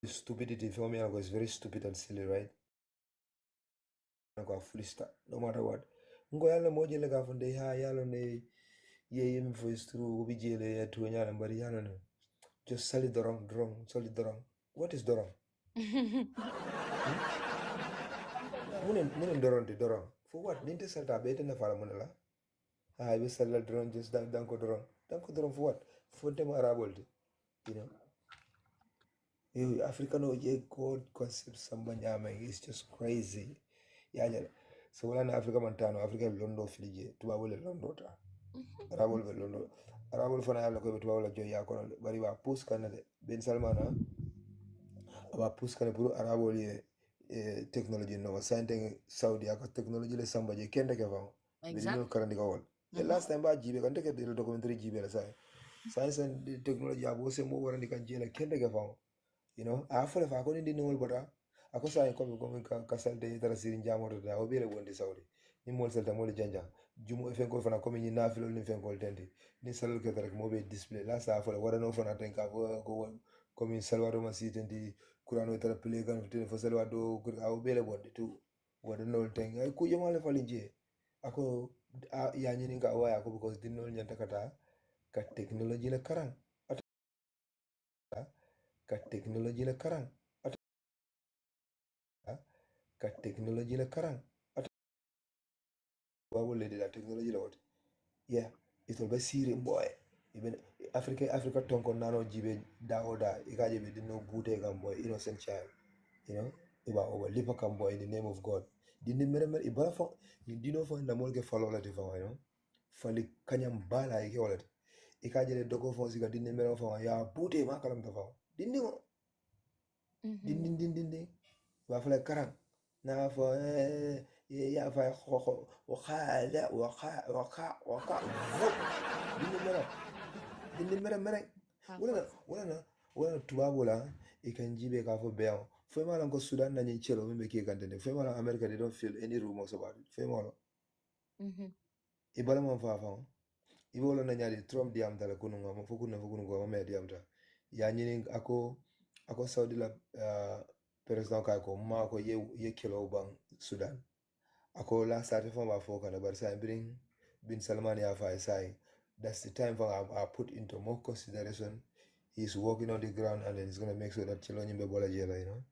stupidity for me is very stupid and silly, right? Go fully start no matter what. Ngo yalla mo jele ka funde ha yalla ne ye yemi voice through obi jele ya tu nyala mbari yalla no. Just sell it wrong, sell it wrong. What is wrong? Munen dorong. For what? Ninte salta bete na fara munala. I will sell it wrong just danko dorong. Danko dorong for what? For them arabol, you know. African God concept sambanyama is just crazy. Yeah. So wala Africa mantano, Africa londo filije, tubawole londo ta. Arabol be londo. Arabol fana yalla ko be tubawole joy ya kono bari wa pus kanade. Ben Salmana aba pus kanade pour arabol ye technology no sante Saudi aka technology le sambaje kende ke famo. Exactly. Karandi ka wol. The last time ba jibe kan take the documentary jibe la sai. Science and technology abo se mo warandi kan jela kende ke famo. You know, after if I go in the null butter, I could say come castle de Tarasirin Jamor, I will be able to Saudi. Ni mol selta mol janja. Jumo if go for a coming in Nafil in Fenkol Tenti. Ni Salul Catholic mobile display. Last half for what I know for a tank of go come in Salvador seat and the Kurano Pelagan for Salvador. I will be able to do what a null thing. I could you mal fall in J. I could Yaninka away because the null Yantakata cut technology la karang. Kat technology la karang. Kat technology la karang. Babu lady la technology la what? Yeah, it will be serious boy. Even Africa tonko nano jibe daoda ikaje be no good egg boy innocent child. You know, iba over lipa kam boy in the name of God. Dindi mere ibara fa dino fa na molge follow la difa you know. Fali kanyam bala ike wala. Ikaje le doko fa siga dindi mere fa ya bute ma kalam ta fa. Dindi mo. Dindi. Ba fala karang. Na fa ya fa waka dindi mere wala tubabu la ikan jibe ka fo beo fo mala ko Sudan na nyi chelo membe ke kantene fo mala America they don't feel any rumors about it fo mala ibala man fa ibolo na nyali Trump di am dala kunu ngam fo kunu ko me di am ta ya nyini ako Saudi la president ka ko ma ko ye kilo bang Sudan ako la sati fo ba fo kana bar sa bin Salman ya fa sai that's the time for I put into more consideration. He's walking on the ground and then he's gonna make sure that children in Bebola jela, you know.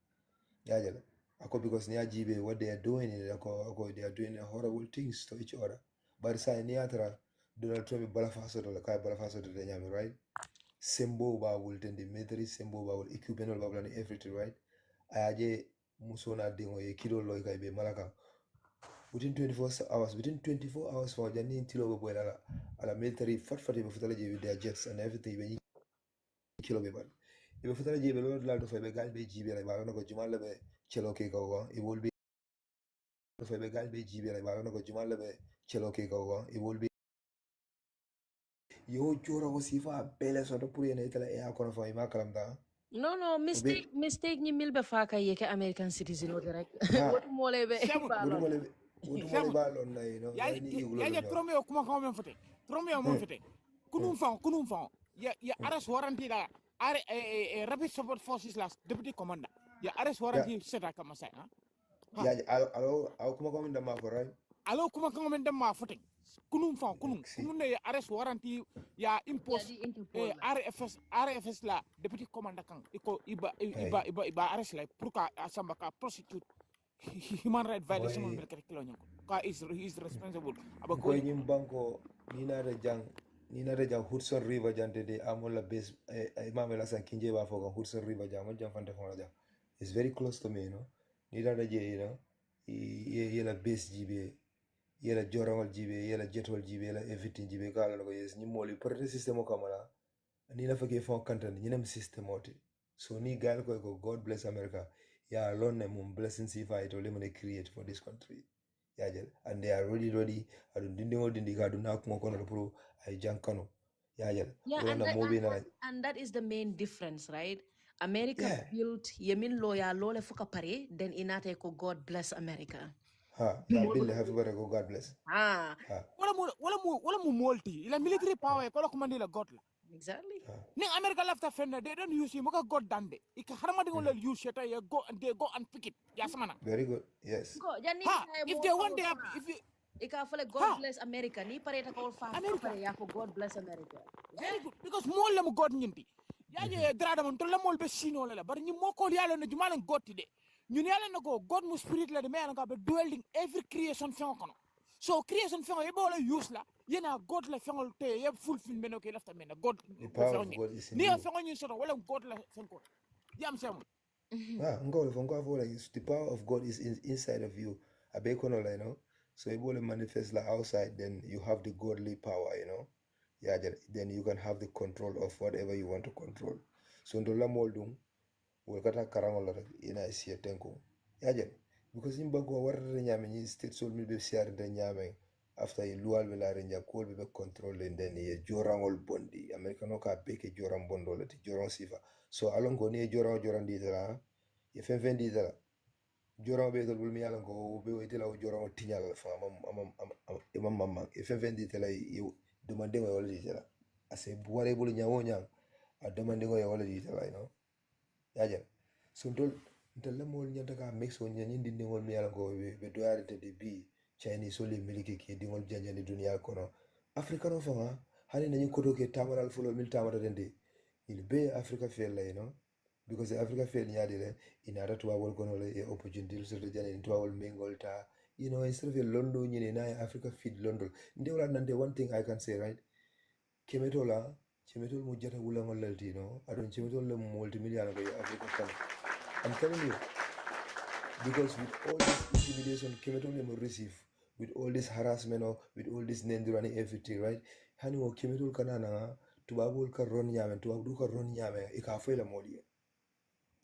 Yeah, jela. Ako because near GB what they are doing is they are doing horrible things to each other. But say near Donald Trump balafaso to the kai balafaso to the nyami, right? Sembo ba will tend the military sembo ba will equipment all ba everything, right? Ayaje musona dingo ye kido loy kai be malaka. Within 24 hours for Jani Tilo Boyala, a military fat with their jets and everything when you kill people. If you have a lot of a gal be GB like Barano Jumalabe, Cheloke go, it will be if a gal be GB like Barano Jumalabe, Cheloke go, it will be you Jura was if a pele sort of put in it air con for Makalamda. No, mistake ni milbe faka yeke American citizen o direct. What mole be balon. Ya Tromeo kuma kuma fete. Tromeo mon fete. Kunum fa. Ya arrest warranty da rapid support forces last deputy commander. Ya arrest warranty seta kama sai ha. Ya alo kuma commander ma for right. Alo kuma commander ma fete. Kunum ne arrest warranty ya impose RFS la deputy commander kan iko iba arrest la pour ka asamba ka prosecute human right violation on merkere kilo nyako ka is responsible ko nyim banko ni na jang Hudson River jante de amola base imam la san kinje ba foga Hudson River jang mo jang fante fona jang it's very close to me, you know. Ni da je, you know, yela base jibe yela jorangol jibe yela jetwol jibe yela everything jibe kala no yes ni moli prote system o kamala ni na fake fon kantan ni nam system oti so ni gal ko God bless America ya alone mum blessings if I to lemon create for this country ya jel and they are ready adun dindi ka dun akmo kono pro ay jankano ya jel and that is the main difference, right? America built yemin loya lole fuka pare then inate ko God bless America. Ha, na bill have bare go God bless. Ah, Ha. wala mu multi ila military power ko ko mandila god la exactly. ni America left friend they don't use him ko god dande ika harma de wala use it ya go and they go and pick it ya samana Very good. Yes. Go, janni ha kay if mo they want ko they have fana. if you, Ika fale God ha bless America. Ni pareta ko fa America pare ya for God bless America. very good because mo le mo god nyinti ya je drada mon to la mol be sino la bar ni mo ko yalla na jumala god de ñun yalla na ko god mu spirit la de me na be dwelling every creation fin kono so creation fin e bola use la yena god la fin te ye fulfill meno ke lafta mena god The be power fin of God is in ni ya you. fin ni so wala god la fin ko yam sam Ah, the power of God is inside of you. Abekono, you know. So if you manifest like outside, then you have the godly power, you know. Yeah, then you can have the control of whatever you want to control. So ndola moldung, wolkata karangola ina isia tenko. Yeah, because in bago warre nyame ni state sol mi be siar de nyame after you lual wala renja ko be control and then ye jorangol bondi americano ka beke joram bondo lati joran sifa so alon ko ni joran di dara ye fen di dara joran be tol bul mi yalan ko be wete la joran tinyal fa mam mamma ye fen di tala you demande ngo wala di dara ase buare bul nyawo nyang a demande ngo wala di dara you know yaja so ntol mol nyanta ka mix on nyanyi ndi ngol mi yalan ko be doyare de bi Chinese soli miliki ki dingol janjani dunia kono africano fanga hani nanyi koto ke tamaral fulo mil tamara dende il be africa fail la you know because the africa fail nyadi le inata tuwa wol kono le e opportunity so de jani tuwa wol mingol ta you know instead of londo nyine na africa feed londo ndi wala nande one thing I can say right kemetola chemetol mo jata wula ngol lalti no adon chemetol le multimillion ko africa fan I'm telling you because with all this intimidation kemetol le mo receive with all this harassment or with all this nendurani everything right hani wo kemetol kanana tubabul ka ron nyame tubabu ka ron nyame ika fela moli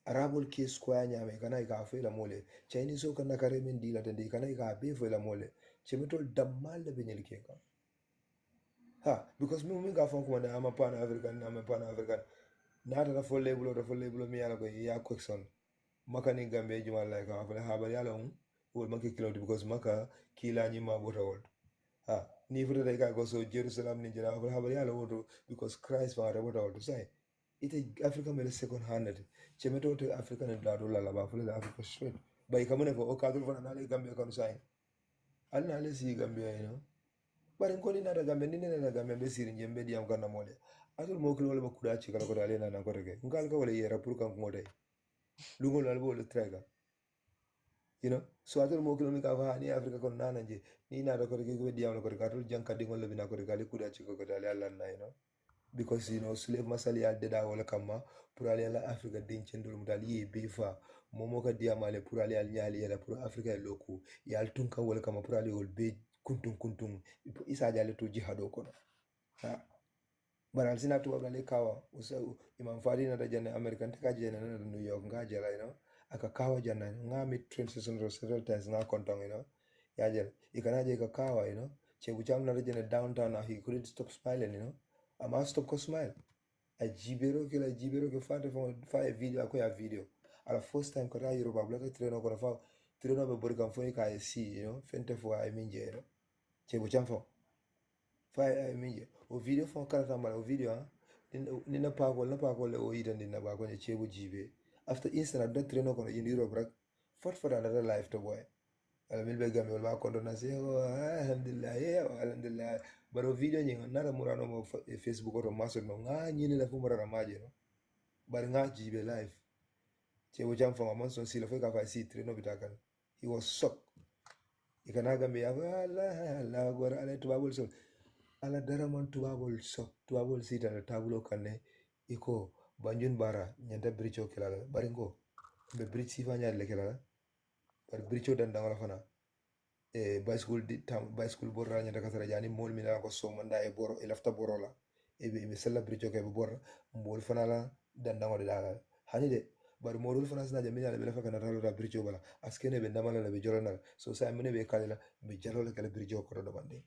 arabul ke square nyame kana ika fela mole chinese o kana kare men dila tande kana ika be fela mole kemetol dammal le benyel keka ha because mi ga fon ko I'm a pan african nata da fo lebulo mi yala ko ya question maka ni gambe juma like afale habari yala wol maka kilo because maka kila ni ma bota wol ha ni futa dai ka go so Jerusalem ni jira afale habari yala woto because Christ fa da bota wol sai ite Africa mele second hand chemeto to Africa ni da do la ba afale da Africa straight bai kamane ko o ka do fa na le gambe kan sai al na le si gambe you know bari ko ni nada gambe ni nena gambe be siri njembe diam kana mole atul mo kilo le kuda ci kala ko dale na ko rege ngal ka wala yera pour kan ko dai lungo lal bo le trega you know so atul mo kilo mi ka fa ni afrika kon nana je ni nada ko rege ko diam ko rege atul janka dingol le bina ko rege kuda ci ko dale alla na you know because you know slave masali al deda wala kama pour aller la afrika din cendul mudal yi be fa momo ka diamale pour aller al nyaali yala pour afrika loku yal tunka wala kama pour aller ol be kuntum isa jale to jihado kono ha baral sina to gale kawa usa imam fadi na da janne american ta kaje na new york nga jela you know aka kawa janna nga mi train session several times nga kontong you know ya jel ikana je ka kawa you know che bucham na da janne downtown now he couldn't stop smiling you know ama stop ko smile a jibero ke fate fa a video ko ya video ala first time ko ta yoruba bloka trainer ko fa trainer be bor kan fo ka see you know fente fo ay minje you know che bucham fo fa minje o video fo kala tambala o video ha ni na pa ko le o yitan din na ba ko ne chebo jibe after instant that trainer ko in Europe rak for another life to boy ala mil be gambe ba ko na se o alhamdulillah alhamdulillah baro video ni na ra murano mo Facebook ko maso no nga ni la fu murara maje no bar nga jibe live chebo jam fo man so si la fe ka fa si trainer bitakan he was shocked ikana gambe ya la gor ala tubabul so ala daraman tubabol sita na tabulo kanne iko banjun bara nyanda bricho kelala baringo be bridge sifa nyaade le kelala bar bricho dan dangala fana e bicycle borra nyanda kasara jani mol mi la ko so manda e boro e lafta borola e be sella bricho ke be borra mol fana la dan dangala dala hani de bar modul fana sna jamini ala be lafa kana talo da bricho bala askene be ndamala la be jolonal so sa mene be kala be jalola kala bricho ko do bande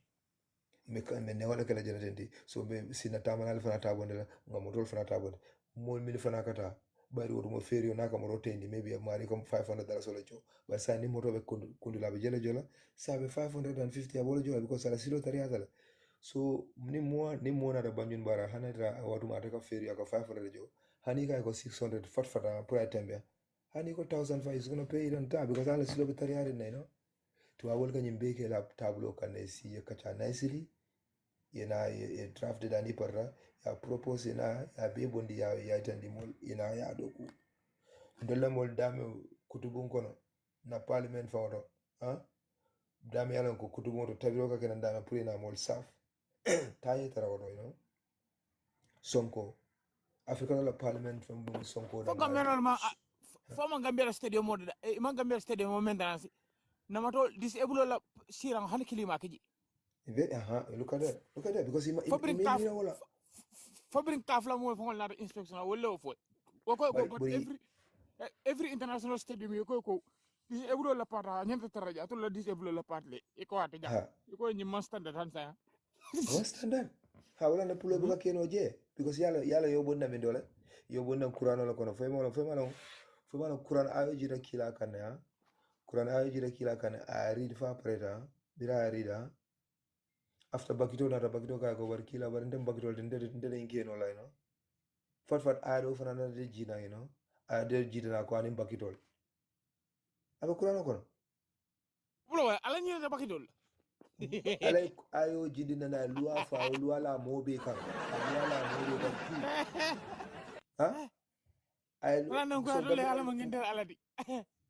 me ne wala kala jana tendi so be sina tamana fana tabonde la ngam dol fana tabonde mol mil fana kata bari wotumo ferio naka mo rotendi maybe mari comme $500 solo jo but sa ni moto be kundula be jele jola sa be $550 abolo jola because sala silo tari atala so ni mo na da banjun bara hanata watuma ataka ferio aka 500 jo hani ka ko 600 fatfata pour tembe hani ko 1500 is gonna pay it on time because ala silo be tari ari no to awol ka nyimbe ke la tableau kan si ya kacha nicely yena draft da ni parra ya propose na ya be bondi ya tandi mol ina ya doku ndolla mol dame kutubun kono na parliament fawdo ha dame yalan ko kutubun to tabiro ka kenan dame pour ina mol saf tayi tarawodo sonko african la parliament fam dum sonko da foma gambia stadium mo man gambia stadium mo maintenance namato disable la sirang han kilima kiji look at that because he fabring tafla mo fongol na inspection wala fo ko every international stadium ko disable la part nyanta taraja to la disable la part le ko ate ja ko ni man standard han sa standard wala na pulo buka keno je because yala yobonna min dole yobonna qur'an la kono fo malo qur'an ayo jira kila kan ya qur'an ayo jira kila kan a read fa preta bira read after bakito na bakito ka ko war kila bar ndem bakito ndede ngeno la fat aado fana na de jina a de jina ko anim bakito aba qur'an ko bulo ala ni de bakito ala ayo jidina na luwa fa luwa la mobe kan luwa la mobe kan ha ay non ko dole ala ma ngende ala di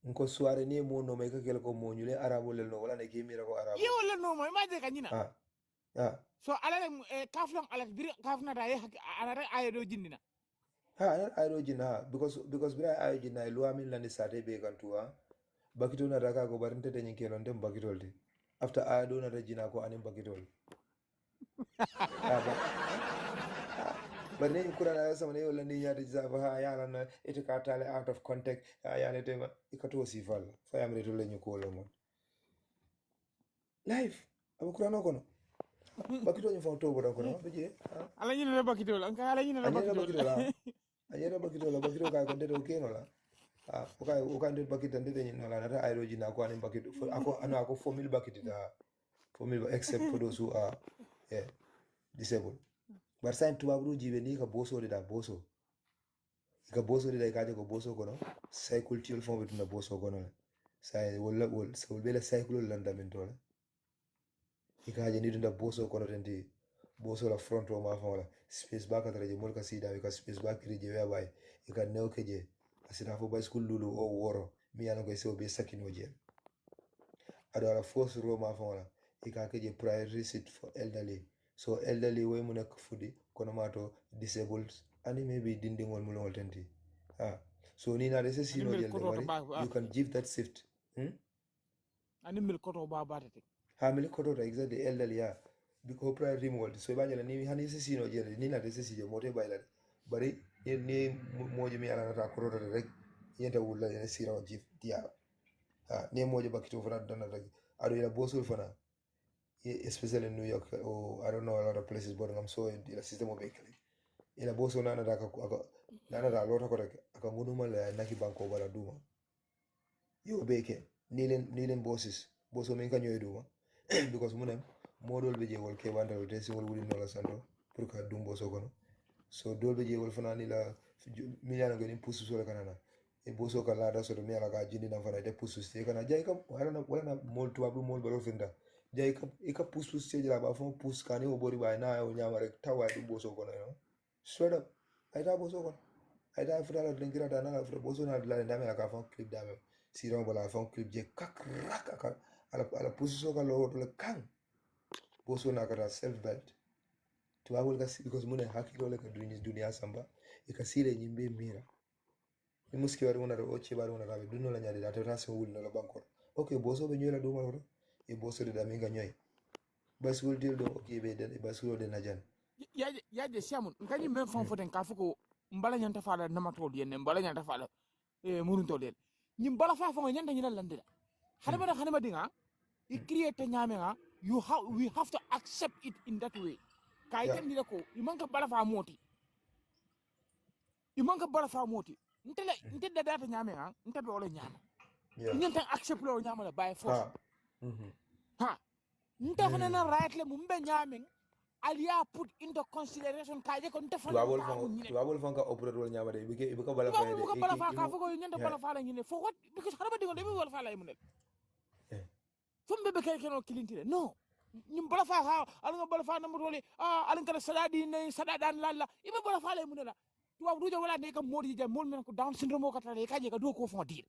nko soirée ni mo no may ka kel ko mo ñule arabo le no wala ne gemira ko arabo yo le no may ma de kanyina so ala kaflong ala bir kafna da ala ay do jindina ay do jinna because bira ay jinna luwa min landi sate be kan tuwa bakito na raka ko barinte de nyikelo ndem bakito de after I do not regina ko anim bakitol but then kura na sama ne wala ni ya de ha ya na ite ka tale out of context ya ne tema ikato sifal fa yam reto le nyuko lo mon life abu kura no kono bakito ni fa to bodo kono beje ala ni na bakitol an ka ala ni na bakitol ayera bakito ka ko de do keno la okay nder bakit ndede ni nala nata aeroji na ko anim bakit ako formula bakit da formula except for those who are disabled but sign to abru jibe ni ka boso de da boso ka boso de da ka ko boso kono cycle tiol fon betuna boso kono sai wol so bela cycle landa men dole ikaje ni dunda boso kono tenti boso la front o ma fon la space back atreje mol ka sida ka space back rije we bay ika new keje asina fo bay school lulu o woro mi yana ko so be sakino je ado la force roma fon ika keje priority seat for elderly so elderly way mu nak fudi kono mato disabled ani maybe dindingol mu lol tenti so ni na rese sino je you can give that shift ani mil koto ba batete mil koto exactly elderly because priority mo so ba jala ni hani se sino je ni na rese si je mote bayla bari ni moje mi ala ta ko rek yenta wulla ne sira jif dia ni moje bakito fana dana rek ado ila bosul fana especially in New York or I don't know a lot of places but I'm so in the system of bakery ila bosul nana da ko nana da lota ko rek aka ngunu mala naki banko bala duma yo beke nilen bosses boso men kanyo duma because munem modol be je wol ke banda te si wol wuli no la sando pour ka dum boso kono so dolbe je wol fana ni la miliyana ngani pusu so kana e boso kala da so mi ala ga jindi na fana de pusu se kana jay kam wala na mol tuwa bu mol baro finda jay kam e ka pusu se jala ba fon pus kani o bori ba na o nyama rek tawa du boso kono no straight up ay da boso kono ay da fura la dengira da na fura boso na la ndame la ka fon clip da me si ron bala fon clip je kakrak ala pusu so ka lo le kan boso na ka self belt tuwawol kasi because mune hakilo le ka dunia samba ikasile nyimbe mira ni muski wari una ro oche bari una rabe dunno la nyade da ta so wul no la bankor okay boso be nyola do maro e boso de da minga nyoy basul dil do okay be de basul de najan ya siamun ngani men fon foten ka fuko mbala nyanta fala namatol yenne mbala nyanta fala murun to del nyim bala fa fo nyanta nyina landira hanima dinga I create nyame we have to accept it in that way kay tan dina ko imanka bala fa moti inte da data nyame ha inte be wala nyama nyanta accept lo nyama la by force ha inte ko na right le mumbe nyame aliya put into consideration kaje ko nte tubabol fanka operate wala nyama de bika bala fa de bala fa ka fogo nyanta bala fa la nyine for what because haraba dingo de wala fa la yimune fumbe be keke no kilintire no nyim bala fa ha alanga bala fa namdo wala alanga sadadi ne sadadan lalla ibe bala fa la yimune la tuwa rujo wala ne ka modi je mol men ko down syndrome ko tale kaje ka do ko fon dir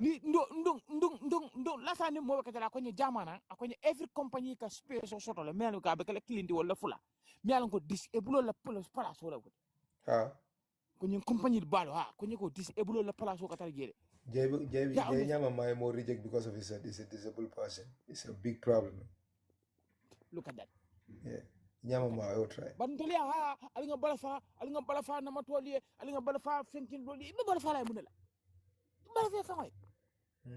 ni ndo la sa ni mo ka tala ko ni jamana akonye every company ka space o soto le melu ka be kala kilindi wala fula mi alan ko disable la place wala ko ko ni company balo ko ni ko disable la place ko tala jere Jay nyama my more reject because of is a disabled person. It's a big problem. Look at that. Nyama ma I try. But ntoli alinga bala fa na matoli alinga bala fa finkin loli ibe bala fa la munela. Bala fa fa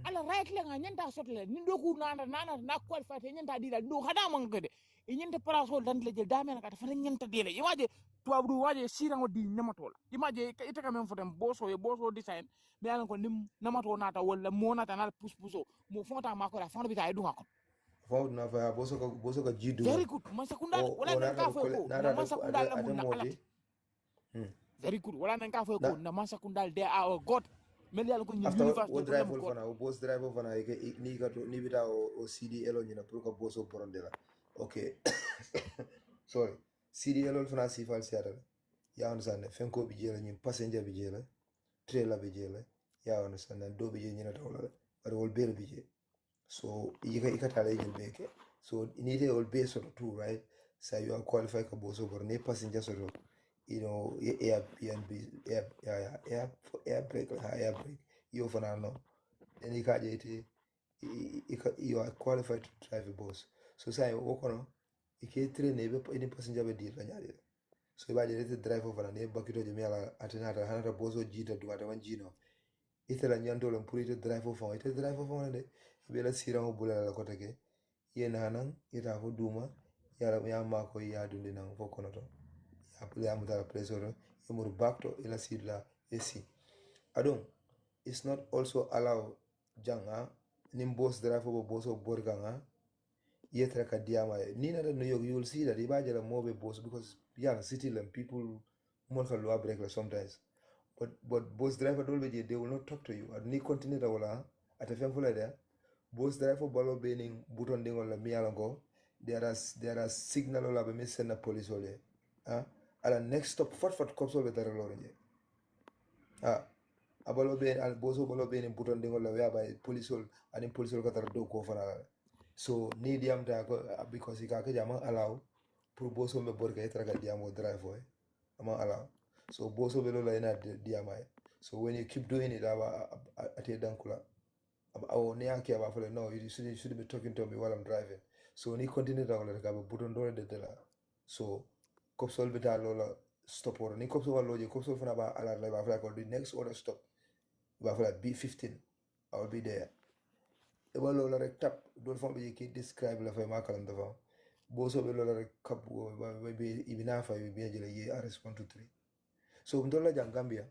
ala right le nga nyanta sotle ni doku na qualify te nyanta dila do hada mangade e nyanta place hol dan le jël damel ka fa nyanta dile imaje tuabru waje sirango di namatola imaje ita ka men fotem boso design be ala ko nim namato nata wala mo nata na puso mo fonta mako la fon bi tay du ngako fon na fa boso ka jidu very good man sekunda wala nan ka fo ko na man sekunda la mun na ala very good wala nan ka fo ko na man sekunda de a god mel yalla ko after o drive fana o boss driver fana ni ka to ni bita o CD elo ni na pour ka bosso boronde la okay sorry CD elo fana sifal siata ya understand fenko bi jela ni passenger bi jela trailer bi jela ya understand do bi je ni na tawla but wol bel bi je so yika tale ni beke so ni de wol be so too right so you are qualified ka bosso boronde passenger so you know, air brake. You for now, then you are qualified to drive a bus. So say walk on, you can't train any passenger with deal. So if I did the drive over and a bucket of Jamila at another 100 bus or Gita to one Gino. It's a Yanto and put it drive over it. Drive over one day. You will see around Bula Kotake. Yen Hanan, it have a Duma, Yara Marco Yadun for Conoto. Apple place or you back to Elasidla AC. Adon, it's not also allow Janga, Nimbos drive over boss of Borganga, Yetraka Diama. Nina New York, you will see that if I get a mobile boss because city and people more lower break sometimes. But boss driver already they will not talk to you. At Ni continue at a family there. Boss driver bolo bening button ding on la mialango. There are signal or la send a police ole. Ala next stop fat cops over the lorry. Abalo ben al boso bolo ben in button ding la by police and in police got do go for so need yam da because he can allow pour boso me borga etraga diamo drive way allow so boso belo la ina diamai so when you keep doing it at a dankula our neaki about no you should be talking to me while I'm driving so ni continue da wala ga button do de la so kopsol bita lola stop or ni kopsol loje kopsol fana ba ala la ba ko the next order stop ba fala B15 I will be there e ba lola rek tap do fon be ki describe la fay makalam dafa bo so be lola rek kap ba be ibina fa be jele ye RS 123 so ndola jang Gambia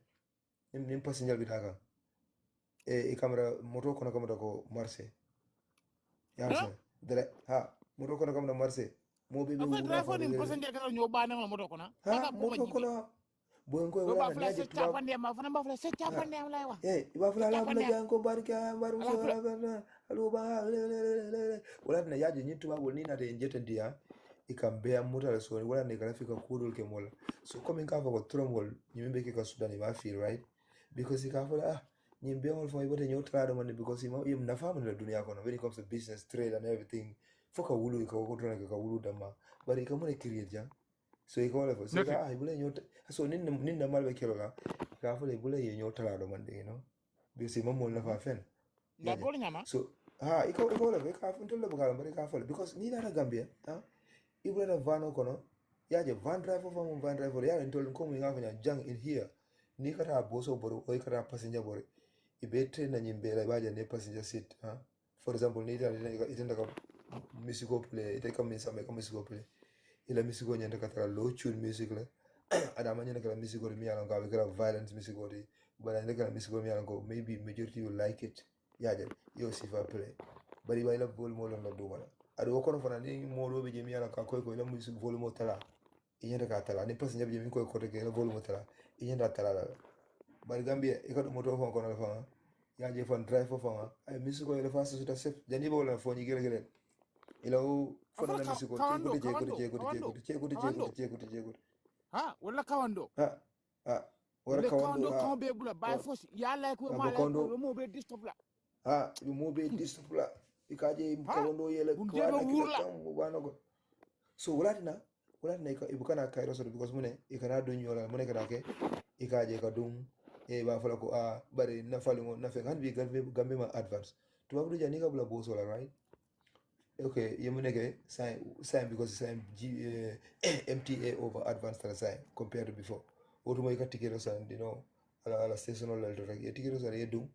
nim passenger bita kan e camera moto kono kamera ko marché ya sa dere ha moto kono kamera marché mo be be driver ni passenger ka nyo ba na moto kono ha moto kono bongo wala na je tuwa pande ma fana ba fala se ta pande am lay wax ba fala la na jango barka baru so alu ba wala na yaje nyitu ba woni na de njete dia ikambea moto la so wala ne grafika kudul ke mola so coming ka fa ko tromol nyimbe ke ka Sudan ba feel right because ka fa nyimbe all for ibote nyotra man because you na famu na dunia kono when it comes to business trade and everything foka wulu ka ko trona ka wulu dama bari ka mone create ja so iko wala so ka ibule nyota so ninna malbe kelola ka fa ibule ye nyotra do man you know because mamol na fa fen na gol nyama so iko wala ka fa ntolle bugala bari ka fa because ni na Gambia ibule na vano kono yaje van driver from van driver ya ntol ko mu ngafanya jang in here ni kata boso boro o kata passenger boro ibete na nyimbe la baje ne passenger seat for example ni itenda ka music play ite ka misa me ka music play ila music nyanda kata low tune music la adama nyene kala music or mi yalan ko kala violence music or but I kala music or mi yalan ko maybe majority will like it yaje yo sifa play bari bayla vol mo lon do mala ado ko no fana ni mo do be je mi yalan ka ko la music volume tala inyenda ka tala ni person jabe mi ko ke la volume tala inyenda tala la bari gambia e ko moto fon ko na fa yaje fon drive fo ay music ko le fa so ta sef jani bo la fo ni gele ilaw fona na music ko ko ha wala kawando wala kawando kaw be bula bay fos ya like ko ma like ko mo be disturb la mo be disturb la ikaje kawando yele ko wana ko so wala dina ibukana kairo so because mune ikana do nyola mune kada ke ikaje ka dum e ba fala ko bare na falingo na fe han bi gambe ma advance to babu jani ka bula boso la right okay yemune ke sign because sign MTA over advanced sign compared to before automo ka ticket sign ala station la to rek ticket sign yedum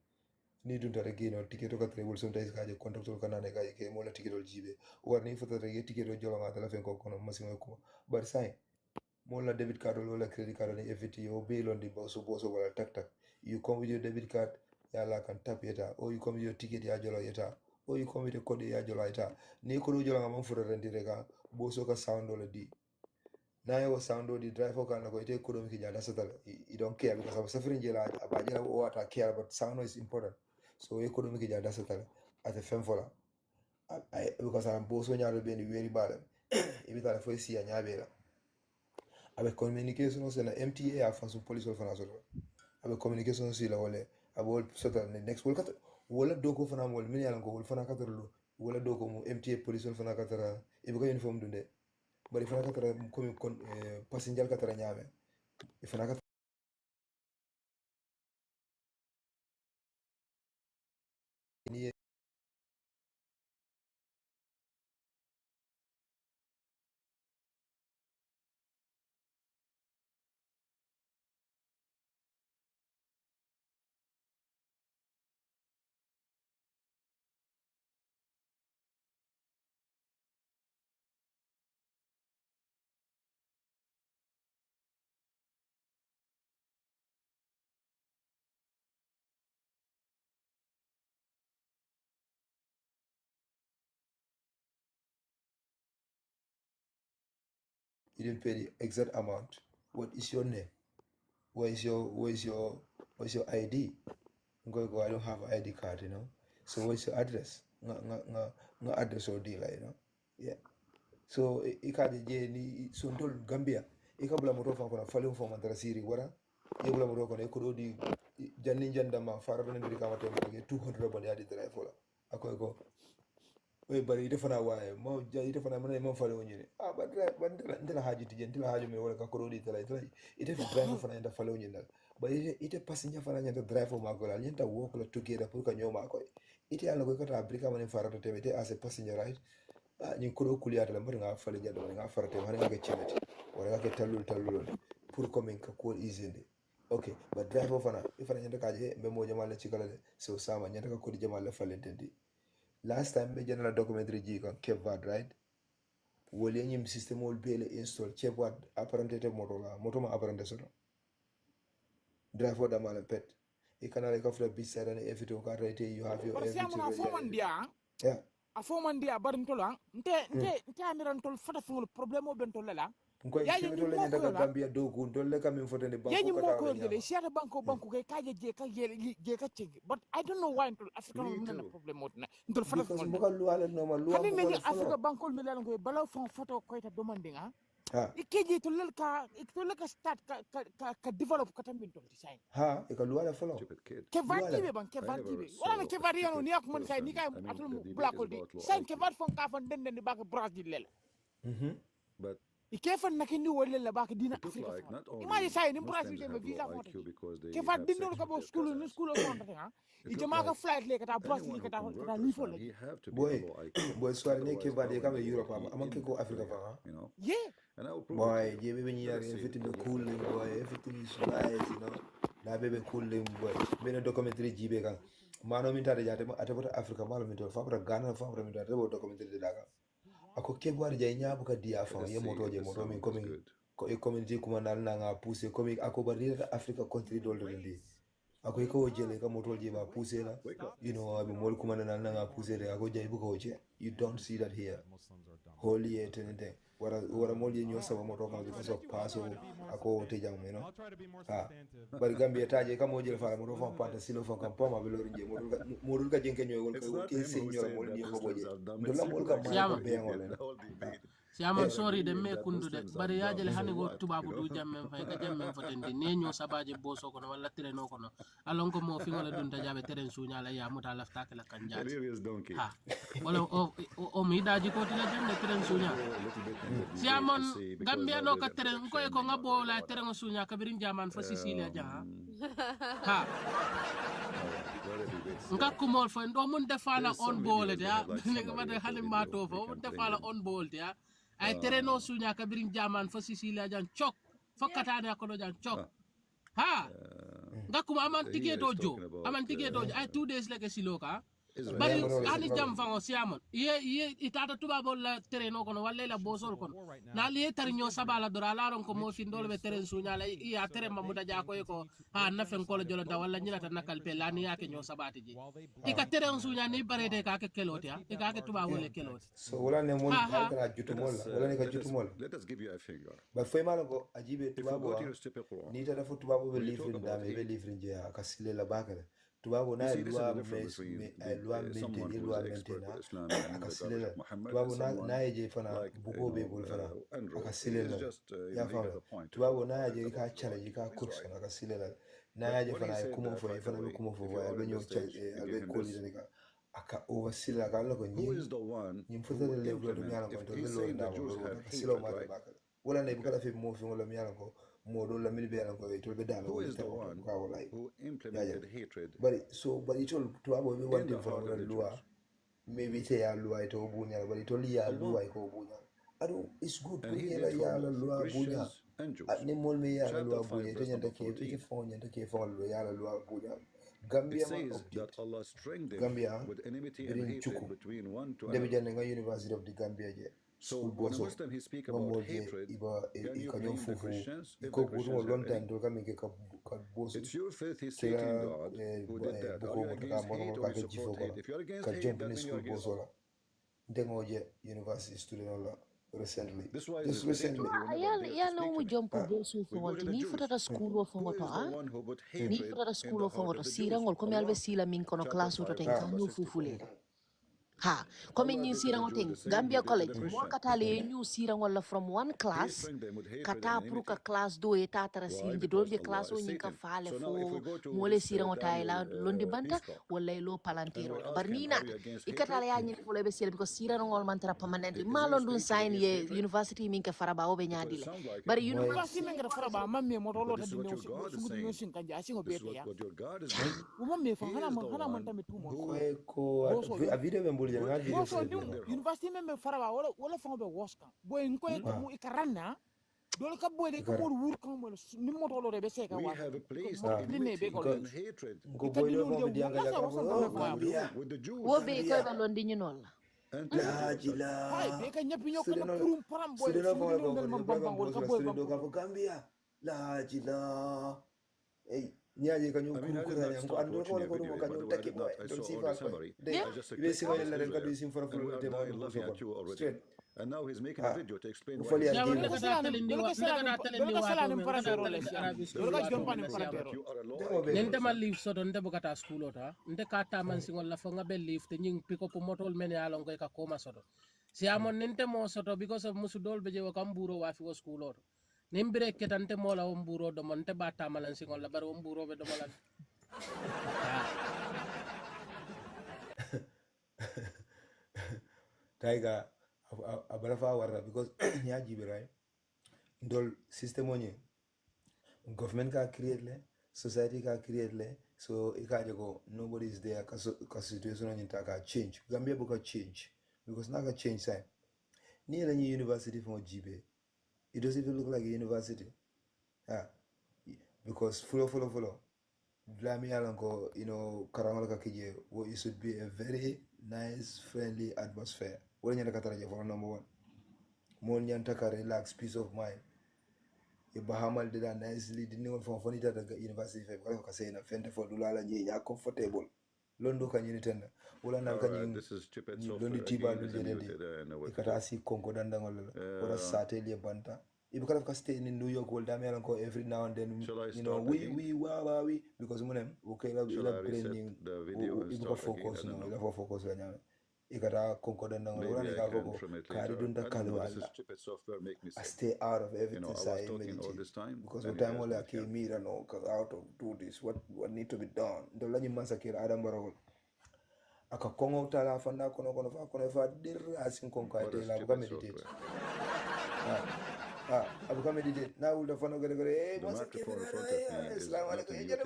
ni dun tare gino ticket ka travel sometimes ka je contact ka nane ka ke mo la ticket jibe warni foto rek ticket jolo ngata la fen ko kono masimo ko bar sign mo la debit card wala credit card ni FT o be londi boso wala tak you come with your debit card ya la kan tap yeta or you come with your ticket ya jolo yeta or you come with a code ya jolo yeta ni ko do jolo ngam furo rendire ka boso ka sound wala di na yo sound di driver kan ko ite ko do mi jada satal you don't care because I'm suffering jela abajela o ata care but sound is important so e ko do mi jada satal at a fem fola because I'm boso nyaado be ni weri bala ibita fo si ya nyabela avec communication c'est la MTA a façon police wala fana soto avec communication si la wala abol soto next wala doko fana wala min yalan ko wala fana kataro wala doko mo MTA police wala fana katara e be ko uniform dunde bari fana katara comme passenger katara nyame e fana katara ni you didn't pay the exact amount. What is your name? What's your ID? Go, I don't have an ID card, So what's your address? No address or deal, Yeah. So ikaje je ni suntol Gambia. Ikabula moto fa kona falun fo mandara siri wara. Yebula moto kona ko di janni janda ma fara don ndi kamata mo 200 bon yadi drive fola. Ako we bari ite fana waye mo ite fana mana mo fale wonyine ba ndela haji tije ndela haji me wala ka ko di tala ite drive fana nda fale wonyine ba ite passenger fana nyanta drive ma ko la nyanta walk la together pour ka nyoma ko ite ala ko kata afrika man fara to tebe ite as a passenger right ni ko kuliyata la mbar nga fale jado nga fara te man nga chimete wala nga talul pour comme ka ko easy okay but drive fana ifana nyanta ka je be mo jama la cikala so sama nyanta ka ko di jama la fale tendi last time be general documentary ji kan Kevvad right wole nyim system wol bele install Kevvad apparently te moto ma apparently so driver da mala pet e kana le kafra bi sara ne evito ka rate you have your everything yeah a fomandia bar ntola nte amiran tol fata ful problème ben tol la ya ni to le nyanda Gambia dogu dolle kam min fotande banko yani mo ko gele siata banko kay kaje je ka ceng but I don't know why ntol africa no problem motna ntol fata ful mo lu ala no ma lu kami men africa banko mi lan ko balaw fon photo ko ta demanding ikeji to lel ka start ka develop ka tambin to design e ka lu ala folo ke vati be wala ke vati yono ni ak mon say ni kay atul blakol di sen ke vat fon ka fon den ni bak brazil lel but ike fan nakindi wolle la bak dina afrika imagine say ni brazil de visa fon ke vat din do ka bo school fon ta ijama ka flight le kata brazil kata li fo le boy soir ne ke vade kam europe amanke ko afrika fa yeah and I will prove boy je be ni everything be cool boy everything is nice na be cool boy bena documentary jibe kan mano min tade jate atabota afrika malo min to fabra ghana fabra min tade documentary de daga ako ke gwar jay nyaabu ka dia fa ye moto min komin community kuma nal na nga pousser comme ako bari Africa country dollar ndi ako ko jele ka motol je ba pousser la you know abi mol kuma nal na nga pousser de ako jay bu ko je you don't see that here holy et anything wara mol je nyo saba moto kan because of paso ako te jang no bari Gambia taje ka mo jele fala moto fa pata silo fa kam pa ma be lori je modul ka jenke nyoy won ko ke senior mol ni ko boje do la mol ka ma be ngol Siamon sorry de me kundude bari yajele hani go tubabu du jammen fay ka jammen fotendi ne nyo sabaje boso kono wala tereno kono alon ko mo fi wala dunta jabe teren sunya la ya muta lafta kala kanjati ha wala o mi daji ko tila jamde teren sunya Siamon Gambia no ka teren ko e ko ngabo la teren sunya kabirin jaman fa Sicilia ja ha ngakku mol fo ndo mun defala on bole ya ne ko wade hani mato fo mun defala on bole ya ay tereno sunya kabirin jaman fa Sicilia jan chok fokatane ko do jan chok ha ngakku aman tiketo jo ay 2 days like siloka bari ani jam fango Siamon ye itata tubabo la tereno kono walla la bosol kono na li tarño sabala dora la ron ko mo fi ndol be teren sunya la ya tere mamuda ja ko ha na fen ko la jolonta walla nyilata nakal pe la ni yake ño sabati ji ika teren sunya ni barete ka ke keloti ha ika ke tubabo le keloti so wala ne mon ka jutumol wala ne ka jutumol let us give you a figure ba fay mala ko ajibe tubabo ni ta dafa tubabo be livre ndame be livre je ka sile la bakale tubabo na loi maintenant akasilela tubabo na yeje fana bugo be bol fana akasilela ya fana tubabo na yeje ka challenge ka course fana akasilela na yeje fana kuma fo fana be kuma fo ya be nyo be koli daga aka oversila ka lo ko nyi mfuta le level do nyala ko to lo nda mo silo ma ba wala ne bukala fe mo fi ngolo nyala ko modo la mil be ko to be dalo who is the one who implemented hatred but it all to abo be one thing for lua maybe say ya lua to bunya but it only ya lua ko bunya ado it's good to hear ya la lua bunya ni mol me ya la lua bunya to nyanda ke fon lua ya la lua bunya Gambia says that Allah strengthened Gambia with enmity and hatred between one to another. another. University of the Gambia je So when a Muslim he speak about hatred, can you blame the Christians if the Christians have any? It's your faith he's seeking God who did that. Are you against hate or you support hate? If you're against hate, that means you're against Allah. University student recently. This why it's recently ya no mu jompo bosu fo ni futata school of ngoto ni futata school of ngoto sira ngol ko mi albe sila min kono class to ten kan ñu fufule ha comme ñi sira ngoten Gambia college mo katale ñu sira ngol from one class kata pour ka class do eta tara sir je do je class o ñi ka faale fo mo le sira ngota la londi banta wala lo palantero bar ni na ikatale ya ñi fo le be sira because sira ngol man tara permanent ma london sign ye university min ka faraba o be ñaadi le bar university min ka faraba mamme mo rolo ta dinno su sin kan ja singo bete ya mo mamme fa hana man tamit tout mo ko a video be mbul janga video university men faraba wala fa be woska boy ngoy ko mu ikaranna dole ka boy de ko wur ko mo ni mo tolo be seka wa we have a place ni be ko hatred ko boy do mo di anga jaka with the Jews wo be ko ba londi ñu non la jila ay be ka ñepp ñoko na purum param boy ko ko Gambia la jila ey nyaje kanyo kukura yango ando ko ko mo kanyo taki boy don't see fa be si ko la renga du sim for full te mo straight and now he's making a video to explain why you are nente ma leave so don de bokata school ota nte ka ta man singol la fo ngabe leave te nying pick up motol men ya lon ko ka koma soto si amon nente mo soto because of musudol be je wa kamburo wa fi wo school ota nimbire ketante mola o mburo do monte bata malan singol la baro mburo be do malan taiga abara fa warra because nya jibe right ndol system onye government ka create le society ka create le so ikaje go nobody is there ka situation onye ta ka change Gambia buka change because na ka change sai ni la ni university for jibe it doesn't even look like a university. Because follow. Blame Alanko, Karamalaka Kije, what it should be a very nice, friendly atmosphere. When you're Kataraja for number one. Monyan Taka relax, peace of mind. Bahamal did that nicely, didn't even from Fonita University, if I say in a fender for Dulala, yeah, comfortable. Londo can you tender? Well, I'm going This is Chipet Londi software Tiba again, is muted and Ikatasi Congodandangol or a Satelia Banta. If you can stay in New York, will Damian go every now and then, you know, we, because when okay, brain the video and start focus, again? no, for focus right now. Ikata Congodandangol, Maybe I can from it later. I don't know, this is Chipet software make me I sick. stay out of everything. I was talking all this time. Because the time all I came here and all out of do this, what need to be done. The Lani Massacre Adam Barrow. Akakongo tala fanda kono fa dir asin konko ate la buka meditate. Abuka meditate. Now will the fano gare the microphone in front of me is not muted.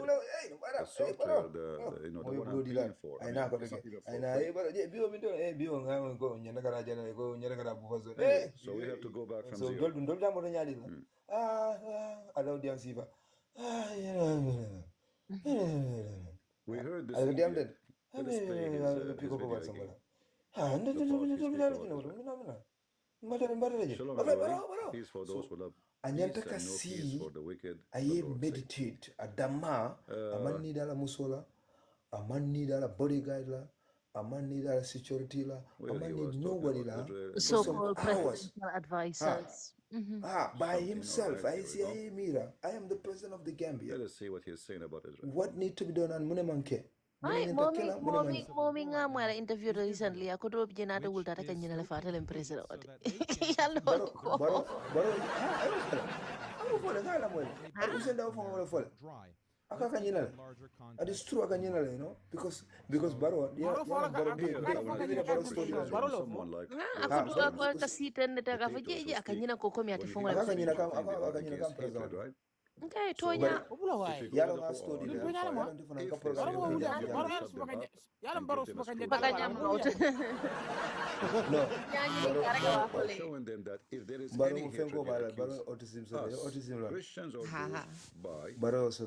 The software, the one I'm paying for. I know got Anyway, so we have to go back from zero. We heard this. Let us play his video again. Shalom, everybody. Peace for those who love peace and no peace for the wicked. I meditate. Adama, a man need a musola, a man need a bodyguard, a man need a security, a man need nobody. So-called presidential advisors. By himself. I see I Mira. I am the president of the Gambia. Let us see what he's saying about Israel. What need to be done on Munemanke? Mommy nga mwara interview recently ako do bijena de wulta ta kanyina le fatel impressor ode yalla ko It is true, you know, because Baro, someone like ako kasiten ne ta ka faje akanyina ko komi ati fonga right? Okay, Tonya. Showing them that if there is any hatred against us, Christians or those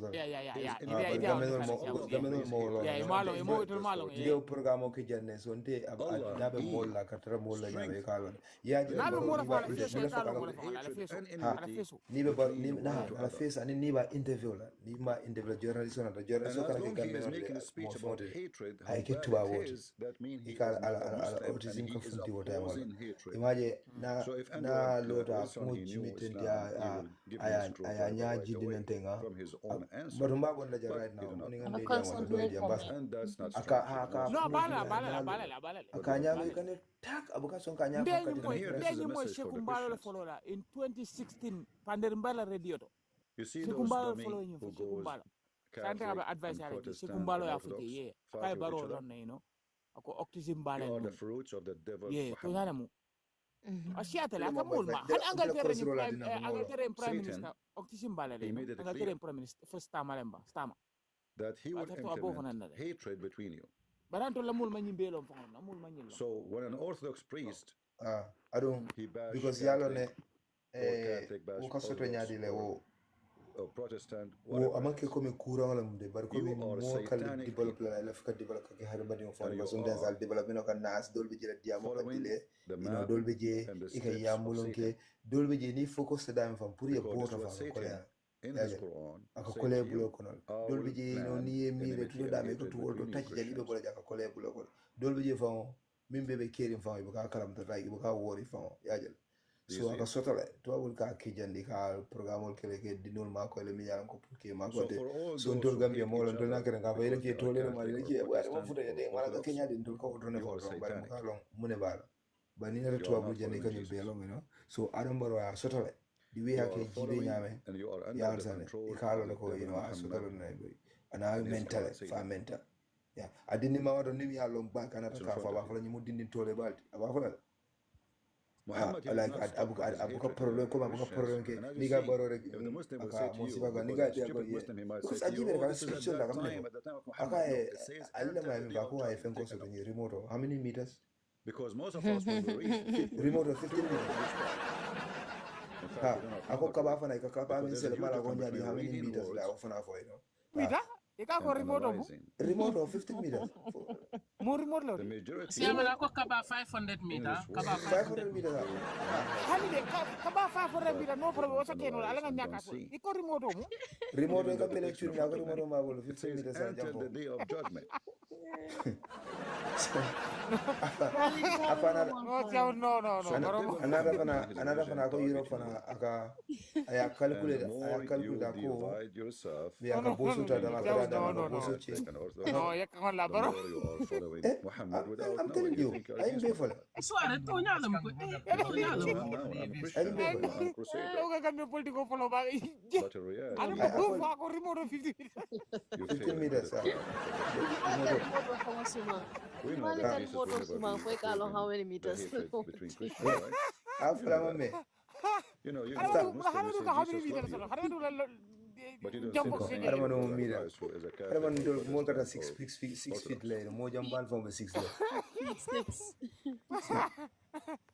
and niba interview la niba interview journalist on the journalist and as long as he is making a speech about hatred, how bad it is, that means he is not a Muslim and he is opposing hatred. So if anyone he knew Islam, he will give his truth from his own answer. But and that's not strange. No, in 2016 Panderbala radio. You see those dummy who goes Catholic and Protestant and Orthodox, you are the fruits of the devil. That he would implement hatred between you. So when an Orthodox priest, I don't, he bashed because Catholic, Catholic bashed Protestant, amake come courant la munde bar comme mo kal develop la fika develop ka harba di fon ma son densal development ka nas dolbe jira diamo kadile ino dolbe je ika yamulonke dolbe je ni focus da am fam pour ye bota fam ko ya in his Quran aka kole bulo kono dolbe je no ni e mire tudo da me ko to do tacci jali be ko ja ka kole bulo ko dolbe je fam mimbe be kerim fam be ka karam ta ray be ka wori fam ya jël so aka sotale to wol ka kijandi ka programme kele ke dinol ma ko le mi yaran ko pour que ma ko de so ndol gambia mo lon na kere ka fa ile ke to le ma ile ke wa mo futa de mala ka kenya din dol ko do ne ko ba ka long mune bala ba ni na to abu jani ka ni be long no so adam baro ya sotale di we ke jibe nyame ya arsane e ka lo ko ino a sotale na be ana mental fa mental ya adini ma wado ni mi ya long ba kana ta fa ba fa ni mo dindin tole balti aba fa like abuka problem ko abuka problem ke niga baro rek aka musiba ga niga dia ko because ajibe ga restriction da kamne aka alila ma ba ko ai fen ko so ni remote how many meters because most of us when we reach remote 15 meters ako ka ba fa na ka pa min sel mala ko nyadi how many meters la ofana fo ino meter e ka ko remote of 15 meters More remote lo. The majority Siamana ko kaba 500 meter, kaba 500 meters. Hani de kaba 500 meter no problem wasa keno ala nga nyaka ko. Iko remote mo. Remote ka pele chuni na ko remote ma bolo it 15 says meters enter jump. the day of judgment. No. Another fana ko Europe fana aka aya calculate You ko divide yourself. we aka bosu ta da makara da bosu che. No, ya kan la The baro. more you are following Muhammad without I'm knowing, telling you you, think you're I'm against faithful. Suare to nyalam ko. To nyalam. I'm a Christian. I'm a crusader. Oga kan me politiko follow ba. But in reality, Ano ba proof ako remote 50 meter. you 15 fail meters. We know Mali that kan Jesus motor will suma never foi be kalo how many the meters. hatred between Christians, right? Afla mame. You know, you Haro Muslims haro say ka how many Jesus meters loves you, haro do but you don't jump say the off same again. Haro to no meter. advise who is a Haro man Catholic do or mo kata Protestant 6 feet or lay mo jamban from 6 lay.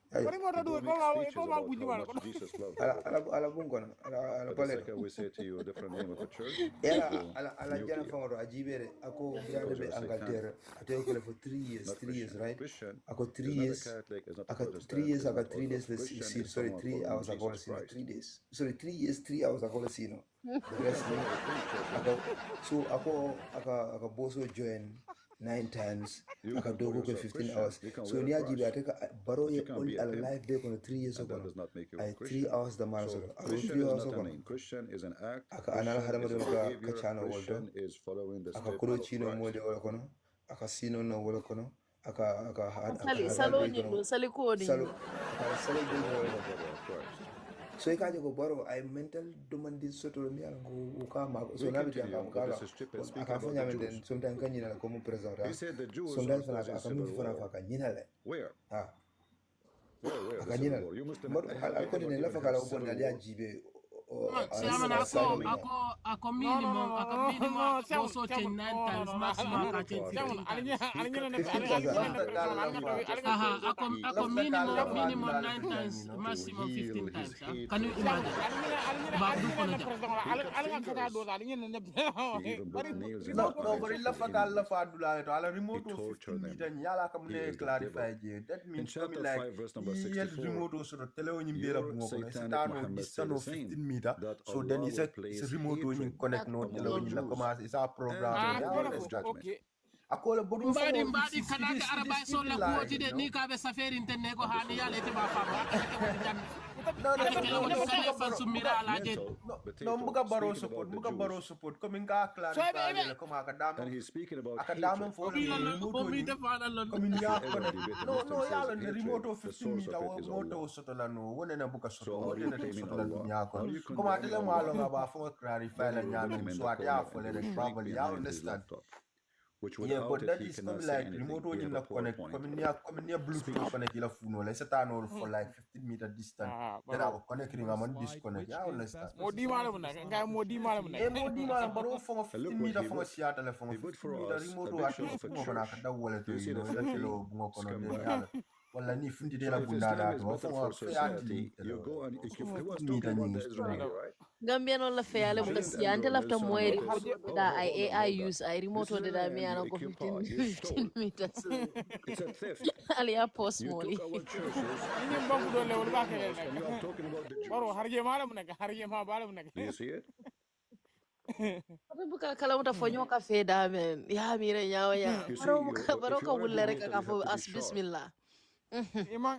Remote do People ko make ma speeches ko ma about bunyi how ma much ko. Jesus loves you, Ala bungo na ala but the pale. second we say to you a different name of a church, Era you go ala jana nuclear. fangoro ajibere ako brother Because be you're satanic, Angleterre ate ko for 3 years not 3 years Christian. right Christian ako 3 is not a years Catholic, is not a aka 3 Protestant, years is aka not 3 days Orthodox. let's Christian see is sorry someone 3 following hours ago Jesus see no Christ. 3 days sorry 3 years 3 hours ago see no the rest That's me what the church aka so aka boso join 9 times You aka can call dogo ko yourself 15 Christian. hours You can so wear a ni ajibe cross, ateka baro but ye you can't all be a pimp, alive day kono 3 years and ago that does not make you a I 3 Christian. hours the man So so Christian 3 is hours not a ago name. Christian is an act. aka anala Christian harama is a do ka behavior. chano woldo Christian is following the aka steps kuro of chino Christ. mode wala kono aka sino no wala kono aka Sali hada salo be ni kono no sali ko ni. salo aka salo be All wala the brother of Christ. so ikaje ko baro ay mental demanding soto mi ala ko ka ma so We na be continue janga with kala this stupid speaking aka about fanya the men Jews. den sometimes kanyina ko mo president He said the Jews are sometimes fana causing aka civil mi fana war. ka nyina le Where? ah Where the aka civil nyina war? You Muslims mo have al ko ever ne la even fa had kala bon civil ali war? ajibe Siamana ako No, minimum boso Siam, change 9 times maximum ka change 15 times. Aha, ako minimum 9 times maximum 15 times. Can you imagine? Babu kono He even brought nails in No, the no, eyes but of illa the fakal la enemies. fadula to ala remote He tortured 15 them. meter yala kam He ne is the clarify devil. je that In means chapter coming like 5, verse number yel 64, remote so tele o nyimbera your bungo kono satanic setano Muhammad said distance the of same, 15 meter that so then Allah it's will a place remote when you hatred connect no among tele o the nyina Jews kama it's a program and ya the day understand of judgment. Okay. akola bodu fa mbadi kanake arabay so la kuoti de ni ka be safari interne ko hani yale te ba fa ba no mbuga baro support comme nga clarify le comme akadama And he's speaking about akadama hatred. fo le comme ya no yalla ne remote 15 meter moto soto la no wona na buka soto So wona are you na claiming soto la Allah? dunya ko Are you comme atele condemning malo Allah? nga ba fo clarify la Then you nyame remove him in so the at ya corner fo and le he will shrink probably ya behind his understand laptop, which yeah, without but it that he is cannot coming say like anything. remote We when have you a connect, PowerPoint coming near Bluetooth speech. connect your phone. Like set for like 15 meter distance. Then I will connect ring. I'm on disconnect. Yeah, I understand. Modi malam na, ngai modi malam na. Eh, modi malam, but all from And look 15 what meter he from a wrote. Seattle from He put 15 for meter us a remote. At picture least of a more than I church. can that wallet. Do you see You know, the that filthy kilo bungo kono scumbag? yala. Well, ni 50 de la So if bunda Islam that. is Well, better from for a society, you go and he was 15 talking meter about the news. Israeli, right? Gambia no la feyale buka James si ante Andrew lafta Nelson moy noticed. remote da ay Hold AI on. use ay This remote is de the da mi land you ano ko occupy. 15 You stole. 15 meters. It's a theft. Ali ya post You moli. took our churches. Ini You bangku turned dole them wal to ba their kele mosque, and you are talking about the Baro Jews. harje malam na, harje ma malam na. Do you see it? Abe buka kala muta fonyo ka fe da men. Ya mire nyawo ya. You see, Baro if you ka are a wulle rek debater, ka you have fo to be as sharp. bismillah. Imang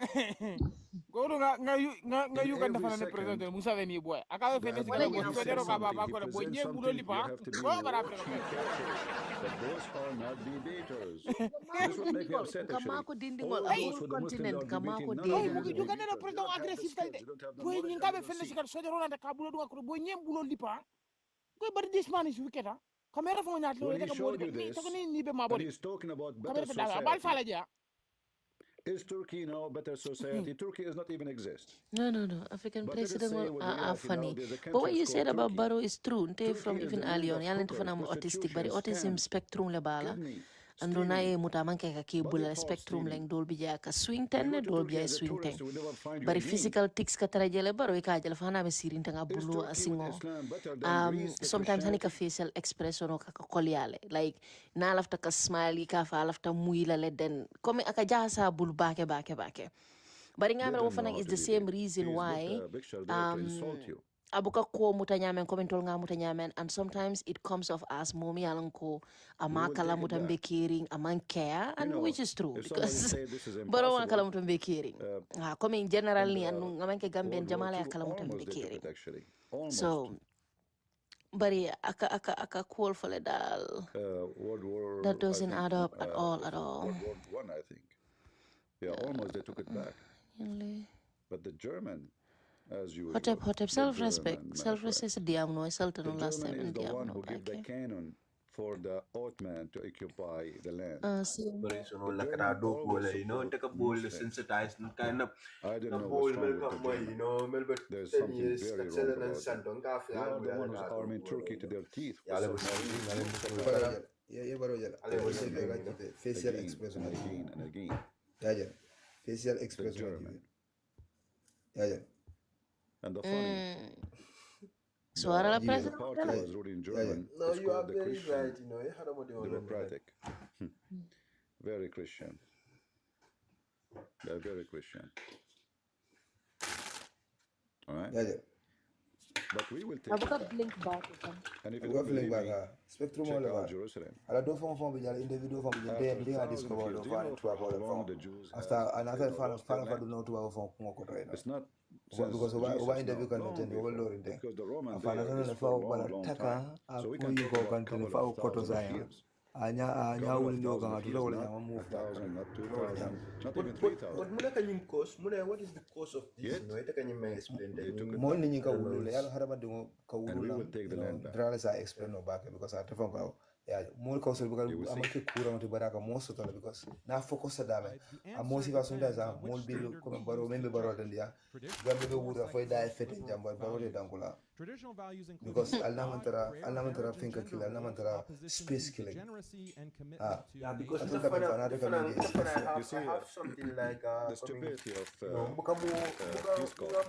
Godo nga yu kan defana ne president Musa Veni boy. Aka You fe ne have Wala sigala when boy he jam. federo says ka ba something, he ko boy presents nye bulo something, lipa. you have to be Ko bara watching carefully. But those are not debaters. Kama This ko would make me dindingol, upset kama actually. ko dindingol All a those whole who the Muslims continent are kama ko debating, none of Boy them mu are ngi debaters. jugane na They president don't have the aggressive skills, tay de. they don't have the Boy knowledge, ngi and ka they be don't fenne see. sikar so jaro na ka bulo duwa ko boy nye bulo lipa. Ko bari this man is wicked ha. Kamera fo nyaat lo When he de ka showed modi you ni this, to ko ni be ma and body. he's talking about better Kamera fe da bal society. fala ja. Is Turkey now a better society? Turkey does not even exist. No. African But let us president say are with reality now, funny. there's a But country what you that's called said about Turkey. Barrow is true. Nte Turkey from is even the land early on. of Yala nte hookers, fana autistic, but prostitution, autism scams, spectrum le bala. kidney. anduna e mutamanke ka kibula spectrum leng dolbi ja ka swing ten dolbi ja swing ten bari physical tics ka tarajele baro ka jala fana be sirin tanga bulu asingo sometimes hani ka facial expression ka kolyale like na lafta ka smile ka fa lafta muila le den comme aka jasa bulu bake bari ngamra wo fana is the same reason why abuka ko muta nyamen komentol nga muta nyamen and sometimes it comes off as momi alanko amakala muta be caring aman care and which is true because baro wan kala muta be caring ha comme in general ni anu ngamanke gamben jamala kala muta be caring so bari aka call for the dal that doesn't add up at all World War I, I think. Yeah, almost they took it back. But the German, as you hotep self-respect is a diam no sultan last time is the one who gave the canon for the Ottoman to occupy the land. You know, take a bowl, sensitized, kind of. I don't know what's wrong with the German. There's something very wrong about them. They are the ones who's arming Turkey to their teeth. Facial expression again. Facial expression. And the funny. So the president was wrote in German. No, you are very right. You know, democratic. Very Christian. They're very Christian. All right. But we will take it back. Blink back. And if you don't believe me, Spectrum check all out Jerusalem. I don't form individual from the day they are discovered the Jews after another father do not to from it's not because why interview can attend the world in there. Because the Romans After another fall taka so we can you go can cover tell koto 1,000 zaya. years. Anya wuli no ga to wala Not move 1,000, not 2,000, not even 3,000. But muna kanyim cause muna what is the cause of this? Yet, No ita kanyim explain they took it mo back. ni ka wulu yalo haraba dungo ka And wulu we na will take the land back. drala sa explain no back because I tell ka yeah more cause because You will I'm see. ke kura to baraka mo so because na focus dame a mo si façon da za mo bil comme baro membe baro dan dia gambe be wura foi da effet jamba baro de dankula because alnamantara finka killer alnamantara space killing yeah because You see, I have something like the stupidity of bukamu peace corps.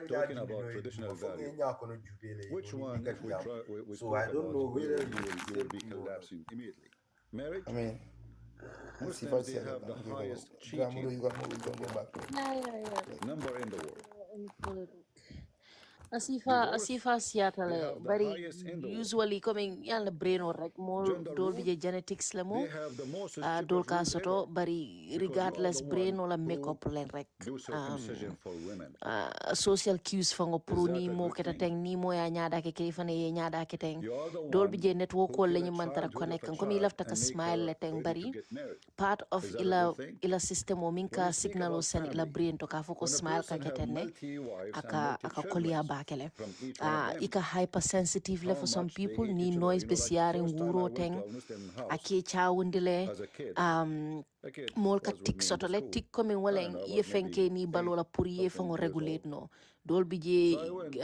Talking about traditional value. Which one, if we try, we So spoke I don't about, know whether you will be collapsing immediately. Marriage, I mean, Muslims, they have the highest cheating you can go back to number in the world. Asifa They Seattle have the very highest in the world. usually coming yalla brain or like more Gender dol role, bije genetics le mo They have the most dol stupid ka rules soto ever. bari Because you are regardless the brain one or who makeup len rek do circumcision for women. social cues fango Is pro that ni a mo good keta thing? teng ni mo ya nyaada ke kefane ye nyaada ke teng You are the dol one bije network who ko kill le a ni mantara childhood of connect a ko mi child lafta ka and make smile her le teng ready to bari get married. part of Is that a good thing? ila system o When minka you think signal o about sen ila family, brain to ka foko when a smile ka person have ketenne multi-wives and aka kolia multi-children bakele from each one of them, ika hypersensitive le how for some much they people hate ni each other. noise You know, be like siaring first time I wuro went teng to a Muslim house ake chawundile as a kid. A kid mol ka was with tik me in soto the le school. tik komin I wala don't know, I ye was fenke maybe ni 8, balola pour ye something fango years regulate old. no dol So I bije went in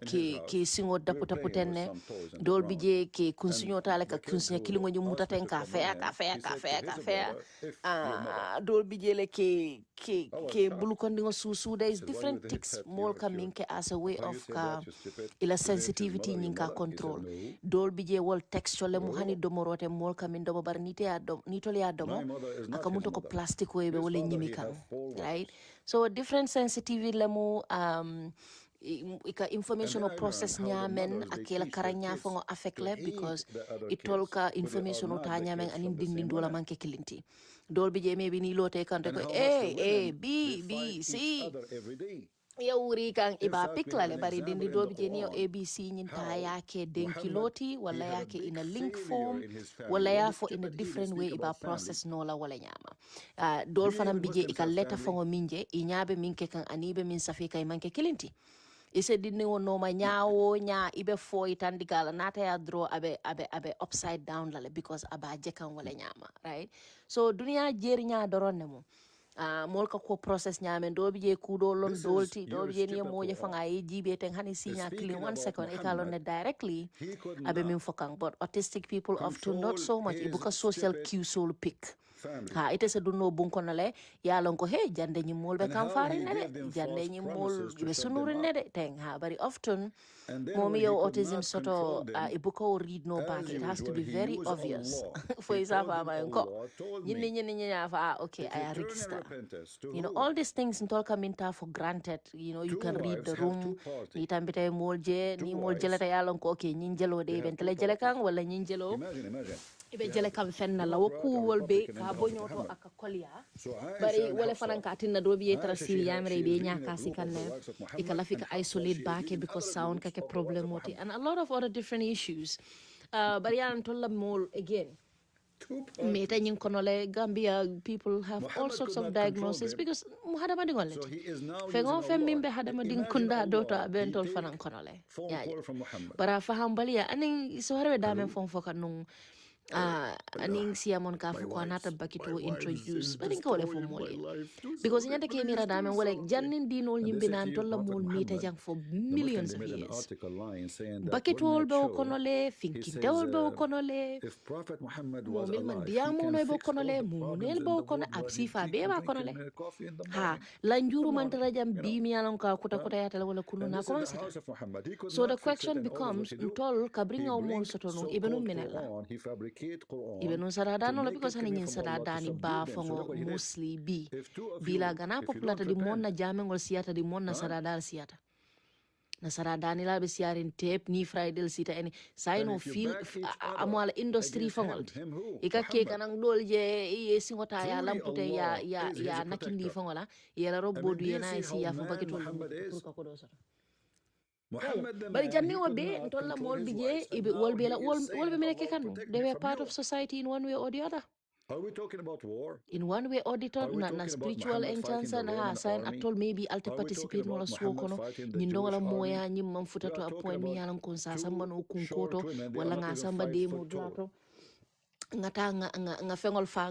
ke his house. singo We were daputa playing with putenne some toys on the dol ground. bije ke And kunsinyo tale ka the kid kunsinya who kilingo nyumuta asked me ten to come with him, he said to his brother, if your mother. dol bije le I was ke shocked. bulukondingo susu there I is said, why you different did ticks that? mol ka minke as a way How you of say ka that, you stupid? ila You named his sensitivity mother your nyinka mother? He control said, no. dol bije wol textual le mu No. hani domorote mol ka min domo bar nite ya dom nitole ya domo My mother is not his akamunto ko mother. plastic webe His wole father, nyimi he kan have 4 right wives. so different sensitivity le mu ika And information then o I learned process how the nyamen mothers, they akela teach their karanya kids fongo affect to le hate because the other it kids tolka who they are information o not ta the nyamen kids anin from the dindin same dola women. manke kilinti dol bije maybe ni lote kan And ko how much the a women, b they b fight c each other every day. ya wuri kan In iba fact, we pikla have le an bari example dindi in dol the bije ni Quran abc nyinta how yake denki Muhammad, loti he wala had a yake big in a link failure form in his family. wala What ya is for in a stupid he different speak way iba about family? process no la wala nyama dol Do you fanam even bije Muslims ika have leta family? fongo minje inyabe minke kan anibe min safika imanke kilinti ise dinni wo no ma nyaawo nya ibe fo itandigala nata ya draw abe upside down lale because aba jekan wala nyama right so dunia jeri nya doron ne mo mol ka ko process nyamen do bije kudo lon dolti do bije ni moje fanga e jibe ten hani sinya clean 1 second e kalon ne directly abe min fokang. But autistic people often not so much ibuka social cue soul pick ha ite se dunno bunko nale ya lon ko he jande ni mol be kam faare ne de jande ni mol be sunuri ne de ten ha very often momi yo autism soto ibuka o read no back. It has to be very obvious. For example ko nyini fa okay I register. You know, all these things in Tolka Minta for granted. You know, you can read the room. Ni tambita molje, ni molje la tayalon ko okay, ninjelo de bentele jele kang wala ninjelo. Ibe jele kam fenna la woku wolbe ka bonyoto aka kolya. Bari wala fanan ka tinna do biye trasiri yamre be nyaka sikanne. Ikala fika isolate back because sound kake problem moti and a lot of other different issues. Bari yan tolla mol again. Meta nying konole Gambia people have all sorts of diagnoses because hadama dingol leti fengo femmimbe hadama ding kunda dota bentol fanan konole ya bara faham balia aning so harbe damen fon fokanung aning siamon ka fu ko anata bakito introduce badin ko le fo mole because nyanta ke mira damen wala jannin dinol nyimbe nan tolla mol meta jang for millions of years bakitol be konole finki dawol be konole if Prophet Muhammad mo was mil man alive, diamo no he bo can fix konole all the mo problems nel in bo the kono whole absi world. fa He be keep ba drinking konole coffee in the ha morning. lanjuru Come man on, tarajam you know. bi mi yalon ka kuta kuta yata wala kunu And na this is the commence house of Muhammad. He could so the not fix it, question and all what becomes he do, ntol he kabringa o mol bring sotono ibenu so-called minella Quran, he fabricate Quran ibenu to sadada no make because it hani coming nyin from Allah to sadada ni subdue ba them. So fongo that's what he did. musli bi If two of bila you, gana if you populata don't di monna repent, jamengol siata di monna sadada siata na sadada ni labe siarin tape ni friday sita any sign and of if you feel back each amwala other industry against him, fongolti him who? ika ke Muhammad. kanang dolje ye singota ya Truly lampute ya Allah ya is his ya nakindi protector. fongola ya la I robbo mean, du do you yena see si how ya fo man bakitol Muhammad pour is? ka ko do soto Muhammad the bari man, janni he o could be not ntolla control mol his bije wife, and ibe now wolbe he la is saying, wolbe meleke Allah kanu protect they me were from part you. of society in one way or the other Are we talking about war? in one way or the Are other we na talking about spiritual Muhammad fighting enchansa the na ha Roman sign army? atol maybe alte Are we talking participate no la about suo Muhammad kono fighting the nyindo Jewish wala army? moya nyim mam We futa are to a talking point mi about yalan kon sa samba two no kun short koto women. They are wala not nga even samba 5 de foot mo tall. blato ngata nga fengol fa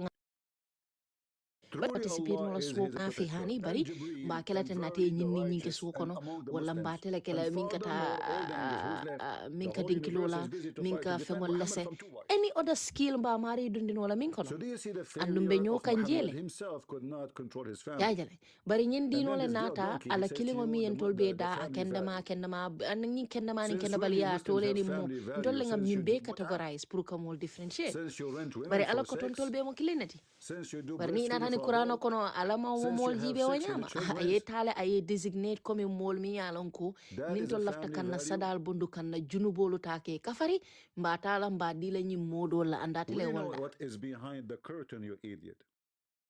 Truly participate Allah no la is suo his na fi protector. hani And bari Jibreel ba kala tan nate converting the nyinni nyinke righteous suo and kono among the wala Muslims. mbatele And kala minka ta furthermore, all the angels who's left, the minka whole universe dinkilola is busy to fight minka to defend fengol Muhammad lese from two wives. any other skill ba mari dundin wala min kono So do you see the andum failure be nyo of Muhammad kanjele himself could not control his family? yajale bari nyin And dino then le this nata donkey, he ala says to kilingo you, mi en tolbe the da family value. kendama anin kendama ni Since kenda really baliya Muslims tole have ni mo family value, ndolle ngam since you mimbe do mut'ah, categorize pour que mol differentiate since you rent women bari for ala ko ton sex, tolbe mo kilinati since you do bari ni breastfeeding natani for qur'ano adult, kono alama wo since you mol have jibe o 6 nyama children, aye tale aye designate comme mol mi yalon ko that nin is to a lafta family kanna value. sadal bundu kanna junubolu take kafari mbatala mbadi la nyi modo la andati le We know wala what is behind the curtain, you idiot.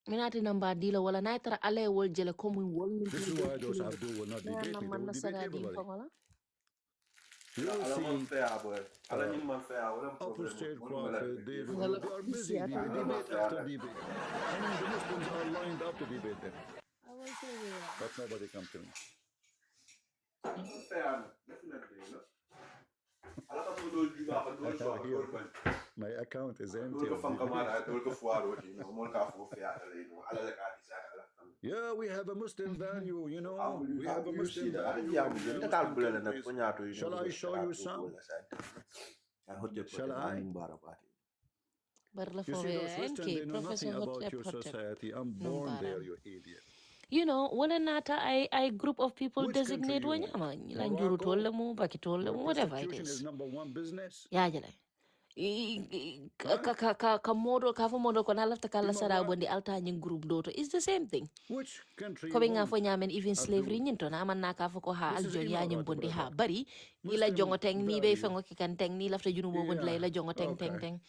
minati namba dila wala na tara ale wol jele ko muy wol min This is why those Abdul will not na debate me. They man will na debate sada din everybody. fa wala You will see Upper upper-state Crawford, David, ngalo they are busy. siata They debate after debate. I mean, the Muslims are lined up to debate them. But nobody comes to me. I have here, my account is empty of yeah, we have a Muslim value, you know. We have a Muslim value in Muslim countries. Shall I show you some? Shall I? barla You fo see, those Western, they know professor nothing about hotte your protect society. I'm born there, you idiot. you know wala nata I group of people Which country designate you wo want? nyama la njuru Morocco, tolle mu baki tolle where mu whatever it prostitution is is #1 business? ya jale ka modo ka fo modo ko na lafta kala sara Iraq, bondi alta nyin group doto it's the same thing which country ko you be nga fo want? nyamen even slavery Abdul. nyinto na man na ka fo ko ha This al is jon ya nyim Imarat, bondi ha brother. bari ila Muslim jongo teng ni be value. fengo ki kan teng ni lafta junu bo bondi Yeah, la jongo teng teng okay. teng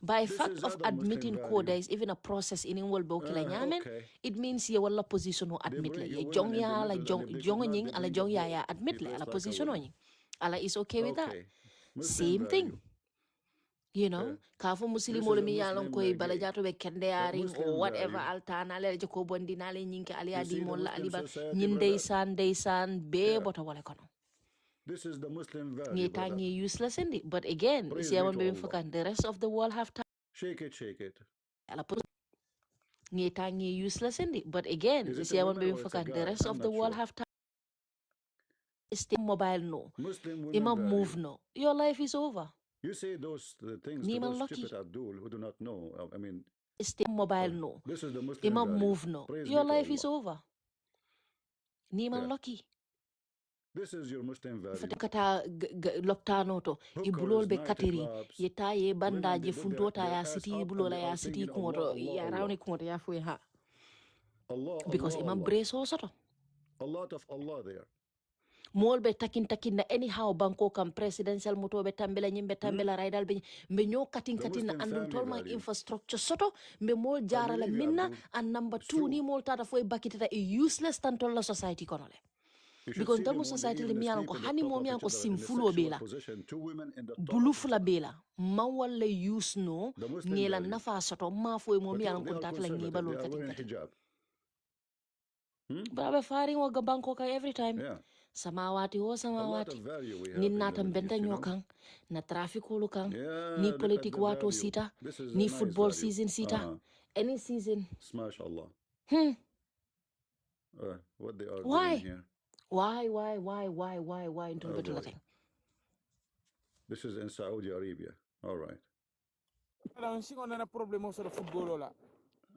by This fact is of other Muslim admitting ko value. there is even a process in wol bo kila nyamen Okay. it means ye wala position o They admit le bring ye your jong women in ya the la middle, and if they jong could not, nying they ala bring jong the ya boy. ya admit He le ala dressed like a position o woman. nyi ala is okay with that Okay. Muslim same value. thing you know Okay. ka fo This muslim is wol a mi yalan Muslim koy bala gay. jato be kende But yaring or Muslim whatever value. altana le je ko bondi na le nyinke ali You adi see the molla ali Muslim ba society, nyin brother? deysan be Yeah. bota wala kono This is the Muslim value, ngi brother. tangi useless indi but again Praise si be amon to be Allah. fokan the rest of the world have time Shake it, shake it. ala useless in it. But again, Is you it see, a I want woman to or it's a the guy? rest I'm of the not world sure. have time. Stay mobile no. Muslim women Ima value. move no. Your life is over. You say those things to Niman those lucky. stupid Abdul who do not know. I mean, Stay mobile no. this is the Muslim Ima value. move no. Praise Your be to life is Allah. over. Niman Yeah. lucky. This is your Muslim value. Fata kata loktano to ibulol be katiri yeta ye banda je funtota ya city ibulola ya city kumoto ya rawni kumoto ya fuwe ha because imam brace soto a lot of Allah there. Mol be takin na anyhow banko kam presidential moto be tambela nyimbe tambela raidal be nyo katin na andum tolma infrastructure soto be mol jarala minna and number 2 ni mol tata foi bakitata a useless tantola society konole because dalmo society le miyan ko hani mo miyan ko simfulo bela bulufula bela man walla use no ngela nafa soto ma foi mo miyan ko tata la ngibalol katin Baba faring wa banko ka every time samawati ho samawati ni natam benta nyokan na traffic holu kan ni politic wato sita ni football season sita any season smash Allah what they are why doing here why into this is in Saudi Arabia all right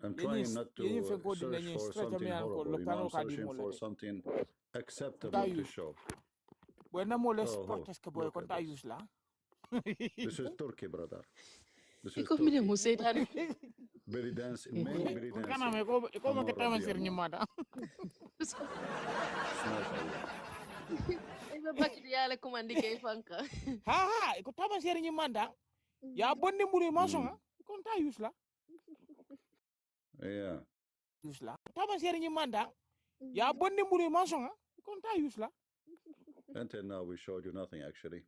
I'm trying not to search for something horrible, I'm searching for something acceptable to show. This is Turkey, brother. This is Turkey. Belly dance, many belly dancing. Iko tama seri nyimanda. Ya bonde mbuli masonga. Iko nta yusla. Yeah. Yusla. Tama seri nyimanda. Ya bonde mbuli masonga. Iko nta yusla. Until now we showed you nothing actually.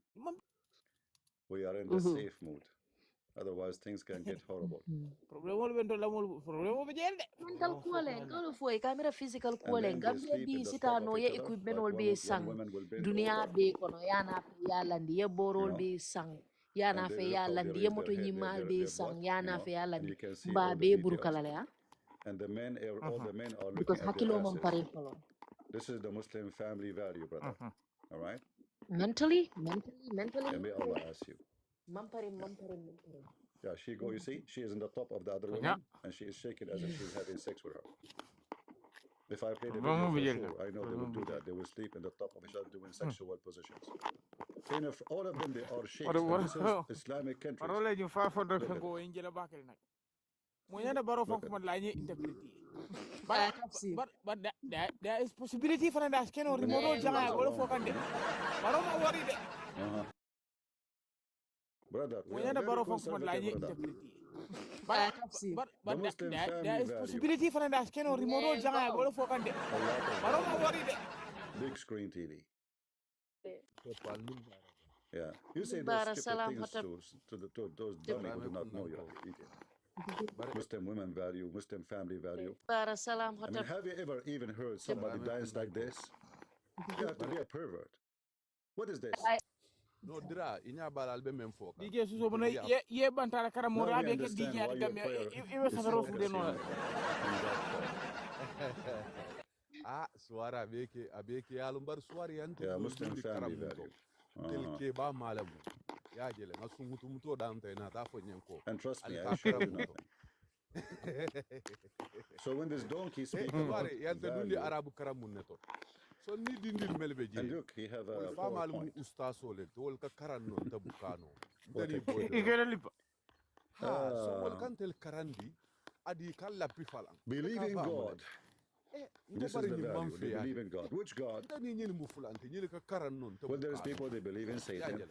We are in the safe mood. Otherwise things can get horrible. Mental kuole ngalo foi camera physical kuole gambia bi sita no ye equipment ol be sang dunia be kono yana fe yalla ndi ye borol be sang yana fe yalla ndi ye moto nyimal be sang yana fe yalla ba be burukalale ha and the men all the men are looking because at hakilo mom pare follow this is the Muslim family value brother all right mentally and may Allah ask you mampare yeah, you see, she is in the top of the other woman, and she is shaking as if she's having sex with her. If I play the video, for sure, I know they will do that. They will sleep in the top of each other doing sexual positions. And if all of them, they are sheikhs, and this is Islamic countries. But there is possibility for that. Can remote brother, but there is possibility for that. Can remote big screen TV. Yeah, you say those stupid things to those dummies who do not know you. Muslim women value, Muslim family value. I mean, have you ever even heard somebody dance like this? You have to be a pervert. What is this? No, dira inya balal be men foka. DJ suso bona ye bantara karamora abe ke DJ ati gambe iwe sagaro fude no. Suara abeke alumbar suari yantu. Yeah, Muslim family value. Telke ba malamu. Ya jele na sungutu muto dante na ta fo nyenko. And trust me, I show you nothing. So when this donkey speaks about value, Arabu karamun neto. So ni dindil melbe je. And look, he have a PowerPoint. Ustasole tol ka karanno tabukano. Dani Igerelipa. So wal kantel karandi adi kala pifalan. Believe in God. This is the value. They believe in God. Which God? Well, there's people they believe in Satan.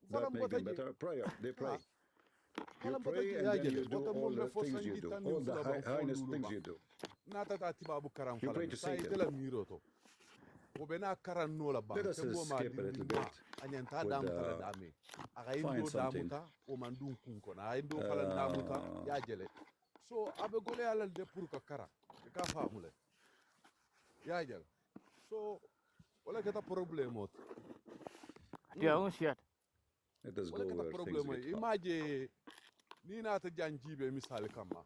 That make them better. Prayer. They pray. You pray and then you do all the things you do. All the highness things you do. You pray to Satan. Let us skip a little bit. Find something. So abe gole alal de pour ka kara ka famule yaajal so wala kata problème Ya on siat. Let us go wala kata where things problème get hot. image ni na ta janjibe misal kama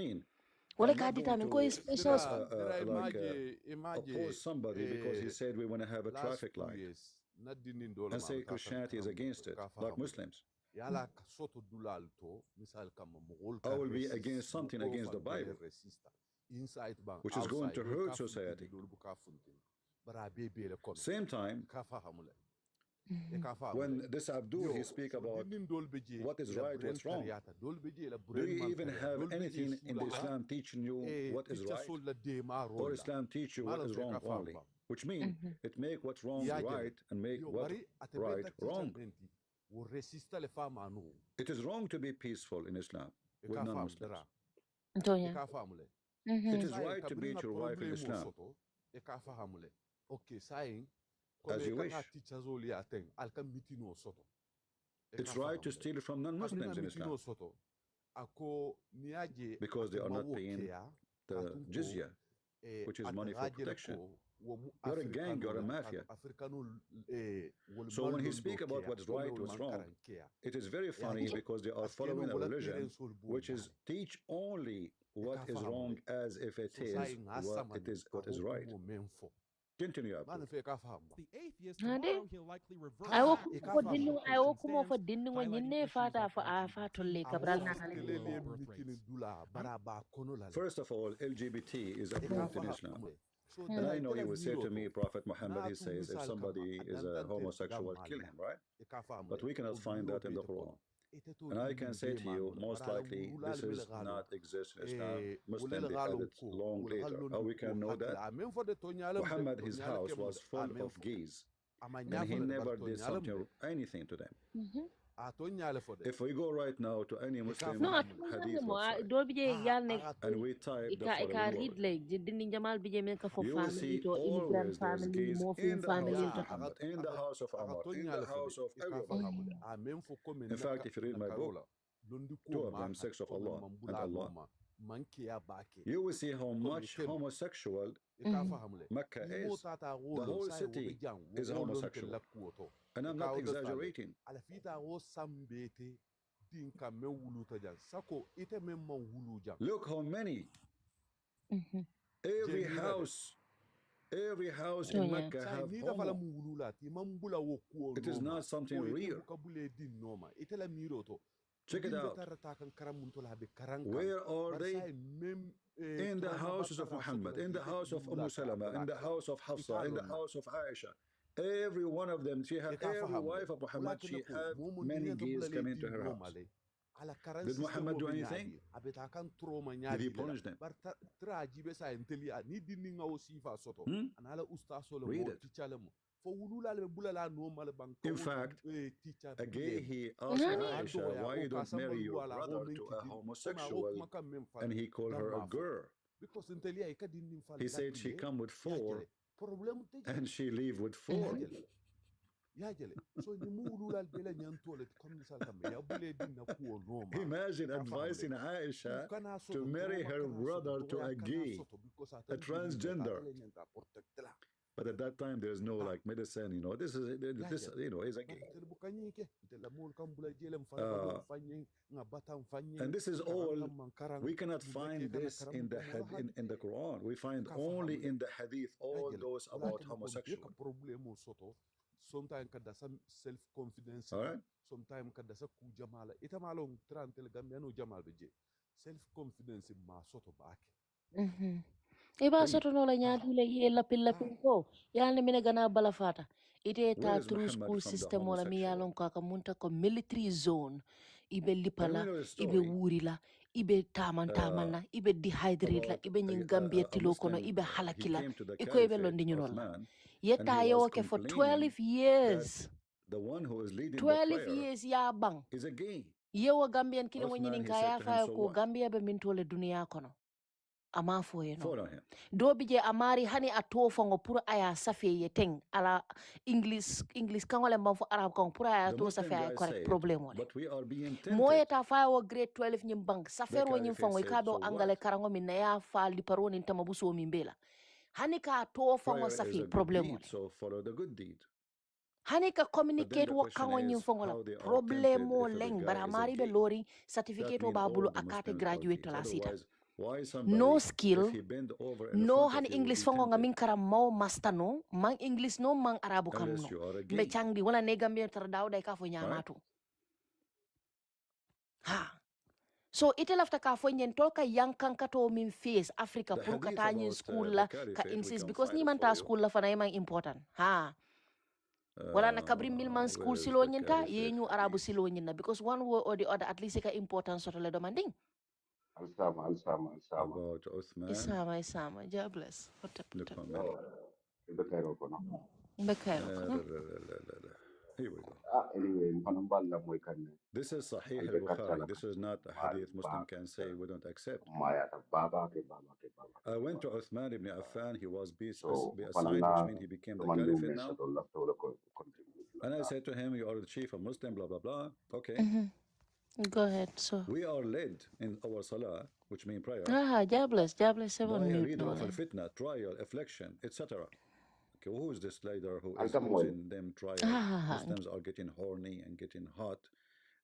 mean? Wala I'm ka not di going tamin ko to special oppose somebody because he said we want to have a last traffic 2 light years, not dinin dole and ma say alka kan Christianity is karam against it, ka like faham. Muslims. yala ka soto dulal to misal kama mogol I ka will be resist, against something mo against the offer Bible, resista inside bang which is going to outside hurt society. bara bebe le kono Same time, ka fahamule when this Abdul, he speak about what is right, what's wrong. Do you even have anything in the Islam teaching you what is right? Or Islam teach you what is wrong only? Which means it make what's wrong right and make what right wrong. It is wrong to be peaceful in Islam with non-Muslims. It is right to beat your wife in Islam as you wish. It's right to steal from non-Muslims in Islam because they are not paying the jizya, which is money for protection. You're a gang, you're a mafia. So when he speak about what's right, what's wrong, it is very funny because they are following a religion which is teach only what is wrong as if it is what is right. Continue, Abdul. The atheist, Hade? tomorrow he'll likely reverse I woke the for dinner. I Christian woke more for stance, dinner when you highlighting ne issues fata like for LGBT, to Cabral Natale. low birth rates. First of all, LGBT is approved in Islam. And I know you will say to me, Prophet Muhammad, he says, if somebody is a homosexual, kill him, right? But we cannot find that in the Quran. And I can say to you, most likely, this is not exist in Islam. Muslim, they added long later. How we can know that? Muhammad, his house was full of gays. And he never did anything to them. If we go right now to any Muslim No, hadith website, do bije yalne and we type the ika following read word, like jidini jamal bije meka for you will family see to immigrant always there's family, gays morphine in the house family of to Muhammad, in the house of Umar, in the house of everybody. In fact, if you read my book, two of them, Sex of Allah and Allah, you will see how much homosexual Mecca is. The whole city is homosexual. And I'm not exaggerating. Look how many. Every house in Mecca have homo. It is not something real. Check it out. Where are they? In the houses of Muhammad, in the house of Salama, in the house of Hafsa, in the house of Aisha. Every one of them, every wife of Muhammad, she had many gays come into her house. Did Muhammad do anything? Did he punish them? Read it. In fact, a gay, he asked Aisha, why you don't marry your brother to a homosexual? And he called her a girl. He said she come with 4 and she leave with 4. Imagine advising Aisha to marry her brother to a gay, a transgender. But at that time, there's no like medicine, this is a gay. And this is all, we cannot find this in the Quran. We find only in the hadith all those about homosexual. Sometimes kada some self-confidence, sometimes kada sa ku jamala. Ita malong trantel gambiano jamal beje. Self-confidence ma soto baake. Iba soto no la nyaati le yella pilla pinko. Yalne mine gana bala fata. Ite ta through school system wala mi yalon ko akamunta ko military zone. Ibe lipala, ibe wurila, ibe taman ibe dehydrate la, ibe nyingambia tilo kono, ibe halakila. Iko ibe londi nyunola. Yeta yoke for 12 years. The one who is leading 12 years ya bang. Is a gay. Yewa Gambian kile nyinin kaya fa ko Gambia be mintole dunia kono. Ama fo ye no. Do bije amari hani ato fongo pour aya safe ye teng ala English kangole mbam fo Arab kang pour aya to safe ay correct problem wala. But we are being tempted. Moye ta fa wo grade 12 nyim bank safer wo nyim fongo ikabe angale karango min na ya fa li paroni ntama buso mimbela. Hani ka to fongo safe problem wala. So follow the good deed. Hani ka communicate wo kango nyim fongo la problem mo leng bara amari be lori certificate o babulu akate graduate la sita. No skill, no han English fongo nga min karam mau master no, mang English no, mang Arabu kanu no. Mbe changi wala ne Gambia tara daw day ka fo nyamatu. ha so ite lafta ka fo nyen tol ka yankan kato min face Africa The pour hadith kata nyin about school the la ka caliphate, we insist can because find ni it man for ta you. school la fana man important ha wala na kabri mil man school Where is silo the nyinta ye caliphate ñu arabu hadith? silo nyinna because one way or the other at least ka important soto le demanding Alsama. About Uthman. Isama God bless Look on me. Ibekero kono. Mbekairo kono Here we go. Anyway, mpanambala moikane. This is Sahih Albe al-Bukhari. kachala This is not a hadith Muslim can say we don't accept. Maya ta baba ke baba ke baba. I went to Uthman ibn Affan. He was be So assigned, which means he became the mandu caliphate now. meso dolla to contribute. And I said to him, you are the chief of Muslim, blah, blah, blah. Okay. go ahead so We are led in our salah, which means prayer, God bless by seven a mute leader no of al-fitna, trial, affliction, etc. Okay, who is this leader who is Alta moy. causing them trial? Muslims are getting horny and getting hot,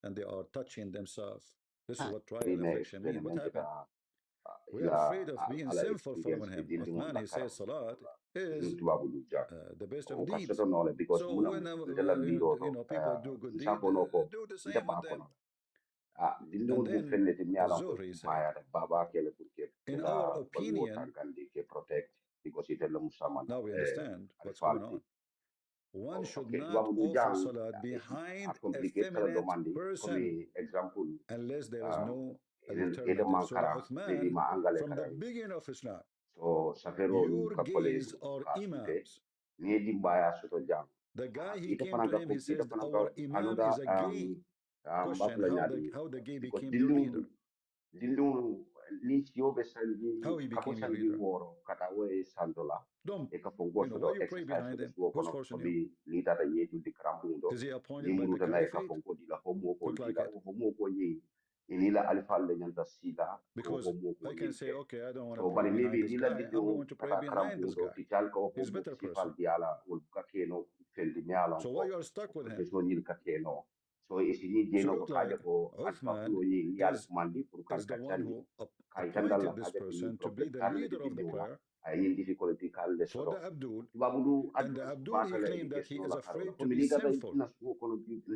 and they are touching themselves. This is what trial, affliction means. What happened? We are afraid of being sinful following him. Uthman, he says salat is the best of deeds. So when people do good deed, do the same with them. And then Zuhri said, in our opinion, now we understand what's going on. One should not offer salat behind a feminine person unless there is no alternative. So Uthman, from the beginning of Islam, your gays are imams. The guy, he came to him, he says, our imam is a gay. Question, how the gay became your leader? How he became your leader? Don't, why you pray behind him? Who's forcing you? Is he appointed by the caliphate? Look like it. Because I can say, okay, I don't want to pray behind this guy. I'm going to pray behind this guy. He's a better person. So why you are stuck with him? So look like Uthman is the one who appointed this person to be the leader of the prayer for the Abdul. And the Abdul, he claimed that he is afraid to be sinful.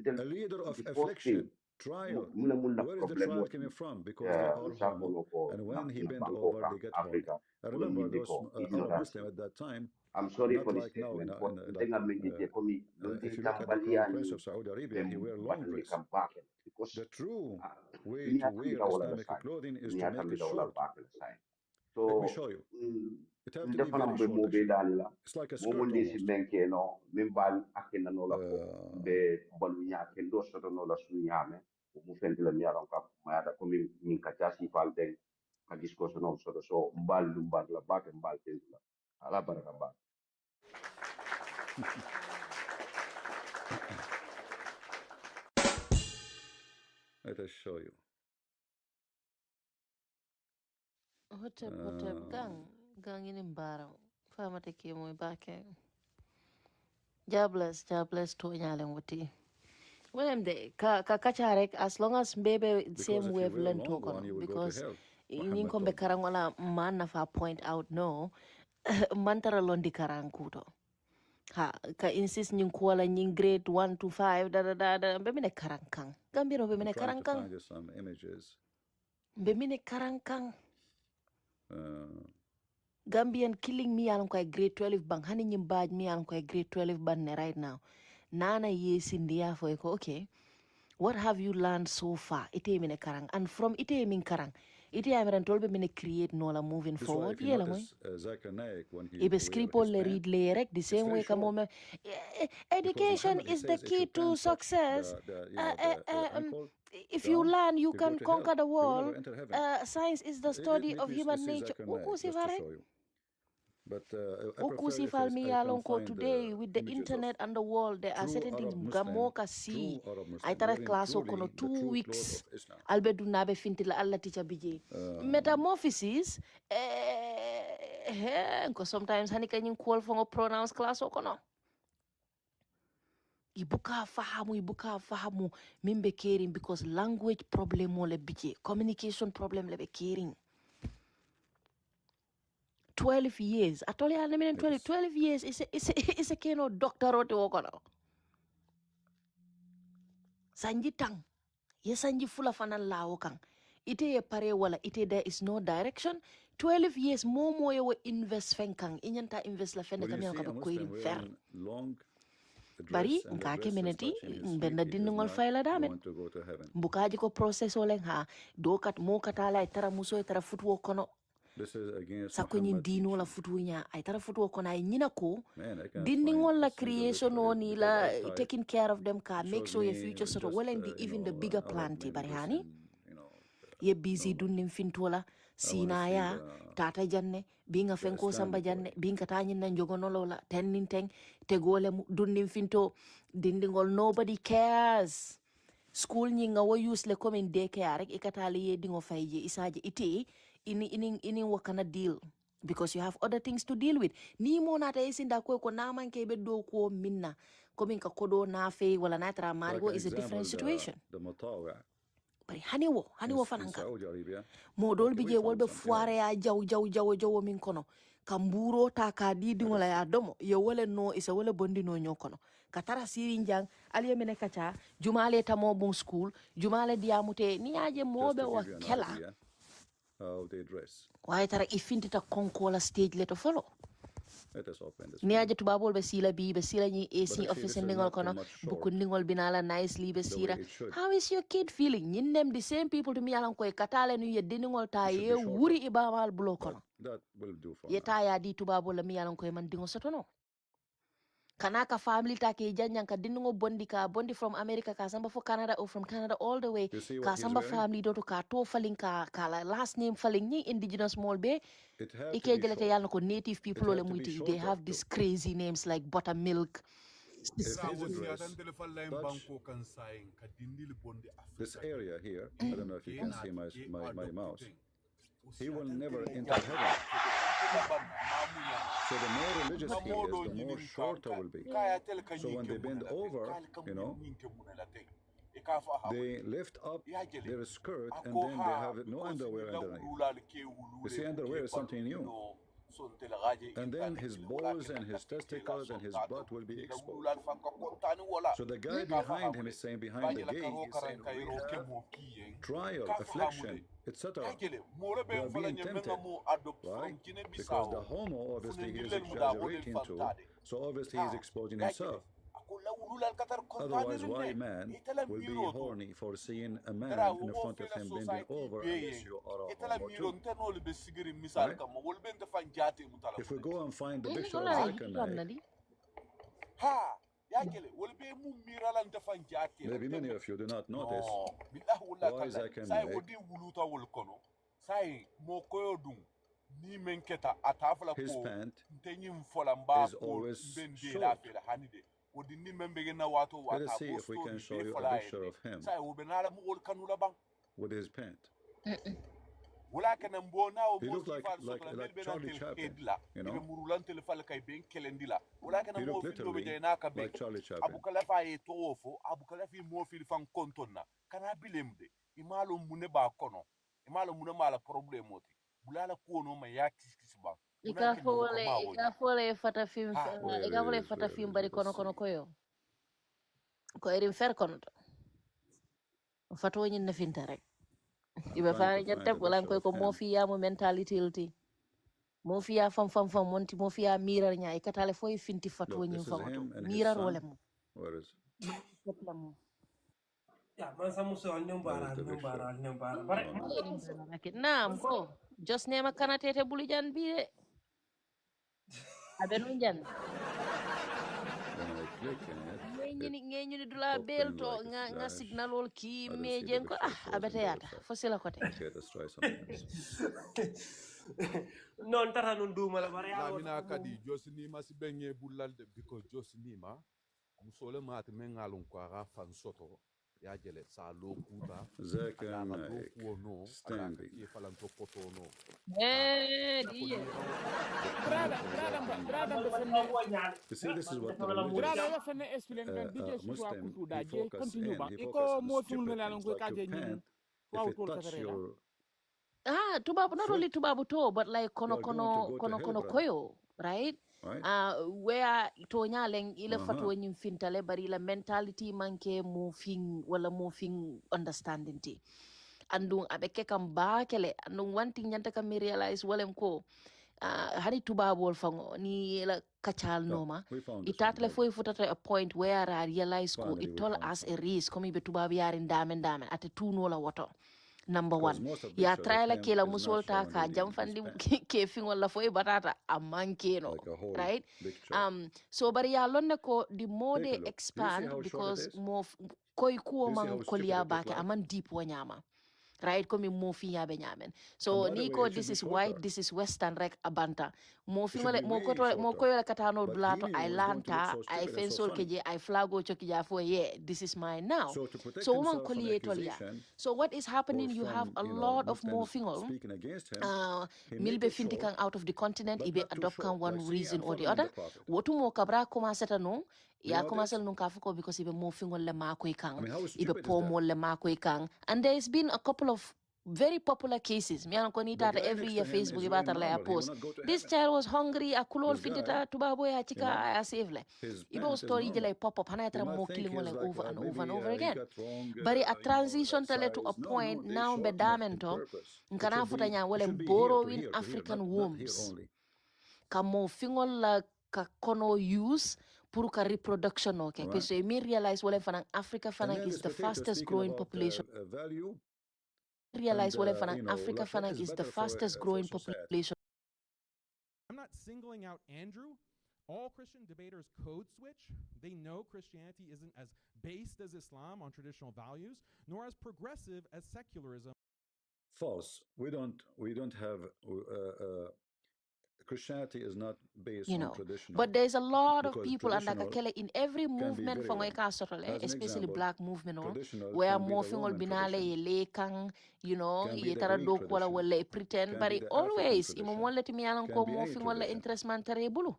A leader of affliction, trial. Where is the trial coming from? Because they are homo, and when he bent over, they get horny. I remember those Arab Muslims at that time, not like now. If you look at the Crown Prince of Saudi Arabia, he wears long dress. The true way to wear Islamic clothing is to make it short. Let me show you. It has to be very short, actually. It's like a skirt almost. Let us show you. Hotep gang ini barang fama te ke moy bake jobless to nyalen wuti when de ka rek as long as baby same wavelength to kono because in ko be karang wala man na fa point out no mantara londi karang kuto ha ka insist nyin ko wala nyin grade 1 to 5 da be mine karang kang gambiro be mine karang kang some images be mine karang kang Gambian killing me along quite grade 12 bang hani nyim baj me along quite grade 12 ban right now nana yes india for okay what have you learned so far ite mine karang and from ite min karang ite amiran tolbe mine create no la moving forward yela moy ibe script le read le rek the same way kamo education is the key to success if you learn you can conquer the world science is the study of human nature But today with the internet and the world there are certain things gamoka see I tara class kono 2 weeks albedu nabe fintila alla teacher bije metamorphosis ko sometimes hani kanyim call for pronouns class kono ibuka fahamu mimbe caring because language problem le bije communication problem le be caring 12 years. I told you, I mean, 12 years is a kind of doctor rote wokono. Sanjitang. yesanji fula fanan lawo kan ite ye pare wala ite there is no direction 12 years momo ye wo invest fen kan inyanta invest la fen kam yanka ko irin fer bari nka kemeneti benna dinningol fayla damen bukaji ko process olen ha do kat mo katala tara muso tara futwo kono sakonyin dino la futunya ay tara futwo kono ay nyina ko dinningol la creation oni la taking care of them ka make sure your future sort of well and even the bigger planty bari hani ye busy dunnim fintola sinaya tata janne binga fenko samba janne binga tanyin na jogonolo la tennin ten tegole dunnim finto dindingol nobody cares school nyinga wo use le comme daycare rek ikatali ye dingo fayje isaje ite ini wakana deal because you have other things to deal with ni mo nata isinda ko namanke be do ko minna komin ka kodo na fe wala na tra marigo is a different situation bari haniwo fananka modol bije wolbe foire ya jaw min kono kamburo ta ka didi wala ya domo ye wala no isa wala bondi no nyokono katara siri njang aliye mene kacha jumale tamo bon school jumale diamute ni aje mobe wa kela waye tara ifinti ta konkola stage leto follow ni aje tubabol be sila ni AC office ndingol kono buku ndingol binala nicely be sira how is your kid feeling nin them the same people to me alan koy katale ni ye dindingol ta ye wuri ibamal bulo kono that will do for ye ta ya di tubabol mi alan koy man dingo sotono kanaka family ta ke janyan ka dingo bondi from America ka samba for Canada or from Canada all the way ka samba family do to ka to falling ka last name falling ni indigenous small be ike jelete yalla ko native people ole muti they have these crazy names like buttermilk this area here I don't know if you can see my mouse he will never enter heaven. So the more religious he is, the more shorter will be. So when they bend over, they lift up their skirt and then they have no underwear underneath. You see, underwear is something new. And then his balls and his testicles and his butt will be exposed. So the guy behind him is saying, behind the gate, he's saying, trial, affliction, etc. They are being tempted, right? Because the homo, obviously, he is exaggerating too. So obviously, he's exposing himself. Otherwise, why man will be horny for seeing a man in front of him bending over unless you are a homo too? Right? If we go and find the picture of Zechariah, maybe many of you do not notice why Zechariah his pant is always short. Let us see if we can show you a picture of him with his pant. He looked like Charlie Chaplin, you know? He looked literally like Charlie Chaplin. Ikafole fata film bari kono koyo ko erin fer kono fato nyin na finta rek ibe faari ñette wala koy ko mofia mo mentality lti mofia fam monti mofia mirar nyaay katale foy finti fato nyin famato mirar wala mo where is ya man samu so alne bara bare naam ko just nema kanatete bulujan bi de abe non jan ngeni dula belto nga signal ol ki mejen ko abete yata fosila kote non tara non duma la bare ya mina kadi josinima si benye bulalde because josinima musole mat mengalun ko ara fan soto ya jele sa lo kuta standing you see this is what the Muslim he focuses if it touch your tubabu not only tubabu to but like kono koyo right right? Where tonya leng ila fatwa nyim fintale bari la mentality manke moving wala moving understanding ti andung abeke kam bakele andung wanti nyanta kam realize walem ko hani tubabol fango ni la kachal noma itatale foi futata a point where I realize ko it told us a risk komi be tubab yarin damen ate tuno la woto. Number one, ya try la kela musol ta ka jam fandi ke fingo la foi batata amanke no, right? So bari ya lonne ko the more they expand because more koy kuo man kolia bake aman deep wanyama. Right, komi mofi yabe nyamen. So Nico, this is white, this is western rek abanta. Mofi ngole mo koyo la katano blato Atlanta, I fensol keje, I flago chokija for this is mine now. So woman koliyetolia. So what is happening? You have a lot of morphingol. Milbe fintikan out of the continent, ibe adopkan one reason or the other. Wotu mo kabra komaseta no. Ya komasel nun kafuko because ibe morphingol le mako ikang, ibe pomol le mako ikang, and there has been a couple of very popular cases. Me and Konita every year Facebook ibata la post. This child was hungry. A kulol fintita tubabo ya chika a savele. Ibo story jele pop up. Hana yatra mo killing over and over and over again. But a transition tele to a point now bedamento. Nkana futa nya wale borrowing African wombs. Kamo fingol la kakono use. Puruka reproduction okay. Right. So me realize wale fanang Africa fanang is the fastest growing population. Realize wale fanang Africa fanang is the fastest growing population. I'm not singling out Andrew. All Christian debaters code switch. They know Christianity isn't as based as Islam on traditional values, nor as progressive as secularism. False. We don't have Christianity is not based on traditional. But there's a lot of people and like in every movement from especially black movement where morphingol binale lekang, yetara dok wala wala pretend, but always imamole timi alan ko morphingol interest man tarebulu.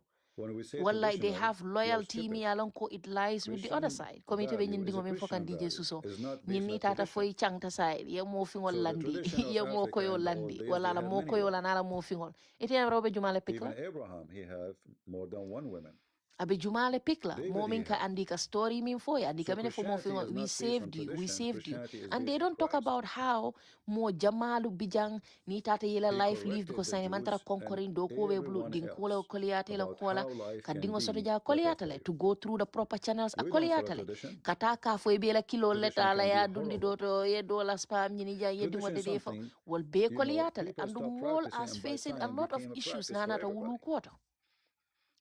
Well, like they have loyalty, me along ko it lies with the other side. Committee when you dingo fokan DJ Suso. Ni tata foi changta side. Ye mo fingol landi. Ye mo koyo landi. Wala la mo koyo la nala mo fingol. Iti na robe jumale pikla. Even Abraham, he have more than one woman. Abe jumale pikla. Mo min ka andika story min foi. Andika mene fo mo fingol. We saved you. And they don't talk about how mo jamalu bijang ni tata yela life live because sa mantara conquering do ko weblu din ko la koliyate la kola kadingo soto ja koliyatale to go through the proper channels a koliyatale kataka fo be la kilo leta la ya dundi doto ye do la spam ni ja ye dingo de defo wol be koliyatale and the mall as facing a lot of issues nana to wulu koto.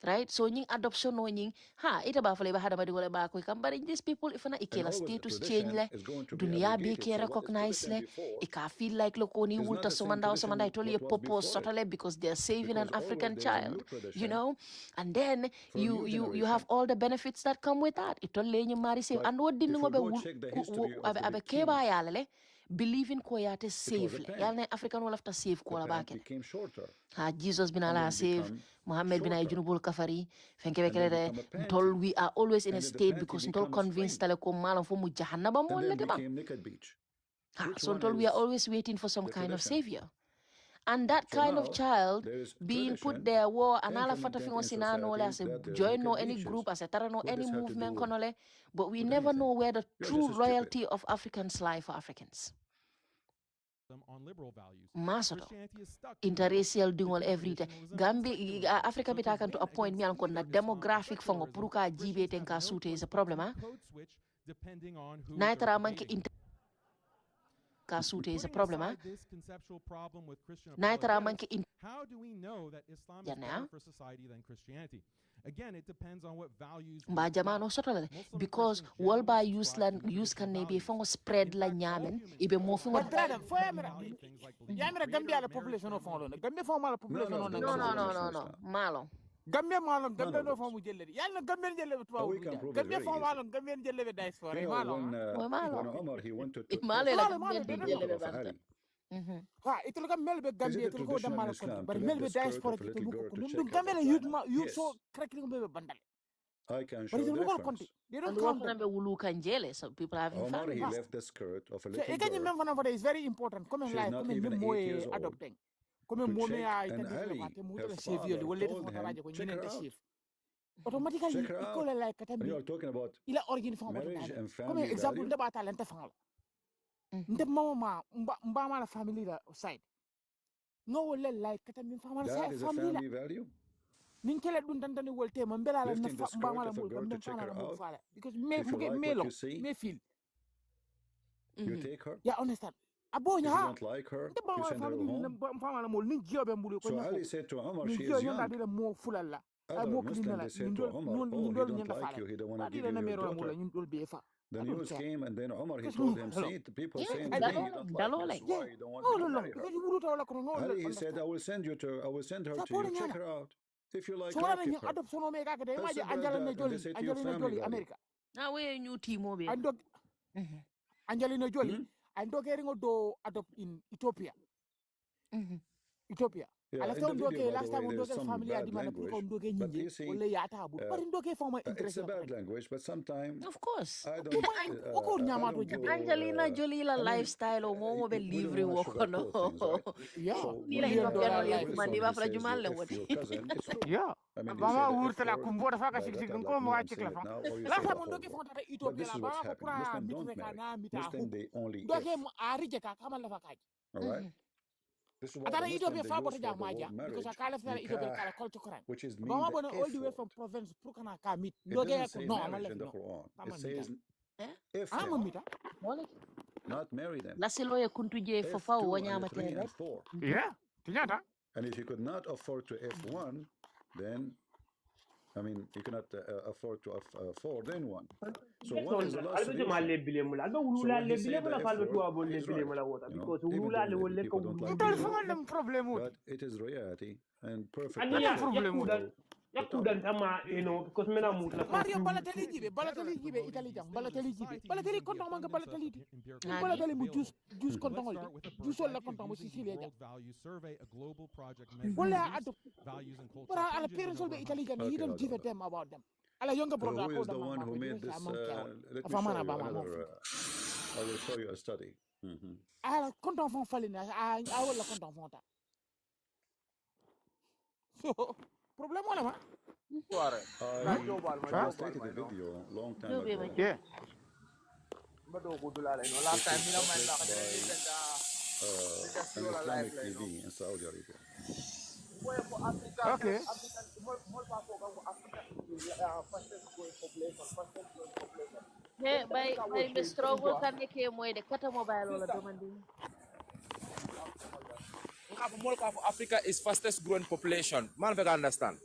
Right, so nying adoption no nying ita ba fale ba hada ba digole ba ko kambari these people if na ikela status change le dunia be ke recognize le ika feel like lokoni wulta somanda itoli popo sotale because they are saving an African child, and then you have all the benefits that come with that itole nyi mari save and what dinu be abe ke ba yale believing ko yate save le yalne African wala after save ko la bakel Jesus bin ala save Muhammad bin Junubul Kafari fenke bekele tol we are always in a state because tol convinced tale ko malam fo mu jahannaba mo le ba so tol we are always waiting for some kind of savior. And that kind of child being put there, war anala fata fingo sinano as a join no any group, as a tarano any movement konole, but we never know where the true royalty of Africans lie for Africans. On liberal values. Masoto interracial dingol every day. Gambia Africa bitakan to a point me ankon na demographic fongo puruka jibe tenka sute is a problem naitara manke kasute is a problem naitara manke how do we know that Islam is better for society than Christianity? Again, it depends on what values. Ba jamano sotole because wall by use can be fongo spread la nyamen ibe mo fongo yamira Gambia la population of fongo Gambia fongo la population no malo Gambia malon Gambia no fongo jelle yalla Gambia jelle to Gambia fongo malon Gambia jelle diaspora when Omar he went to jelle itu kan melbe Gambia itu ko damal ko bar melbe diaspora ko dum Gambia youth so crackling be bandal I can show the difference. And what number wulu kanjele so people have Omar he left the skirt of a little girl. It's very important. Come in life, come in more adopting. come to mome check ya an itandile alley. lokate mu Her tele chef yoli father wolle told fo him, taraje ko check her nyinente out. chef automatically Check her out. ikola like And katambi you're talking about ila origin fa mo marriage dale and comme family exemple value. nde ba talente fangala nde mama mba mala family la side no wolle like katambi fa mala That is a family la family value. nin kele dun tantani wolte man bela la Lifting the mba skirt mala of a mul girl kam to ben check fana her la mul out. fala because me If you muge like me what long you see, me feel you take her. yeah understand abonya If you ha don't like her, nde ba you mala send her family ni home. fa mala mul nin jiyo be mbulu ko So nyako Ali said to Omar, nin she jiyo is nyanda young. dile mo fulalla ay Other mo kidina Muslims, la they said nin to dol Omar, oh, nin he dol don't nyanda like fala you. He don't want to ba give dile you na your mero mul daughter. nin dol be fa The I don't news care. came, and then Omar, he Because told him, hello. see, the people Yeah, saying I today don't- he don't like you. That's why you don't want no, me no, to no. marry her. Because you would all like no, Ali, he understand. said, I will send her Support to you. Check Nyana. her out. If you like So her, what I mean, keep her. adoption no make a day. As Imagine simple as Angelina that. And they Jolie, say to you, Angelina family Jolie, value. America. Now where new team over? And dog Angelina Jolie, and dog getting do adopt in Ethiopia. Ethiopia. Yeah, I left in the on video, by last the way, time on there's dog some family bad adimana language. put on dog But you ninje. see, Ole yata but in dog for my it's interest. a bad language, but sometimes Of course. I don't go. Angelina Jolie la I mean, lifestyle o mo be we don't livre want to wo kono. sugarcoat things, right? Yeah. So Ni la when Ethiopiano le Wilson, kumandi he ba fra says jumal le if your wodi. cousin, it's true. Yeah. I mean, you Bama say the wurta la F word kumbora faka by sik letter, sik like ko me, mo I'm chik saying la it fa. now, or you La say fa the mon whole dog word. fonta But Ethiopia this la is what's ba ko happening. pra Muslims mit don't reka marry. na mita Muslims, huk. they only Dog if. arije ka kamal la fa kaji. All right? This is why Atara the Ethiopia Muslim, they fa use bota for the jamaja word because marriage, akala fa Ethiopia nikah, kala culture Quran. which is mean Bama the bona all F the way word. from province Purkana ka mit. It Dog doesn't ko say no amal marriage la in the no. Quran. It Amal says Eh? if Ama them, mita. not marry them. La silo ya kuntuje F2 fofa o and nyama 3 and tere. 4. Yeah. Tinyata. And if you could not afford to F1, then, I mean, you cannot afford to F4, then 1. So 1 is the last albe jama solution. le bile mula albe So wulula when le he bile said the mula F falbe word, tuwa bo le he's bile right. mula wota You know, because even wulula though le maybe wolle people ko don't like Ntal the fa word, dem problem but it is reality and perfect. ani ya problem yakudan yakudan sama you know because mena mut la Mario confuse balateli jibe Italy jam balateli jibe balateli konton manga balateli di balateli mu jus konton Let's oldi start with a jus bird's la eye view konton mo using the Sicilia jam World Values Survey, a global project measuring wala beliefs, ado values, and cultural bara ala changes parents in olbe over Italy jam Okay, you don't hold give on, a hold on. damn about them ala younger brother Who ko is da the one mama who ko made dire this? sa man kewol Let me afama show na you ba ma another. I will show you a study. ala konton fon falina a wala konton fon ta so problem wala ma I translated a video a long time ago. yeah Last time an Islamic TV in Saudi Arabia. okay He by be struggle kan ke moy de kata mobile wala domandi. Africa is fastest growing population. Man, if I understand.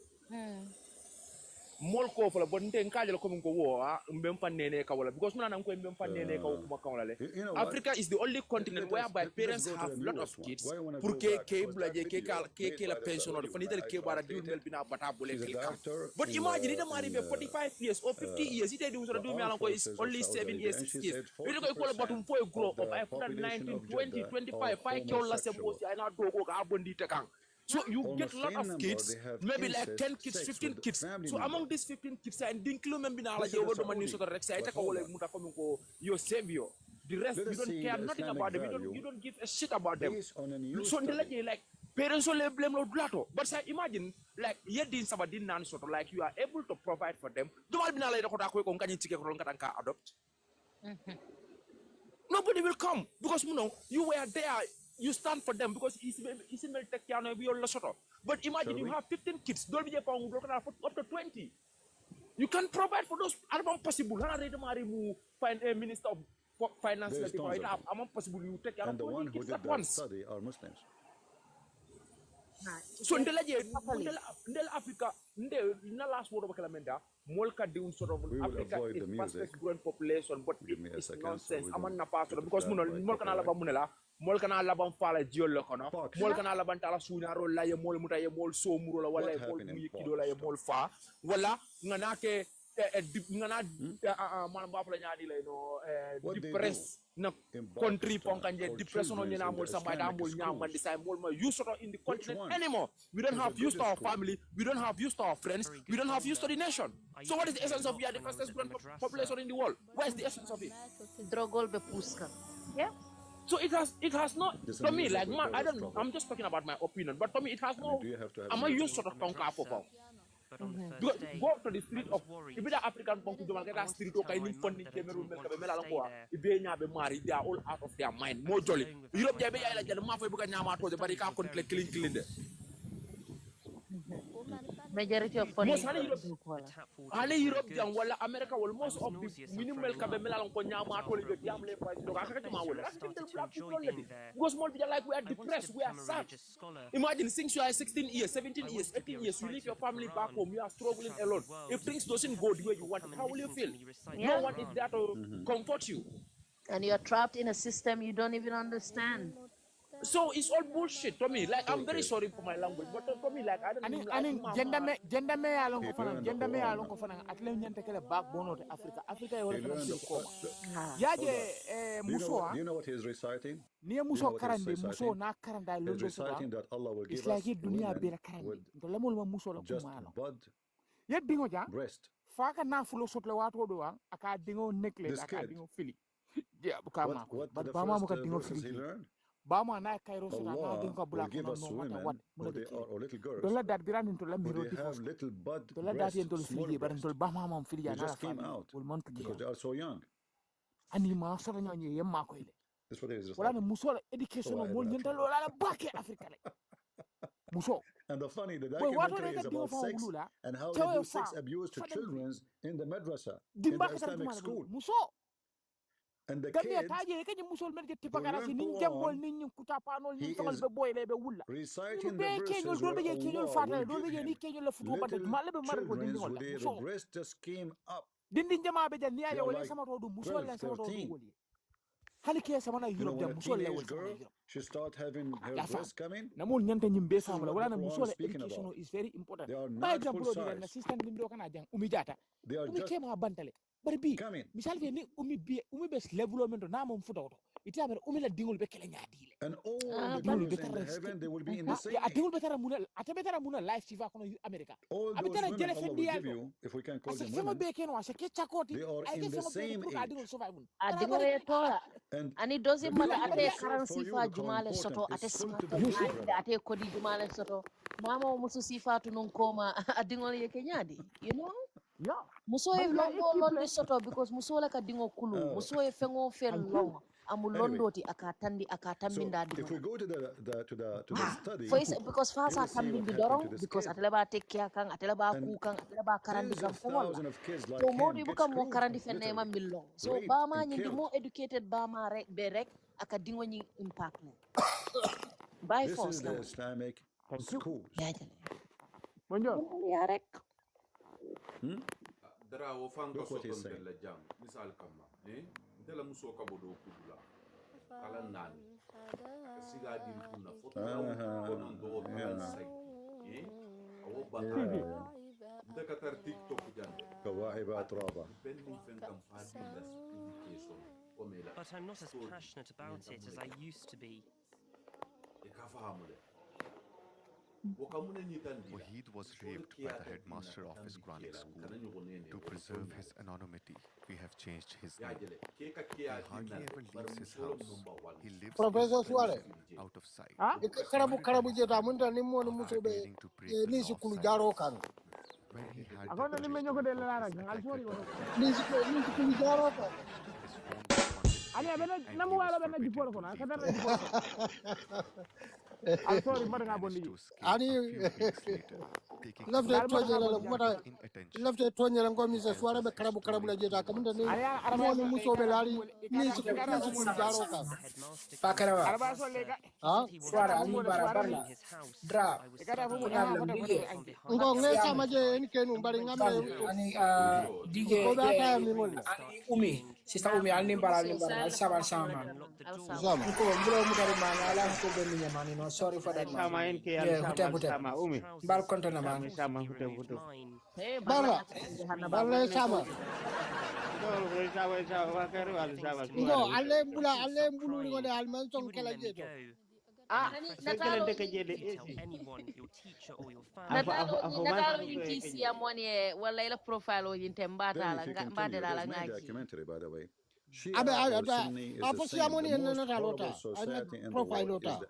Mol ko fola bon den kajalo ko ko wo mbem fan nene ka wala because muna nan ko mbem fan nene ka kuma kan wala Africa is the only continent whereby parents have a lot of kids pour ke bula je ke la pension or fani del ke bara diul mel bina bata bole kelkam but imagine the mari be 45 years or 50 years ite di usoro do me alan ko is only 7 years 6 years we ko ko batum fo grow up I put 19 20 25 5 ke la se bosi ana do ko ga bondi te kan. So you get a lot of kids, maybe like 10 kids, 15 kids. So among these 15 kids, and include your savior. The rest you don't care nothing about them. You don't give a shit about them. So like parents only blame Lotto. But say imagine like like you are able to provide for them. Adopt. Nobody will come because you were there. You stand for them because but imagine you have 15 kids, don't be up to 20. You can provide for those. I'm possible. Find a minister of finance. I'm possible. You take care of 20 kids at once. Study are Muslims. So in the Africa, in the last word of Kalamenda, Molka doing sort of Africa is the fastest growing population, but it's nonsense. I'm on pastor because Molka Alabamunela, Molka Alaban Fala Geolocono, Molka Alaban Talasuna, Laya Mol Mutaya Mol So Murula, Walla Mukidola Mol Fa, Walla Nanake. Depressed country depression on use in the continent anymore. We don't have use to our family, we don't have use to our friends, we don't have use to the nation. So what is the essence of we are the fastest growing population in the world? Where is the essence of it? Drogol be puska. Yeah. So it has not, to me, like, I'm just talking about my opinion, but to me, it has no, I'm not used to the tongue for. Go to the street of, if the African country, the street, okay, in Cameroon, they are all out of their mind, more jolly. Europe, they are like the mafia, because Yama told the Barrica country clean. Majority of Most funding Hali Europe jang wala America wala most of the minimal ka be melal ko nyama to le diam le fa do ka ka ma wala because more people like we are depressed, we are sad. Imagine since you are 16 years, 17 years, 18 years, you leave your family back home, you are struggling alone. If things doesn't go the way you want it, how will you feel? No one is there to comfort you. And you're trapped in a system you don't even understand. So it's all bullshit to me. Like, I'm very sorry for my language, but to me, like, I don't know. Gender me along ko fanan atle nyante kala backbone of Africa. Africa e wala fanan ko. Yaje muso. Do you know what he's reciting? Ni muso karande muso na karanda He's reciting that Allah will give us dunia bera karande. To lamol ma muso la just bud, yet dingo ja breast. Faka na fulo sotle wato do wa aka dingo necklace aka dingo fili. Yeah, bukama. But bama mo ka dingo fili. Bama na kairo so na dingo bula ko no matter what. They are or little girls. Dola dat biran into la miro they have little bud dola dat into fili but into bama mom fili na just came out because they are so young. Ani ma so na nyi yemma ko ile. That's what it is. Wala muso education mo nyenta lo la bake Africa le. Muso. And the funny, the documentary is about sex and how they do sex abuse to children in the madrasa, in the Islamic school. And the kid, reciting the verses where Allah will give him children who their breast just came up. They are like 12, 13. You know, when a teenage girl, she start having her breasts coming. Speaking about, is very important. They are not full size. They are just coming. And all the girls in the heaven, they will be in the same age. All those women, Allah will give you, if we can call them women, they are in the same age. And it doesn't matter ate currency fa jumale soto ate smart ate kodi jumale soto mama musu sifatu non koma adingol ye kenyadi, you know. Yeah, muso e londo soto because muso la ka dingo kulu muso e fengo fel long amu londoti akatandi akatambinda so if we go to the study because fasa tambindi dorong because ateleba take care kan ateleba ku kan ateleba karandi kan fo so modi buka mo karandi fenne ma millo so bama nyi mo educated bama rek be rek aka dingo nyi impact ne by this force is the Islamic schools. Bonjour. Ya rek dara wo fanka Look what he's soton saying. bella jam misal kamma dela muso kabodo kudula kala nani siga dir kunna foto onon do kala say awo bata dakatar TikTok jande كواهب ترابا. pending fen kam fadi das education komela But I'm not as passionate about it as I used to be. e ka fahamule Wahid was raped by the headmaster of his Quranic school. To preserve his anonymity, we have changed his name. He hardly ever leaves his house. He lives Professor Suare. out of sight. Karabu jeta munta ni mo muso be ni sikulu jaro kan. When he had Akona ni menyo ko de la ra ngal sori ko. Ni sikulu jaro kan. Ali abena namu wala bena dipor ko na kadar dipor. I'm sorry, but I'm going to Ani lafte tojela la mata lafte tojela ngo mi se suara be karabu la jeta kamunda ni mo ni muso be lari ni sikulu jaro kan. Pakarawa. Ha? Suara ali barabara. Dra. Ngo ngesa maje ni kenu mbari ngambe Ani DJ Umi. Sister Umi alni bara sama. Ko mbro mu dari mana ala ko be ni nyamani no sorry for that. Sama en ke sama Umi. Bal kontona man. Sama hutu. Bala sama. Ngo alle mbulu ni ngode alman song kala jeto. Natalo UTC amone wala ila profile o yinte mbata la ngaji documentary, by the way. Abe apo siamoni na talota. Ana profile lota.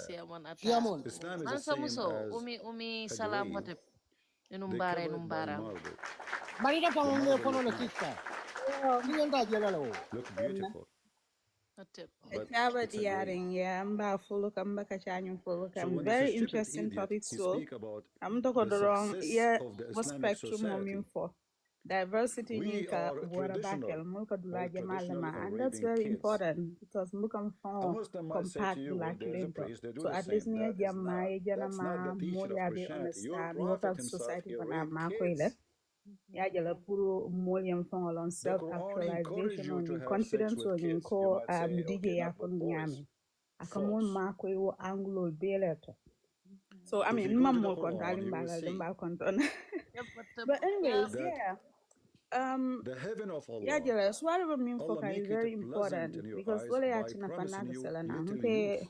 Siamon ata. Siamon. Mansa muso umi salam hotep. Numbara. Marita kamo kono na kista. Niyanda jelalo. Look beautiful. Chaba diaring ya mba follow kamba kachanyum follow kam very interesting topic so I'm talking the wrong what spectrum I'm for diversity nika buara bakel mulka dulaja malama and that's very important because mukam from compact black lento so at least near jamai janama moya be understand what of society wana makoile ya jala puro molium fong on self actualization on confidence on ko DJ ya fon nyami akamon mako yo anglo beleto so I mean mammo kon talim bagal dem bal kon ton but anyways yeah the heaven of Allah. Yeah, jala swallow mean foka is very important because wale ya tina fanaka selana mpe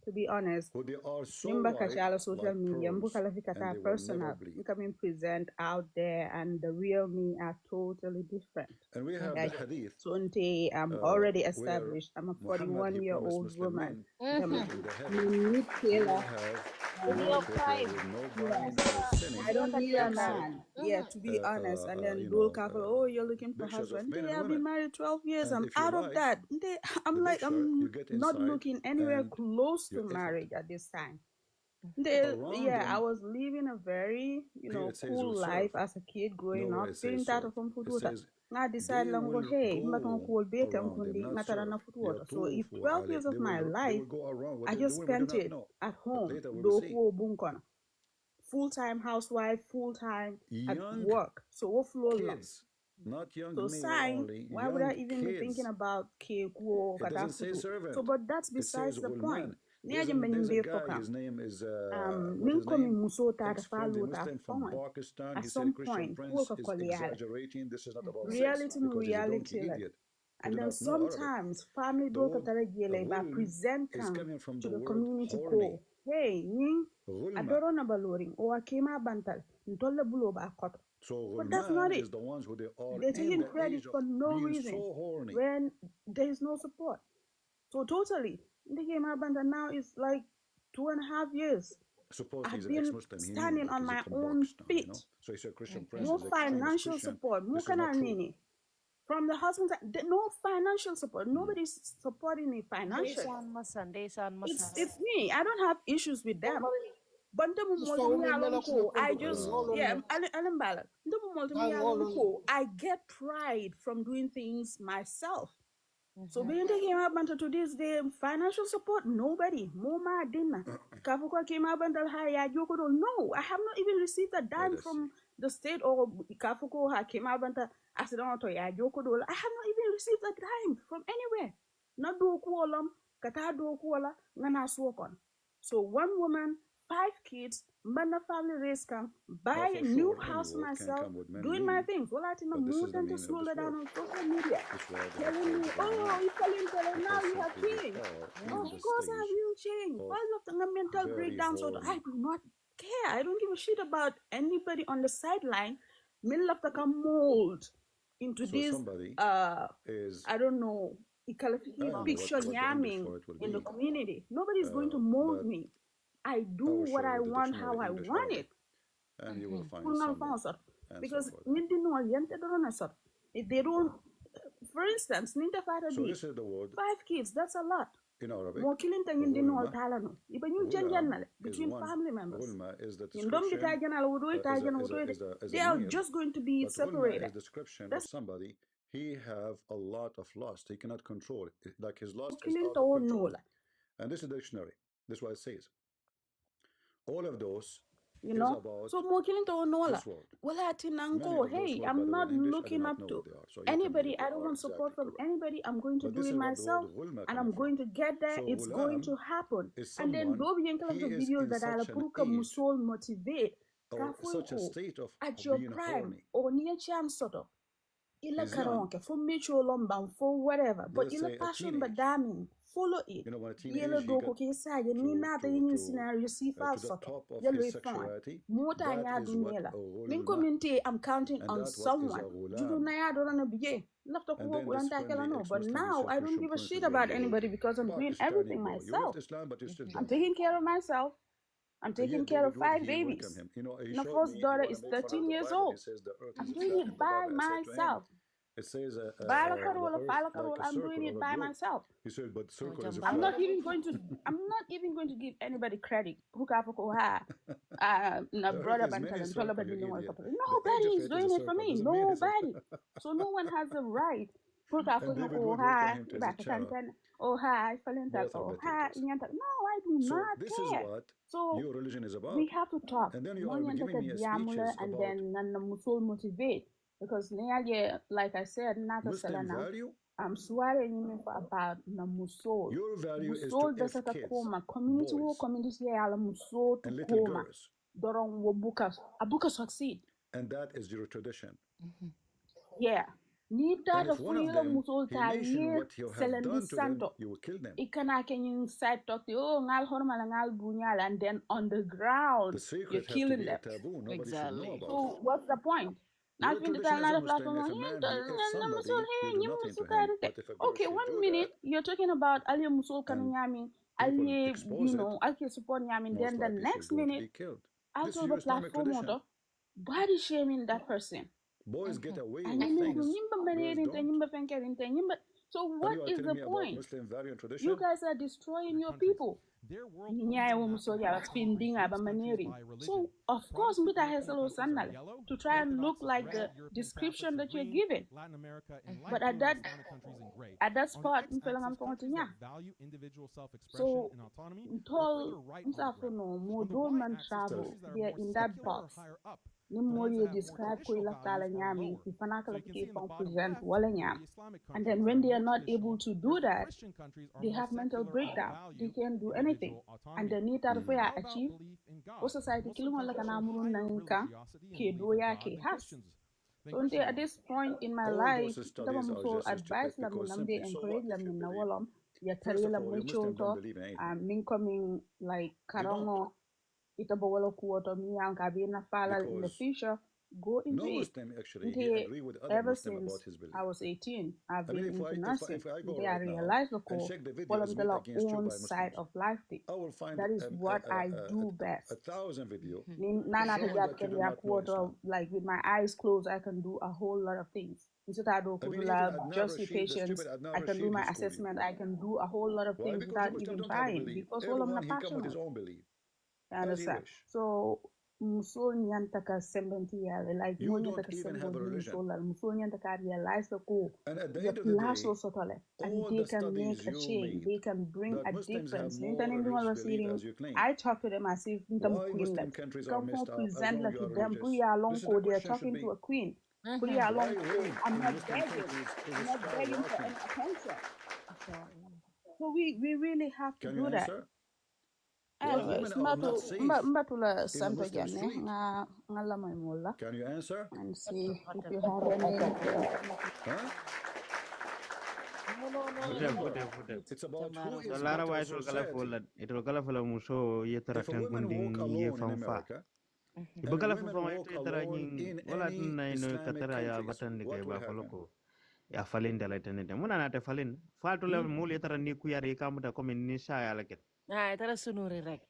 to be honest, nimba kachala social media, mbuka lafikata personal, becoming present out there, and the real me are totally different. And we have the hadith. So I'm already established. I'm a 41-year-old woman. I don't need a man. Yeah, to be honest. And then do couple, oh, you're looking for husband. I've been married 12 years. I'm out of that. I'm like, I'm not looking anywhere close to marriage at this time. Yeah, I was living a very, cool life as a kid growing up. Feeling that from food water. I decided, hey, so if 12 years of my life, I just spent it at home. Full-time housewife, full-time at work. So what flow kids, not young so sign, only, why would I even be thinking about cake? So but that's besides the point. There's a guy, his name is at some point, exaggerating. This is not about reality. And then sometimes family do by present to the community call. Hey, I don't know baloring or Kima Bantal, Ntola Bulo ba koto. But that's not it. They're taking credit for no reason when there is no support. So totally, the Kima Bantal now is like 2.5 years. I've been standing on my own feet. So he's a Christian no financial support. From the husband, no financial support. Nobody's supporting me financially. It's me. I don't have issues with them. But I just, I get pride from doing things myself. So being taken up to this day, financial support, nobody. Moma dinner. Kafuka came up until no, I have not even received a dime from the state or Kafuko came up until I said, I have not even received a dime from anywhere. Not do kuolam, kata do kuola, ngana swokon. So one woman, 5 kids, Mbanda family race can buy a new house myself, doing my things. Well, I think I'm moving to slow down on social media. Telling me, oh, you fell into it, now you have changed. Oh, of course I will change. All of the mental breakdown, so I do not care. I don't give a shit about anybody on the sideline. Middle of the mold into this, I don't know, picture yamming in the community. Nobody's going to mold me. I do what I want, how I want it. And you will find because if they don't, for instance, so this is the word 5 kids, that's a lot. In Arabic, between family members. They are just going to be separated. Is description of somebody, he have a lot of lust. He cannot control it. Like his lust is out of control. And this is the dictionary. This is what it says. All of those, so more killing to Nola. Well, hey, I'm not looking up to anybody. I don't want support from anybody. I'm going to do it myself, and I'm going to get there. It's going to happen. And then go begin to the video that I'll put musol motivate. Such a state of at your prime or near chance sort of. Ila karonke for mutual lombang for whatever, but ila passion but damning. Follow it. Yellow doko kesa ya ni nata yini scenario si falso. Yellow fine. Mota ya dunyela. Nin community I'm counting on someone. Judu na ya dora na biye. And then this friendly no. But ex-Muslim now I don't give a shit about anybody because I'm doing everything boy. You myself. left Islam, but you still I'm joined. taking care of myself. I'm taking care of 5 babies. My first daughter is 13 years old. I'm doing it by myself. It says I'm doing it by myself. He said, but circle is a I'm not even going to give anybody credit. Nobody is doing it for me. Nobody. So no one has the right. No, I do not care. So your religion is about. We have to talk. And then you are giving me speeches and about then motivate. Because like I said, Muslim value. I'm swearing about na musol. Your value is Musol to dasa F kids, community boys, community ala musol to and little koma. girls. Dorong abuka succeed. And that is your tradition. Yeah. Need that of one of real them, musol he mentioned what you have done to them, you will kill them. Ikana can you side talk ngal hormala ngal bunyal and then on the ground you're killing them. Exactly. So what's the point? Not Your the tradition as a platform. Muslim, if a man he if somebody, you do nothing to him. But if a girl Okay, should 1 do minute that, you're talking about Alia Musul Kanyamin, Alia, expose you know, Alia support Yamin. most Then the likely next she's going to minute, be killed. I'll This tell is the your Islamic platform tradition. order, body shaming that person. Boys get away And with things girls don't. So And what you are is telling the me about point? Muslim value and tradition? You guys are destroying your people. So of course Mita has a sandal to try and look like the description that you're giving. But at that spot, so tall travel, they're in that box. Nimmoye describe ko ilaftala nyami ifana kala ke fon present wala nyam. And then when they are not able to do that, they have mental breakdown. They can't do anything. And they need to achieve. O society killing like an amuru nanka ke doya ke has. So at this point in my life, so advice la minamde encourage la minawalam ya tarila mucho min coming like karongo itabawala kuoto mi ang kabina fala in the future. Go into no it. Muslim actually he agree with other Ever Muslim since about his belief. I was 18, I've I mean, been if into nursing. I go I right realized now and check the videos the made against you own by side Muslims, of life. I will find That is what I do best. 1,000 videos. Nana showing that you do not know Islam. like with my eyes closed, I can do a whole lot of things. Instead I do I mean, even Adnan just Rashid, the patients, stupid Adnan I can do Rashid, my he's schooling assessment, you. I can do a whole lot of Why? things Because without Muslims even don't have a trying. belief. Because all of Everyone them he come with his passionate. own belief. You understand? So muso nyantaka 70 years like You mo don't nyantaka even have a religion. muso nyantaka realize the ko And at the the end of the plus day, also tole and all they the can make studies a you change, made they can bring that a Muslims have difference. more rich belief as you claim. I talk to them as if Why Muslim countries are come messed for up as present long like you are them religious? This is the they're question should talking be. to a queen. Why rape I'm in not Muslim begging. countries is I'm not begging for any attention. So we really have to Can do you that. answer? Anyways, women are not safe mbatula in a santo Muslim jane street. nga lamay mola Can you answer? and see if you have any. Huh? It's about who is Lara better wa itol kala society. fola itol kala fola muso yetara If a woman tankunding walk ye alone in fanfa America, iba and kala women fa walk yetara alone nyin in wala any na ino Islamic katara ya countries, batan de what ba will folo happen? ko ya falin dala tenete muna na te falin falto le mul yetara ni ku yare kamuta ko min ni sha ya laket tara sunuri rek.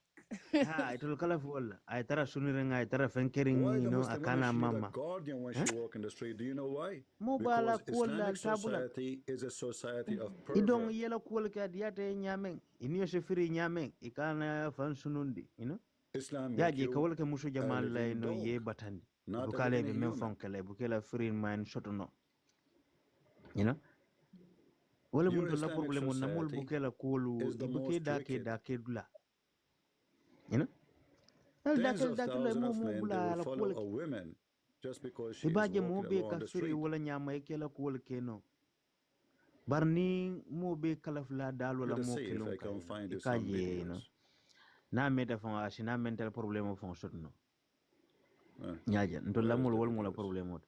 ha itol kala fola ay tara sunire nga ay tara fenkering Why the you know Muslim woman akana she need a mama guardian when she walk in the street? Do you know why? mo bala Because kola Islamic tabula society is a society of idong pervert. yela kola ka diate nyamen inyo se firi nyamen ikana fan sunundi you know Islam ya make je you kawal ke musu a jamal la living no ye dog, batandi not a bukale be living men human. fonkale bukela free man shotono you know wala Your mun to la Islamic problem na mul society bukela kolu is the ibuke most dake wicked. dake dula you know el Tens dake of dake thousands mo of mo men, they bula will ala follow kol a woman just because she is ibaje mo walking be along ka the firi street. wala nyama ikela kol keno barni mo be kala fla dal wala Let us mo see if kilon I can find you ikaje some you know videos. na meta fon asina mental problem fon shotono Uh, nyaje ndo where la is mul the wal mo la videos? problem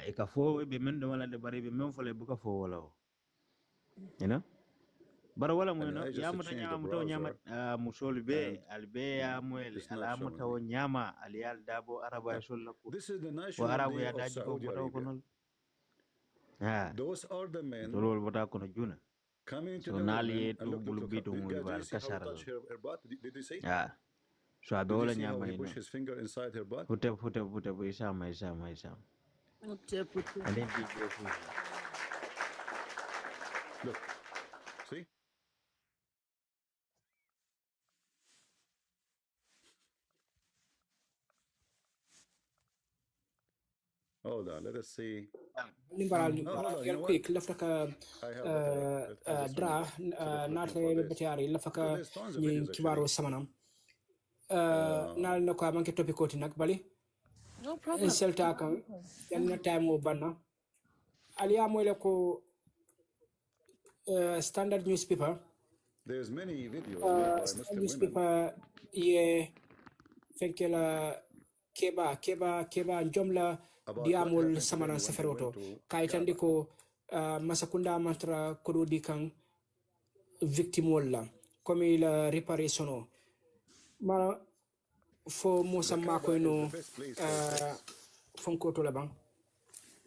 e ka fo be men do wala de bari be men fole bu ka fo wala you know bara wala mo I mean, no I just ya muta changed the nyama muta nyama browser musol be and albe ya muel it's not ala showing muta me. nyama aliyal dabo araba sol la ko This is the wa national arabu day ya of daji ko Saudi muta ko Arabia. nol Those are the men tolol bota kono juna coming to so the nali women ye and to look, bulu look, bitu look. mo Guys, do you bal see how he kashara touched her butt? Did you see? so Did you adola see how nyama he ino pushed his finger inside her butt? fute isama and then Look, see? Hold on, let us see. Nimbara Hold on, you real know what? quick lafaka I have it has a dra sound instead of looking natre for this. betiari Because lafaka there's tons of ni videos kibaro actually. samanam nal no ka manke topic oti nak bali No problem. selta kan yanna time o banna aliya moyle ko standard newspaper There's many videos made by standard Muslim women. newspaper ye fenkela keba jomla diamol samana saferoto kayitandi ko masakunda mantra kododi kan victime wala comme la réparation ma fo musa mako no fonko to labang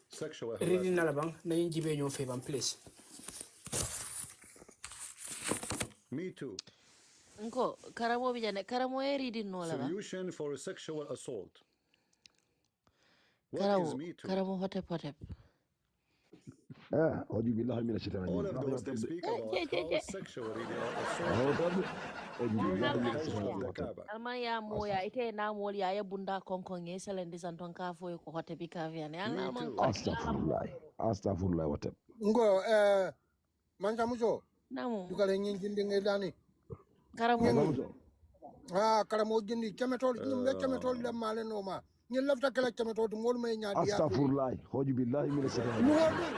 Sexual reading na harassment. labang na yinjibe ñoo fe ban please Me too. Nko karamo bijane karamo e reading no laba. Solution for sexual assault. What is Me Too? Karamo hotep. أعوذ بالله من الشيطان الرجيم. All of those they speak about how sexually they are assaulted. أعوذ بالله من الشيطان الرجيم. Alma ya moya ite na moli ya bunda konkonge selende santonka fo ko hotepi kaviane. Astaghfirullah whatep. Ngo manja muso. Namu. Dugale nyinjindi ngedani. Karamo. Karamo jindi kemetol nyimbe kemetol le male no ma. Ñi lafta kala kemetol mol may ñaadi ya. Astaghfirullah. A'udhu billahi minash shaitanir rajim.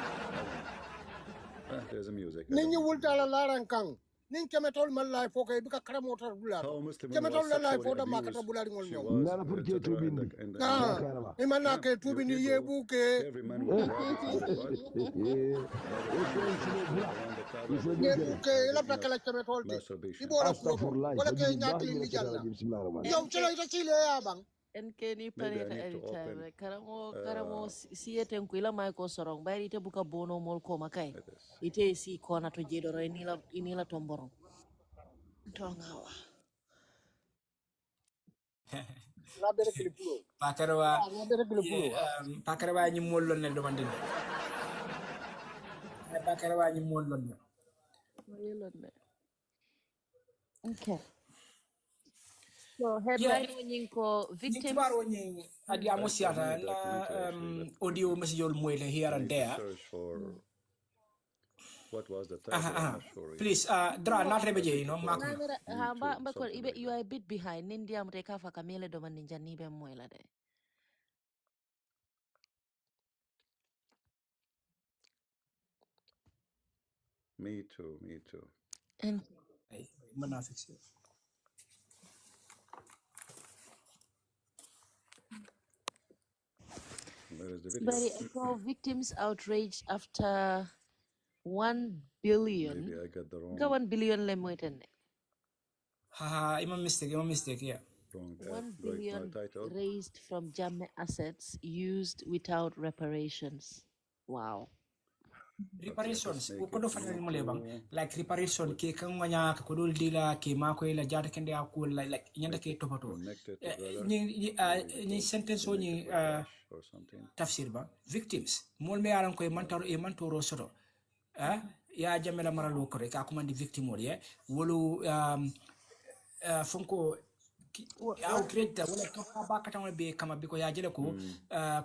There's a music. Ninyi wulta la laran kan. Nin kemetol mal lay fo kay bika karamo tar bula. Kemetol la lay fo da makata bula ngol ñom. Nana pour que tu bindi. Imana ke tubini yebu ke. Every man was yebu ke lafta kala kemetol bi. Ibora ko. Wala ke ñakli ni jalla. Yow ci lay ta ci le ya bang. Enkeni pareta anytime. Karamo siyeten ko ila may ko sorong bayri te buka bono mol ko makay. Ite si kona to jedoro inila tomboron. Tongawa. La bere ke pulo. Pakarwa ñi mollon ne do mande. Pakarwa ñi mollon ne. Okay. So headline ko victims baro ñi adi amosiata na audio message moyle here and there. What was the title? I'm not sure. Please, Dra, not rebeje, you know, Mark. You are a bit behind. India mteka fa kamele do man ninja nibe moila de. Me too. And very victims outraged after 1 billion. Maybe I got the wrong. 1 billion le moitende. I'm a mistake, yeah. 1 billion raised from Jammeh assets used without reparations. Wow. Reparations, kodo fanani mo lebang like reparation ke kan wanya ka kodol dila ke mako ila jada kende akul like nyanda ke topato ni sentence ni tafsir ba victims mol me aran ko e mantoro soto ya jamela maralo ko ka kuma di victim wol wolu fonko outrage wala to ba ka tan be kama biko ya jele ko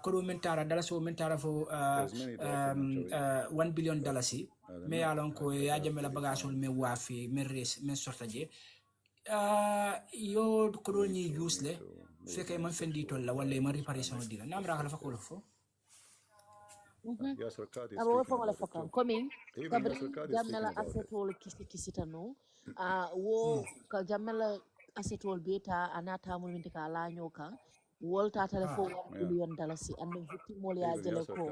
ko mentara dala so mentara fo 1 billion dollars me alon ko ya jamela bagasol me wafi me res me sortaje yo ko do ni useless fekay man fendi tol la wala man reparation dila namra kala fa ko fo abo fo wala fokan coming kabri jamela assetol kisitano wo ka jamela assetol beta anata mo minti ka la nyoka wolta telefo 1 billion dollars and victim mol ya jele ko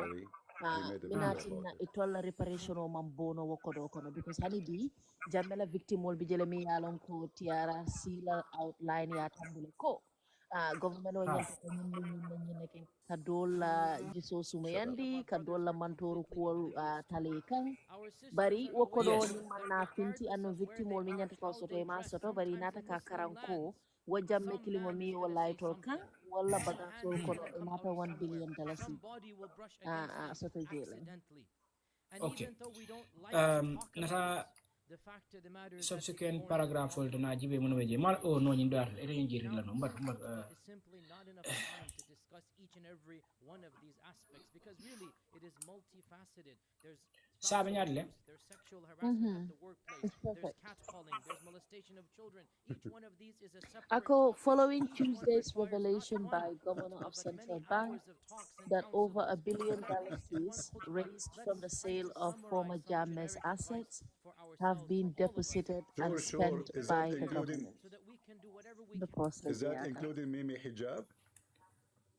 minatina itolla reparation o mambono wokodo kono because hani bi jamela victim mol bi jele mi yalon ko tiara sila outline ya tambule ko government o nyanta ko nyinne ke kadola jiso sumayandi kadola mantoru kuol tale kan bari wokodo ni manna finti anno victim wol min nyanta ko soto e ma soto bari nata ka karanko wo jamme kilingo mi wala tol kan wala baga sol ko e nata 1 billion dollars soto jelen okay nata subsequent paragraph ol na jibe mun weje mal o no nyi dar e ngi rin la no mbat simply not enough time to discuss each and every one of these aspects because really it is multifaceted. There's there's sexual harassment at the workplace, there's catcalling, there's molestation of children. Each one of these is a separate following Tuesday's revelation by Governor of Central Bank that over $1 billion raised from the sale of former Jammeh's assets have been deposited and spent by the government. The process is that including Mimi Hijab?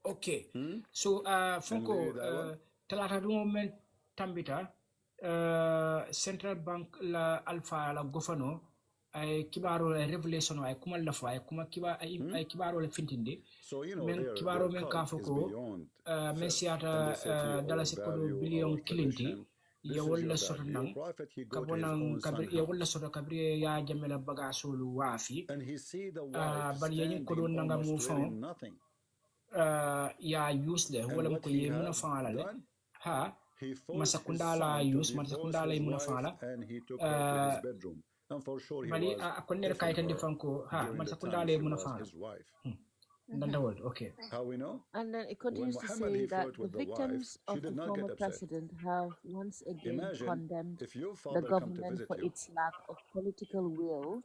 Okay. So Funko talata du moment tambita Central Bank la Alpha la Gofano ay kibaro revelation ay kuma la fa ay kuma ay kibaro la fintinde men kibaro men ka foko men siata dala se ko billion kilinti ya wala soto nan kabonan kabri ya wala soto kabri ya jamela bagasulu wafi bari yin ko don nga mu fa ya use le wala ko ye muna fa la le ha masakundala use masakundala muna fa la and for sure he bali was akonner kaytan di fanko ha masakundala muna fa okay. How we know? And then it continues to say that the victims of the former president have once again condemned the government for its lack of political will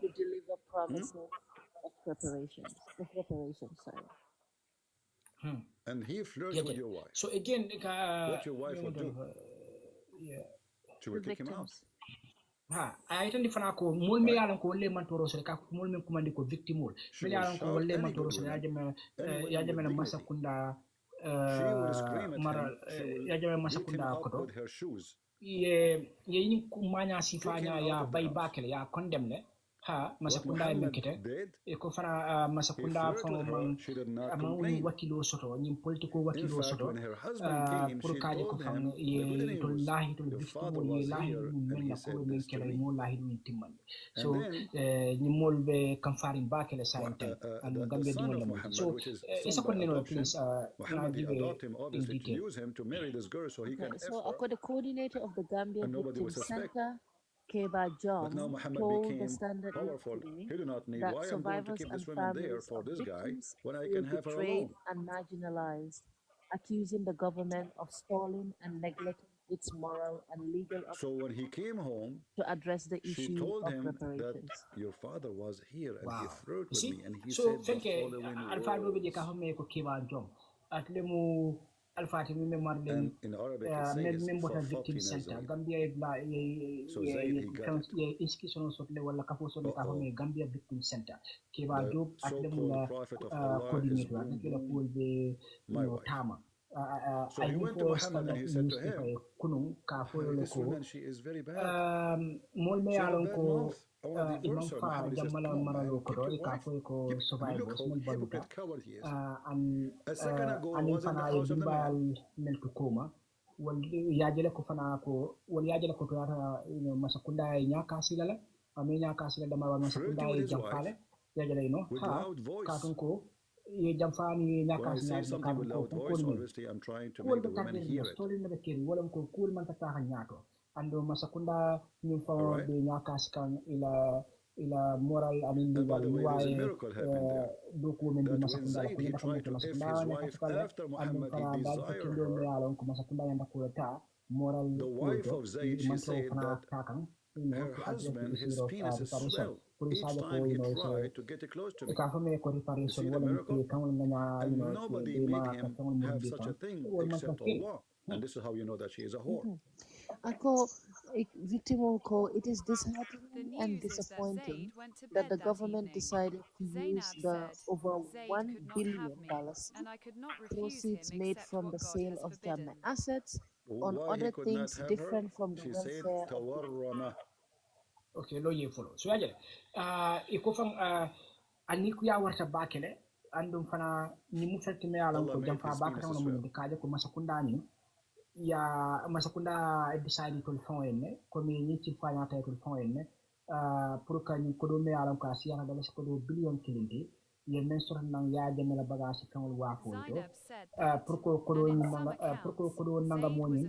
to deliver promises of reparations. Sorry. And he flirted with your wife. So again, what your wife would do? She would kick him out. Ay tan difana ko mol me yalan ko wolle man toro sere ka mol men kumandi ko victime mol me yalan ko wolle man toro sere ya jame na masakunda mara ya jame masakunda koto ye yin kumanya sifanya ya bay bakele ya condemne ha masakunda men kete e ko fana masakunda fon man amon wakilo soto nyim politiko wakilo soto pour kaje ko fam ye to lahi to victime ye lahi men na ko men kele mo lahi min timman so nyim molbe kam farim bakele sainte and gambe dum la so isa ko neno please Muhammad adopted him obviously to use him to marry this girl so he can so the coordinator of the Gambia Victim Center Keba John told the Standard that survivors and families of victims feel betrayed and marginalized, accusing the government of stalling and neglecting its moral and legal so when he came home to address the issue told of him reparations. That your father was here and he flirted with me and he so said the following Alpha do be ka home ko Keba John at lemu Alpha mi memar den in Arabic it says member victim center Gambia la ye institution so le wala ka fo so ka home Gambia victim center Keba Job at lemu la coordinator at la ko be no tama so he went to Muhammad and he said to him this woman she is very bad mol me alon ko imam fa jamala maralo ko do ka fo ko survivors mol baluta and fana bal mel ko koma wal yaajele ko fana ko wal yaajele ko to ata masakunda nyaka silala ame nyaka silala dama masakunda jamfale yaajele no ha ka ko ye jamfani nyaka silala ka ko obviously I'm trying to make the women hear it wala ko kul man ta nyato ando masakunda nyum fa be nyaka skan ila moral amin legal waye document bi masakunda ko yanda ko masakunda na kala ando fara dal ko ndo me yalon ko masakunda yanda ko ta moral the wife of Zaid she said that her husband his penis is swell each time he tried to get close to me you see the miracle and nobody made him have such a thing except Allah and this is how you know that she is a whore it is disheartening and disappointing that the government decided to use the over $1 billion proceeds made from the sale of Jammeh assets on other things different from the welfare of okay lo ye follow so ajale iko fam ani ku ya warta bakele andum fana ni mu fetti me alan ko jam fa baka tan mo de kaje ko masakunda ni ya masakunda decided to fond en ko mi ni ci fanya tay to fond en pour que ni ko do me alan ko asiya da ko do billion kilindi ye men so nan ya jamela bagage fengol wa fo to pour ko do ni nanga pour ko do nanga mo ni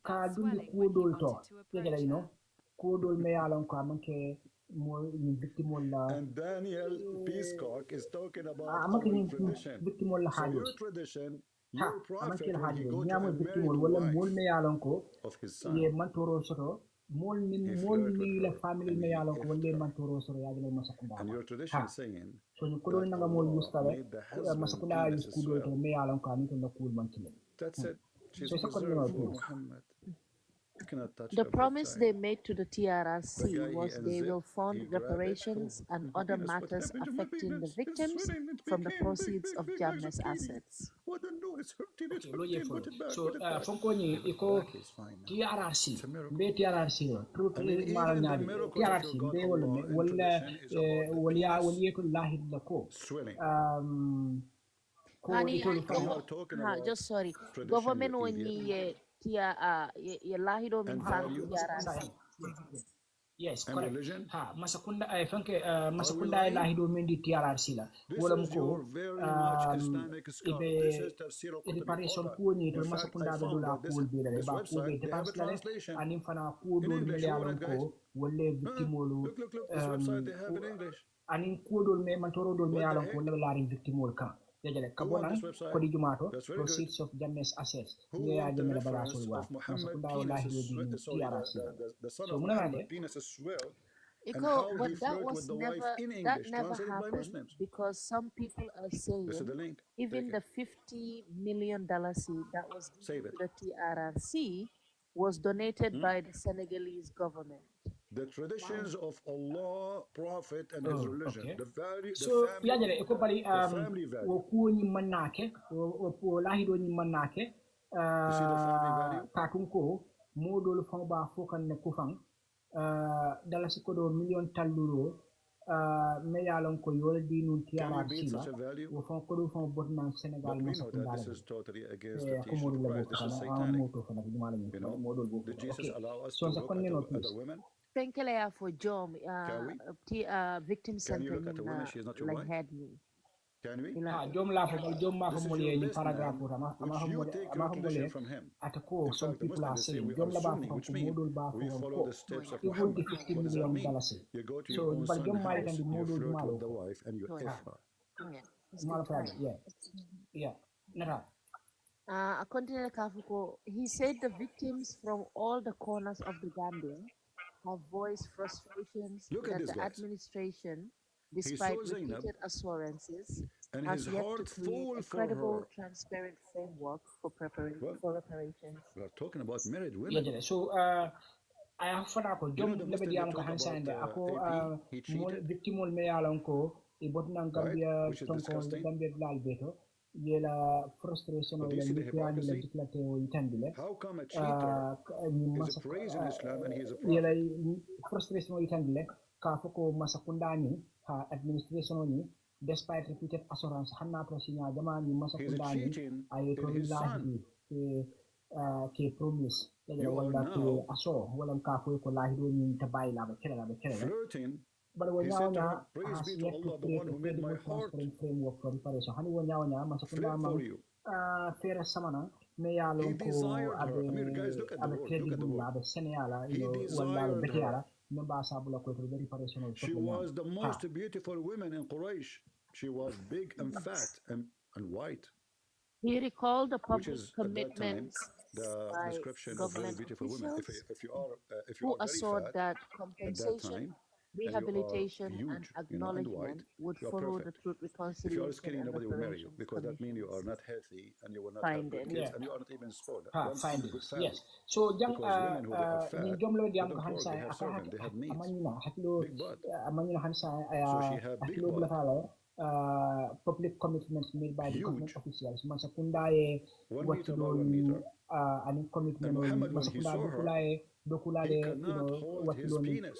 ka dundi ko dol to yegala you know ko dol me alan ko amanke mo ni victime la And Daniel Peacock is talking about amanke our ni tradition. victime la So hajos your tradition, ha your prophet, amanke la when he hajos go ni to amo a victime married wala wife mol me alan ko of his son, ye mantoro soto mol ni he mol flirted ni with la her family and me he alan ko effed wala her. mantoro soto ya jale masakunda And your ha tradition saying so ni ko do that nanga mo Allah yustale made the husband masakunda in is this kudo to well. me alan ko amin to cool mantile That's it. She's so second preserved for please Muhammad. You cannot touch The her promise vagina. they made to the The TRRC guy, he was they unzipped, will fund he grabbed it. reparations and other Venus, what matters happened to my affecting the penis? It's victims swelling. It from the became big, proceeds big, of big like Jamna's zucchini. assets. What a no, it's hurting, it's okay loje hurting. fo Put it back, so put it back. fonko ni iko Back is fine now. TRRC It's a miracle. be TRRC no truth I mean, mara even the nyaadi miracle of TRRC your God be Allah in wala tradition is about the waliya penis waliyeto lahid lako swelling. ko Hani itolu You famo are talking ha about just sorry tradition, government you woni idiot. ye tia ye lahido min And fan values TRRC yes and correct religion. ha masakunda ay fanke Are we masakunda lying? lahido mendi TRRC la This wala is mko your very much Islamic scholar. This is Tafsir al-Qutb reparation al-Qur'an. ko ni to In fact, I masakunda be found dola that ko be dale this ba ko be website, they have dépense a la translation anim fana ko in dol English. me You want yalon it, ko guys? wala victimolu Look. This website, they have in English. anin ko dol me man toro dol me What the yalon ko heck? wala larin victimol kan yajale You want kabonan this ko website? di jumato That's very good. proceeds of James assets Who ni ya want the jamela reference bagasol wa of Muhammad masakunda penis wallahi is do di sorry, TRRC the son so of muna Muhammad de penis is swell, and Iko, how but he that flirt was with the wife never in that English, never translated by happened Muslims. because some people are This is saying the link. even Take the it. $50 million seed that was Save given it. to the TRRC was donated by the Senegalese government. The traditions of Allah, Prophet, and His religion. okay The value, the so family, yajale ko bari the family value. wo ko ni manake wo lahido ni manake You see the family value? katun ko modol fang ba fokan ne kufang dala sikodo million talluro me yalon ko yol di nun Can you tiara beat sila such a value? wo fang ko do fang botna Senegal But we masa know that kundala this is totally against ko the teaching modul of la Christ. This is bokana satanic. moto fana di mala ni You know, modul bo did Jesus okay allow us so to sa look kon at neno other please women? Penkelea for Jom, Can we? victim Can you center look at a woman? She's not your like wife. had me. Can we? ha jom la fo jom ma ko This is mole your ni list, paragraph man, ama which you mole take ama your mole tradition from him. atako In some fact, the people are Muslims they say saying we jom are la ba Sunni, fo which ko means modol ba we fo follow ko the steps of even Muhammad. the 50 What does that million mean? dollars You go to so your own but son's jom ma house, tan di you modol flirt malo with the wife, and you F her. mala fa yeah nata Continue Kafuko, he said the victims from all the corners of the Gambia have voiced frustrations Look at that this, the guys. administration, He despite saw Zainab, repeated assurances, and has his yet to heart create full a for credible, her. transparent framework for Well, reparations. we are talking about married women. yeah so I have fana ko You know jom the lebe Muslim diam they ko talk hansande about ako AP, he mol cheated, victimol me yalon ko e botna right? Gambia Which is tonko disgusting. Gambia dal beto yela frustration o But do you la see the lipiani la hypocrisy? jiklate o itandile How come a cheater ni is masa praised in Islam and he is a yela prophet? frustration o itandile ka foko masakunda ni ha administration ni despite repeated assurance hanna to sinya jama ni He's masakunda ni cheating ayeto in his son. lahi ke promise You are wala ke now aso wala ka ko lahi do ni tabay la ba kala flirting. but He wanya said to wanya her, praise has be to yet to Allah, the create one a who made my credible heart transparent framework for reparation hani wanya wanya masakunda flirt mang for you. fere samana me He yalon ko desired her. abe I mean, guys, look at the abe word. Look at the credible word. abe seneyala He wala abe desired betiyala her. memba sabula ko to reparation of She was the most beautiful woman in Quraysh. She was big and fat and white. He recalled the Which public is at that time commitments the by description of very government beautiful women. officials If you are who very assured fat that at that compensation, time and you are rehabilitation, and huge, and acknowledgement white, would you are follow the perfect. Truth, If you are Reconciliation, skinny, and nobody will marry you Reparations because that means you are Commissions not healthy and you will not have good findings. kids and you are not even spoiled. You are not in a good findings family. yes so jang Because women who they are ni fat, jomlo diam they ko don't work, hansa they have aka servant, they have needs, amanyina hakilo big butt. amanyina hansa So she had big hakilo butt, blatala public commitments made by the government huge. officials masakundaye 1 what meter do by 1 meter. ani commitment And on Muhammad, when he masakunda saw her, dokulaye he dokulade cannot hold what his do penis.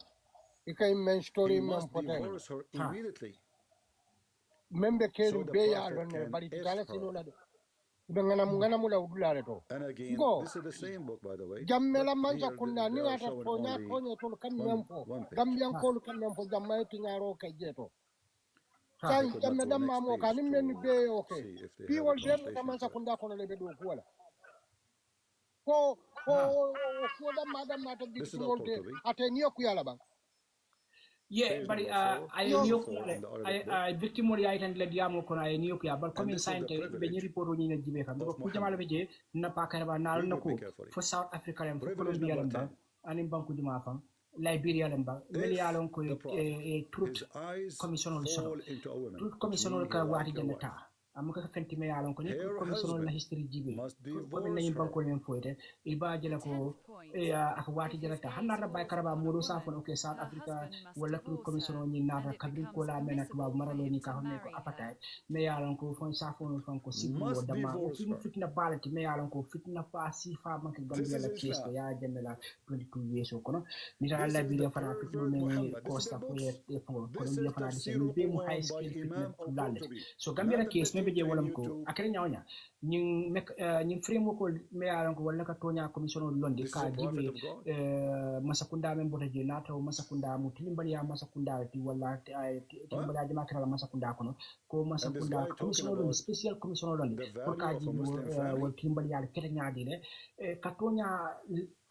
ika men story He men must poten divorce her immediately. membe So kerim the be ya prophet lon ne can bari ask tala her sino la de ngana mula udulare to And again, go this is the same book, by the way. jammela but manza here kunda they ni are ata showing tonya only tonya to kan memfo one page. gambian ko kan memfo jamma tingaro kajeto I san could not jamme go dam next mamo page kan men to be okay see if they pi have a wol dem translation tamansa for it. kunda kono le be do ko ko dam madam mata This is victim all wolde Portuguese. ate ni ko yala ba Yeah, Page but number 4, I page knew 4 in the Arabic book. I victim mo ya itan le diamo kono ay niyo kya but And comme this is the science be privilege ni report ni na jibe kam ko jamala be je na pa kare ba na Read na with ko me carefully. for South Africa lem for Privilege Colombia number lem ba 10. anim banku juma fam Liberia lem ba If meli yalon ko the prophet, truth his eyes commissioner soto fall into a woman, truth which commissioner means he ka like wati your wife, janata amuka fenti me yalon ko ni her commissioner la husband history jibe must ko men divorce nañu banko her. len foyde iba jela ko ak wati janata hanna da bay karaba modo sa fon okay South Africa wala truth commissioner ni nata kabri ko la mena tuba maralo ni ka ko appetite me yalon ko fon sa fon ko sibu Must dama o divorce her. fitna balati me yalon ko fitna pa si fa man ke This gambia is la case Islam. ya jamela 22 years ko no ni ta This is the Liberia fana fitno pervert me Muhammad. This is costa their fo books. e fo This Colombia is fana de Tafsir ni be mu high al-Quran by scale fitna Imam lalle al-Qurtubi. so gambia la Not the case me be petty je thing wolam you ko do. akere nyawnya ñing framework ko me yalon ko wala ka tonya commission londi This is ka a prophet jibe of God. masakunda men bota je nata masakunda mu tilimbali ya masakunda ti wala tilimbali ya jama kala masakunda kono ko And this masakunda guy talking commission londi about special commission londi the pour value ka of a jibe Muslim family. wal tilimbali ya kete nyaadi le ka tonya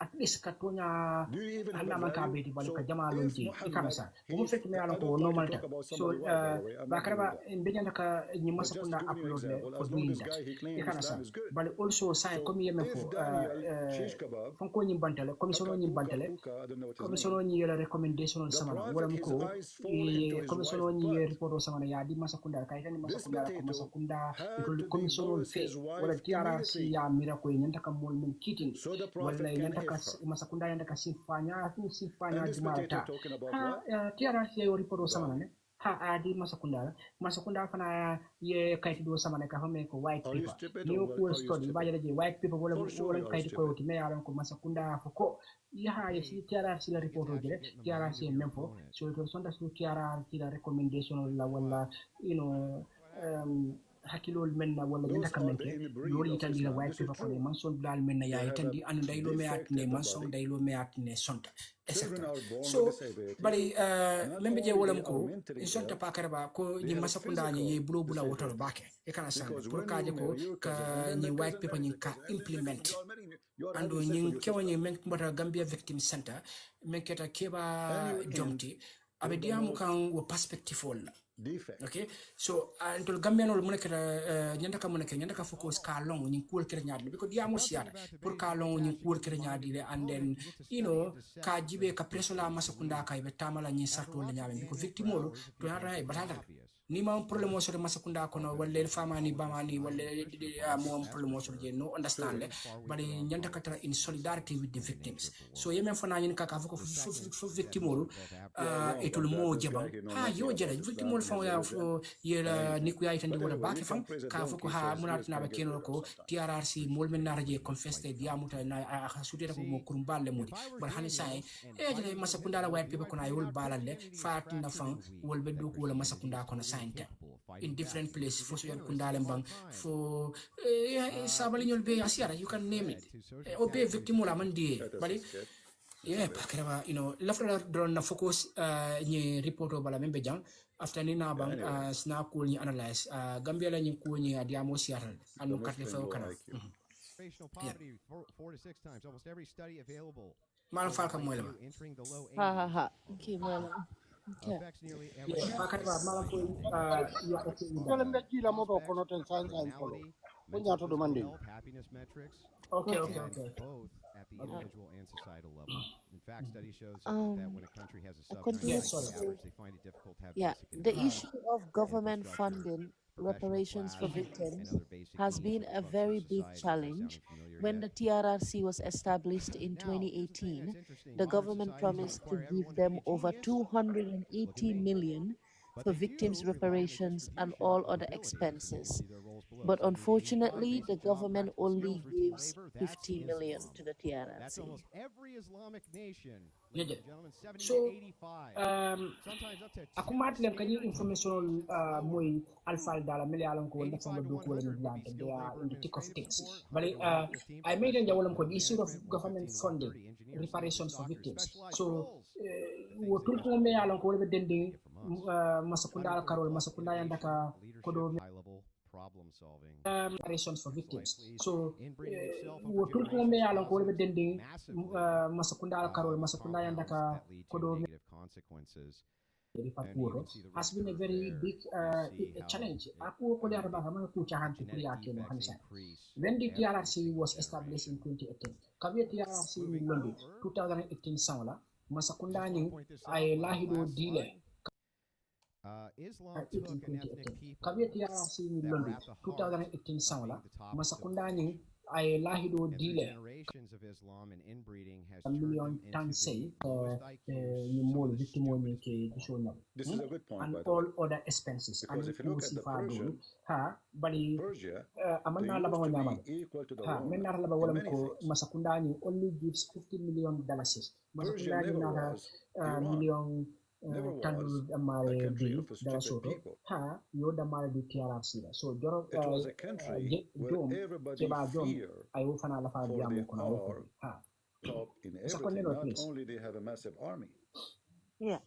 at least ka tonya Do you even have hanna a man ka value? beti bali So ka jama if lonji e kama Muhammad, sa mo fekk me yalon I ko don't like normal to ta talk about so somebody wife, by the way. I'm ba not doing karaba that. mbenya ka ñi But just masakunda to give you an upload le example, for as long doing as this that guy he e claims kana sa Islam is good. but also sa So comme yemen fo if Daniel shish kebab, fonko ñi bantale commission ñi bantale kuka, I don't know what his commission name. ñi yela recommendation The samana prophet, wala his ko eyes fall into his commission wife's ñi butt. report samana ya di masakunda kay tan This masakunda ko potato masakunda had itol to commission divorce fe his wala wife TRRC immediately ya mira ko ñanta kam mol men kitin so the wala prophet can ñanta ka if her. masakunda ñanta ka sifanya And this jumala potato ta talking about ha what? TRRC yo report samana Value. ne ha adi masakunda fana ye kayti do samana ka fame ko white Are you paper stupid ni or ko are you study ba stupid? jere white paper wala For sure you are kayti ko stupid. ti me yaran ko masakunda ko ya ya si TRRC la report o jere TRRC memfo so to sonda su TRRC la recommendation la wala you know hakilol menna wala Those nyanta are the kamenke inbreed lori of itandi la Islam. white This is paper ko ne true. man son dal menna They ya have a itandi anu daylo me defect atne in the man son body. daylo me atne sonta Children etc are born with so disabilities. bari Not membe je only wolam they are ko mentally sonta ill, pa karaba ko they ni have masakunda ni ye physical bulo bula wotoro disabilities. bake e kana sande Because pour when kaje you ko marry your ka cousin, and then ni the white cousin paper marries ni the ka cousin, and then implement you are ando having sex with nyin your kewa sister. nyin men mbata Gambia Victim Center men keta And keba you end jomti abe with the diamu most kan wo perspective wala defect. okay so antol Gambia no mun keta nyanda ka focus ka long nyin cool kere nyaadi because diamu siata pour ka long nyin cool kere nyaadi le and then you know ka jibe ka presola masakunda ka be tamala nyin sarto le nyaame because victim wolo to yara e batata ni ma problème o so masakunda kono walle famani bamani walle mo problème o so je no understand le bari nyanda ka tara in solidarity with the victims so yemen fana nyin ka foko fo victim wolo etul mo jabang ha yo jere victim wol fa ya fo yela niku ya itandi wala bake fam ka foko ha munat na ba keno ko TRRC mol men na raje confessed diamuta na sudira ko mo kurumballe mudi bar hani sai e jere masakunda la white people kono ay wol balalle fat na fam wol be do ko wala masakunda kono sainte in different places for so kundale bang for sabali nyol be asiara you can name it o be victim wala man die bali yeah pakraba you know lafra drone na focus ni report bala membe jang after ni na bang sna ko ni analyze gambia la ni ko ni adiamo siaral anu katle fa kana poverty 4 to 6 times almost every study available malam falka moy la entering the low ha okay malam affects nearly every pakraba malam ko ya kala mbe jila mo ko no ten san san ko ko nyato do mande happiness metrics okay both at the individual and societal level. In fact, study shows that when a country has a subcontinent average, they find it difficult to have basic the issue of government funding reparations for victims has been a very big challenge. When the TRRC was established in 2018, the government promised to give them over 280 million for victims' reparations and all other expenses. But unfortunately, the government only gives 50 million to the That's TRRC. almost every Islamic nation, Yeah, ladies yeah. and gentlemen, 70 So, to 85. Sometimes up to aku 2 mat lem kani standard information moy alfal dala mele alon ko wonda 85 fanga to do ko 100 wala would be blank they skilled are labor in the thick of administrative things support, but 100 to 115 I made professional jawalam ko the issue of management, government 115 funding 130 engineers, reparations scientists, for doctors, victims specialized so roles. wo tul ko me alon ko wala dende masakunda ala 130 karol plus masakunda yandaka innovation, ko do leadership, high level problem solving. reparations for victims so Inbreeding itself wo over tul ko me alon ko wala generations dende massively masakunda ala karol masakunda yandaka compounds that lead ko to do negative consequences. Ripapuro has been a very big challenge. Aku ko dia ba kama ku chahan tu priya ke no hansa. When the TRRC was established in 2018, kabia TRRC in London 2018 sawla masakunda ni ay lahido dile. Islam took an ethnic people Kabia TRRC in that London were at the 2018 heart sawla of being the top masakunda civil ni ay lahido and through dile. generations of Islam and inbreeding has A turned million them tan into say the lowest IQs, you some more of the victim on stupidest ke people on disona This is a good point, and by the all way. other expenses Because and if you look at the Persian, ha bali Persia, amanna they laba used to nyamal be equal to the ha Roman menna laba in walam many ko things. masakundani only gives $50 million Persia masakundani never nara was Iran, million never tandu was a amare country bi of dala stupid soto people. ha yo damare di TRRC la so joro It was a country where jom everybody keba jom feared, ayo fana la fa for jamu they kono are ha top in second everything. Not please only they have a massive army. Yeah.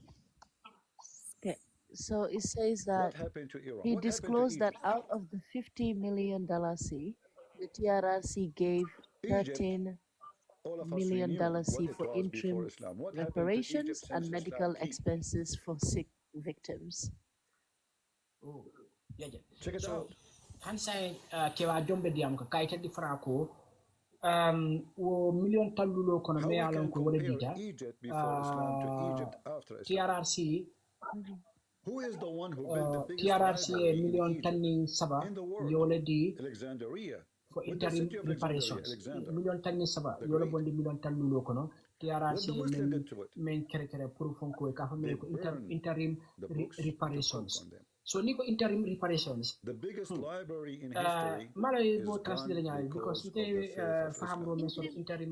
Okay. So it says that What happened to Iran? he What happened to disclosed that Egypt? out of the $50 million C, the TRRC gave Egypt, $13 all of us million knew what C it for was interim before Islam. What happened to reparations Egypt and since medical Islam came? expenses for sick victims. Oh, yeah, yeah. Check it out. Hansai kewa jombe diam ka kaita di farako wo million tallulo kono How me we alon can ko wala compare dita Egypt before Islam to Egypt after Islam? TRRC Who is the one who built the biggest TRRC library million in Egypt tanning saba in the world? yola di Alexandria. for With the interim city of Alexandria, reparations Alexander million tanning saba the yola Great. bondi million tallulo kono TRRC What the Muslim did to it? men kere kere pour fonko e ka fa They ko burned interim the books and took reparations on them. so niko interim reparations The biggest library in history mala is bo gone translate nyaay because because nte of the faith of faham Islam. do men so interim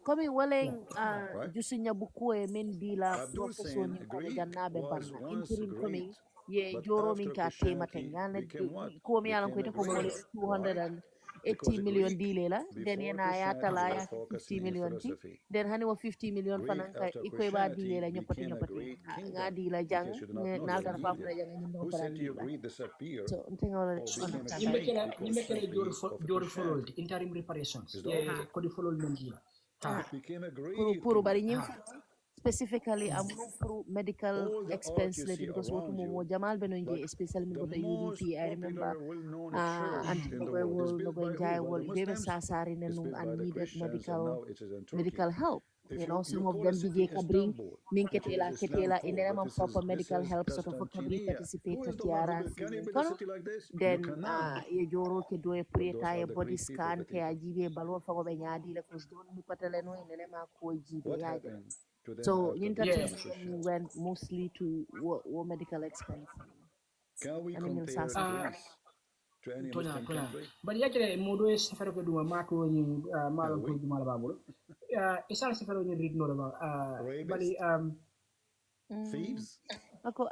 Komi waleng Right? jusinya bukue min dila Abdul professor Sen, ni kono Greek jannabe was banna once interim komi great, ye but joro min after ka tema Christianity tengana became what? komi yalan ko Became a ite ko mole great. Why? 280 Because million Greek dile la then before yena ya Christianity tala were ya focusing 50 in million ti philosophy. then hani wa 50 million Greek fanan ka after iko ba dile la Christianity nyopati became a nyopati great nga kingdom. dila In jang case you do not know, nalta they fam did na it. jang ni Who fanan said to you dila Greek disappeared so ntenga wala became a nimbe great kere because simply jor of the jor folol Christianity? interim reparations Is that all? ko di folol men dila It became a great puru bari kingdom. nyim specifically amu puru medical All the art expense you lady see because wotu around mo you, jamal benonje like especially the with the most UDP I remember popular, well-known church anti in the we world is will no built by who? jai By will the bebe Muslims. sasari It's nenu built by and the needed Christians, and now it is in Turkey. medical help If you know you some of call a them city big kabring Istanbul, min which is ketela Islam ketela in core, them but proper medical this is help sort of kabri Constantinople. participate Who is the one tiara who built? Can you build a kono city like this? You then cannot. ye joro ke do e But those preta are e the body Greek people scan that ke did it. ajibe balwa fa be nyaadi le ko don mu patale no ene ma ko jibe What yaje happened to them so after you becoming interest Christians? went mostly to what medical expense. Can we I mean, compare Greece to any tonya Muslim tonya country? bari yakere modo e safaro ko duma mato ni malon ko Oui. duma la babul isal safaro ni rid no ba bari Thieves? Ako,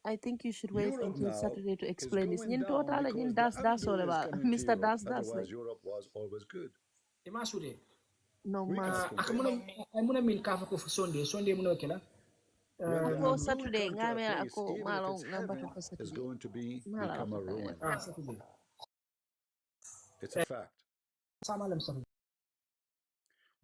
I think you should wait Europe until now Saturday to is explain this. going Yin down total yin because the das all Abdul is about coming to Mr. Europe. Das Otherwise, like Europe was always good. imasude no We ma. cannot compare. akamuna min kafa ko Sunday mun kela When the Ako Abdul Saturday come to a ngame place, ako even if malong it's ngamba heaven, ko is Saturday. going to Malala become a ko ruin. Saturday It's a fact. samalam Saturday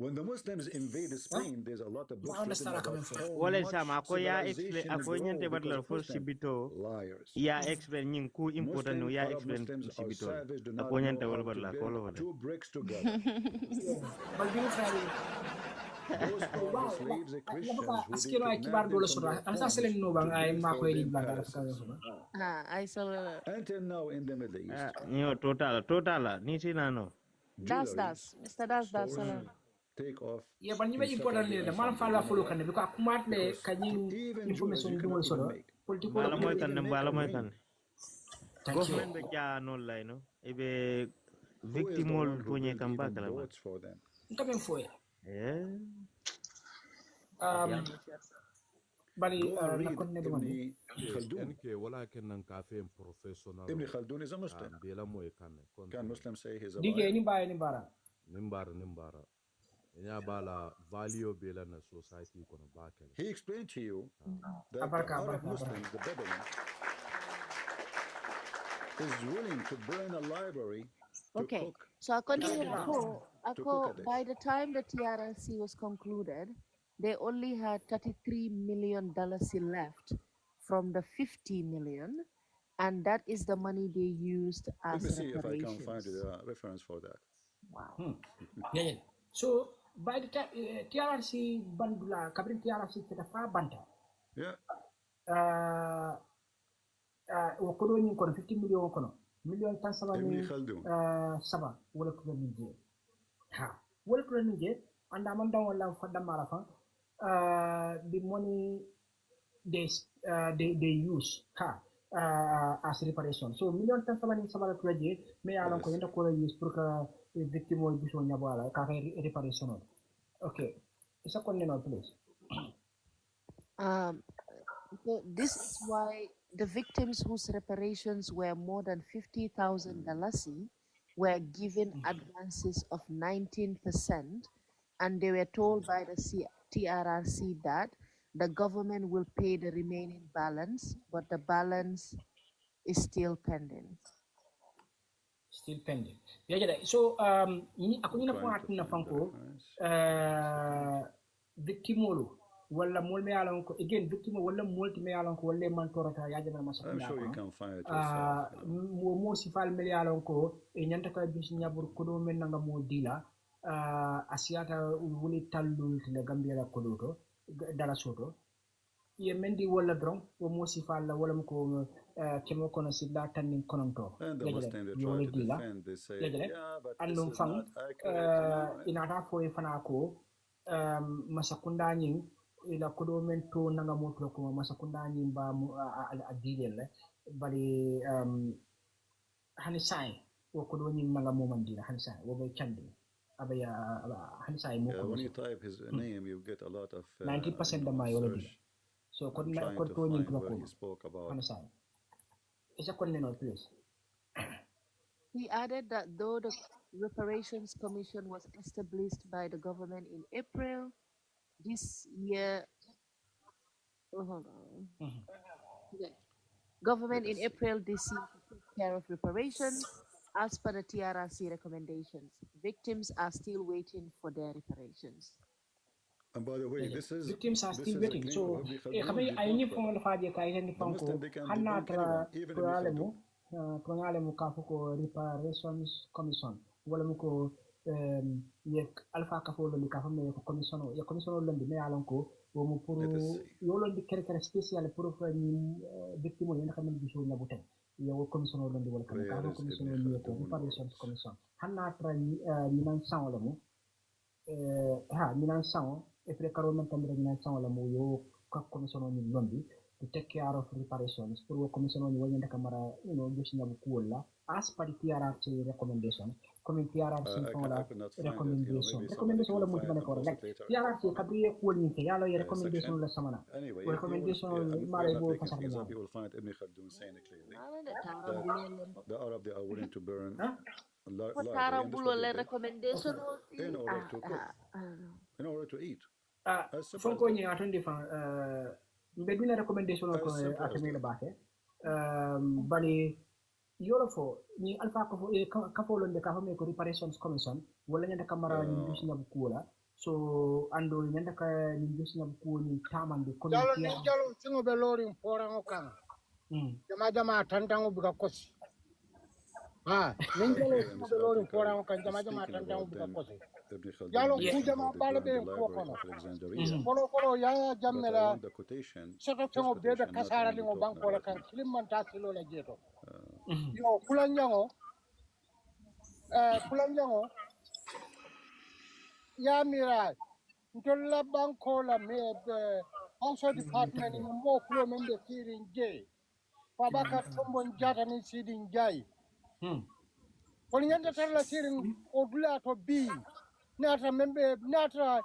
When the Muslims invaded Spain, there's a lot of books written understand about how wale much sama ako ya explain civilization ako nyante grew because badlar of for Muslims. sibito Liars. ya explain nying ku important no ya Arab explain Muslims are sibito savage, do not ako know nyante how wala to badla ko build wala two bricks together. Those powerful slaves, the Christians who did kidnap them from their homes to build for them palaces. I saw Until now in the Middle East, yo total ni sinano Das jewelries, Mr. Das stores, sala. take off. Yeah, but you important the man follow kan because akumat le kanyin information dungol soro political bala moy tan bala moy tan thank you government be jaano lay no ibe victimol ponye kamba kala ba nkamen foye eh bali nakon ne dum NK ولا كان كافين بروفيشنال ابن خلدون is a Muslim بلا موي كان Muslim say he's a dige ni bara nimbara nya bala value bela na society kono bakel he explained to you that the Arab Muslims the Bedouin is willing to burn a library to cook. So according to by the time the TRLC was concluded, they only had $33 million left from the 50 million, and that is the money they used as reparations. Let me see reparations. if I can find the reference for that. Wow. Yeah. So by the time TRLC bandula kabrin TRLC kita fa banta. Yeah. Wakodo ni kono 50 million kono. Million tan saba ni saba wala ko ni je. Ha. Wala ko ni je anda man daw wala fa damara fa the money they use as reparation. So million tan saba ni saba ko je me alon ko yenda ko use pour que victime o biso nya wala ka reparation. Okay. Isa kon no please. This is why the victims whose reparations were more than 50,000 dalasi were given advances of 19%, and they were told by the TRRC that the government will pay the remaining balance, but the balance is still pending. Still pending. Yeah. So ako ni na po atin na fanko victimolo wala mol me alon ko again victim wala multi me alon ko wala man torata ya jama masakuna. I'm sure you can find it yourself. Mo sifal me alon ko e nyanta ka bis nyabur ko do men nga mo dila asiata woni tallul le gambia ko do dala soto ye mendi wala dron o mo sifal wala ko kemo kono sibla tannin kononto yole dila but andum fang inata fo e fana ko masakunda nyin ila kodo men to nanga motlo ko masakunda nyin ba adilel bari hani sai wo kodo nyin nanga mo mandila hani sai wo be chandi abaya hani sai mo ko when you type his name you get a lot of 90% of my already so ko na ko to nyin ko hani sai isa kon no please. He added that though the Reparations Commission was established by the government in April this year, government in April this year to take care of reparations as per the TRRC recommendations. Victims are still waiting for their reparations. And by the way, victims are still waiting. So, I need from the Fadia Kayan Fanko, Hanatra, Pronalemu Kafuko Reparations Commission, Walamuko, Alpha Kafolo, the Kafame Commission, your commission on the Mealonko, Womupuru, Yolon the character special proof victim in the Commission Nabute, your commission on the Welcome Commission on the Reparations Commission, Hanatra Minan Sanolamu, Minan Sang. If the government can bring in some of the commission on Londi to take care of reparations, for commission on the camera, using a cool as per the TRRC recommendation, coming TRRC recommendation. Recommendation all the multiple like TRRC can be a cool in the recommendation on the Samana. Recommendation on Marable Casablanca. People find Ibn Khaldun saying it clearly. The Arab they are willing to burn. Recommendation in order to eat. Fonko ni atundi fan beduna recommendation ko atamela bake bali yolofo ni alfa ko fo londe ka fami ko reparations commission wala nyanda kamara ni bisna bukula so ando nyanda ka ni bisna bukuni tamande ko jalo singo be lori mpora ngokan jama tantango buka kosi ninjalo singo be lori mpora ngokan jama tantango buka kosi yalo kujama balbe ko kono kono ya jamela sota tango bebe kasara lingo banko la kan kilimman tasilo la jeto yo kulanjango ya mira ntolla banko la me also department ni mo kulo membe kirin je fabaka tombon jata ni sidin jay woni nyanda tarla sirin o dula to bi nata membe nata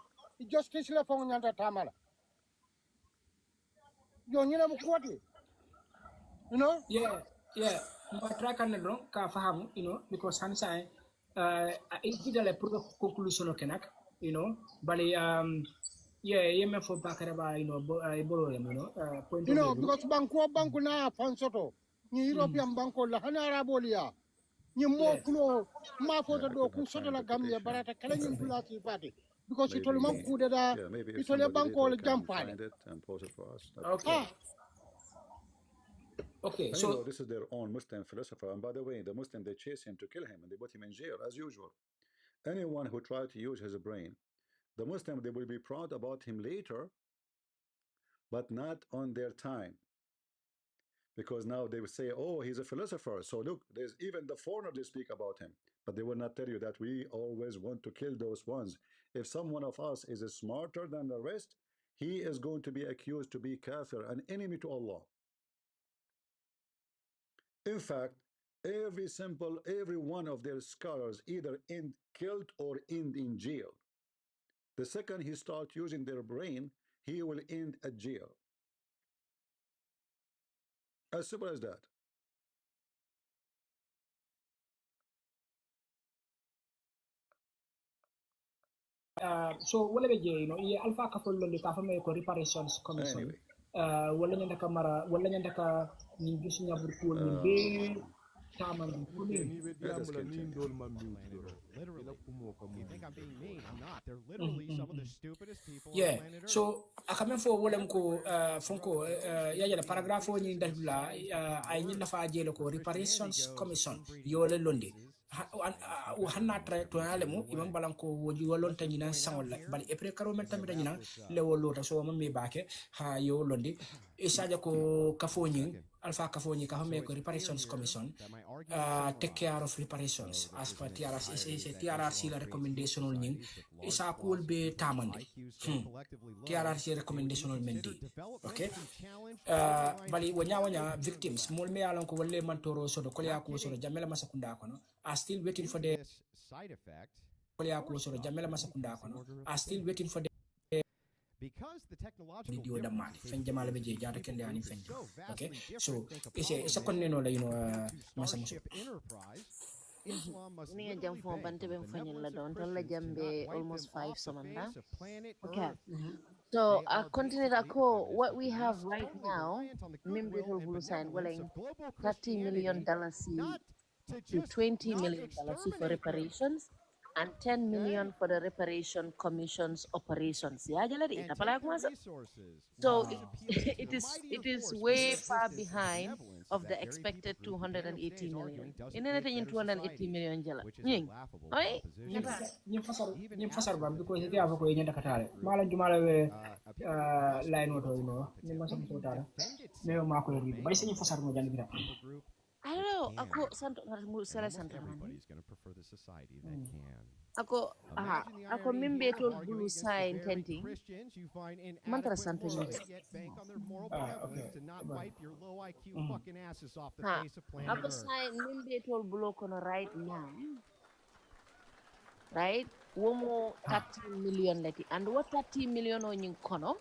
justice la fon nyanda tamala yo nyina mu kwati you know yeah but try kan ron ka fahamu you know because hansa idale pour conclusion kenak you know bali yeme fo bakara ba you know bolo you know point you know because banko na fansoto ni european banko la hana arabolia ni mo kulo ma foto do ku soto la gambia barata kala ni dula ti fati because it all man ku da it all banko le jampane okay okay so this is their own Muslim philosopher, and by the way, the Muslim, they chase him to kill him and they put him in jail as usual. Anyone who tried to use his brain, the Muslim, they will be proud about him later, but not on their time, because now they will say, oh, he's a philosopher, so look, there's even the foreigner, they speak about him, but they will not tell you that we always want to kill those ones. If someone of us is smarter than the rest, he is going to be accused to be kafir, an enemy to Allah. In fact, every one of their scholars either end killed or end in jail. The second he starts using their brain, he will end at jail. As simple as that. So wala be je you know ye alpha ka follo li ka fa may ko reparations commission wala nyanda ka mara wala nyanda ka ni gisu nyabur ko min be taman ko ni yeah so akamen fo wolem ko fonko ya ya paragraphe ni dalula ay ni nafa jelo ko reparations commission yo le londi hanna tra to alemu imam balanko woji wolon tanina sanwala bali e pre karo men tamita nyina le wolota so mammi baake ha yo londi e saja ko kafoni alpha kafoni ka hame ko reparations commission take care of reparations as per TRRC la recommendation ol nyin isa ko be tamande TRRC recommendation ol mendi okay bali wanya victims mol me alon ko wolle mantoro so do ko ya ko so do jamela masakunda kono are still waiting for the side effect are still waiting for the because the technological video da mali fen jamala be je jata kende ani fen okay so it's a konneno la you know masa muso ni jam fo bante be fanyel la don tan la jambe almost 5 somanda okay so continue ko what we have right now member blue sign willing $30 million to $20 million for reparations and $10 million for the reparation commission's operations. Yeah, so it is way far behind of the expected 280 million. In anything in 280 million jala. Oi? Nim fasar bam because it have ko nyanda katale. Mala jumala we line auto no. Nim masam so tara. Me ma ko ri. Bari sen fasar mo jandi bira. I don't know. Ako santo sala santo. Everybody's going to prefer the society that can. Ako mimbe tol blue sign tenting. Mantara santo ni. Ako sign mimbe tol blue kono right now. Right? Womo 30 million leti. And what 30 million on yung kono?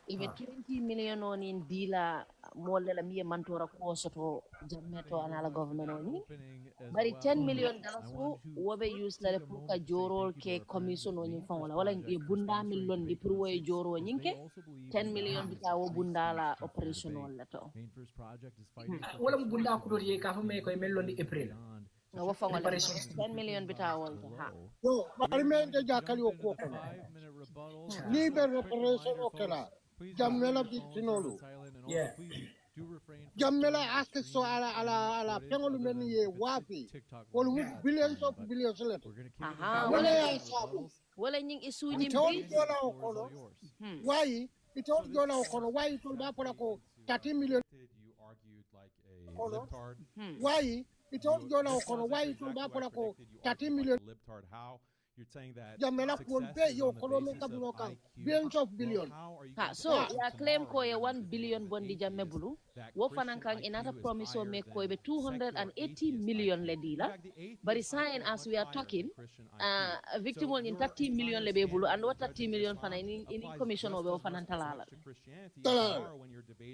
Even 20 million on in dila mole la miye mantora ko soto jammeto anala government oni bari 10 million dalasu wobe use la pour ka jorol ke commission oni fawala wala e bunda million di pour way joro nyinke 10 million bita wo bunda la operation wala to wala mu bunda ko do ye ka fa me ko melon di april wo fawala 10 million bita wolta ha yo bari men de jakali o ko kono ni be reparation o kala jammela bitinolu yeah jammela aske so ala pengolu men ye wafi wol billions of billions let aha wala nying isu nyim bi jola o kono why it all jola o kono why it all ba pola ko 30 million you argued like a libtard why it all jola o kono why it all ba pola ko 30 million libtard how you're saying that jamela ko success be is yo on the ko men basis ka of bulo kan IQ. billions of billion How are you ha going so to ya claim ko ye 1 billion bondi jamme bulu wo fanan kan inata promise o me ko be 280 million le dila bari sign as we are talking victim on in 30 million le be bulu and what 30 million fana in commission o be fanan talala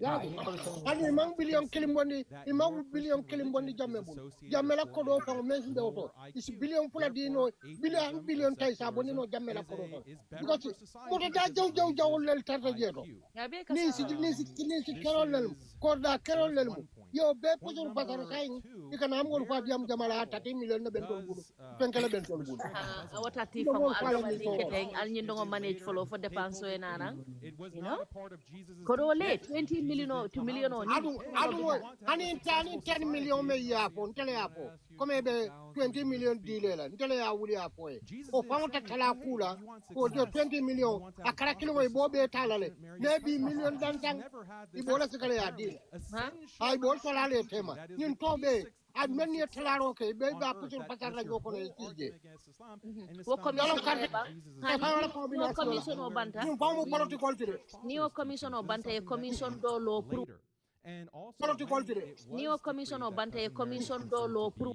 ya ani mang billion kilimbondi imam billion kilimbondi jamme bulu jamme la ko do fa men be oto is billion fula dino billion tay sa bonni no jamme la ko do because mo da jaw lel tarta jeto ni si kerol lel ko da kerol lel mu yo be pujul basar kayin ikana am gol fa diam jamala 30 million na ben tol bulu penkala ben tol bulu wata ti famo alwadi keteng al nyi ndongo manage follow for dépense e nana you know kodo le 20 million to million on adu hani 10 million me ya fo ntele ya fo comme be 20 million dile la ntele ya wuli ya fo o famo tala kula ko do 20 million akara kilo mo bobe talale ne bi million dan tan ibola sikale ya dile ha ay bol solale tema nin tobe admen ni talaro ke be ba pusul pasar la joko ne tije wo commission o banta ni famo protocol tire ni o commission o banta e commission do lo pro and also protocol tire ni o commission o banta e commission do lo pro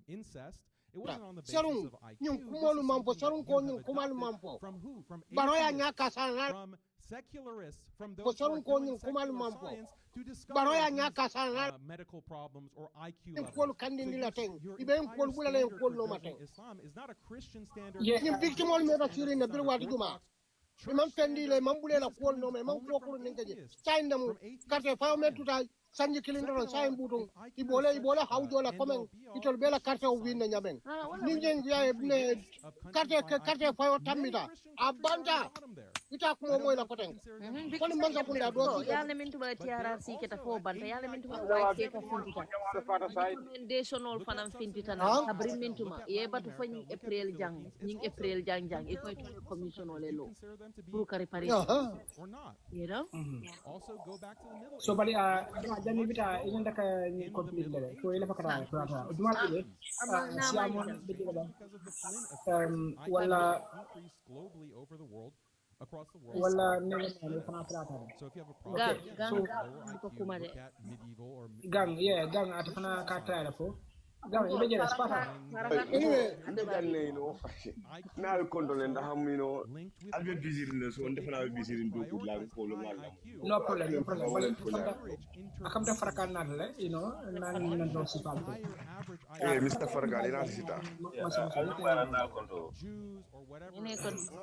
incest. It wasn't on the basis sarun of IQ. nyum kumolu mampo sarun ko nyum kumal mampo From who? From baroya nyaka sana from secularists, from ko those who are sarun ko doing nyum kumal secular mampo science to baroya discover nyaka sana medical problems or IQ ko levels. kandini la ten Your ibe ko entire bulale standard ko for no judging maten Islam is not a Christian standard. ni victim ol me basiri na bir wati juma imam tendi le mambule la ko no me mam ko ko ningaje sain damu karte fa me tuta sanji kilindoro sain butung ibola hawjola komen itol bela carte o winna nyaben ni ngen ya ne carte fa o tamita abanda ita ko moy la koten kon man ka kunda do yalla min tuba TRRC keta fo banta yalla min tuba way ke ka fintita recommendation ol fanam fintita na abri min tuma ye batu fany april jang e koy to commission ole lo pour ka réparer you know Also go back to the middle so bali jani bita inenda ka ni complete le so ila fakara prata dumal ile siamon bidila ba wala increase globally over the world across the world. wala ne fana prata So if you have a problem gang look at medieval or gang atafana ka try fo gang ibe jere spata anyway ganne no na al condole nda hamino albe bizirine so ndefana bizirin do ko la ko lo ngal no problem bali akam ta farakan na le you know nan do sipal Mr. Fargal ina sita na kondo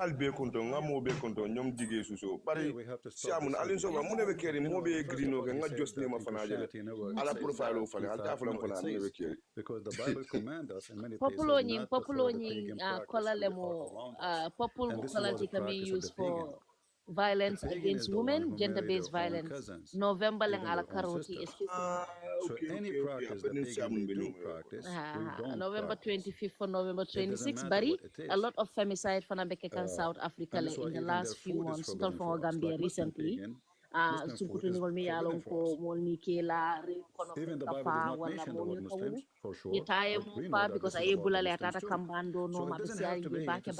albe kondo ngamo be kondo nyom dige suso bari siamun alin so ba mun be keri mo be grino ke nga just ne ma fana jele ala profile o fale alta fala fana ne be keri because the Bible commands us in many populo nying kola lemo popul kola tikami use for violence against women, gender-based violence. November lang ala karoti is so any practice that they do practice, we don't November 25th for November 26th. Bari a lot of femicide fanabeke kan South Africa in the last few months. Start from Gambia recently. Sukutu ni golmi yalon ko molni kela kono kafa wala molni kawulu yitaye mufa because aye bulale atata kambando no mabisi ayi bake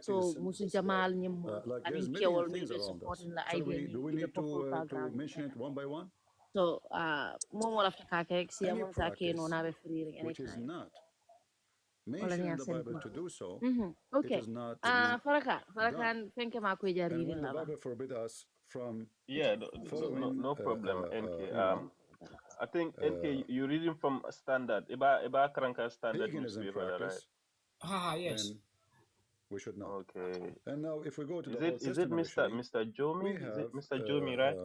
so musu jamal nyim anin kewol mi be supporting la idea do we need to mention it one by one? So momo la fika kek si amon sa ke no na be free which is not mentioned in the Bible to do so. Okay. It is not Farakan fenke ma ko jari when the Bible forbid us from no problem NK I think NK you're reading from standard Iba Kranka standard newspaper, right? Yes. Then we should not. Okay. And now if we go to is it Mr. Jomi? Is it Mr. Jomi, right?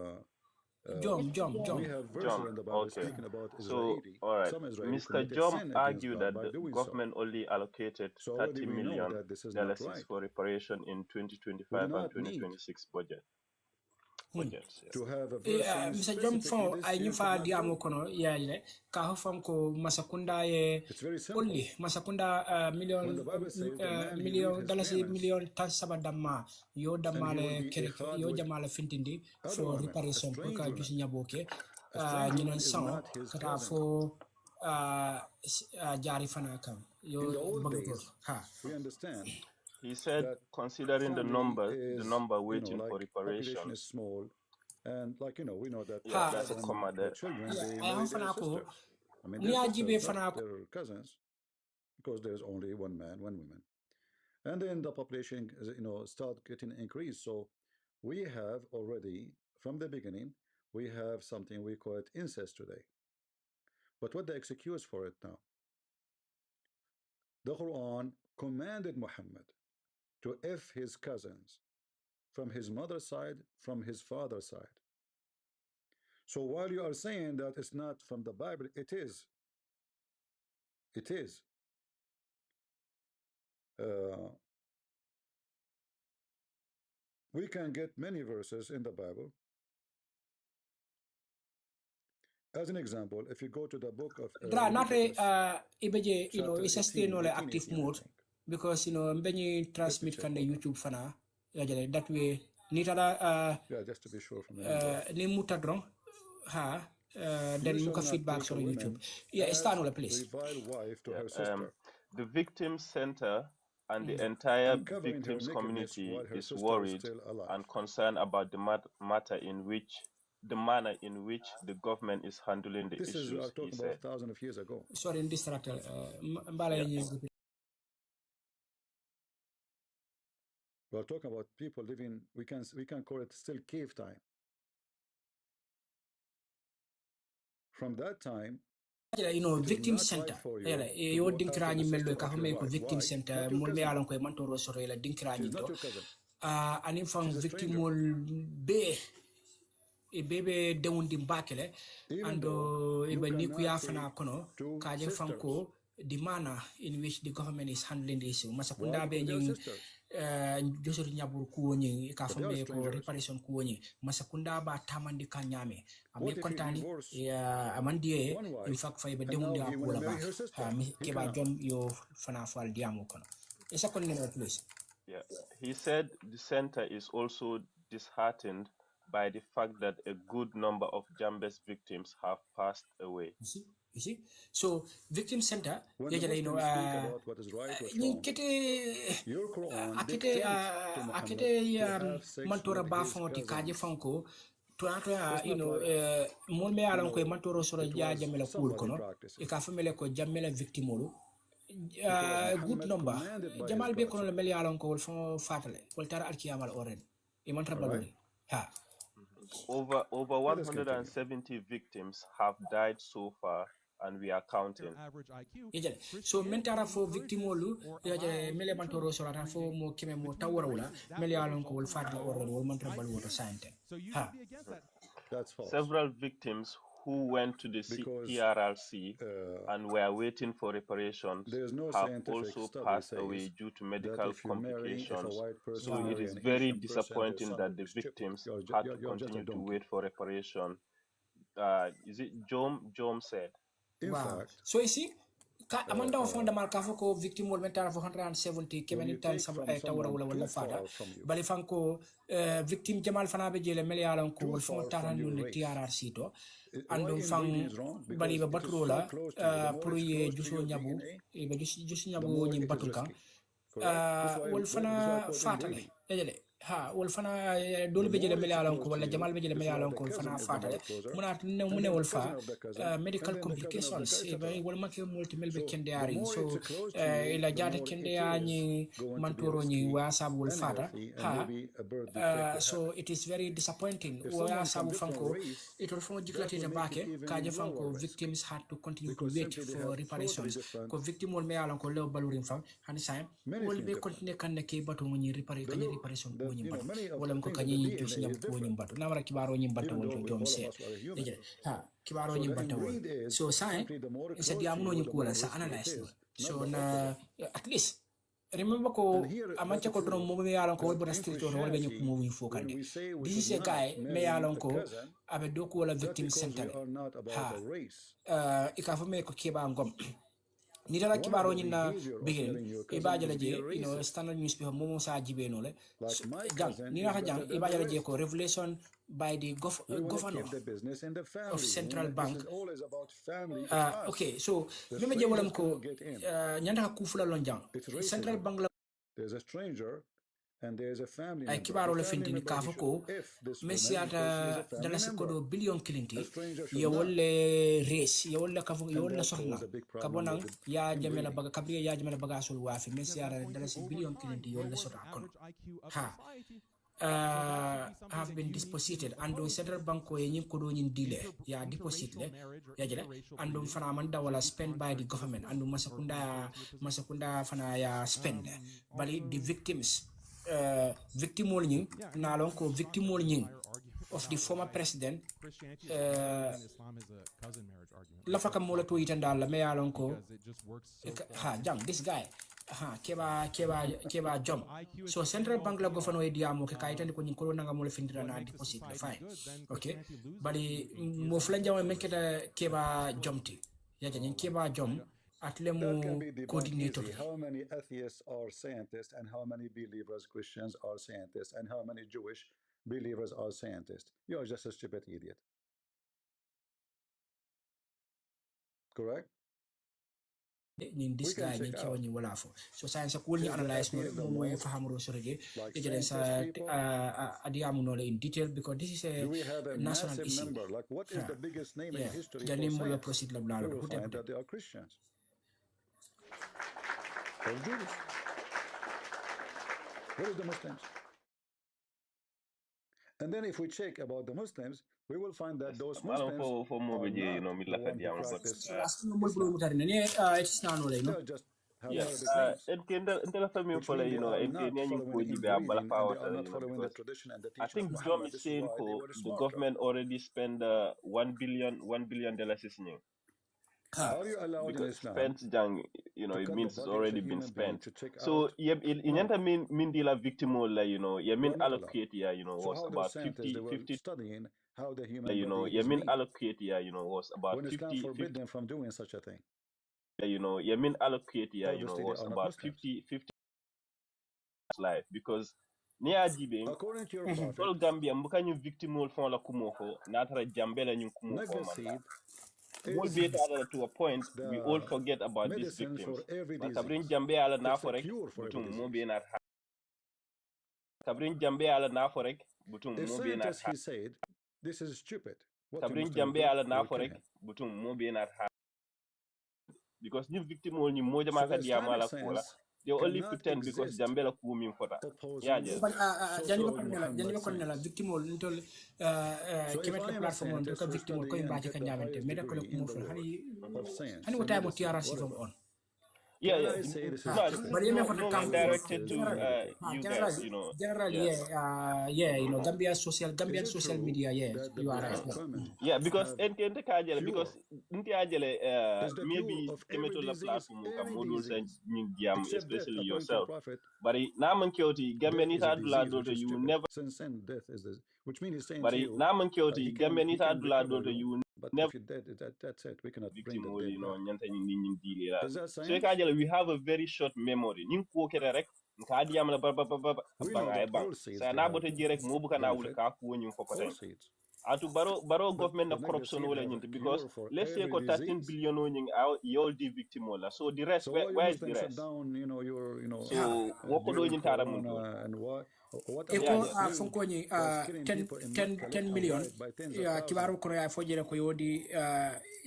Jom. We have verses in the Bible speaking about Israeli. All right. Some Israeli Mr. Jom argued that the government only allocated $30 million for reparation in 2025 and 2026 budget. To have a Mr. Jom fon ay ñu fa di amu kono yaale ka ho fam ko masakunda ye only masakunda million dalasi million tan saba damma yo damale kere yo jamala fintindi for reparation pour ka jusi nyaboke ñinen son kata fo jari fana kam yo In the old bagor days, ha we understand He said, that considering the family number is, waiting for like population is reparations. small, and like we know that Yeah, ha that's a when comma the there. children yeah they I am marry their fana ko sisters. I mean ni their ajibe sisters, fana not ko their cousins, because there's only one man, one woman, and then the population start getting increased. So we have already from the beginning we have something we call it incest today. But what the excuse for it now? The Quran commanded Muhammad to F his cousins from his mother's side, from his father's side. So while you are saying that it's not from the Bible, it is. It is. We can get many verses in the Bible. As an example, if you go to the book of Leviticus, ibeje it's a stay no 18, active 18, mode because mbenyi transmit kan YouTube fana yajale that way ni tada yeah, just to be sure from the number. ni mutadron ha then You shall muka not feedback take a on YouTube. woman Yeah, as start on please. revile wife to her Yeah, sister, the Victim Center and the entire uncovering her victims nakedness community while her is sister is worried still alive. and concerned about the manner in which the government is handling the This is, we are issues, he talking about said. thousands of years ago. Sorry, in distracted. We are talking about people living, we can call it still cave time. From that time, victim center yo dinkrani mello ka fami ko victim center mol me alon ko man toro soro la dinkrani to anin fam victim mol be e bebe dewundi mbakele ando e bani ku ya fana kono ka je fanko the manner in which the government is handling the issue masakunda be nyin josor nyabur ku woni ka fambe ko reparation ku woni masakunda ba tamandi kanyame ame kontani ya amandie in fact fa be dewundi akula ba ha mi ke ba jom yo fana fal diamo kono e sakon ne please. Yeah, he said the center is also disheartened by the fact that a good number of Jambes victims have passed away. You see? So victim center, when the Muslims speak about what is right, what's wrong, your Quran dictates to Muhammad to have sex mantora with ba his fonti kaje cousins. fanko to mon me alon ko mantoro soro ja jamela kul kono e ka famele ko jamela victimolu good number jamal be kono le mel alon ko fo fatale wol tara alkiyamal oren e mantra balori ha Over 170 victims have died so far, and we are counting. So mentara fo victimolu mele mantoro sorata fo mo keme mo tawarawla mele alon ko wol fatla oren wol mantra balwoto sante ha that's false. Several victims who went to the TRRC and were waiting for reparations have also passed away due to medical complications. So it is very disappointing that the victims had to continue to wait for reparation. Is it Jom said? Wow. So you see, amanda fonda marka foko victim wol mentara fo 170 kemeni tan tawra wala fada bali fanko victim jamal fana be jele mel yalon ko wol fo taran no TRRC to andum fang bali be batrola pour ye juso nyabu e be juso nyabu ni batul kan wol fana fatale ejele ha wol fana dol be jele mel yalon ko wala jamal be jele mel yalon ko wol fana fatale mune wol fa medical complications e bay wol make multiple be kende ari so ila jada kende ani mantoro ni wa sabu wol fata ha so it is very disappointing wa sabu fanko it will from jiklati de bake kaje fanko victims had to continue to wait for reparations ko victim wol me yalon ko lew balurin fam hani say wol be continue kan ke bato ni reparation wala ko kanyi juice nyam ko nyim bato namara kibaro nyim bato wol jom se ha kibaro nyim bato wol so sai isa diamu nyim ko wala sa analyze so na at least remember ko amancha ko drum mo me yalon ko wol bota street to wol be nyuk mo wi fokande this is a guy me yalon ko abe doku wala victim center ha ika fa me ko keba ngom ni dala kibaro nyina begin e baaje la je standard newspaper momo sa jibe no le jang ni na jang e baaje la je ko revelation by the governor the business in the family. of Central Bank. This is always about family. Okay, so the meme je walam strangers ko cannot get in. nyanda kufula lonjang. It's Central racism. Bank la There's a stranger and there's a family ay member. kibaro The la family findini member, he should kafuko F this woman Messi because she is a ata family dalasi member. kodo billion kilinti A stranger should ya not. wolle race ya wolle kafu ya And wolle that sohna caused a big problem kabonang with ya jamela inbreeding. baga kabriya ya jamela baga sul wafi Messi ata dalasi billion kilinti ya wolle sota kono ha have been deposited and the central bank ko yin kodo yin dile ya deposit le ya jele and fana manda wala spent by the government and masakunda fana ya spend bali the victims victimol ñing nalon ko victimol ñing of the former president la faka mo la to yitanda la me yalon ko ha jang this guy keba jom so central bank la gofano e diamo ke kayitande ko ñin ko nanga mo le findira na deposit le fine okay bali mo flanja men keta keba jomti ya ñin keba jom at le mo coordinator how many atheists are scientists and how many believers Christians are scientists and how many Jewish believers are scientists? You are just a stupid idiot. Correct? in this guy ni kewa ni wala fo so science ko ni analyze no mo fahamro so rege e jere sa adiamu no in detail because this is a national issue number? Like what is the biggest name in history? Jani mo la proceed la blalo who find that they are Christians or Jews. What is the Muslims? And then if we check about the Muslims, we will find that those Muslims are not the one who practice. They're just yes, and can family follow, you know, and can you go to the power, you know, because I think John is saying the government already spent $1 billion is new. Are you allowed in Because Islam spent jang, you know, to it cut means the it's body of a already been human being spent. to check So out? yeah, in No. mean the victim, you know, you mean You're not allowed. allocate, you know, So was how about those scientists, they were 50, studying how the human you know, body you is mean made. allocate, you know, was about When Islam 50, forbid them from doing such a thing. you know, you mean allocate, you know, Obviously, they was are not about Muslims. 50 life because near Jibe, According to your prophet, all Gambia, mbukanyu victim will fall a kumoko, natara jambela nyum kumoko Nagla manda. seed We'll is be to a point we all the forget about these medicine victims. for every Kabrin disease. jambe ala It's a naforek, cure for every butum disease. mobi na Kabrin jambe ala naforek, butum A mobi na scientist, he said, this is stupid. What you Kabrin Muslims jambe do, ala you will kill naforek, him. butum mobi na because new victim only moja So the maka Islamic diamala kola. science They only cannot pretend because exist jambela kumi mfota. opposing jani Muhammad ba kon la science. victim ntol So if kemet I la am a platform on to scientist ka who victim study ko and imbaji get ka the nyamante highest me da ko degree ko mo in the fol world of science, hani wata mo medicine, TRC from whatever, on Yeah, can I say this is no, stupid? but you no, for the no, directed to you guys, you know. generally Yes. yeah you know Gambian social media that the you are British right government Yeah, because have ente kajele cure because ente ajele is the cure maybe of every kemeto la disease, platform ka modul sen disease, diam except death, especially according to the yourself. prophet. But naman kyoti gambe Death ni is a ta dula disease do which is you stupid. never. Sin, death is this, which means he's saying But to you, naman kyoti gambe ni he ta can dula recover do you, you but never if you're dead, that's it. We cannot bring victim the dead you know back. nyanta ni dile la. Is that So science? kajele we have a very short memory. Nin ko kere rek nka diam la We bang know ay that bang. all seeds, Sa they na have bote jirek mo buka na wul benefit, ka ko nyum all fokoten. seeds. Atu baro But government na the negative corruption seed wala have a nyinti because cure for let's say every ko 13 disease. billion onying out all the victim wala. So the rest So why you where is the Muslims shut rest? down, your, So wako do during nyin tara mun do. Corona, and what eko about the flu fonko ni was killing 10 people in Mecca 10 left and million right by tens of ya thousands? kibaru kono ya fojere ko yodi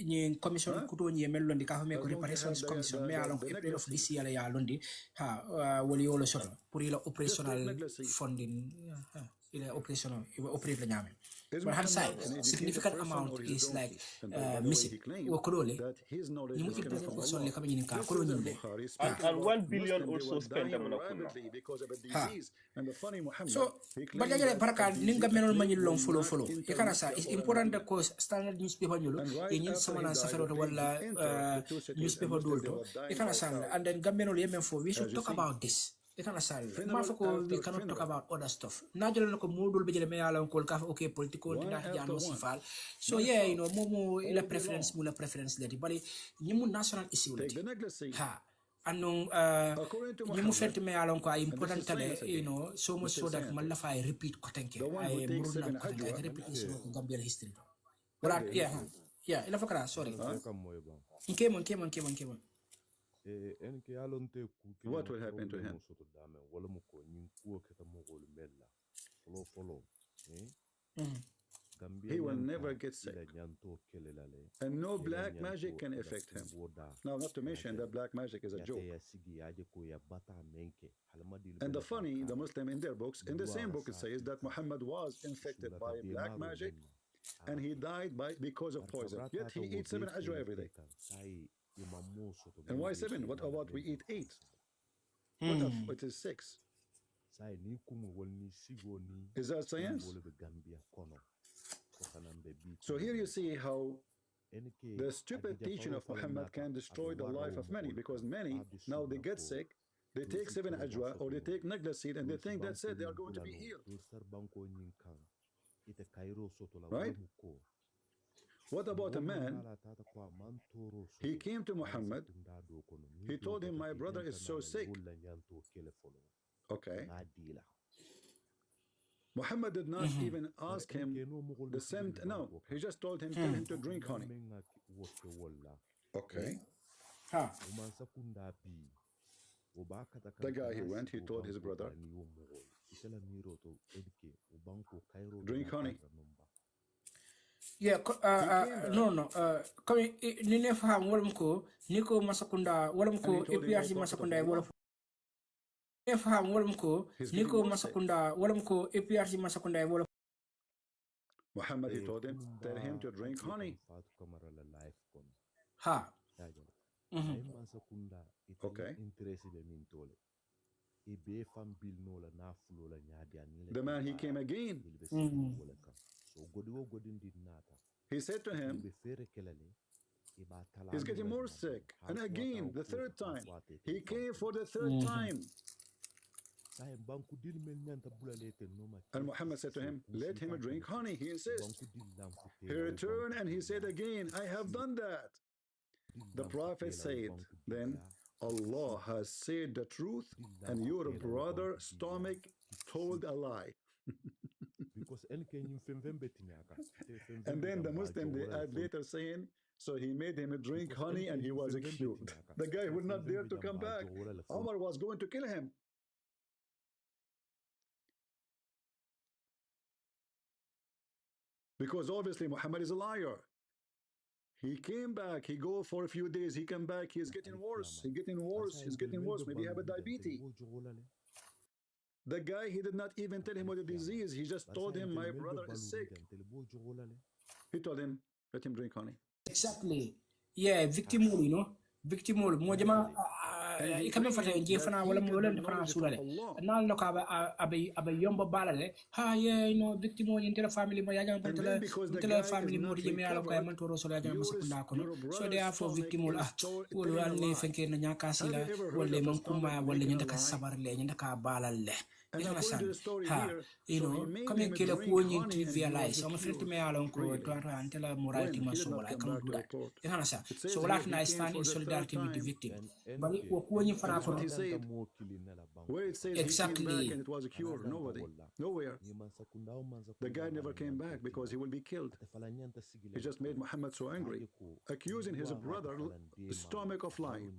ni commission kuto ni melondi ka me As ko long as you have reparations commission me alon the April of negligence. this year ya londi ha woli yolo soto pour ila operational negligence. funding ila operational operate la nyame Is but Muhammad side an educated significant person amount or he's is a like donkey? And by the way, missing he claimed wo kolole that his knowledge ni mo is coming from person le Allah. kama nyinka This ko is nyinde al-Bukhari And speaking about 1 billion Muslims, they also were spent dying amuna kuna. rapidly because of a ha disease. And the funny Muhammad, so he but claimed jale that baraka a ninga plague menol manyil will long follow not e enter kana sa Mecca is or important Medina. ko standard newspaper nyolo And right e nyin after sama he na died, safaro the to plague wala entered the two cities, and newspaper Muslims, they dolto were dying e kana by sa thousands. and then gamenol yemen for we should As you talk see, about this e kana sa ma funeral fa ko we after cannot talk funeral, about other stuff na jalo ko modul be jele me yala ko ka okay political one dina after jano one, sifal so yeah non-stop, momo all ila day preference long. mula preference leti bali nyimu national issue Take leti the necklace seed. ha anong nyimu fenti me alon ko important tale so much so that malla fa repeat ko tenke ay muruna ko tenke ay repeat is ko Gambian history do wala yeah ila fakara sorry kemon what will happen to him? He will never get sick. And no black magic can affect him. Now, not to mention that black magic is a joke. And the Muslim in their books, in the same book it says that Muhammad was infected by black magic and he died because of poison. Yet he eats 7 ajwa every day. And why 7? What about we eat 8? What if it is 6? Is that science? So here you see how the stupid teaching of Muhammad can destroy the life of many, because many, now they get sick, they take 7 ajwa or they take nagla seed and they think that's it, they are going to be healed. Right? What about a man? He came to Muhammad, he told him, my brother is so sick. Okay. Muhammad did not even ask him the same. No, he just told him, tell him to drink honey. Okay. The guy, he went, he told his brother, drink honey. Yeah, no. Kami nine faham walam ko niko masakunda walam ko APRC masakunda walam faham walam ko niko masakunda walam ko APRC masakunda walam. Muhammad, he told him, tell him to drink honey. Okay. The man, he came again. He said to him, he's getting more sick. And again, the 3rd time. He came for the 3rd time. And Muhammad said to him, let him drink honey. He insists. He returned and he said again, I have done that. The Prophet said, then Allah has said the truth and your brother's stomach told a lie. And then the Muslim, they add later saying, so he made him drink honey and he was cured. The guy would not dare to come back. Omar was going to kill him. Because obviously Muhammad is a liar. He came back, he go for a few days, he come back, he's getting worse, he's getting worse, he's getting worse, maybe he have a diabetes. The guy, he did not even tell him what the disease, he just told him, my brother is sick. He told him, let him drink honey. Exactly. Yeah, victim, you know, victim, mojama ikame fata nje fana wala fana sulale na no ka aba yomba balale ha ye no victim mo intela family mo yaga intela family mo di me ala ko man toro so yaga masukunda kono so they are for victim wala ne fenke na nyaka sila wala man kuma wala nyanda ka sabar le nyanda ka balale And according to the story here, you know, come and kill a poor trivialize. I'm afraid to me alone to antela morality muscle. I can't do that. So laugh nice stand in solidarity with the victim. But when you find where it says exactly he came back and it was a cure, nowhere. The guy never came back because he will be killed. He just made Muhammad so angry, accusing his brother stomach of lying.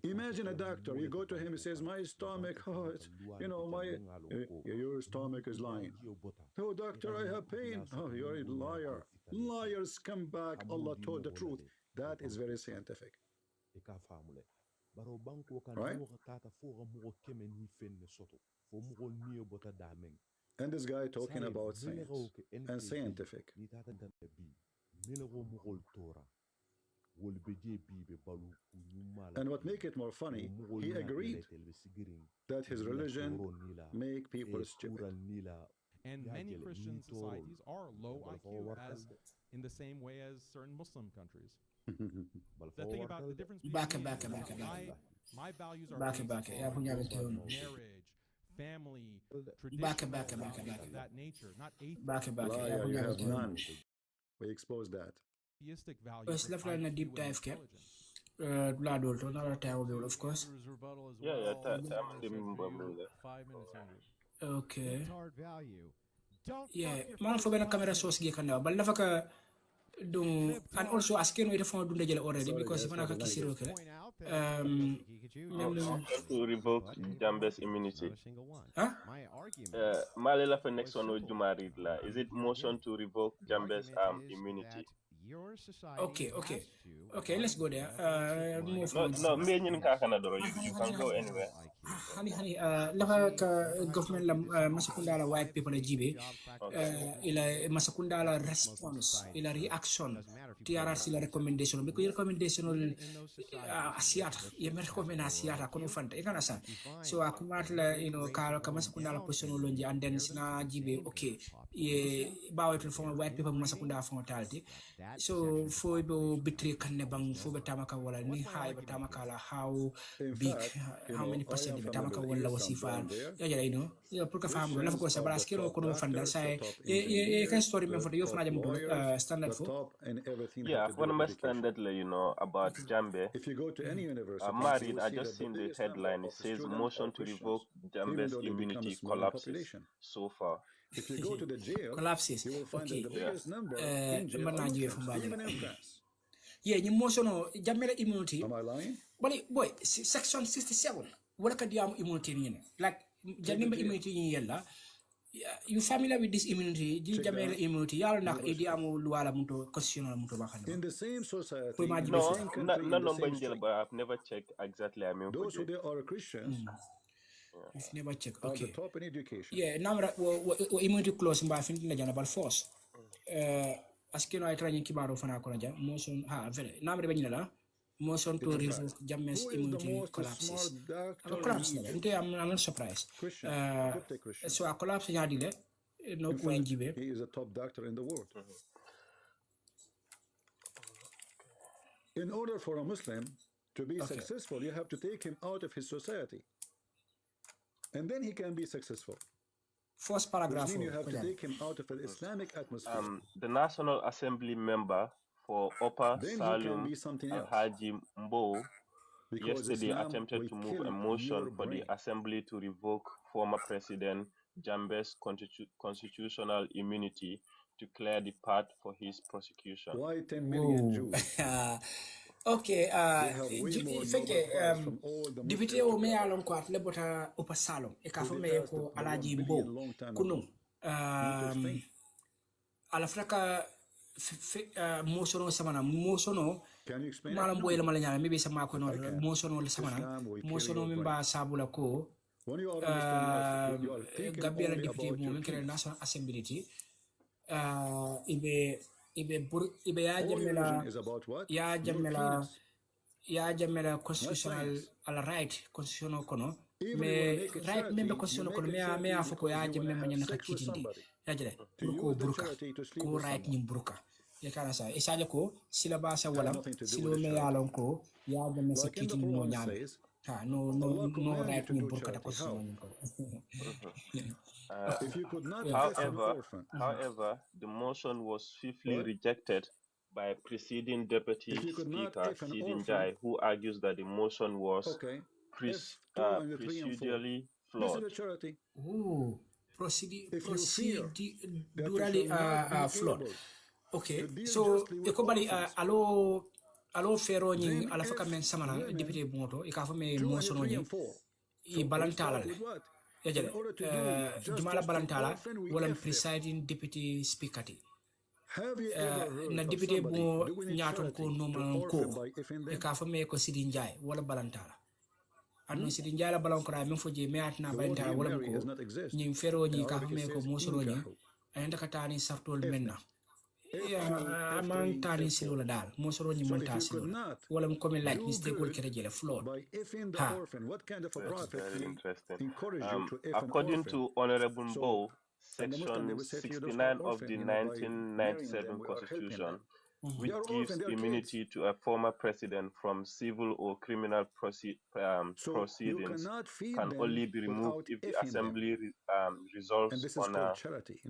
Imagine a doctor, you go to him, he says, my stomach, you know, your stomach is lying. Oh, doctor, I have pain. Oh, you're a liar. Liars come back. Allah told the truth. That is very scientific. Right? And this guy talking about science and scientific. And what make it more funny, he agreed that his religion make people stupid. And many Christian societies are low IQ as in the same way as certain Muslim countries. The thing about the difference between my values are based on marriage, family, tradition, that nature, not atheism. Liar, you have none. We expose that. theistic value Pues left line a IQ deep and dive ke. intelligence. Ladol to another time of course. Rebuttal as Yeah, well. time Set for you, the 5 minutes, Andrew. Okay. Intard value. Don't Yeah, fuck your man first for ben camera cousin. source gi kan bal nafa ka dum and also asking we defon dunda jele already Sorry, because guys, if for I the can line. kisiro ke to revoke Jambe's immunity. Huh? Malela for next one would read la. Is it motion to revoke Jambe's immunity? Okay, let's go there. Move no, me and you can go anywhere. Honey, lafa ka government la masakunda la white people la jibe, ila masakunda la response, ila reaction, TRRC la recommendation, because recommendation asiata, yeme recommend asiata kono fanta, ikana sa. So akumat la ka masakunda la position lonji and then sina jibe, okay, ye bawo to from white people masakunda from talti. So for bo betray kanne bang for betamaka wala ni high betamaka la how big, how many percent betamaka wala wasifa ya pour que fam go la ko sa balas kero kono fanda sai e kan story men for yo fana jam standard for yeah one my standard about Jambe. If you go to any university, married, I just seen the headline. It says motion to revoke Jambe's immunity collapses so far. If you go to the jail, collapses, you will find that the biggest number in jail are even in France. Yeah, you motion Jambe immunity. Am I lying? But boy, section 67. What can you immunity like Jambe immunity yella? You familiar with this immunity? Jambe immunity. Y'all nak idiamu luala muto constitutional muto bakana. In the same society, no, I've never checked exactly. I mean, those who they are Christians. If never check. Okay. The top in education. Yeah, namra immunity clause mba fin na jana bal force. Askino ay training kibaro fana ko ja motion vele namre be la motion to revoke Jamme's immunity collapses. Collapse I'm not surprised. So a collapse ya dile no ko njibe. He is a top doctor in the world. In order for a Muslim to be successful, you have to take him out of his society. And then he can be successful. First paragraph. Which means you have to take him out of an Islamic atmosphere. The National Assembly member for Upper Salum Al-Haji Mbo yesterday attempted to move a motion for the Assembly to revoke former President Jambe's constitutional immunity to clear the path for his prosecution. Why 10 million Jews? Okay, député o me alon ko atle bota Upper Salum e ka fo me ko Alhaji Mbo kunu ala fraka mosono samana mosono malam boy la malanya me be sama ko no mosono samana mosono memba sabula ko Gabriel député mo men kere National Assembly ibe ya jamela constitutional ala right constitutional kono me right member constitutional kono me afoko ya jamme manyana ka kitindi ya jere ko burka ko right ni burka ya kana sa isaje ko sila basa wala silo me yalon ko ya jamme sa kitindi no nyame no right ni burka ta constitutional ko. If you could not however, the motion was swiftly rejected by preceding Deputy Speaker Sidin Jai, who argues that the motion was procedurally flawed. Procedurally flawed. Okay, so ekobali alo fero ni ala faka men samana député moto e ka fa me motion ni e balantala yajale jumala balantala wala presiding deputy speaker ti na député bo nyaaton ko normal ko e ka fa me ko Sidin Jai wala balantala anno Sidin Jai la balon ko men foje me atna balantala wala ko ni fero ni ka fa me ko mosoro ni ay ndaka tani sartol menna amang tani silola dal mosoro ni manta silola wala ko me like mistake wol kere jele flood Very interesting. According to Honorable Mbow, Section 69 of the 1997 Constitution, which gives immunity to a former president from civil or criminal proceedings, can only be removed if the Assembly resolves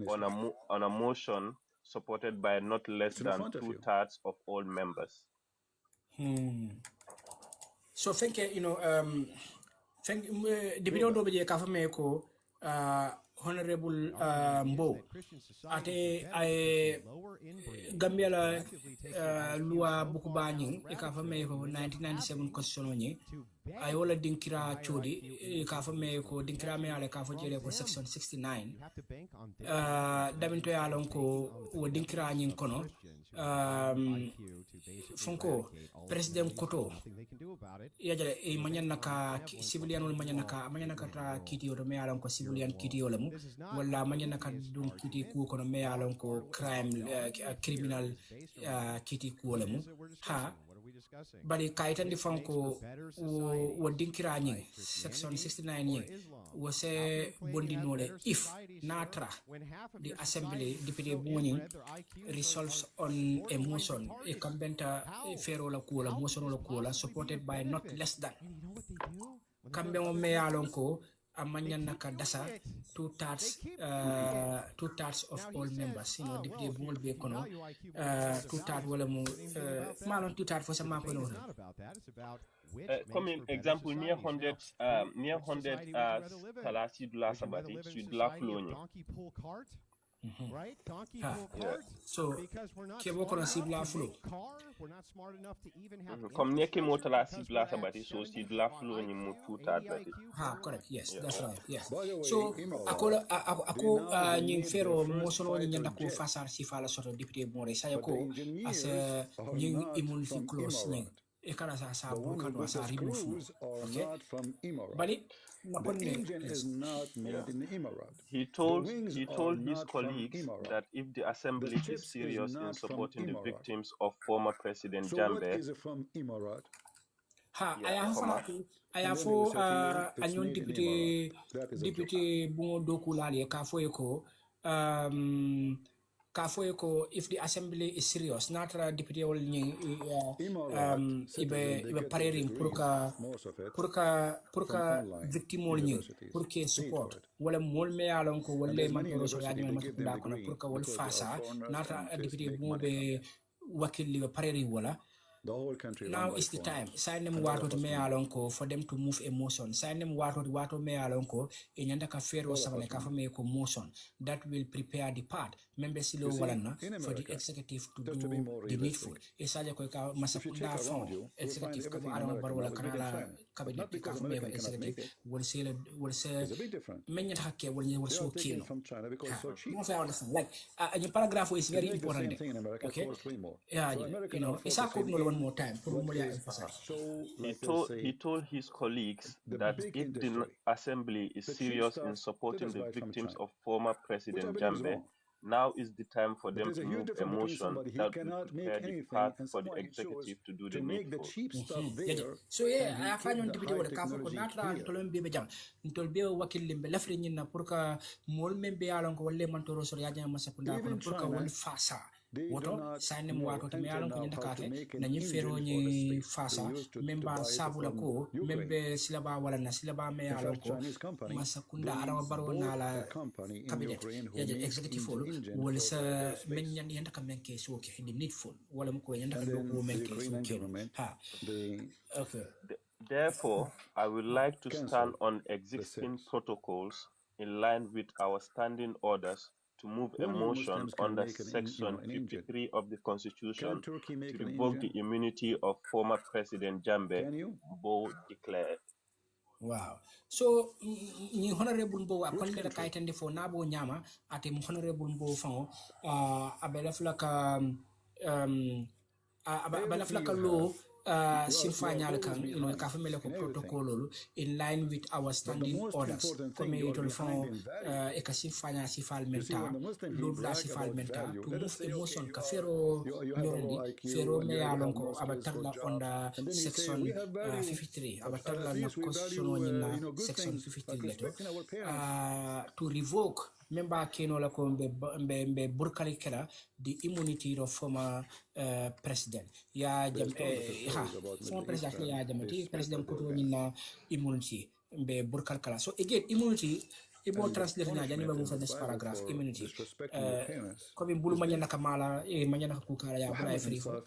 on a motion supported by not less than 2/3 of all members. So thank you, thank Deputy Odobe Kafameko, Honorable Mbo. Ate I Gambia loi Bukubani, Ekafameko 1997 Constitution. I ola dinkira chodi Kafameko dinkira me ale kafojele ko section 69. Daminto ya lonko wo dinkira nyin kono. Funko President Koto yajale e manyana ka civilian wala manyana ka ta kiti o me alon ko civilian kiti o lamu wala manyana ka dum kiti ku ko me alon ko crime criminal kiti ku lamu ha bali kaitan di fanko wo dinkira nyi section 69 nyi wo se bondi nole if natra the assembly deputy boni resolves on a motion a kambenta fero la kula motion la kula supported by not less than kambe mo me yalon ko amanyana ka dasa 2/3 of all members deputy bol be kono 2/3 wala mo malon 2/3 fo sama ko no Comme exemple, near 100 talasi dula sabati sur la floni. Right? Donkey pull cart. So, kebo kono sibla flo. We're not smart enough to even have Comme ne ke motala sibla sabati so sibla flo ni mo tuta dati. Correct. Yes, that's right. Yes. So, ako nying fero mosono ni nyanda ko fasar sifala soto deputy more sayako as nying immunity clause ni. Ekana sa bukan wasa remove. Okay. Bali the engine is not made in the Emirat. He told his colleagues that if the assembly is serious in supporting the victims of former President Jammeh. So what is it from Emirat? I have a new deputy Bungo Dokulali Kafoeko. Kafoeko, if the assembly is serious, not deputy only ibe pareering purka victim only purke support wala mol me alon ko wala man ko so yaji man ko da kono purka wal fasa not deputy mo be wakili pareering wala. The whole country. Now is the time. Sign them water to me alonko for them to move emotion. Sign them water me alonko in yanda ka fero sabane ka me ko motion that will prepare the path. Member silo walana for the executive to do the needful. Isaja ko ka masakunda phone executive ka aron barwala kanala cabinet ka me ko executive will say menya hakke will so kilo. Mo fa understand like your paragraph is very important. Okay? Yeah, you know, it's a one more time. He told his colleagues that if the assembly is serious in supporting the victims of former President Jammeh, now is the time for them to move a motion that will prepare the path for the executive to do the needful. So I find on the video the Kafu could not run to learn baby jam until Bill Wakil Limbe left in the Purka Mol Membe along with Lemon Toros or Yajan Masakunda Purka one fasa. Woto sign wato to me alon ko nyanda kake na nyi fero nyi fasa memba sabula ko membe silaba wala na silaba me alon ko masakunda ara baro na la cabinet ya executive folo wala sa men nyandi yanda kam menke so ke the needful wala ko yanda kam do menke so ke ha okay. Therefore, I would like to stand on existing protocols in line with our standing orders to move a motion under Section 53 of the Constitution to revoke the immunity of former President Jammeh, Bo declared. Wow. So, ni honorable Bo akonde la kaitende fo nabo nyama ate honorable Bo fo abela flaka abela flaka lo simfanyal kan ka famele ko protocol in line with our standing orders comme itol fond e ka simfanya sifal menta do la sifal menta to move emotion ka fero nyorendi fero me yalon ko abatarla onda section 53 abatarla na constitution na section 53 leto to revoke member keno la ko be burkali kala the immunity of former president ya jam former president ya jamati president ko to nyina immunity be burkal kala so again immunity ibo translate na jani ba mu fa this paragraph immunity comme bulu manyana kamala manyana kukara ya bula free for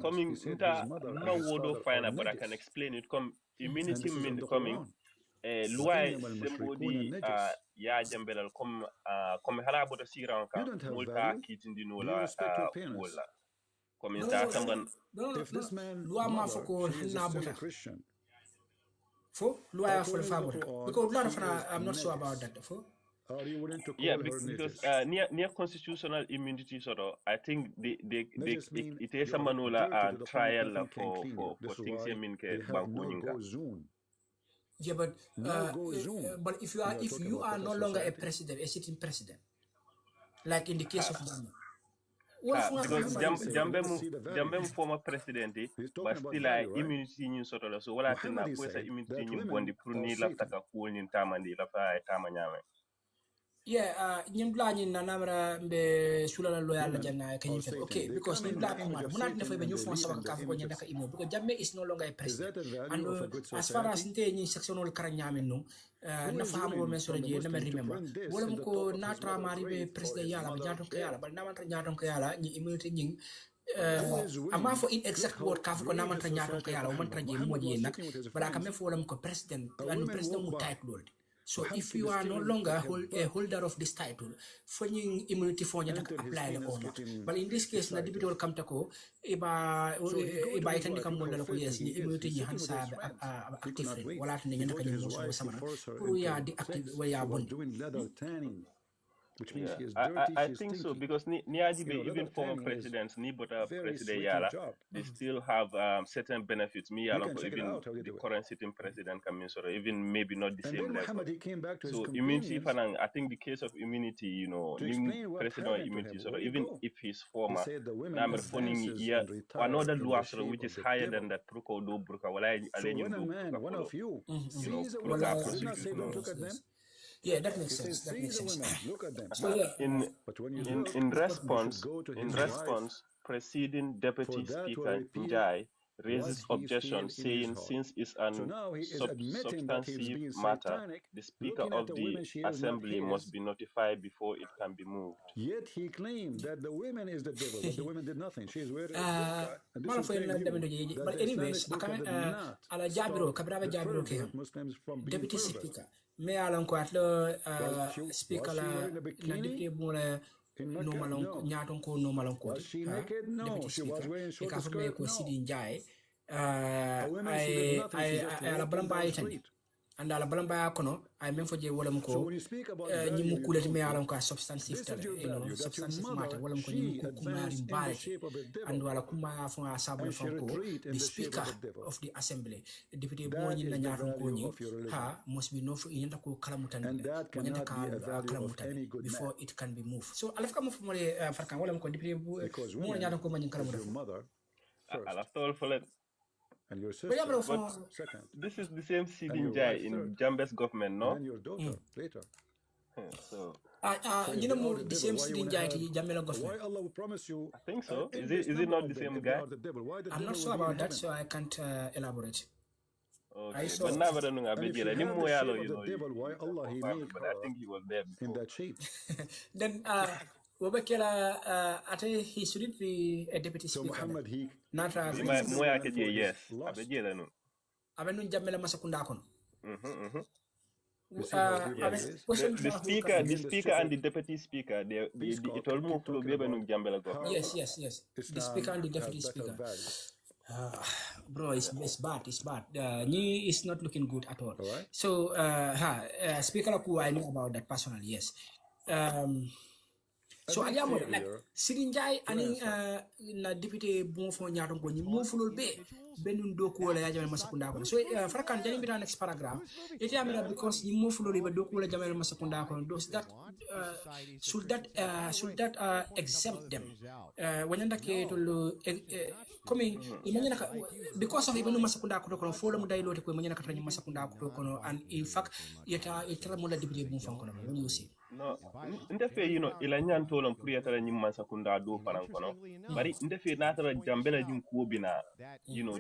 coming nta no wodo fine but I can explain it come immunity mean coming loi sembodi ya jambelal comme hala bota siran kan multa kitindi no la wala comme nta samban if this man loi ma foko na bota fo loi for favor because lot of I'm not sure about that fo are you willing to call her because near constitutional immunity sort of I think it is a manual trial for things mean ke bankuninga. Yeah, but if you are no longer a president, a sitting president, like in the case of Ghana. Because Jambem former president, but still immunity new sort of so what I think na kwesa immunity new bondi pruni lafta ka cool ni tamandi lafa tamanyame. Yeah, nyimla nyi na namra mbe sulala loyal la janna kanyim fe. Okay, because nyimla ko mara muna na fe be new fon sabaka ka ko nyanda ka imo because Jammeh is no longer a president. And as far as nte nyi sectional karanyame no na fahamu men sura je na me remember. Wala ko na tra mari be president yala ba jaton ka yala ba na man tra jaton ka yala nyi immunity nyi ama fo in exact word ka ko na man tra jaton ka yala o man tra je mo je nak bala ka me fo lam ko president and president mu title. So if you are no longer a holder of this title, finding immunity for you to apply the or not. But in this case, the deputy will come to go. Iba itandi kam wala ko yes ni immunity ni hansa active. Wala tani nyanda kanyo mo sa samana. Puro ya di active wa ya bond. Which means he is dirty. I think so because even former presidents, but president yala, they still have certain benefits. Me yala, even the current sitting president coming sort of even maybe not the same level. So immunity, I think the case of immunity, you know, president immunity sort of even if he's former, number phoning here another law which is higher than that Pruko do Bruka. One of you, yeah, that makes sense. That makes sense. Look at them. So in response, preceding Deputy Speaker Njai raises objection, saying since it's an substantive matter, the Speaker of the Assembly must be notified before it can be moved. Yet he claimed that the women is the devil, but the women did nothing. She is wearing but anyways, ala Jabiro, Kabrava Jabiro Deputy Speaker. Me alon ko atlo speaker la na deputy mole no malon nyaton ko no malon ko deputy speaker e ka fa me ko Sidi Njai ay ala balamba itani and ala balamba kono ay men foje wala ko ñi mu kulati me alon ko substantive substantive matter wala ko ñi ko kumari mbale and wala kuma fa sabu fanko the speaker of the assembly deputy mo ñi na ñaton ko ñi must be no for in ko kalamutan kalamutan before it can be moved so alaf kam fo mo farkan wala ko deputy mo ñaton ko mañi kalamutan alaf for and your sister, second. This is the same Sidin Jai in Jambes government, no? And your daughter later. So. You know the same Sidin Jai to Jamela government. Why Allah will promise you? I think so. Is it not the same guy? I'm not sure about that, so I can't elaborate. Okay, but never know about the devil. Why Allah He made but I think he was there before. In that shape. Then Wabakela, I think he shouldn't be a deputy speaker. So Muhammad he yes. Abenun Jamela Masakunda kono. The speaker and the deputy speaker, it almost to be Jambela government. Yes. The speaker and the deputy speaker. Bro, it's bad. Ni is not looking good at all. Right. So, speaker who I know about that personally, yes. So aliamo like Sidin Njai ani na deputy bon fo nyaaton ko ni mo fulol be benun doku wala ya jamel masakunda ko so frakan jani bitan next paragraph it amira because ni mo fulol be doku wala jamel masakunda ko does that should that exempt them when ndake to coming imagine because of ibanu masakunda ko ko fo la mu daylo te ko imagine ka tan masakunda ko and in fact yeta mo la deputy bon fo ko no you see No, ndefe ila nyantolon priyatara nyimman sakunda do fanan kono. Bari ndefe natara jambela jin kuobina,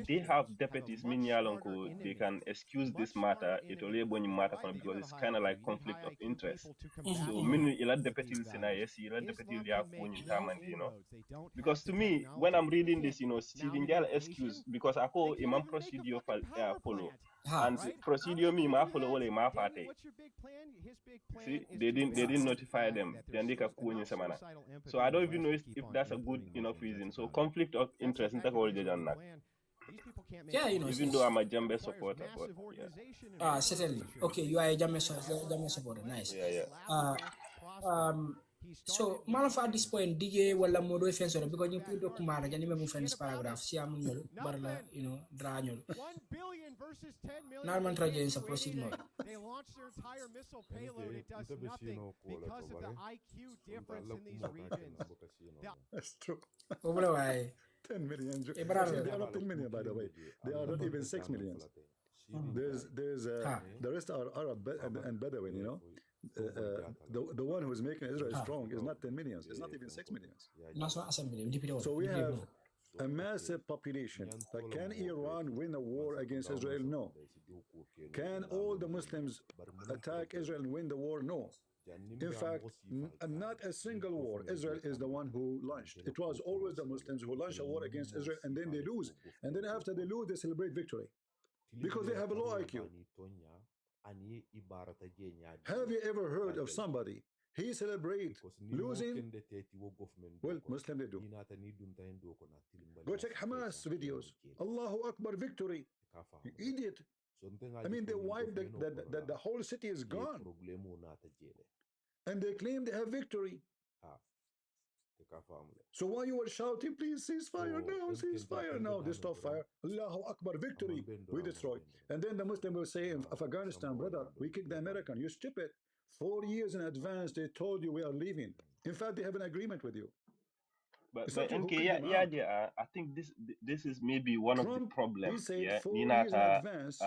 they have deputies min yalon ko they can excuse this matter itole boni matter kono because it's kind of like conflict of interest. So min ila deputies sina yes ila deputies ya kuonyin tamandi, Because to me, when I'm reading this, Stephen Gale excuse because ako imam procedure follow. And procedure me ma follow wale ma fate. See, they didn't notify them. So I don't even know if that's a good enough reason. So conflict of interest in yeah, even though I'm a Jambe supporter, but yeah. Certainly. Okay, you are a Jambe supporter. Nice. Yeah. So malafa at this point DJ wala mo do offense because you put dokumara jani me mo fence paragraph si am ñol barla dra ñol 1 billion versus 10 million. normal traje in proceed mo They launched their entire missile payload. It does nothing because of the IQ difference in these regions. That's true. 10 million. They are not 10 million, by the way. They are not even 6 million. There's the rest are Arab and Bedouin, the one who is making Israel strong is not 10 million. It's not even 6 million. So we have a massive population. But can Iran win a war against Israel? No. Can all the Muslims attack Israel and win the war? No. In fact, not a single war. Israel is the one who launched. It was always the Muslims who launched a war against Israel and then they lose. And then after they lose, they celebrate victory. Because they have a low IQ. Have you ever heard of somebody, he celebrates losing? Well, Muslim they do. Go check Hamas videos. Allahu Akbar, victory. You idiot. I mean, they wiped the whole city is gone. And they claim they have victory. So why you were shouting, please ceasefire now, ceasefire now, they stop fire. Allahu Akbar, victory, we destroyed. And then the Muslim will say of Afghanistan, brother, we kicked the American, you stupid. 4 years in advance, they told you we are leaving. In fact, they have an agreement with you. But NK, I think this is maybe one Trump, of the problems. He said 4 years in advance,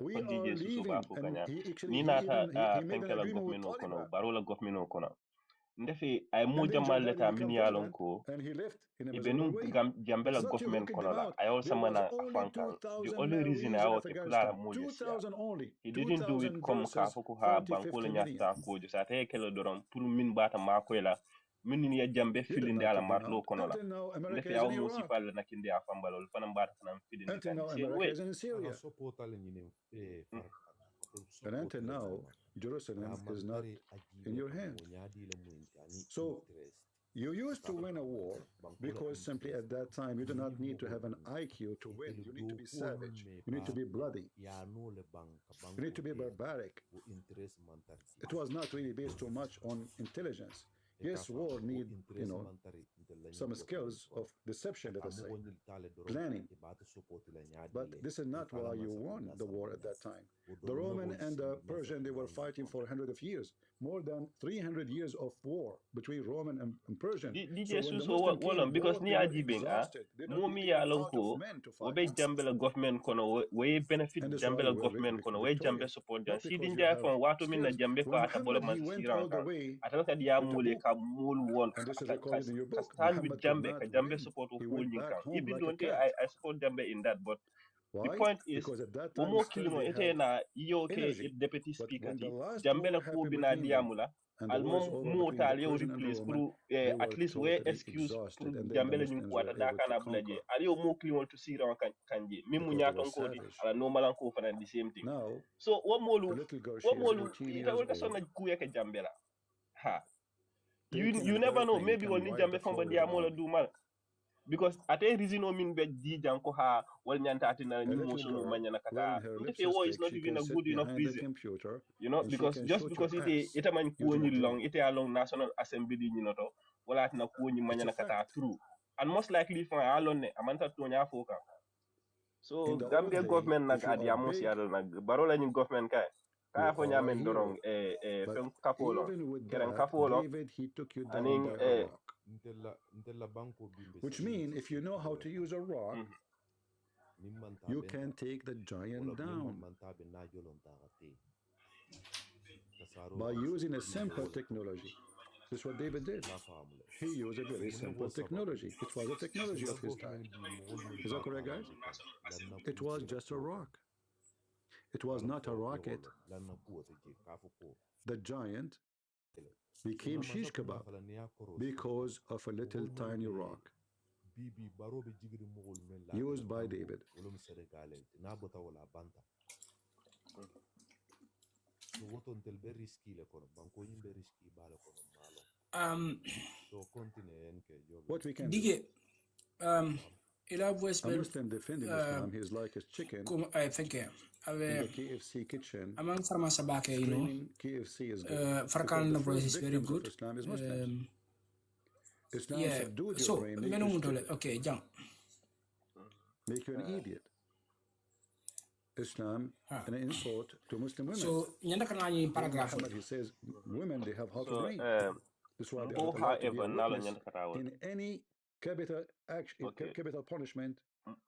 we are leaving. And he actually made an agreement with Taliban. Ndefe ay mo jamal leta min yalon ko ibe nun jambela government kono la I also mana afankan the only reason I want to kula mo he didn't do it comme ka foko ha banko le nyata ko jo sa te kelo doron pour min bata ma ko la min ni ya jambe filinde ala marlo kono la ndefe aw mo sipal na kinde afambalol fanam bata fanam filinde kan and until now, Jerusalem is not in your hand. So you used to win a war because simply at that time you do not need to have an IQ to win. You need to be savage. You need to be bloody. You need to be barbaric. It was not really based too much on intelligence. Yes, war need, some skills of deception, let us say, planning. But this is not why you won the war at that time. The Roman and the Persian, they were fighting for hundreds of years, more than 300 years of war between Roman and Persian. Because ni ajibing momi ya lonko obe jambela government kono we benefit jambela government kono we jambe support jan sidin ja fon watu min na jambe ko ata bolo man siran kan ata ka dia mule ka mul won ka stand with jambe ka jambe support ko nyin kan even don't I support jambe in that, but the point is omo kilimo ete na yoke deputy speaker ti jambela ko bina diamula almom mutal yow replace pour at least we excuse pour jambele ñu ko da kana bulaje ali yo mo client to sira kanje mimu nyaton ko di ala normal ko fana the same thing. So what molu ita wol sonna ku yake jambela ha you never know, maybe wol ni jambe famba dia mo la du mal because at a reason o min be di janko ha wal nyanta atina ni mo sunu manyana kata if your war is not even a good enough reason, because just because it man ko ni long it along National Assembly ni noto wala atina ko ni manyana kata true and most likely for alone ne amanta to nya foka. So Gambia government nag adi amos yadal nag barola ni government kay kaya fo nyamen dorong fem kapolo keren kapolo aning which means if you know how to use a rock, you can take the giant down. by using a simple technology. This is what David did. He used a very simple technology. It was a technology of his time. Is that correct, guys? It was just a rock. It was not a rocket. The giant became shish kebab because of a little tiny rock used by David. What we can do? A Muslim defending Islam, he's like a chicken I think in the KFC kitchen. among farmers back, you know, KFC is good. Farkan voice is very good. Islam is Muslims. Islam Yeah, subdued so your brain, make you stupid, okay, Jang. make you an idiot. Islam an insult to Muslim women. So nyanda kana ni paragraph. Muhammad, he says women they have half a brain. That's why they are Mbo, not allowed to be a however, witness nyanda karawa. in any capital action, capital punishment.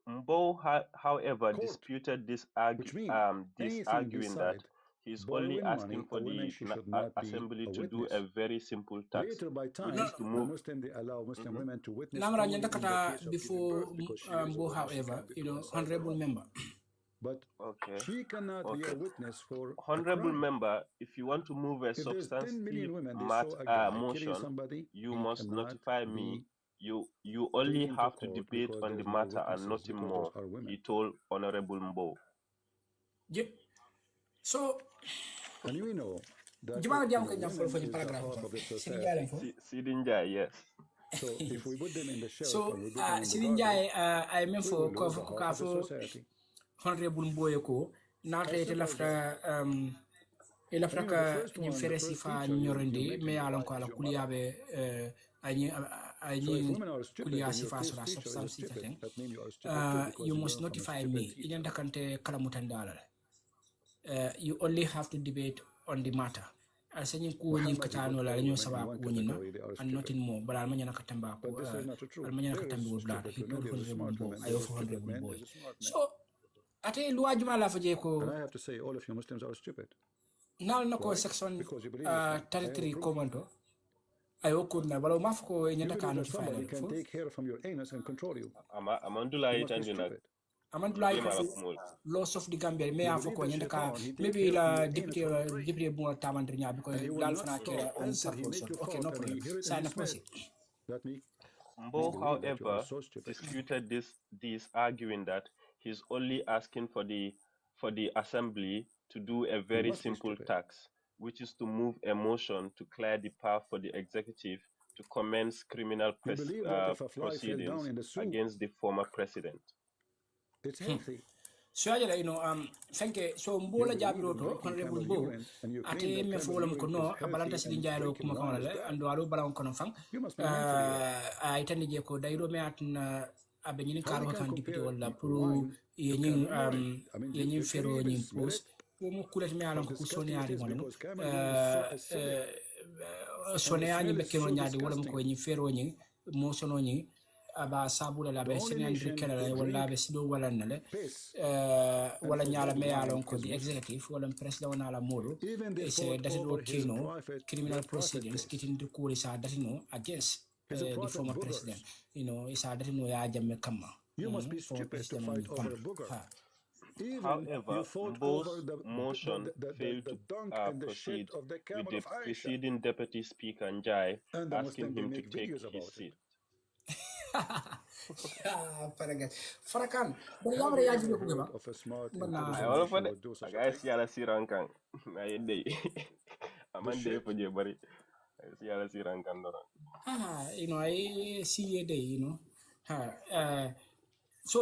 Mbo, however, Court, disputed this which means anything arguing that beside he's only borrowing asking money, for a woman the she should not be assembly a to do witness. a very simple task, Later, by which time, is to the move. Muslim they allow Muslim women to witness Namra only in nyanda the kata case of giving before birth because she is a Mbo, woman, she however, can't you become know, a honorable wife. member. But Okay. she cannot be a witness for a Honorable crime. member, if you want to move a If there's 10 substantive million women, they saw a guy killing motion, somebody, you he must cannot notify me. be You only taken to have to court debate because on the there's no matter and witnesses, nothing because more, those are women. he told Honorable Mbo. Yep. So, And you know that Jumala jam women kanya for is the paragraph. heart of the Sininjay society. info. Sidinja, yes. So if we put them in the shelf So, and we put them in the Sininjay, garbage, I mean we for will lose the heart of the for society. honorable Mboyeko, not As rate simple as that. after ila And you know, the fraka first ni one, the feresi first fa teacher you nyorende make me in your alon life ko ala is your mother. kuliabe So if anyi women are stupid, kulia then your sifa first sura teacher is a substance stupid. thing. That means you are stupid too because You you must learn from a notify stupid me teacher. inenda kante kalamutandala. You only have to debate on the matter. Asanyin ku nyin Muhammad, he katano put la all nyo women in saba one ku nyina category, they are and stupid. nothing more, but almanya katamba But this is not true. almanya There is katambi with blood. stupid He women, told there's honorable smart boy, women, I there's offer stupid honorable men, boy. there's smart men. So ate luwa juma la faje ko And I have to say, all of you Muslims are stupid. now no ko Why? section Because you believe in Islam. I have 33 proof. commento ayo ko na balo mafko You nyanda believe ka that notify somebody na can fo take hair from your anus and control you. Amandula You must be itandina. stupid. Amandula Game ala ko kumul. loss of the Gambia me You afo believe ko that nyanda ka Shaitan, he take maybe hair from la your anus deputy when you pray. deputy bunga tamandrinya because And he will dal not fana kera stop on until he support. make you Okay, fart no and problem. he hear it and Sign he up smell proceed. it. That me Mbo, believe that you are however, so stupid. disputed this arguing that he's only asking for the assembly to do a You very must be simple stupid. task, which is to move a motion to clear the path for the executive to commence criminal You believe that if a fly fell down proceedings in the soup, against the former president. it's healthy. So you know thank so You mbola believe jabiro in to drinking honorable camel bo urine and you claim ate that me camel folam ko urine no is abalanta healthy sidin and jayro drinking kuma wine kono is le bad. ando alo balan kono fang You must be mindful of that. ay tande je ko dayro me atna abe nyin How we karo can kan député compare wala pour wine to yenyin camel urine? I mean, yenyin the fero creators nyin smell pos it, wo mo kulet me how alon ko disgusting soni it ari is, ngono because camel urine is so acidic and soni the ani smell be is keno so nyaadi wala ko disgusting. nyin fero nyin mo sono nyin aba sabula la The be only seni andri nation kala who wala drink be sido wala nale piss wala and nyala forbid me wine alon ko is the Muslims. executive wala president wana la modo Even they is fought that over it his kino criminal private proceedings piss. getting the court is that against He's a the prophet former boogers. president you know is that ya jamme kama You must be former stupid to president fight on over come a booger. ha Even you However, fought Mbo's over motion failed the to dunk and the shit proceed of the with camel the of Aisha. preceding deputy speaker Njai And the asking Muslim, they him to make take videos his about it. seat. Farakan Have you ever heard of a smart, intelligent I nation would do such a guys thing? yala sirankang. Na yende. The Amande shit. po je bari. Yala sirankang doran. you know I see a day you know so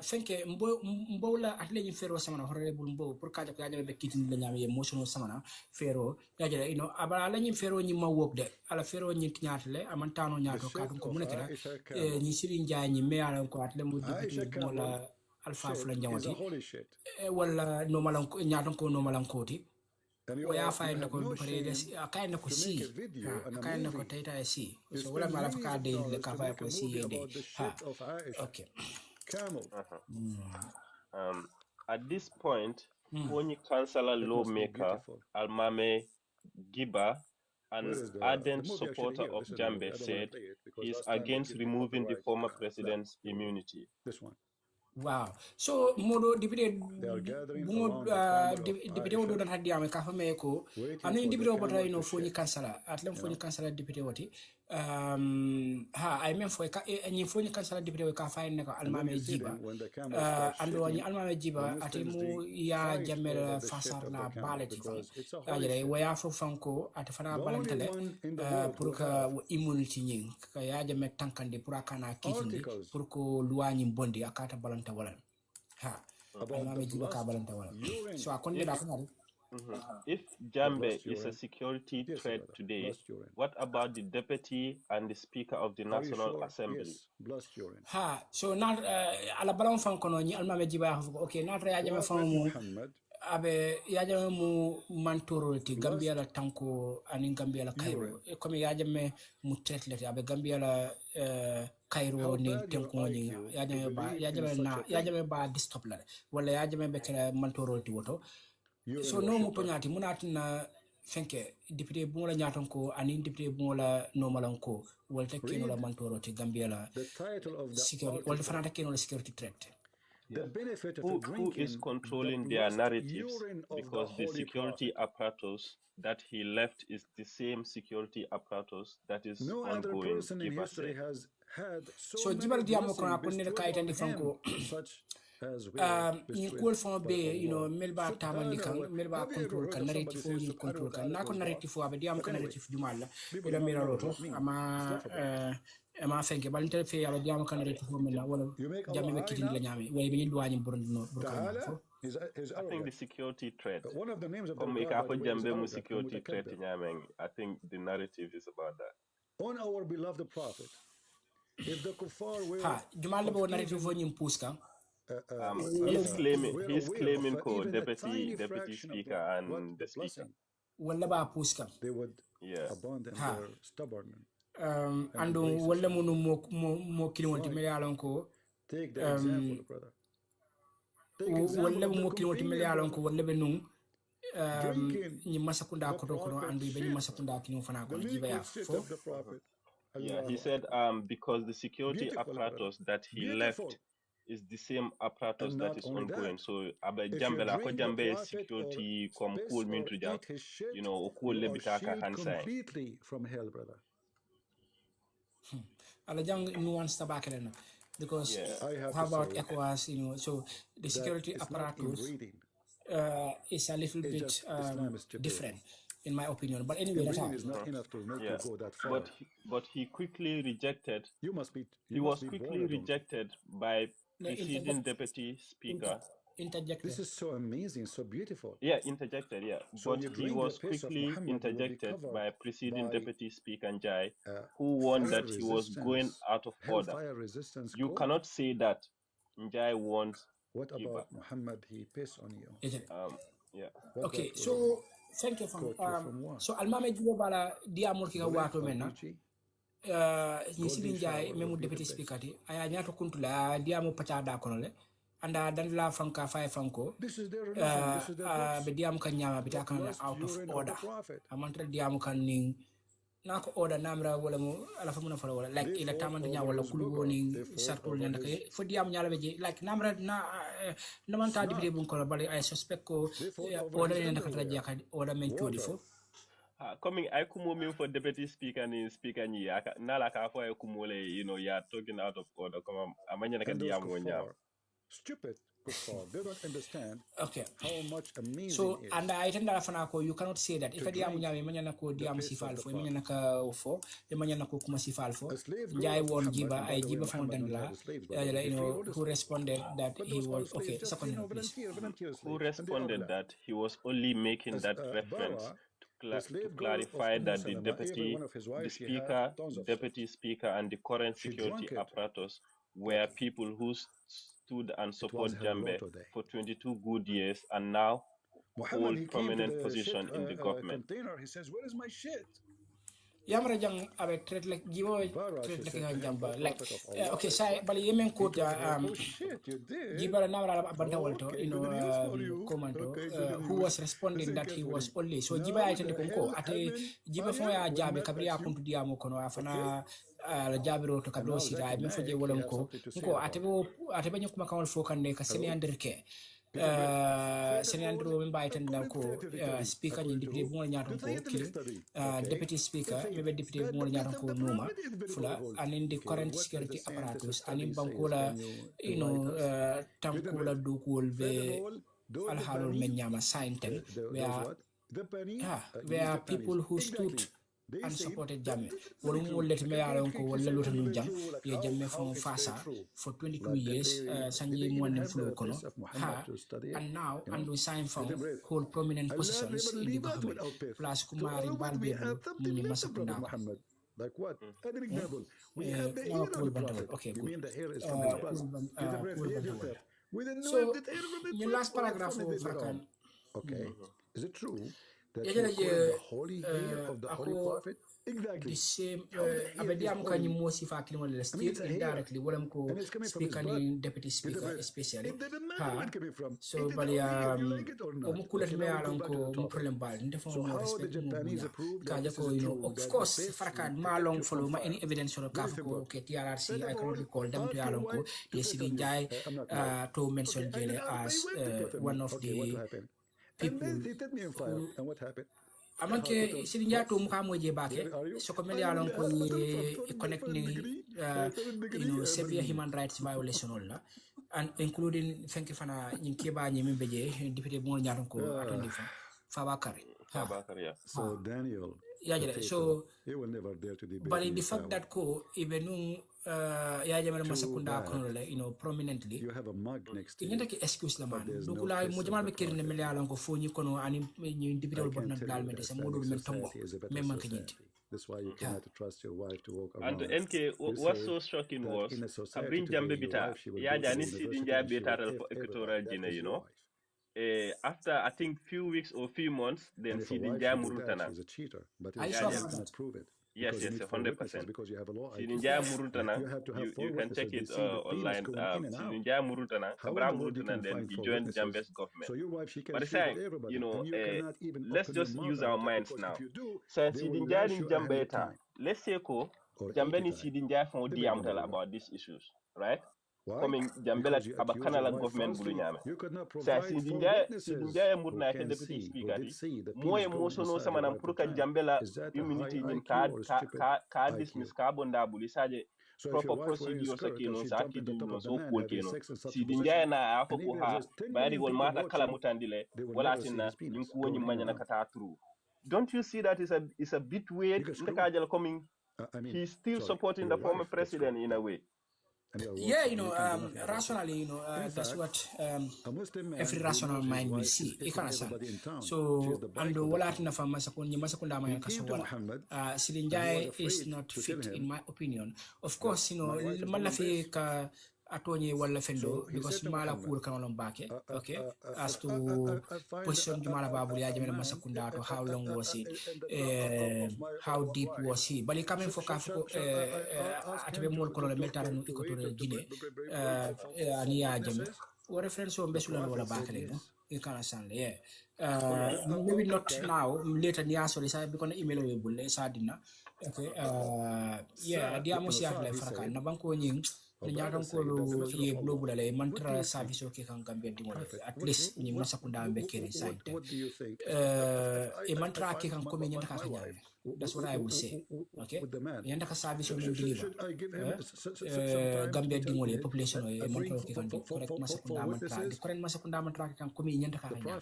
fenke mbo la atle ni fero samana horrible mbo pour ka ko yaje be kitin la nyame emotional samana fero yaje you know aba la ni fero ni ma wok de ala fero ni nyaatale amantano nyaato ka ko mun kala ni sirin jaay ni me ala ko atle mu Aisha deputy camel wala alpha shit fula is a njawati holy shit. wala no malan nyaato ko no malan koti And you ya have find ko no pare des shame akaina ko to si make a video and a akaina ko movie. taita si You so wala spend mala millions ka of de le dollars ka to fa make ko a si movie de about the shit of Aisha. okay Camel. At this point, Fonyi councillor lawmaker Almame Giba, an ardent supporter of Jambe, said he is against removing the former president's immunity. This one. Wow. So modo dipite bungo dipite wodo dan hadi ame kafa me ko anu dipite obota ino foni kansala atlam foni kansala dipite woti ha ay men foy ka ni foni kansala dipite ka fa ne ko almame jiba ando ni almame jiba ati mu ya jamel fasar la balati fa ajere waya fo fanko ati fana balantale pour que immunity nyin ka ya jame tankande pour akana kitindi pour ko luwani bondi akata balanta wala ha almame jiba ka balanta wala so akonde da ko If Jambe is a security threat today, what about the deputy and the speaker of the National Assembly? Ha, so not ala balon fan kono ni almame jiba okay not ya jame famu abe ya jame mu mantoro ti Gambia la tanko ani Gambia la Cairo comme ya jame mu tretlete abe Gambia la Cairo ni tanko ni ya jame ba distop la wala ya jame be kala mantoro ti woto so no mu to nyati munati na fenke député bu la ñaton ko ani député bu la normalan ko wolta kino la mantoro ti Gambia la security wolta fanata kino la security threat. Who is controlling their narratives, because the security apparatus that he left is the same security apparatus that is ongoing. So Jibar Diamo kona ponne kaita ndi fanko ni kol fon be melba tamandi kan melba control kan narrative fo ni control kan na ko narrative fo abe diam kan narrative jumala ila mira loto ama fenke balinte fe yalla diam kan narrative fo mela wala jamme be kitin la nyame way be ni duwani burundino burkano I think the security threat. Security threat I think the narrative is about that. On our beloved prophet, if the kuffar were jumala bo narrative fo nyim puska he's claiming ko deputy speaker and the speaker. Wala ba puska. They would abandon their stubbornness. Ando wala munu mo kiliwonti me yalon ko take the example, brother. Wala mo kiliwonti me yalon ko wala be nun ni masakunda ko andu be ni masakunda kinu fana ko jiba ya fo. Yeah, he said because the security apparatus that he left is the same apparatus that is ongoing. So abe jambe la ko jambe security kom cool mintu jam, o cool le bitaka hansai. Completely from hell, brother. Ala jang nuance tabakele na because how about ECOWAS, so the security apparatus is a little bit different in my opinion, but anyway that's is not enough to make you go that far. But he quickly rejected. He was quickly rejected by preceding deputy speaker. This is so amazing, so beautiful. Yeah, interjected, yeah. So but he was quickly interjected by preceding deputy speaker Njai, who warned that he was going out of order. You cannot say that Njai wants. What about Muhammad? He pissed on you. Yeah. Okay, so thank you so almame jugo bala diamol ki wato menna ni sidin Njai memu deputy speaker ti aya nyato kuntula diamo pacada konole anda dan la franka fay franco be diam kan nyama bi takan out of order amantre diam kan ning nako order namra wala mo ala fa muna fala wala like ila tamande nya wala kulu woni sartol nyanda kay fo diam nyala be like namra na namanta dibide bun ko bale I suspect ko order nyanda ka traje ka order men todi fo coming I kumo min for deputy speaker ni ya nala ka fo ay kumo le ya talking out of order come amanya ka diam wonya stupid kuffar, they don't understand how much amazing so is. And I tend to you cannot say that if a diam nyame manyana ko diam sifalfo manyana ka ofo manyana ko kuma sifalfo jai won jiba ay jiba fountain la who responded that he was who responded that he was only making that reference to clarify that the deputy speaker and the current security apparatus were people who stood and support Jambe for 22 good years and now hold prominent position in the government. He says, "Where is my shit?" yamara jang avec trade like jibo trade like jamba like okay sai bali yemen ko jibara namara abanda walto commento who was responding that he was only so jiba ay tande ko ate jiba fo ya jabe kabriya kuntu diamo kono afana la jabiro to kablo sira me foje wolon ko ate be nyukuma kawol fo kan ne ka senianderke Senandro invited ko speaker ni deputy mo nyaton ko killing deputy speaker maybe deputy mo nyaton ko noma fula and in the current security apparatus and in bankola tankula dukul be al halol men nyama saintel where people who stood and supported Jammeh. Wolu let me alon ko wala luta nu jam ye Jammeh from Fasa for 22 years sanji mo nen flow kono and now and we sign from hold prominent positions in the government plus kumari balbe ni masakunda like what? An example. We have the air of the prophet. Okay, you mean the air is from the prophet? We didn't know so, if the air from the your last paragraph okay. Is it true that the holy hair of the holy prophet? Exactly. The same abadiam kan ni mo sifa kin wala still indirectly wala ko speaker ni deputy speaker especially so bali o mo kulat me alon ko mo problem bal ndefo mo respect mo ka ja ko of course farakan malong follow ma any evidence or ka ko ke TRRC I can recall them to alon ko yesidi njay to mention jele as one of the people and what happened amanke sirinja to muka moje bake so ko meli alon ko connect ni severe human rights violation wala and including fenke fana nyin keba nyi membeje député mo ñaton ko atondi fa bakare so Daniel so he will never dare to debate but the fact that ko even ya jamana masakunda kono le prominently you have a mug next to you ndake excuse la man donc la mo jamal be kirne meli alon ko foni kono ani ni député wol bonna dal me se modul men tombo même man kanyit that's why you cannot trust your wife to walk around and NK what's so shocking was abrin jambe bita ya jani sidin jabe taral equatorial Guinea after I think few weeks or few months then sidin jamu rutana is a cheater but I cannot prove it. Yes, 100%. Because you have a law. Sidinja Murutana, you can check it online. Sidinja Murutana, Abraham Murutana, then he joined Jambe's government. So your wife, she can but saying, let's just use our minds now. Since Sidinja in Jambeta, let's say Jambe ni Sidinja from Diamtala about these issues, right? Coming Jambela Abakanala government Bulunyame. Sa Sidinja Murna can deputy speaker. More emotional Samanam Pruka Jambela immunity in card dismiss carbon dabuli proper procedures kino sa kidino so cool kino Sidinja na afoko ha bari wal mata kala mutandile wala tinna nku woni manya na kata through. Don't you see that is a bit weird? Ndakajal coming he's still supporting the former president in a way. Yeah, rationally, that's what every rational mind will see. So, and what na fama masakunda maya kasawala. Silinjai is not fit in my opinion. Of course, malafi ka atonye wala fendo because mala cool kanolong bake. Okay, as to position jumala babuli ajamena masakunda to how long was it, how deep was he? But coming for kafu atbe mol kono meltara no ikoto Guinea ani ajame. What reference on besula wala bakale no? You can understand, yeah. Maybe not now. Later, niaso lisa because email we bulle sadina. Okay. Yeah, dia mo siya life farakan. Nabangko nying. Nyadong ko ye global ale mantra service okay kan Gambia dimole at least ni masakunda ambe kere side e mantra ke kan ko nyanda ka kanya that's what I would say okay nyanda ka service on deliver Gambia dimole population e mantra ke kan correct masakunda mantra the current masakunda mantra ke kan ko nyanda ka kanya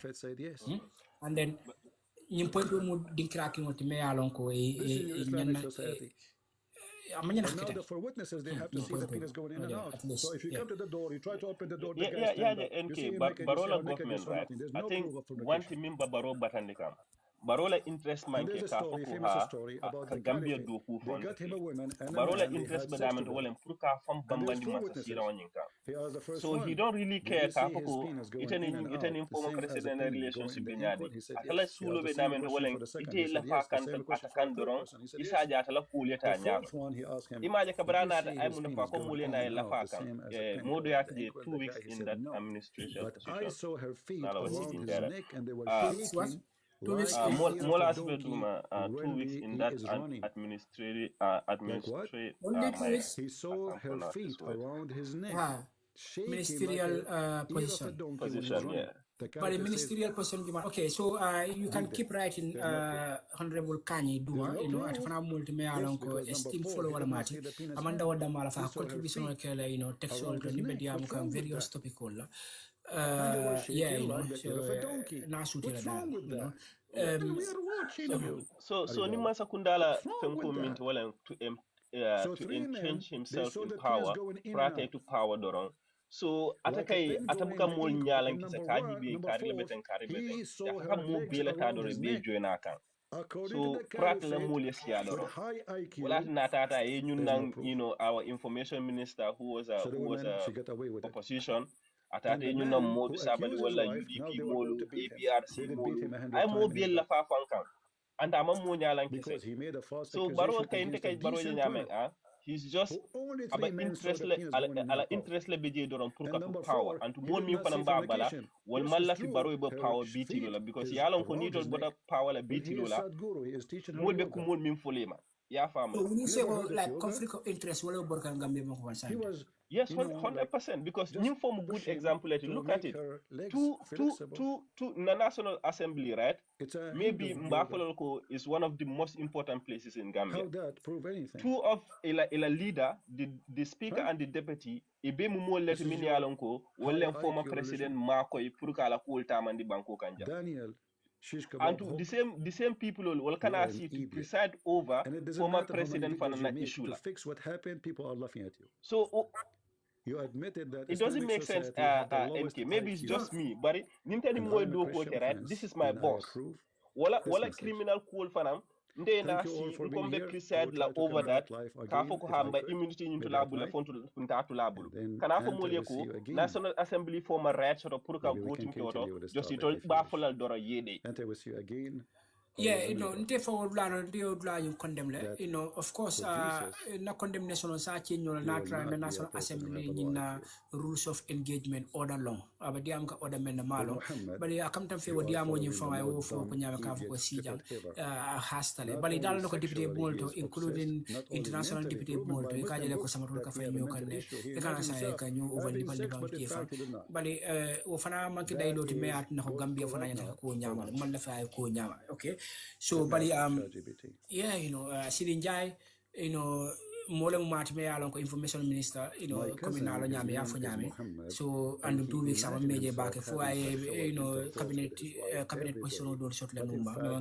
and then nyim point mo dinkra ki ngoti me alon ko e nyanda for witnesses, they have to see the penis going in and out. So if you come to the door, you try to open the door. NK, Barola government, right? I think one thing member Baro Batandikam. barola interest manke ka foko ha ka Gambia do ku fonde barola interest be damen wala pour ka fam bambandi masa sira wanyinka so he don't really care ka foko itenin former president relationship be nyadi atala sulo be damen wala ite la fa kan atakan doron isa ja atala kuleta nyaro imaje kabrana ay mun fa ko mulena la fa kan modo yake je 2 weeks in that administration position nala wasi indera mola asbeduma 2 weeks in that administrative only 2 weeks ministerial position yeah but a ministerial position okay so you can keep writing honorable Kanye Dua at fana multi me alon ko esteem follow wala mati amanda wada mala fa contribution kala textual to nibe diam kan various topical la yeah so na suti la so ni masa kundala fenko mint wala to entrench himself in power prate to power doron so atakai atabuka mol nyalan kisa kaji be kari lebeten ya kaka mo bela ta dore be joina kan so prat la mol yesiya doron wala na tata e nyun nan our information minister who was a opposition atata nyun nan modu sabali wala UDP molu APRC molu ay mo bela fa fankan anda ma mo nyalan kisa so baro kayinte kay baro nyame he's just about interest le beje doron pour ka power and mon mi fanam ba bala wal malla fi baro be power biti lola because yalon ko ni tol boda power la biti lola mo be ko mon mi folema ya fama so when you say like conflict of interest wala borkan gambe mo ko wansa yes 100% because nim form good example look at it to the National Assembly, right? Maybe Mbafoloko is one of the most important places in Gambia. How that prove anything? Two of a leader, the speaker and the deputy, Ibe Mumo let Mini Alonko, William former president Marco Purkala Kultamandi Banko Kanja. Daniel. And the same people will can see to preside over former president Fanana issue. To fix what happened, people are laughing at you. So you admitted that it doesn't make sense, MK. Maybe it's just me, but this is my boss. Wala criminal cool fanam. Nde na si nkombe preside la over that. Kafo ko hamba immunity into labula fontu punta to labulu. Kanafo mole ko National Assembly former rights or puruka voting kyoto. Just it all bafola dora yede. And I will see you again. Yeah, nte forward plan you condemn le, of course, na condemnation sa change na try na National Assembly na rules of engagement order long. Aba diam ka order men na malo. Bali akamtam fe diam mo nyim fanga wo fo ko nyama ka fo sijang hastale. Bali dal no ko deputy bolto including international deputy bolto ka jele ko samarul ka fa nyo kan ne. E kana sa ka nyo over ni bandi bang kefa. Bali wo fana man ki dai loti me at na ko Gambia fana nyata ko nyama man la fa ko nyama. Okay. So, but yeah, Sidin Jai, more me along information minister, coming out nyame ya for nyame. So, and 2 weeks I made back for cabinet position don't short number,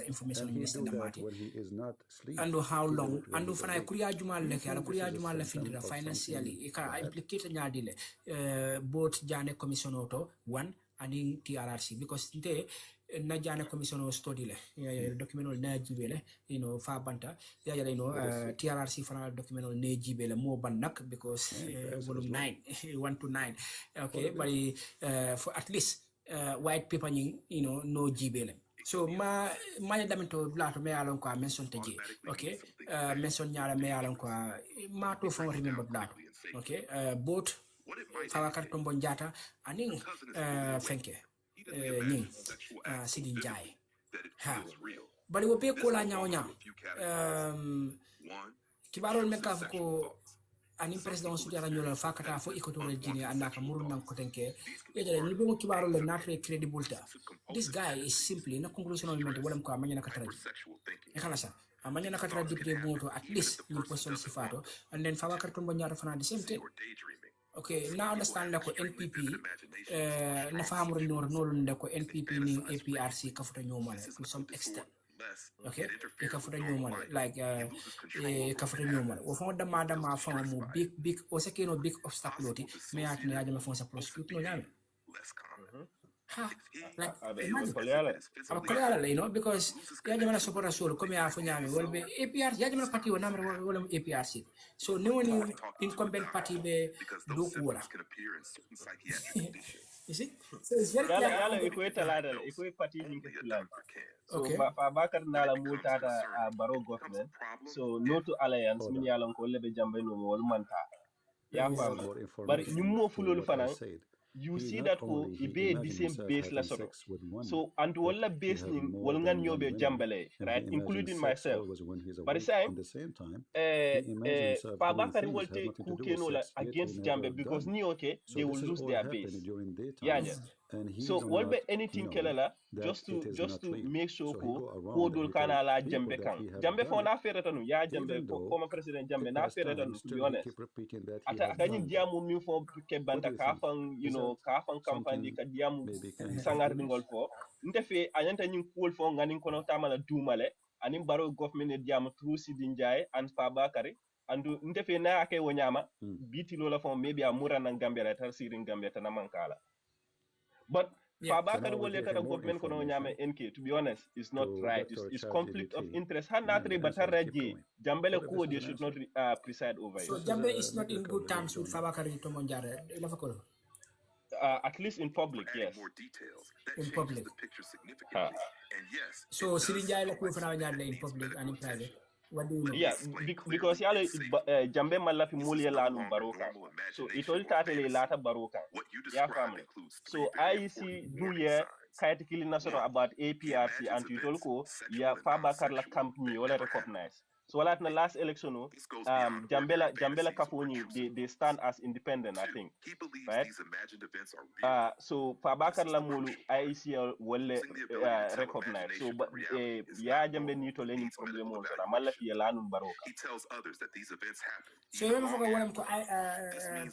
information minister the party. And how long? And if I Kuria Jumal Leka, Kuria Jumal Lefindra financially, it can implicate Nyadile, both Jane Commission Auto, one, and in TRRC, because they na jana commission of study le document na jibele fa banta TRRC fana document na jibele mo banak because volume 9 1 to 9 okay but for at least white paper no jibele so ma damento blato me alon ko mention teji okay mention nyala me alon ko ma to fon remember blato okay both Fawakar Tombo Njata aning fenke ning Sidin Jai ha bali wo pe ko la nyawnya kibarol me ka ko ani president sudara nyola fakata fo ikoto jini andaka murun nan ko tenke yele ni be mo kibarol le natre credibility this guy is simply na conclusion on mente wala ko amanya na katara e kala sa amanya na katara député moto at least ni position sifato and then Fawakar Tombo Njata fana the same thing. Okay, now understand that NPP na fahamro no ndako NPP ni APRC kafuta nyomale to some extent. Okay, kafuta nyomale like kafuta nyomale wo fon dama famu big o sekeno big obstacle oti me atni aja ma fon sa prosecute no nyame Like iba imagine koleala aba koleala you know because ya jamana support solo comme ya fo nyami wolbe APR ya jamana party wona namre wala APRC so ni woni incumbent party be do ko wala you see so it's very clear yala ikoy talada ikoy pati nyinke fulan so okay fa bakar nala multata a baro government so no to alliance min yalon ko lebe jambe no wol manta ya fam bar nyummo fulol fanan you see that ko ibe the same base la soto so and wala base ning wal ngan nyobe jambale right including myself but fa bakar wolte ku kenola against jambe because ni okay they will lose their base yeah. So what be anything kelala just to make sure ko dul kana la jambe kan jambe fo na fere tanu ya jambe former president jambe na fere tanu to be honest ata kanyin diamu mi fo ke banta ka fan you know ka fan campagne ka diamu sangar dingol fo ndefe anyanta nyin cool fo ngani kono tamala dumale anim baro government e diamu through sidinjay and fa bakari andu ndefe na ake wonyama biti lola fo maybe amura nan gambia la tar sirin gambia tan mankala. But Fabakar will let the government kono nyame NK. To be honest, it's not right. It's conflict of interest. Hanatre bataraji Jambele ko they should not preside over it. So Jambe is not in good terms with Fabakar to Monjare. At least in public, yes. In public. So Sirinjai la ko fana nyarle in public and in private. What do you know? Yeah, because yale Jambe malafi mulia lanu baroka. So it all tatele lata baroka. Yeah, family. So I see do ye kayati kili nasoto about APRC and Tutolko ya Fabakar la company wala recognize. So wala na last election no Jambela Kaponi they stand as independent, I think. Right? So Fabakar la mulu IECL will recognize. So but ya Jambe ni to learning problem on so mala fi lanu baroka. He tells others that these events happen. So you remember ko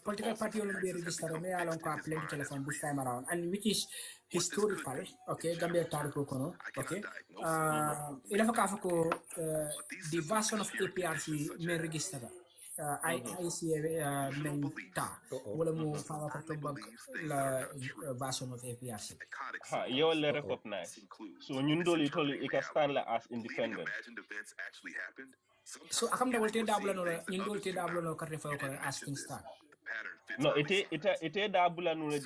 political party will be registered me along ko apply telephone this time around and which is historical, okay, Gambia Tariko Kono, okay. Ilafakafako the version of APRC may register. I see a main ta. Wala mo fala ko bank la version of APRC. You all recognize. So nyundoli toli stand as independent. So akam da wolte dabula no nyundoli te dabula no karte fa ko as things stand. No, it dabula no as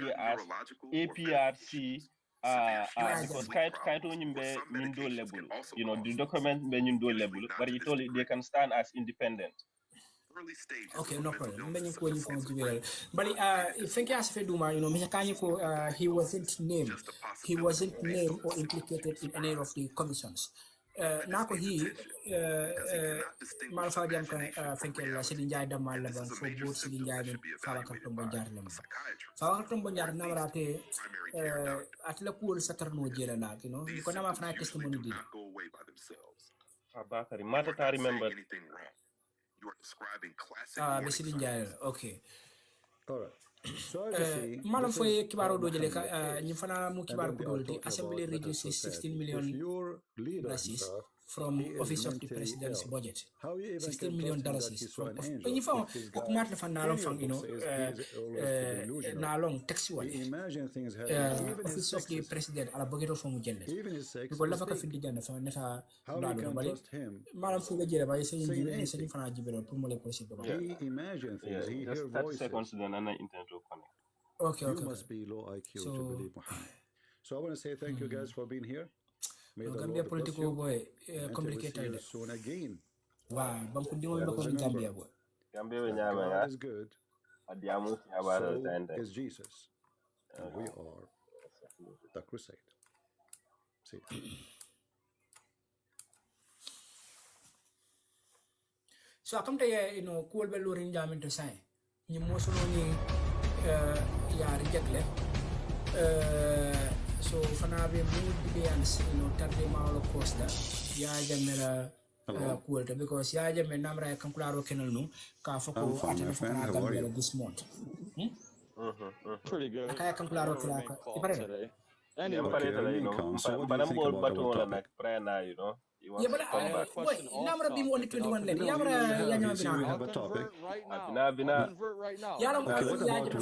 APRC. Because kite nyimbe nyundo level. You know, the document be nyundo level, but it only they can stand as independent. Okay, no problem. Many ko ni ko jibel. But if think as fe duma, you know, me kanyi ko he wasn't named or implicated in any of the commissions. Nako he malfa jam kan fenkel la sidin jaay damal la ban fo bot sidin jaay ben fala karton bo jaar lam fala karton bo jaar namrate atla cool satarno jela na you know ko nama fana testimony di Abakari mata ta remember you are describing classic sidin jaay okay all right. So obviously, malam foye kibaro do jele ka ñu fana mu kibar ko dolti assembly reduces 16 million dollars from office of the president's budget. $16 million from ñu fa ko mat la fa na long fang you know na long tax wala office of the president ala budget fo mu jelle ko la fa ka fi di jande fa ne fa dalo bari malam fu ga jele bay sey ñu sey fana jibelo pour mo le possible ba imagine things he hear voices okay you must be low IQ to believe Muhammad. So I want to say thank you guys for being here. Gambia political boy complicated soon again. Wow, banku ndimo ba ko Gambia boy. Gambia we nyama ya. Is good. Adiamu ya bara tende. Is Jesus. And we are the crusade. See. So akamta you know cool be lorin jamin to sai. Ni mo sono ni ya reject le. So fanabe mood bians you know tarde maalo costa ya jamela kuolta because ya jamme namra kan kularo kenal no ka fako atana fana gambia this month pretty good akaya kan kularo kila ipare you know banam bol bato la nak prena you know He wants to come back. boy, number be only 21 lady. You have a topic. Bina, bina. Yalo Okay, what about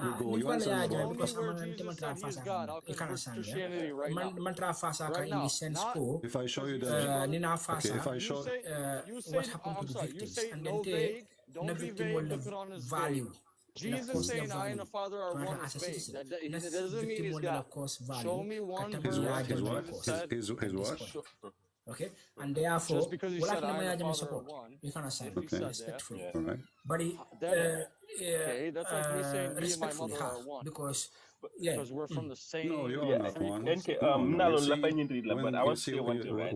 we go? You answer the ball. because Christianity right now. Mantra fasa ka in the sense ko. If I show you that, Nina fasa. okay, if I show what happened to the victims, and then they the victim will value. Jesus saying I and the Father are one is fake. That doesn't mean he's God. Show me one verse. His what? Okay, and therefore, just because he said I and the Father are one, you can assign respectfully. All right. But okay, that's like me saying me and my mother are one. Because we're from the same. No, you are not one.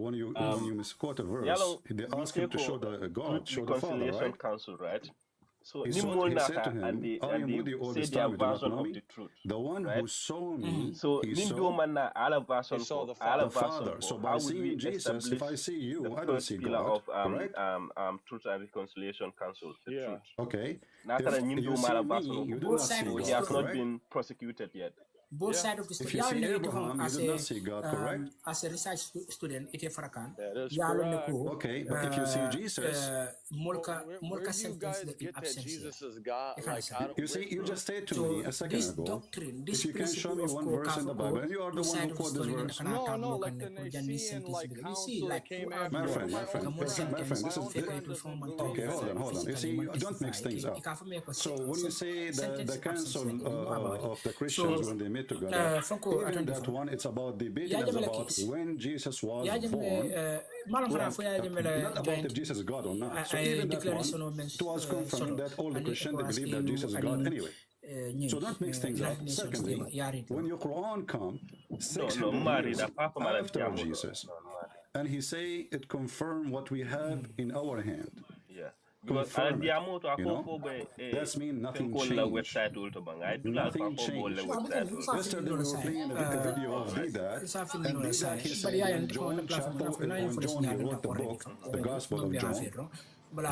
When you misquote a verse, they ask him to show the God, show the Father, right? Council, right? So he said to him, and they say their version of the truth. The one who saw me, so he saw the Father. So by seeing Jesus, if I see you, I don't see God, correct? Truth and Reconciliation Council, the truth. Okay. If you see me, you do not see God, he has not been prosecuted yet. Both sides of the story. If you see Abraham, you do not see God, correct? As a research student, it is Farakan. Okay, but if you see Jesus, Molka sentence the absence. Jesus is God. You see, you just said to me a second ago, doctrine, if you can show me one verse in the Bible, and you are the one who quote this verse. No, like the Nicene, like council that came after. My friend, this is okay. Hold on. You see, you don't mix things up. So when you say the council of the Christians when they meet together, even that one, it's about debating about when Jesus was born, not about if Jesus is God or not. So even that one, it was confirmed that all the Christians they believe that Jesus is God anyway. So don't mix things up. Secondly, when your Quran comes 600 years after Jesus, and he say it confirm what we have in our hand. Confirm it, you know? That's mean nothing changed. Nothing changed. Yesterday we were playing a video of Didat, and Didat he said in John chapter, when John he wrote the book, the Gospel of John,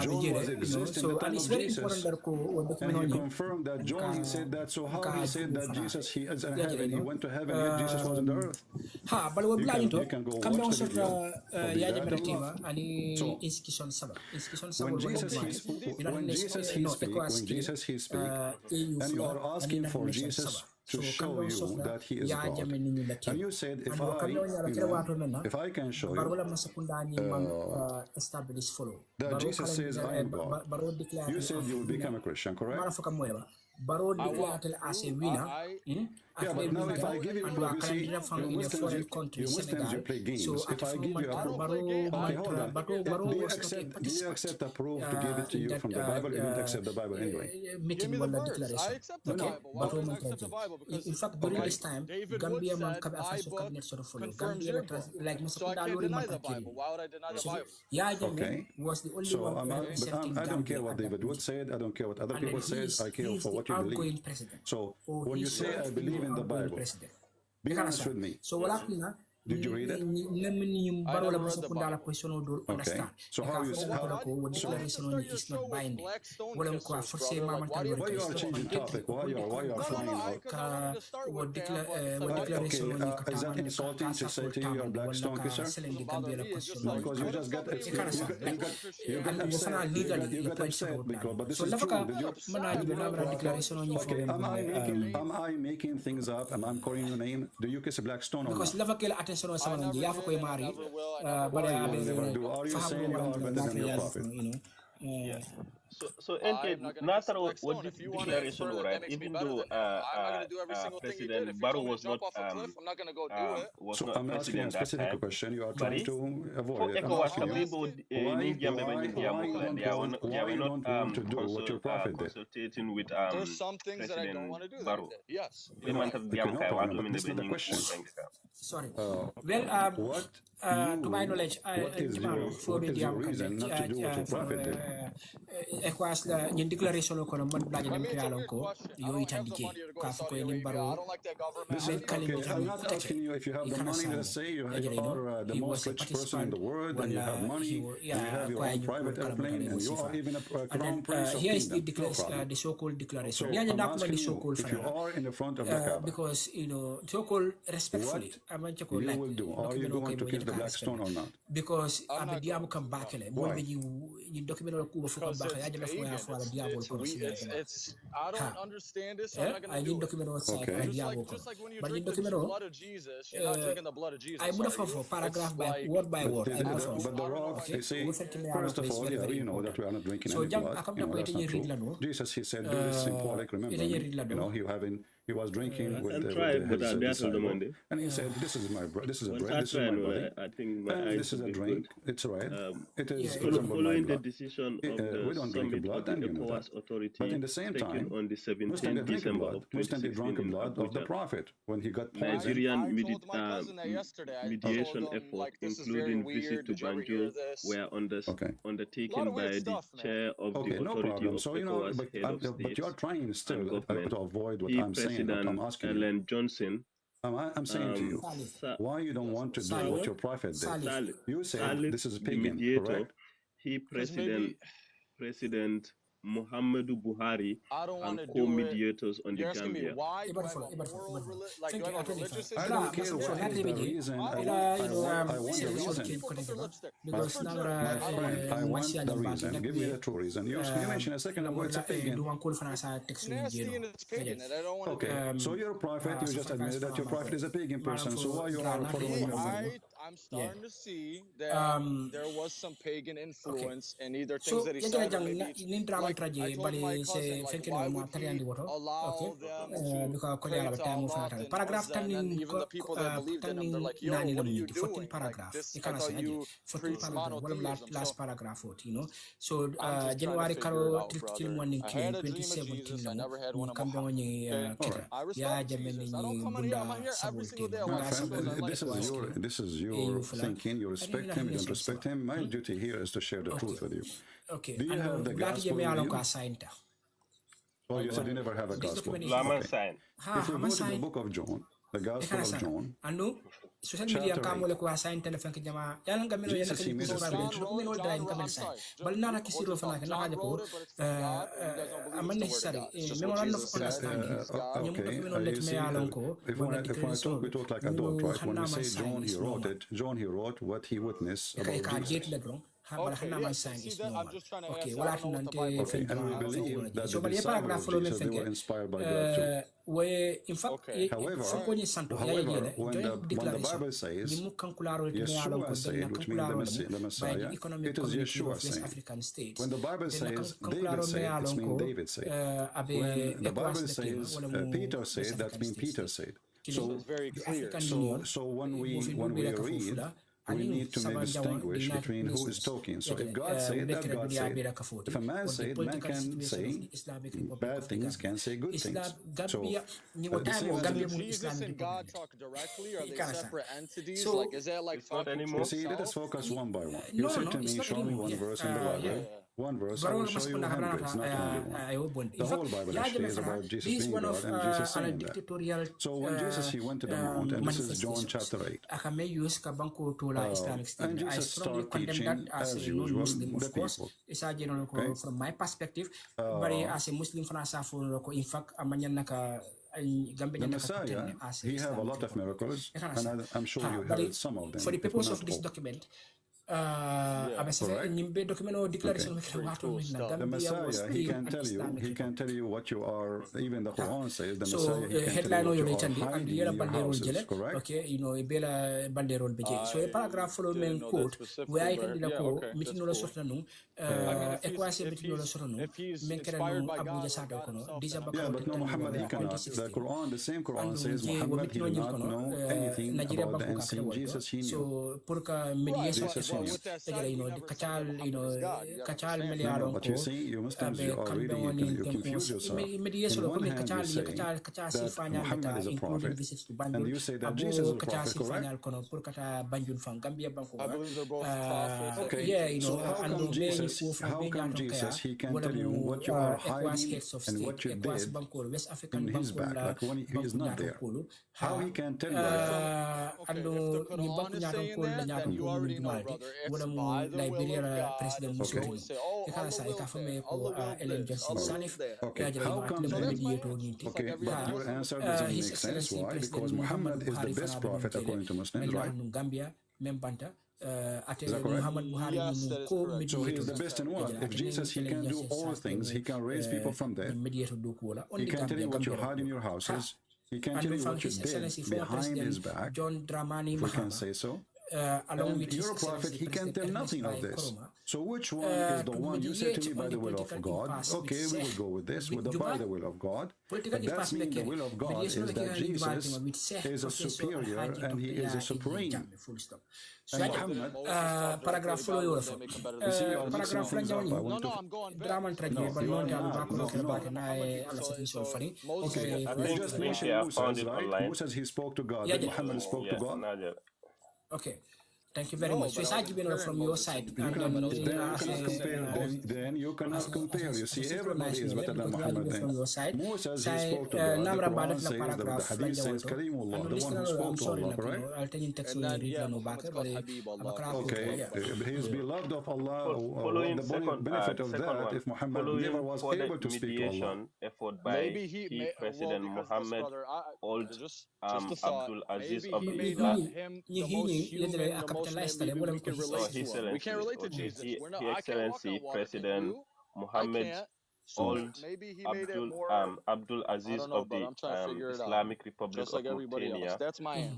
John was existing in the time of Jesus, and he confirmed that John he said that. So how he said that Jesus he is in heaven, he went to heaven, yet Jesus was on the earth. You can go watch the video of Didat. So when Jesus he speak, and you are asking for Jesus to show you that he is God, and you said if I can show you that Jesus says I am God, you said you will become a Christian, correct? Baro declared as a winner. Yeah, but now if I give you proof, you see, you Muslims, you play games. If I give you a proof, okay, hold on. Do you accept a proof to give it to you from the Bible? You don't accept the Bible anyway. Give me the verse. I accept the Bible. Why would I accept the Bible? Because in fact, during this time, Gambia man Gambia like so I can't deny the Bible. Why would I deny the Bible? Okay. Was the only so one I don't care what David Wood said. I don't care what other people said. I care for what you believe. So when you say I believe in the Bible, be honest with me. So what happened? Did you read it? Okay. So how you say is not binding. Why you are changing topic? Why you are flying out? Okay, is that insulting to say to you you're a black stone kisser? No, because you just got upset because, but this is true. Okay, am I making things up? Am I calling your name? Do you kiss a black stone or not? I never will. What you will never do? Are you saying you are better than your prophet? So Nasser was this declaration, right? Even though President Barrow was not I'm asking a specific question. You are trying to avoid it. I'm asking you, why you don't want to do what your prophet did? Consultating with there's some things that I don't want to do. Barrow. Yes. Okay, no problem, but this is not the question. Sorry. What is your reason not to do what your prophet did? ECOWAS la ñin declaration ko man blaje dem yalon ko yo itandi je ka fu ko ni baro men kalimi I'm not asking you if you have the money. Let's say you are the most rich person in the world and you have money and you have your own private airplane and you are even a crown prince of here is kingdom. the so-called declaration. So I'm asking you, if you are in the front of the Kaaba, because so-called respectfully, what you will do? Are you going to kiss the black stone or not? Because I'm diabo come back le. Mo be you document ko fu come back. Ya jela fu ya fu ala diabo ko It's I don't understand this, so I'm not I going to need do it. document side ala diabo ko. Just like when you But drink you the document blood of Jesus, you're not drinking the blood of Jesus. I would have for paragraph by word by word. But the rocks, you see, first of all, you know that we are not drinking any blood. That's not true. Jesus, he said, do this symbolic, remember, he was drinking with his disciple, and he said, this is my bread, this is a bread, this is my body, and this is a drink. It's right. It is following the decision of we don't the drink blood, and you know that. But in the same time, on the 17th Muslims December of drank the blood of the Prophet when he got poisoned. Nigerian mediation effort, including visit to Banjul, were undertaken by the chair of the authority of ECOWAS, head of state but you're trying still government, to avoid what I'm saying. What I'm asking Ellen Johnson. I'm saying to you, why you don't want to do what your prophet did? You say this is pagan, correct? He President Muhammadu Buhari and co-mediators on the Gambia. I don't care what is the reason. I want the reason. Because now I want the reason. Give me the true reason. You mentioned a second ago it's a pagan. Okay, so you're a prophet. You just admitted that your prophet is a pagan person. So why you are following him? I'm starting to see that there was some pagan influence in either things that he said. Like I told my cousin, like, why would he allow them to pray to Allah and then even the people that believed in him, they're like, yo, what are you doing? Like, this, I thought you preached monotheism. Last paragraph, you know. So January karo triftil morning clean 2017 I never had one of my I respect Jesus. I don't come in here, I'm not here every single day. My friend, this is your thinking. You respect him, you don't respect him. My duty here is to share the truth with you. Okay. Do you have the gospel with you? Oh, you said you never have a gospel. Okay. If we go to the book of John, the gospel of John, social media kamole ko assign telephone ke jama yalan gamelo yana ke ko mino dai kamel sai bal nana ki siro fana na haja ko amman necessary memorandum of understanding if we talk like adult, right? When we say John he wrote what he witnessed about Jesus. I'm just trying to okay, answer. And we believe that the disciples of Jesus, they were inspired by God too. In fact, However, when the Bible says, Yeshua said, which means the Messiah, it is Yeshua saying. When the Bible says David said, it means David said. When the Bible says Peter said, that means Peter said. So when we read, we need to make distinguish between who is talking. So if God said that, God said. If a man said, man can say bad things, can say good things. So Jesus and God talk directly, or are they separate entities? Like, is that like talking to you see, let us focus one by one. You said to me, show me one verse in the Bible. One verse, I will show you hundreds, not only one. The whole Bible actually is about Jesus being God and Jesus saying that. So when Jesus, he went to the mount, and this is John chapter 8. And Jesus started teaching, as usual, the people. Okay? From my perspective, but as a Muslim, in fact, the Messiah, he have a lot of miracles, and I'm sure you heard some of them. For the purpose of this document, the Messiah, he can tell you what you are. Even the Quran says the Messiah, he can tell you what you are hiding in your houses, correct? Okay, you know, bela banderol beje. So a paragraph follow men quote where I can the ko mitino sotanu equation between sotanu men can Abuja Sada kono yeah, but no, Muhammad, he cannot. The Quran, the same Quran says Muhammad, he did not know anything about the unseen Jesus. He knew. So, mediation Muslims. Kachal Meliaron. But you see, you Muslims, you are really, you confuse yourself. In one hand, you say that Muhammad is a prophet, and you say that Jesus is a prophet, correct? I believe they're both prophets. Okay, yeah, so how come Jesus, he can tell you what you are hiding and what you did in his back, like when he is not there? How he can tell you that? Okay, if the Quran is saying that, then you already know, brother. It's by the will of God. You always say, oh, Allah will this, Allah will that. Okay, how come then? Okay, but your answer doesn't make sense. Why? Because Muhammad is the best prophet according to Muslims, right? Is that correct? Yes, that is correct. So he is the best in what? If Jesus, he can do all things, he can raise people from dead, he can tell you what you hide in your houses, he can tell you what you did behind his back, if we can say so. And your prophet, he can tell nothing of this. So which one is the one you say to me by the will of God? Okay, we will go with this, by the will of God. But that means the will of God is that Jesus is a superior and he is a supreme. And Muhammad, paragraph follow you also. Paragraph I'm going back. Okay, you just mentioned Musa, right? Musa, he spoke to God, but Muhammad spoke to God. Okay. Thank you very much. So it's argument from your side. Then you cannot compare. You see, everybody is better than Muhammad. Moses, he spoke to God. The Quran says that the Hadith says Kareemullah, the one who spoke to Allah, correct? Okay, he is beloved of Allah. The benefit of that, if Muhammad never was able to speak to Allah. Effort by President Muhammad, old Abdul Aziz of we can't relate to Jesus. His Excellency President Muhammad Old Abdul Aziz of the Islamic Republic of Mauritania,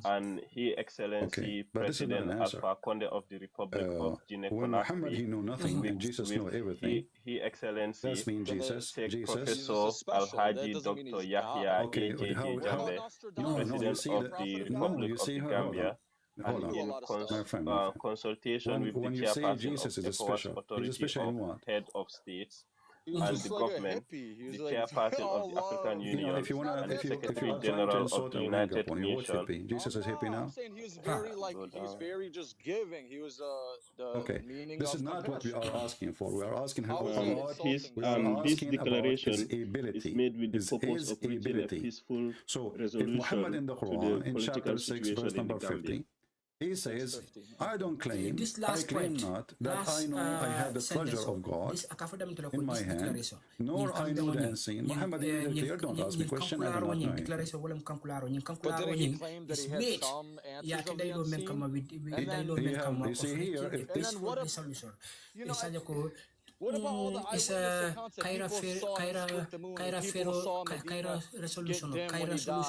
and His Excellency President Alpha Conde of the Republic of When Muhammad, he knew nothing and Jesus knew everything. His Excellency That means Jesus. Professor Al-Haji Dr. Yahya AJJ Jammeh, President of the Republic of the Gambia, Hold on, my friend. Consultation with when the you say chairperson Jesus of is a special, authority he's a special in of what? head of states He was and just the like a government, hippie. He was the like, chairperson of the African Union, if you want and to, the if you Secretary are trying to General of insult the or hang United up on you, what's Nations. hippie? Jesus is hippie now? I'm saying he was very like, he was very just giving. He was the Okay, meaning this of is not what we are asking for. We are asking him How is about he what insulting we are This asking about declaration his ability. is made with the purpose His of reaching a ability. peaceful So if resolution Muhammad in the to the Quran, in chapter political 6, verse situation in the number Gambia. 50, he says, I don't claim, This I last claim point, not that I know I have the pleasure of God in my hand, nor I know the unseen. Muhammad made it clear, don't ask me question, I do not know anything. But didn't he claim that he had some answers of the unseen? You see here, if this... And then what if, you know, what about all the eyewitness accounts that people saw him split the moon, and people saw Medina get dim when he died?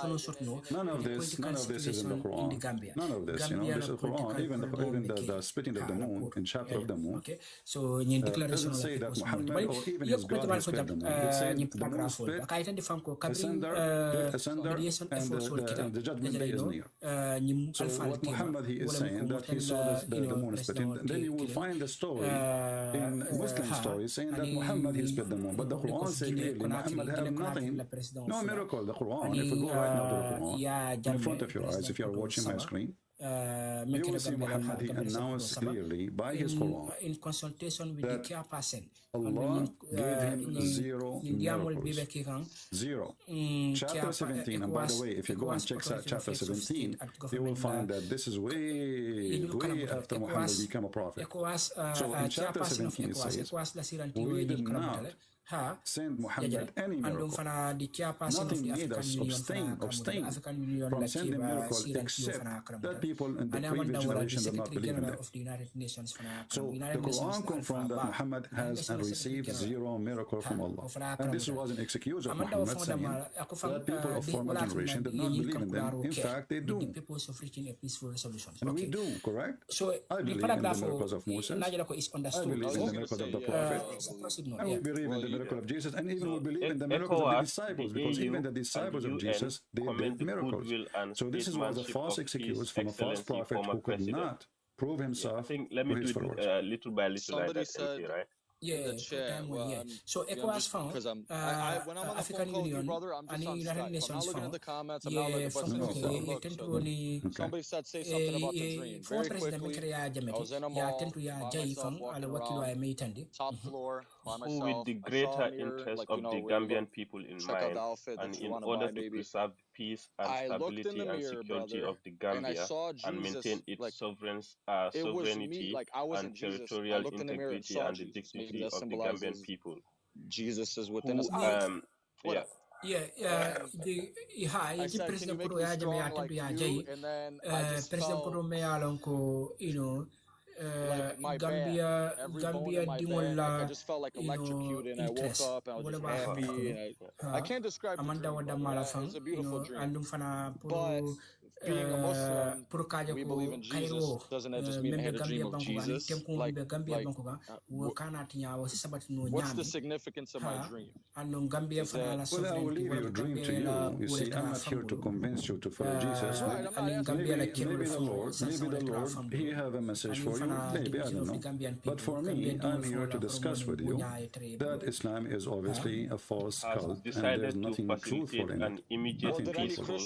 None of this is in the Quran. None of this, you know, this is Quran. Even the splitting of the moon, in chapter of the moon, doesn't say that Muhammad or even his God has split the moon. It says the moon split, asunder, and the judgment day is near. So what Muhammad, he is saying that he saw the moon splitting. Then you will find the story in Muslim stories saying that Muhammad, he split the moon. But the Quran says clearly Muhammad had nothing, no miracle. The Quran, if you go right now to the Quran, in front of your eyes, if you are watching my screen, you will see Muhammad, he announced clearly by his Quran in consultation with the chairperson. Allah gave him 0 miracles. 0. Chapter 17, and by the way, if you go and check chapter 17, you will find that this is way after Muhammad became a prophet. So in chapter 17 it says, we did not send Muhammad any miracle. Nothing made us abstain from sending miracles except that people in the previous generation did not believe in them. So the Quran confirmed that Muhammad has and received 0 miracle from Allah. And this was an excuse of Muhammad saying that people of former generation did not believe in them. In fact, they do. And we do, correct? So I believe in the miracles of Moses. I believe in the miracles of the Prophet. And we believe in the miracle of Jesus, and even we believe in the miracles of the disciples, because even the disciples of Jesus, they did miracles. So this was a false excuse from a false prophet who could not prove himself. I think let me do it little by little like that, MK, right? Yeah, so ECOWAS found when I'm on the phone call with you, brother, I'm just on Skype. I'm not looking at the comments. I'm not looking at the somebody said say something about the dream. Very quickly, I was in a mall by myself, walking around, top floor by myself. With the greater interest of the Gambian people in mind, and in order to preserve the peace and stability and security of the Gambia and maintain its sovereignty and territorial integrity and the dignity of the Gambian people. Jesus is within us. President Kuro ya jame ya tentu ya jai President Kuro me ya lonko Gambia dingol la I just felt like electrocuted and I woke up and I was just happy. I can't describe the dream, it was a beautiful dream. But being a Muslim, we believe in Jesus. Doesn't that just mean I had a dream of Jesus? What's the significance of my dream? Well, I will leave your dream to you. You see, I'm not here to convince you to follow Jesus. Maybe the Lord, He have a message for you. Maybe, I don't know. But for me, I'm here to discuss with you that Islam is obviously a false cult and there's nothing truthful in it. An immediate, peaceful,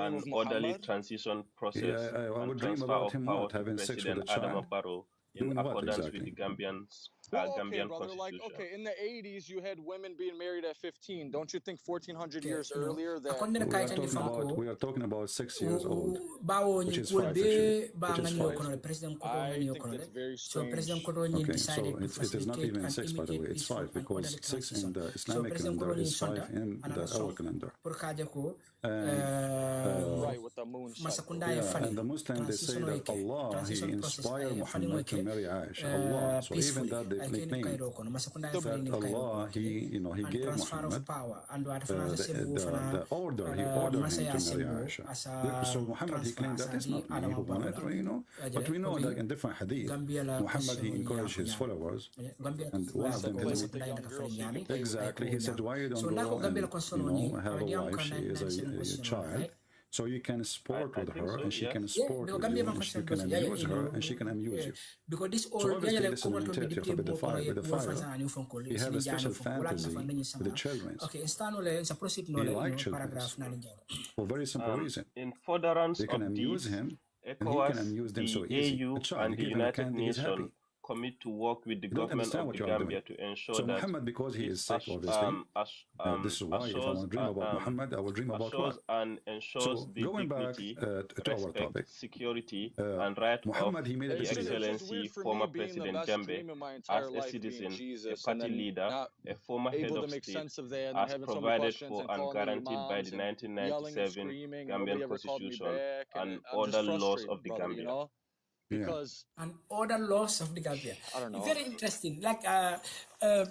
and orderly transition process and transfer of power to President Adama Barrow in accordance with the Gambian brother, constitution. In the 80s, you had women being married at 15. Don't you think 1400 years earlier that... We are talking about 6 years old, which is 5, actually. I think it's very strange. Okay, so it is not even 6, by the way, it's 5, because 6 in the Islamic calendar is 5 in our calendar. Right, with the moon cycle. And the Muslims, they say that Allah, He inspired Muhammad to marry Aisha. Allah. So even that they claim that Allah, He gave Muhammad the order. He ordered him to marry Aisha. So Muhammad, he claimed that it's not me who wanted, but we know that in different hadith, Muhammad, he encouraged his followers, and one of them is exactly. He said, why you don't go and have a wife? She is a child. So you can sport with her, and she can sport with you, and you can amuse her, and she can amuse you. Because this all so obviously this is an interpretation with the father. You have a special fantasy with the children. You like children for very simple reason. In furtherance they can of amuse these, him, ECOWAS, and he can amuse them so easy. AU, and the United Nations commit to work with the government of the Gambia to ensure so that Muhammad, because he is sick, obviously, this is why if I want to dream about Muhammad, I will dream about what? And ensures so the going back dignity, to our topic, security, and right Muhammad, of he made His Excellency former President Jambe as a citizen, a party leader, a former head of state, as provided for and guaranteed by the 1997 Gambian Constitution and other laws of the Gambia. Because and other laws of the Gambia. I don't know. Very interesting. Like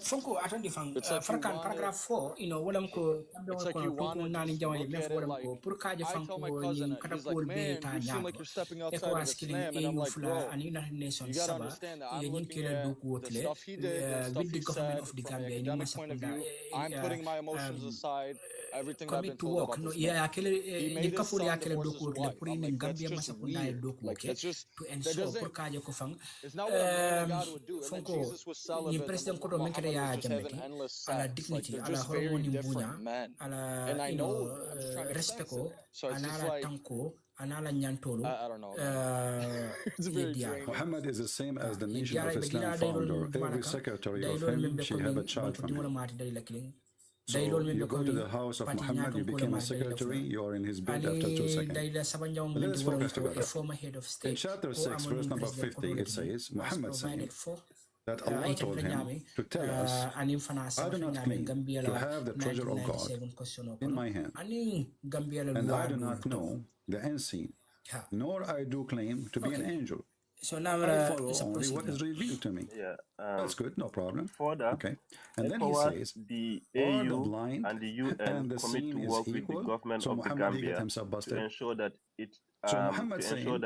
Funko atondifang Farkan paragraph 4, walam ko it's like you want to look at it like I tell my cousin, he's like, man, you seem like you're stepping outside of Islam, and I'm like, bro, you gotta understand that I'm looking at the stuff he did, the stuff he said from an academic point of view. I'm putting my emotions aside, everything I've been told about this man. He made his son divorce his wife. I'm like, that's just weird. Like, that's just, that doesn't, it's not what a man of God would do. And then Jesus was celibate, and Muhammad was just having endless sex. Like, they're just very different men. And I know, I'm just trying to sense it. So it's just like, I don't know. It's very strange. Muhammad is the same as the Nation of Islam founder. Every secretary of him, she have a child from him. So you go to the house of Muhammad, you became a secretary, you are in his bed after 2 seconds. Let us focus together. In chapter 6, verse number 50, it says, Muhammad said that Allah told him to tell us, I do not claim to have the treasure of God in my hand, and I do not know the unseen, nor I do claim to be an angel. So now I follow only what is revealed to me. That's good, no problem. Okay. And then he says, the all the AU blind and the UN and the commit seen to is work with the equal. government So of the Muhammad, he got Gambia himself busted. to ensure that it So Muhammad saying,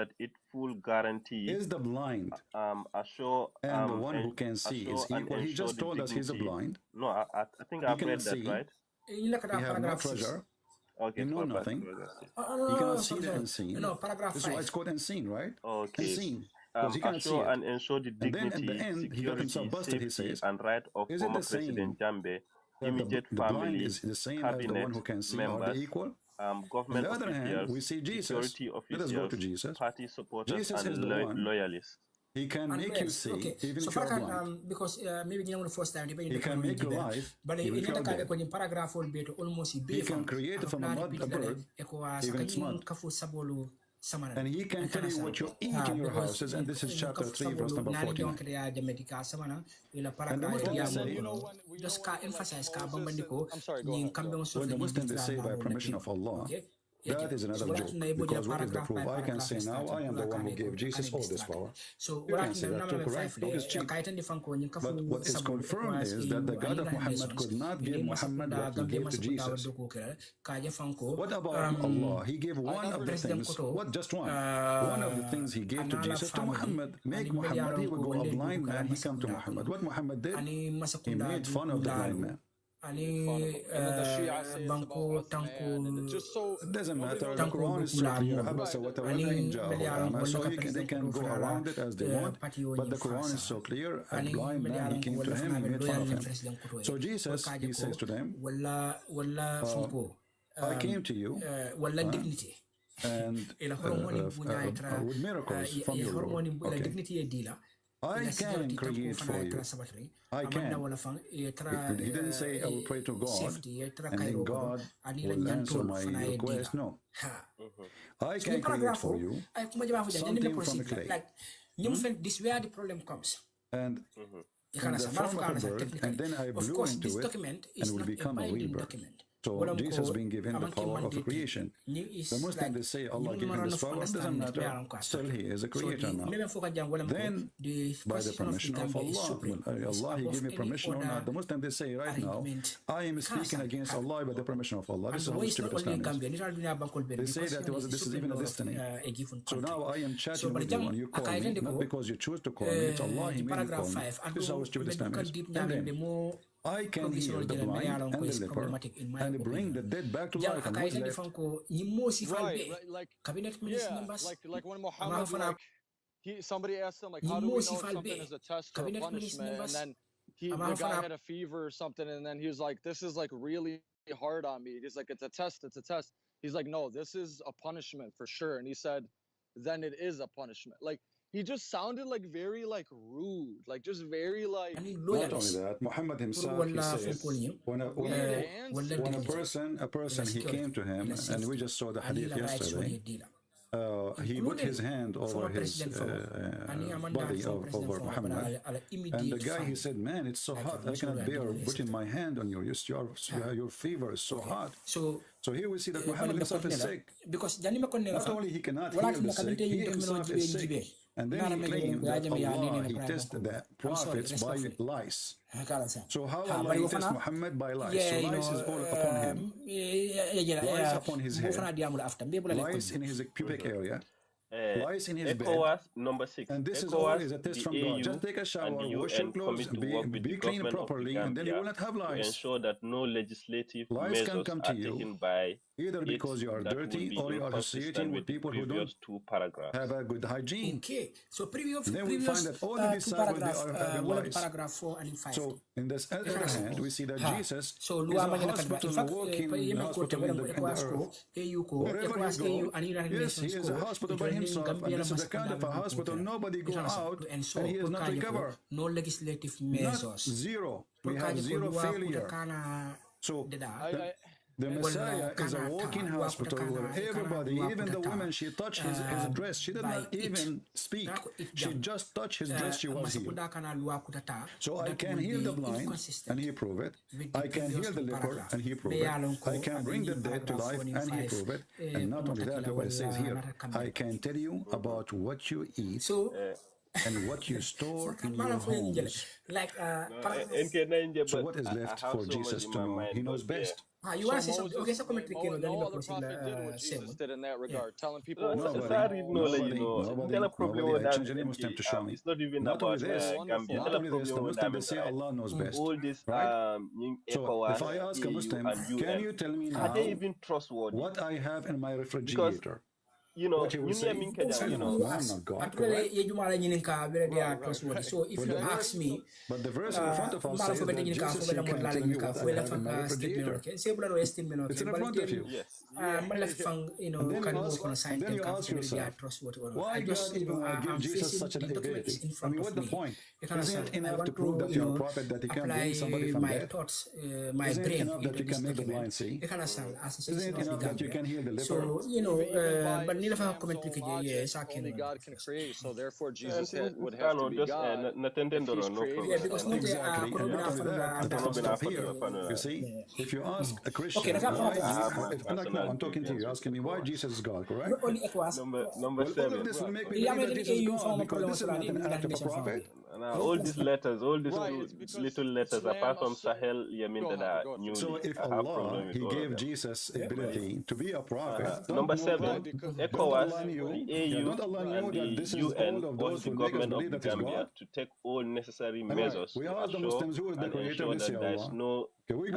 full guarantee is the blind assure and the one who can see is equal. He just told us he's a blind. No, I think I've read that, right? He have no treasure. Okay, you know nothing. You cannot see the unseen. No, paragraph 5. This is why it's called unseen, right? Okay. Unseen. assure and ensure the And then at dignity, the end, he got himself security, busted, he safety, says. and right of Is it former the same President Jambe, that immediate the blind family, is the same as the cabinet one who can see? Are members, they equal? On government the other hand, we officials, see Jesus. security Let us go officials, to Jesus. party supporters, Jesus is and the one. loyalists. He can And make you yes, see okay. even So if you far are can blind. because maybe you know the first time He can make you alive but even in if you the are kind dead. of paragraph will be to almost be He can create from a bird even its mud. And he can tell you what you eat in your houses, and this is chapter 3, verse number 49. And the Muslims say, just emphasize when the Muslims they say by permission of Allah, that is another joke, because what is the proof? I can say now, I am the one who gave Jesus all this power. You can say that too, correct? Proof is cheap. But what is confirmed is that the God of Muhammad could not give Muhammad what he gave to Jesus. What about Allah? He gave one of the things, what, just one? One of the things he gave to Jesus to Muhammad. Make Muhammad, he would go a blind man, he come to Muhammad. What Muhammad did? He made fun of the blind man. It doesn't matter. The Quran is so clear. So they can go around it as they want. But the Quran is so clear. A blind man, he came to him, he made fun of him. So Jesus, he says to them, I came to you and with miracles from your Lord. Okay. I can create for you. I can. He didn't say I will pray to God and then God will answer my request. No. I can create for you something from the clay. This is where the problem comes. And in the form of a bird, and then I blew into it and will become a real bird. So Jesus being given the power of a creation. The Muslims they say Allah gave him this power, doesn't matter. Still he is a creator now. Then by the permission of Allah, Allah he gave me permission or not. The Muslims they say right now, I am speaking against Allah by the permission of Allah. This is how stupid Islam is. They say that this is even a destiny. So now I am chatting with you and you call me, not because you choose to call me, it's Allah he made me call me. This is how stupid Islam is. And then I can heal the blind and the leper and bring the dead back to life. And what's left? Right, like when Muhammad, like, somebody asked him, like, how do we know something is a test or a punishment? And then the guy had a fever or something, and then he was like, this is like really hard on me. He's like, it's a test, it's a test. He's like, no, this is a punishment for sure. And he said, then it is a punishment. Like, he just sounded like very like rude, like just very like. Not only that, Muhammad himself, he says, when a person, he came to him, and we just saw the hadith yesterday. He put his hand over his body over Muhammad, and the guy he said, "Man, it's so hot. I cannot bear putting my hand on you. Your fever is so hot." So here we see that Muhammad himself is sick. Not only he cannot heal the sick, he himself is sick. And then he claimed that Allah, he tested the prophets by lies. So how Allah he test Muhammad by lies? So lies is all upon him. Lies upon his head. Lies in his pubic area. Lies in his bed. Number 6. And this is always a test from God. Just take a shower, wash your clothes, be clean properly, and then you will not have lies. To ensure that no legislative lies can come to you by either because you are dirty or you are associating with people who don't have a good hygiene. Okay, so then we find that all the disciples they are having lies. So in this other hand, we see that Jesus is a hospital walking hospital in the earth. Wherever he goes, yes, he is a hospital by himself, and this is the kind of a hospital nobody go out and he is not recover. No legislative measures. Not zero. We have zero failure. So the Messiah is a walking hospital where everybody, even the woman, she touched his dress. She did not even speak. She just touched his dress, she was healed. So I can heal the blind, and he proved it. I can heal the leper, and he proved it. I can bring the dead to life, and he proved it. And not only that, look what it says here. I can tell you about what you eat and what you store in your homes. So what is left for Jesus to know? He knows best. You want to say something? Okay, so comment no other prophet did what Jesus did in that regard, telling people. Nobody. It's not even about Gambia. Not only this, the Muslim will say Allah knows best. All this, right? So if I ask a Muslim, can you tell me now are they even trustworthy? What I have in my refrigerator? you know, what he would say, you no, I'm not God, correct? So if you ask me, but the verse in front of us says that Jesus, he came to me without having a mediator. It's in front of you. Yes. And then you ask yourself, why God even want to give Jesus such an ability? I mean, what's the point? Isn't it enough to prove that you're a prophet, that he can bring somebody from death? Isn't it enough that you can make the blind see? Isn't it enough that you can heal the leper? So, but need to comment only God can create, so therefore Jesus would have to be God. Yeah, because exactly. And not only that, it doesn't stop here. You see, if you ask a Christian, I'm talking to you, asking me why Jesus is God, correct? Number 7. All of this will make me believe that Jesus is God, because this is not an act of a prophet. All these letters, all these little letters, apart from Sahel, Yemen, that are new. So if Allah, he gave Jesus ability to be a prophet, number 7, ECOWAS, the AU, and the UN urged the government of the Gambia to take all necessary measures we to ask the Muslims who is the creator, ensure they say that there is Allah. no We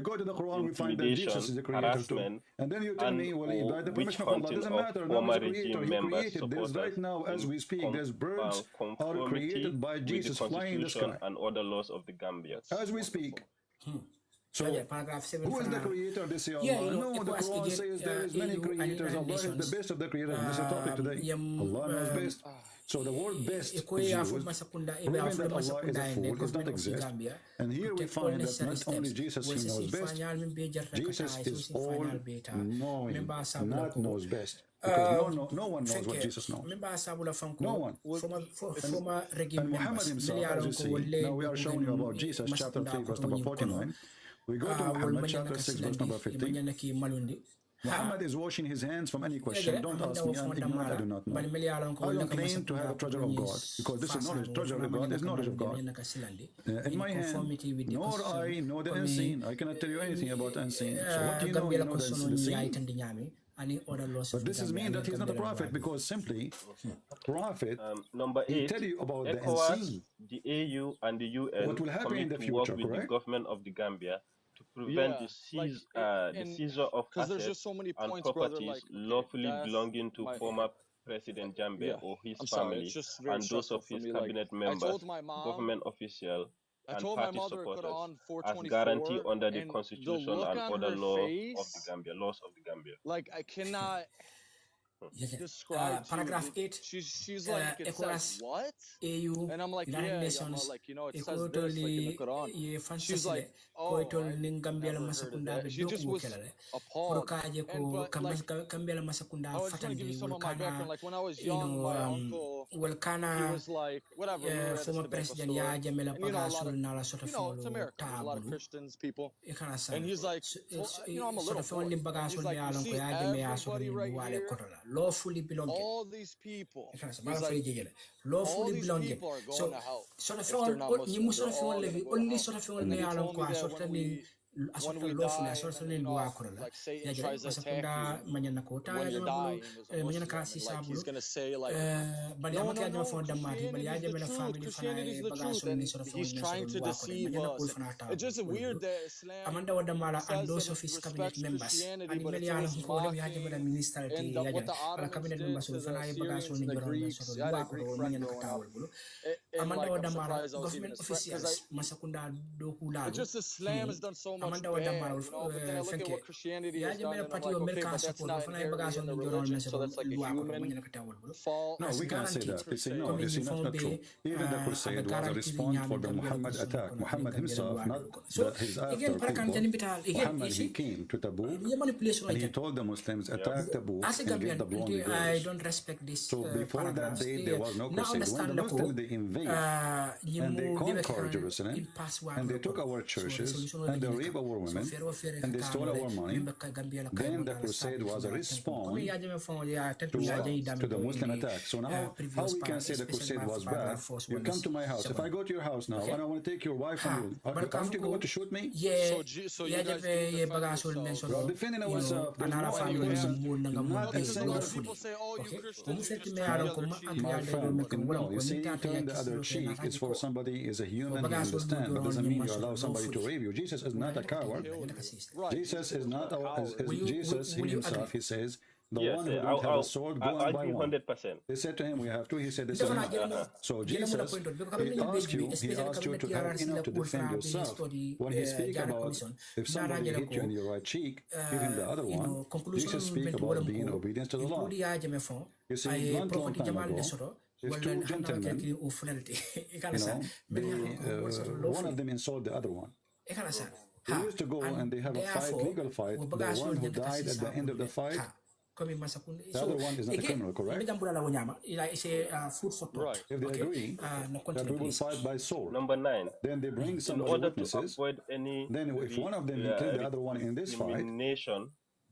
go to the Quran, we find that Jesus is the creator too. And then you tell me, well, by the permission of Allah, doesn't matter. No, he's the creator. He created. There's right now, as we speak, there's birds are created by Jesus flying in the sky. And other laws of the Gambia. As we speak. So, who is the creator? They say Allah. Yeah, no, the Quran says there is many creators. Allah is the best of the creators. This is the topic today. Allah knows best. So the word best is used, proving that Allah is a fool, does not exist. And here we find that not only Jesus, he knows best, Jesus is all-knowing, not knows best. Because no one knows what Jesus knows. No one. And Muhammad himself, as you see, now we are showing you about Jesus, chapter 3, verse number 49. We go to Muhammad, chapter 6, verse number 15. Muhammad is washing his hands from any question. Don't ask me, I'm ignorant, I do not know. I don't claim to have a treasure of God, because this is knowledge. Treasure of God is knowledge of God. In my hand, nor I know the unseen. I cannot tell you anything about unseen. So what do you know? You know the seen. But this is mean that he's not a prophet, because simply, prophet, number 8, he tell you about the ECOWAS, unseen. the AU, and the UN What will happen in the commit to work future, with correct? the government of the Gambia to prevent the seizure of there's assets just so many and points, properties brother, like, lawfully that's belonging to former President Jammeh or his family and those of his cabinet members, government official, and party supporters, as guaranteed under the Constitution and other laws of the Gambia, Like, I cannot describe paragraph 8 she's like, it says what? AU And I'm like, United yeah, Nations like, you know, it says this, like, in the Quran. She's like, oh, I never heard of that. She just was appalled. And but, like, I was trying to give you some of my background. Like, when I was young, my uncle, he was like, whatever, we were at this tobacco store. And, you know, a lot of, you know, it's America. There's a lot of Christians, people. And he's like, well, you know, I'm a little boy. And he's like, you see, everybody right here, lawfully belonging. all these people, he's like, all lawfully these belonging. people are going So, to hell. sort of If they're not Muslim, you they're all only going to go to hell. sort of And then he me told me along that sort when we die, and then, you know, like Satan tries to attack you, when you're dying, as a Muslim, like he's gonna say like, no, Christianity is the truth, Christianity is the truth, and he's trying to deceive us. It's just weird that Islam says that it respects Christianity, but it's always mocking, and what the Ottomans did to the Syrians and the Greeks. I had a Greek friend growing up, and like, I'm surprised I was even a friend, because it's just Islam has done so much bad, you know, but then I look at what Christianity has done, and I'm like, okay, but that's not inherently in the religion, so that's like a human fault. No, we can't say that. We say no, this is not true. Even the crusade was a response for the Muhammad attack. Muhammad himself, not his after people. Muhammad, he came to Tabuk, and he told the Muslims, attack Tabuk and get the blonde girls. I don't respect this. So before that day, there was no crusade. When the Muslims, they invade, and they conquered Jerusalem, and they took our churches, and they raped our women, and they stole our money. Then the crusade was a response to the Muslim attack. So now, how we can say the crusade was bad? You come to my house. If I go to your house now, and I want to take your wife from you, aren't you going to shoot me? So you guys can defend yourselves. Well, defending ourselves, there's no argument. Not a single people say, oh, you Christians, you just turn the other cheek. My friend, no, you see, turn the other cheek is for somebody is a human, he understands, but doesn't mean you allow somebody to rape you. Jesus is not a coward. Jesus is not our, Jesus himself, he says, The Yes, one who I don't have a sword, go and buy agree one. 100%. They said to him, we have two. He said, this is enough. So Jesus, he asked you to have enough to defend yourself. When he speak about if somebody hit you in your right cheek, give him the other one. Jesus speak about being obedient to the law. You see, long time ago, if two gentlemen, one of them insult the other one. They used to go and they have a fight, legal fight. The one who died at the end of the fight, the other one is not a criminal, correct? Food for thought. Right. If they agree that we will fight by sword, Number 9. then they bring some In order witnesses. to avoid any Then if one of them kills the other one in this fight,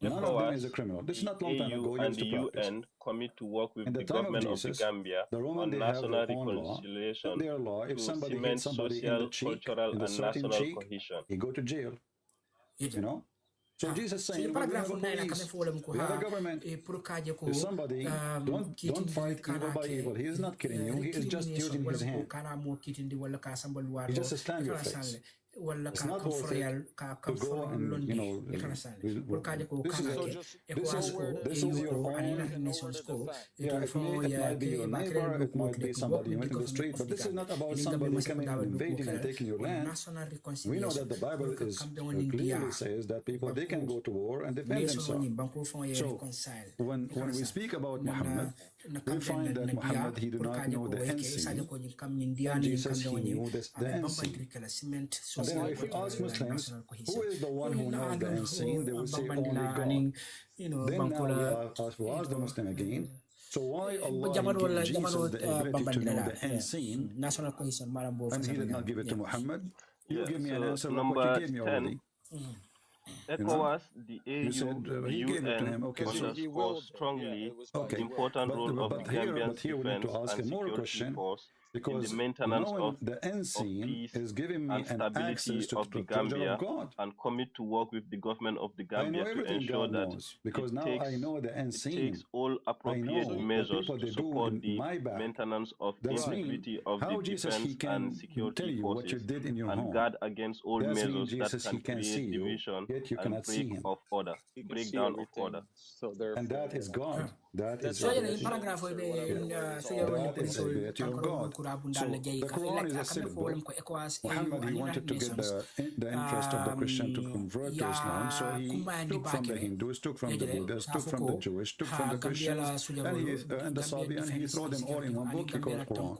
none of them is a criminal. This is not long time ago. And the UN commit to work with the government of the Gambia on national reconciliation if to somebody cement hits somebody in the social, cheek, cultural, in the and certain national cheek, cohesion. he go to jail. You know? So Jesus saying, we have a police, we have a government. If somebody, don't fight evil by evil. He is not killing you. He is just using his hand. He just slam your face. It's not worth it to go and, you know, this is your own. Yeah, it might be your neighbor, it might be somebody you met in the street, but this is not about somebody coming and invading and taking your land. We know that the Bible is clearly says that people, they can go to war and defend themselves. So when we speak about Muhammad, we find that Muhammad, he did not know the end scene, and Jesus, he knew the end scene. And then if we ask Muslims, who is the one who knows the end scene, they will say only God. Then now we ask the Muslim again, so why Allah gave Jesus the ability to know the end scene, and he did not give it to Muhammad? You give me an answer like what you gave me already. ECOWAS, the AU, said, the he gave it to him. UN Okay, underscore strongly the important role of the Gambian here we need defense to ask and a more security question, force in because the maintenance knowing of the end scene peace is giving me and an stability access to of the the pleasure Gambia, of God. and commit to work with the government of the I know Gambia to everything ensure God that knows, because it now takes, I know the end it scene. takes all I appropriate know the measures people to they do support in the my back. maintenance of That's integrity mean of how the Jesus, he defense can and tell security you what you forces did in your and home. guard against all That's mean measures that Jesus, can he can create see you, division yet you and cannot see break him. of order, breakdown of order. And that is God. That is So the in ability. paragraph That is the ability of God. So the Quran is a civil book. Muhammad, he wanted to get the interest of the Christian to convert to Islam, so he took from the Hindus, took from the Buddhists, took from the Jewish, took from the Christians, and the Sabi, and he threw them all in one book. He called Quran.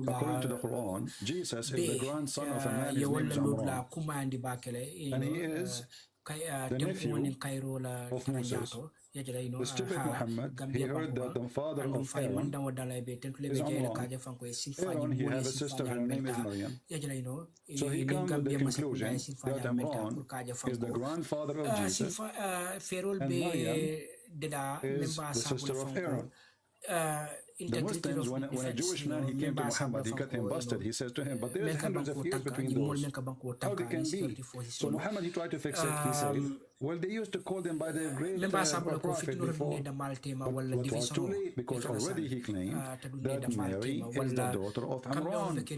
According to the Quran, Jesus is the grandson of a man. His name is Amran, and he is the nephew of Moses. The stupid Muhammad, he heard that the father of Aaron is Amran. Aaron, he has a sister, her name is Maryam. So he comes with the conclusion that Amran is the grandfather of Jesus, and Maryam is the sister of Aaron. The Muslims, when a Jewish man, he came to Muhammad, he got him busted. He says to him, but there's hundreds of years between those. How they can be? So Muhammad, he tried to fix it. He said, well, they used to call them by their great prophet before. But it was too late, because already he claimed that Mary is the daughter of Amran. And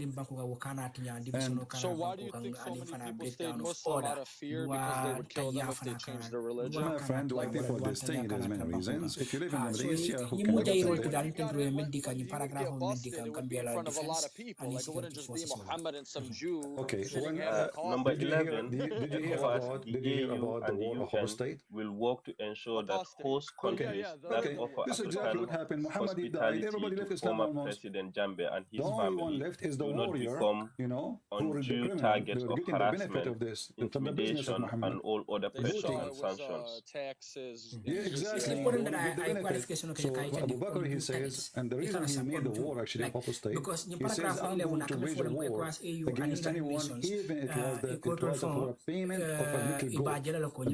so why do you think so many people stayed Muslim out of fear because they would kill them if they changed their religion? My friend, why people they stay, there's many reasons. If you live in Malaysia, who can he would get busted, it would be in front of a lot of people. Like, it wouldn't just be Muhammad and some Jew. Okay, when, number 11, did you hear about the war of host state? Will work to ensure that host countries that offer This is exactly what happened. Muhammad, he died. Everybody left to Islam former almost. President Jammeh and his The only family one left is the do not warrior, become you know, undue targets of getting the benefit of harassment, this, from the business of intimidation, Muhammad. and all other They pressures saw and it was sanctions. taxes. Yeah, exactly. So Abu Bakr, he says, and the reason he made the war actually apostate, he says, I'm going to wage a war against anyone, even if it was for a payment of a little goat, a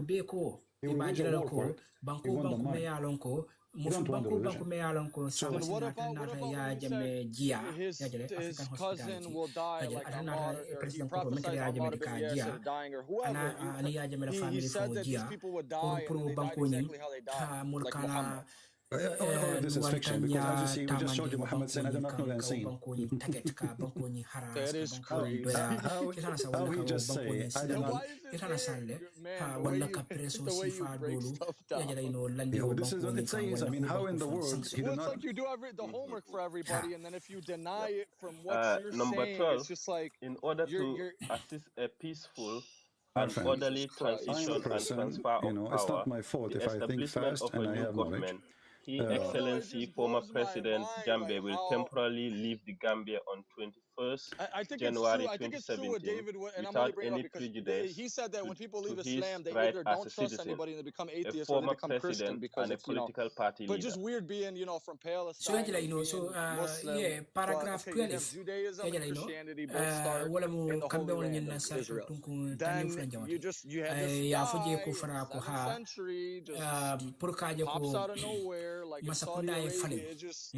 baby goat. He will wage a war for it. He won the money. You don't want the religion. So then what about when he said his cousin will die like Ammar, or he prophesied Ammar bin Yasir dying, or whoever. He said that these people would die and they died exactly how they died, like Muhammad. all of this is fiction because as you see, we just showed you Muhammad saying, I do not know the unseen. That is crazy. How he just say, I do not. Man, the way you break stuff down. Yo, this is what it says. I mean, how in the world he Well, do it's not. like you do the homework for everybody, and then if you deny it from what you're Number saying, 12, it's just like in order to you're assist a peaceful My and friend, orderly Jesus Christ. I'm a transition and person, transfer you of know, it's power, not my fault the if I think establishment fast of a and I new have knowledge. government, His No, it Excellency, just former blows my President mind, Jammeh like will how temporarily leave the Gambia on 21st I think January it's true. I think it's true what 2017 David and I'm only without bringing it up any because prejudice he said that when people to leave his Islam, they right either as don't a trust citizen, anybody and they become a atheists or they former become Christian president, because and a it's political party but leader. just weird being from So Palestine Angela, and being Muslim. yeah, But paragraph okay, you have 12. Judaism and Angela, Christianity both start wala in mo the kambe Holy wala Land nyen na of sarf Israel. tungkung tanyo Then fulan jamati. you have this Ya fuje guy ko in fara ko 7th ha century just purkaje pops ko out of nowhere like in Saudi masakunda e Arabia. falin. It just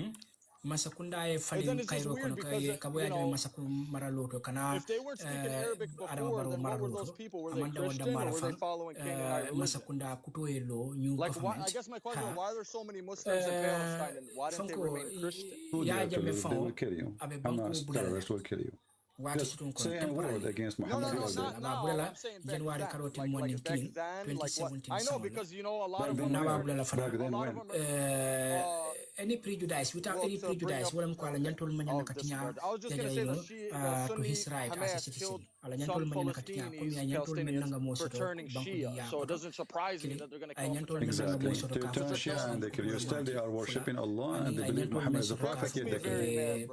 Masakunda e and then falin it's just Cairo weird kono because kabo ya masaku maraloto kana if they weren't speaking Arabic before, adama then what were those maraloto people? Were they amanda wanda Christian or were they marafan following Canaanite religion? masakunda kutoelo new Like, why, I government. guess my question is, why are there so many Muslims in Palestine and why didn't they remain Christian? Ya They jame will kill you. abe Hamas banko terrorists will kill you. Just say a word against No, Muhammad. not now. I'm saying back then. Like back then, like what? I know because a lot of them are, Back then when? Any prejudice without any prejudice wala mkwala nyantol manyana katinya I was just gonna say the to his Sunni right as a Hamas citizen killed ala nyantol some manyana katinya komi ya nyantol menanga Palestinians mo for soto turning Shia, so it doesn't surprise me that they're gonna kill them for turning Exactly. Shia. To turn Shia and they kill you. Still they are worshipping Allah and they believe Muhammad is the prophet. Yet they kill you.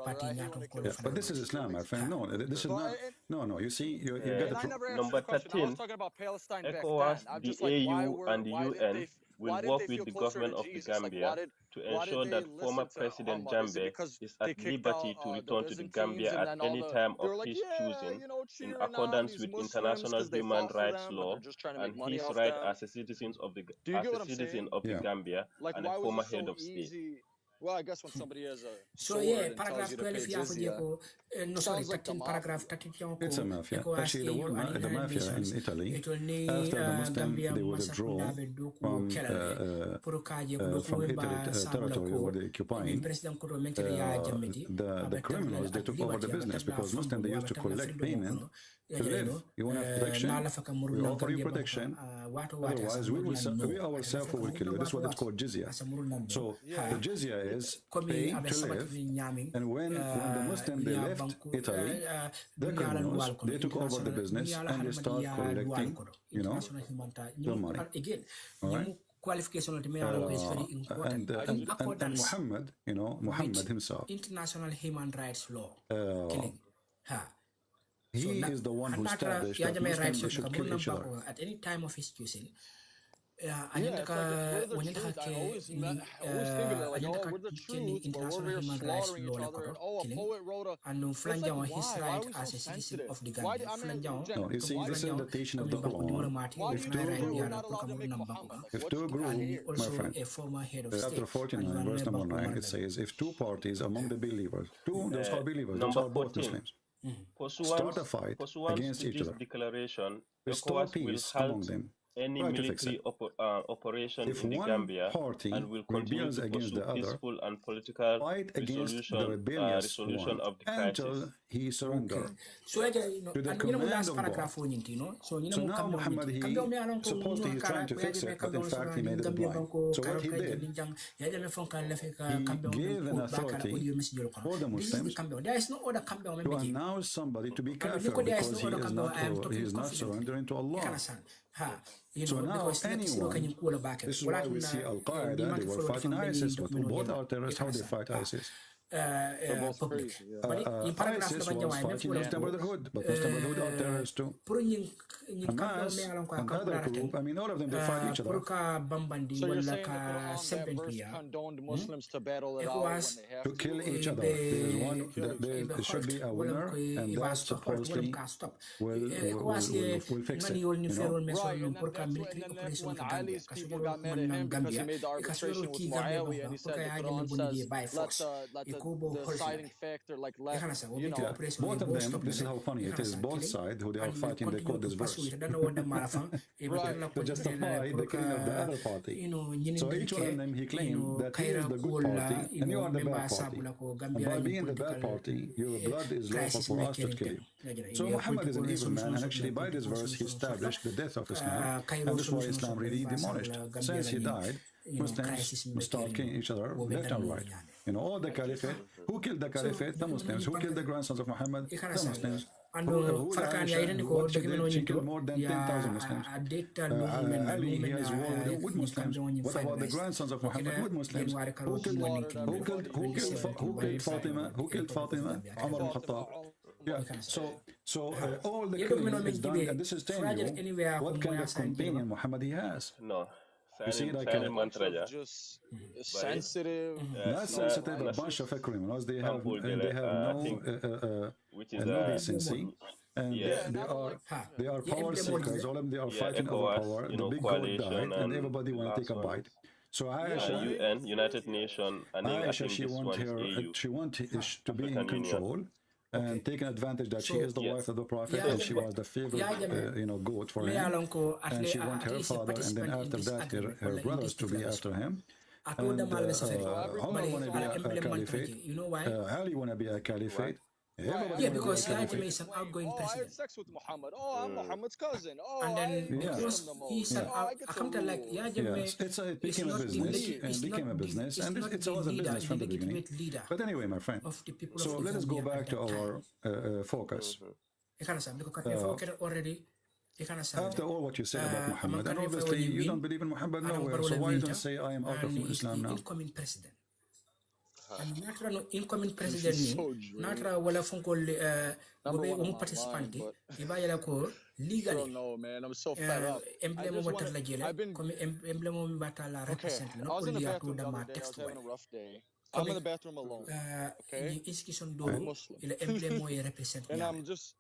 Yeah, but this is Islam, my friend. No, this is not. No. You see, you get And I the never answered Number the question. I 13, was talking about Palestine back then. ECOWAS, I'm the just like, AU, and the UN will why didn't work they feel with the closer government to of the Jesus? Like, Gambia to why did ensure they that former listen to President Muhammad? Is it Jammeh because is they at kicked liberty out to the return to the Byzantines Gambia and at then any time they of were like, his yeah, choosing in cheering on accordance these with Muslims international because they human fought for rights them, but law they're just trying to make and money his off right them. as a citizen of the Do you get what I'm saying? the Gambia Like, and a why was former it head so of state. easy? Well, I guess when somebody has a So sword yeah, and tells paragraph you to pay 12 ya fuje jizya, ko no sorry sounds like the 13 paragraph mafia. 13 It's a mafia. Actually, the word the mafia in Italy, it will need after the Muslim, Gambia they withdraw from Italy territory where they occupying. The criminals, they took over the business because Muslims, they used to collect payment to live. You want to have protection? We offer you protection. Otherwise, we ourselves will kill you. This is what it's called jizya. So the jizya is pay to live. And when the Muslims, they left Italy, the criminals, they took over the business and they start collecting, the money. All right? Qualification of the mayor is very important. And Muhammad, Muhammad himself, international human rights law, killing. He is the one who established that Muslims they should kill each other. At any time of his choosing. Yeah, it's like, we're the truth. I always think of it like, oh, we're the truth, but we're here slaughtering each other. And oh, a poet wrote a. It's like, why are we so sensitive? Why? No, you see, this is the teaching of the Quran. Why do you think we're not allowed to make Muhammad? Like, If two groups, my friend, chapter 49, verse number 9, it says, if two parties among the believers, those are believers, those are both Muslims, start a fight against each other, restore peace among them. Any military operation in the Gambia and will continue to pursue peaceful and political resolution of the crisis. Until he surrenders So to the command of God. So now Muhammad, supposedly he's trying to fix it, but in fact he made it blind. So what he did, he gave an authority for the Muslims to announce somebody to be careful because he is not surrendering to Allah. So now anyone, this is why we see Al-Qaeda, they were fighting ISIS, but both are terrorists, how they fight ISIS. ISIS was fighting Muslim Brotherhood, but Muslim Brotherhood are terrorists too. Hamas, another group, I mean, all of them, they fight each other. So you're saying that the verse condoned Muslims to battle it out when they have to kill each other. There should be a winner, and that supposedly will fix it. Right, and that's when Ali's people got mad at him because he made the arbitration with Muawiyah, and he said the Quran says, let the deciding factor, like, let, Both of them, this is how funny it is, both sides who they are fighting, they quote this verse. suite dan wada marafa e Right. To justify the killing of the other party. So each one of them, he claimed that he is the good party and you are the bad party. And by being the bad party, your blood is lawful for us to kill you. So Muhammad is an evil man, and actually by this verse he established the death of Islam, and that's why Islam really demolished. Since he died, Muslims start killing each other left and right. All the caliphate, who killed the caliphate? The Muslims. Who killed the grandsons of Muhammad? The Muslims. Who she killed more than 10,000 Muslims. Ali, he has war with Muslims. What about the grandsons of Muhammad with Muslims? Who killed Fatima? Who killed Fatima? Umar al-Khattab. Yeah, so all the killing is done, and this is telling you what kind of companion Muhammad he has. No. You see, like just sensitive. Not sensitive, a bunch of criminals. They have no decency, and they are power seekers. All of them, they are fighting over power. The big god died, and everybody want to take a bite. So Aisha, UN, United Nations, and then Aisha, she wants to be in control. And taking advantage that she is the wife of the Prophet and she was the favorite, goat for him. And she wants her father, and then after that, her brothers to be after him. And Umar want to be a caliphate. Ali want to be a caliphate. Yeah, because Yajim is an outgoing president. I had sex with Muhammad. I'm Muhammad's cousin. And then because he's an accountant like Yajim, it became a business, and it was a business from the beginning. But anyway, my friend, so let us go back to our focus. After all what you said about Muhammad, and obviously you don't believe in Muhammad nowhere, so why don't you say I am out of Islam now? Incoming president. And natra no incoming president ni natra wala funko gobe participante iba yala ko legally no man, I'm so fed up. Emblemo water la jele comme emblemo mi bata la represent I was in the bathroom the other day, I was having a rough day. I'm in the bathroom alone. Okay? I'm Muslim. And I'm just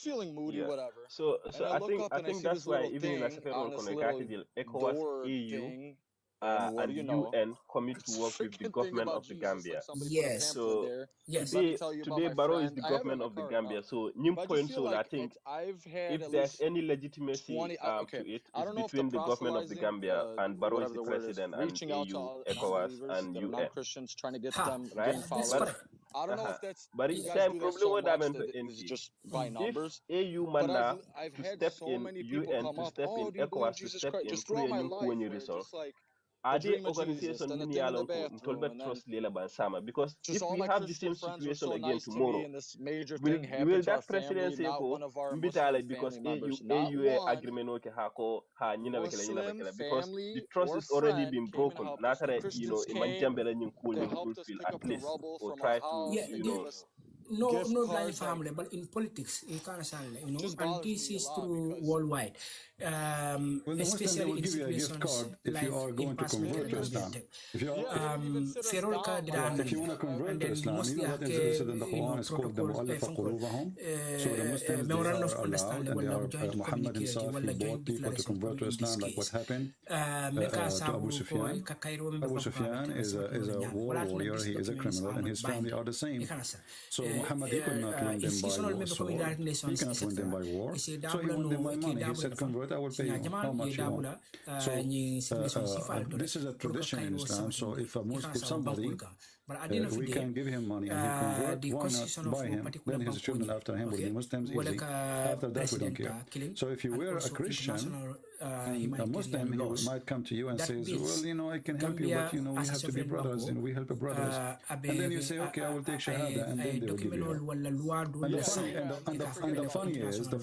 feeling moody, whatever. So I think that's why even in a second one connected ECOWAS, EU, and UN commit to work with the government of the Gambia. Yes. So today Barrow is the government of the Gambia. So point, so I think if there's any legitimacy to it, it's between the government of the Gambia and Barrow is the president and EU, ECOWAS and UN. Non-Christians trying to get them right? I don't know if that's but it's time problem what happened to NC. Just by numbers. If AU manda to step in, UN to step in, ECOWAS to step in, create resolve. Are they organization trust because if we have the same situation again tomorrow, will that president say because AU agreement because the trust is already been broken. At least or try to no blind family, but in politics, in Kanasal, and this is true worldwide. Especially in situations if you are going to convert to Islam. If you want to convert to Islam, you know what is listed in the Quran is called the Mu'allafa Qulubahum. So the Muslims, they are allowed, and they are, Muhammad himself, he brought people to convert to Islam, like what happened to Abu Sufyan. Abu Sufyan is a war warrior, he is a criminal, and his family are the same. So Muhammad, he could not win them by war, he cannot win them by war, so he won them by money. He said, convert, I will pay you how much you want. So this is a tradition in Islam, so if somebody, we can give him money and he convert, why not buy him? Then his children after him will be Muslims easy. After that, we don't care. So if you were a Christian, and a Muslim, he might come to you and says, well, I can help you, but, we have to be brothers, and we help the brothers. And then you say, okay, I will take Shahada, and then they will give you help. And the funny is, the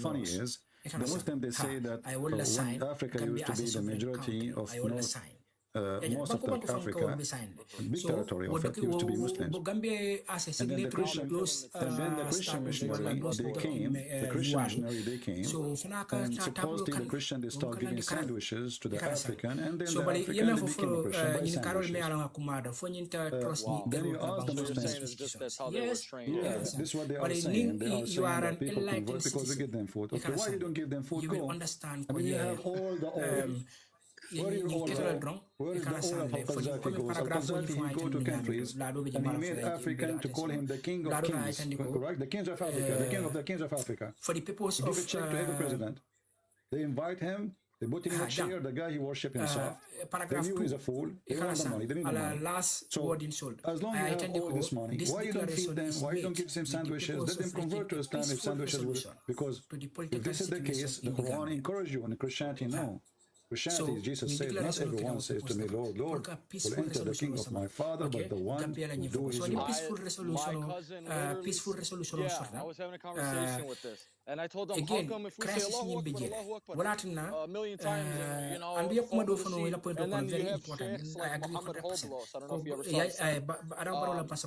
Muslims, they say that when Africa used to be the majority of most of Africa, big territory of it used to be Muslims. And then the Christian missionary, they came, and supposedly the Christian, they start giving sandwiches to the African, and then the African became a Christian by sandwiches. Then you ask the Muslims, yes, this is what they are saying. They are saying that people convert because we give them food. Okay, why you don't give them food? Go. I mean, you have all the oil. Where is the oil of Al-Qaddafi goes? Al-Qaddafi, he go to countries and he made African to call him the king of kings, correct? The kings of Africa, the king of the kings of Africa. For the purpose give a check to every president. They invite him. They put him in a chair. The guy he worship himself. They knew he's a fool. They want the money. They need the money. Last So word in sold. as long as you have all this money, why you don't feed them? Why you don't give them sandwiches? Let them convert to Islam if sandwiches will. Because if this is the case, the Quran encourages you, and Christianity no. Christianity, Jesus said, not everyone says to me, Lord, Lord, will enter the kingdom of my Father, but the one who do his will. Peaceful resolution. I was having a conversation with this, and I told him, how come if we say Allahu Akbar, a million times, and, and then you have sheikhs like Muhammad Hoblos, I don't know if you ever saw this.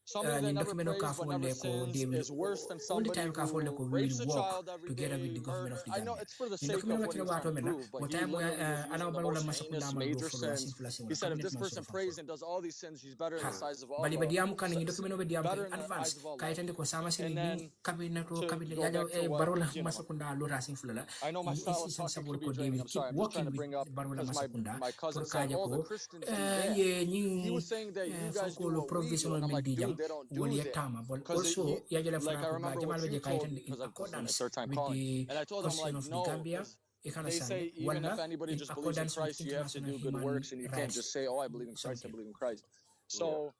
Somebody that never prays but never sins is worse than somebody who rapes a child every day. I know it's for the sake of what he's trying to prove, but he literally is using the most heinous major sins. He said if this person prays and does all these sins, he's better in the size of Allah. Better in the eyes of Allah. And then to go back to what, you know, I know my style of talking could be draining. I'm sorry, I'm just trying to bring up, because my cousin said, oh, the Christians do that. He was saying that you guys do what we do, and I'm like, dude, they don't do that. Because like I remember what you told me, because this is my third time calling, and I told him like, no, they say even if anybody just believes in Christ, you have to do good works, and you can't just say, oh, I believe in Christ, I believe in Christ. So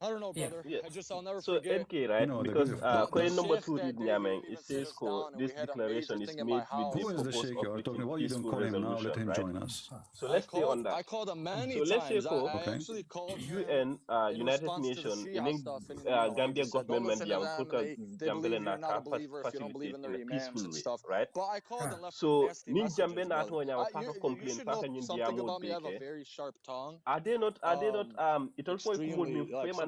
I don't know, brother. I'll never forget. NK, right? Because question number 2 did Nyameng, it says this declaration is made with the purpose of peaceful resolution, right? So let's stay on that. I called him many so let's say times. I actually called UN, United Nations, Gambia government yang puka Gambia na facilitate in a peaceful way, right? But I called and left so ni Gambia na to nya pa complain pa kan something about me. I have a very sharp tongue. Are they not it also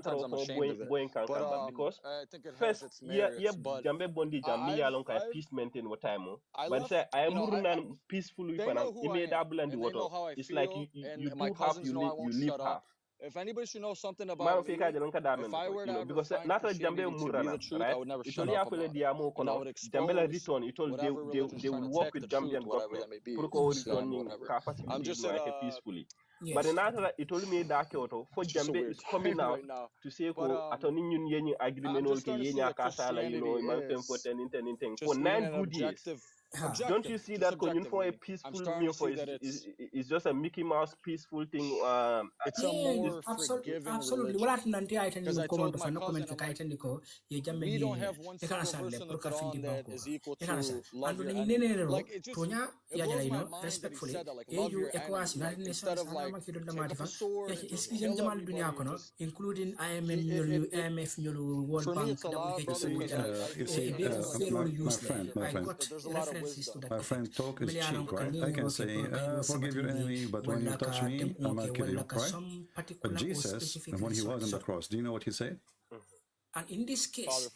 sometimes I'm ashamed of it. But because I think it has first its merits, but Jambe bondi Jambi yalon ka peace maintain what time but say I am runan peacefully pana immediately and water it's like you do half you leave half. If anybody should know something about me, if I were to ever because find not Christianity to be the truth, I would never shut up about it. And I would expose whatever religion's they will trying to work attack with the truth, Gambian whatever government that may be. whatever. I'm just peacefully. Yes. But another, it told me that for Jambe is coming out right now. To say attorney union agreement kasala for 9 good years. Don't you see that going for a peaceful meal for is just a Mickey Mouse peaceful thing? It's a more forgiving absolutely. Because I told my cousin, we don't have one single verse in the Quran that is equal to love your enemy. Like it just it blows my mind that he said that, like love your enemy. Like, instead of like take up a sword and kill everybody, including IMF, World Bank, my friend, talk is cheap, right? I can say, forgive your enemy, but when you touch me, I might kill you, right? But Jesus, when he was on the cross, do you know what he said? And in this case,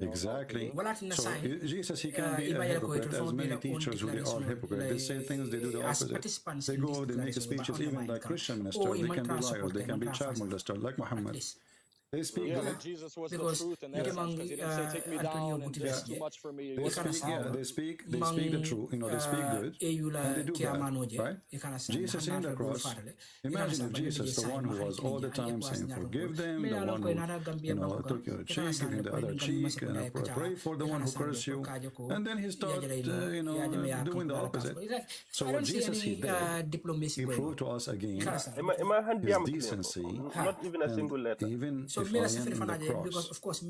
exactly. So Jesus, he can be a hypocrite, as many teachers who they are hypocrites. They say things, they do the opposite. They go, they make speeches, even like Christian ministers. They can be liars, they can be child molesters, like Muhammad. They speak but Jesus was the truth in that sense, because he didn't say take me down and this is too much for me. They speak the truth, they speak good, and they do bad, right? Jesus in the cross, imagine if Jesus, the one who was all the time saying forgive them, the one who, took your cheek, giving the other cheek, and pray for the one who cursed you, and then he started, doing the opposite. So what Jesus he did, he proved to us again his decency, not even a single letter. Even if I am in the cross, because of course I am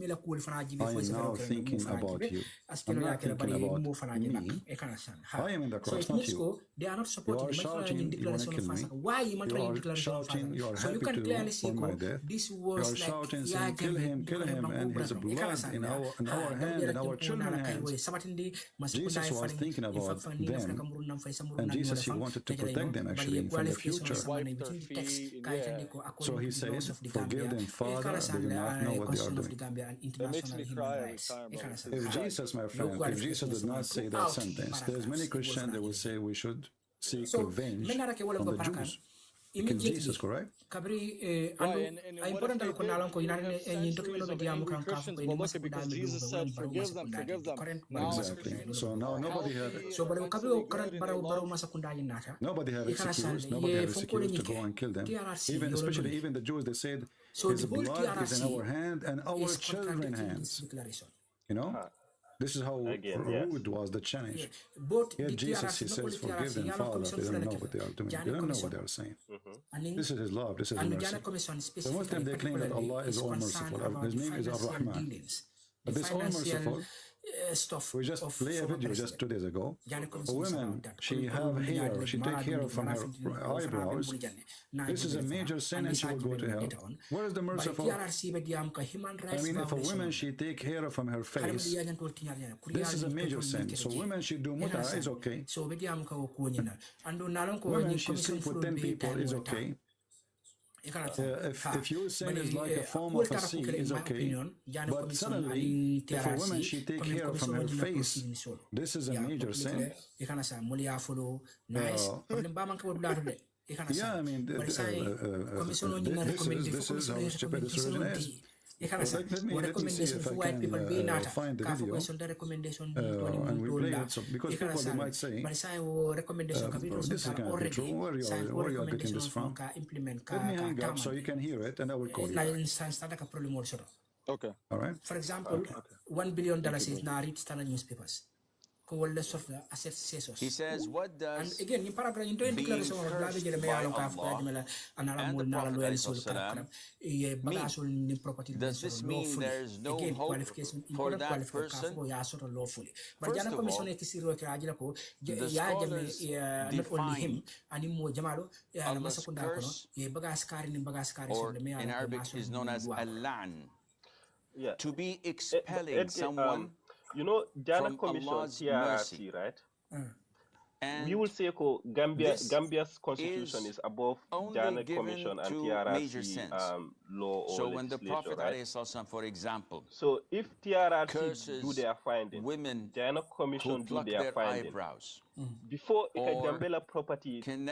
now thinking about you. I'm not thinking about me. I am in the cross, not you. They are not You are shouting, you want to kill me. Why you are shouting, you are happy to my death. You are shouting, saying, kill him, and his blood in our hand, in our children's hands. Jesus was thinking about them, and Jesus, he wanted to protect them actually from the future. So he says, forgive them, Father, they do not know what they are doing. It makes me cry every time. If Jesus, my friend, if Jesus does not say that sentence, there's many Christians that will say we should seek revenge on the Jews. Can Jesus, correct? Exactly. So now nobody have excuse. Nobody have excuse to go and kill them. Especially even the Jews, they said his blood is in our hand and our children's hands. This is how rude was the challenge. Both Here the Jesus, he TRRC, says, forgive them, Father, they don't know what they are doing. They don't know what they are saying. This is his love, this is his mercy. The Muslim, they claim that Allah is all merciful. His name is Ar-Rahman. But this all merciful, we just play a video just 2 days ago. A woman, she have hair, she take hair from her eyebrows. This is a major sin and she will go to hell. Where is the merciful? I mean, if a woman, she take hair from her face, this is a major sin. So women, she do muta is okay. Women, she sleep with 10 people is okay. If your sin is like a form of a sin, is okay. But suddenly, if a woman, she take hair from her face, this is a major sin. Yeah, I mean, this is how stupid this religion is. Let me see if I can find the video and we play it. So, because people, they might say, this is kind of true. Where you are getting this from? Let me hang up so you can hear it and I will call you back. Okay. All right. For example, $1 billion is now read standard newspapers. He says, what does and again, being cursed by Allah and the Prophet mean? Does this mean there's no hope for that person? First of all, the scholars define Allah's curse, or in Arabic is known as al-la'n, to be expelling someone you know, Jana from Commission, Allah's TRRC, mercy. right? And we will say Gambia's constitution is above Jana Commission and TRRC law or so when the Prophet, right? for example, so if TRRC do their findings, women Jana Commission do their findings, eyebrows, before Gambela property can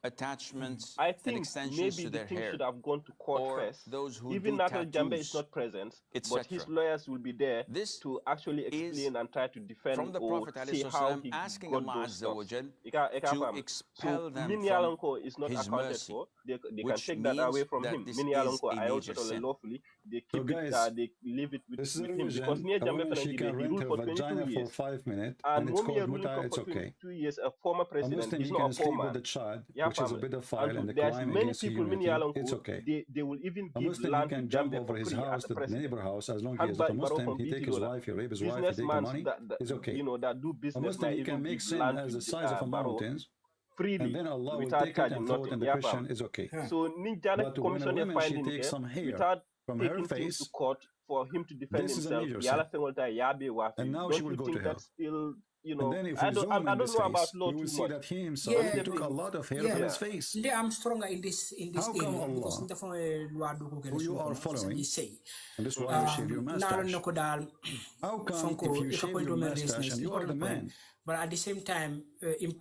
attachments, I think extensions maybe to the their thing hair, should have gone to court or first. Those who even do Natal Jambe is not present, but his lawyers will be there to actually explain and try to defend from the or Prophet see how he asking got Allah those stuff. to expel them from is not his accounted mercy, for. They can which take that away from that him. this Minialonko, is a I also major sin. lawfully. They So keep guys, it. They leave it with, this is a him because religion. near A woman, she Jambe can rent her for vagina 22 for years. 5 minutes, And and it's Momi called ruling muta, for it's okay. 22 years, a former A president. Muslim, He's he not can a sleep poor with man. the child, Yeah, which is a pedophile and a there's crime many against people, humanity. It's okay. they will even A give Muslim, he land can to jump Gambia over for his free house, as a the neighbor house, as long as he is a Muslim, he take his wife, he rape his wife, he take the money, it's okay. You know, that do A business Muslim, might he can even make give sin land as to the size of a mountains, freely, and then Allah will without take it charging and throw it in nothing. the Yeah, Christian, is okay. So Ninjana But when a Commission woman, she finding takes some hair without from her taking things to face, court for him to defend this is a himself. major sin. And now she Don't will you go think to hell. that's still, you And know, then if I we don't, zoom I in don't this know about case, law we will too see much. that he himself he took a lot of hair from his face. They am stronger in this How come area because Allah, the who you are following, say and this is why you shave your mustache? How come if you shave your mustache and you are the man? But at the same time, Why if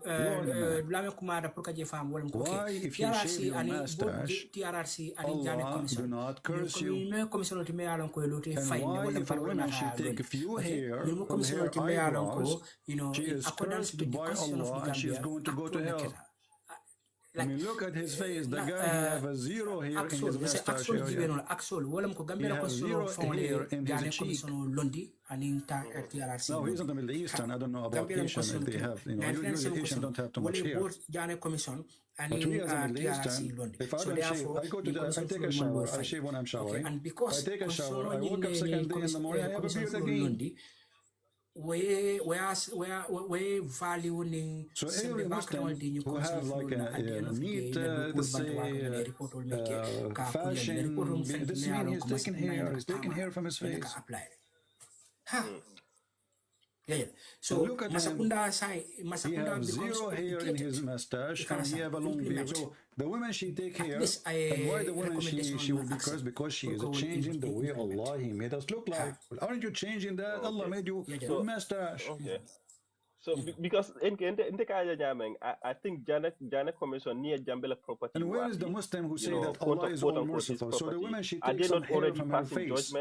you shave your mustache, Allah do not curse you? And why if a woman she take a few hair from her eyebrows, she is cursed by Allah and she is going to go to hell? I mean, look at his face. The guy have a zero hair in his mustache area. He has zero hair in his cheek. No, he's not the Middle Eastern. I don't know about Asian if they have, you know, usually Asian don't have too much hair. But we as a Middle Eastern, if I don't shave, I go to the, I take a shower, I shave when I'm showering. I take a shower, I woke up second day in the morning, I have a beard again. So every Muslim who have like a neat, let's say, fashion, this means he's taking hair from his face. So look at him. He has zero hair in his mustache and he have a long beard. So the woman she take hair, and why the woman she will be cursed? Because she is changing the way Allah He made us look like. Aren't you changing that? Allah made you a mustache. Okay. So because I think Jana Commission near Jambela property. And where is the Muslim who say that Allah is all merciful? So the woman she takes some hair from her face.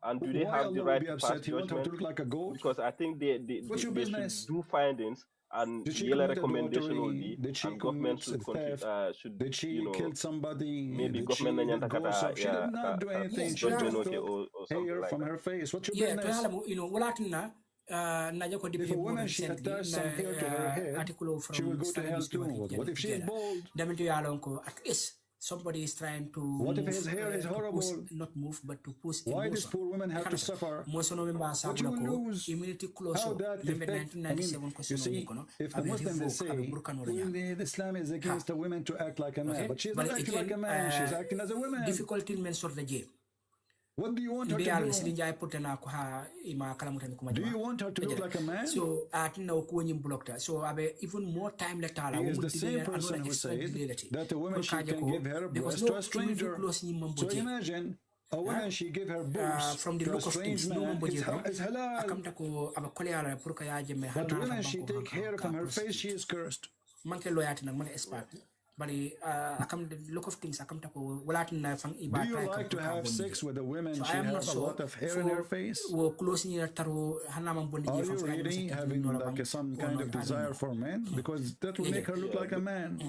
And do they Why have the Allah will right be to pass upset? He want her to judgment? look like a goat? Because I think they What's your should business? do findings, and Did she yellow commit recommendation will adultery? be, Did she and government commit should theft? should Did she kill somebody? maybe Did government she nanyanta go kata up? She did not do anything. She judgment just okay took or something hair like from that. her face. What's your Yeah, to business? halamu, walatina naja ko If deputy a board woman, she recently attached some hair to her head, article she will from go to Standard hell too. newspaper What if she is bald? Damin to yalonko at least somebody is trying to What if move, his hair is to horrible? push, not move but to push Why does emotion. poor women have to suffer? What you lose? immunity close. How that affect? I mean, you see, if the Muslims they say Islam is against the women to act like a man, but she's not acting like a man. She's acting as a woman. Difficulty men sort the game. What do you want her to do? Do you want her to look like a man? So so even more time later. He is the same person who said that a woman she can give her breast to a stranger. So imagine a woman she give her boobs from the to a look of strange things, man is halal. But women she take hair from her face, she is cursed. But the look of things, Do you like to have sex with a woman so she has a lot of hair in her face? Are you really having like some kind of desire for men? Because that will make her look like a man.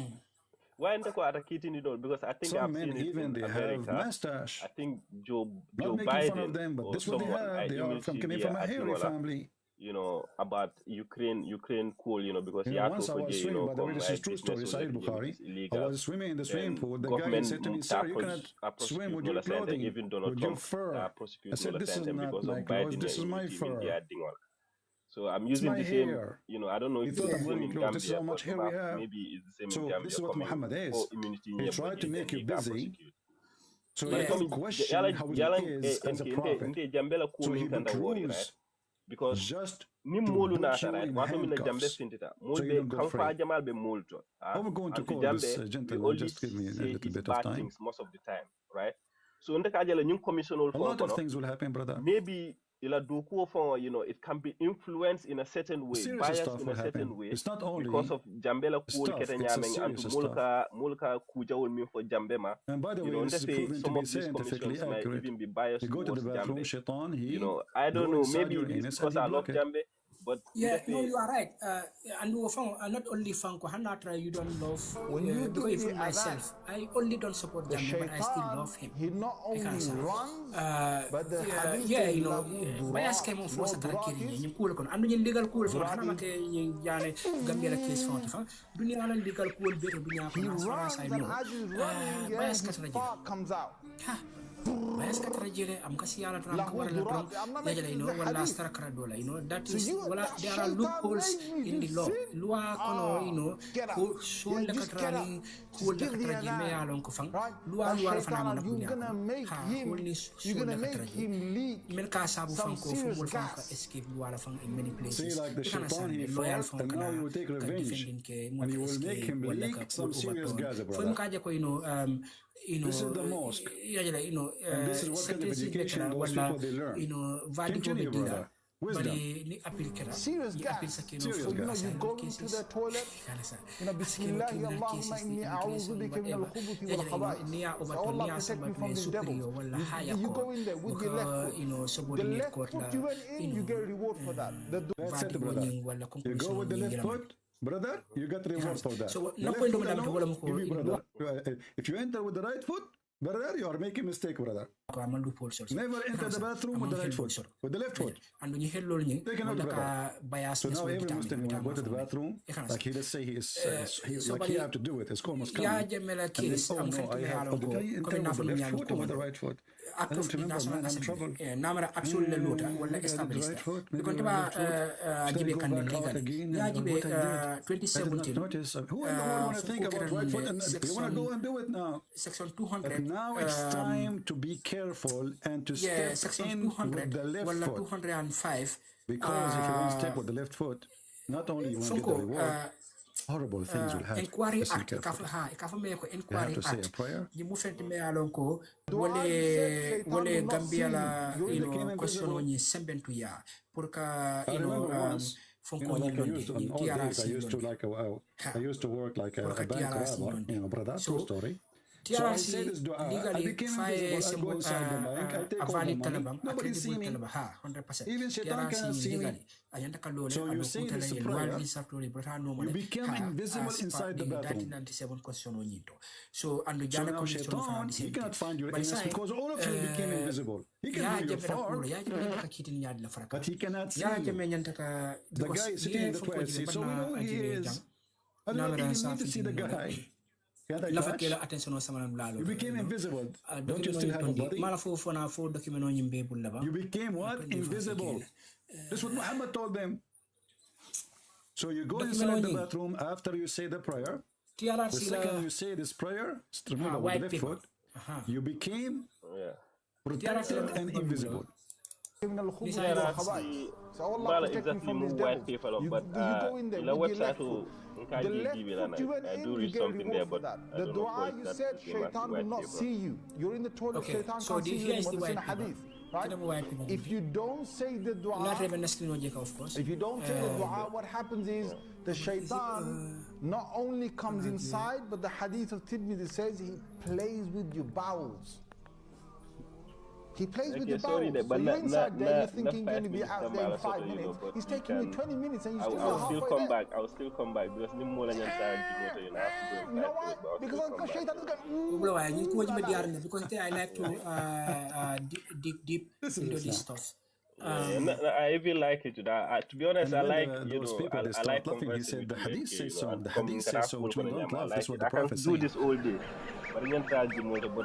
Why in the because I think Some I've men seen it even in they America. have mustache. I think Joe Not making Biden fun of them, but or this is what they someone, have. They are from coming from a hairy family. You know, about Ukraine cool, you know, because You know, once I was swimming, by the way, this is true story, Sahih Bukhari. I was swimming in the swimming pool. The guy said to me, sir, you cannot swim with your clothing, with your fur. I said, this is not my clothes, this is my fur. So I'm It's using my the same, hair. you know, I don't know if He it's thought the I'm same wearing in clothes. This is Gambia, how much but hair we have. maybe it's the same in So Gambia. this is what Muhammad is. He tried to make you busy. So you don't question how he is as a prophet. So he proves because just ni to molu put na you right in wato min jambe handcuffs sintita so mol you be don't go kan free. fa jamal be molto I'm going to and call jambe this we gentleman. only Just give me a say little his bit of bad time. things most of the time, right? So ndeka jala nyum commissional A for lot of things will happen, brother. maybe ila doku for, you know, it can be influenced in a certain way, Serious biased stuff in will a certain happen. way It's not only because of jambela cool stuff, kete it's a nyameng and serious stuff. mulka kujawol min for jambema. And by the You way, know, this is they say proven to some be of these scientifically commissions might accurate. even be biased You go to the towards bathroom, Jambe. shaitan, You he know, I don't go know, inside maybe your it is anus because and I he love block it. Jambe, but Yeah, no, you are right. And we found, not only Fanko, Hanatra, you don't love. When you Because do even the myself, I only don't support the Jambi, but I still shaitan, love him. he not only runs, but the hadith Yeah, says you know, lahu bias came on durat. force No, attack durat killing is you. Cool, and you legal cool for durat Hanamake, Yane, Gambia case for Tifa. Dunia legal cool better, Dunia, he as far as I runs, know. and as he's running, yeah, Bias his fart comes out. Bias Katrajere, I'm Kasiala Drum, Lahu durat. I'm not making you this know, a one last hadith. Karadola, you know, that So is, you, well, that there are shaitan loopholes made me in the to law. sin. Lua Kono, you know, Get up. who show the Just get up. Katrani, who Just the give the Katraji, may adhan. along Kofang, Right? Lua That Lua shaitan, you're Fanamana gonna make him, you're gonna make him lead Melka Sabu some Fanko, serious Football Fanko gas. escape Luala Fang in many See, places. like the You can shaitan, he understand, loyal fought, and now Fankana, you will take can revenge. defend in And you will make him leak some serious gas, brother. you know, This is the mosque. you know, And this is what kind of education those people they learn. you know, Continue, brother. Wisdom. Serious gas. Serious So, you know, gas. you go into the toilet, you know, Bismillah, Allahumma inni a'udhu bika min al-khubuthi wal khaba'ith. So Allah protect me from these devils. You go in there with your left foot. The left foot you went in, you get a reward for that. That's it, brother. You go with the left foot, brother, you get reward for that. So, The no left point foot of alone, give me, brother. If you enter with the right foot, brother, you are making a mistake, brother. Never enter the bathroom with the right foot, with the left foot. Take another, brother. So now every Muslim, when you go to the bathroom, like let's say like he have to do it, it's almost coming. And then, oh no, I have, but did I enter with the left foot or with the right foot? I don't remember, man, I'm in trouble. Namara absolutely lota wala established because ajibe kan legal yajibe 2017 who in the world want to think about right foot and they want to go and do it now. Section 200 but now it's time to be careful and to step section in 200 with the left wala foot 205 because if you don't step with the left foot, not only you won't get the reward, horrible things will happen. Inquiry Listen Act, carefully. Inquiry have to say a Act. prayer. You move into me along ko wale Gambia la question on you semben to ya purka I remember once, like I used on all days, I used to work like a bank robber, brother, true story. So I say this dua, I became invisible, I go inside the bank, I take all the money, nobody see me. 100%. Even Shaitan cannot see me. So you say this prayer, you became invisible inside the bathroom. So now Shaitan, he cannot find your innocence because all of you became invisible. He can do your fault, but he cannot see you. The guy is sitting in the toilet seat, so we know who he is. I don't even need to see the guy. Can't I touch? You became invisible. Don't you still have a body? You became what? Invisible. That's what Muhammad told them. So you go inside the bathroom after you say the prayer. The second you say this prayer, remember with the left foot, you became protected and invisible. Not exactly more white paper, but the website I do read something there, but I don't know if you said Shaitan will not see you. You're in the toilet, Shaitan can't see you anymore. It's in a hadith. Right? If you don't say the dua, if you don't say the dua, what happens is the shaitan not only comes inside, but the hadith of Tirmidhi says he plays with your bowels. He plays with your bowels. So you're inside there, you're thinking you're going to be out there in 5 minutes. He's taking you 20 minutes and you're still halfway there. I will still come back because more than you know why? Because shaitan is going because I like to dig deep into this stuff. I even like it. To be honest, I like those people. They start laughing. He said the hadith says so. The hadith says so. Which one don't laugh? That's what the Prophet said. I can do this all day. But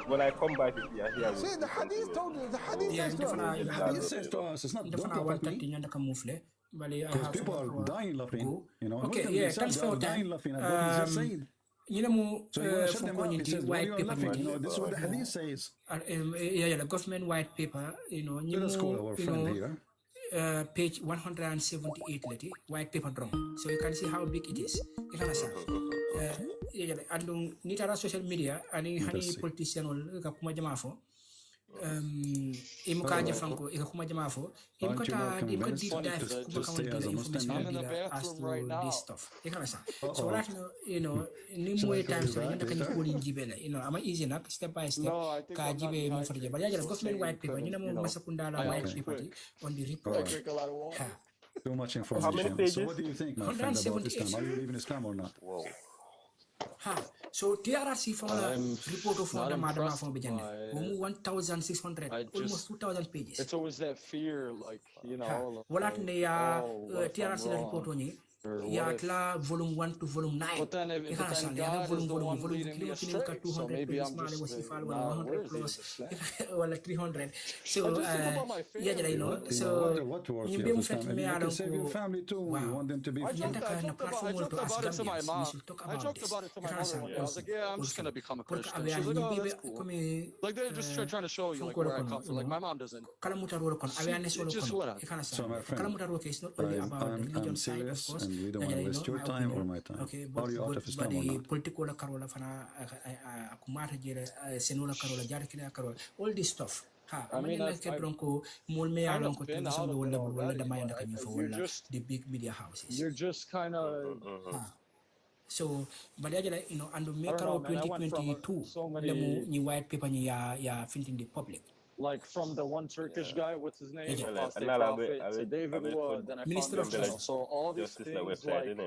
when I come back here, see, the hadith told you. The hadith says to us. It's not because people are dying laughing. You know, okay, thanks for dying laughing. So you want to shut them up. He says, why are you laughing? You know, this is what the hadith says. The government white paper, let us call our friend here. Page 178, white paper drum. So you can see how big it is. You can understand. And nitara social media, and honey politician will come jamafo. Imukaja Franco, Ikuma Jamafo, Imkota, Imka deep dive, as to this stuff. So right now, new times, can you put in Gibele? I'm easy enough, step by step, Kajibe for the but I just government white paper, Masakundala white paper on the report. Too much information. So what do you think, my friend, about Islam? Are you believe in Islam or not? Whoa. So TRRC for report of the Madama from Bijana, 1,600, almost 2,000 pages. It's always that fear, like, What at the TRRC report on you? Yatla volume 1 to volume 9. But then if volume 200 so maybe I'm just 100 plus or 300. So so you can save your family too. You want them to be I joked about it to my mom. I joked about it to my mother. I was like, yeah, I'm just gonna become a Christian. She's like, oh, that's cool. Like they're just trying to show you like where I come from. Like my mom doesn't. Just whatever. So my friend, I'm serious. We don't want to waste your time or my time. Okay, are you out of Islam or not? Political Carola Fana Akumata Senula Carola Jarkina Carola, all this stuff. I mean, like Bronco, Mulme Alonco, the big media houses. You're just kind of. So, but and make around 2022, new white paper, ya finting the public. Like from the one Turkish guy, what's his name? To David Wood, then I Minister of Justice. So all these things like.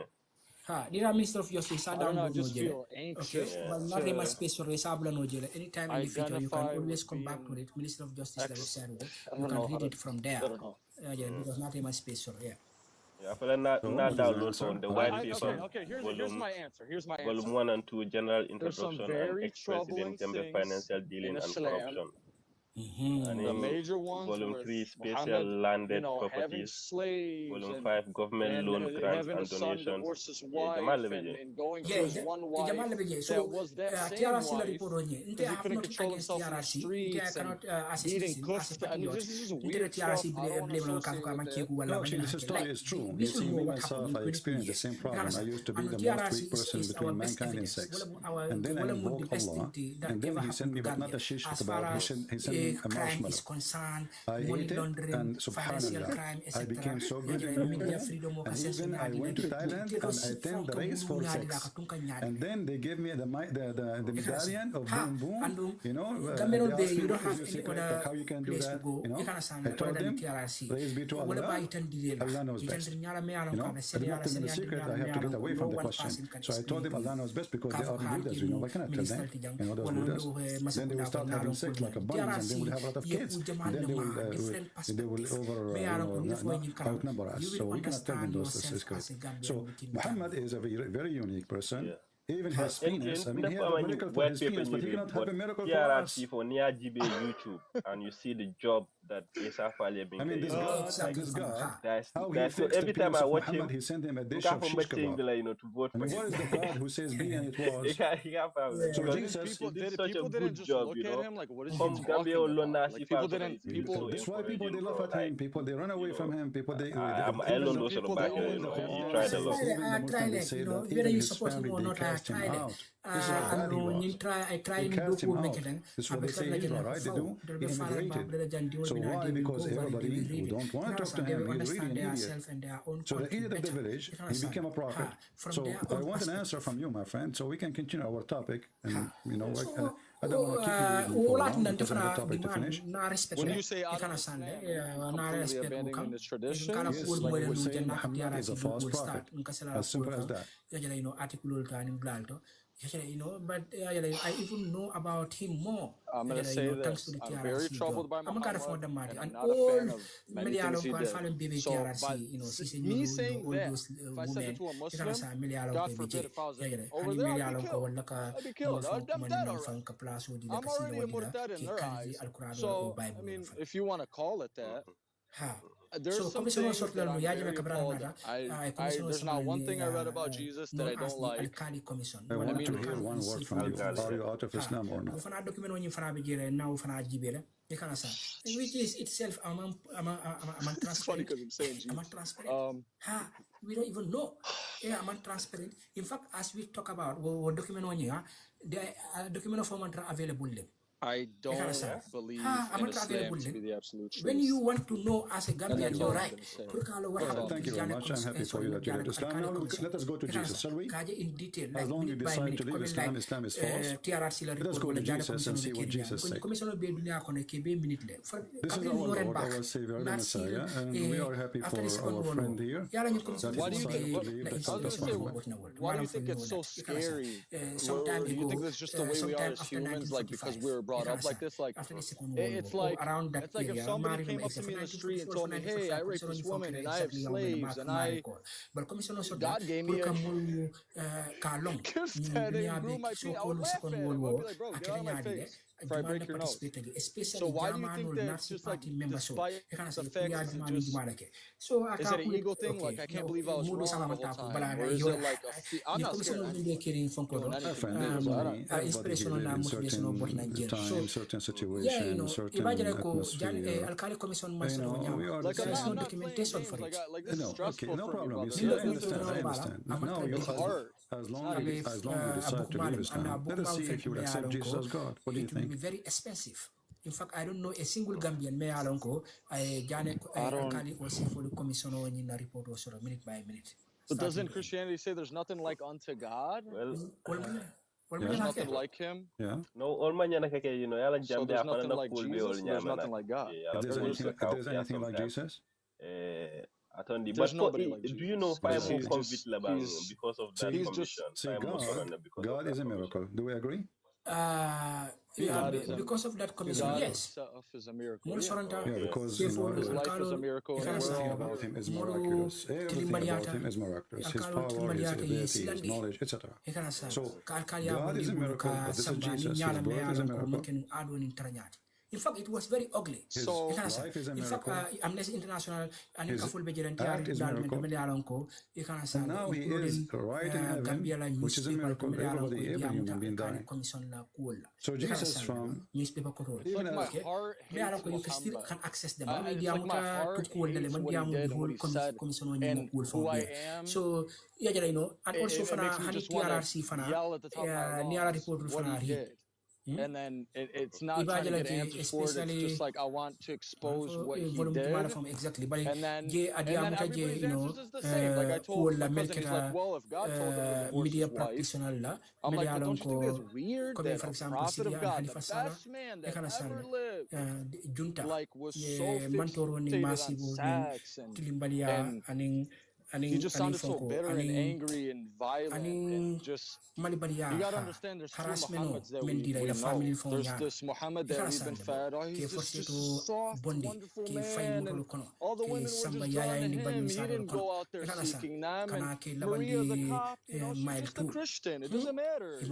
Minister of Justice, I don't know. Just feel anxious. But not in my space for anytime in the future, you can always come back to it. Minister of Justice, you can read it from there. Because not in my space for Yeah, but not download on the white paper. Okay, here's my answer. Volume 1 and 2, General Introduction and Ex-President Gambian Financial Dealing and Corruption. And the major ones Volume 3, Special Landed Properties. Volume 5, Government Loan Grants and Donations. So, TRC report on you. I have not against TRC. I cannot assist TRC blame no, actually, this story is true. You see, me myself, I experienced the same problem. I used to be the most weak person between mankind and sex. And then I invoked Allah. And then he sent me, but not a shish kebab. He sent me eating a crime marshmallow. is concerned, I money ate it, laundering, and financial subhanallah, crime, I etc. became so good in Media Ukraine, freedom and even I went to Thailand and I attended the race for sex. And then they gave me the medallion of boom boom, you know, they asked me, you don't what is have your any secret, other how you can do place that, to go. you know. I Other told than them, TRRC. praise be to What Allah, about it? Allah knows best. You know, I did not tell them the secret, I have to get away from the question. So I told them Allah knows best because they are Buddhas, you know, I cannot tell them, you know, those Buddhas. Then they will start having sex like a bunnies and they will have a lot of kids. And then they will outnumber us. So we cannot tell them those secrets. So Muhammad is a very, very unique person. Even his penis, I mean, he has a miracle for his penis, but he cannot have a miracle for us. For near GB YouTube, and you see the job that Isa Fale I mean, this God, how he so fixed every the time penis I of watch Muhammad, him, he sent him a dish of shish kebab. to vote I mean, for what is the God who says be and it was? So Jesus, he did such a people good didn't just job, look you at know. him like, what is he talking about? Like, people didn't, people. That's why people they laugh at him. People they run away from him. People they. I don't know sort of back then, you know. He tried a lot. Even the Muslims say that even his family they cast him out. This is how bad he was. They cast him out. This is what they say in Israel, right? They do. He immigrated. So why? Because everybody who don't want to talk to him, he's really an idiot. So the idiot of the village, he became a prophet. So I want an answer from you, my friend, so we can continue our topic. And you know, I don't want to keep you for long because I have a topic to finish. When you say out of Islam, completely abandoning this tradition, yes, like we're saying, Muhammad is a false prophet. As simple as that. You know, but I even know about him more. I'm going to say this. I'm very troubled by Muhammad, and I'm not a fan of many things he did. So, by me saying that, if I said it to a Muslim, God forbid if I was over there, I'd be killed. I'm dead already. I'm already a murtad in their eyes. So, I mean, if you want to call it that, there's some things that I'm very appalled at. There's not one thing I read about Jesus that I don't like. I want to hear one word from you. Are you out of Islam or not? Which is itself It's funny because I'm saying Jesus. We don't even know. Yeah, I'm transparent. In fact, as we talk about what document on here, the document format available. I don't believe in Islam to be the absolute truth. When you want to know as a Gambian, you're right. Thank you very much. I'm happy for you that you read Islam. Now let us go to Jesus, shall we? In detail, as long as you decide to leave Islam, Islam is false. Let us go to Jesus and see what Jesus said. This is our Lord, our Savior, the Messiah, and we are happy for our friend here. Why do you think it's so scary? Do you think that's just the way we are as humans, like because we're brought up like this? Like it's like if somebody came up to me in the street and told me, "Hey, I raped this woman and I have slaves and God gave me a gift and grew my feet," I would laugh at him. I'd be like, "Bro, get out of my face before I break your nose." So why do you think that it's just like despite the fact that is it an ego thing? Like I can't believe I was wrong the whole time, or is it like I'm not scared of time, certain situation, certain atmosphere. Like I'm not documentation for it. Like this is stressful no problem. for You see, I understand. Now you as long as you decide to leave Islam, let us see if you will accept Jesus as God. What do you think? It will be very expensive. In fact, I don't know a single Gambian me alonko alkali or for the commission in a report or sort of minute by minute. But doesn't Christianity say there's nothing like unto God? There's nothing like him. Yeah. No, all man yana kake, you know, yala So jambe there's afana nothing na like pool be Jesus. all There's nyama nothing like God. If there's anything like Jesus? Atondi, There's but nobody like do you Jesus. know five more He's convict just- labang he's- because of that he's commission? just- See, God is a miracle. Do we agree? Because of that commission, God yes. himself is a miracle. Yeah, because His life is a miracle. And everything about him is miraculous. Everything about him is miraculous. His power, his ability, his knowledge, etc. So God is a miracle, but this is Jesus. His birth is a miracle. In fact, it was very ugly. His life is a In fact, miracle. Amnesty International and His Kaful Bejeran act is a miracle. And now he is right in heaven, which is a miracle. Everybody, every human being dying. So Jesus from newspaper Like my heart hates you still Muhammad. can access them. It's like my heart hates what he did and who I am. So yeah, you know, and also It for makes me just want TRRC to yell at the top of my lungs what he did. and then it's not trying to get answers for it. It's just like, I want to expose what he did. Exactly. And then everybody's answers is the same. Like I told my cousin, he's like, well, if God told him to divorce his wife, I'm like, but don't you think that's weird that a prophet of God, the best man that ever lived, like was so fixated on sex and he just sounded so bitter and angry and violent and just, you gotta understand there's two Muhammads that we know. There's this Muhammad that we've been fed. Oh, he's just soft, wonderful man, and all the women were just drawn to him. He didn't go out there seeking them. And Maria the cop, she's just a Christian. It doesn't matter. She's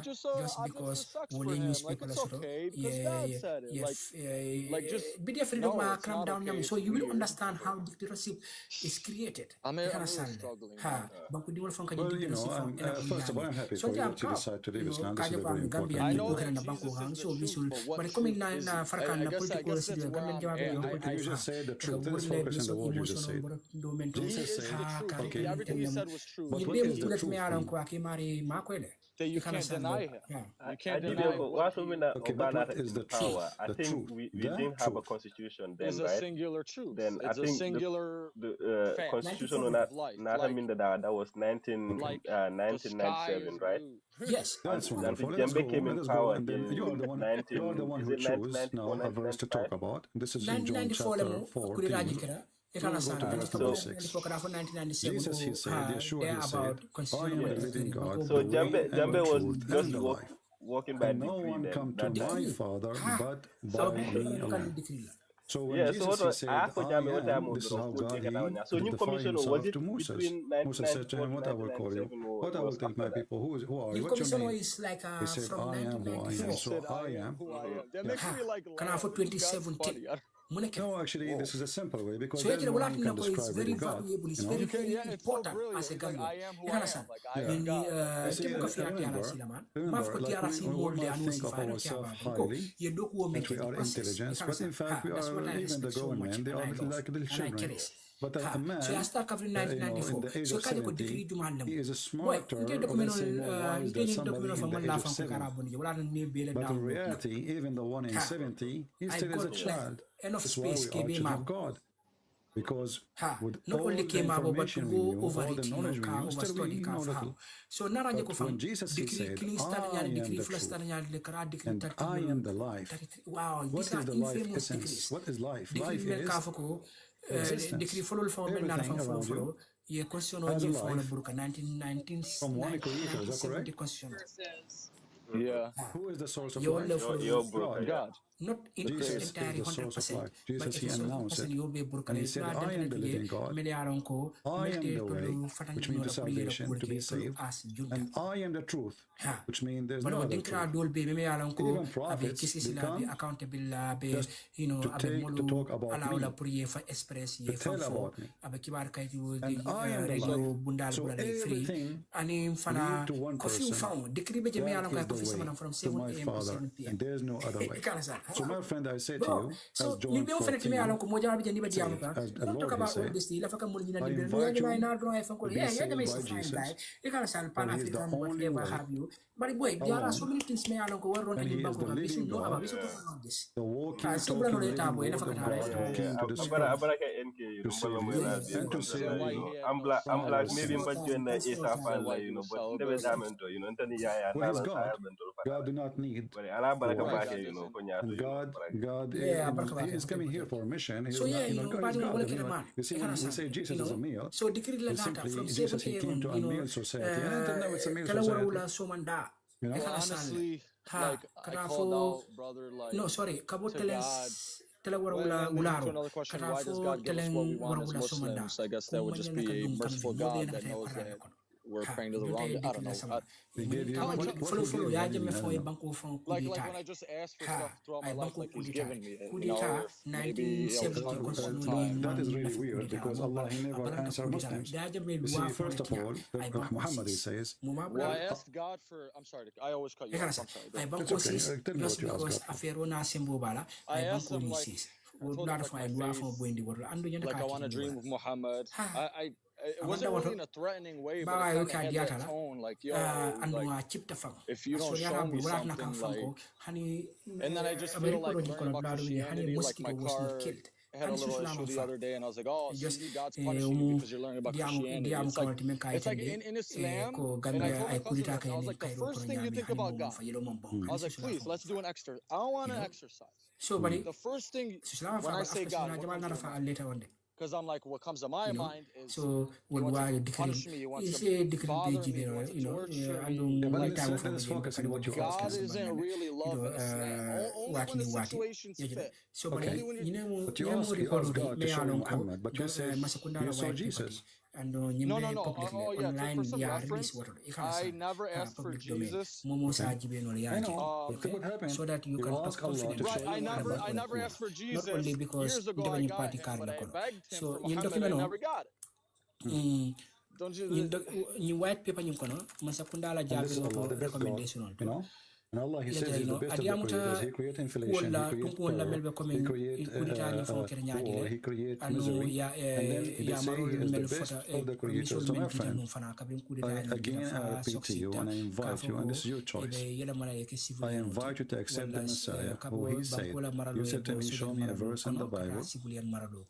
just opposite sex for him. Like, it's okay because God said it. Like just no, it's not okay. So you will understand how dictatorship is created. I'm really struggling. First of all, I'm happy for you that you decide to leave Islam. This is very important. I know that Jesus is the truth, but what truth is it? I guess that's where I'm at. You just say the truth. Let's focus on the word you just said. Jesus said the truth. Okay. Everything he said was true. But what is the truth? That you can't deny him. You can't deny him. Okay, but what is the truth? I think we didn't have a constitution then, it's right? a singular truth. Then it's I think a singular the constitution on that was 1997, right? Yes, that's wonderful. Jambe came in power in you are the one who chose now a verse to talk about. This is in John chapter 14. Jesus, he said, Yeshua, he said, I am the living God. So Jambe was just life. walking by no one come to my Father but by me alone. So when Jesus said, I am, this is how God he defined himself to Moses. Moses said to him, what I will call you? What I will tell my people, who are you? What's your name? He said, I am who I am. So I am. That makes me like laugh. 2017. No, actually, this is a simple way because there's no one can describe really God. It's very important as a God. You understand? Remember, like we might think of ourselves highly, that we are intelligent, but in fact we are, even the grown men, they are like little children. But a man, in the age of 70, he is a smarter, or let's say more wise than somebody in the age of 70. But in reality, even the one in 70, he still is a child. That's why we are children of God. Because with all the information we knew, all the knowledge we knew, still we know little. But when Jesus he said, I am the truth, and I am the life. What is the life essence? What is life? Life is existence. Everything around you has a life. From 1 equator, is that correct? Yeah. Who is the source of life? God. Not Jesus is the source of life. Jesus, he announced it. And he said, I am the living God. I am the way, which means the salvation to be saved. And I am the truth, which means there's no other truth. Even prophets become just to talk about me, to tell about me. And I am the life. So everything leads to one person. That is the way to my Father, and there's no other way. So my friend, I say to you, as John 14, as the Lord he said, I invite you to be saved by Jesus, and he is the only way. But boy, there are so many things me along go run and he is the living God, the walking, talking, living God, the God who came to this world and to save me. I'm black, maybe but you and but never Well, he's God. God do not need and God is coming here for a mission. He's so not, God is God. You see, when we say Jesus is a meal, so simply Jesus, he came to a meal society. And until now, it's a meal society. Well, honestly, like, I called out brother, like, no, sorry, to God. Well, to another question, why does God give us what we want as Muslims? I guess that would just be a merciful God that knows that we're praying to the wrong. I don't know. Like when I just ask for stuff throughout my life, like He's given me it. Maybe that is really weird because Allah he never answers Muslims. You see, first of all, Muhammad he says, well, I asked God for. I'm sorry, I always cut you off. I'm sorry. It's okay. Tell me what you asked God. I asked him like I want a dream of Muhammad. it wasn't really in a threatening way, but it kind of had that tone, like, yo, like, if you don't show me something, like, and then I just feel like learning about Christianity, like my car had a little issue the other day, and I was like, oh, see, God's punishing you because you're learning about Christianity. It's like in Islam, and I told my cousin this, I was like, the first thing you think about God, I was like, please, let's do an extra. I don't want to exercise. The first thing when I say God, because I'm like, what comes to my mind is so he wants to punish me, he wants to bother me, he wants to torture me. Like, God isn't really love in Islam. Only when the situation's fit. Only when you're... But you asked God to show Muhammad, but you said you saw Jesus. And no. Oh yeah. For some reference, I never asked for Jesus. I know. Look what happened. So that you can ask Allah to show you. I never asked for Jesus. Not only because years ago I got him, but I begged him for Muhammad. I never got it. Don't you? White paper you kono masakundala jabi recommendation on. You know. And Allah, He says He's the best of the creators. He created inflation, He created war, He created misery, and then they say He is the best of the creators. So my friend, again I repeat to you, and I invite you, and this is your choice. I invite you to accept the Messiah, who He said. You said to me, show me a verse in the Bible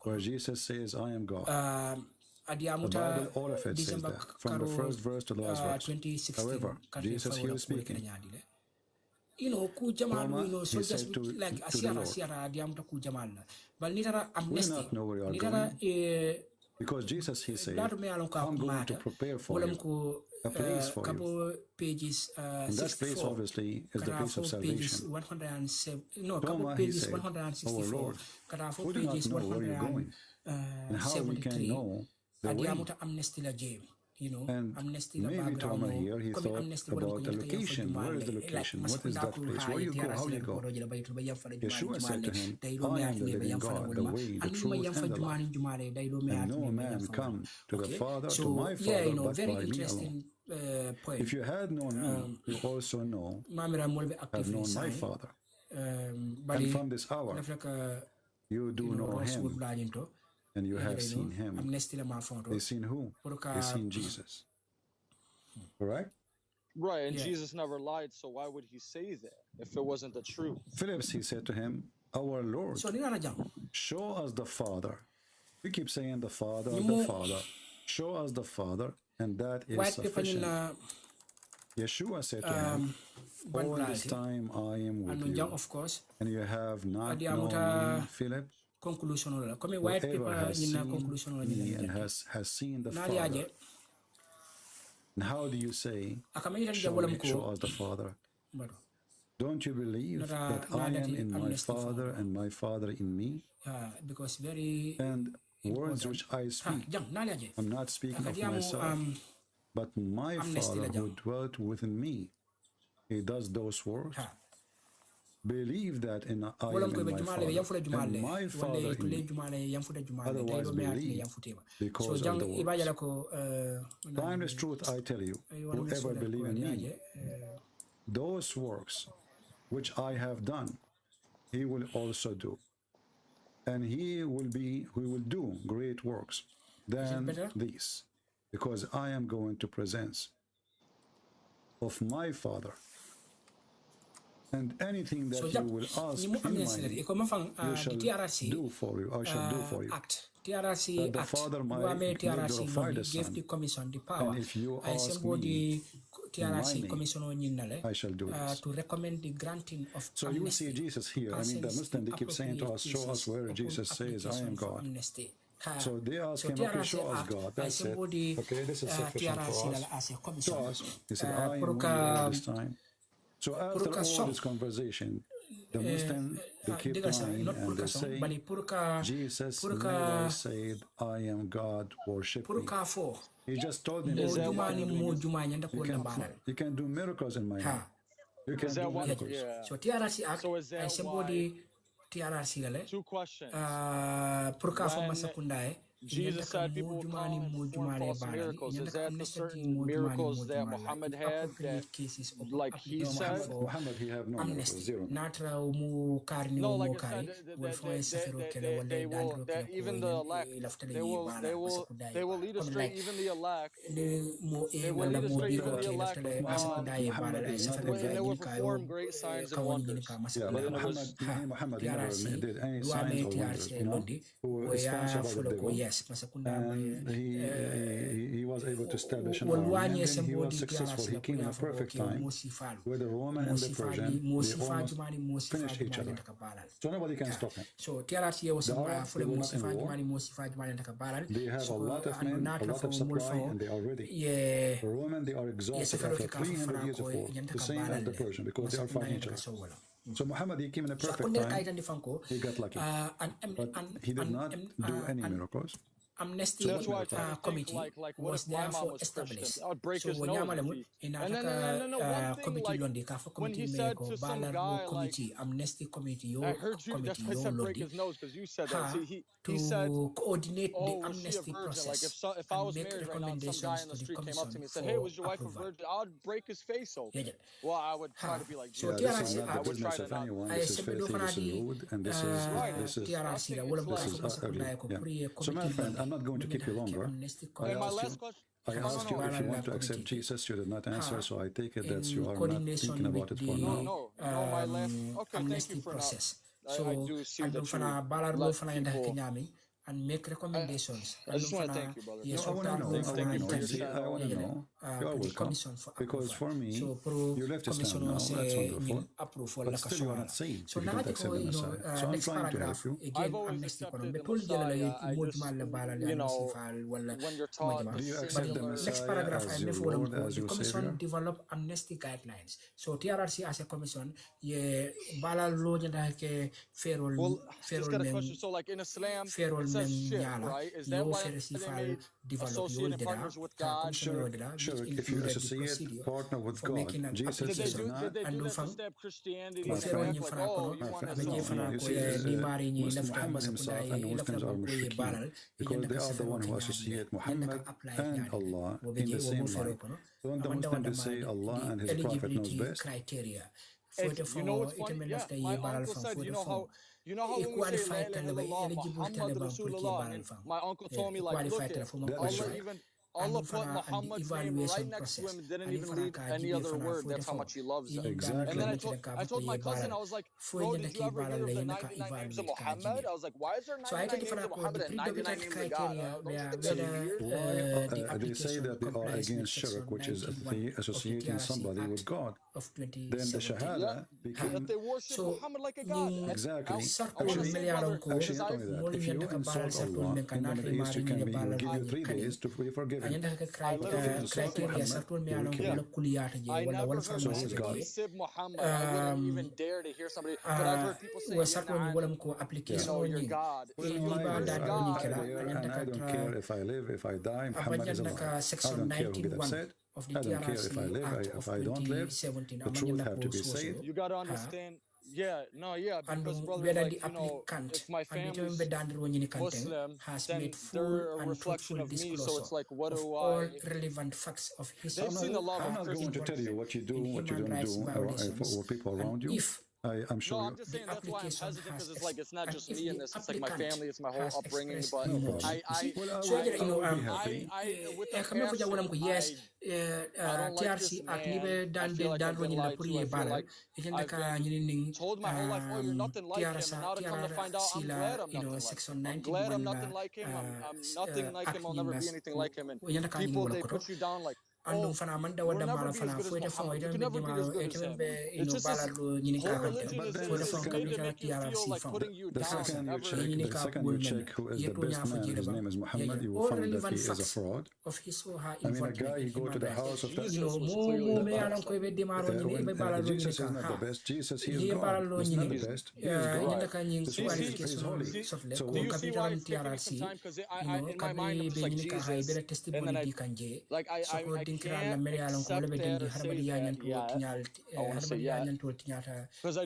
where Jesus says, I am God. The Bible, all of it says that, from the first verse to the last verse. However, Jesus here is speaking. You know, ku jamal, you know, so just like Asiara, diameter ku jamal. But litera amnesty. We do not know where you are going. Because Jesus, He said, I'm going to prepare for you a place for you. Pages, and that place, obviously, is the place of salvation. 107, no, Toma, pages said, 164. our Lord, we do not know where you're going. And how we can know the way. You know, and maybe Toma here, he thought about the location. Where is the location? What is that place? Where you go? How you go? Yeshua said to him, I am the living God, the way, the truth, and the life. And no man come to the Father, to my Father, but by me alone. If you had known me, you also know, have known my Father. And from this hour, you do know Him. And you have seen Him. They seen who? They seen Jesus. Correct? Right, and Jesus never lied, so why would He say that if it wasn't the truth? Philip, He said to him, our Lord, show us the Father. We keep saying the Father, the Father. Show us the Father, and that is sufficient. Yeshua said to him, all this time I am with you, and you have not known me, Philip. Conclusion. Come white paper in a conclusion and has seen the Father. And how do you say, show us the Father? Don't you believe that I am in my Father and my Father in me? Because very and words which I speak, I'm not speaking of myself, but my Father who dwelt within me, He does those works. Believe that in I am in my Father, and my Father in me. Otherwise believe because of the works. Timeless truth, I tell you, whoever believes in me, those works which I have done, he will also do. And he will do great works than these, because I am going to presence of my Father. And anything that you will ask in my name, you shall do for you. I shall do for you. TRC that the Father might be glorified the Son. The commission the power. And if you ask me TRC commission I shall do this. To recommend the granting of so you will see Jesus here. I mean, the Muslim, they keep saying to us, show us where Jesus says, I am God. So they ask him, okay, show us God. That's it. Okay, this is sufficient for us. Show us. He said, I am with you all this time. So after all this conversation, the Muslim, they keep lying and they say, Jesus never said, I am God, worship me. He just told me, you can do miracles in my name. You can do miracles. So TRC Act, somebody TRC lale. Two questions. Purka for masakundai. Jesus said people will come and perform false miracles. Is that the certain miracles that Muhammad had that, like he said? Muhammad, he have no miracles, zero. No, like I said, that they will, that even the elect, they will lead astray even the elect. They will lead astray even the elect. And they will perform great signs and wonders. Yeah, but Muhammad never did any signs or wonders, you know, who was sponsored by the devil. And he was able to establish an army, and then he was successful. He came in a perfect time with the Roman and the Persian. They almost finished each other. So nobody can stop him. The Arabs, they were not in war. They have a lot of men, a lot of supply, and they are ready. The Roman, they are exhausted after 300 years of war. The same as the Persian, because they are fighting each other. So Muhammad, he came in a perfect time. He got lucky. But he did not do any miracles. Amnesty committee was therefore established. So when committee Londi, committee meko, Bala committee, amnesty committee, your committee, your Londi, to coordinate the amnesty process. Like if I was married right now and some guy in the street came up to me and said, "Hey, was your wife a virgin?" I would break his face open. Well, I would try to be like, so this is not the business of anyone. This is filthy, this is rude, and this is ugly. So my friend, I'm not going to keep you longer. I asked you if you want to accept Jesus. You did not answer, so I take it that you are not thinking about it for now. No, my last. Okay, thank you for process. now. So I do see that you let people. And make recommendations. I just want to thank you, brother. Yes, I want to know. You're welcome. Because for me, you left Islam now. That's wonderful. But still, you are not saved if you don't accept the Messiah. So I'm trying to help you. I've always accepted the Messiah. I just, when you're taught, do you accept the Messiah as your Lord, as your Savior? Develop amnesty guidelines. So TRRC as a commission, bala law ke ferol. Well, just got a question. So, like in Islam, it says shirk, right? Is that why they made associated partners with God? Sure. If you associate partner with God, Jesus is not. Did they do that to stab Christianity? Like, oh, you want to you see, Muhammad himself and the Muslims are mushrikeen because they are the one who associate Muhammad and Allah in the same light. So when the Muslims say Allah and His Prophet knows best. You know what's funny? Yeah, my uncle said, you know how when we say La ilaha illallah, Muhammad Rasulullah, and my uncle told me, like, look at Allah put Muhammad's name right next to him and didn't even leave any other word. That's how much he loves them. Exactly. And then I told my cousin, I was like, bro, did you ever hear of the 99 names of Muhammad? I was like, why is there 99 names of Muhammad and 99 names of God? They say that they are against shirk, which is associating somebody with God. Then the Shahada became... That they worship Muhammad like a God. Exactly. Actually, not only that. If you insult Allah in the Middle East, will give you 3 days to be forgiven. I never heard somebody say Sib Muhammad. I wouldn't even dare to hear somebody. But I've heard people say, you're God. And I don't care if I live, if I die, Muhammad is alive. I don't care who gets upset. I don't care if I live, if I don't live. The truth have to be said. You got to understand. Because brother, like, if my family's Muslim, then they're a reflection of me, so it's like, what do I... relevant facts of history. They've seen the love I'm not going to tell you what you do, what you don't do, for people around you. I'm sure. No, I'm just saying that's why I'm hesitant, because it's like it's not just me in this. It's like my family, it's my whole upbringing. But TRC aknibe dan roni na puri balal ejenda ka nyini told my whole life, oh, you're nothing like him, and now to come to find out, I'm glad I'm nothing like him. I'm glad I'm nothing like him. I'm nothing like him. I'll never be anything like him. And people, they put you down like, andum fana manda wada mala fana fo de fon ida be dimaro etembe ino balalo nyini ka fo de fon ka bi TRC fon the second you check who is the best man, his name is Muhammad, you will find that he is a fraud. Of his or her I mean, a guy, he go to the house of Jesus is not the best. Jesus, he is God. He's not the best. He is God. He is holy. So do you see why it's taking me some time? Because in my mind, I'm just like, Jesus. And then I can't accept that or say that yet. I want to say yet. Because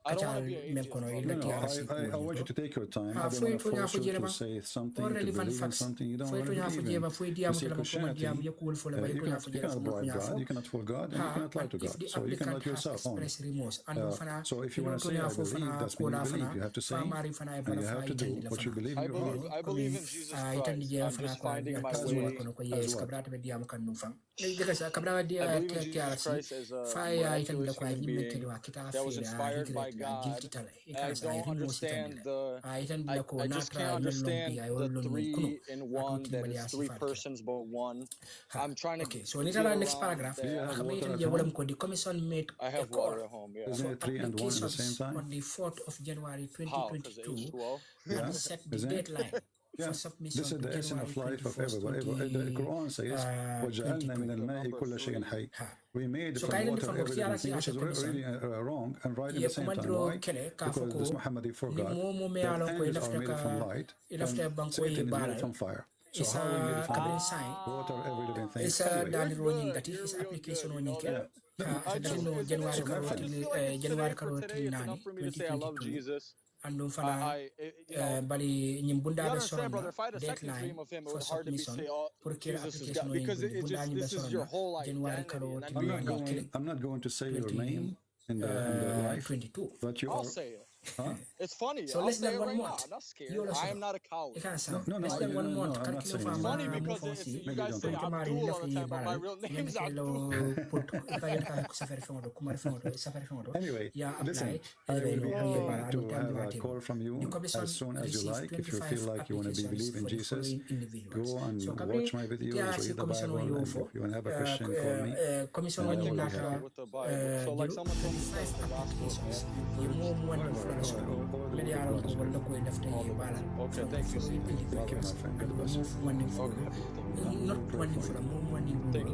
I don't want to be an atheist. I want you to take your time. I don't want to force you to say something, to believe in something you don't want to believe in. You see, Christianity, you cannot bribe God, you cannot fool God, and you cannot lie to God. So you can lie to yourself only. So if you want to say, I believe, that's when you believe. You have to say, and you have to do what you believe in your heart. I believe in Jesus Christ. I'm just finding my way as what? I believe in Jesus Christ as a miraculous human being that was inspired by God. I don't understand I just can't understand the 3 in 1, that it's 3 persons but one. I'm trying to so next paragraph the commission made I have water at home, yeah. Isn't it 3 and 1 at the same time? On the 4th of January How? 'Cause H2O? and set the deadline for submission This is the essence of life of everybody. The Quran says, وَجَعَلْنَا مِنَ الْمَاءِ كُلَّ شَيْءٍ حَيٍّ. We made from water everything, which is really wrong and right at the same time. Why? Because this Muhammad forgot that angels are made from light and Satan is made from fire. So how we made it from water, every living thing? Anyway. That is application on January 2022. And don't bali nyumbunda be soranda deadline for submission for care application because this is your whole identity. I'm not going to say your name in the life, 22. but you I'll say it. Huh? It's funny. So I'll less say than it 1 right month. now. I'm not scared. I am not a coward. No, less than 1 month. I'm not saying It's funny because you guys say Abdul all the time, but my real name's Abdul. Anyway, listen, I will be happy to have a call from you as soon as you like. If you feel like you want to believe in Jesus, go and watch my videos, read the Bible, and if you want to have a question, call me. I think I'm sure with the Bible. So like someone told me about the gospel. Okay, thank you. Thank you, my friend. God bless you. Thank you,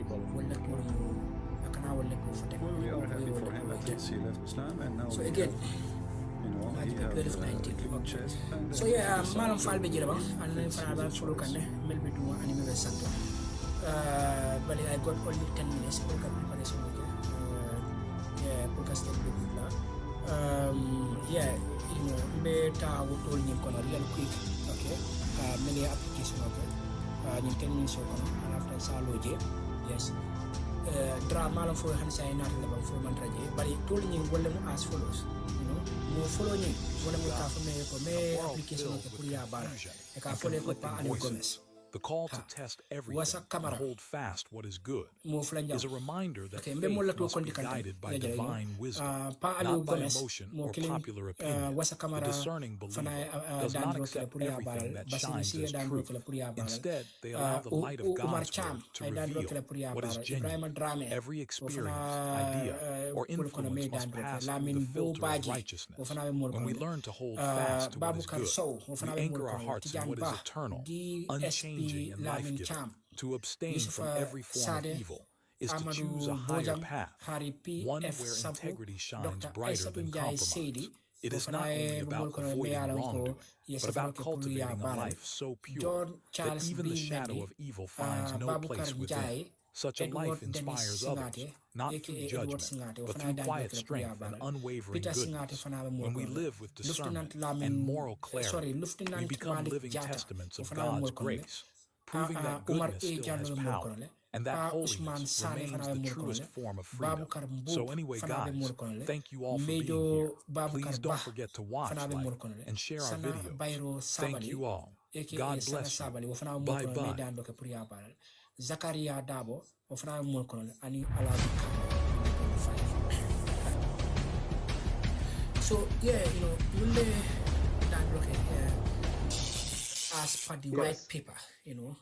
brother. Well, we are happy for him. At least he left Islam, and now so he again, he has a clean chest. So yeah, malam falbe jira bang, and fana ba solo kanne melbe duma anime be santo. But I got only 10 minutes for preparation. Yeah, podcast yeah, you know, beta would all you can real quick. Okay, many application of it. You 10 minutes and after Saloje, yes. Drama for Hansai not level for Mantraje, but it told you well as follows. You know, more following what I'm going to me application of the Puria Bar. I can follow and Gomez. The call to test everything and hold fast what is good is a reminder that faith must be guided by divine wisdom, not by emotion or popular opinion. The discerning believer does not accept everything that shines as truth. Instead, they allow the light of God's word to reveal what is genuine. Every experience, idea, or influence must pass through the filter of righteousness. When we learn to hold fast to what is good, we anchor our hearts in what is eternal, unchanging, and life-giving. To abstain from every form of evil is to choose a higher path, one where integrity shines brighter than compromise. It is not only about avoiding wrongdoing, but about cultivating a life so pure that even the shadow of evil finds no place within. Such a life inspires others, not through judgment, but through quiet strength and unwavering goodness. When we live with discernment and moral clarity, we become living testaments of God's grace, proving that goodness still has power, and that holiness remains the truest form of freedom. So anyway, guys, thank you all for being here. Please don't forget to watch, like, and share our videos. Thank you all. God bless you. Bye-bye. Zakaria Dabo of Ramon and allowed. So yeah, you know, when they as per the white paper, you know.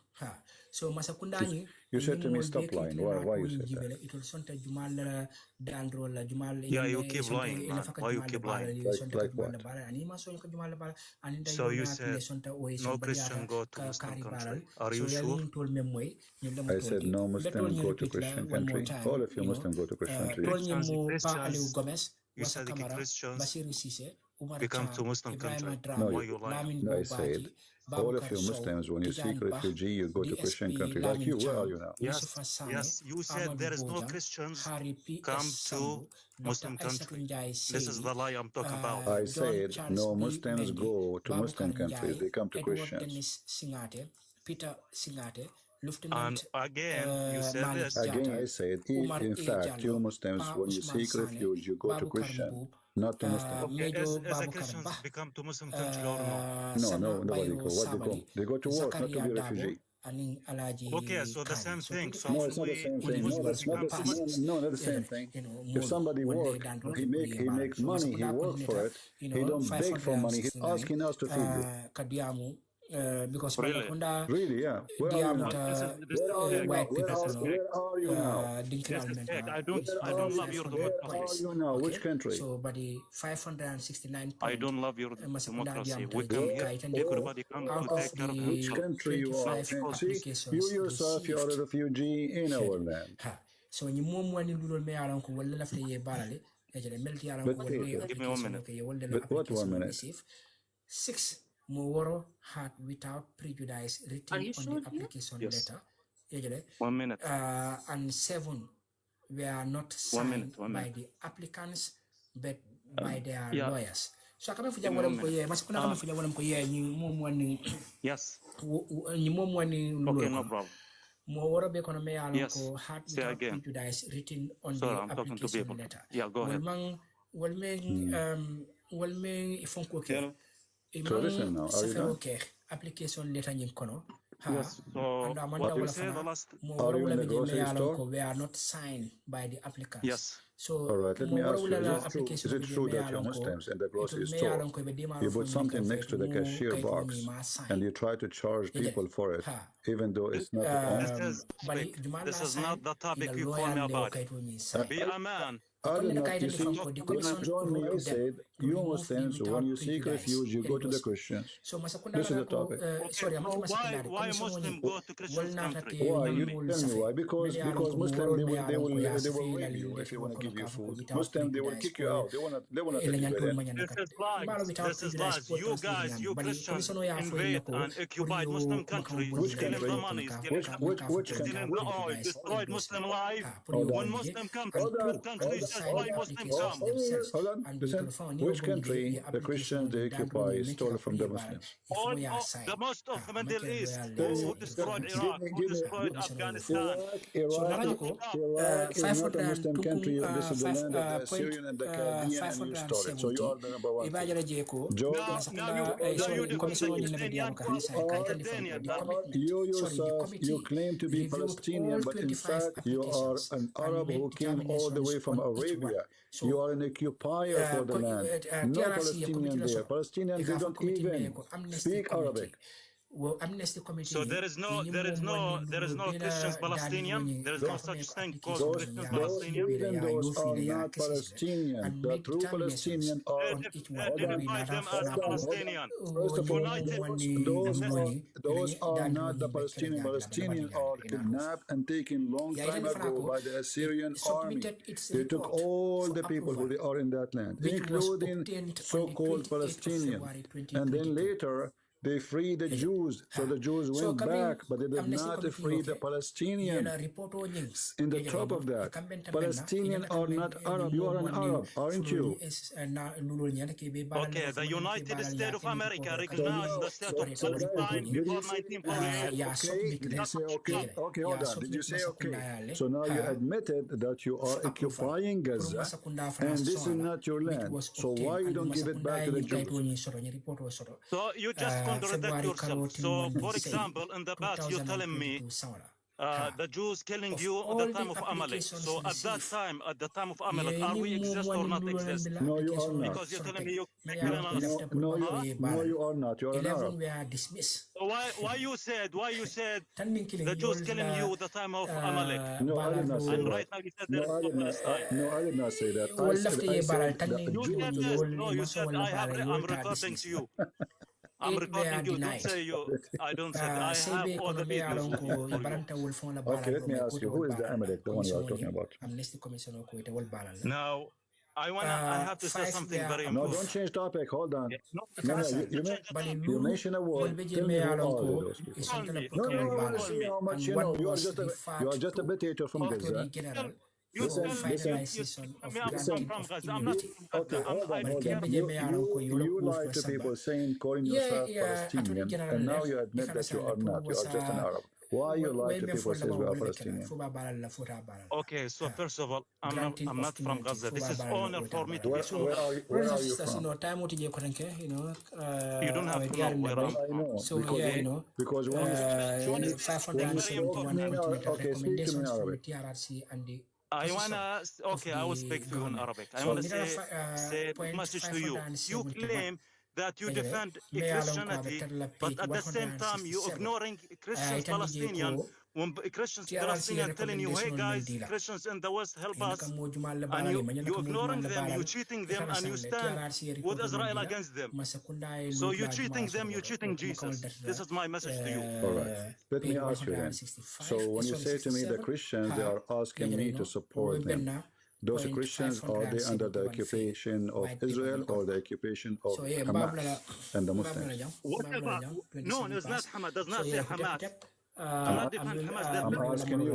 So Masakundani, you said to me stop lying. Why you said that? It was sometimes Jumal Dandrol, Jumal. Yeah, you keep lying, man. Why you keep lying? Like what? So you said no Christian go to Muslim country. Are you sure? I said no Muslim go to Christian country. All of you Muslim go to Christian country. You said the Christians become to Muslim country. No, I said all of you Muslims, when you seek refugee, you go to Christian country. Like you, where are you now? Yes, you said there is no Christians come to Muslim country. This is the lie I'm talking about. I said no Muslims go to Muslim countries, they come to Christians. And again, you said this. Again, I said, in fact, you Muslims, when you seek refuge, you go to Christian, not to Muslim. Okay, is the Christians become to Muslim country or no? No, nobody go. What they go? They go to work, not to be a refugee. Okay, so the same thing. So no, it's not the same thing. No, that's not not the same thing. If somebody work, he make money, he work for it. He don't beg for money. He's asking us to feed you. Because really, yeah. Where are you now? White people, where are you now? I don't love your democracy. Where are you now? Which country? So, but the 569. I don't love your democracy. We come here. Everybody come to take care of which country you are. See, you yourself, you are a refugee in our land. So, you me 1 minute. But what 1 minute? 6 Moworo had without prejudice written on the application letter. 1 minute. And 7 were not signed by the applicants but by their lawyers. So I come for yes. Okay, no problem. Moworo be kono me yes. had without prejudice written on Sorry, the I'm application letter. Yeah, go ahead. So listen now, are you done? Application letter in kono. Yes, so what you said the last... Are you in the grocery store? We are not signed by the applicants. Yes. So, all right, let me ask you, is it true that you're Muslims in the grocery store, you put something next to the cashier box and you try to charge people for it, even though it's not this is not the topic you call me about. Be a man. I did not, you see, when you joined me, I said, you Muslims, when you seek refuge, you go to the Christians. This is the topic. Why Muslims go to Christian country? Why? You tell me why. Because Muslims, they will rape you if you want to give you food. Muslims, they will kick you out. They want to take you in. This is lies. This is lies. You guys, you Christians, invade and occupied Muslim countries, stealing the money, stealing the oil, destroyed Muslim life. When Muslim countries, why Muslims come? Hold on, listen. Which country the Christians they occupy stole from the Muslims? The most of the Middle East, who destroyed Iraq, who destroyed Afghanistan. Iraq is not a Muslim country. This is the land of the Syrian and the Chaldean, and you stole it. So you are the number one. You yourself, you claim to be Palestinian, but in fact you are an Arab who came all the way from Arabia. You are an occupier for the land. No Palestinian there. Palestinians, they don't even speak Arabic. So there is no Christians Palestinian. There is no such thing called Christians Palestinian. Even those are not Palestinian. The true Palestinians are identify them as Palestinian. First of all, those are not the Palestinian. Palestinians are kidnapped and taken long time ago by the Assyrian army. They took all the people who are in that land, including so-called Palestinians. And then later, they freed the Jews, so the Jews went back, but they did not free the Palestinians. In the top of that, Palestinians are not Arab. You are an Arab, aren't you? Okay, the United States of America recognized the state of Palestine before 1948. Okay, hold on. Did you say okay? So now you admitted that you are occupying Gaza, and this is not your land. So why you don't give it back to the Jews? So you just contradict yourself. So, for example, in the past, you're telling me the Jews killing you at the time of Amalek. So at that time, at the time of Amalek, are we exist or not exist? No, you are not. Because you're telling me you No, you are not. You are an Arab. So why you said the Jews killing you at the time of Amalek? No, I did not say and that. Right now you said there is Palestine. No, I did not say that. I said that you said this. No, you said I'm referring to you. I'm recording you. Don't say you. I don't say that. I have all the videos. Okay, let me ask you. Who is the Amalek, the one you are talking about? Now, I have to say something very No, important. don't change topic. Hold on. No, You mention a word. Tell me who are those people. No, I want to see how much you know. You are just a potato from Gaza. Listen. From Gaza. I'm not from Gaza. Okay, hold on. You lie to people saying calling Yeah, yourself yeah, Attorney Palestinian, General and now left. you admit that you are not. You are just an Arab. Why you lie to people says we are Palestinian? Okay, so first of all, I'm not from Gaza. This is honor for me to be from Where Brothers are and you sisters, from? time to je kotanke, You don't have to know where I'm from. So yeah, because when you 571 okay, speak to me in recommendations from the Arabic. TRRC and the I wanna, okay, I will speak to you in Arabic. I wanna say a message to you. You claim that you defend Christianity, but at the same time you ignoring Christians Palestinian. When Christians Palestinian telling you, hey guys, Christians in the West help us, and you ignoring them, you cheating them, and you stand with Israel against them. So you cheating them, you cheating Jesus. This is my message to you. All right. Let me ask you then. So when you say to me the Christians, they are asking me to support them. Those Christians, are they under the occupation of Israel or the occupation of Hamas and the Muslims? Whatever. No, it's not Hamas. Does not say Hamas. I'm not defending Hamas. I'm asking you,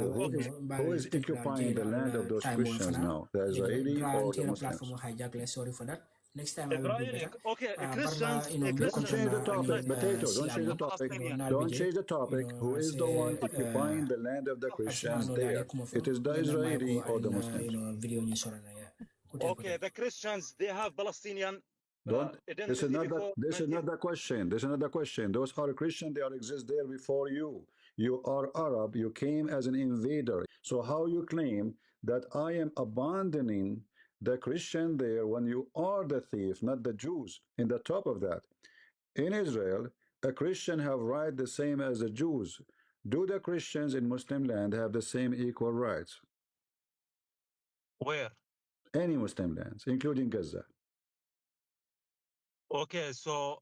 who is occupying the land of those Christians now? The Israeli or the Muslims? Sorry for that. Next time Israeli, okay, Christians. Don't change the topic, potato. Don't change the topic. Don't change the topic. Who is the one occupying the land of the Christians there? It is the Israeli or the Muslims? Okay, the Christians, they have Palestinian. This is not the question. This is not the question. Those are Christians. They are exist there before you. You are Arab. You came as an invader. So how you claim that I am abandoning the Christian there when you are the thief, not the Jews? In the top of that, in Israel, a Christian have right the same as the Jews. Do the Christians in Muslim land have the same equal rights? Where? Any Muslim lands, including Gaza. Okay, so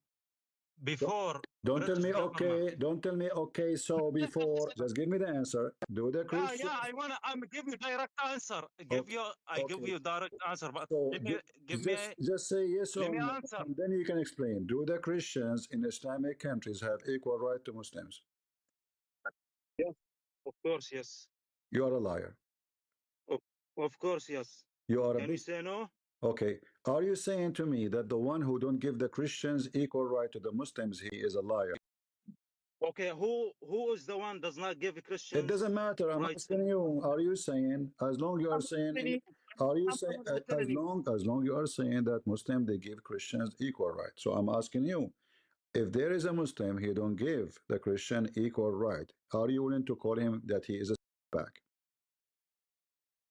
before. Don't tell me okay. Don't tell me okay. So before, just give me the answer. Do the Christians? Yeah. I'm give you direct answer. I give you direct answer. But So just say yes or no, answer. and then you can explain. Do the Christians in Islamic countries have equal right to Muslims? Yes, of course, yes. You are a liar. Of course, yes. Can you say no? Okay. Are you saying to me that the one who don't give the Christians equal right to the Muslims, he is a liar? Okay, who is the one does not give Christians? It doesn't matter. I'm asking you. Are you saying, as long you are saying, are you saying, as long you are saying that Muslim they give Christians equal right? So I'm asking you, if there is a Muslim, he don't give the Christian equal right. Are you willing to call him that he is a back?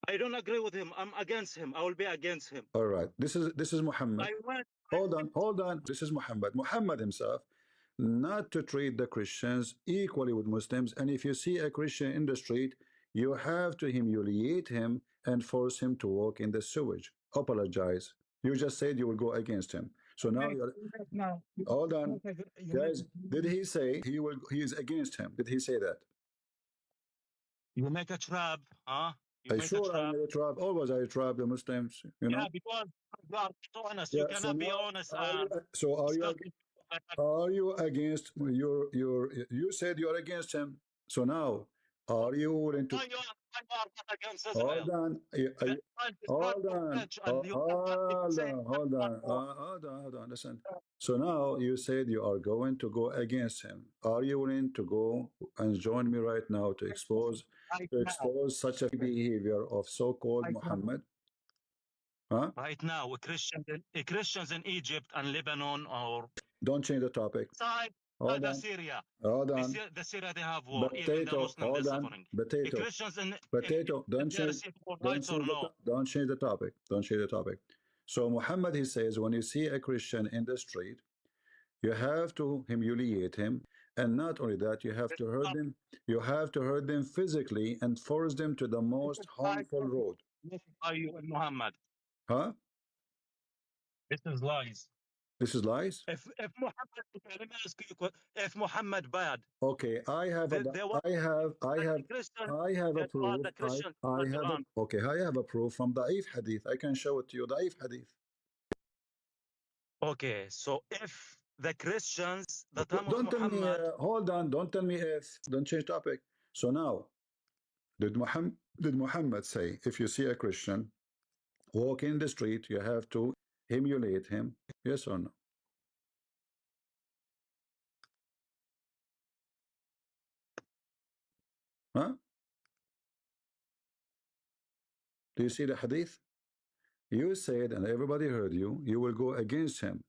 I don't agree with him. I'm against him. I will be against him. All right. This is Muhammad. Hold on. This is Muhammad. Muhammad himself, not to treat the Christians equally with Muslims. And if you see a Christian in the street, you have to humiliate him and force him to walk in the sewage. Apologize. You just said you will go against him. So now you're. Hold on, guys. Did he say he is against him? Did he say that? You make a trap, huh? I sure I made a trap. Always I trap the Muslims, you know. Yeah, because you are so honest. You cannot be honest. So are you against you said you are against him. So now are you willing to hold on. Listen. So now you said you are going to go against him. Are you willing to go and join me right now to expose such a behavior of so-called Muhammad? Huh? Right now, Christians in Egypt and Lebanon or don't change the topic. Hold on. Syria. Hold on. The Syria they have war. Even the Muslims they're suffering. Christians Don't change the topic. Don't change the topic. So Muhammad, he says, when you see a Christian in the street, you have to humiliate him, and not only that, you have to hurt them. You have to hurt them physically and force them to the most harmful road. Are you Muhammad? Huh? This is lies. This is lies? If Muhammad, let me ask you, if Muhammad bad, Okay, I have a proof. Okay, I have a proof from Da'if Hadith. I can show it to you, Da'if Hadith. Okay, so if the Christians, the time of Don't tell me, Muhammad, hold on, don't tell me if, don't change topic. So now, did Muhammad say, if you see a Christian walk in the street, you have to emulate him? Yes or no? Huh? Do you see the hadith? You said, and everybody heard you, you will go against him.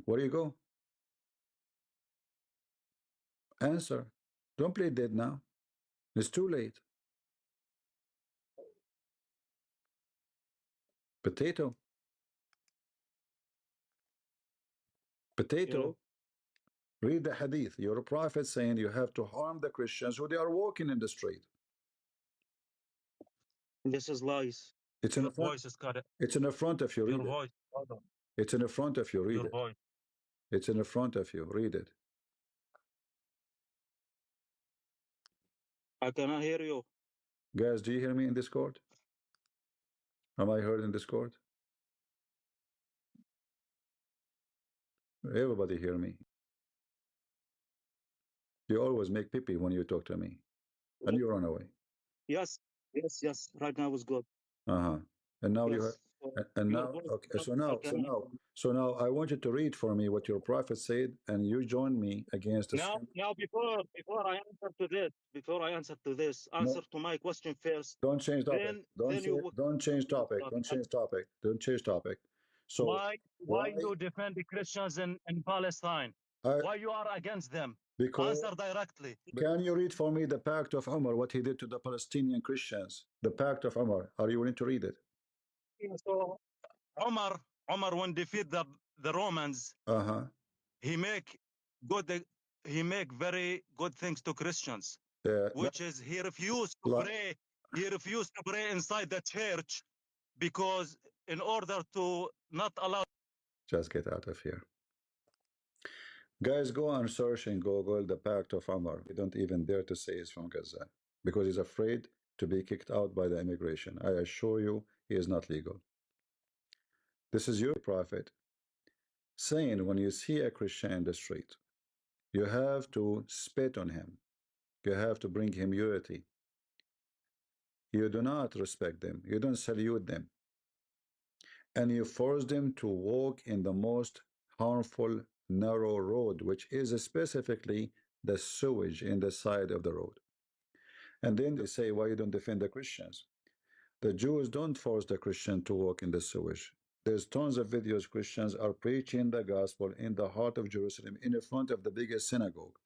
Where do you go? Answer. Don't play dead now. It's too late. Potato. Potato. Yeah. Read the hadith. Your prophet saying you have to harm the Christians who they are walking in the street. this is lies. It's in the front. It's in the front of you. Read it. Voice. It's in the front of you. Read Your it. voice. It's in the front of you. Read it. I cannot hear you. Guys, do you hear me in Discord? Am I heard in Discord? Everybody hear me. You always make pee-pee when you talk to me. And you run away. Yes. Right now is good. Uh-huh. And now Yes. you have, and now, okay. So now I want you to read for me what your prophet said, and you join me against the Now before I answer to this, answer to my question first. Don't change topic. Don't change topic. Don't change topic. So why you defend the Christians in Palestine? Why you are against them? Because answer directly. Can you read for me the Pact of Umar, what he did to the Palestinian Christians? The Pact of Umar. Are you willing to read it? So Umar when defeat the Romans, he make very good things to Christians, which is he refused to pray. He refused to pray inside the church because in order to not allow. Just get out of here. Guys, go and search in Google the Pact of Umar. We don't even dare to say it's from Gaza because he's afraid to be kicked out by the immigration. I assure you, he is not legal. This is your prophet saying when you see a Christian in the street, you have to spit on him. You have to bring him humility. You do not respect them. You don't salute them. And you force them to walk in the most harmful narrow road, which is specifically the sewage in the side of the road. And then they say, why you don't defend the Christians? The Jews don't force the Christian to walk in the sewage. There's tons of videos Christians are preaching the gospel in the heart of Jerusalem in the front of the biggest synagogue.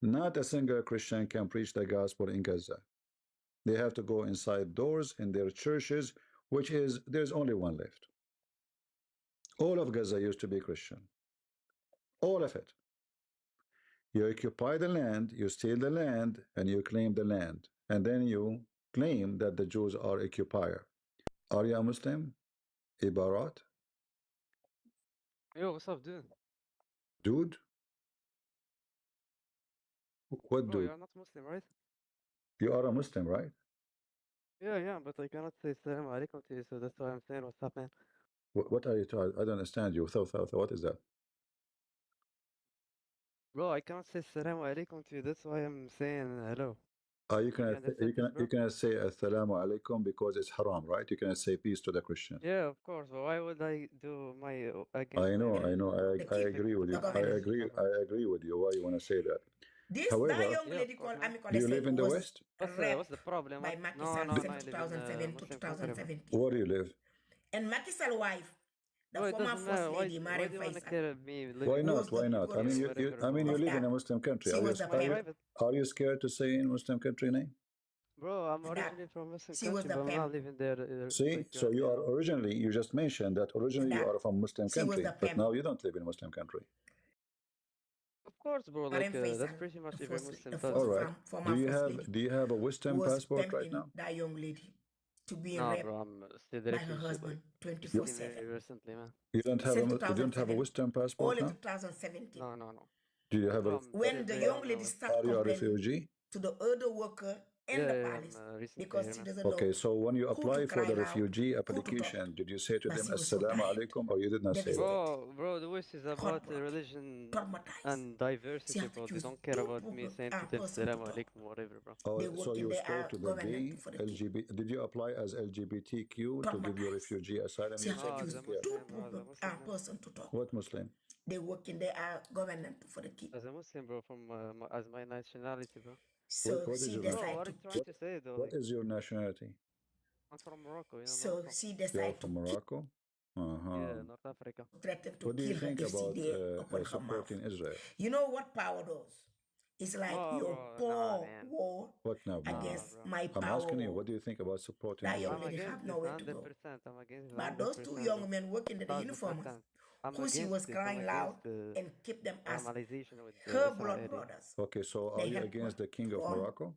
Not a single Christian can preach the gospel in Gaza. They have to go inside doors in their churches, which is, there's only one left. All of Gaza used to be Christian. All of it. You occupy the land, you steal the land, and you claim the land. And then you claim that the Jews are occupier. Are you a Muslim? Ibarat? Yo, what's up, dude? Dude? What Bro, dude? you're not Muslim, right? You are a Muslim, right? Yeah, but I cannot say salam alaikum to you, so that's why I'm saying what's up, man. What are you trying? I don't understand you. What is that? Bro, I cannot say salam alaikum to you, that's why I'm saying hello. You cannot say assalamu alaikum because it's haram, right? You cannot say peace to the Christians. Yeah, of course. But why would I do my against? I know. I agree with you. I agree with you. Why you want to say that? This However, that young lady called Amiko do you live in the West? What's the problem? By Macky No, Sall no, from no, I live in 2007 to Muslim 2017. Where do you live? And Macky Sall's wife, the No, it former doesn't first matter. lady, Why Mariam do you want to Faisal. kill me? Why not? Why not? I mean, you live in a Muslim country. She was the pimp. Are you scared to say in Muslim country name? Bro, I'm originally from Muslim she was country, the but I'm pimp. not living there. See, like so you are originally, you just mentioned that originally you are from Muslim She was country, the but pimp. now you don't live in a Muslim country. Of course, bro. Mariam Like that's Faisal, pretty much the every first- Muslim the does. first All right. former first lady, Do you have a who Western was passport right pimping now? that young lady. to be No, raped bro, I'm still by directly her husband very 24/7. recently, man. You don't have Since you don't have a 2007, Western passport early now? 2017. No. Do you have Bro, a? I'm When still the very young lady started Are you a complaining refugee? to the other worker and the police I'm recently because here, she man. doesn't know Okay, so when you who to apply for cry the loud, refugee who to talk application, to. did you say to But them she was so Assalamu tired, alaikum or you did not say that? Bro, the voice is about religion traumatized. and She diversity, had to bro. They choose don't care two about me saying to them person to Salaam talk. alaikum, whatever, bro. Oh, They so work in you the spoke to the government gay for the kid. LGBT. Did you apply as LGBTQ to give you refugee asylum? She You had said to you choose didn't care. two person to talk. What Muslim? They work in the government for the kid. As a Muslim, bro, from as my nationality, bro. So What is she your Bro, decided what are to you trying to say, though? What is your nationality? I'm from Morocco, you know So Morocco. she You are decided from to Morocco? Yeah, North Africa. threaten to What do you kill her think if she about dare open her mouth. supporting Israel? You know what power does? It's like No, your bro, nah, poor man. war What now, bro? against bro. my I'm power asking you, war. what do you think about supporting That young Israel? I'm lady against have this nowhere to go. 100%. I'm against it But those 100%, two bro. young men working in the uniform, 1000%. I'm who she was against this. I'm crying loud against the and keep them as normalization with her the blood Israeli. brothers. Okay, so are They you had against the king of one Morocco?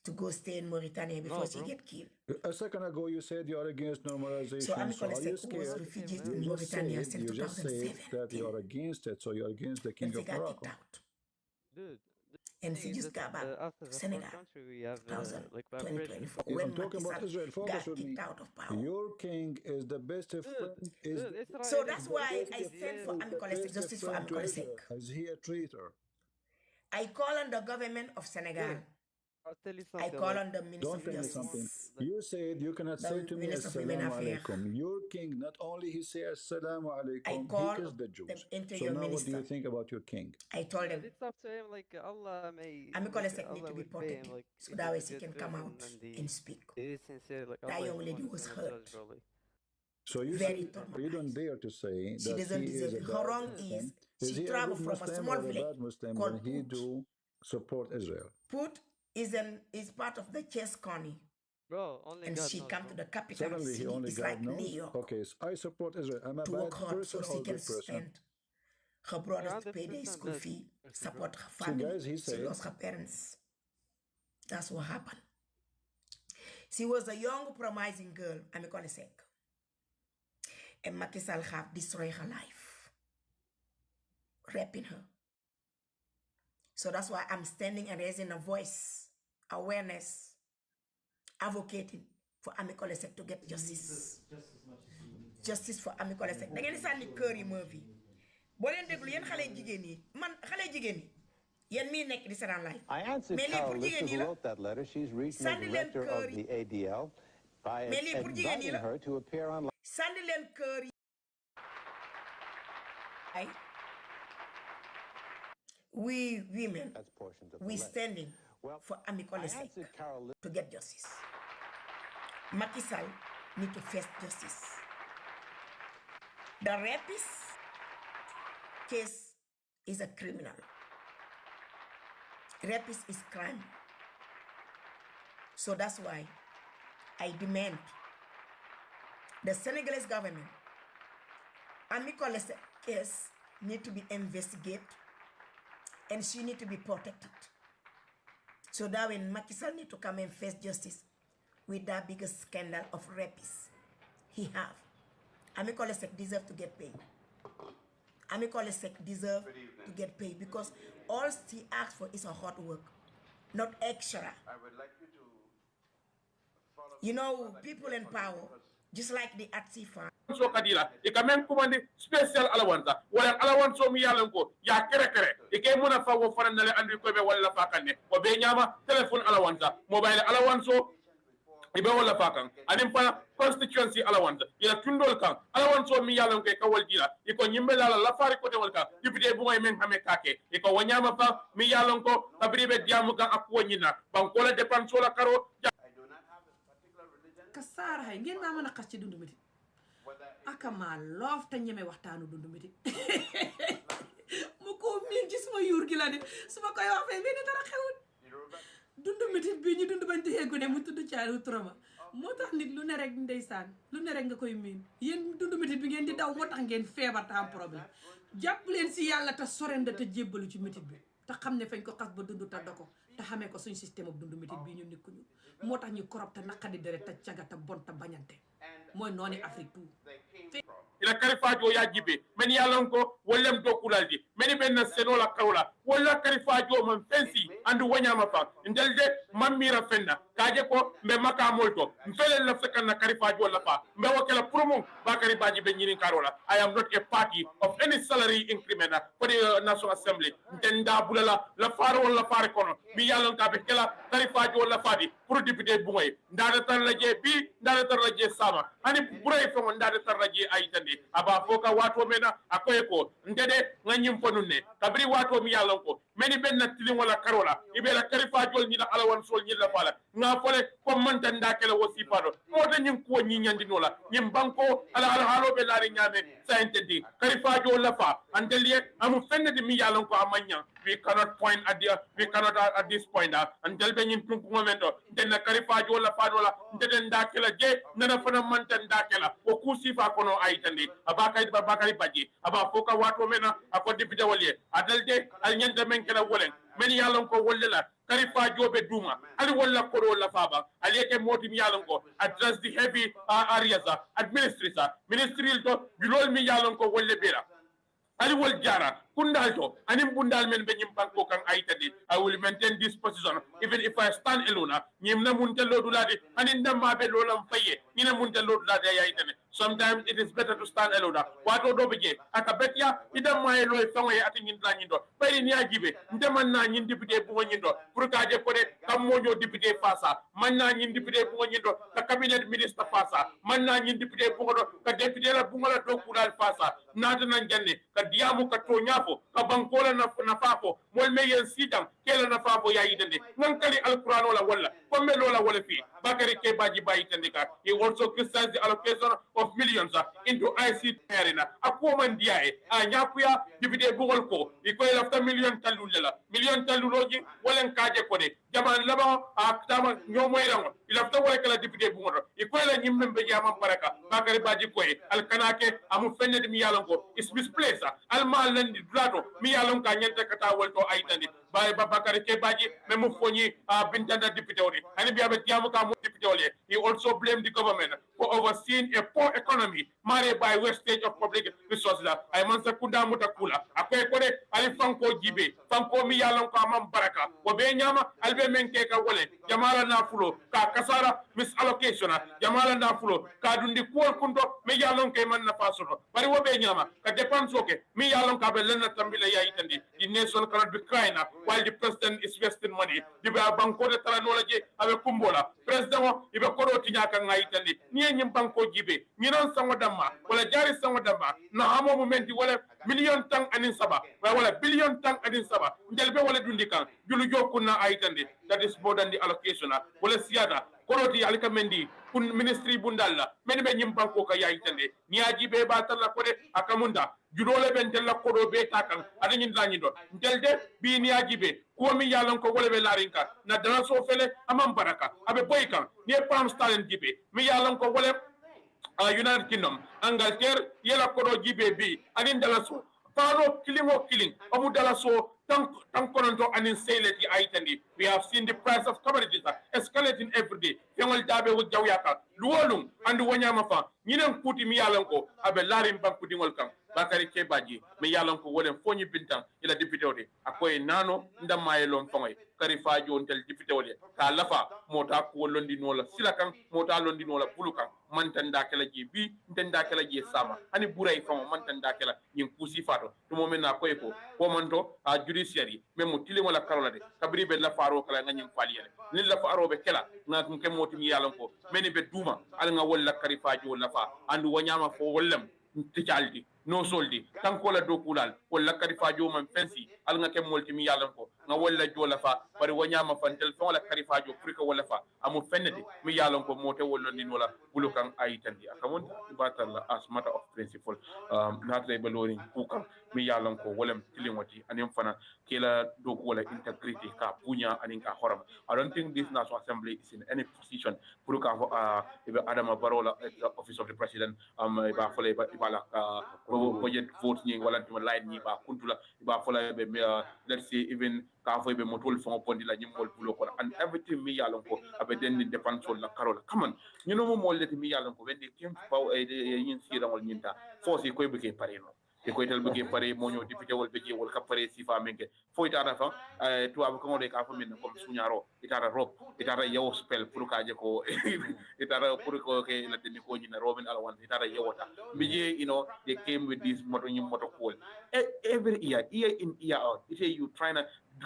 to go stay in Mauritania before she bro. get killed. A second ago, you said you are against So normalization. So Amikole are you Seck was scared? refugees You in just Mauritania said since you just said 2007 that you are against it. So you are against the king and she of got Morocco. kicked out. Dude, And thing she is just that got back us to as a poor Senegal country, we have like 2024 If when I'm talking Macky about Sall Israel, focus got with me. kicked out of power. Your king is the best friend. Dude, Israel So is that's the why best I stand for the Amikole Seck, best justice for friend to Amikole Seck. Israel. Is he a traitor? I call on the government of Senegal. I'll tell you I something. call Like, on the Minister Don't of tell me Justice. something. You said you cannot say to me Minister of Women Assalamu Affairs. alaikum. Your king, not only he say Assalamu I alaikum, call he kissed the Jews. the So interior now what do minister. you think about your king? I told them, it's up to him. Like Allah may. Amikole Seck need Allah to be will pay him. protected Like, so if that way he's a she good can come person out and and speak. he is sincere. Like That Allah young is lady the one was who's gonna hurt. judge, bro. Like, So you Very say, traumatized. you don't dare to say She that doesn't he is deserve a it. bad Her wrong Muslim. is Is she he a traveled good from a Muslim small or a village bad Muslim called when he Pout. do support Israel? Pout is part of the Chess County. Bro, only And God she knows, come bro. to the capital Suddenly he city. only It's God like New knows. York Okay, so I support Israel. I'm a to work bad hard person so or she a can good person? spend her brothers to pay their 100% school bad fee, person, support her See, family. guys, he She said, lost her parents. That's what happened. She was a young, promising girl, Amikole Seck. And Macky Sall have destroyed her life, raping her. So that's why I'm standing and raising a voice, awareness, advocating for Amikole Seck to get justice. Justice for Amikole Seck. Da ngeen di sànni kër yi movie. Boo leen déglu yéen xale jigéen yi man xale jigéen yi yéen mii nekk di seetaan live. I answered Carol Lister, who wrote that letter. She's regional director of the ADL, by inviting her to appear on. Sànni leen kër yi. We women, we standing for Amikole Seck to get justice. Macky Sall need to face justice. The rapist case is a criminal. Rapist is crime. So that's why I demand the Senegalese government, Amikole Seck case need to be investigated and she need to be protected. So that when Macky Sall need to come and face justice with that biggest scandal of rapists he have. Amikole Seck deserve to get paid. Amikole Seck deserve to get paid because all he asks for is a hard work, not extra. I would like you to follow. You know, people in power, just like the Atifa. So kadila e ka men commande special alawanza wala alawanso mi yalan ko ya kere kere e kay mona fa wo fanan le andi ko be wala fa kanne o be nyama telephone alawanza mobile alawanso e be wala fa kan anim pa constituency alawanza ila tundol kan alawanso mi yalan ko ka waljila e ko nyimbe la fari ko de walka député bu ngoy men xame kake e ko wanyama fa mi yalan ko tabribe diamu ga akwo nyina ban ko la dépense la karo kasar hay ngeen ma mëna xass ci dundu miti akama loof te ñeme waxtaanu dundu miti mu ko miin ci suma yuur gi la ne suma koy wax fee benn dara xewul dundu miti bi ñu dundu bañ téye gune mu tuddu caaru trauma moo tax nit lu ne rek ndeysaan lu ne rek nga koy miin yéen dundu miti bi ngeen di daw moo tax ngeen feebar ta am problème jàpp leen si yàlla te sorende te jébbalu ci miti bi te xam ne fañ ko xas ba dund ta dako te xamee ko suñ système ab dund métit bii ñu nikkuñu moo tax ñu korop te naqadi deret te caga te bon te bañante mooy nooni Afrique tout ila karifajo ya jibe men yalanko wollem dokulaldi meni benna senola kawla walla karifajo man fensi andu wanyama fa ndelde mamira fenna kaje ko mbe maka molto mfele la fekanna karifajo la fa mbe wakela promo bakari baji be nyini karola I am not a party of any salary increment for the National Assembly ndenda bulala la faro wala fare kono mi yalanka be kala karifajo la fadi pour député bungoy ndada tan la je bi ndada tan la je sama ani buray fo ndada tan la je ay aba foka wato mena akoy ko ndede nganyim fonunne kabri wato mi yalon ko meni benna tilin wala karola ibela karifa jol ni la alawan sol ni la fala nga fole ko man tan da kala wasifado mota nyin ko nyi nyandi nola nyim banko ala halo be laari nyame sa entedi karifa jol la fa andeliye amu fennede mi yalon ko amanya we cannot point at this point until be nyin tun ko momento den karifa jol la fa dola ndeden da kala je nana fana man tan da kala o kusifa kono ay tandi abakari baji aba foka wato mena ako député waliye adalde al nyanda men kala wolen men yalon ko wolla karifa jobe duma ali walla ko la faba ali ke moti mi yalon ko address the heavy areas administrator ministerial to bilol mi yalon ko wolle bera ali wol jara kundal to anim bundal men be nyim banko kan aytade I will maintain this position even if I stand alone nyim na mun tello dulade anin damma be lolam faye nyina mun tello dulade aytane sometimes it is better to stand alone wato do beje aka betia idam may loy fangoy ati nyin la nyindo bayri ni ajibe ndeman na nyin député bu nyindo pour ka je ko de kam moño député fasa man na nyin député bu nyindo ka cabinet ministre fasa man na nyin député bu ngodo ka député la bu ngola do kudal fasa nata nan janne ka diamu ka to nyafo ka bankola na fafo mol me yen sidam kela na fafo ya yidende nan kali alquran wala komme lola wala fi bakari ke baji bayi tandika he also criticized the allocation of millions into ICT arena akoma ndiae a nyakuya député bugol ko iko lafta million taluloji wala kaje ko de jaman laba tama nyomoyrango ilafta wala kala député bugol iko la nyimme be jama baraka bakari baji ko alkanake amu fenne mi yalon ko is misplaced alma landi dulato mi yalon ka nyanta kata wolto aitandi bay babakari ke baji memo foni bintanda député woni ani biabe tiamu ka député woni he also blamed the government for overseeing a poor economy marred by wastage of public resources ay man sakunda mutakula akoy ko de ali fanko jibe fanko mi yalon ko amam baraka wo be nyama albe men ke ka wole jamala na fulo ka kasara misallocation jamala na fulo ka dundi ko kunto mi yalon ke man na fasoto bari wo be nyama ka dépense ke mi yalon ka be lenna tambila yayi tandi the nation cannot be crying while the president is wasting money diba banko de tala nolaje abe kumbola president ibe kodo tinya kan ngayi tandi ni nyim banko jibe ni non sango damma wala jari sango damma na hamo momenti wala million tang anin saba wala billion tang anin saba ndelbe wala dundi kan julu jokunna ayi tandi that is more than the allocation wala siada koroti alika mendi kun ministry bundalla men be nyim banko ka yayi tande ni ajibe ba talla ko de akamunda judole ben tella kodo be takan adani ndani do ndelde bi ni ajibe ko mi yalon ko wala be larinka na dana so fele amam baraka abe boykan ni pam stalin jibe mi yalon ko wala United Kingdom Angleterre yela kodo jibe bi adin dala so fano killing amu dala so tankononto anin sayleti aitandi we have seen the price of commodities escalating every day fengol dabe wo jawyaka luwolum andu wanyama fa nyinen kuti mi yalan ko abe larim banku dingol kam bakari kebaji mi yalan ko wolen fonyi bintan ila député ode akoy nano ndama yelom fangoy kari fajo ontel député ode ka lafa mota ko londi nola silakan mota londi nola bulukan mantanda kala jibi ntenda kala je sama ani buray famo mantanda kala nyin kusi fato to momen na koy ko manto a judiciary memo tili wala karola de kabri be la faro kala nganyim faliyele ni la faro be kala ngam ke moti mi yalan ko meni be duma al nga wala kari fajo la fa andu wanyama fo wollam ticaldi no soldi tanko la do kulal wala kari fajo man fensi al nga ke molti mi yalan ko nga wala jola fa bari wanyama fantel fa wala karifa jo furika wala fa amu fennede mi yalon ko mote wala ni wala bulukan ayitandi akamon batalla as matter of principle natre baloni kukan mi yalon ko wala tilingoti anim fana kila doku wala integrity ka punya anin ka horam. I don't think this national assembly is in any position buruka ibe adama barola office of the president iba fola iba la budget vote ni wala tuma line ni ba kuntula iba fola be let's say even ka fo be motol fon pondi la nyimol bulo ko and everything mi yalon ko abe den ni depend sur la carola come on you know mo leti mi yalon ko when they came to yin sira wal nyinta force ko be ke pareno e ko tel be pare mo ñoo député wol be wol ka pare sifa menke fo itata fa to ab ko ngode ka fa min comme suñaro itata rob itata yaw spell pour ka je ko itata pour ko ke la deni ko ñina robin alwan itata yawata bije you know they came with this moto cool every year in year out it you trying to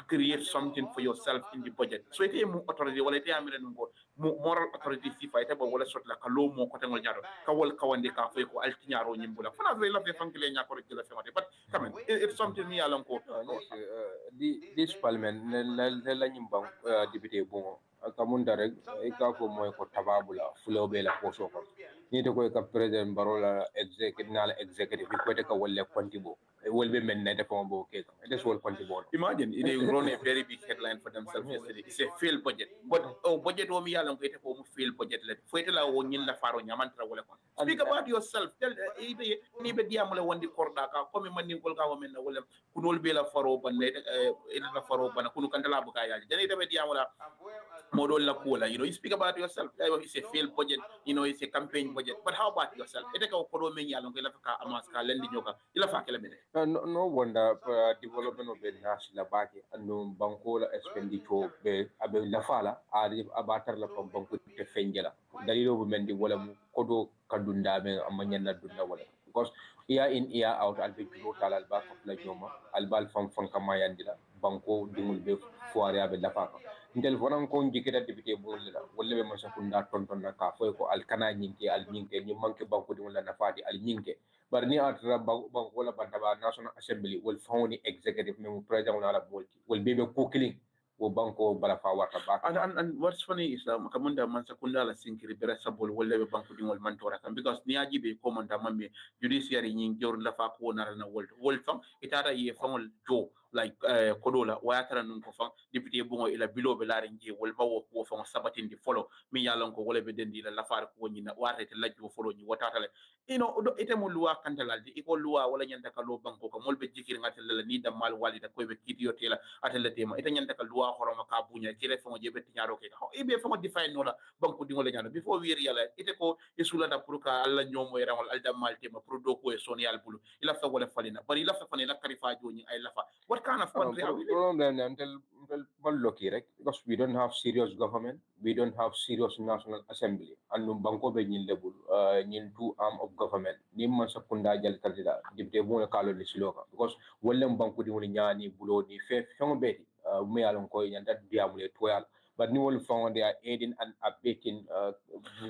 create something for yourself in the budget so it mo authority wala te amire ngo moral authority sifa ite ba wala sot la ka lo mo ko tangol ñaro ka wol ka wande ka fay ko altiñaro ñimbula fana la fe fankile ñako rek la fe but come on it's something me alon ko this parliament la ñimbang député bon kamunda rek e ka ko moy ko tababula fulo be la poso ko ni to ko ka president barola executive ko te ka wolle kontibo will be men net from bo ke this will kontibo imagine they run a very big headline for themselves yesterday it's a failed budget but budget o mi yalon ko te ko mu failed budget let fo te la wo ñin la faro ñamantra wala ko speak about yourself tell ibe ni be diamule wondi korda ka ko mi manni gol ka wo men wala kunol be la faro banne la faro bana kunu kandala bu ka yaaji dani be diamula modol la cola you know you speak about yourself it's a failed budget you know it's a campaign budget but how about yourself ete ka ko do men yalon ko la ka amas ka lendi nyoka ila fa kala bene no wonder development of the national baki ando banko la expenditure be abe la fala ari abatar la ko banko te fenjela dalilo bu mendi wala mu kodo kadunda be amanya dunda wala because year in year out albe julo talal ba ko la joma albal fam kama yandila banko dingul be foire abe la fa ndel fonan ko jikita député bolla wala be masa kunda tonton na ka foy ko alkana nyinke al nyinke ni manke banko dingul la nafati al nyinke bar ni atra banko wala bantaba national assembly wal fawni executive memo president wala bolti wal bebe ko killing wo banko bala fa warta ba and what's funny is kamunda man sakunda la sinkiri bere sabol wala be banko dingol mantora kan because ni ajibe ko manta mamme judiciary nyin jor la fa ko narana world fam itara ye famol jo like kodola wayatara nun ko fan député bongo ila bilobe la renje wol bawo ko fan sabatin di follow mi yalon ko wala be dendi la far ko nyina warete lajjo follow ni watatale ino ite mo luwa kantalaldi iko luwa wala nyanta ka lo banko ko molbe jikir ngatel la ni dam mal walida ko be kitiyo tela atele tema ite nyanta ka luwa horoma ka bunya kire fan je be tinyaro ke ko ibe fan define no la banko di wala nyana before we realize ite ko isula da pour ka alla nyomo e ramal aldam mal tema pour do ko e sonial bulu ila fa wala falina bari ila fa fanila karifa joni ay lafa what kind of country are we living? Until because we don't have serious government, we don't have serious national assembly. And banko be nyin level, nyin two arm of government. Ni man sakunda jal kaldida, dibte mo kalo ni siloka. Because walem banko di woni nyani bulo ni fe fengo beti, me alon ko yanda diamule toyal. But ni wol found they are aiding and abetting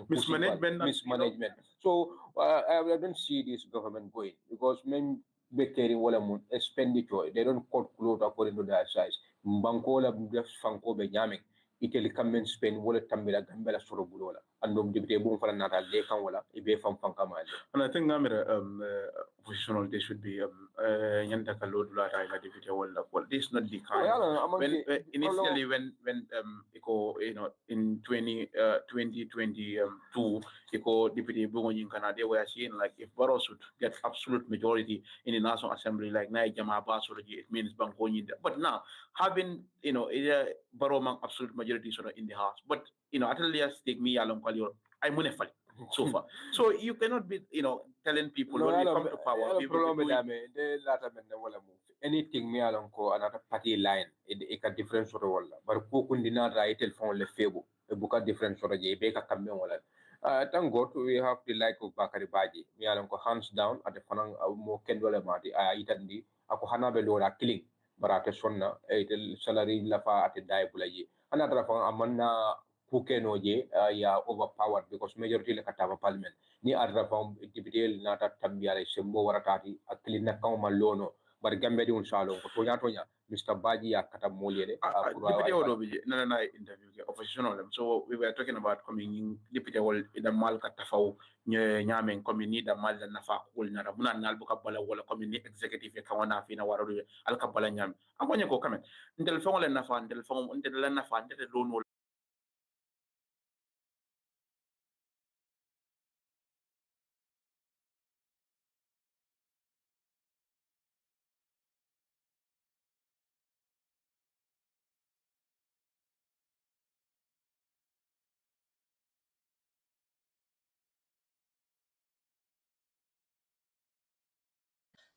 mismanagement. So I don't see this government going because men becoming wala mun expenditure they don't cut clothes according to their size banko la def fanko be nyame iteli kamen spend wala tambela gambela soro bulola andom dibte bu fala nata le kan wala ibe fam kama and I think ngamira positional they should be nyanta ka lodula ta ila dibte wala well this is not the kind when initially when iko you know in 2022 iko dibte bu nyin kana they were saying like if Barrow should get absolute majority in the National Assembly like Naijama Basuraji it means banko nyin but now having you know Barrow absolute majority sort of in the house but you know at least take me along call I munefal so far so you cannot be you know telling people when you come to power anything me along ko another party line it a different sort of wala but ko kundina right telephone le febo e buka different sort of je be ka kambe wala thank God we have the like of Bakari Baji me along ko hands down at the fanang mo kendole mati itandi ako hanabe lola killing barate sonna e salary la fa at dai bulaji another fa amanna kukeno je ya overpowered because majority le kataba parliament ni adra fa deputy nata tambiyale sembo waratati akilina kawma lono bar gambe di un shalon ko tonya Mr. Baji ya kata molede deputy odo bije na interview ke opposition olem so we were talking about coming deputy wol ida mal ka tafaw nyamen community da mal na fa kul na rabuna nal buka bala wala community executive ka wana fi na waro al ka bala nyam akonya ko kamen ndel fa wala na fa ndel fa ndel na fa ndel do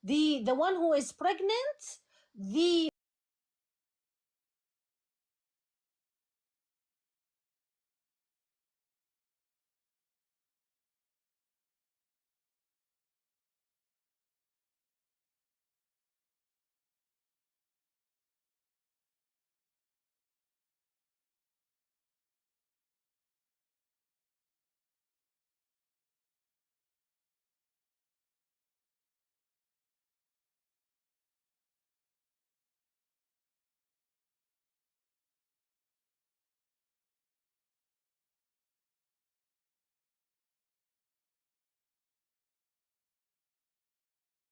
The one who is pregnant, the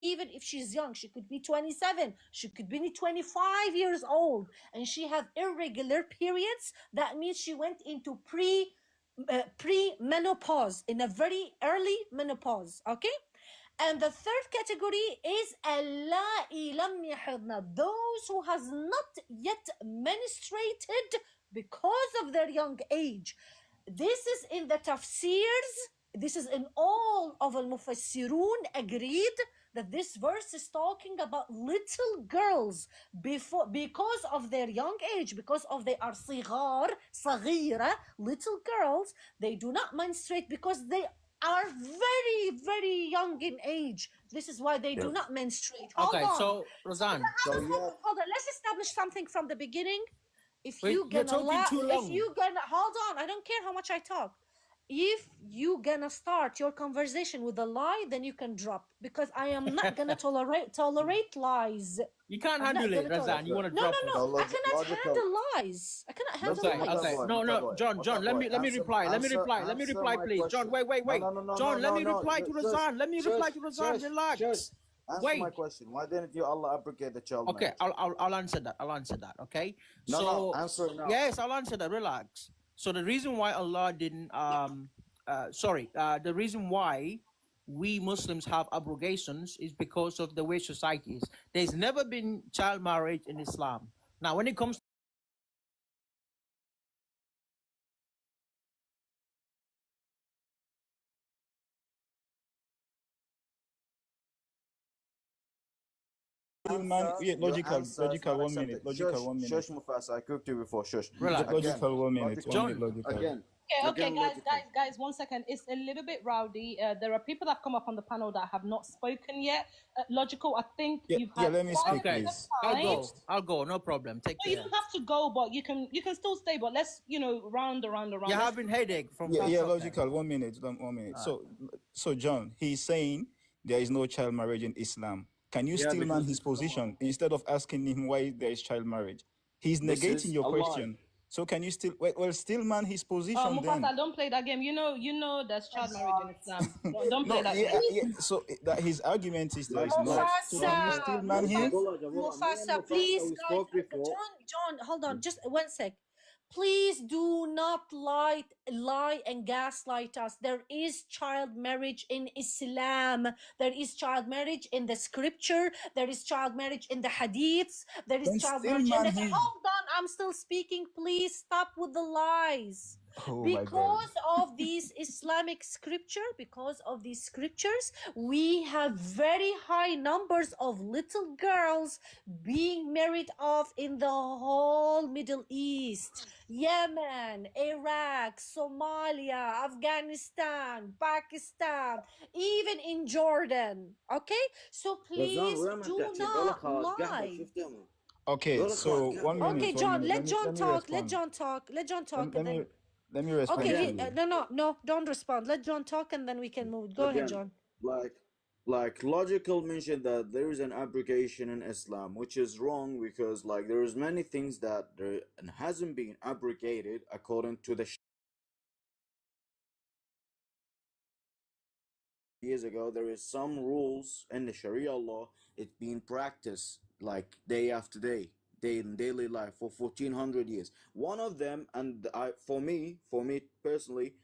even if she's young, she could be 27, she could be 25 years old, and she have irregular periods. That means she went into pre-menopause, in a very early menopause. Okay. And the third category is allai lam yahidna, those who has not yet menstruated because of their young age. This is in the tafsirs, this is in all of al-mufassirun agreed that this verse is talking about little girls because of their young age, because of they are sigar, sagira, little girls, they do not menstruate because they are very, very young in age. This is why they do not menstruate. Hold on. So Razan, hold on. Let's establish something from the beginning. If Wait, you you're gonna talking too long. if you gonna hold on, I don't care how much I talk. If you gonna start your conversation with a lie, then you can drop, because I am not gonna tolerate lies. You can't handle it, Razan. You want to drop it? No. I cannot handle lies. I cannot handle lies. Okay. No, John. Let me reply. Let me reply, please. John, wait. John, let me reply to Razan. Let me reply to Razan. Relax. Answer my question. Why didn't you Allah abrogate the child Okay, marriage? I'll answer that. Okay. No, answer it now. Yes, I'll answer that. Relax. So the reason why Allah didn't the reason why we Muslims have abrogations is because of the way society is. There's never been child marriage in Islam. Now, when it comes Logical 1 minute. Logical 1 minute. Shush Mufasa, I cooked you before. Shush. Logical 1 minute. John, Again. Okay, guys, 1 second. It's a little bit rowdy. There are people that have come up on the panel that have not spoken yet. Logical, I think you've had. Let me speak, please. I'll go. No problem. Take care. You don't have to go, but you can still stay. But let's round around. You're having headache from. Logical 1 minute. 1 minute. So John, he's saying there is no child marriage in Islam. Can you still man his position instead of asking him why there is child marriage? He's negating your question. So can you still still man his position then? Mufasa, don't play that game. You know there's child marriage in Islam. Don't play that game. So that his argument is there is not. So can you still man him? Mufasa, please, guys. John, hold on, just 1 sec. Please do not lie and gaslight us. There is child marriage in Islam. There is child marriage in the scripture. There is child marriage in the hadiths. There is child marriage in the... Hold on, I'm still speaking. Please stop with the lies. Because of these Islamic scriptures, we have very high numbers of little girls being married off in the whole Middle East. Yemen, Iraq, Somalia, Afghanistan, Pakistan, even in Jordan. Okay? So please do not lie. Okay, so 1 minute. Okay, John, let John talk. Let John talk. Let me respond. Okay, no, don't respond. Let John talk and then we can move. Go ahead, John. like logical mentioned that there is an abrogation in Islam, which is wrong because like there is many things that there hasn't been abrogated according to the years ago. There is some rules in the Sharia law. It's being practiced like day after day, day in daily life for 1400 years. One of them, and for me personally,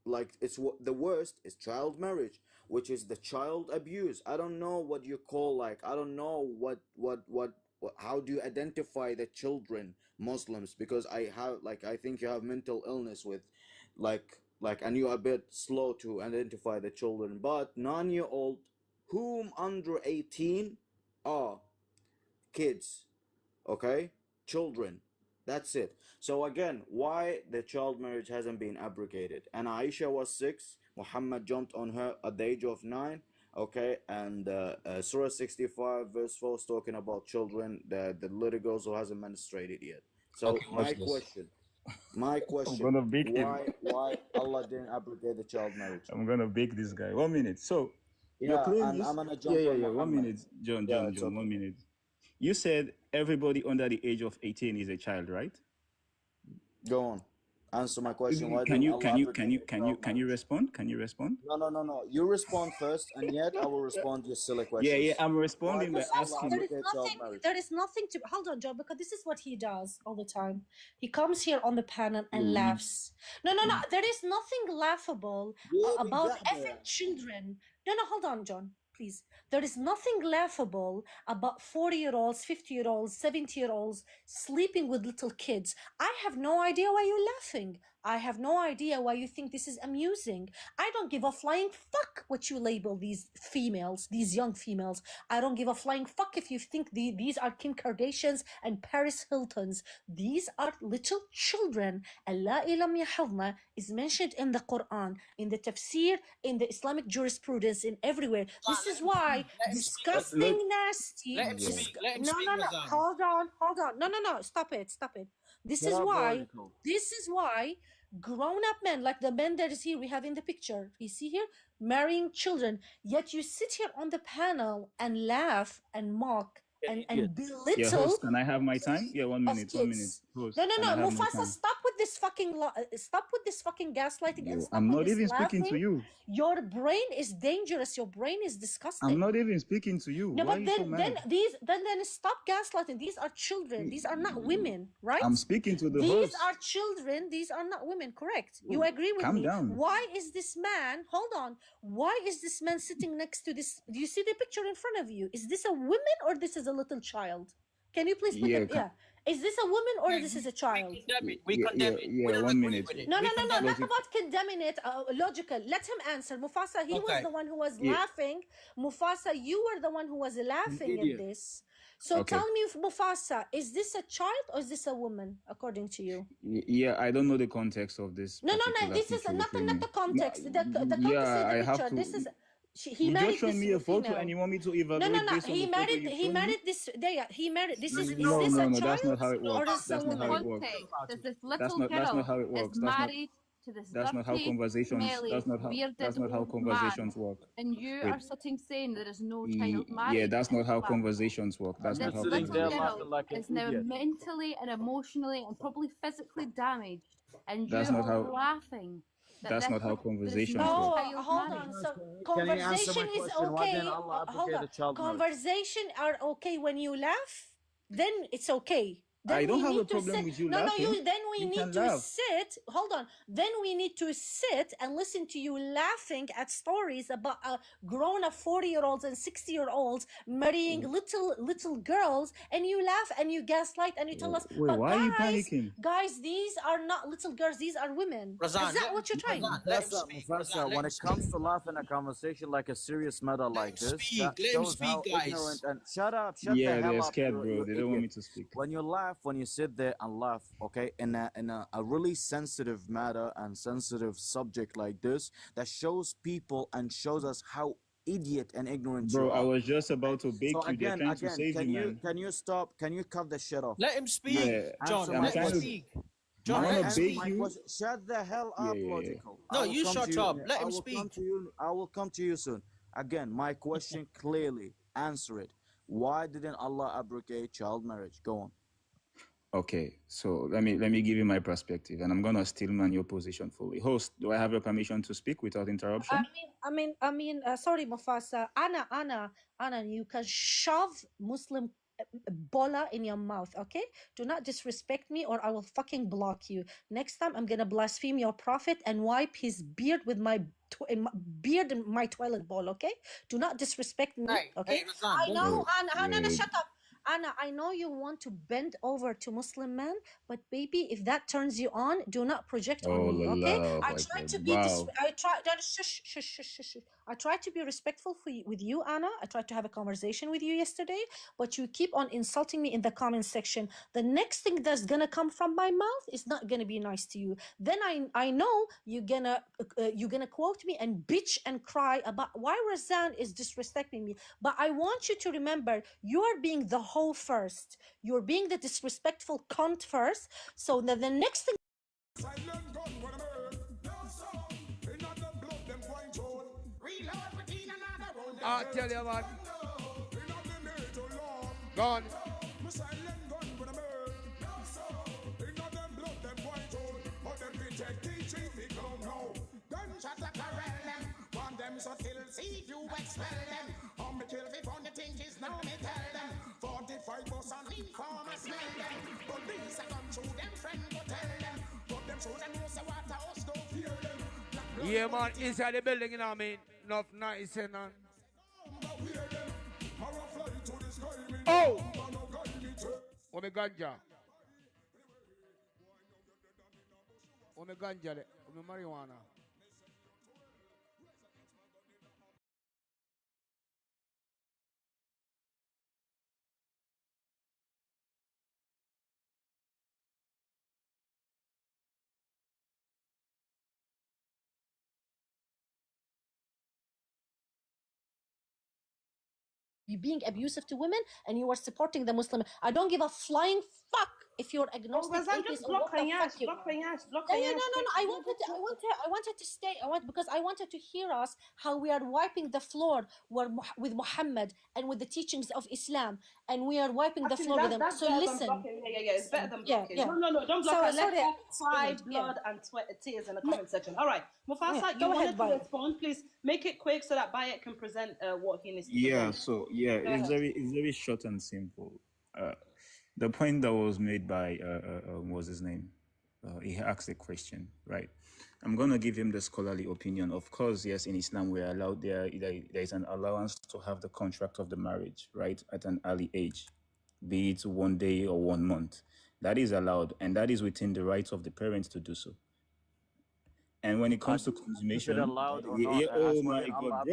like it's the worst is child marriage, which is the child abuse. I don't know what you call, like I don't know what how do you identify the children Muslims, because I think you have mental illness with like and you are a bit slow to identify the children. But 9-year-old whom under 18 are kids, okay, children. That's it. So again, why the child marriage hasn't been abrogated? And Aisha was 6. Muhammad jumped on her at the age of 9. Okay, and Surah 65 verse 4 is talking about children, the little girls who hasn't menstruated yet. So Okay, my question, I'm gonna bake him. why Allah didn't abrogate the child marriage? I'm gonna bake this guy. 1 minute. So Yeah, your claim and is I'm gonna jump on 1 Muhammad. minute, John, it's okay. 1 minute. You said everybody under the age of 18 is a child, right? Go on. Answer my question. Why Can didn't you Allah can you abrogate can you the can you child can you respond? Can you respond? No. You respond first, and yet I will respond to your silly Yeah, questions. I'm responding by Why does Allah asking. There is abrogate child nothing. marriage? There is nothing to hold on, John, because this is what he does all the time. He comes here on the panel and laughs. No. There is nothing laughable about effing children. No, hold on, John, please. There is nothing laughable about 40-year-olds, 50-year-olds, 70-year-olds sleeping with little kids. I have no idea why you're laughing. I have no idea why you think this is amusing. I don't give a flying fuck what you label these females, these young females. I don't give a flying fuck if you think these are Kim Kardashians and Paris Hiltons. These are little children. Allah ilam yahadna is mentioned in the Quran, in the tafsir, in the Islamic jurisprudence, in everywhere. This is why disgusting, nasty. Let him speak. Let him No. speak, Razan. Hold on. No. Stop it. This is why grown-up men, like the men that is here, we have in the picture, you see here, marrying children, yet you sit here on the panel and laugh and mock and belittle. Yeah, host, can I have my time? Yeah, 1 minute. 1 minute. Host, No, can I have my Mufasa, time? stop with this fucking gaslighting and stop I'm with not this even laughing. speaking to you. Your brain is dangerous. Your brain is disgusting. I'm not even speaking to you. No, Why but are you so mad? then stop gaslighting. These are children. These are not women, right? I'm speaking to the These host. are children. These are not women. Correct. You agree with Calm me? down. Why is this man? Hold on. Why is this man sitting next to this? Do you see the picture in front of you? Is this a woman or this is a little child? Can you please put it? Yeah. Is this a woman or this is a child? We condemn it. We don't 1 agree minute. with it. No, We condemn not it. about condemning it. Logical. Let him answer. Mufasa, he was Okay. the one who was Yeah. laughing. Mufasa, you were the one who was laughing at idiot. this. So Okay. tell me, Mufasa, is this a child or is this a woman, according to you? Yeah, I don't know the context of this. No. particular This is picture not you're showing the me. context. The context Yeah, is I the have picture. to. This is. He You married just showed this me a photo female. and you want me to No. evaluate based on He the photo married. you He showed me? married this. He married. This is this No, a that's child not how it or works. is this a That's not woman? how it works. There's this That's little not how it girl works. is married to this That's not how dirty, conversations. smelly, That's bearded not how old conversations man, work. and you Wait. are sitting saying there is no child Yeah, married. that's not how conversations work. That's This not how little conversations girl work. is now mentally and emotionally and probably physically damaged, and you That's not are how. laughing. That's not how there is conversations no work. child Hold married. on. So Can you answer conversation my is question? Why okay. didn't Allah Hold abrogate on. the child marriage? Conversation are okay when you laugh. Then it's okay. Then I don't we have a need to problem sit. with you No, laughing. Then we You need can to laugh. sit. Hold on. Then we need to sit and listen to you laughing at stories about grown-up 40-year-olds and 60-year-olds marrying little girls, and you laugh and you gaslight and you tell us, Wait, but why are you panicking? guys, these are not little girls. These are women. Razan, Is that what you're trying? Mufasa, when it comes to laughing a conversation like a serious matter like this, that Let him shows speak, how guys. ignorant and shut Yeah, the they're hell up. scared, you bro. They don't want me idiot. to speak. When you laugh, when you sit there and laugh, okay, in a really sensitive matter and sensitive subject like this, that shows people and shows us how idiot and ignorant Bro, you I are. was just about to bake So you. They're trying to save you, man. can you stop? Can you cut the shit off? Let him speak, Yeah, John. I'm Let him trying to. speak. I John, let him want to bake speak. you. Shut the hell up, logical. No, I will you come shut to up. Let I him will speak. come to you. I will come to you soon. Again, my question clearly, answer it. Why didn't Allah abrogate child marriage? Go on. Okay, so let me give you my perspective, and I'm gonna still man your position fully. Host, do I have your permission to speak without interruption? Sorry, Mufasa. Anna, you can shove Muslim bola in your mouth, okay? Do not disrespect me or I will fucking block you. Next time I'm gonna blaspheme your prophet and wipe his beard with my beard in my toilet bowl, okay? Do not disrespect me, okay? I know, Anna, shut up. Anna, I know you want to bend over to Muslim men, but baby, if that turns you on, do not project on me, okay? I try to be I try to be respectful with you, Anna. I tried to have a conversation with you yesterday, but you keep on insulting me in the comment section. The next thing that's gonna come from my mouth is not gonna be nice to you. Then I know you're gonna quote me and bitch and cry about why Razan is disrespecting me. But I want you to remember, you are being the hoe first. You're being the disrespectful cunt first. So the next thing. I tell you, man. Gone. So till see you expel them. On me kill me on the thing is now me tell them. 45 bus on informer smell them. Police are come through them friend go tell them. Put them through them use the water house don't fear them. Yeah man, inside the building, you know what I mean? Enough nice and oh! Ome ganja. Ome ganja, ome marijuana. You being abusive to women and you are supporting the Muslim. I don't give a flying fuck if you're agnostic, atheist, or what the fuck you are. No. I wanted to stay. Because I wanted to hear us how we are wiping the floor with Muhammad and with the teachings of Islam, and we are wiping the floor with them. So listen. Yeah, it's better than blocking. Yeah. No, don't block her. Let her cry blood and sweat tears in the comment section. All right, Mufasa, you wanted to respond, please make it quick so that Bayek can present what he needs to present. It's very short and simple. The point that was made by what was his name? He asked a question, right? I'm gonna give him the scholarly opinion. Of course, yes, in Islam we are allowed there is an allowance to have the contract of the marriage, right, at an early age, be it 1 day or 1 month. That is allowed, and that is within the rights of the parents to do so. And when it comes to consummation, allowed or not, oh my God,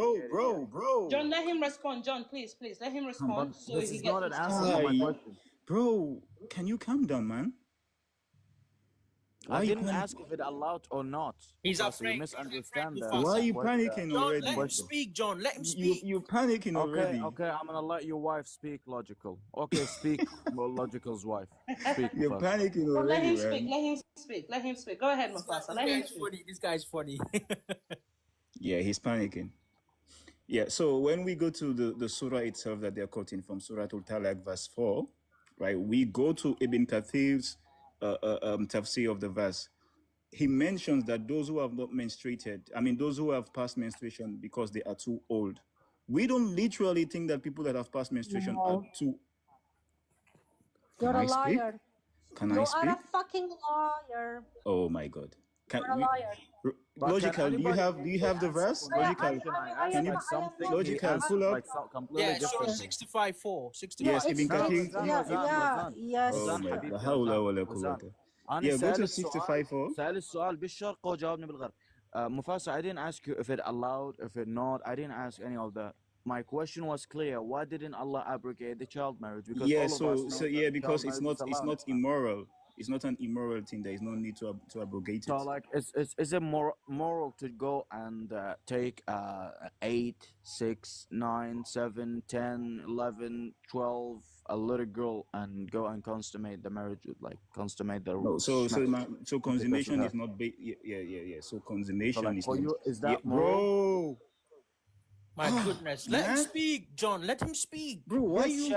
bro. John, let him respond. John, please, let him respond. So this is not an answer to my question. Bro, can you calm down, man? I didn't ask if it allowed or not. He's afraid. You misunderstand that. Why are you panicking already? Let him speak, John. Let him speak. You're panicking already. Okay, I'm gonna let your wife speak logical. Okay, speak logical's wife. Speak. You're panicking already. Let him speak. Go ahead, Mufasa. Let him speak. This guy's funny. Yeah, he's panicking. Yeah, so when we go to the surah itself that they're quoting from, Surah Al-Talaq, verse 4, right, we go to Ibn Kathir's tafsir of the verse. He mentions that those who have not menstruated, those who have passed menstruation because they are too old. We don't literally think that people that have passed menstruation are too... You're a liar. Can I speak? You are a fucking liar. Oh my God. You're a liar. Logical, do you have the verse? Logical, can you logical pull up? Yeah, Surah 65:4. Yes, Ibn Kathir. Yes. Oh my God. Yeah, go to 65:4. سأل السؤال بالشرق وجاوبني بالغرب. Mufasa, I didn't ask you if it allowed, if it not. I didn't ask any of that. My question was clear. Why didn't Allah abrogate the child marriage? Because because it's not immoral. It's not an immoral thing. There is no need to abrogate it. So, like, is it moral to go and take 8, 6, 9, 7, 10, 11, 12, a little girl and go and consummate the marriage, like consummate the rules? So consummation is not So consummation is for not. you, is that moral? My goodness. Let him speak, John. Let him speak. Bro, why are you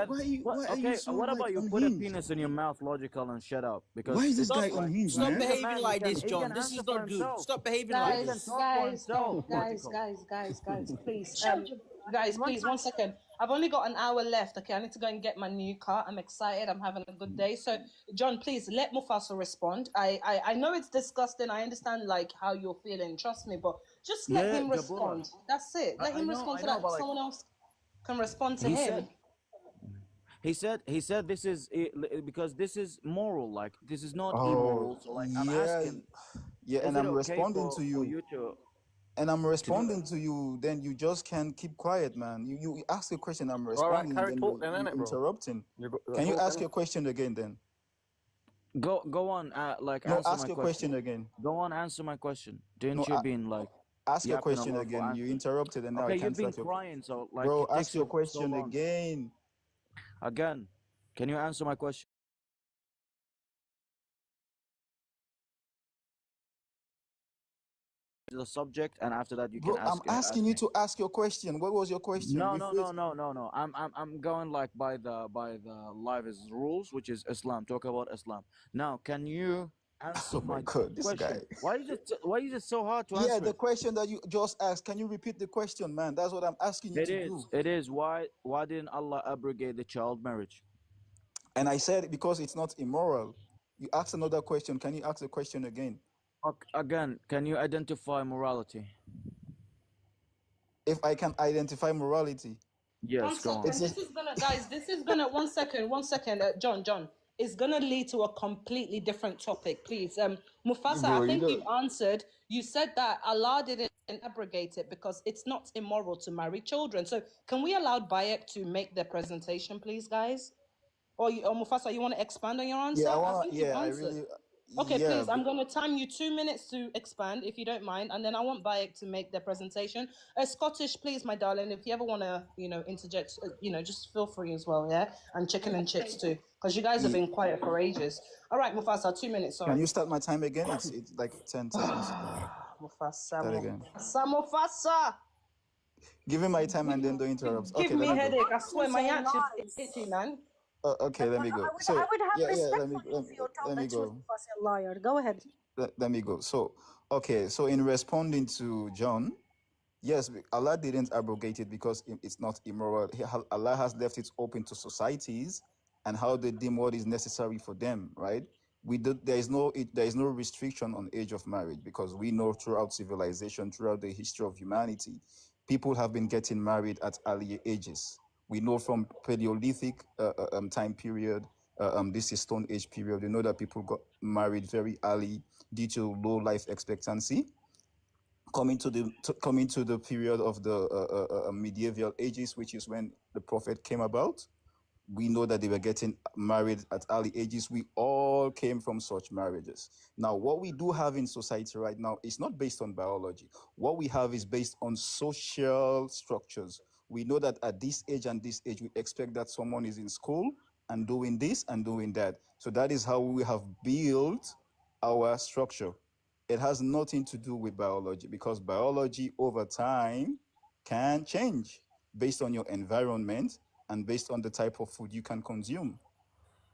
so what about you put a penis in your mouth, logical, and shut up? Because why is this guy unhinged, Stop man? behaving like this, John. This is not good. Stop behaving like this. Guys, please. Guys, please, 1 second. I've only got an hour left. Okay, I need to go and get my new car. I'm excited. I'm having a good day. So, John, please let Mufasa respond. I know it's disgusting. I understand like how you're feeling. Trust me, but just let him respond. That's it. Let him respond so that someone else can respond to him. He said this is because this is moral. Like this is not immoral. So like I'm asking. Yeah, and I'm responding to you. And I'm responding to you, then you just can't keep quiet, man. You ask a question, I'm responding, then you're interrupting. Can you ask your question again, then? Go on, like no, answer ask my your question again. Go on, answer my question. Didn't you been like? Ask your question again. You interrupted, and now I can't. You've been crying, so like. Bro, ask your question again. Again, can you answer my question? The subject, and after that you can ask. I'm asking you to ask your question. What was your question? No. I'm going like by the live's rules, which is Islam. Talk about Islam. Now, can you answer my God, this question? guy. Why is it so hard to answer? Yeah, the question that you just asked. Can you repeat the question, man? That's what I'm asking you to do. It is. Why didn't Allah abrogate the child marriage? And I said because it's not immoral. You asked another question. Can you ask the question again? Again, can you identify morality? If I can identify morality. Yes, go on. This is gonna 1 second, John. It's gonna lead to a completely different topic, please. Mufasa, I think you answered. You said that Allah didn't abrogate it because it's not immoral to marry children. So can we allow Bayek to make their presentation, please, guys? Or Mufasa, you want to expand on your answer? Okay, please, I'm going to time you 2 minutes to expand, if you don't mind, and then I want Bayek to make their presentation. Scottish, please, my darling, if you ever want to, interject, just feel free as well, yeah? And chicken and chips too, because you guys have been quiet for ages. All right, Mufasa, 2 minutes, sorry. Can you start my time again? It's like 10 seconds. Mufasa. Give me my time and then don't interrupt. Give me a headache, I swear, my ass is itchy, man. Okay, let me go. I would have respect for you if you told me to was a liar. Go ahead. Let me go. So in responding to John, yes, Allah didn't abrogate it because it's not immoral. Allah has left it open to societies and how they deem what is necessary for them, right? There is no restriction on age of marriage because we know throughout civilization, throughout the history of humanity, people have been getting married at early ages. We know from Paleolithic time period, this is Stone Age period, we know that people got married very early due to low life expectancy. Coming to the period of the medieval ages, which is when the Prophet came about, we know that they were getting married at early ages. We all came from such marriages. Now, what we do have in society right now is not based on biology. What we have is based on social structures. We know that at this age and this age, we expect that someone is in school and doing this and doing that. So that is how we have built our structure. It has nothing to do with biology because biology over time can change based on your environment and based on the type of food you can consume.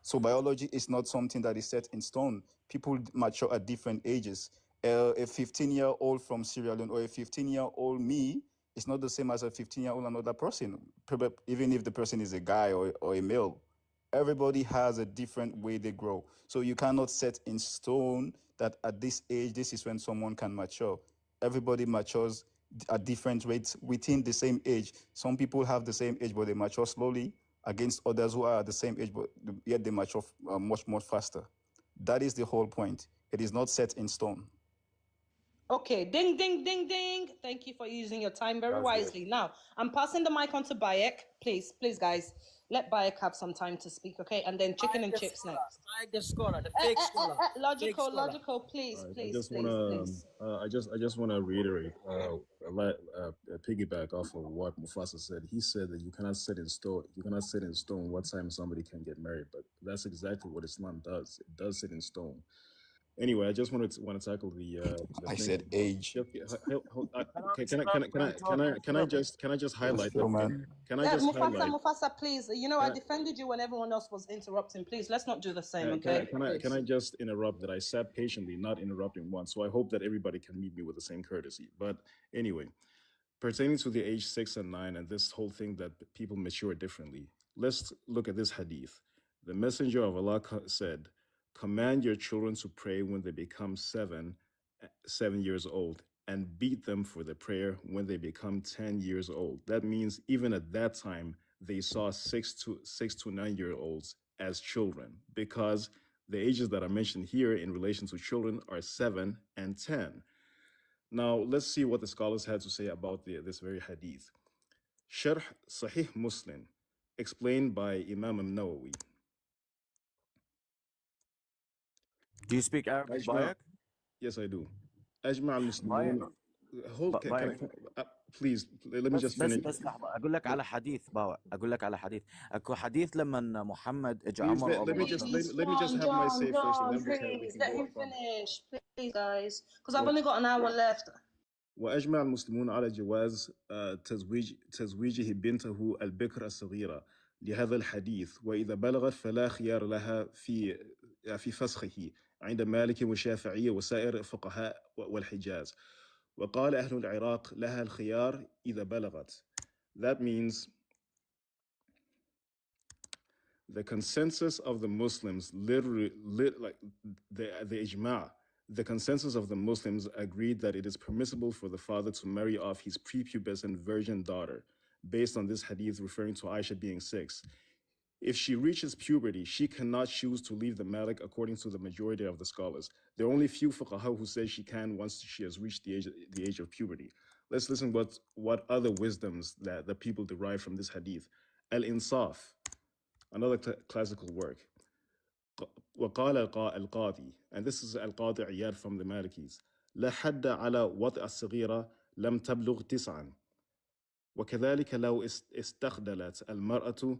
So biology is not something that is set in stone. People mature at different ages. A 15-year-old from Sierra Leone or a 15-year-old me is not the same as a 15-year-old another person, even if the person is a guy or a male. Everybody has a different way they grow. So you cannot set in stone that at this age, this is when someone can mature. Everybody matures at different rates within the same age. Some people have the same age, but they mature slowly against others who are at the same age, but yet they mature much, much faster. That is the whole point. It is not set in stone. Okay, ding, ding, ding, ding. Thank you for using your time very wisely. Good. Now, I'm passing the mic on to Bayek. Please, guys, let Bayek have some time to speak, okay? And then chicken and chips next. The scholar, the fake scholar. Logical, please, please. I just want to reiterate, piggyback off of what Mufasa said. He said that you cannot set in stone what time somebody can get married, but that's exactly what Islam does. It does set in stone. Anyway, I just want to tackle the I thing. said age. Okay, can I just highlight Sure, man. Can I just Mufasa, highlight? Mufasa, please. You know, I defended you when everyone else was interrupting. Please, let's not do the same, okay? Can I just interrupt that I sat patiently, not interrupting once? So I hope that everybody can meet me with the same courtesy. But anyway, pertaining to the age 6 and 9 and this whole thing that people mature differently, let's look at this hadith. The Messenger of Allah said, "Command your children to pray when they become 7 years old, and beat them for the prayer when they become 10 years old." That means even at that time, they saw 6 to 9-year-olds as children, because the ages that are mentioned here in relation to children are 7 and 10. Now, let's see what the scholars had to say about this very hadith. Sharh Sahih Muslim, explained by Imam al-Nawawi. Do you speak Arabic, Bayak? Yes, I do. أجمع المسلمون. Hold, please, let me just finish. بس لحظة أقول لك على حديث باوع، أقول لك على حديث. أكو حديث لما محمد إجا عمر. Let me just have my say first, and then please let him finish, please, guys, because I've only got an hour left. وأجمع المسلمون على جواز تزويجه بنته البكر الصغيرة لهذا الحديث، وإذا بلغت فلا خيار لها في فسخه عند مالك والشافعية وسائر الفقهاء والحجاز. وقال أهل العراق لها الخيار إذا بلغت. That means the consensus of the Muslims, like the ijma', the consensus of the Muslims agreed that it is permissible for the father to marry off his prepubescent virgin daughter, based on this hadith referring to Aisha being 6. If she reaches puberty, she cannot choose to leave the malik, according to the majority of the scholars. There are only few fuqaha who say she can once she has reached the age of puberty. Let's listen what other wisdoms that the people derive from this hadith. Al-Insaf, another classical work. وقال القاضي, and this is Al-Qadi Iyad from the Malikis, لا حد على وطئ الصغيرة لم تبلغ 9. وكذلك لو استخدلت المرأة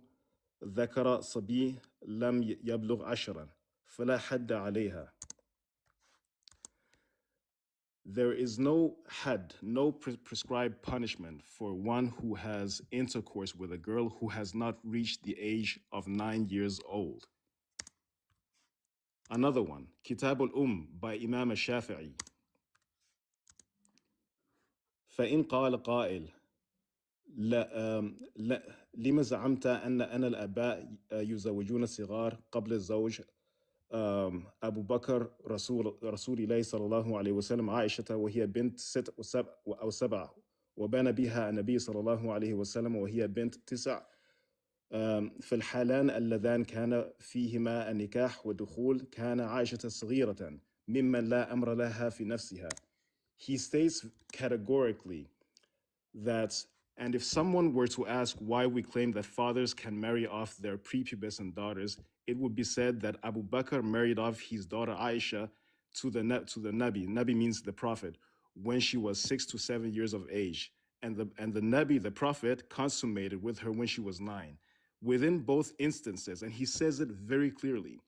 ذكر صبي لم يبلغ 10 فلا حد عليها. There is no had, no prescribed punishment for one who has intercourse with a girl who has not reached the age of 9 years old. Another one, Kitab al-Umm by Imam al-Shafi'i. فإن قال قائل لما زعمت أن الآباء يزوجون الصغار قبل الزوج أبو بكر رسول الله صلى الله عليه وسلم عائشة وهي بنت 6 أو 7 وبان بها النبي صلى الله عليه وسلم وهي بنت 9 في الحالان اللذان كان فيهما النكاح والدخول كان عائشة صغيرة ممن لا أمر لها في نفسها. He states categorically that, and if someone were to ask why we claim that fathers can marry off their prepubescent daughters, it would be said that Abu Bakr married off his daughter Aisha to the Nabi. Nabi means the Prophet, when she was 6 to 7 years of age. And the Nabi, the Prophet, consummated with her when she was 9. Within both instances, and he says it very clearly,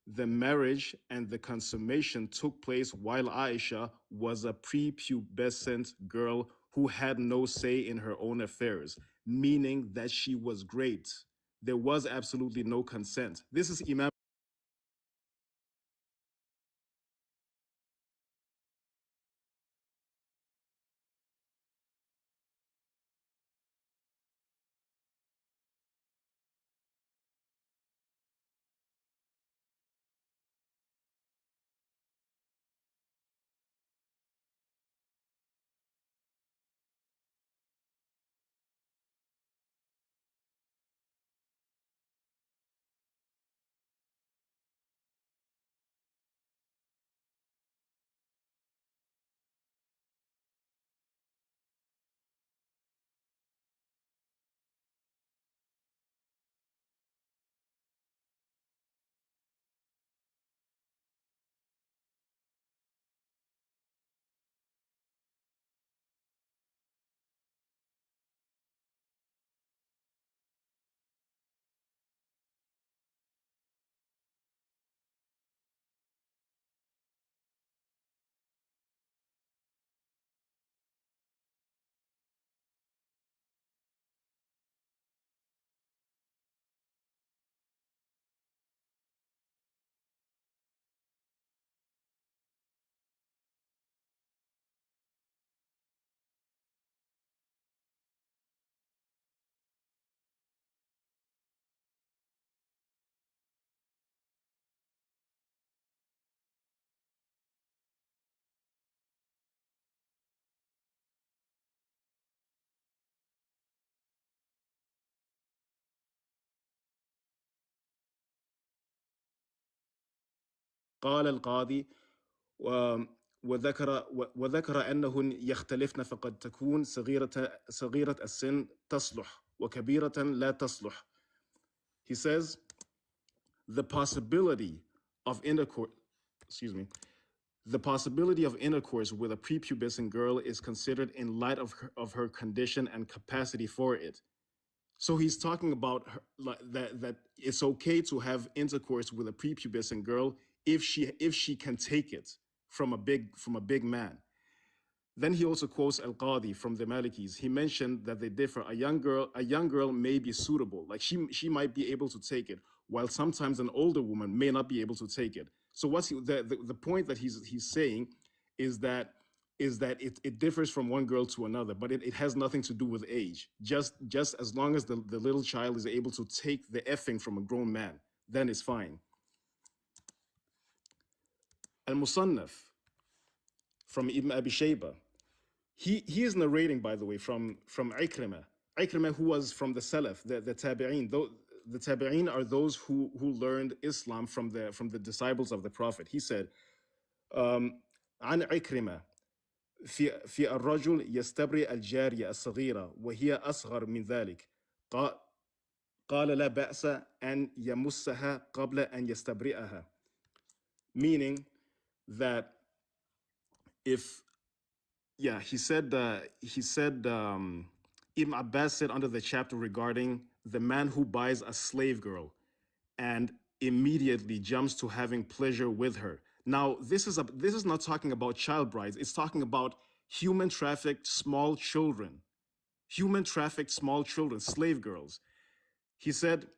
the marriage and the consummation took place while Aisha was a prepubescent girl who had no say in her own affairs, meaning that she was great. There was absolutely no consent. This is Imam قال القاضي وذكر أنهن يختلفن فقد تكون صغيرة السن تصلح وكبيرة لا تصلح. He says the possibility of intercourse with a prepubescent girl is considered in light of her condition and capacity for it. So he's talking about that it's okay to have intercourse with a prepubescent girl if she can take it from a big man. Then he also quotes Al-Qadi from the Malikis. He mentioned that they differ. A young girl may be suitable, like she might be able to take it, while sometimes an older woman may not be able to take it. So what's the point that he's saying is that it differs from one girl to another, but it has nothing to do with age. Just as long as the little child is able to take the effing from a grown man, then it's fine. Al-Musannaf from Ibn Abi Shayba. He is narrating, by the way, from Ikrimah. Ikrimah, who was from the Salaf, the Tabi'een. The Tabi'een are those who learned Islam from the disciples of the Prophet. He said, عن عكرمة في الرجل يستبرئ الجارية الصغيرة وهي أصغر من ذلك قال لا بأس أن يمسها قبل أن يستبرئها. Meaning that he said Ibn Abbas said under the chapter regarding the man who buys a slave girl and immediately jumps to having pleasure with her. Now, this is not talking about child brides. It's talking about human trafficked small children, slave girls. He said,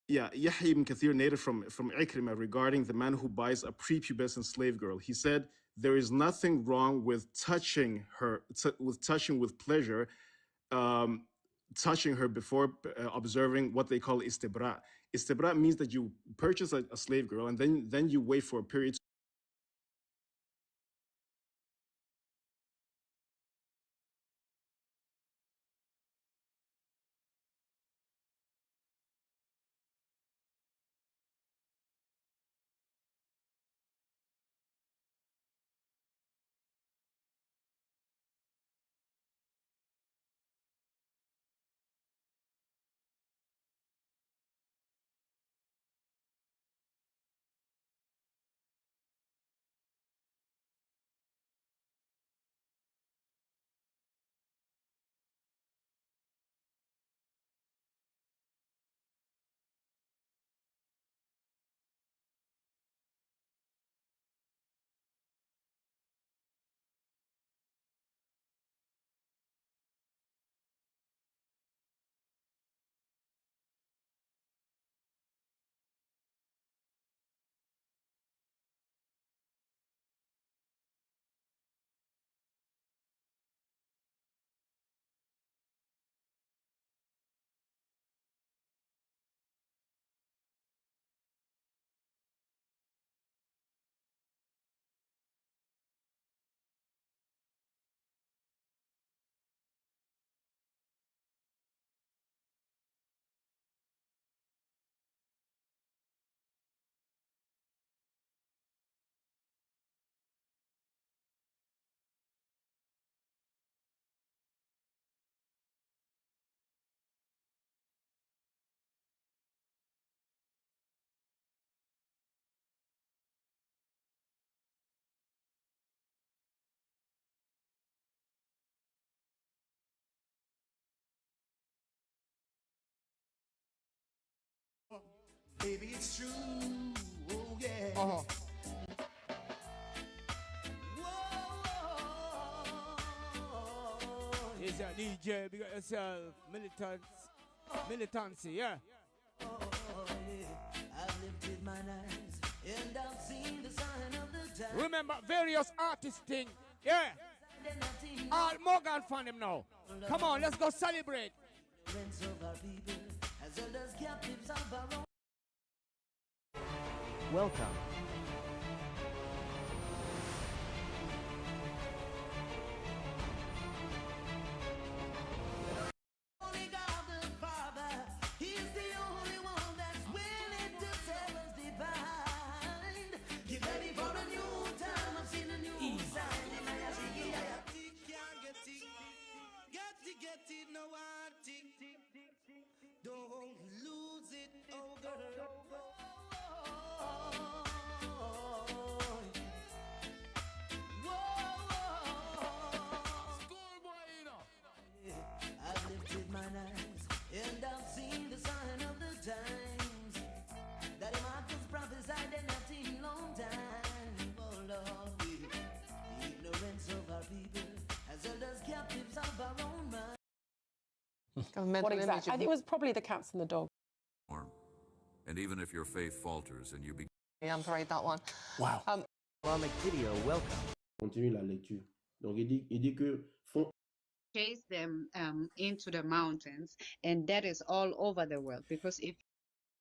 Yahya ibn Kathir narrated from Ikrimah regarding the man who buys a prepubescent slave girl. He said, there is nothing wrong with touching her, with pleasure, touching her before observing what they call istibra. Istibra means that you purchase a slave girl and then you wait for a period. Baby, it's true. Oh, yeah. Here's your DJ, big up yourself, militancy, yeah. Oh, yeah. I've lifted my eyes and I've seen the sign of the time. Remember, various artists thing, yeah. All Morgan fan them now. Come on, let's go celebrate. Welcome. What exactly? I think it was probably the cats and the dog. And even if your faith falters and you begin... Yeah, I'm sorry, that one. Wow. Islamic video, welcome. Continue la lecture. Donc il dit que chase them into the mountains, and that is all over the world. Because if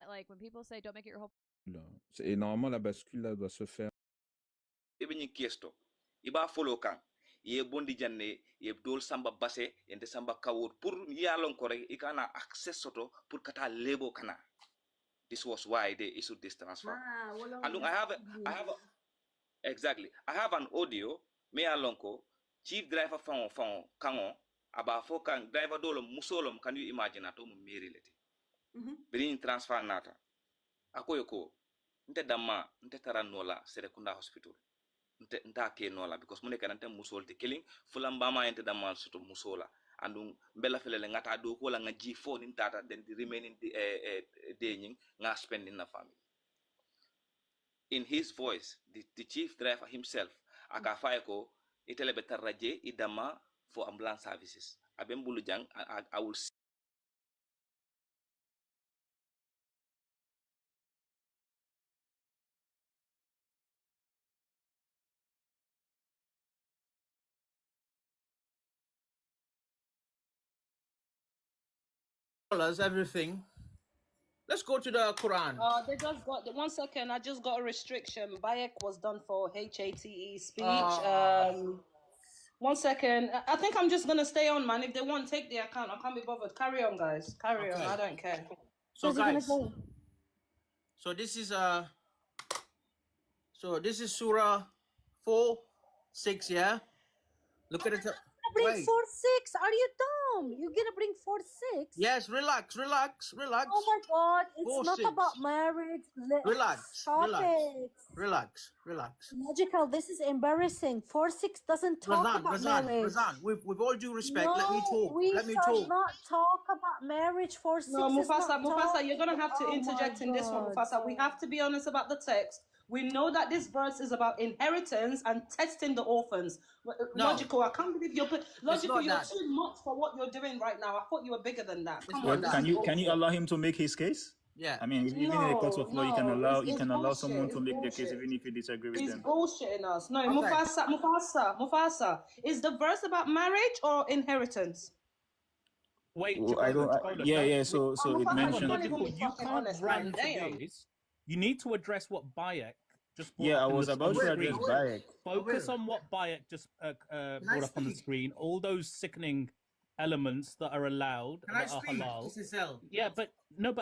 like when people say don't make it your whole Et normalement la bascule là doit se faire. Ibini kiesto iba follow kan ye bondi janne ye dol samba basse ente samba kawot pour yalon ko rek ikana access soto pour kata lebo kana. This was why they issued this transfer. And I have exactly. I have an audio me alonko chief driver fon kango aba fo kan driver dolo musolom, can you imagine ato mu meri leti. Bring transfer nata. Akoyoko nte damma nte taranola Serekunda hospital. Nta ke nola because mune kanante musol te killing fulambama ente damma soto musola. And bella fele ngata do ko la nga G4 nin tata then the remaining day nga spend in the family. In his voice, the chief driver himself akafaya ko itele betarraje idama for ambulance services. Abembulu jang I will see. Everything. Let's go to the Quran. They just got 1 second. I just got a restriction. Bayek was done for HATE speech. 1 second. I think I'm just gonna stay on, man. If they want, take the account. I can't be bothered. Carry on, guys. Carry on. I don't care. So guys, so this is Surah 4:6. Yeah. Look at it. Bring 4:6. Are you dumb? You're gonna bring 4:6? Yes, relax. Oh my God! It's not about marriage. Relax. Logical. This is embarrassing. 4:6 doesn't talk about marriage. Razan, with all due respect, no, let me talk. We shall not talk about marriage. 4:6. No, Mufasa, you're gonna have to interject in this one, Mufasa. We have to be honest about the text. We know that this verse is about inheritance and testing the orphans. Logical, I can't believe you're logical. You're too much for what you're doing right now. I thought you were bigger than that. Come on, can you allow him to make his case? Yeah. I mean, even in a court of law, you can allow someone to make their case even if you disagree with them. He's bullshitting us. No, okay. Mufasa. Is the verse about marriage or inheritance? Wait, So it mentioned. You can't run to this. You need to address what Bayek just brought I was about to address Bayek. Focus on what Bayek just brought up on the screen. All those sickening elements that are allowed that are halal. Yeah, but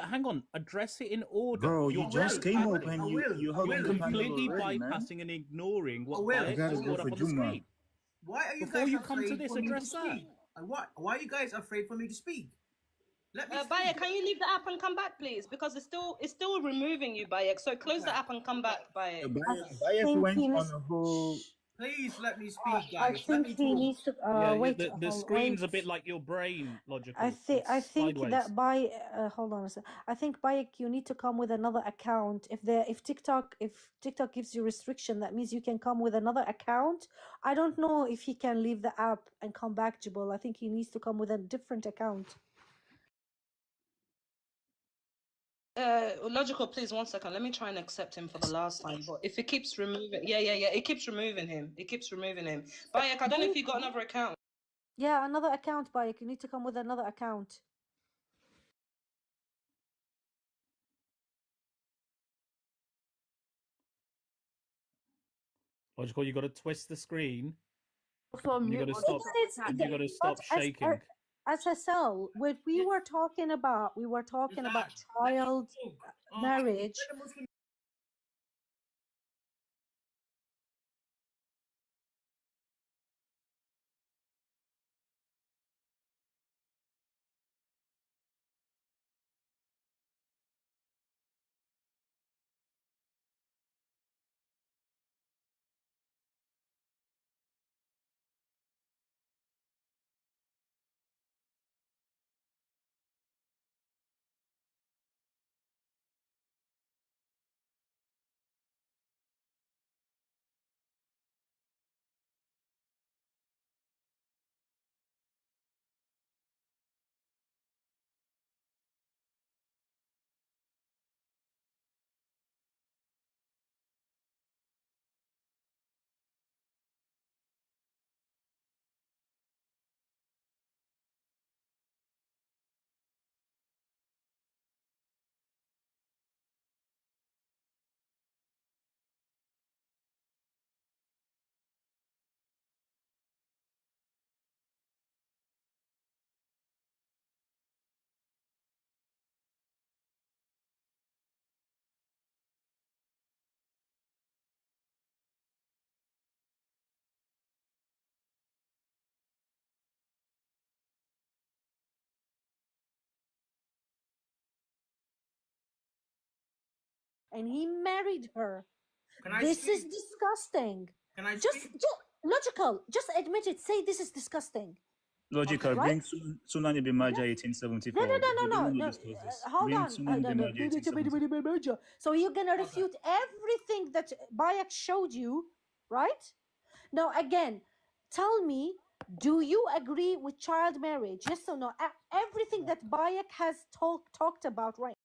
hang on. Address it in order. Bro, you just came up and you completely bypassing and ignoring what Bayek just brought up on the screen. Why are you Before guys you come to this, afraid for me address to that. speak? Why are you guys afraid for me to speak? Let me Bayek, can you leave the app and come back, please? Because it's still removing you, Bayek. So close the app and come back, Bayek. Bayek went on a whole. Please let me speak, guys. I think he needs to wait. The screen's a bit like your brain, Logical. I think sideways. that hold on a second. I think Bayek, you need to come with another account. If TikTok gives you restriction, that means you can come with another account. I don't know if he can leave the app and come back, Jibble. I think he needs to come with a different account. Logical, please 1 second. Let me try and accept him for the last time. But if it keeps removing, it keeps removing him. Bayek, I don't know if you got another account. Yeah, another account, Bayek. You need to come with another account. Logical, you got to twist the screen. You got to stop shaking. SSL, when we were talking about child marriage. and he married her. This speak? is disgusting. Can I just logical. Just admit it. Say this is disgusting. Logical. Right? Bring Sunan Ibn Majah 1874. No. Hold on. Sunan Ibn Majah 1874. So you're gonna refute everything that Bayak showed you, right? Now again, tell me, do you agree with child marriage? Yes or no? Everything that Bayak has talked about right.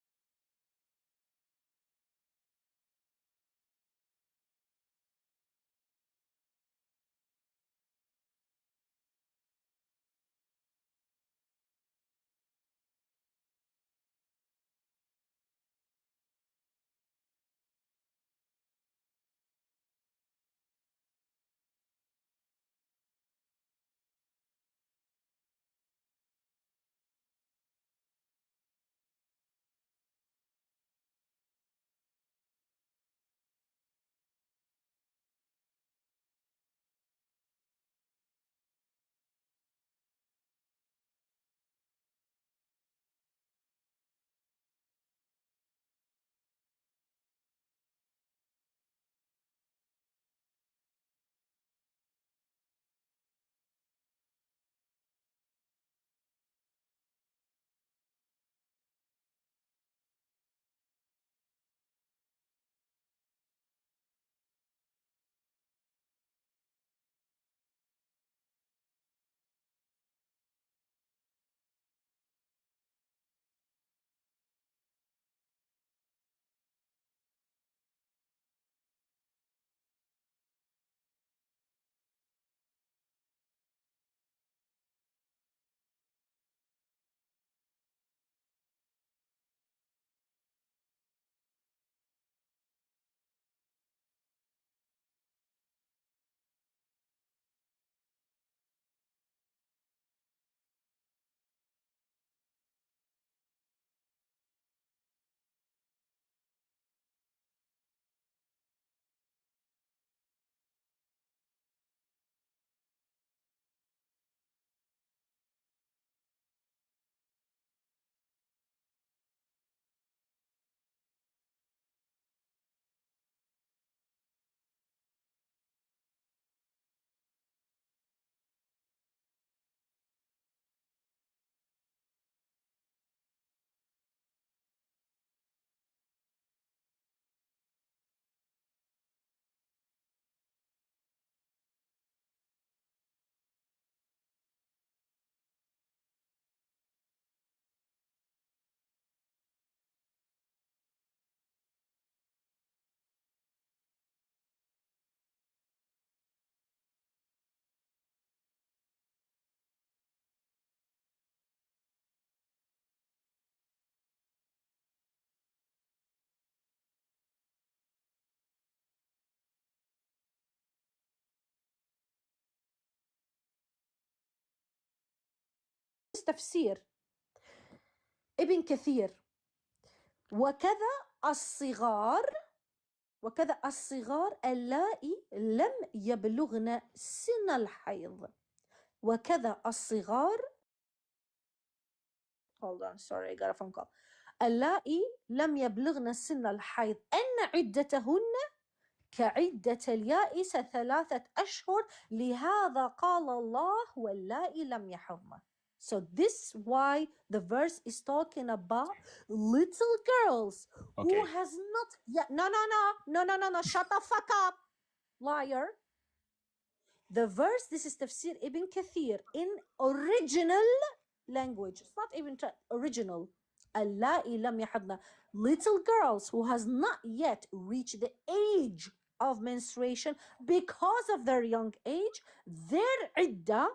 تفسير ابن كثير وكذا الصغار اللائي لم يبلغن سن الحيض وكذا الصغار hold on sorry I got a phone call اللائي لم يبلغن سن الحيض أن عدتهن كعدة اليائس 3 أشهر لهذا قال الله واللائي لم يحضن. So this why the verse is talking about little girls who has not yet. No, shut the fuck up, liar. The verse, this is Tafsir Ibn Kathir in original language. It's not even original. Allai lam yahadna. Little girls who has not yet reached the age of menstruation because of their young age, their iddah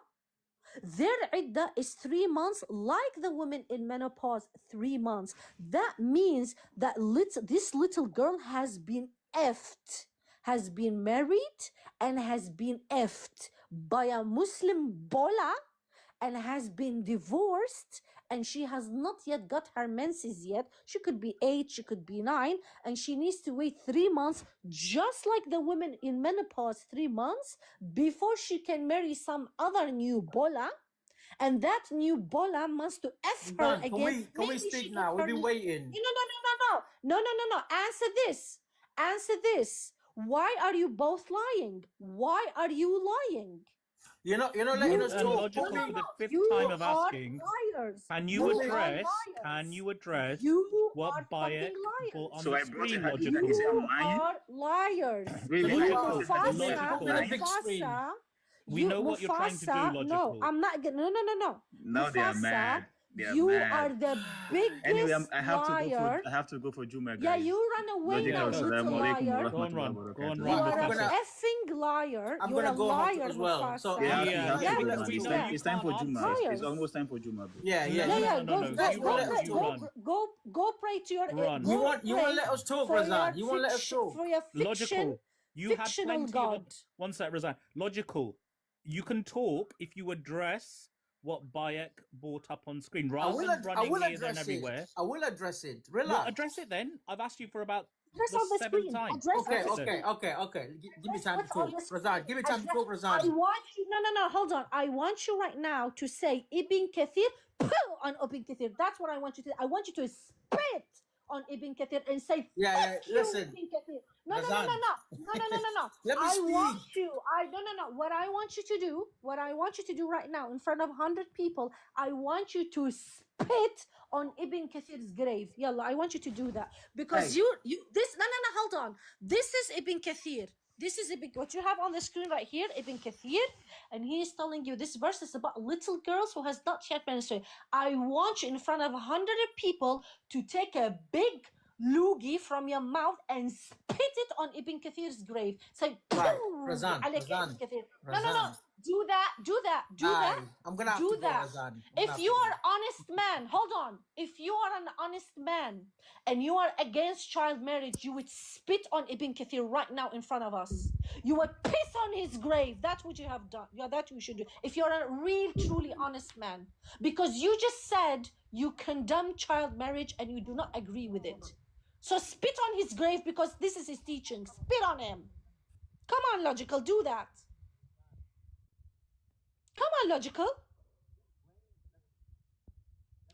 is 3 months, like the women in menopause, 3 months. That means that this little girl has been effed, has been married and has been effed by a Muslim bola and has been divorced, and she has not yet got her menses yet. She could be 8, she could be 9, and she needs to wait 3 months, just like the women in menopause, 3 months, before she can marry some other new bola. And that new Bola wants to F her Can again. we Maybe speak she now? got We've her been waiting. No. Answer this. Answer this. Why are you both lying? Why are you lying? You're not letting us talk. Logical for the fifth You time of are asking. liars. Can You you are address? liars. Can you address You what are Bayek fucking liars. put on So the I brought a screen? hadith that Logical. he said I'm You lying. are liars. Really? You Logical. Mufasa, Logical. Mufasa. We know what you're trying to do, Mufasa, Logical. no, I'm not gonna. No. No, they are Mufasa, mad. They are you mad. are the biggest Anyway, I have liar. to go for Juma, guys. Yeah, you run away now, Logical. little Assalamu alaikum wa liar. Go on, run. rahmatullahi Go on, You run. are an Mufasa. effing liar. I'm You're gonna a go home liar, as well. Mufasa. So Yeah, Yeah, you have yeah, to go, because man. we It's know time, you it's time for can't Juma. answer. It's almost time for Juma, bro. yeah. Go pray to your Run. You want to pray let us talk, for Razan? your You want to let us talk? for your Logical. You had fictional plenty god. of... One sec, Razan. Logical. You can talk if you address what Bayek brought up on screen, rather than running here, there, and everywhere. I will address it. Well, Relax. address it then. I've asked you for about Address the on the 7th screen. time. Okay. Give me time to What's on talk. your screen? Razan, give me time to talk, I Razan. want you. No. Hold on. I want you right now to say Ibn Kathir on Ibn Kathir. That's what I want you to. I want you to spit on Ibn Kathir and say, Yeah. "Fuck you, Listen. Ibn Kathir." No. Razan. No. Let me I speak. want you. No. What I want you to do right now in front of 100 people, I want you to spit on Ibn Kathir's grave. Yalla, I want you to do that because Hey. No, hold on. This is Ibn Kathir. This is what you have on the screen right here, Ibn Kathir, and he is telling you this verse is about little girls who has not yet menstruated. I want you in front of 100 people to take a big loogie from your mouth and spit it on Ibn Kathir's grave. Say, Right, "Pooh, Razan, عليك Razan, Ibn Kathir." No. Razan. Do that. I'm gonna have Do to go, that. Razan. If you are honest man, hold on. If you are an honest man and you are against child marriage, you would spit on Ibn Kathir right now in front of us. You would piss on his grave. That's what you have done. Yeah, that you should do. If you're a real, truly honest man. Because you just said you condemn child marriage and you do not agree with it. So spit on his grave because this is his teaching. Spit on him. Come on, Logical, do that. Come on, Logical.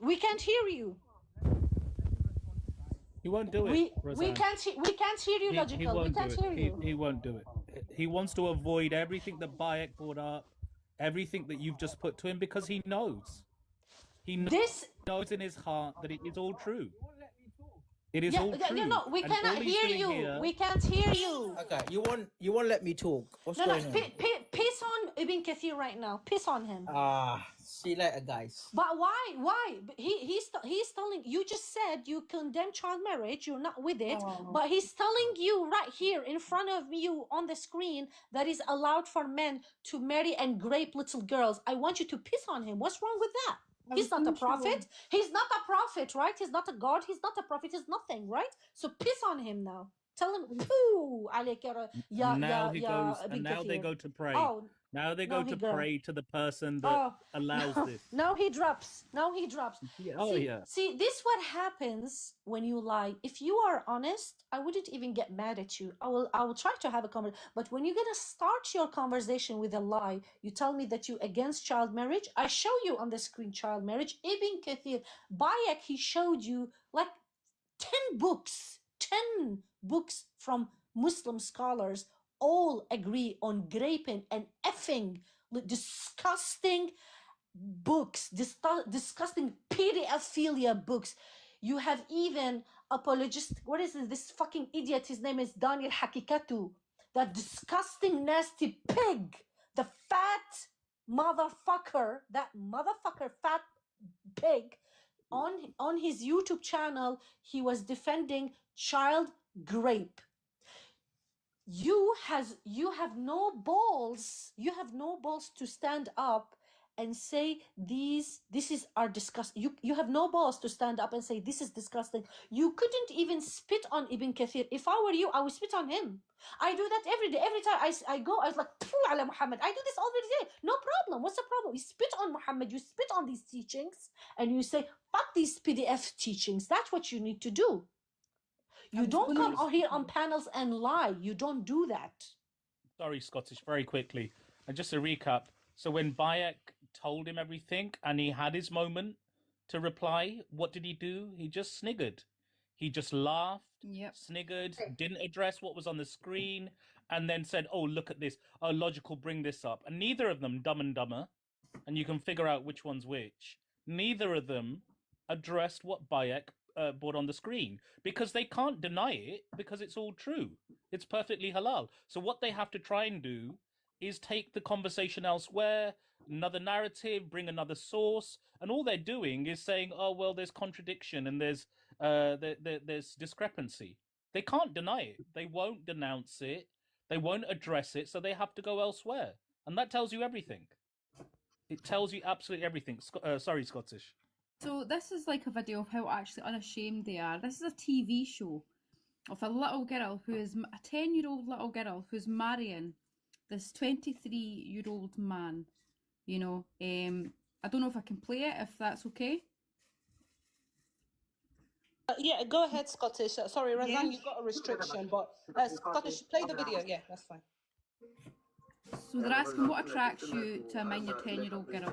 We can't hear you. He won't do it. We can't hear you, Logical. We can't hear you. He won't do it. He wants to avoid everything that Bayek brought up, everything that you've just put to him, because he knows. He knows in his heart that it is all true. It is all true. No, we And cannot all he's hear doing you. here- We can't hear you. Okay, you won't let me talk. What's No, going on? piss on Ibn Kathir right now. Piss on him. See you later, guys. But why? He's telling you. Just said you condemn child marriage. You're not with it. But he's telling you right here in front of you on the screen that is allowed for men to marry and rape little girls. I want you to piss on him. What's wrong with that? He's not a prophet. He's not a prophet, right? He's not a god. He's not a prophet. He's nothing, right? So piss on him now. Tell him, "Ooh, عليك يا now he goes, Ibn and now they Kathir." go to pray. Oh, now they no, go he to go. pray to the person that allows this. Now he drops. Oh, See, yeah. See, this what happens when you lie. If you are honest, I wouldn't even get mad at you. I will try to have a conversation. But when you're gonna start your conversation with a lie, you tell me that you against child marriage. I show you on the screen child marriage. Ibn Kathir, Bayek, he showed you like 10 books from Muslim scholars all agree on graping and effing disgusting books, disgusting pedophilia books. You have even apologist. What is this fucking idiot? His name is Daniel Hakikatu. That disgusting, nasty pig. The fat motherfucker. That motherfucker, fat pig. On his YouTube channel, he was defending child grape. You have no balls. You have no balls to stand up and say this is our disgust. You have no balls to stand up and say this is disgusting. You couldn't even spit on Ibn Kathir. If I were you, I would spit on him. I do that every day. Every time I go, I was like, "Pfu ala Muhammad." I do this all the day. No problem. What's the problem? You spit on Muhammad. You spit on these teachings, and you say, "Fuck these PDF teachings." That's what you need to do. You don't come out here on panels and lie. You don't do that. Sorry, Scottish, very quickly. And just to recap, so when Bayek told him everything and he had his moment to reply, what did he do? He just sniggered. He just laughed, sniggered, didn't address what was on the screen, and then said, oh, look at this. Oh, Logical, bring this up. And neither of them, Dumb and Dumber, and you can figure out which one's which, neither of them addressed what Bayek brought on the screen, because they can't deny it, because it's all true. It's perfectly halal. So what they have to try and do is take the conversation elsewhere, another narrative, bring another source, and all they're doing is saying, oh, well, there's contradiction and there's discrepancy. They can't deny it. They won't denounce it. They won't address it, so they have to go elsewhere. And that tells you everything. It tells you absolutely everything. Sorry, Scottish. So this is like a video of how actually unashamed they are. This is a TV show of a little girl who is a 10-year-old little girl who's marrying this 23-year-old man. You know, I don't know if I can play it, if that's okay. Yeah, go ahead, Scottish. Sorry, Razan, you've got a restriction, but Scottish, play the video. Yeah, that's fine. So they're asking what attracts you to a minor 10-year-old girl.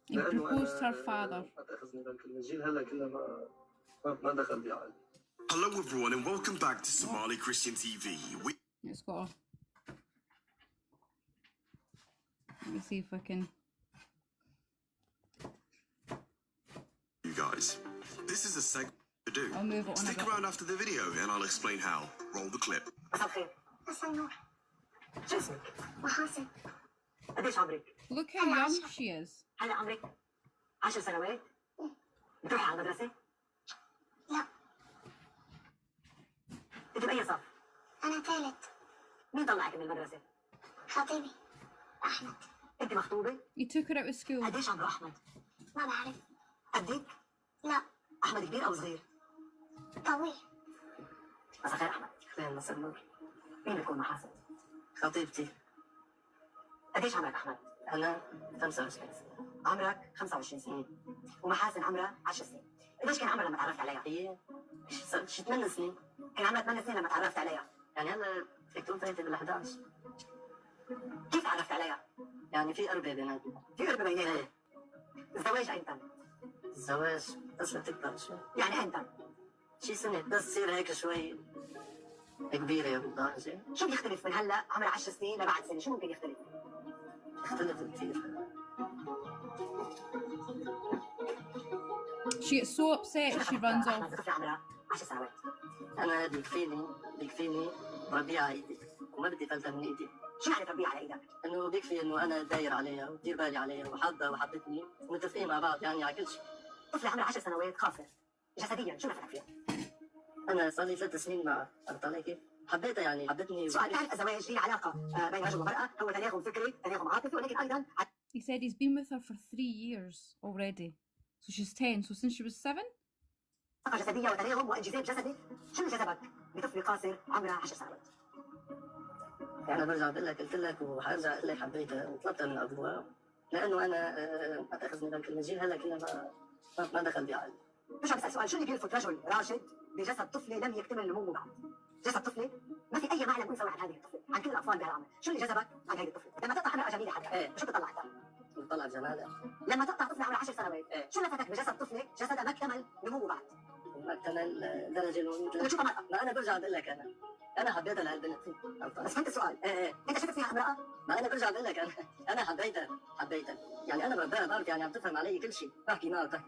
He proposed to her father. Hello everyone and welcome back to Somali Christian TV. Let's go. Let me see if I can. You guys, this is a segment to do. I'll move it on. Stick around after the video and I'll explain how. Roll the clip. Look how young she is. هلا عمرك 10 سنوات؟ بتروحي على المدرسة؟ لا. انت بأي صف؟ أنا ثالث. مين طلعك من المدرسة؟ خطيبي أحمد. أنت مخطوبة؟ You took her out of school. قديش عمره أحمد؟ ما بعرف. قدك؟ لا. أحمد كبير أو صغير؟ طويل. مساء الخير أحمد. خير مساء النور. مين بيكون محاسن؟ خطيبتي. قديش عمرك أحمد؟ أنا 25 سنة. عمرك 25 سنة. ومحاسن عمرها 10 سنين. قديش كان عمرها لما تعرفت عليها؟ هي شي 8 سنين. كان عمرها 8 سنين لما تعرفت عليها. يعني هلا فيك تقول فايتة بال 11. كيف تعرفت عليها؟ يعني في قربة بيناتنا. في قربة بيناتنا؟ ايه. الزواج أمتى؟ الزواج بس بتكبر شوي. يعني أمتى؟ شي سنة بس تصير هيك شوي كبيرة يا بالدرجة. شو بيختلف من هلا عمرها 10 سنين لبعد سنة؟ شو ممكن يختلف؟ يختلف كثير. She gets so upset she runs off. طفلة عمرها 10 سنوات. أنا بيكفيني ربيع على إيدي وما بدي فلتة من إيدي. شو يعني تربية على إيدك؟ إنه بيكفي إنه أنا داير عليها ودير بالي عليها وحبها وحبتني ومتفقين مع بعض يعني على كل شيء. طفلة عمرها 10 سنوات خاصة جسديا شو نفعك فيها؟ أنا صار لي 3 سنين معها، عرفت علي كيف؟ حبيتها يعني حبتني. سؤال، تعرف الزواج هي علاقة بين رجل ومرأة، هو تناغم فكري، تناغم عاطفي، ولكن أيضا. He said he's been with her for 3 years already. So she's 10. So since she was 7? علاقة جسدية وتناغم وانجذاب جسدي. شو اللي جذبك بطفل قاصر عمرها 10 سنوات؟ أنا برجع بقول لك، قلت لك وحرجع أقول لك حبيتها وطلبتها من أبوها لأنه أنا ما تأخذني ذاك المجال هلا كلها ما دخل بعقلي. مش عم بسأل سؤال، شو اللي بيلفت رجل راشد بجسد طفلة لم يكتمل نموه بعد؟ جسد طفلة ما في أي معلم أنثى واحد هذه الطفلة، عن كل الأطفال بهالعمر، شو اللي جذبك عن هذه الطفلة؟ لما تقطع امرأة جميلة حتى، شو بتطلع أنت؟ بتطلع جمالها. لما تقطع طفلة عمرها 10 سنوات، شو لفتك بجسد طفلة جسدها ما اكتمل نموه بعد؟ ما اكتمل درجة نمو. شو مرأة؟ ما أنا برجع بقول لك أنا حبيتها لهالبنت. بس فهمت السؤال، أنت شفت فيها امرأة؟ ما أنا برجع بقول لك أنا حبيتها يعني أنا برباها بعرف يعني عم تفهم علي كل شيء، بحكي معها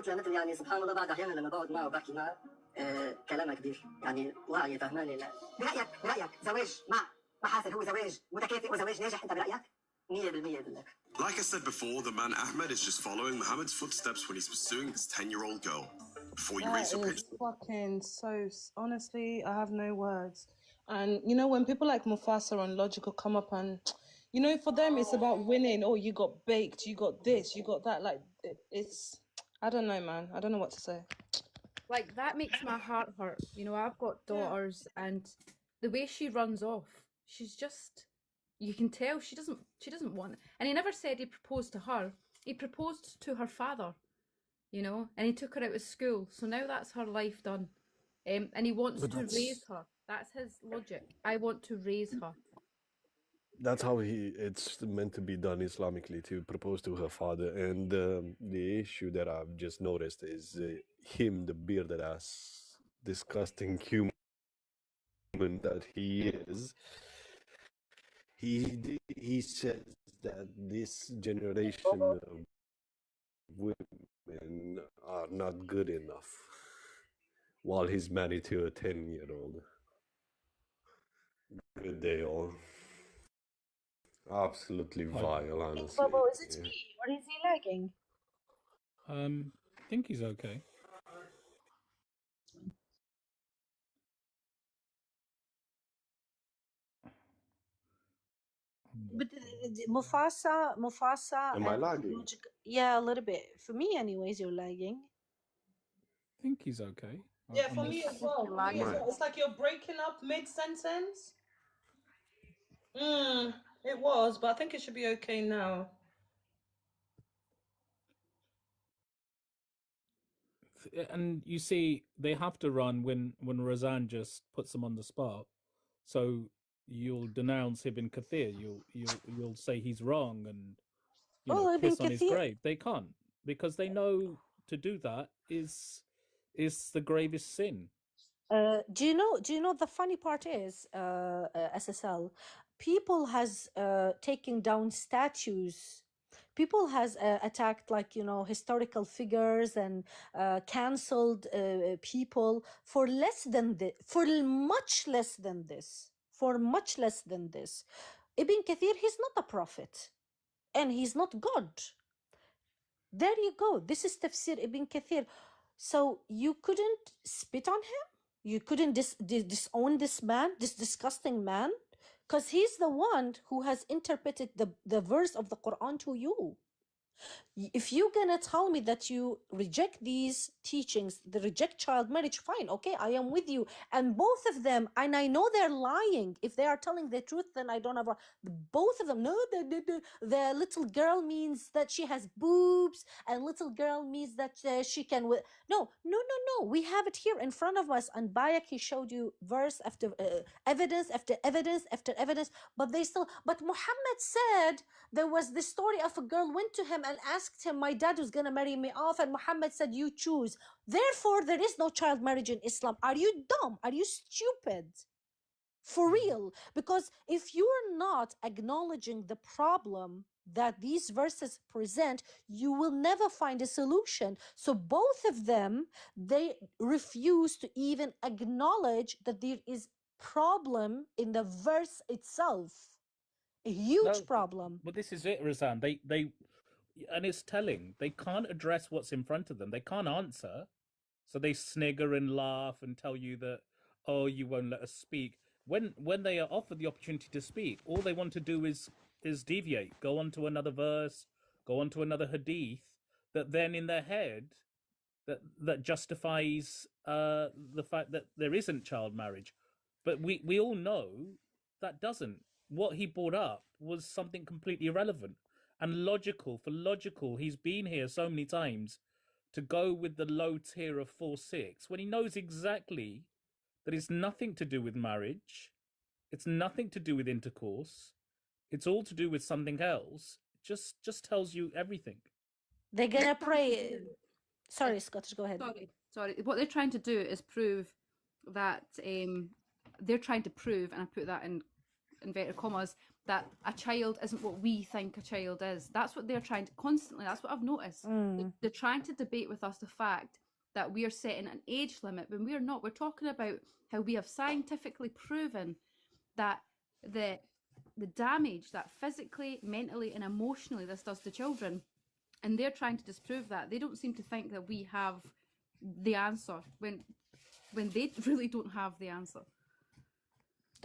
مثل يعني سبحان الله بعد أحيانا لما بقعد معها وبحكي معها كلامها كبير يعني واعية فهماني. لا برأيك زواج مع محاسن هو زواج متكافئ وزواج ناجح أنت برأيك؟ 100% بالله. Like I said before, the man Ahmed is just following Muhammad's footsteps when he's pursuing this 10-year-old girl. Before you raise your That pitch. is fucking so. Honestly, I have no words. And you know, when people like Mufasa and Logical come up and, you know, for them it's about winning. Oh, you got baked, you got this, you got that. Like it's, I don't know, man. I don't know what to say. Like, that makes my heart hurt. You know, I've got daughters, and the way she runs off, she's just, you can tell she doesn't want it. And he never said he proposed to her. He proposed to her father, you know, and he took her out of school. So now that's her life done. And he wants to raise her. That's his logic. I want to raise her. That's how it's meant to be done Islamically, to propose to her father. And the issue that I've just noticed is him, the bearded ass, disgusting human that he is. He says that this generation of women are not good enough, while he's married to a 10-year-old. Good day, all. Absolutely vile, honestly. Bobo, is it me or is he lagging? I think he's okay. But Mufasa, Am I and lagging? Logic, yeah, a little bit. For me, anyways, you're lagging. I think he's okay. Yeah, for me as well. For me as well. It's like you're breaking up mid-sentence. It was, but I think it should be okay now. And you see, they have to run when Razan just puts them on the spot. So you'll denounce Ibn Kathir. You'll say he's wrong and piss on his grave. They can't, because they know to do that is the gravest sin. Do you know the funny part is, SSL, people has taken down statues. People has attacked, like, historical figures and cancelled people for much less than this. For much less than this. Ibn Kathir, he's not a prophet. And he's not God. There you go. This is Tafsir Ibn Kathir. So you couldn't spit on him? You couldn't disown this man, this disgusting man? Because he's the one who has interpreted the verse of the Quran to you. If you're gonna tell me that you reject these teachings, the reject child marriage, fine, okay, I am with you. And both of them, and I know they're lying. If they are telling the truth, then I don't have both of them. No, the little girl means that she has boobs, and little girl means that she can. No. We have it here in front of us. And Bayak, he showed you verse after evidence after evidence after evidence, but they still. But Muhammad said there was this story of a girl went to him and asked him, my dad was going to marry me off, and Muhammad said, you choose. Therefore, there is no child marriage in Islam. Are you dumb? Are you stupid? For real? Because if you're not acknowledging the problem that these verses present, you will never find a solution. So both of them, they refuse to even acknowledge that there is problem in the verse itself. A huge problem. But this is it, Razan. They and it's telling. They can't address what's in front of them. They can't answer. So they snigger and laugh and tell you that, oh, you won't let us speak. When they are offered the opportunity to speak, all they want to do is deviate, go on to another verse, go on to another hadith that then in their head that justifies the fact that there isn't child marriage. But we all know that doesn't. What he brought up was something completely irrelevant and logical. For logical, he's been here so many times to go with the low tier of 4-6 when he knows exactly that it's nothing to do with marriage, it's nothing to do with intercourse, it's all to do with something else. Just tells you everything. They're gonna pray. Sorry, Scottish, go ahead. Sorry. What they're trying to do is prove that they're trying to prove, and I put that in inverted commas, that a child isn't what we think a child is. That's what they're trying to constantly. That's what I've noticed. They're trying to debate with us the fact that we are setting an age limit when we are not. We're talking about how we have scientifically proven that the damage that physically, mentally, and emotionally this does to children, and they're trying to disprove that. They don't seem to think that we have the answer when they really don't have the answer.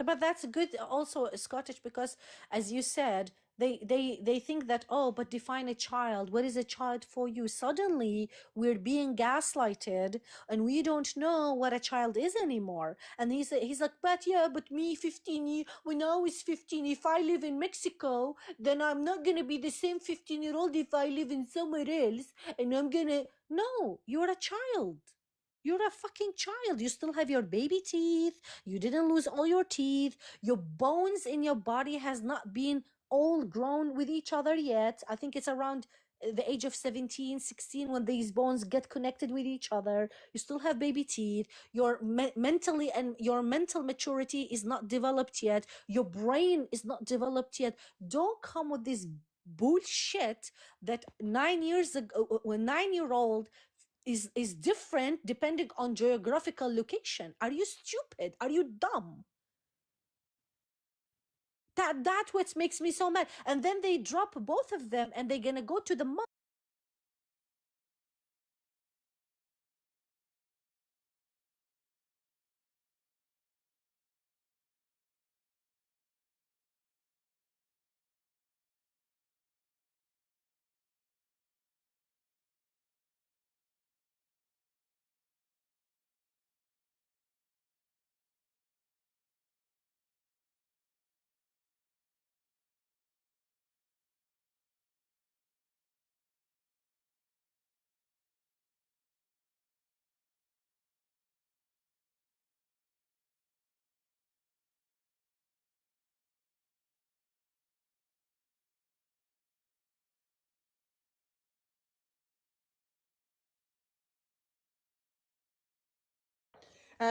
But that's good also, Scottish, because as you said, they think that, oh, but define a child. What is a child for you? Suddenly we're being gaslighted and we don't know what a child is anymore. And he's like, but me 15, when I was 15, if I live in Mexico, then I'm not going to be the same 15-year-old if I live in somewhere else. And I'm going to, no, you're a child. You're a fucking child. You still have your baby teeth. You didn't lose all your teeth. Your bones in your body has not been all grown with each other yet. I think it's around the age of 17, 16 when these bones get connected with each other. You still have baby teeth. Your mentally and your mental maturity is not developed yet. Your brain is not developed yet. Don't come with this bullshit that 9 years ago, when 9-year-old is different depending on geographical location. Are you stupid? Are you dumb? That's what makes me so mad. And then they drop both of them and they're gonna go to the mom.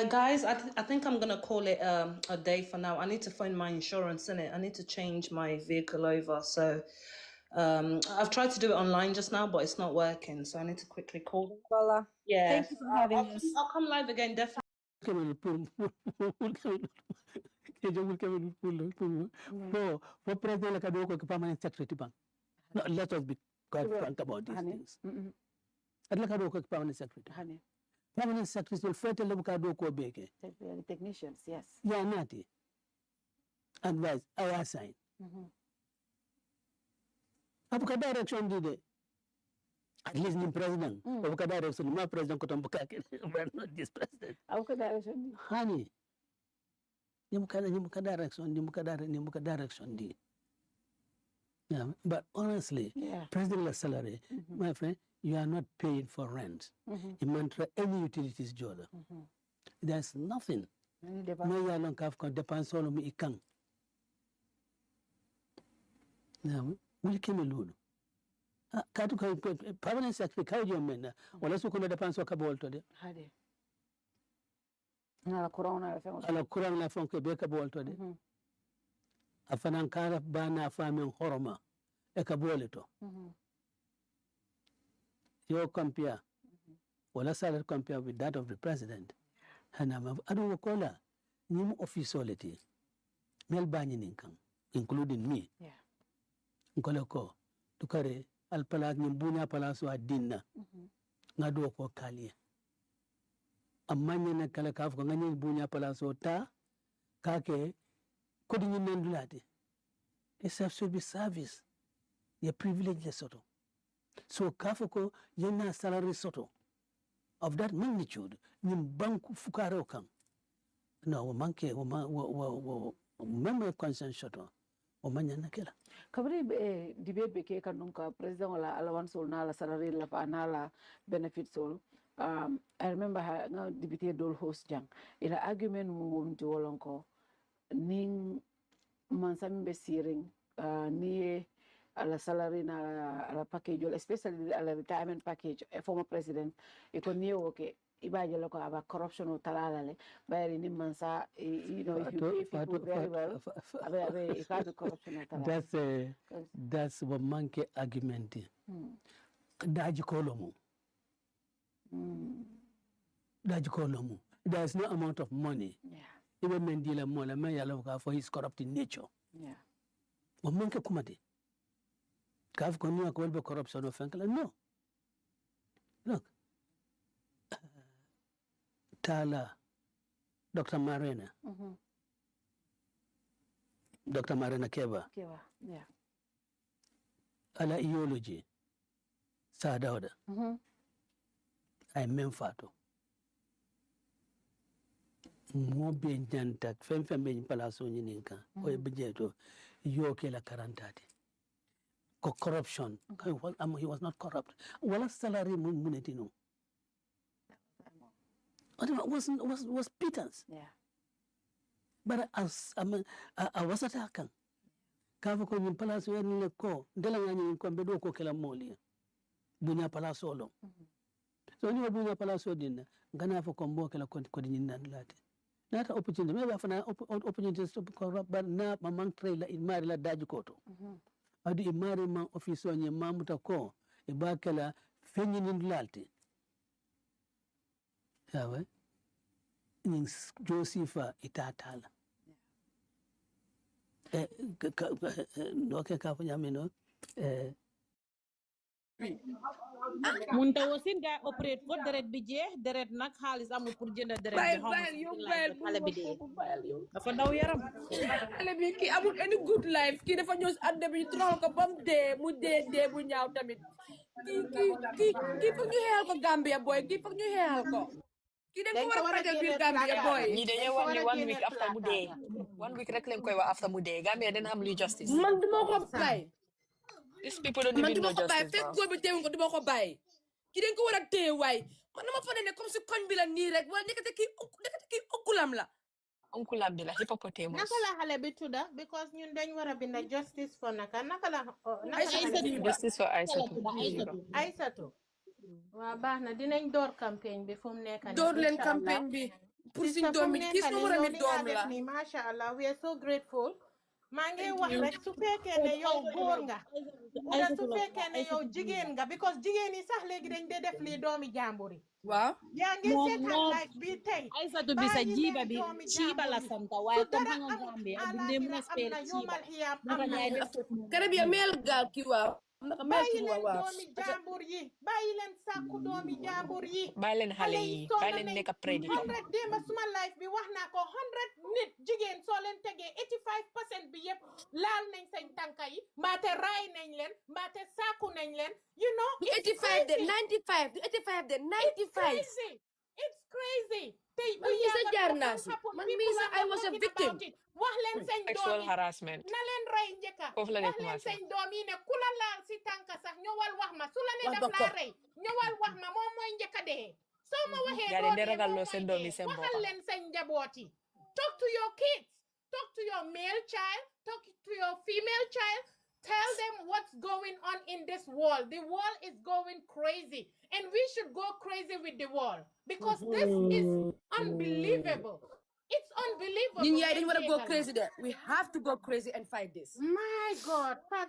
Guys, I think I'm gonna call it a day for now. I need to find my insurance in it. I need to change my vehicle over. So I've tried to do it online just now, but it's not working. So I need to quickly call them. Voila. Yeah. Thank you for having us. I'll come live again, definitely. For president like a permanent secretary bank. No, let us be quite frank about these things. I'd like a permanent secretary. Permanent secretaries will fight a local beke. Technicians, yes. Yeah, nati. Advice, I assign. Abuka direction did it. At least the president. Abuka direction, my president could but not this president. Abuka direction. Honey. Nimuka direction di. Yeah, but honestly, president salary, my friend, you are not paying for rent. You mantra any utilities jola. There's nothing. No ya long have depends on me ikang. Yeah, will kill me Katu permanent secretary kayo mena. Wala su kuna depends on kabol to de. Hade. Ala kurang na fonke be kabol to de. Afanan kara bana famin horoma e kabol to. Your compare, wala salary compare with that of the president. Hanama adu wakola nim officiality mel bani ninkang, including me. Yeah. Nkole ko tukare al palat nim bunya palaso adinna. Ngado ko kalia. Amanya na kala kaf ko ngani bunya palaso ta kake kodi nyindulati. It should be service. Your privilege soto. So kafoko yena salary soto of that magnitude nim banku fukaro kan no manke member consent soto o manya nakela kabri debate ke kanunka president wala allowance na la salary la fa na la benefits all. I remember nga deputy dol host jang ila argument mum jolonko ning mansam be siring ni ala salary na ala package, especially ala retirement package, a former president, economy okay. Ibaje loko about corruption or talalale, but in mansa, you know, if you pay people very well, it can't be corruption or talalale. That's what monkey argument. Daji kolomu. Daji kolomu. There's no amount of money. Yeah. Even Mendila Mola Mayaloka for his corrupting nature. Yeah. What monkey kumati? Kaf konu akwelbe corruption of Fankala. No. Look. Tala, Dr. Marina. Dr. Marina Keva. Keva, yeah. Ala ideology. Sadauda. I memfato. Mo be jantak fem be palaso nyininka. O budgeto yoke la karantati. Corruption. He was not corrupt. Wala salary munetino. was pittance. Yeah. But as I was attacking. Kava ko yung palaso yan nila ko. Dala nga yung kombedo ko kila moli. Bunya palaso long. So ni bunya palaso din. Gana fo kombo kila ko din nan lati. Nata opportunity. May afana opportunity to ko ba na mamang trailer in mari la daji koto. Adu imari man ofiso nye mamuta ko. Iba kala fenyi nin lalti. Yawe. Ning Josepha itatala. Okay, munta wasin ga operate ko deret bi jeex deret nak xaalis amul pour jënd deret bi xale bi dee dafa daw yaram xale bi kii amul any good life kii dafa ñëw si àddina bi ñu toroxal ko ba mu dee bu ñaaw tamit kii foog ñu xeexal ko Gambia boy kii foog ñu xeexal ko kii dañ ko war a fajal biir Gambia boy ñi dañuy wax ni 1 week after mu dee 1 week rek lañ koy wax after mu dee Gambia dina am luy justice man duma ko bàyyi these people don't even know justice fekk góor bi teewuñ ko duma ko bàyyi kii dañ ko war a téye waay man dama fa ne comme si koñ bi la nii rek wala nekkate kii onkulam la onkulam bi la hippopotamus naka la xale bi tudda because ñun dañ war a binda justice for naka la justice for Aysatu waaw baax na dinañ door campagne bi fu mu nekk door leen campagne bi pour suñ doom yi kii su war a mi doom la masha Allah we are so grateful maa ngi wax rek su fekkee ne yow góor nga wala su fekkee ne yow jigéen nga because jigéen yi sax léegi dañ dee def lii doomi jàmbur yi waaw yaa ngi seetaan like bi tey Aysatu bi sa jiiba bi ciiba la santa waaye comme nga Gambia bu dee mën a spell ciiba naka ñay def karab ya mel gaal kii waaw bàyyi leen doomi jàmbur yi bàyyi leen sàkku doomi jàmbur yi bàyyi leen xale yi bàyyi leen nekk prédicat 100 démba suma life bi wax naa ko 100 nit jigéen soo leen tegee 85% bi yëpp laal nañ seen tànka yi mbaate raay nañ leen mbaate sàkku nañ leen you know 85 de 95 du 85 de 95 it's crazy tey man mii sa jaar naa si man mii sa I was a victim wax leen seen sexual harassment na leen rey njëkka foofu la wax leen seen doom yi ne ku la laal si tànka sax ñëwal wax ma su la ne def laa rey ñëwal wax ma moom mooy njëkka dee soo ma waxee yaa de ragal loo seen doom yi seen boppam waxal leen seen njaboot yi talk to your kids talk to your male child talk to your female child tell them what's going on in this world. The world is going crazy and we should go crazy with the world because this is unbelievable. It's unbelievable. Ñun yaay dañu war a go crazy there. We have to go crazy and fight this. My God. Ma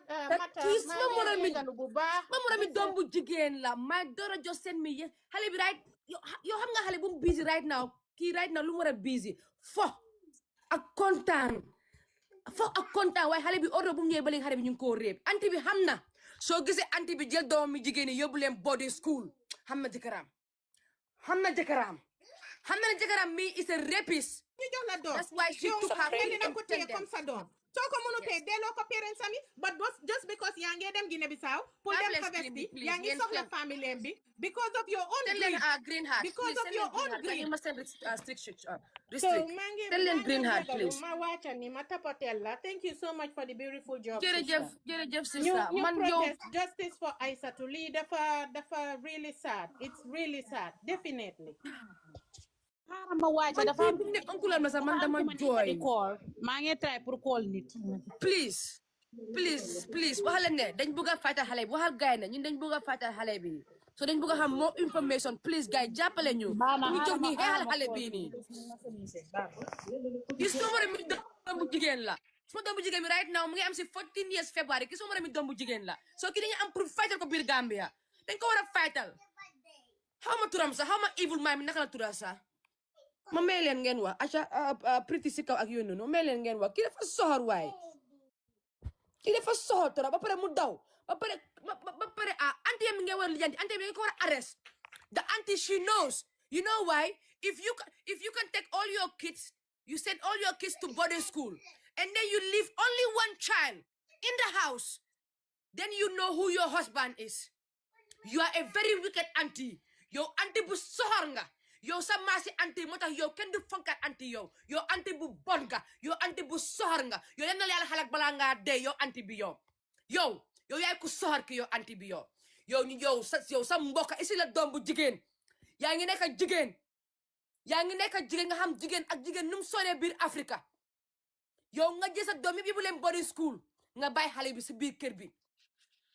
moromi doom bu jigéen la. My daughter just sent me xale bi right yow xam nga xale bu mu busy right now kii right now lu mu war a busy fo ak kontaan waaye xale bi ordre bu mu ñëwee ba léegi xale bi ñu ngi koo réeb anti bi xam na soo gisee anti bi jël doom mi jigéen ñi yóbbu leen boarding school xam na jëkkëram ne jëkkëram mi is a rapist ñu jox la doom that's why she took her dina ko téye comme sa doom soo ko mënu tee delloo ko parents ami but just because yaa ngi dem Guinée Bissau pour dem harvest bi yaa ngi soxla famille bi because of your own green heart because of your own greed tell leen green heart please ma wàcca ni ma tapotel la thank you so much for the beautiful job jërëjëf sister man yow justice for Aysatu lii dafa really sad it's really sad definitely ma wàcca dafa onkulal ma sax man dama jooy maa ngi try pour call nit please waxal leen ne dañ bëgg a faytal xale bi waxal gaay na ñun dañ bëgg a faytal xale bi so dañ bëgg a xam more information please gaay jàppale ñu ñu jóg ñu xeexal xale bii nii gis soo war a mi doom bu jigéen la suma doom bu jigéen bi right now mu ngi am si 14 years February ki soo war a mi doom bu jigéen la so ki dañu am pour faytal ko biir Gambia dañ ko war a faytal xaw ma turam sax xaw ma evil maay mi naka la tura sax ma may leen ngeen wax aca pretty si kaw ak yooyu noonu may leen ngeen wax kii dafa soxor waaye kii dafa soxor trop ba pare mu daw ba pare anti mi ngeen war a lijanti anti mi ngeen ko war a arrest the auntie she knows you know why if you can take all your kids you send all your kids to boarding school and then you leave only one child in the house then you know who your husband is you are a very wicked auntie yow auntie bu soxor nga yow sa maasi anti moo tax yow kenn du fonkat anti yow anti bu bon nga yow anti bu soxor nga yow yal na la yàlla xalak balaa ngaa dee yow anti bi yow yaay ku soxor ki yow anti bi yow sa mbokk isi la doom bu jigéen yaa ngi nekk jigéen yaa ngi nekk jigéen nga xam jigéen ak jigéen num sonee biir Afrika yow nga jël sa doom yi bu leen boarding school nga bàyyi xale bi si biir kër bi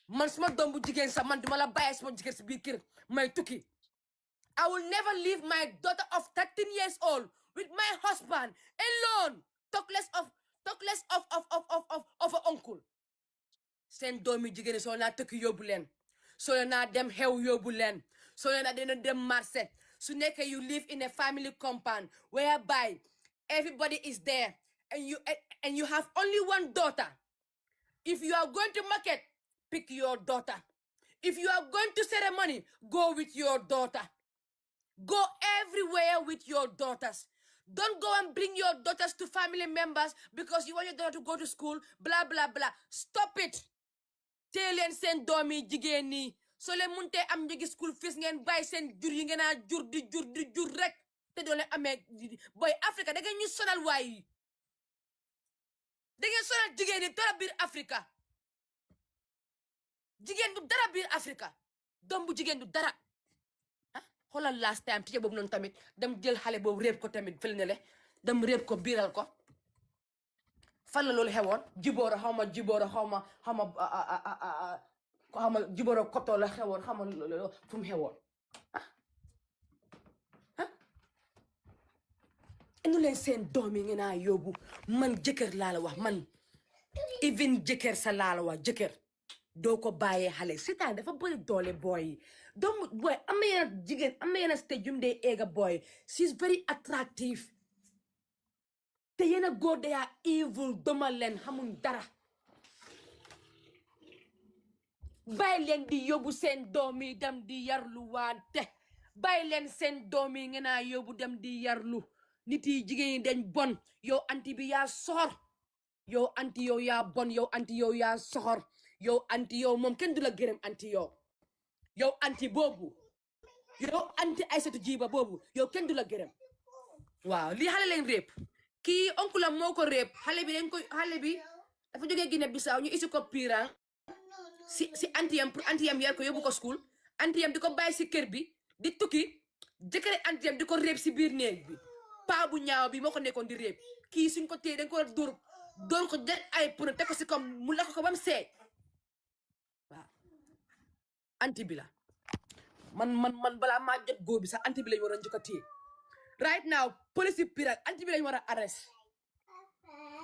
man suma doom bu jigéen sax man duma la bàyyi suma jigéen si biir kër may tukki I will never leave my daughter of 13 years old with my husband alone talk less of an uncle seen doom yi jigéen soo naa tukki yóbbu leen soo naa dem xew yóbbu leen soo naa dina dem marché su nekkee you live in a family compound whereby everybody is there and you have only one daughter. If you are going to market, pick your daughter. If you are going to ceremony, go with your daughter. Go everywhere with your daughters. Don't go and bring your daughters to family members because you want your daughter to go to school, blah, blah, blah. Stop it. Tell and send domi jigeni. So le munte am jigi school fees ngen bay sen jur yi ngena jur rek. Te dole ame boy Africa da ngeen ñu sonal way. Da ngeen sonal jigeni dara biir Africa. Jigéen du dara biir Africa doom bu jigéen du dara ah xoolal last time tije boobu noonu tamit dem jël xale boobu réeb ko tamit fële ne le dem réeb ko biiral ko fan la loolu xewoon jibooro xaw ma jibooro koto la xewoon xaw ma fu mu xewoon inu leen seen doom yi ngeen a yóbbu man jëkkër laa la wax man even jëkkër sa laa la wax jëkkër doo ko bàyyee xale seetaan dafa bëri doole boy doomu boy am na yenn jigéen am na yenn stage yum dee eega boy she's very attractive te yenn góor de yaa evil doma leen xamuñ dara bàyyi leen di yóbbu seen doom yi dem di yarlu waante bàyyi leen seen doom yi ngeen a yóbbu dem di yarlu nit yi jigéen yi dañ bon yow anti bi yaa soxor yow anti yow yaa bon yow anti yow yaa soxor yow anti yow moom kenn du la gërëm anti yow anti boobu yow anti Aysatu Jiiba boobu yow kenn du la gërëm waaw lii xale leen réep kii oncle la moo ko réep xale bi dafa jógee Guinée Bissau ñu isi ko Pira si antiyam pour antiyam yar ko yóbbu ko school antiyam di ko bàyyi si kër bi di tukki jëkkëre antiyam di ko réep si biir néeg bi paa bu ñaaw bi moo ko nekkoon di réep kii suñ ko téye dañ ko dóor ko jël ay pour teg ko si comme mu lakk ko ba mu seey waaw anti bi la man balaa maa jot góor bi sax anti bi lañ war a njëkk a téye right now police yi Pira anti bi lañ war a arrest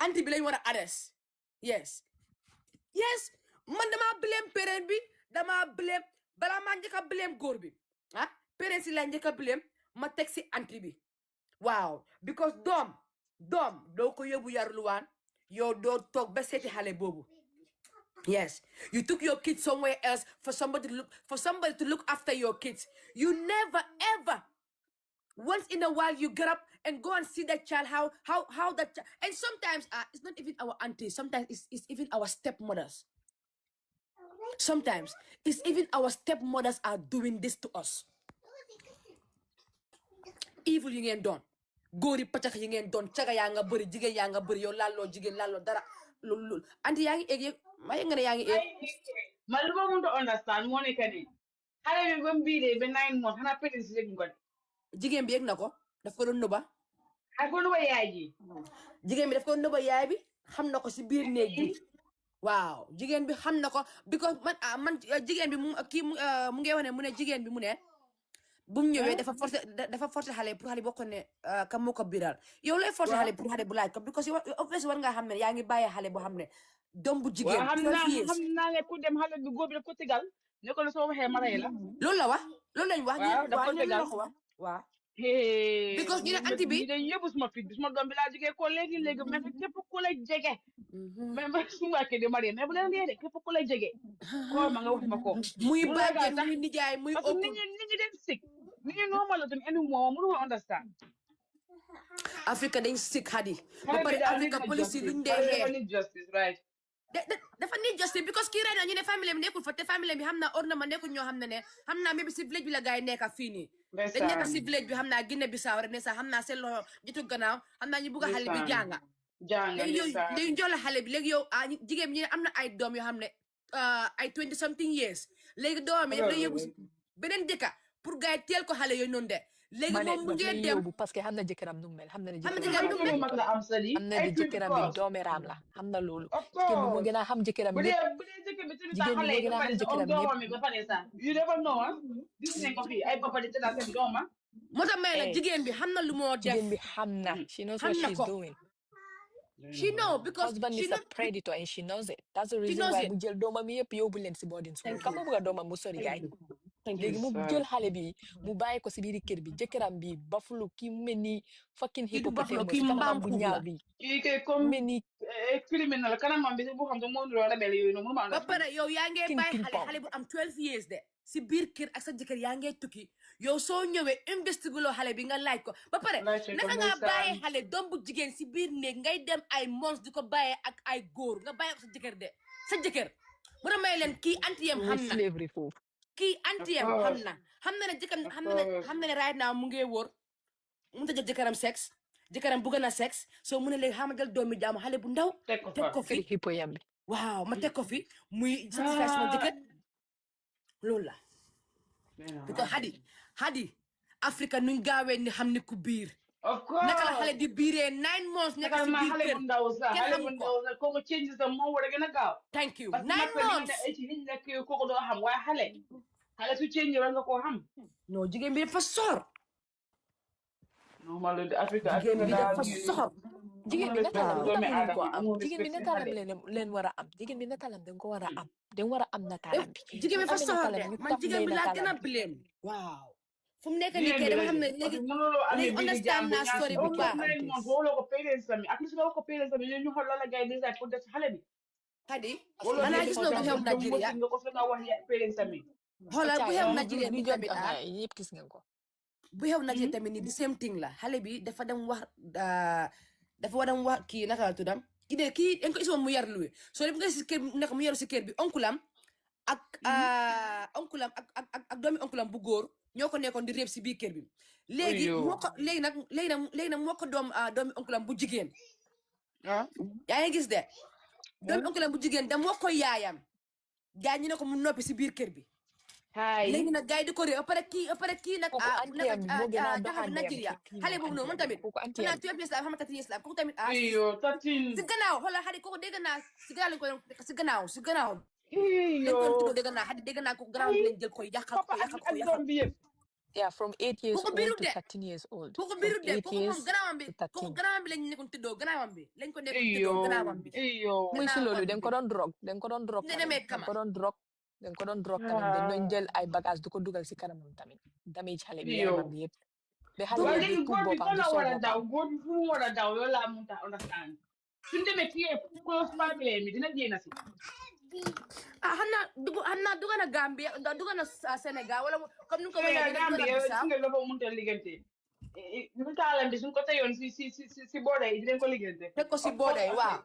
anti bi lañ war a arrest yes man damaa blame parent bi damaa blame balaa maa njëkk a blame góor bi ah parent si la njëkk a blame ma teg si anti bi waaw because doom doo ko yóbbu yarluwaan yow doo toog ba seeti xale boobu yes you took your kids somewhere else for somebody to look after your kids you never ever once in a while you get up and go and see that child how that child, and sometimes it's not even our aunties, sometimes it's even our stepmothers. Sometimes it's even our stepmothers are doing this to us. Evil yi ngeen doon góori paccax yi ngeen doon caga yaa nga bëri jigéen yaa nga bëri yow laaloo jigéen laaloo dara loolu anti yaa ngi egg ma nga ne yaa ngi egg man lu ma mënut a understand moo nekk nii xale bi ba mu biiree ba 9 months xanaa pédis yëg ko de jigéen bi yëg na ko daf ko doon nëba ak ko nëba yaay ji jigéen bi daf ko nëba yaay bi xam na ko si biir néeg bi waaw jigéen bi xam na ko because man jigéen bi mu kii mu ngi wax ne mu ne jigéen bi mu ne bu mu ñëwee dafa forcé xale pour xale boo ko ne kam moo ko biral yow lay forcé xale pour xale bu laaj ko because yow obviously war nga xam ne yaa ngi bàyyi xale boo xam ne doom bu jigéen xam naa ne ku dem xale bi góor bi daf ko tegal ne ko la soo waxee ma rey la loolu la wax loolu lañ wax waaw because ñu ne anti bi dañ yóbbu suma fit bi suma doom bi laa jógee ko léegi mais képp ku la jege mais su ma de marié mais bu leen dee de képp ku la jege ko ma nga wax ma ko muy bàjjen muy nijaay muy parce que nit ñi den sick nit ñi normal la tamit anymore mënu understand Africa dañ sick hadi ba pare Africa police luñ dee justice right dafa need justice because kii ray na ñu ne famille bi nekkul fa te famille bi xam naa ornement nekkul ñoo xam ne xam naa maybe si village bi la gars yi nekk fii nii dañ nekk si village bi xam naa Guinée Bissau rek ne sax xam naa seen loxo jotu gannaaw xam naa ñu bugg a xale bi jànga léegi jox la xale bi léegi yow jigéen bi ñu ne am na ay doom yoo xam ne ay 20 something years léegi doom yi daf lay yóbbu beneen dëkka pour gars yi teel ko xale yooyu noonu de léegi moom mu ngee dem parce que xam na jëkkëram nu mel xam na ne xam na jëkkëram jëkkëram nu mel xam na ne jëkkëram bi doomeeraam la xam na loolu jigéen bi moo gën a xam jëkkëram bu yëpp dee jëkkër bi tamit jigéen bi xale moo yi gën ba a pare xam sa om jëkkëram doomam yëpp yi ba pare sax you never know gis nañ ko fii ay papa di tëdda seen doom moo tax may la jigéen bi xam na lu moo def jigéen bi xam na she knows what she's doing she know because husband is a predator and she knows it that's the reason why mu jël doomam yëpp yóbbu leen si boarding school kam mu bëgg a doomam mu sori gaay léegi mu jël xale bi mu bàyyi ko si biir kër bi jëkkëram bi bafulu ki mel ni fucking hippopotamus kanamam bu ñaaw bi kii kay comme criminel kanamam bi bu xam te moo nuroo rebelle yooyu noonu mënuma ba pare yow yaa ngee bàyyi xale bu am 12 years de si biir kër ak sa jëkkër yaa ngee tukki yow soo ñëwee investiguloo xale bi nga laaj ko ba pare naka nga bàyyee xale doom bu jigéen si biir néeg ngay dem ay mons di ko bàyyee ak ay góor nga bàyyee ko sa jëkkër de sa jëkkër bu na may leen kii antiyem xam na kii antiyem xam na ne jëkkër xam na ne right now mu ngee wóor mu ta jël jëkkëram sexe jëkkëram bugg na sexe soo mu ne léegi xama jël doomi jaamu xale bu ndaw teg ko fi waaw ma teg ko fi muy satisfaire sama jëkkër loolu la because Hadi Africa nuñ gaawee ni xam ne ku biir naka la xale di biiree 9 months nekk si biir kër xale bu ndaw sax kooku change sa moo war a gën a gaaw thank you 9 months ci liñ nekk kooku doo xam waaye xale su change war nga koo xam non jigéen bi dafa soor normal Africa jigéen bi dafa soor jigéen bi natalam lu tax mënuñ ko am jigéen bi natalam leen war a am jigéen bi natalam dañ ko war a am dañ war a am natalam bi jigéen bi dafa soor de man jigéen bi laa gën a blame waaw fu mu nekk nii kay dama xam ne léegi understand naa story bu baax wolo ko parents sami ak su ko parents sami ñu xol la gay déjà pour def xale bi Hadi xanaa gis nga bu xew Nigeria nga ko nga wax parents sami xoolal bu xew Nigeria bi tamit yëpp gis ngeen ko bu xew Nigeria tamit ni the same thing la xale bi dafa dem wax kii naka la tuddam kii de kii dañ ko isi woon mu yar luwe soo def nga si kër nekk mu yaru si kër bi onkulam ak doomi onkulam bu góor ñoo ko nekkoon di réeb si biir kër bi léegi nag moo ko doomi onkulam bu jigéen yaa ngi gis de doomi onkulam bu jigéen da moo ko yaayam gaa ñu ne ko mu noppi si biir kër bi léegi nag gars yi di ko réew après kii nag taxaw Nigeria xale boobu noonu moom tamit xanaa 12 years la xam nga 13 years la kooku tamit si gannaaw xoolal xale kooku dégg naa si gannaaw lañ ko si gannaaw lañ ko tuddoo dégg naa xale dégg naa kooku gannaaw lañ jël ko yàqal ko yeah from 8 years old to 13 years old kooku birut de kooku moom gannaawam bi lañ nekkoon tuddoo gannaawam bi lañ ko nekkoon tuddoo gannaawam bi muy si loolu dañ ko doon drogue dañ ko doon drogue dañ ko doon drogue kanam dañ doon jël ay bagage du ko dugal si kanamam tamit damage xale bi yaramam bi yëpp ba xale bi di tuub boppam di soo boppam góor bi fu mu war a daw loolu laa mun ta understand suñ demee kii close family mi dina génn si xam naa dugg na Gambia dugg na Sénégal wala comme ni ko Gambia nga dafa mënta liggante ñu taalam bi suñ ko teyoon si boode yi dinañ ko liggante teg ko si boode yi waaw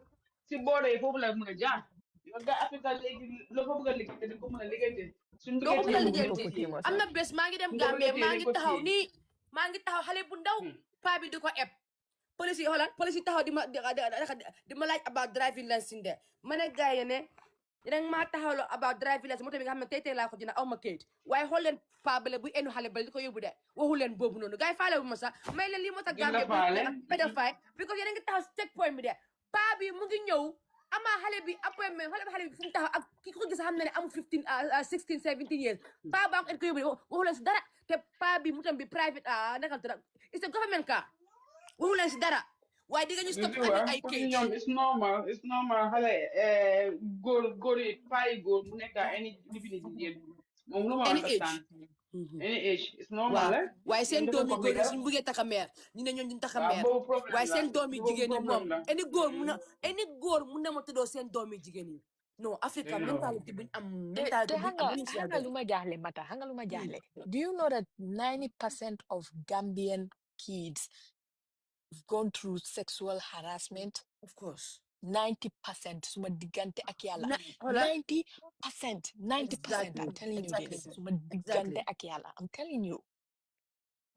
si boode yi foofu la mën a jaar yow ga Afrique léegi loo fa bëgg a liggante dañ ko mën a liggante suñ liggante am na bés maa ngi dem Gambia maa ngi taxaw xale bu ndaw paa bi di ko eb police yi xoolal police yi taxaw di ma laaj about driving license de ma ne gars yi ne dinañ maa taxawloo about driving license moo tamit nga xam ne tey laa ko dina aw ma kayit waaye xool leen paa bale bu enu xale bale di ko yóbbu de waxu leen boobu noonu gars yi faale bu ma sax may leen lii moo tax Gambia bu pédophile because yéen a ngi taxaw si check point bi de paa bi mu ngi ñëw amaa xale bi appointment xale bi fu mu taxaw ak ki ko gis xam ne amul 16 17 years paa baa ko yóbbu de waxu leen si dara te paa bi mu tam bi private nakal tudd it's a government car waxu leen si dara waaye di nga ñu stop ay kayit ñoom it's normal xale góor yi paa yi góor mu nekk any lifini jigéen moom lu ma understand any age it's normal waaye seen doomi góor yi suñu bëggee taka meer ñu ne ñoom duñ taka meer waaye seen doomi jigéen yi moom any góor mun na ma tuddoo seen doomi jigéen yi non Africa mentality buñ am mentality xam nga lu ma jaaxle Mata xam nga lu ma jaaxle do you know that 90% of Gambian kids have gone through sexual harassment of course 90% suma diggante ak yàlla 90% I'm telling you this suma diggante ak yàlla I'm telling you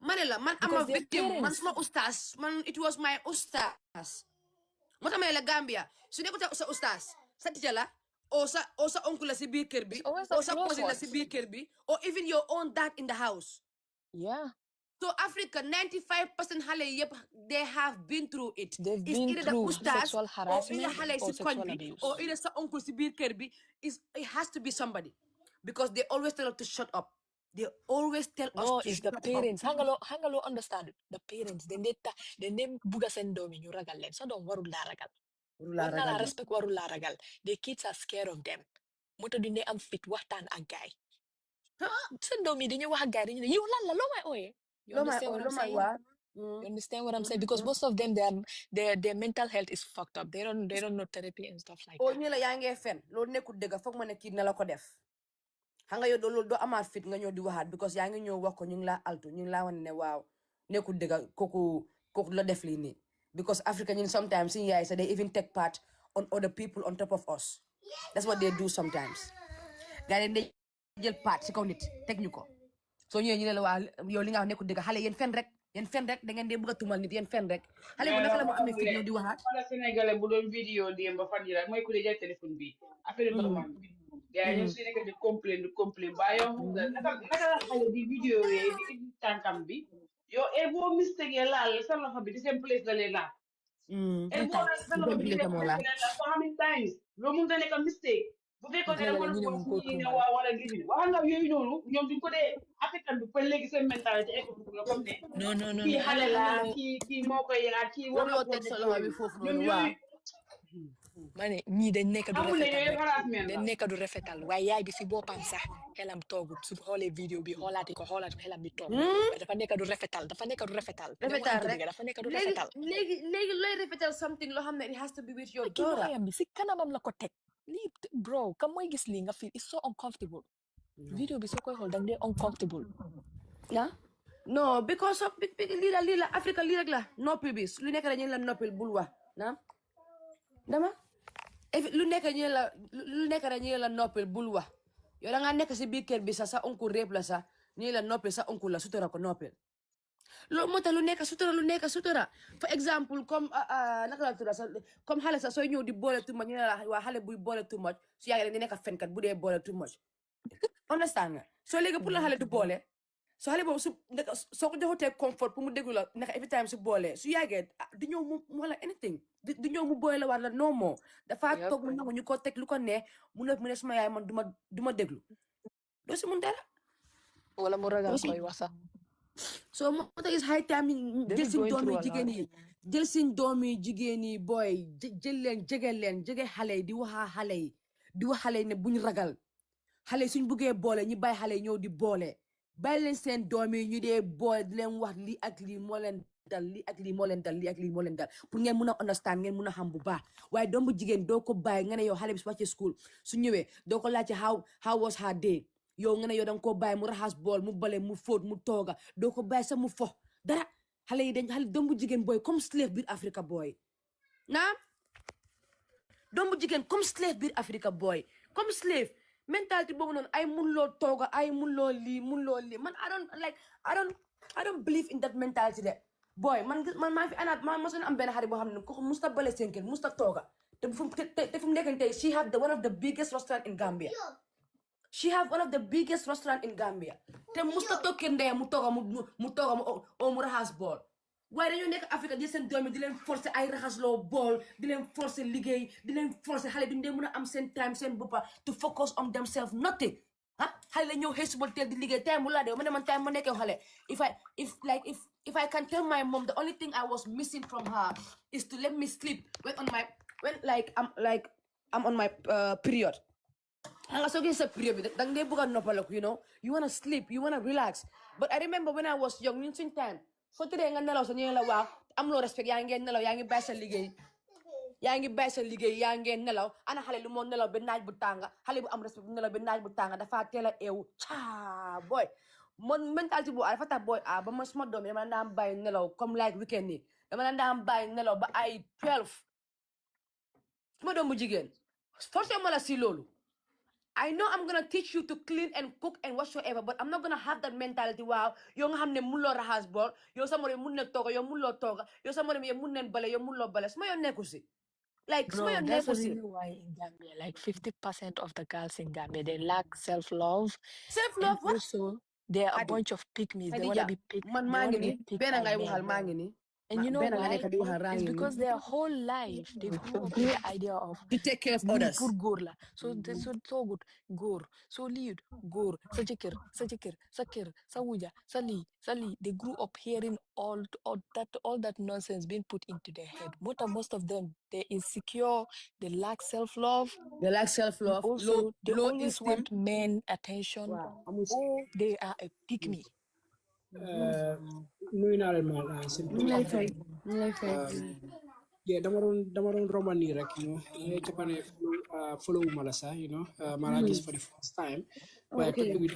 manela man am a victim man suma ustaas man it was my ustaas moo tax ma la Gambia su nekk sa ustaas sa tija la o sa oncle la si biir kër bi o sa cousin la si biir kër bi or even your own dad in the house yeah So Africa, 95% hale yep, they have been through it. They've It's been either the through ustaz sexual or either harassment hale or si sexual koñ bi abuse. or either sa uncle si biir kër bi. It has to be somebody because they always tell us to shut up. They always tell us No, to it's shut the up. parents. Hangalo understand it. The parents. They name buga sen domi ñu ragal leen. So don't warul la ragal. War na la respect warul la ragal. The kids are scared of them. Moto du ne am fit waxtaan ak gaay. Sen domi dañu wax ak gaay dañu ne yow lan la lo may oye. You understand what I'm saying? You understand what I'm saying? Because most of them, their mental health is fucked up. They don't know therapy and stuff like Oh, that. ñu la yaa ngee fen loolu nekkul dëgg foog ma ne kii na la ko def xam nga yow loolu doo amaat fit nga ñëw di waxaat because yaa ngi ñëw wax ko ñu ngi laa altu ñu ngi laa wane ne waaw nekkul dëgg kooku la def lii nii because Africa ñun sometimes suñu yaay sax they even take part on other people on top of us. That's what they do sometimes. Gars yi dañ jël part si kaw nit teg ñu ko soo ñëwee ñu ne la waa yow li nga wax nekkul dëgg xale yéen fen rek da ngeen dee bëgg a tumal nit yéen fen rek xale bu naka la mu amee fit ñëw di waxaat. wala Sénégalais bu doon vidéo démb ba fan yi rek mooy ku dee jël téléphone bi affaire doomam bi gars yi ñoom su nekk di complain ba yow naka la xale di vidéo yee di indi tànkam bi yow boo mistake laal sa loxo bi di seen place la lee laal boo sa loxo bi di seen place la lee laal so how many times loolu mun ta nekk mistake bu fekkoon ne dama doon wax ñi ne waa wala lifin wax nga yooyu noonu ñoom duñ ko dee africain bi ba léegi seen mentalité ay ko la comme ne non kii xale la kii moo koy yaraat kii war na ko def ñoom yooyu Mane ñii dañ nekk du amul ne rafetal yooyu rek harassment dañ la nekk du rafetal waaye yaay bi si boppam sax xelam toogut su xoolee vidéo bi xoolaati ko xelam bi toog waaye dafa nekk du rafetal dafa nekk du rafetal rek dafa nekk du rafetal léegi looy rafetal something loo xam ne it has to be with your kii daughter loxoyam bi si kanamam la ko teg lii bro kam mooy gis lii nga feel it's so uncomfortable vidéo bi soo koy xool dang dee uncomfortable non because of lii la Africa lii rek la noppi bi lu nekk dañu la noppil bul wax na dama lu nekk dañu la noppil bul wax yow da nga nekk si biir kër bi sa oncle réep la sa ñu la noppil sa oncle la sutura ko noppil loolu moo tax lu nekk sutura for exemple comme naka la tudda sa comme xale sa sooy ñëw di boole too much ñu ne la waa xale buy boole too much su yàggee di nekk fenkat bu dee boole too much understand nga soo léegi pour la xale du boole so xale boobu soo ko joxutee comfort pour mu déglu la naka every time su boole su yàggee du ñëw mu wala anything du ñëw mu boole la wala no more dafa toog mu nangu ñu ko teg lu ko ne mu ne suma yaay man du ma déglu doo si mun dara wala mu ragal koy wax sax so moo tax is high time jël seen doomi jigéen yi booy jël leen jege xale yi di wax xale yi ne buñ ragal xale suñ buggee boole ñu bàyyi xale yi ñëw di boole bàyyi leen seen doom yi ñu dee boole di leen wax lii ak lii moo leen dal lii ak lii moo leen dal lii ak lii moo leen dal pour ngeen mun a understand ngeen mun a xam bu baax waaye doom bu jigéen doo ko bàyyi nga ne yow xale bi su wàccee school su ñëwee doo ko laajte how was her day yow nga ne yow danga ko bàyyi mu raxas bool mu bale mu fóot mu tooga doo ko bàyyi sax mu fo dara xale doom bu jigéen booy comme slave biir Africa booy naam doom bu jigéen comme slave biir Africa booy comme slave mentality boobu noonu ay mun loo tooga ay mun loo lii man I don't believe in that mentality de boy man maa fi anaat ma mosoon am benn xarit boo xam ne ko musta bale seen kër musta tooga te fu mu nekk tey she have one of the biggest restaurant in Gambia te musta toog kër ndeyam mu tooga mu raxas bool waaye dañoo nekk Afrique di seen doom yi di leen forcer ay raxasloo bool di leen forcer liggéey di leen forcer xale duñ dee mën a am seen time seen boppa to focus on themselves nothing xale la ñëw xëy suba teel di liggéey time bu laa dee ma time ma nekkee xale if I can tell my mom the only thing I was missing from her is to let me sleep when I'm on my period nga soo gisee sa period bi danga dee bëgg a noppaleku you wanna sleep you wanna relax but I remember when I was young ñun suñ time soo tëddee nga nelaw sa ñu la waaw am loo respect yaa ngi nelaw yaa ngi bàyyi sa liggéey yaa ngi nelaw ana xale lu moo nelaw ba naaj bu tànga xale bu am respect bu nelaw ba naaj bu tànga dafa teel a eewu boy mon mentality bu dafa tax boy ba ma suma doom yi dama daan bàyyi nelaw comme like weekend nii dama daan bàyyi nelaw ba ay 12 suma doom bu jigéen forcé ma la si loolu I know I'm gonna teach you to clean and cook and whatsoever, but I'm not gonna have that mentality. Wow, yow nga xam ne mun loo raxas bool yow sa morom mun ne tooga yow mun loo tooga yow sa morom yow mun neen bale yow mun loo bale suma yoon nekku si bro, that's the reason why in Gambia 50% of the girls in Gambia they lack self-love. Self-love what? Also they're a bunch of pygmies. They want to be picked. They want to be picked by men. And you know why? It's because their whole life they've grew up with the idea of to take care of others. So so good góor so liud góor sa jëkkër sa kër sa wuja sa li. They grew up hearing all that nonsense being put into their head. Most of them, they're insecure, they lack self-love. Also, they always want men attention. Or they are a pygmy. nuyu naa leen ma simple yeah dama doon romba nii rek capane follow mala sa mala gis for the first time but topic bi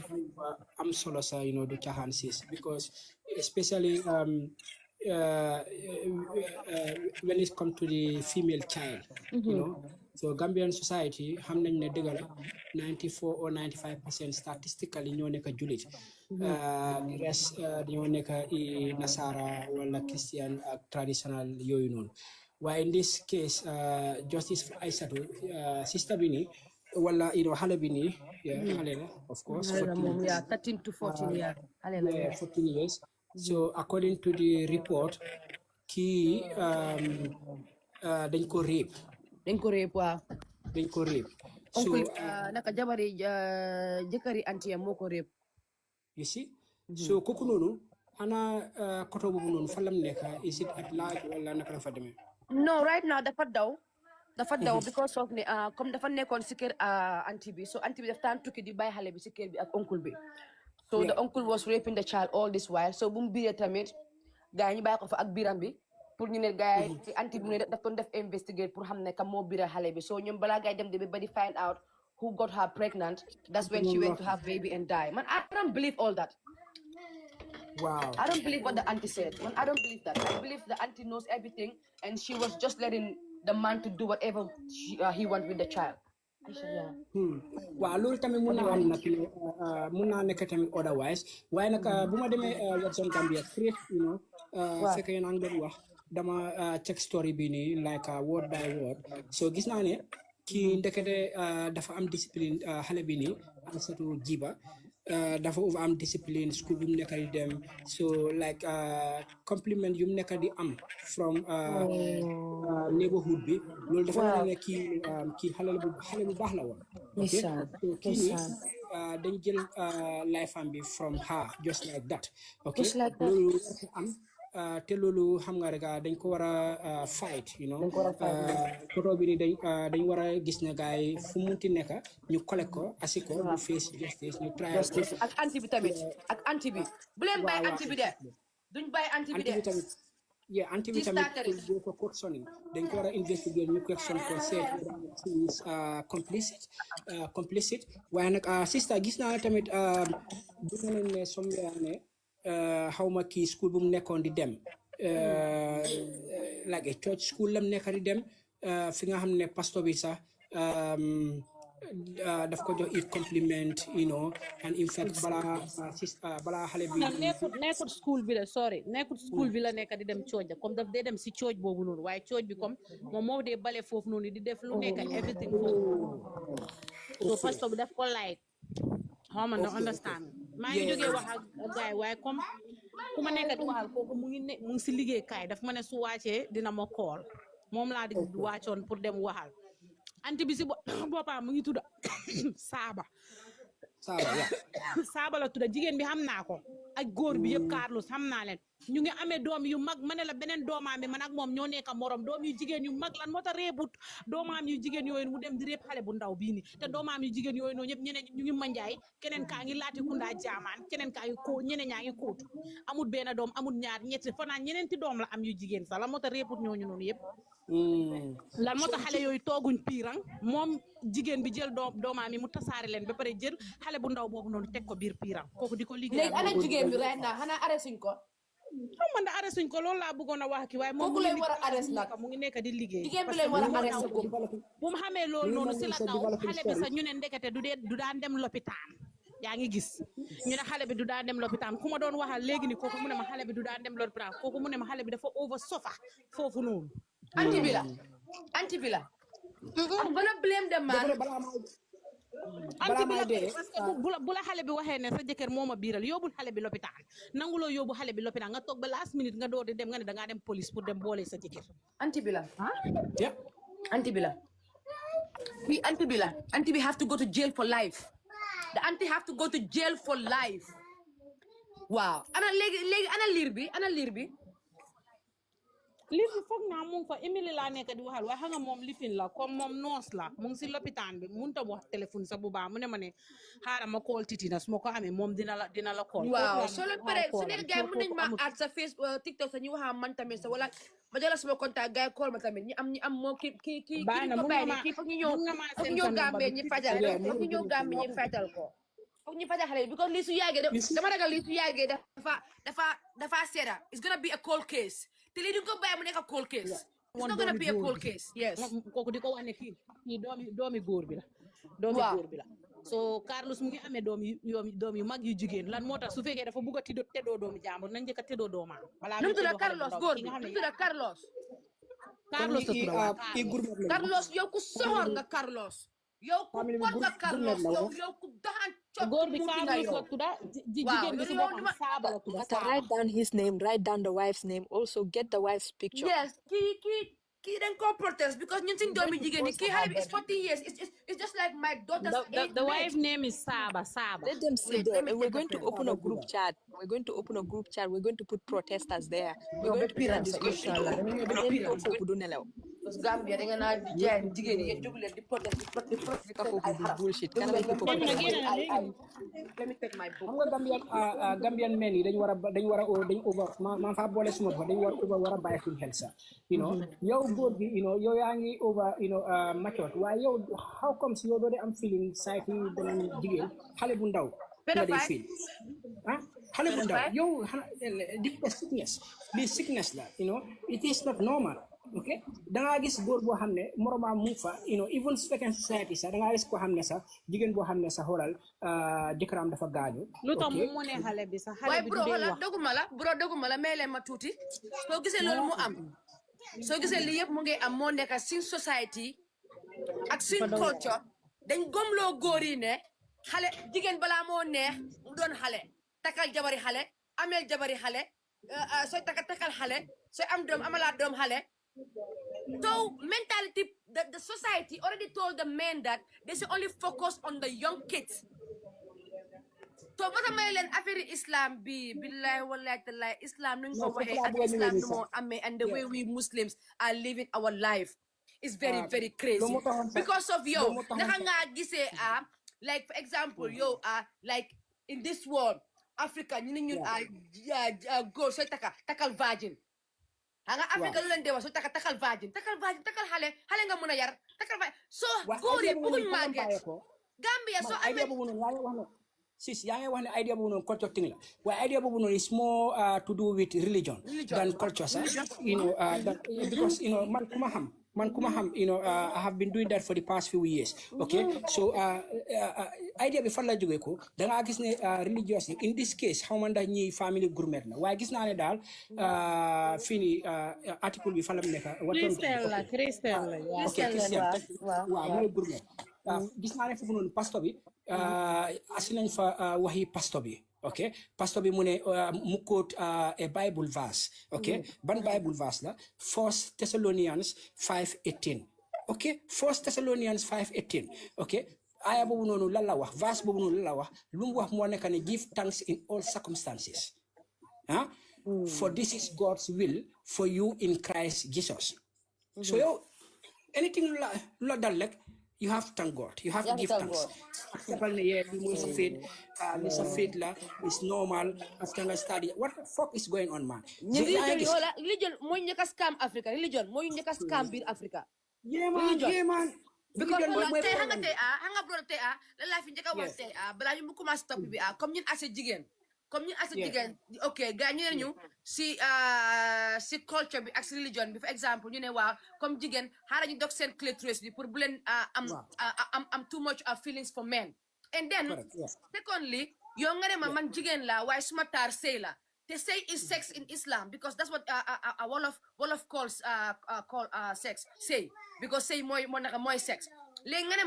am solo sa du caaxaan sis because especially when it comes to the female child so Gambian society xam nañ ne dëgg la 94 or 95% statistically ñoo nekk julit the rest dañoo nekk nasara wala Christian ak traditional yooyu noonu waaye in this case justice for Aissatou sister bi nii wala xale bi nii xale la of course 13 to 14 years 14 years so according to the report kii dañ ko rape waaw dañ ko rape so naka jabari jëkkëri antiyam moo ko rape you see so kooku noonu ana koto boobu noonu fa lam nekk is it at large wala naka la fa demee no right now dafa daw because of ne comme dafa nekkoon si kër anti bi so anti bi daf taan tukki di bàyyi xale bi si kër bi ak oncle bi so the uncle was raping the child all this while so bu mu biiree tamit gars yi ñu bàyyi ko fa ak biiram bi pour ñu ne gars yi anti bi mu ne daf doon def investigate pour xam ne kam moo biiral xale bi so ñoom balaa gars yi dem de ba di find out who got her pregnant that's when she went to have baby and die man I don't believe all that. Wow. I don't believe what the auntie said. I don't believe that. I believe the auntie knows everything and she was just letting the man to do whatever he wants with the child. Waaw loolu tamit mun naa am nag mun naa nekk tamit otherwise waaye nag bu ma demee Watson Gambia straight fekk yéen a ngi doon wax dama check story bi nii like word by word so gis naa ne kii ndekete dafa am discipline xale bi nii Aissatou Jiba dafa am discipline school bi mu nekk di dem so like compliment yu mu nekk di am from neighborhood bi loolu dafa wane ne kii xale bu baax la woon okay so kii nii dañ jël life am bi from her just like that okay loolu am te loolu xam nga rek dañ ko war a fight koto bi ni dañ war a gis ne gars yi fu munti nekk ñu collect ko asi ko ñu face justice ñu try ak anti bi tamit ak anti bi bu leen bàyyi anti bi de duñ bàyyi anti bi de anti bi tamit pour ko questioning dañ ko war a investigate ñu question ko seet she is complicit waaye nag sister gis naa tamit dina leen ne somewhere ne xawma kii school bu mu nekkoon di dem like a church school lam nekk di dem fi nga xam ne pastor bi sax daf ko jox it compliment and in fact balaa xale bi nekkut school bi la sorry nekkut school bi la nekk di dem church comme daf dee dem si church boobu noonu waaye church bi comme moom moo dee bale foofu noonu di def lu nekk everything foofu so pastor bi daf ko like xaw ma na understand maa ngi jógee wax ak gaay waaye comme ku ma nekk di waxal kooku mu ngi si liggéeykaay daf ma ne su wàccee dina ma call moom laa di wàccoon pour dem waxal anti bi si boppam mu ngi tudda saaba la tudda jigéen bi xam naa ko ak góor bi yëpp Carlos xam naa leen ñu ngi amee doom yu mag ma ne la beneen doomaam bi man ak moom ñoo nekk morom doom yu jigéen yu mag lan moo tax reebut doomaam yu jigéen yooyu mu dem di reeb xale bu ndaw bii ni te doomaam yu jigéen yooyu noonu ñëpp ñeneen ñu ngi manjaay keneen kaa ngi laati kundaa jaamaan keneen kaa ngi ko ñeneen ñaa ngi kóotu amul benn doom amul ñaar ñetti fanaan ñeneenti doom la am yu jigéen sax lan moo tax reebut ñooñu noonu yëpp lan moo tax xale yooyu tooguñ piirang moom jigéen bi jël doomaam yi mu tasaare leen ba pare jël xale bu ndaw boobu noonu teg ko biir piirang kooku di ko liggéey léegi ana jigéen bi right now xanaa arrêté ko xam nga arrêté suñ ko loolu laa bëggoon a wax ki waaye moom lay war a arrêté nag mu ngi nekk di liggéey jigéen bi lay war a arrêté ko bu mu xamee loolu noonu si la daw xale bi sax ñu ne ndekete du daan dem lopitaan yaa ngi gis ñu ne xale bi du daan dem lopitaan ku ma doon waxal léegi ni kooku mu ne ma xale bi du daan dem lopitaan kooku mu ne ma xale bi dafa over sofa foofu noonu anti bi la I'm gonna blame the man anti bi la parce que bu la xale bi waxee ne sa jëkkër moo ma biiral yóbbul xale bi lopitaan nanguloo yóbbu xale bi lopitaan nga toog ba last minute nga door di dem nga ne dangaa dem police pour dem boole sa jëkkër anti bi la yeah anti bi la we anti bi la anti bi have to go to jail for life the auntie have to go to jail for life waaw ana léegi ana liir bi foog naa mu ngi fa Emily laa nekk di waxal waaye xam nga moom lifin la comme moom noos la mu ngi si lopitaan bi mënut a wax téléphone sa bu baax mu ne ma ne xaaral ma call Titina su ma ko amee moom dina la call waaw soo leen paree su nekk gars yi mën nañ ma add sa Facebook TikTok sa ñu wax man tamit sa wala ma jëla sama contact gars yi call ma tamit ñi am moo kii ko bàyyi kii foog ñu ñëw Gambie ñi fajal foog ñu ñëw Gambie ñi fajal ko foog ñu fajal xale bi because lii su yàggee dama ragal lii su yàggee dafa seeda it's gonna be a cold case te lii di ko bàyyi mu nekk cold case it's not gonna be a cold case yes kooku di ko wax ne kii doomi góor bi la doomi góor bi la so Carlos mu ngi amee doom yu mag yu jigéen lan moo tax su fekkee dafa bugg a teddoo doomi jàmbur nañ njëkk a teddoo doomam nu mu tudd Carlos góor bi nu mu tudd Carlos yow ku soxor nga Carlos yow ku bon nga Carlos yow ku doxaan góor bi Carlos la tudda jigéen bi si boppam Saaba la tudda write down his name, write down the wife's name, also get the wife's picture. Yes, kii dañ ko protest because ñun suñ doomi jigéen ñi kii xale bi is 40 years it's just like my daughter's age. The wife's name is Saaba. Let them see there. We're going to open a group chat. We're going to put protesters there. We're going to put a discussion. Because Gambia da nga naa jaay jigéen ñi jóg leen di protest bullshit. Let me take my book. xam nga Gambian men yi dañ war a over ma fa boole suma fa dañ war a bàyyi suñu xel sax you know yow góor gi yow yaa ngi over mature waaye yow how come si yow doo dee am feeling site yi beneen jigéen xale bu ndaw nga dee feel xale bu ndaw yow di sickness la it is not normal okay dangaa gis góor boo xam ne moromaa mu fa even su fekkee society sax dangaa gis koo xam ne sax jigéen boo xam ne sax xoolal jëkkëram dafa gaañu lu tax mu ne xale bi sax xale bi du dee wax doguma la may leen ma tuuti soo gisee loolu mu am soo gisee lii yëpp mu ngi am moo nekk sin society ak sin culture dañ gomloo góor yi ne xale jigéen balaa moo neex mu doon xale takal jabari xale ameel jabari xale sooy takal xale sooy am doom amalaat doom xale. So mentality, the society already told the men that they should only focus on the young kids. So what am I learning? After Islam be billahi wallahi tallahi Islam and the way we Muslims are living our life is very very crazy because of yo. Like for example, like in this world, Africa, you go so takal virgin. Hanga Africa lu leen dewa so takal virgin takal xale nga mën a yar takal virgin so góor yi bëgguñ màgget Gambia so amee sis yaa ngi wax ne idea boobu noonu culture thing la waaye idea boobu noonu is more to do with religion than culture sax because man kuma xam I have been doing that for the past few years okay so idea bi fan la jógee ko da nga gis ne religious in this case xaw ma ndax ñi family gourmet la waaye gis naa ne daal fii nii article bi fan la mu nekk Christian la waaw mooy gourmet gis naa ne foofu noonu pastor bi asi nañ fa waxi pastor bi okay pastor bi mu ne mu quote a Bible verse okay ban Bible verse la 1 Thessalonians 5:18 okay 1 Thessalonians 5:18 okay aya boobu noonu lan la wax verse boobu noonu lan la wax lu mu wax moo nekk ne give thanks in all circumstances for this is God's will for you in Christ Jesus so yow anything lu la dal rek you have to thank God. You have to give thanks. It's a faith la. It's normal. After I study, what the fuck is going on, man? Religion, mo ñu ka scam Africa. Religion, mo ñu ka scam bir Africa. Yeah, man. Because hanga bro te la la fi njëkka wax te balaa ñu mu commencé stop bi comme ñun assez jigéen. Comme ñun assez jigéen. Okay, ga ñu si culture bi ak si religion bi for exemple ñu ne waaw comme jigéen xaaral ñu dog seen clitoris bi pour bu leen am too much feelings for men and then secondly yow nga ne man jigéen la waaye suma taar sëy la te sëy is sex in Islam because that's what Wolof calls sex sëy because sëy mooy sex léegi nga ne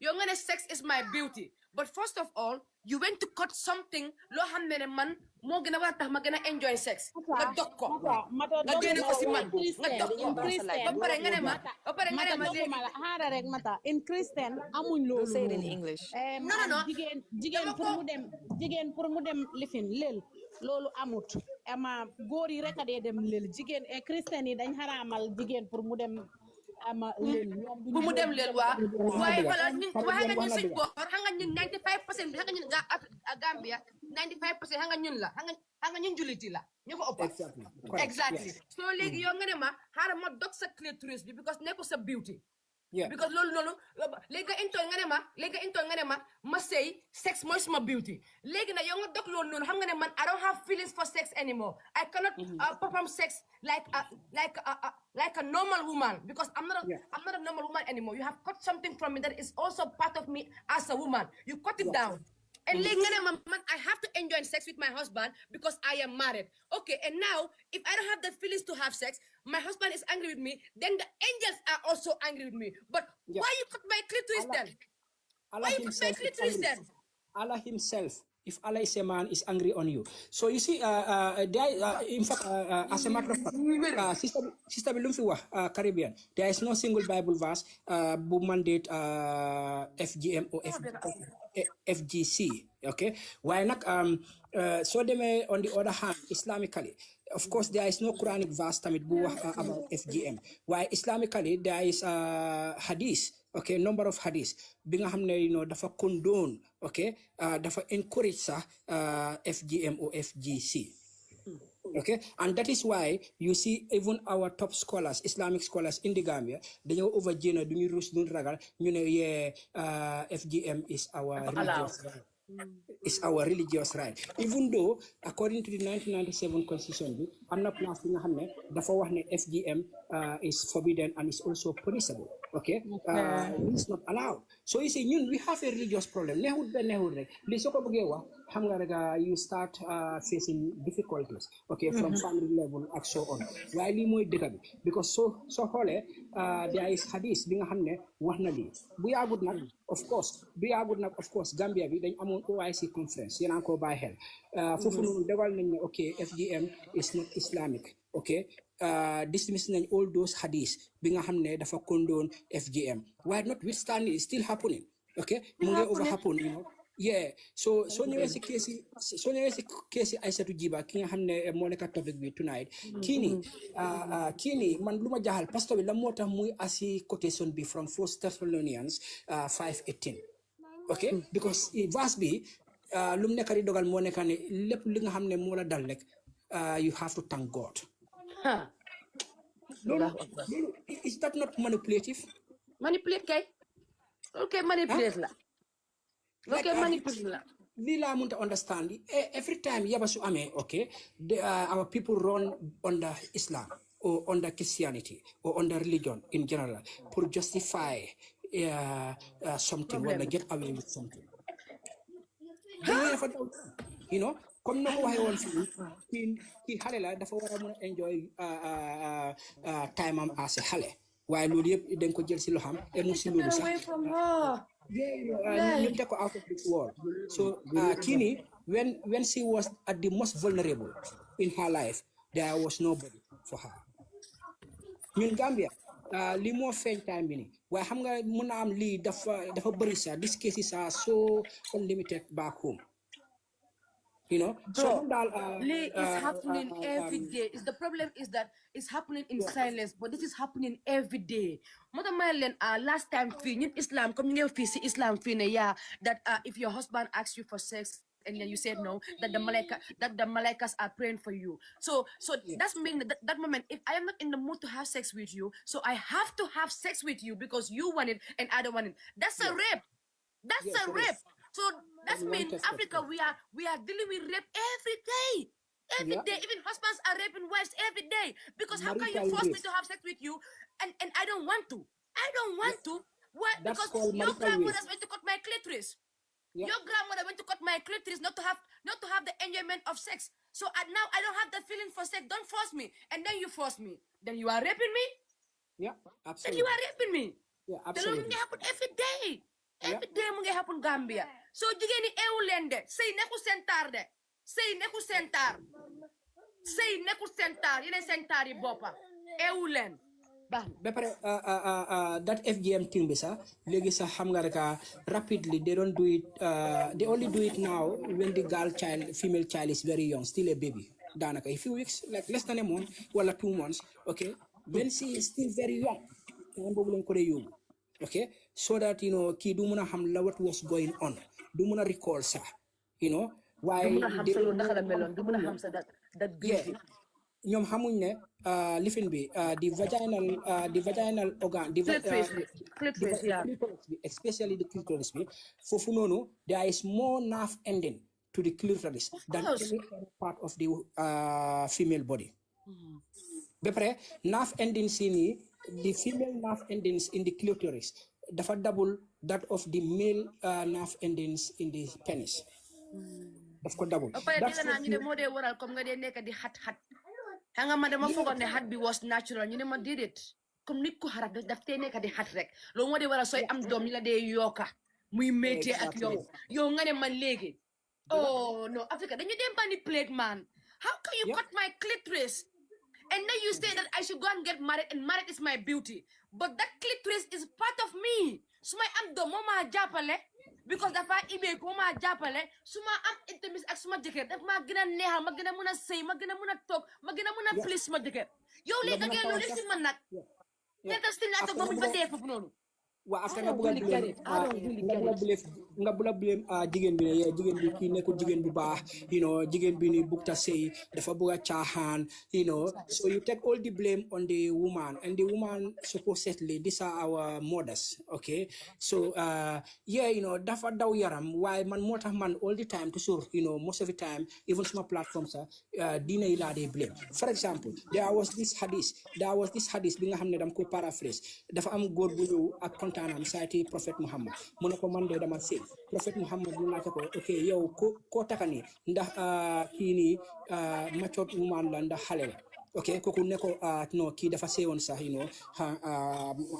You're gonna sex is my beauty. But first of all, you went to cut something lo xamne ne man mo gëna war tax ma gëna enjoy sex. Nga dog ko. Nga gëna ko si man. Nga dog ko. In Christian, Ba pare nga ne ma, ba pare nga ne ma doguma la xaaral rek mata in Christian amuñ loolu say it in noonu. English. No. Jigéen pour mu dem lifin lel loolu amut ama góor yi rek a dee dem lel jigéen Christian yi dañ xaraamal jigéen pour mu dem ama lel bu mu dem lel waa waaye wala ñu waxe nga ñun suñ boor xam nga ñun 95% bi xam nga ñun Gambia 95% xam nga ñun la xam nga ñun juliti la ñu ko ëpp exactly so léegi yow nga ne ma xaaral ma dog sa clitoris bi because nekku sa beauty because loolu léegi nga ne ma ma say sex mooy suma beauty léegi nag yow nga dog loolu noonu xam nga ne man I don't have feelings for sex anymore I cannot perform sex like a normal woman because I'm not a normal woman anymore. You have cut something from me that is also part of me as a woman. You cut it down. And I have to enjoy sex with my husband because I am married. Okay, and now if I don't have the feelings to have sex, my husband is angry with me, then the angels are also angry with me. But why you cut my clitoris then? Why you cut my clitoris then? Allah himself, if Allah is a man, is angry on you. So you see, in fact, as a matter of fact, Sister Bilumfiwa, Caribbean, there is no single Bible verse who mandate FGM or FGC. Okay, why not? So they may, on the other hand, Islamically, of course, there is no Quranic verse about FGM. Why Islamically there is hadith. Okay, number of hadith. Binga hamne dafa condone. Okay, dafa encourage FGM or FGC. Okay, and that is why you see even our top scholars, Islamic scholars in the Gambia, they know over Jena, do you ragal, FGM is our religious right. It's our religious right. Even though, according to the 1997 constitution, I'm not pronouncing the FGM is forbidden and is also punishable. Okay, it's not allowed. So you see, we have a religious problem. You start facing difficulties. Okay, from family level and so on. Because so holy, there is hadith. We are good now, of course. Gambia, we among OIC conference. You know, by hell. Okay, FGM is not Islamic. Okay. Dismissing all those hadiths being a condone FGM. Why not withstanding? It's still happening. Okay, over happen, Yeah. So there's a case I said to Jiba, King Hamne Monica topic tonight. Kini man luma jahal pastor la mota muy asi quotation be from 1 Thessalonians 5:18. Okay, because it verse be lumne kari dogal moneka ne lepp li nga xamne mo la dal rek you have to thank God. Is that not manipulative? Manipulate, kay? Okay, manipulate la. Okay, manipulate la. Lila I want to understand. Every time Yabasu Ame, okay, our people run under Islam or under Christianity or under religion in general to justify something when they get away with something. You know, come no way on ki hale la dafa wara mëna enjoy time am as hale waye lolu yep dañ ko jël ci lo xam e mu ci lolu sax you take her out of this world. So Kini, when she was at the most vulnerable in her life, there was nobody for her. In Gambia, li mo feñ time bi ni waye xam nga mëna am li dafa bari sa these cases are so unlimited back home. You know, so it's happening every day. The problem is that it's happening in silence, but this is happening every day. Last time in Islam, coming Islam that if your husband asks you for sex and then you said no, that the malaikas are praying for you. So that's mean that moment, if I am not in the mood to have sex with you, so I have to have sex with you because you want it and I don't want it. That's a rape. That's a rape. So that means Africa, we are dealing with rape every day. Every day. Even husbands are raping wives every day. Because how can you force me to have sex with you and I don't want to? I don't want to. Why? Because your grandmother went to cut my clitoris. Your grandmother went to cut my clitoris not to have the enjoyment of sex. So now I don't have the feeling for sex. Don't force me. And then you force me. Then you are raping me? Yeah, absolutely. Then you are raping me. Yeah, absolutely. That happen every day. every day mu ngi happen Gambia so jigéen ñi eewu leen de sëy nekkul seen taar de sëy nekkul seen taar yeneen seen taar yi boppa eewu leen ba pare that FGM thing bi sax léegi sax xam nga rek rapidly they don't do it they only do it now when the female child is very young, still a baby daanaka a few weeks, like less than a month wala 2 months, okay, when she is still very young boobu lañ ko dee yóbbu, okay, so that kii du mun a xam la what was going on, du mun a recall sax why du mun a xam sa yow naka la meloon du mun a xam sa that guilty ñoom xamuñ ne lifin bi the vaginal organ clitoris bi especially the clitoris bi foofu noonu there is more nerve ending to the clitoris than any other part of the female body. Ba pare nerve endings yi nii the female nerve endings in the clitoris dafa double that of the male nerve endings in the penis. Daf ko double. ba pare dégg naa ñu ne moo dee waral comme nga dee nekk di xat xam nga man dama foogoon ne xat bi was natural ñu ne ma déedéet comme nit ku xarat daf tey nekk di xat rek loolu moo dee waral sooy am doom ñu la dee yokka muy métier ak yow nga ne man léegi oh no Africa dañu dem manipulate man how can you cut my clitoris and then you say that I should go and get married and married is my beauty but that clitoris is part of me su may am doom moo maa jàppale because dafa ibee ko ma jàppale su ma am intimis ak suma jëkkër daf ma gën a neexal ma gën a mun a sëy ma gën a mun a toog ma gën a mun a please suma jëkkër yow léegi da ngeen loolu si man nag ne daf si naa toog ba mu ba dee foofu noonu waa after nga bula blame jigéen bi ne jigéen bi kii nekkul jigéen bu baax jigéen bi ni bugta sëy dafa bugg a caaxaan so you take all the blame on the woman and the woman supposedly these are our mothers, okay, so dafa daw yaram waaye man moo tax man all the time toujours most of the time even small platforms diine yi laa dee blame. For example there was this hadith bi nga xam ne dam ko paraphrase dafa am góor bu ñëw ak kontaanam sayti Prophet Muhammad mu ne ko man de dama sëy Prophet Muhammad mu laajte ko ok yow ko takani ndax kii nii mature woman la ndax xale la ok kooku ne ko no kii dafa sëyoon sax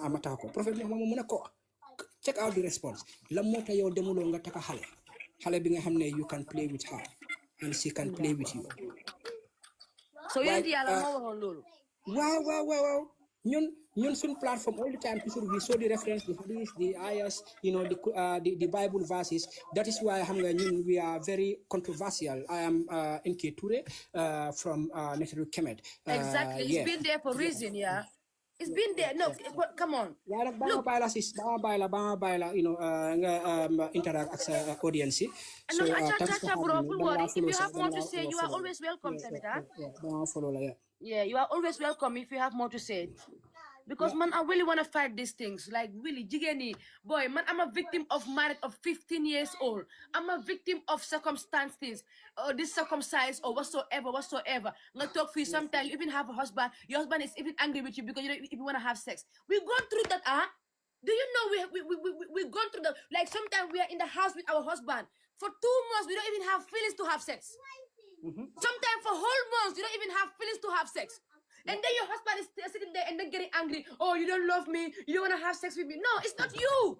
amata ko Prophet Muhammad mu ne ko check out the response la moo tax yow demuloo nga taka xale bi nga xam ne you can play with her and she can play with you so yéen yàlla moo waxoon loolu waaw ñun suñ platform all the time toujours we saw the reference the hadith the ayahs the Bible verses. That is why we are very controversial. I am nk2ray from nk2ray. Exactly, it's been there for reason, yeah. It's been there. No, come on. Look. Interact with the audience. So, bro, if you have more to say, you are always welcome, Tamita. Yeah, you are always welcome if you have more to say. Because man, I really want to fight these things. Like really, jigeni, boy, man, I'm a victim of marriage of 15 years old. I'm a victim of circumstances, or this circumcised or whatsoever. Not talk for you. Sometimes you even have a husband. Your husband is even angry with you because you don't even want to have sex. We've gone through that, Do you know we've gone through that? Like sometimes we are in the house with our husband. For 2 months, we don't even have feelings to have sex. Sometimes for whole months, you don't even have feelings to have sex. And then your husband is sitting there and then getting angry. Oh, you don't love me. You don't want to have sex with me. No, it's not you.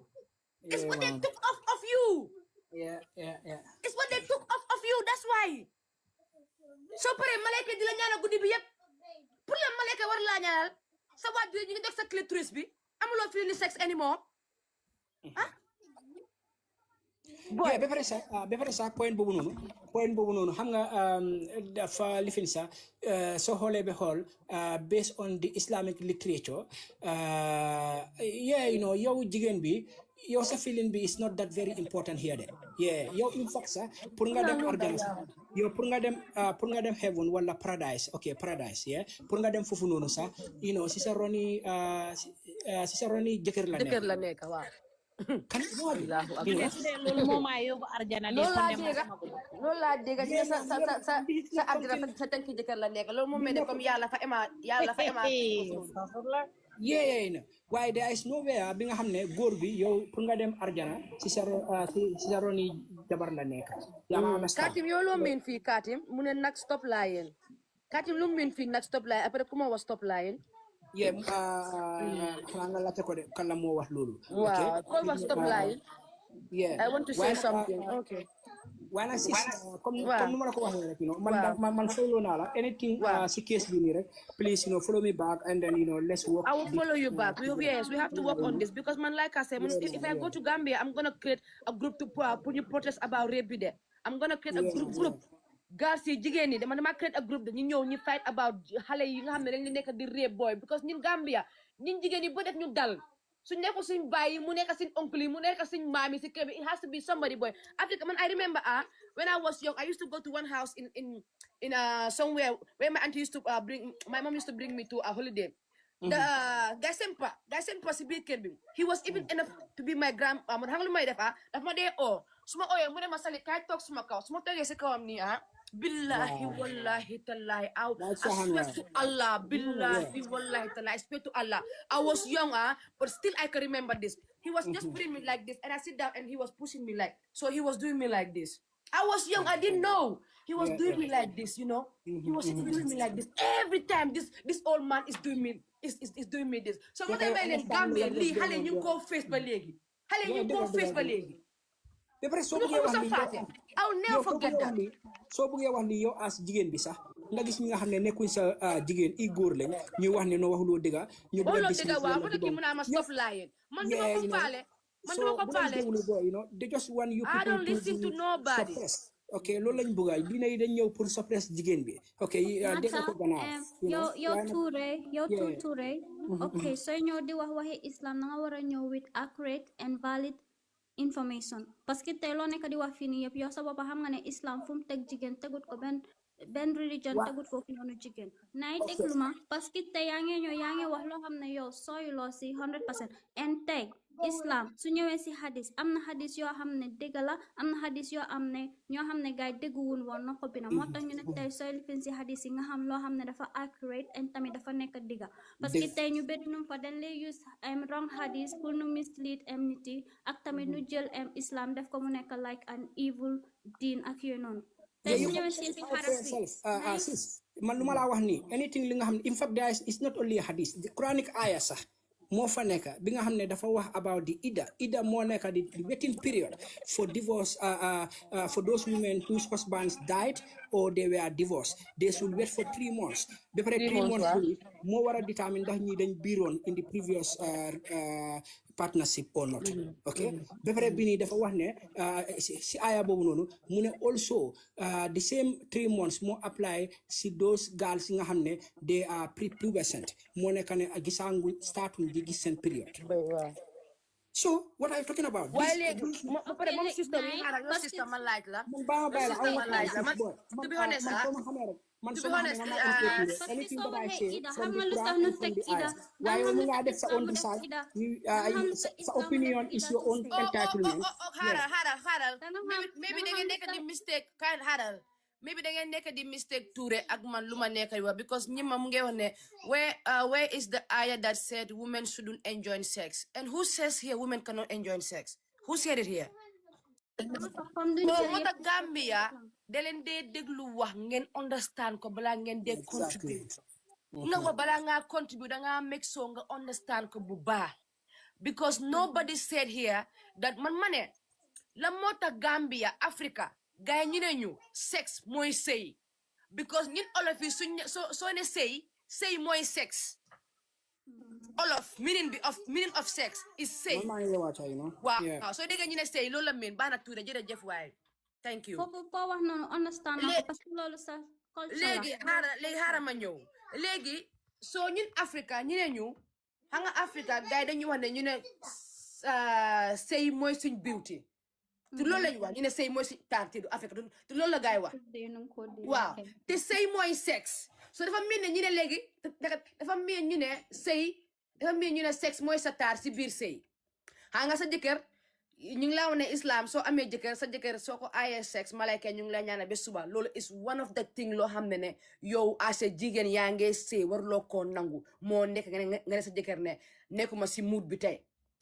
It's what they took off of you. Yeah. It's what they took off of you. That's why. So, pare malaika di la ñaanal guddi bi yépp. Pour la malaika war la ñaanal. Sa waajur ñu ngi def sa clitoris bi. Amuloo feeling sex anymore. Boy, be pare sa point boobu noonu xam nga dafa lifin sa so xoolee be xool based on the Islamic literature yow jigéen bi yow sa feeling bi is not that very important here de yow in fact sa pour nga dem arjana yow pour nga dem heaven wala paradise pour nga dem foofu noonu sa si sa roni jëkkër la nekk waaw kan loolu moo maa yóbbu arjana loolu laa dégg sa àddina sa tànki jëkkër la nekk loolu moo mel ne comme yàlla fa ema waaye there is nowhere bi nga xam ne góor bi yow pour nga dem arjana si sa roni jabar la nekk Katim yow loo miin fii Katim mu ne nag stop lying Katim lu miin fii nag stop lying après ku ma wax stop lying xanaa nga laajte ko de kan la moo wax loolu waaw ko wax stop lying Yeah. I want to say something. Okay. Why not sis comme Wow. nu ma la ko waxee rek Wow. man follow naa la anything si case bi nii rek please follow me back and then let's work. I will follow you back. Yes, we have to work on this because man, like I said, if I go to Gambia, I'm gonna create a group to put you protest about rape there. I'm gonna create a group. Girls yi jigéen ñi dama create a group dañu ñëw ñu fight about xale yi nga xam ne dañ nekk di rape boy because ñun Gambia ñun jigéen ñi ba def ñu dal su nekk suñ baay mu nekk suñ oncle yi mu nekk suñ maam yi si kër bi it has to be somebody boy. Africa man, I remember when I was young I used to go to one house in somewhere where my auntie used to my mom used to bring me to a holiday. The guy sempa si biir kër bi he was even enough to be my grandma man xam nga lu may def daf ma dee suma ooyee mu ne ma sali kaay toog suma kaw suma toogee si kawam nii billahi wallahi tallahi I swear to Allah billahi wallahi tallahi I swear to Allah I was young but still I can remember this. He was just putting me like this and I sit down and he was pushing me like so he was doing me like this. I was young, I didn't know. He was doing me like this, He was doing me like this. Every time this old man is doing me is doing me this. So what I mean Gambia li xale ñu ko face ba léegi. Xale ñu ko face ba léegi. I'll never forget that. So bëggee wax ni yow as jigéen bi sax nga gis ñi nga xam ne nekkuñ sa jigéen i góor lañ ñu wax ne noo waxuloo dëgga ñu bëgg a bis waaw mu ne kii mën a ma stop lying man duma ko faale man duma ko faale they just want you I don't listen to nobody. Okay, loolu lañ bëgg dina yi dañ ñëw pour suppress jigéen bi. Okay, dégg ko gannaaw yow Touré okay sooy ñëw di wax waxi islam na nga war a ñëw with accurate and valid information parce que tey loo nekk di wax fii nii yëpp yow sa bopp xam nga ne islam fu mu teg jigéen tegut ko benn religion tegut foofu noonu jigéen naay déglu ma parce que tey yaa ngi wax loo xam ne yow sooyuloo si 100% and tey islam su ñëwee si hadis am na hadis yoo xam ne dëgg la am na hadis yoo am ne ñoo xam ne gaay dégguwun woon na ko bina moo tax ñu ne tey sooy lifin si hadis yi nga xam loo xam ne dafa accurate and tamit dafa nekk digga parce que tey ñu bëri num fa dañ lay use wrong hadis pour nu mislead nit yi ak tamit nu jël islam def ko mu nekk like an evil diin ak yooyu noonu tey su ñëwee si hadis man lu ma laa wax nii anything li nga xam ne in fact there is not only a hadis the Quranic ayah sax moo fa nekk bi nga xam ne dafa wax about the ida moo nekk the waiting period for divorce for those women whose husbands died or they were divorced they should wait for 3 months ba pare 3 months bi moo war a determine ndax ñi dañ biiroon in the previous partnership or not. Okay, ba pare bi nii dafa wax ne si aya boobu noonu mu ne also the same 3 months moo apply si those girls nga xam ne they are prepubescent moo nekk ne gisaangu startuñ di gis seen period. So what are you talking about? Why léegi moom sister bi xaaral yow sister ma laaj la. To be honest anything that I say from the Quran and from the ayah. Why you def sa own decide? Sa opinion is your own entitlement. Xaaral maybe da ngeen nekk di mistake xaaral maybe da ngeen nekk di mistake Touré ak man lu ma nekk wax because ñi ma mu ngi wax ne where is the ayah that said women shouldn't enjoy sex and who says here women cannot enjoy sex? Who said it here? moo tax Gambia da leen dee déglu wax ngeen understand ko balaa ngeen dee contribute nga wax balaa ngaa contribute da ngaa make sure nga understand ko bu baax because nobody said here that man ma ne la moo tax Gambia Africa gaay ñi ne ñu sex mooy sëy because ñun olof yi suñ soo ne sëy mooy sex olof meaning of sex is sëy waaw soo déggee ñu ne sëy loolu la miin baax na Touré jërëjëf waay thank you foofu boo wax noonu understand na parce que loolu sa culture léegi xaaral ma ñëw léegi soo ñun Africa ñu ne ñu xam nga Africa gaay dañuy wax ne ñu ne sëy mooy suñ beauty te loolu lañu wax ñu ne sëy mooy suñ taar te du Africa te loolu la gaay wax waaw te sëy mooy sexe so dafa mel ne ñu ne léegi dafa mel ñu ne sëy dafa mel ñu ne sexe mooy sa taar si biir sëy xam nga sa jëkkër ñu ngi laa wax ne islam soo amee jëkkër sa jëkkër soo ko aayee sexe malayka ñu ngi la ñaanal ba suba loolu is one of the thing loo xam ne yow ase jigéen yaa ngi sëy warloo koo nangu moo nekk nga ne sa jëkkër ne nekkuma si mood bi tey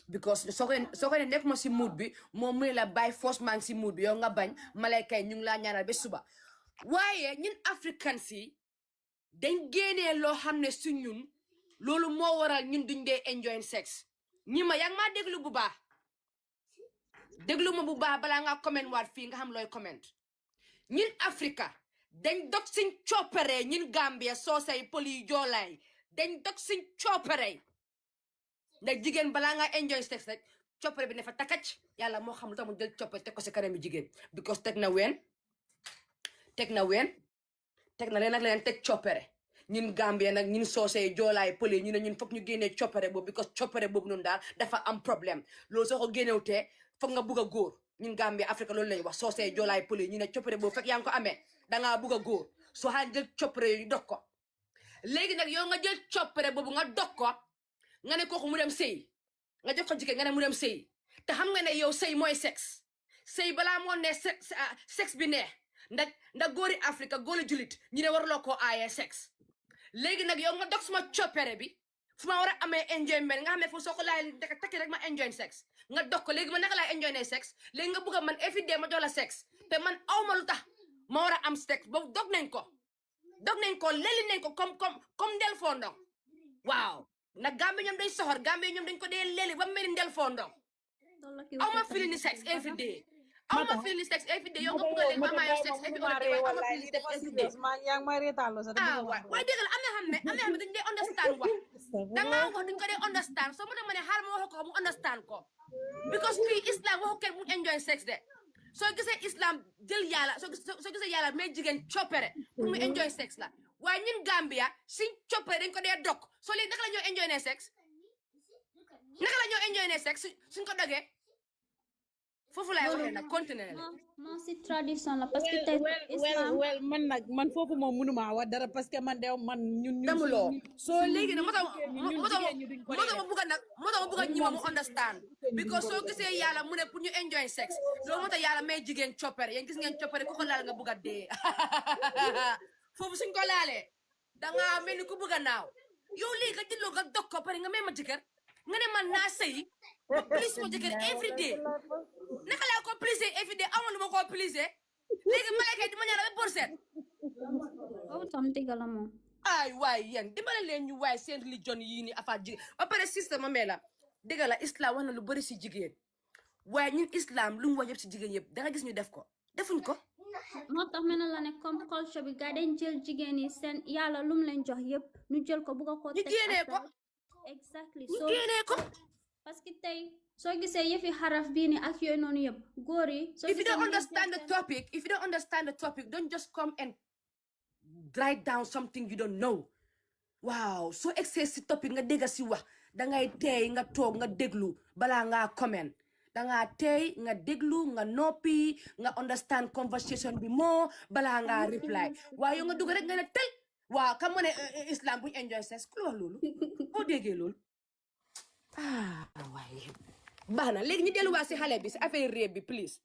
because soo ko ne nekkuma si mood bi moom mu ne la bàyyi force maa ngi si mood bi yow nga bañ malayka ñu ngi laa ñaanal ba suba waaye ñun africans yi dañ génnee loo xam ne su ñun loolu moo waral ñun duñ dee enjoy sex ñi ma yaa ngi maa déglu bu baax déglu ma bu baax balaa nga comment waat fii nga xam looy comment ñin Africa dañ dog suñ coopere ñin Gambia soosay poli joolaay dañ dog suñ coopere ndax jigéen balaa nga enjoy sex rek coopere bi ne fa takkac yàlla moo xam lu tax mu jël coopere teg ko si kanami jigéen because teg na leen ak leen teg coopere ñun Gambia nag ñun soosey joolaay pële ñu ne ñun foog ñu génnee coppere boobu because coppere boobu noonu daal dafa am problème loolu soo ko génnewtee foog nga bugg a góor ñun Gambia Afrique loolu lañu wax soosey joolaay pële ñu ne coppere boobu fekk yaa ngi ko amee dangaa bugg a góor soo xaan jël coppere yooyu dog ko léegi nag yow nga jël coppere boobu nga dog ko nga ne kooku mu dem sëy nga jox ko jigéen nga ne mu dem sëy te xam nga ne yow sëy mooy sexe sëy balaa moo ne sexe bi neex ndax góori Afrique góori julit ñu ne waruloo koo aayee sexe léegi nag yow nga dog suma coppere bi fu ma war a amee enjoyment nga xam ne fu soo ko laay takki rek ma enjoy sexe nga dog ko léegi man naka laay enjoy ne sexe léegi nga bëgg a man every day ma jox la sexe te man awma lu tax ma war a am sexe boobu dog nañ ko leli nañ ko comme ndel fondong waaw nag Gambie ñoom dañ soxor Gambie ñoom dañ ko dee leli ba mel ni ndel fondong awma feeling ni sexe every day awma feeling sex every day yow nga bëgg a leen ma maa sex every day awma feeling sex every day waaye dégg la am na xam ne dañ dee understand wax dangaa wax duñ ko dee understand soo mu tax ma ne xaar ma wax ko mu understand ko because fii islam waxu kenn mu enjoy sex de soo gisee islam jël yàlla soo gisee yàlla mais jigéen coppere pour mu enjoy sex la waaye ñun Gambia suñ coppere dañ ko dee dog soo léegi naka la ñoo enjoy ne sex suñ ko dogee foofu laay waxee nag continuer non si tradition la parce que tey islam man foofu moom mënuma wax dara parce que man de man ñun demuloo soo léegi nag moo tax ma bugg a ñi ma mu understand because soo gisee yàlla mu ne pour ñu enjoy sex loolu moo tax yàlla may jigéen coppere yéen gis ngeen coppere ku ko laal nga bugg a dee foofu suñ ko laalee dangaa mel ni ku bugg a naaw yow léegi nga jëloo nga dog ko pare nga may ma jëkkër nga ne man naa sëy please ma jëkkër every day naka laa ko please every day amoon lu ma ko please léegi malayka yi di ma ñaanal ba borset waaw tam dëgg la moom ay waay yéen dimbale leen ñu waay seen religion yii ni affaire jigéen ba pare système ma mee la dëgg la islam wax na lu bëri si jigéen waaye ñun islam lu mu wax yëpp si jigéen yëpp da nga gis ñu def ko defuñ ko moo tax mel na la ne comme culture bi gars dañ jël jigéen yi seen yàlla lu mu leen jox yëpp ñu jël ko bugg ko ñu génnee ko exactly ñu génnee ko parce que tey soo gisee yëfi xaraf bii ni ak yooyu noonu yëpp góor yi if you don't understand the topic don't just come and write down something you don't know waaw soo egsee si topic nga dégg si wax dangay teey nga toog nga déglu balaa ngaa comment dangaa teey nga déglu nga noppi nga understand conversation bi moo balaa ngaa reply waaye yow nga dugg rek nga ne tel waaw kam ma ne islam buñ enjoy sex ku wax loolu boo déggee loolu waaye baax na léegi ñu delluwaat si xale bi si affaire réeb bi please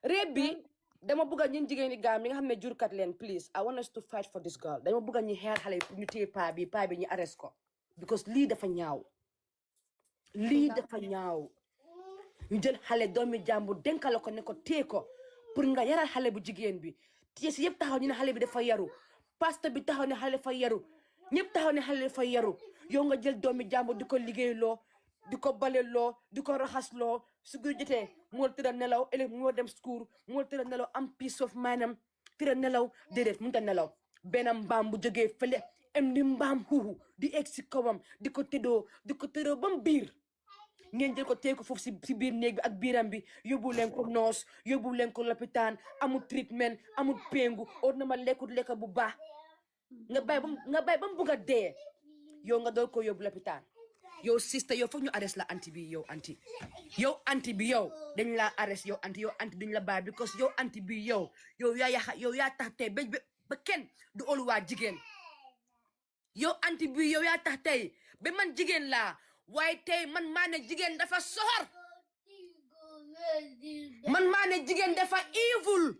réeb bi dama bëgg a ñun jigéen ñi gaam li nga xam ne jurkat leen please I want us to fight for this girl dama bëgg a ñu xeer xale yi ñu téye paa bi ñu arrest ko because lii dafa ñaaw ñu jël xale doomi jàmbur denkala ko ne ko téye ko pour nga yaral xale bu jigéen bi téye si yëpp taxaw ñu ne xale bi dafa yaru pasteur bi taxaw ne xale dafa yaru ñëpp taxaw ne xale dafa yaru yow nga jël doomi jàmbur di ko liggéeyloo di ko baleloo di ko raxasloo su guddi jotee moo tëra nelaw ëllëg moo dem school moo tëra nelaw am peace of mind tëra nelaw déedéet mënut a nelaw benn mbaam bu jógee fële am di mbaam xuuxu di egg si kawam di ko tëddoo ba mu biir ngeen jël ko téye ko foofu si biir néeg bi ak biiram bi yóbbu leen ko noos yóbbu leen ko lopitaan amul treatment amul péngu or na ma lekka bu baax nga bay ba mu bugg a dee yow nga dool ko yóbbu lopitaan yow sister yow foog ñu arrest la anti bi yow anti bi yow dañ la arrest yow anti duñ la bàyyi because yow anti bi yow yaa tax tey ba kenn du oluwaa jigéen yow anti bi yow yaa tax tey ba man jigéen laa waaye tey man maa ne jigéen dafa soxor man maa ne jigéen dafa evil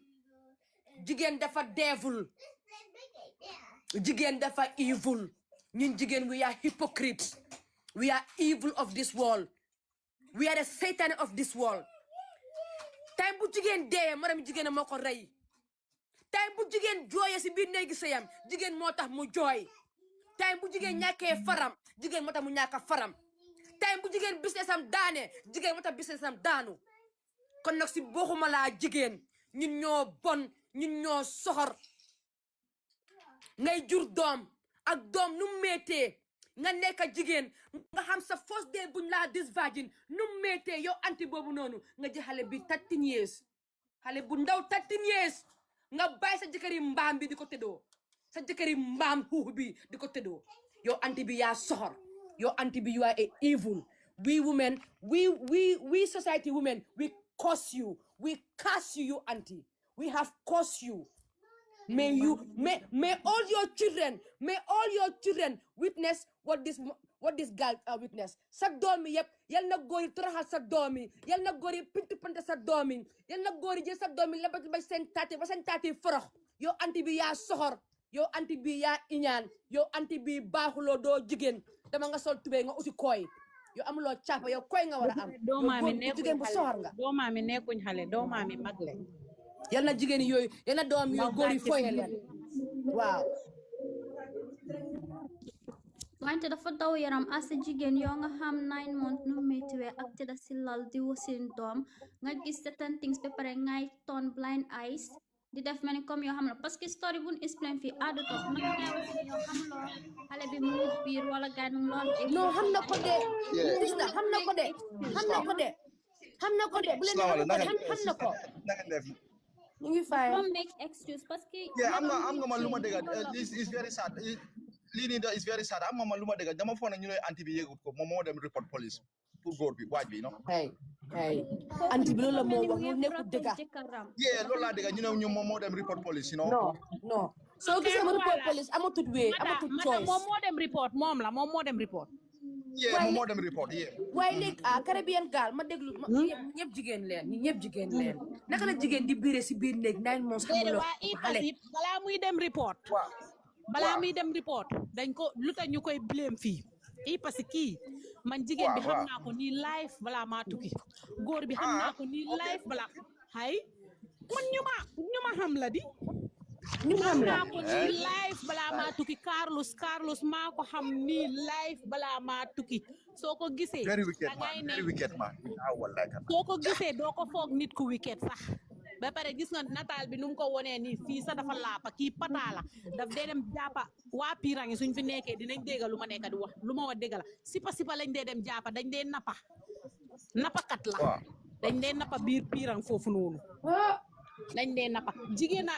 jigéen dafa devil jigéen dafa evil ñun jigéen we are hypocrites we are evil of this world we are the satan of this world time bu jigéen dee maram jigéen moo ko rey time bu jigéen jooyee si biir néegi sëyam jigéen moo tax mu jooy time bu jigéen ñàkkee faram jigéen moo tax mu ñàkk faram time bu jigéen business am daane jigéen moo tax business am daanu kon nag si boxuma laa jigéen ñun ñoo bon ñun ñoo soxor ngay jur doom ak doom nu méttee nga nekk jigéen nga xam sa first day buñ laa disvirgin nu méttee yow anti boobu noonu nga ji xale bi 13 years xale bu ndaw 13 years nga bàyyi sa jëkkëri mbaam bi di ko tëddoo sa jëkkëri mbaam xuux bi di ko tëddoo yow anti bi yaa soxor yow anti bi you are a evil we women we society women we curse you we curse you auntie we have cursed you may all your children witness what this girl witness sa doom yi yëpp yal na góor yi toroxal sa doom yi yal na góor yi pintu pante sa doom yi yal na góor yi jël sa doom yi lebal ba seen taati forox yow anti bi yaa soxor yow anti bi yaa iñaan yow anti bi baaxuloo doo jigéen dama nga sol tubéy nga uti koy yow amuloo caapa yow koy nga war a am yow jigéen bu soxor nga doomaami nekkuñ xale doomaami mag le yal na jigéen yooyu yal na doom yooyu góor yi foye leen waaw wante dafa daw yaram asa jigéen yoo nga xam 9 months nu métiwee ak tëdda si lal di wasin doom nga gis certain things ba pare ngay turn blind eyes di def mel ni comme yoo xam la parce que story buñ explain fii aadu toog nag ngay wax ni yow xamuloo xale bi mu biir wala gaay nu loon non xam na ko de gis na xam na ko de bu leen ko de xam na ko ñu ngi fay don't make excuse parce que am nga man lu ma dégg is very sad lii nii is very sad am nga man lu ma dégg dama foog ne ñu ne anti bi yëgut ko moom moo dem report police pour góor bi waaj bi non anti bi loolu la moo wax mu nekkul dëgg loolu laa dégg ñu ne moom moo dem report police non soo gisee mu report police amatut choice moom moo dem report moom moo dem report moom moo dem report waaye léegi Caribbean gaal ma déglu ñëpp jigéen leen naka la jigéen di biire si biir néeg 9 months xamuloo xale balaa muy dem report dañ ko lu tax ñu koy blame fii parce que kii man jigéen bi xam naa ko nii live balaa maa tukki góor bi xam naa ko nii live balaa hay man ñu ma xam la di ñu xam naa ko nii live balaa maa tukki Carlos maa ko xam nii live balaa maa tukki soo ko gisee very wicked man soo ko gisee doo ko foog nit ku wicked sax ba pare gis nga nataal bi nu mu ko wonee nii fii sax dafa laapa kii pataala daf dee dem jàppa waa pirangi suñ fi nekkee dinañ dégg lu ma nekk di wax lu ma wax dégg la sipa lañ dee dem jàppa dañ dee nappakat la dañ dee nappa biir pirang foofu noonu dañ dee nappa jigéen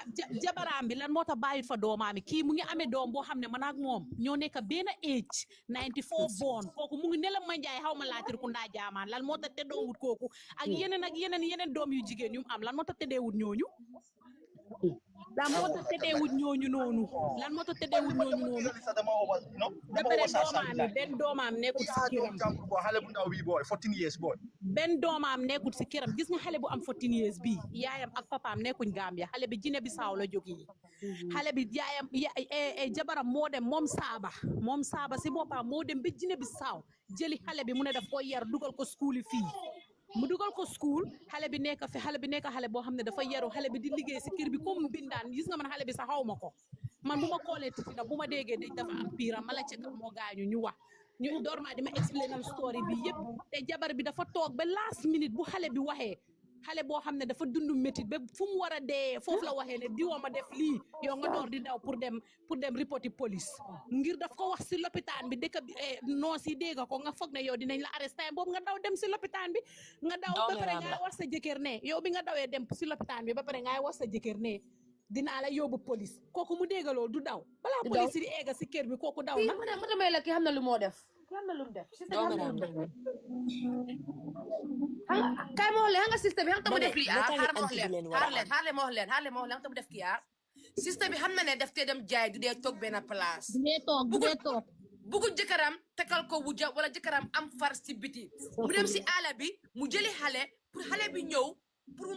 jabaraam bi lan moo tax bàyyit fa doomaami kii mu ngi amee doom boo xam ne man ak moom ñoo nekk benn age 94 born kooku mu ngi ne la manjaay xaw ma laatir ku ndaa jaamaan lan moo tax teddoowut kooku ak yeneen doom yu jigéen yu mu am lan moo tax teddeewut ñooñu lan moo tax teddeewut ñooñu noonu ba pare benn doomaam nekkul si kiram xale bu ndaw bi boy 14 years boy benn doomaam nekkul si kiram gis nga xale bu am 14 years bii yaayam ak papaam nekkuñ Gambia xale bi Guinée Bissau la jógee xale bi yaayam jabaram moo dem moom saaba si boppam moo dem ba Guinée Bissau jëli xale bi mu ne daf koy yar dugal ko school fii mu dugal ko school xale bi nekk xale boo xam ne dafa yaru xale bi di liggéey si kër bi comme mbindaan gis nga man xale bi sax xaw ma ko man bu ma koolee tuuti nag bu ma déggee dafa am piiram ma la ci moo gaañu ñu wax ñu dorma dima explainal story bi yëpp te jabar bi dafa toog ba last minute bu xale bi waxee xale boo xam ne dafa dund métit ba fu mu war a dee foofu la waxee ne diwa ma def lii yow nga door di daw pour dem reporter police ngir daf ko wax si lopitaan bi dëkk bi non si dégg ko nga foog ne yow dinañ la arrêté boobu nga daw dem si lopitaan bi nga daw ba pare ngay wax sa jëkkër ne yow bi nga dawee dem si lopitaan bi ba pare ngay wax sa jëkkër ne dinaa la yóbbu police kooku mu dégg loolu du daw balaa police di egga si kër bi kooku daw na ma damay la ki xam na lu moo def kay ma wax leen nga système bi xam tamu def lii xaar ma wax leen tamu def kii système bi xam na ne def te dem jaay du dee toog benn place du dee toog bugul jëkkëram tekkal ko wujja wala jëkkëram am far si biti mu dem si àll bi mu jëli xale pour xale bi ñëw pour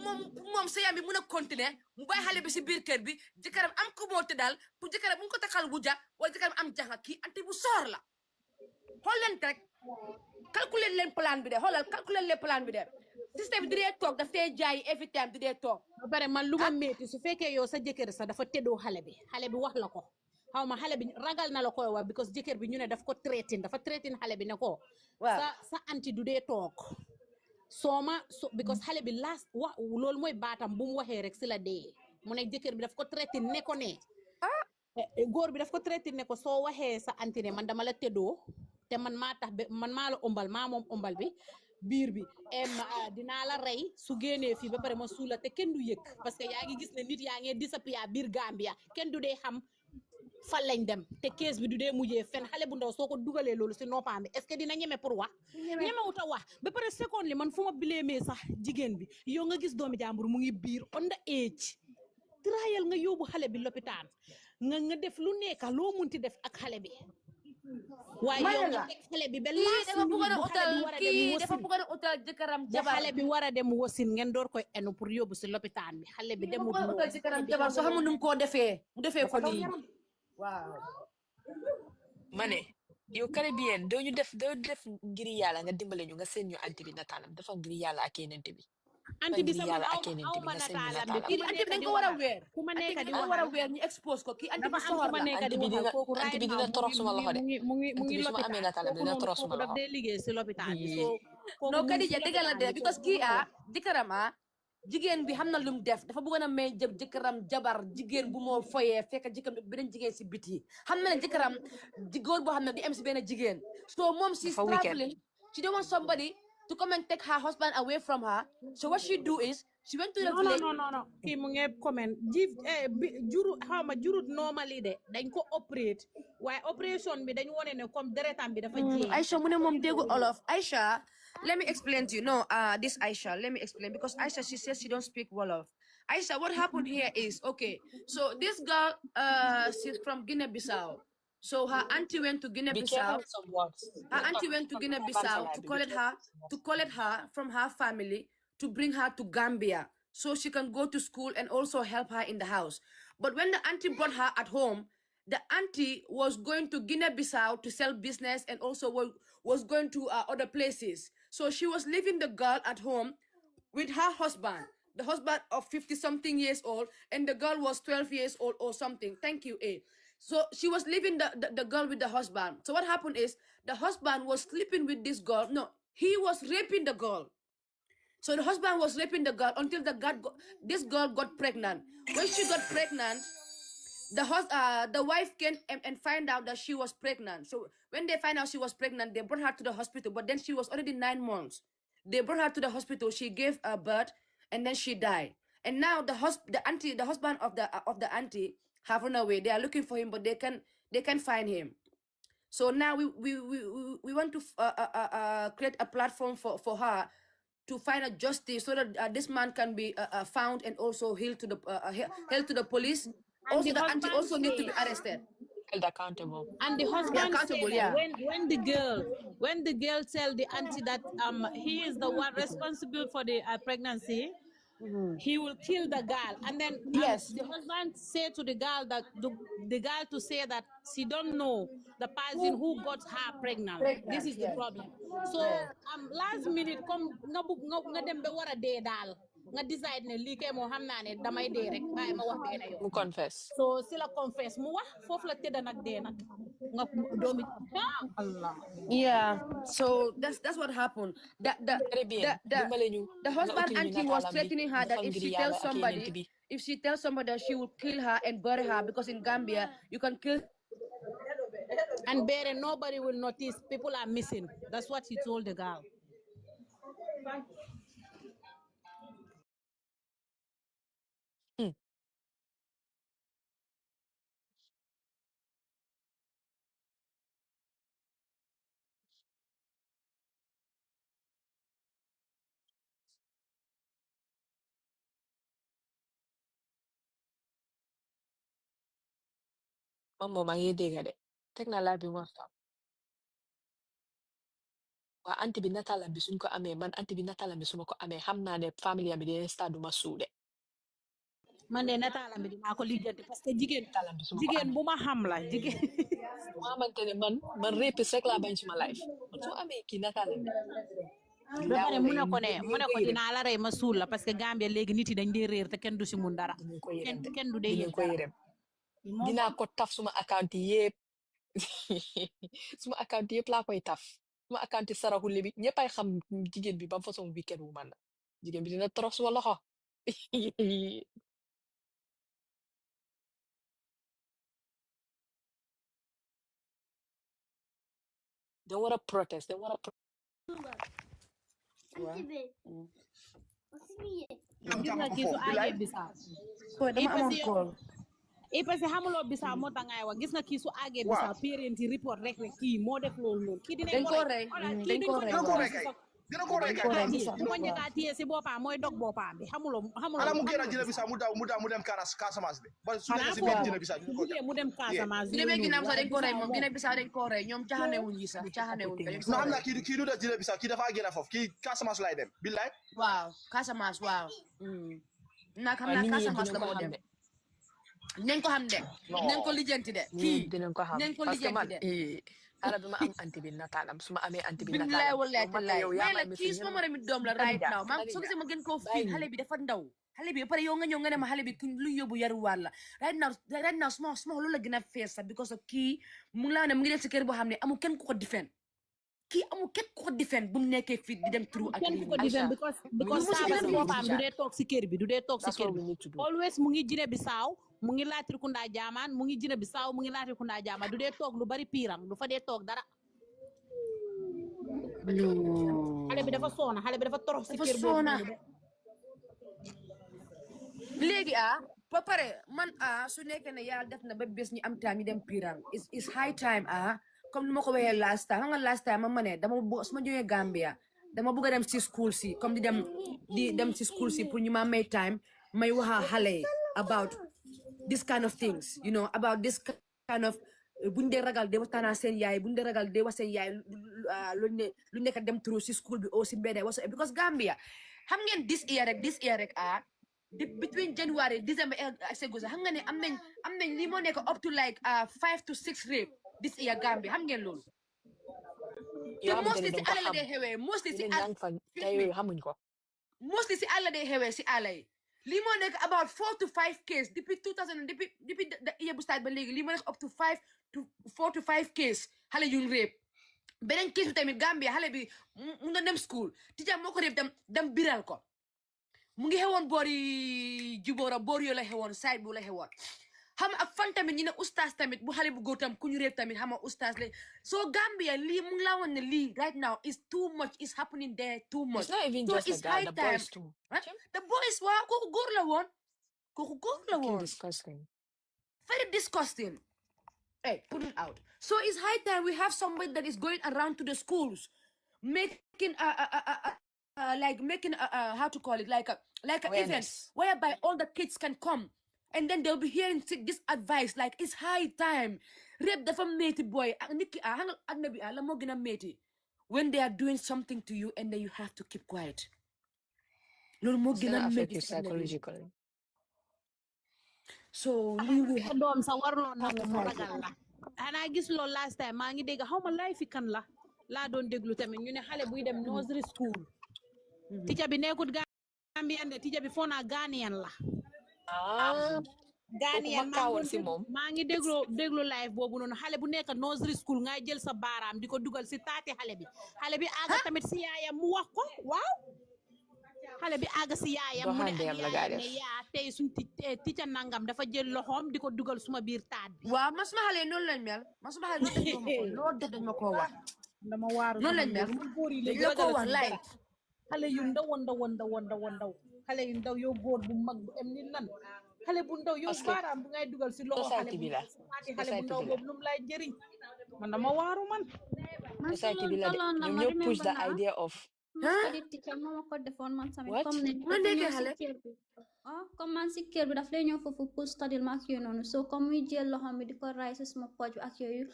moom sëyam bi mun a continuer mu bàyyi xale bi si biir kër bi jëkkëram am ko moo tëddal pour jëkkëram bu ñu ko takkal wujja wala jëkkëram am janga kii anti bu soor la xool leen rek calculer leen plan bi de xoolal calculer leen plan bi de système bi di dee toog daf tee jaay every time di dee toog ba pare man lu ma métti su fekkee yow sa jëkkër sax dafa tëddoo xale bi wax la ko xaw ma xale bi ragal na la koy wax because jëkkër bi ñu ne daf ko traité xale bi ne ko sa anti du dee toog because xale bi last loolu mooy baatam bu mu waxee rek si la dee mu ne jëkkër bi daf ko traité ne ko ne góor bi daf ko traité ne ko soo waxee sa anti ne man dama la tëddoo te man maa tax man maa la ombal maa moom ombal bi biir bi dinaa la rey su génnee fii ba pare ma suula te kenn du yëg parce que yaa ngi gis ne nit yaa ngi disappear biir Gambia kenn du dee xam fan lañ dem te kees bi du dee mujjee fen xale bu ndaw soo ko dugalee loolu si noppaam bi est-ce que dina ñeme pour wax ñemewut a wax ba pare seconde li man fu ma bileemee sax jigéen bi yow nga gis doomi jàmbur mu ngi biir on the age trial nga yóbbu xale bi lopitaan nga def lu nekk loo munti def ak xale bi waaye yow nga teg xale bi ba dafa bëggoon a utal jëkkëram jabar xale bi war a dem wasin ngeen door koy enu pour yóbbu si lopitaan bi xale bi demul utal jëkkëram jabar soo xamul nu mu koo defee mu defee ko nii waaw ma ne yow Caribbean doo def ngir yàlla nga dimbale ñu nga seen ñu anti bi nataalam dafa ngir yàlla ak yenente bi anti bi sama aw ma nataalam bi kii anti bi dañ ko war a weer ku ma nekk di war a weer ñu expose ko kii anti bi soxor la anti bi dina torox suma loxo de mu ngi su ma amee nataalam dina torox suma loxo daf dee liggéey si lopitaan bi no Kadija dëgg la de because kii jëkkëram jigéen bi xam na lu mu def dafa bëggoon a may jëkkëram jabar jigéen bu moo foyee fekk jëkkëram beneen jigéen si biti xam na ne jëkkëram góor boo xam ne di am si benn jigéen so moom si traveling she don't want somebody to come and take her husband away from her so what she do is she went to the village no kii mu ngi comment jurut normally de dañ ko operate waaye operation bi dañ wone ne comme deretam bi dafa jeex Aisha mu ne moom déggu olof Aisha let me explain to you. No, this Aisha, let me explain because Aisha, she says she don't speak Wolof. Aisha, what happened here is, okay, so this girl, she's from Guinea-Bissau. So her auntie went to Guinea-Bissau. Her auntie went to Guinea-Bissau to collect her from her family to bring her to Gambia so she can go to school and also help her in the house. But when the auntie brought her at home, the auntie was going to Guinea-Bissau to sell business and also was going to other places. So she was leaving the girl at home with her husband, the husband of 50-something years old, and the girl was 12 years old or something. Thank you, A. So she was leaving the girl with the husband. So what happened is the husband was sleeping with this girl. No, he was raping the girl. So the husband was raping the girl until this girl got pregnant. When she got pregnant, the wife came and find out that she was pregnant. So when they find out she was pregnant, they brought her to the hospital. But then she was already 9 months. They brought her to the hospital. She gave birth, and then she died. And now the husband of the auntie have run away. They are looking for him, but they can find him. So now we want to create a platform for her to find a justice so that this man can be found and also held to the police. Also, the auntie also need to be arrested. Held accountable. And the husband said that when the girl tell the auntie that he is the one responsible for the pregnancy, he will kill the girl. And then the husband said to the girl that the girl to say that she don't know the person who got her pregnant. This is the problem. So last minute come nga dem be wara de dal. Nga decide ne li kay mo xamna ne damay de rek bay ma wax ben yoon. Mu confess. So sila confess mu wax fofu la tedda nak de nak. Nga domi Allah. Yeah. So that's what happened. The husband auntie was threatening her that if she tells somebody that she will kill her and bury her because in Gambia you can kill and bury nobody will notice. People are missing. That's what he told the girl. Mamo maa ngi dégg de teg na live bi mu stop waa anti bi nataalam bi suñ ko amee man anti bi nataalam bi su ma ko amee xam naa ne famille am bi dina stade du ma suude man de nataalam bi dinaa ko lijjanti parce que jigéen bu ma xam la jigéen ma xamante ne man rapiste rek laa bañ suma life man su amee kii nataalam bi ba pare mu ne ko dinaa la rey ma suul la parce que Gambia léegi nit yi dañ dee réer te kenn du si mun dara kenn du dee yëg dara dinaa ko taf suma account yëpp suma account yëpp laa koy taf ma akanti saraxule bi ñëppay xam jigéen bi ban façon wicked woman la jigéen bi dina torox suma loxo they war a protest they war a gis nga kii su aagee bisaab dama amoon call parce que xamuloo bisaab moo tax ngay wax gis nga kii su aagee bisaab parent yi report rek kii moo def loolu noonu kii dinañ ko rey kii duñ ko rey gën ko rey bu ko njëkkaa téye si boppam mooy dog boppam bi xamuloo ala mu gën a jële bisa mu dem Casamance de ba su nekk si biir jële bisa bu buggee mu dem Casamance dina be ginam sax dañ ko rey moom dina bisa dañ ko rey ñoom caaxane wuñ yi sax caaxane wuñ ko non am na kii du def jële bisa kii dafa gën a foofu kii Casamance lay dem billaay waaw Casamance waaw naa xam naa Casamance la moo dem dinañ ko xam de dinañ ko lijjanti de kii dinañ ko xam dinañ ko parce que man lijjanti de ala bi ma am anti bi nataalam su ma amee anti bi billaay nataalam wallaay tallaay may la kii suma mara mi doom la right now man soo gisee ma gën koo fii xale bi dafa ndaw xale bi ba pare yow nga ñëw nga ne ma xale bi ki lu yóbbu yaruwaat la right now suma loolu la gën a fees sax because of kii mu ngi laa ne mu ngi def si kër boo xam ne amul kenn ku ko defend kii amul kenn ku ko defend bu mu nekkee fii di dem turu ak kenn ku ko defend because saaba si boppam du dee toog si kër bi du dee toog si kër bi always mu ngi jine bi saaw mu ngi laatiri kunda jaamaan mu ngi jine bi saaw mu ngi laatiri kunda jaamaan du dee toog lu bari piiram du fa dee toog dara xale bi dafa soona xale bi dafa torox si kër boobu léegi ba pare man su nekkee ne yàlla def na ba bés ñu am time ñu dem piiram is high time comme ni ma ko waxee last time xam nga last time ma ne dama su ma jógee Gambia dama bëgg a dem si school si comme di dem si school si pour ñu ma may time may waxa xale about this kind of things you know about this kind of buñ dee ragal de waxtaanaa seen yaay buñ dee ragal de wax seen yaay lu nekk dem through si school bi aussi mbedd wasa because Gambia xam ngeen this year rek between January December sego xam nga ne am nañ li moo nekk up to like 5 to 6 rape this year Gambia xam ngeen loolu te mostly si àll la dee xewee mostly si àll dee xewee si àll yi lii moo nekk about 4 to 5 case depuis 2000 depuis year bu start ba léegi lii moo nekk up to 4 to 5 case xale yuñ rape beneen case bi tamit Gambia xale bi mu nga dem school teacher moo ko rape dem biral ko mu ngi xewoon boori Jubóora boor yoo la xewoon side bu la xewoon xam ak fan tamit ñu ne oustaz tamit bu xale bu góor tam ku ñu rape tamit xam nga oustaz la so Gambia lii mu ngi laa woon ne lii right now is too much is happening there too much it's not even so just it's the guy high the time boys too the boys waaw kooku góor la woon disgusting very disgusting hey put it out so it's high time we have somebody that is going around to the schools making how to call it like an event whereby all the kids can come and then they'll be hearing this advice like it's high time rape dafa métti boy nit ki xam nga àdduna bi la moo gën a métti when they are doing something to you and then you have to keep quiet loolu moo gën a métti psychologically so lii doom sa warloo nangu mu ragal la xanaa gis loolu last time maa ngi dégg xaw ma lay fi kan laa doon déglu tamit ñu ne xale buy dem nursery school teacher bi nekkut Gambian de teacher bi foo naa Ghanaian la Ghanaian maa ngi déglu live boobu noonu xale bu nekk nursery school ngay jël sa baaraam di ko dugal si taati xale bi àgga tamit si yaayam mu wax ko waaw xale bi àgga si yaayam mu ne ak yaayam ne yaa tey suñ teacher nangam dafa jël loxoom di ko dugal suma biir taat bi waaw ma suma xale noonu lañ mel ma suma xale loolu def dañ ma koo wax dama waaru noonu lañ mel dañ la ko wax laay xale yu ndaw xale yu ndaw yow góor bu mag bu em ni lan xale bu ndaw yow baaraam bu ngay dugal si loxo xale bu ndaw boobu lu mu lay njëriñ man dama waaru man society bi la de ñoom ñoo push the idea of teacher mama ko defoon man tamit comme man si kër bi daf lay ñëw foofu pour study ma ak yooyu noonu so comme muy jël loxo mi di ko raay si suma pooj bi ak yooyu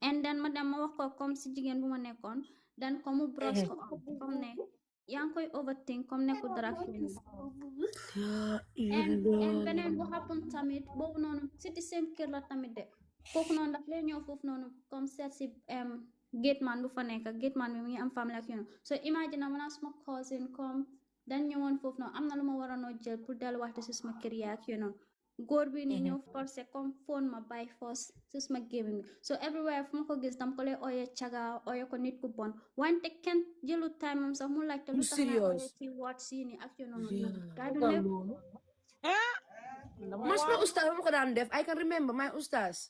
and then ma dem ma wax ko comme si jigéen bu ma nekkoon dan comme mu brosse ko comme ne yaa ngi koy overthink comme nekku dara ak yooyu and beneen bu happen tamit boobu noonu si di same kër la tamit de foofu noonu daf lay ñëw foofu noonu comme seet si gate man bu fa nekk gate man bi mu ngi am famille ak yooyu so imagine man suma cousin comme dañ ñëwoon foofu noonu am na lu ma waroon a jël pour delluwaat si suma kër yaa ak yooyu noonu góor bi ni ñëw forcé comme phone ma by force sus ma gémmi mi so everywhere fu ma ko gis dam ko lay ooyee caga ooyee ko nit ku bon wante kenn jëlu time am sax mu laajte lu tax ngay ooyee ci words yi ni ak yu noonu gaa du ne Mas ustaz mo ko daan def I can remember my ustaz.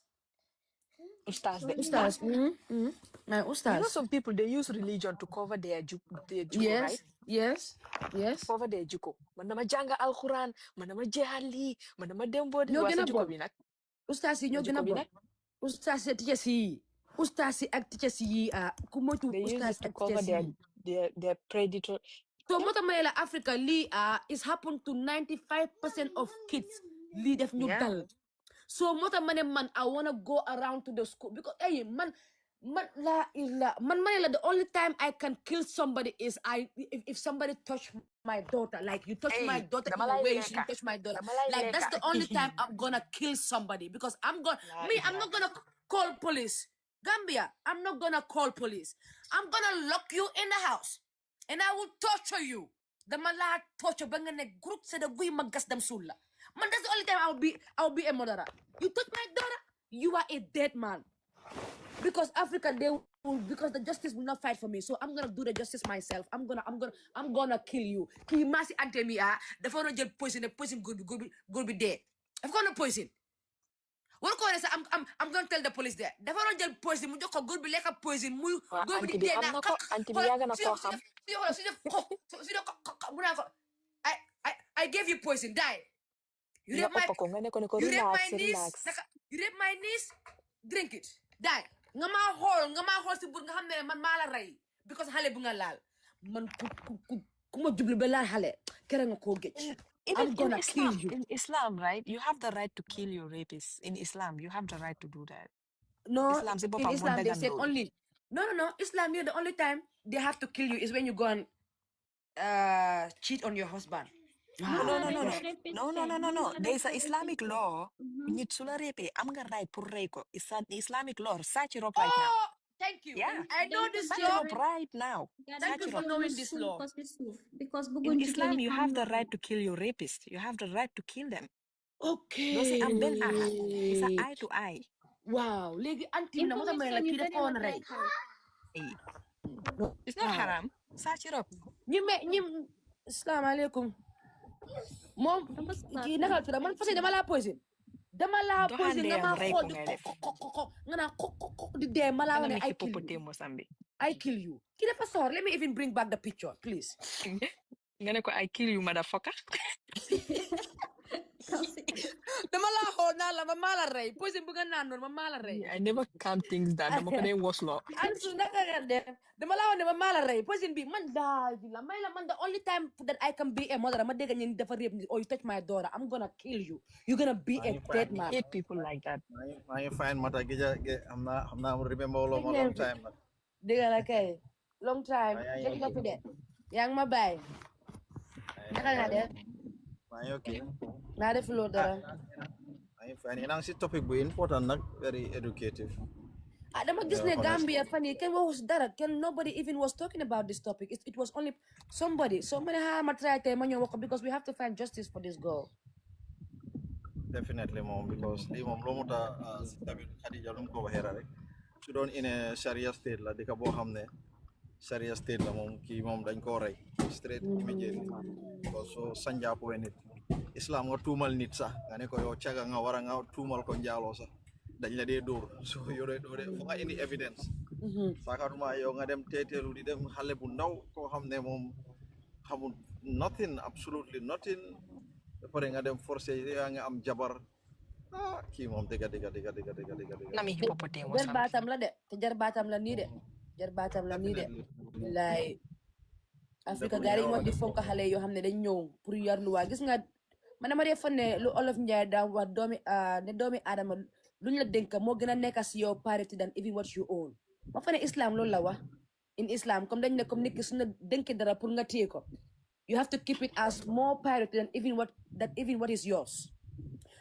Ustaz. My ustaz. You know some people they use religion to cover their juko, right? Yes. Cover their juko. Man dama janga alquran, man dama jehali, man dama dem bodi ñoo wa gën sa a juko bon bi nak. ustaas yi ñoo gën a bon ustaas yi teachers yi ustaas yi ak teachers yi ku moytu They use ustaas it to ak cover teachers yi their predator. so moo tax ma ne la Africa lii is happen to 95% of kids lii def ñu dal so moo tax ma ne man I wanna go around to the school because hey man ma ne la the only time I can kill somebody is if somebody touch my daughter like you touch my daughter in a way you shouldn't touch my daughter like that's the only time I'm gonna kill somebody because I'm not gonna call police Gambia I'm not gonna call police I'm gonna lock you in the house and I will torture you dama laa torture ba nga ne groupe c'est de guy ma gas dem suul la man that's the only time I'll be a murderer you touch my daughter you are a dead man because Africa because the justice will not fight for me so I'm gonna do the justice myself I'm gonna kill you kii maasi ante mi dafa war a jël poison góor bi dee dafa ko na poison war ko ne sax I'm gonna tell the police there dafa war a jël poison mu jox ko góor bi lekka poison muy góor bi dee na anti bi yàgg na ko xam su def mu naa ko I gave you poison die you rape my niece drink it die nga maa xool si bur nga xam ne man maa la rey because xale bu nga laal man ku ma jublu ba laal xale kere nga koo géej I'm gonna kill you in Islam right you have the right to kill your rapists in Islam you have the right to do that no Islam si in boppam Islam they dagan said loolu. only no Islam the only time they have to kill you is when you go and cheat on your husband No. There's an Islamic law. Nit su la rape am nga right pour rey ko. It's an Islamic law. Search it up right now. Thank you. Yeah. I know this Search law. it up right now. Thank you for knowing this law. Because in Islam, you have the right to kill your rapist. You have the right to kill them. Okay. Doo si am benn aha. It's an eye to eye. Wow. Legi anti na mo ta may la kii def ko woon rey. It's not haram. Search it up. Assalamu alaikum. Mom, kii naka tuda man fase dama la poison. Dama la poison nga ma xool di nga na di dee ma la wane I kill you. I kill you. Kii dafa soor. Let me even bring back the picture, please. Nga ne ko I kill you, motherfucker. Dama la xool naa la ma maa la rey. Poison bu nga naan noonu ma maa la rey. I never calm things down. Dama ko dee waslo. Ansu naka nga def. Dama la wane ma maa la rey. Poison bi man daa di la may la man the only time that I can be a mother ma dégg ñi dafa rape or you touch my daughter I'm gonna kill you. You're gonna be a dead man. I hate people like that. I find mata gija I'm not remember all of a long time. Dégg la kay. Long time. Jël nga fi de. Yaa ngi ma bàyyi. Naka nga def? Okay. Naa def loo dara. I find it a topic bu important nag very educative. Dama gis ne Gambia fan yi kenn waxu dara kenn nobody even was talking about this topic it was only somebody so ma ne ma try tey ma ñëw wax ko because we have to find justice for this girl. Definitely moom because lii moom loo mu ta tamit Khadija lu mu ko waxee rek su doon in a Sharia state la dëkk boo xam ne Sharia state la moom kii moom dañ koo rey straight immediately because so sanjaapuwe nit Islam nga tuumal nit sax nga ne ko yow caga nga war a nga tuumal ko njaaloo sax dañ la dee dóor so yow de fo nga indi evidence saakatuma yow nga dem teeteelu di dem xale bu ndaw koo xam ne moom xamul nothing absolutely nothing ba pare nga dem forcé yaa nga am jabar kii moom dëgga nami hippopotame jar baatam la de te jar baatam la nii de jar baatam la nii de billaay Afrika gari mo di fonk xale yoo xam ne dañ ñëw pour yarluwaa gis nga man dama dee fan ne lu olof Njaay daa wax doomi aadama luñ la dénk moo gën a nekk si yow parity than even what you own ma fa ne Islam loolu la wax in Islam comme dañ ne comme nit ki su la dénkee dara pour nga téye ko you have to keep it as more priority than even what is yours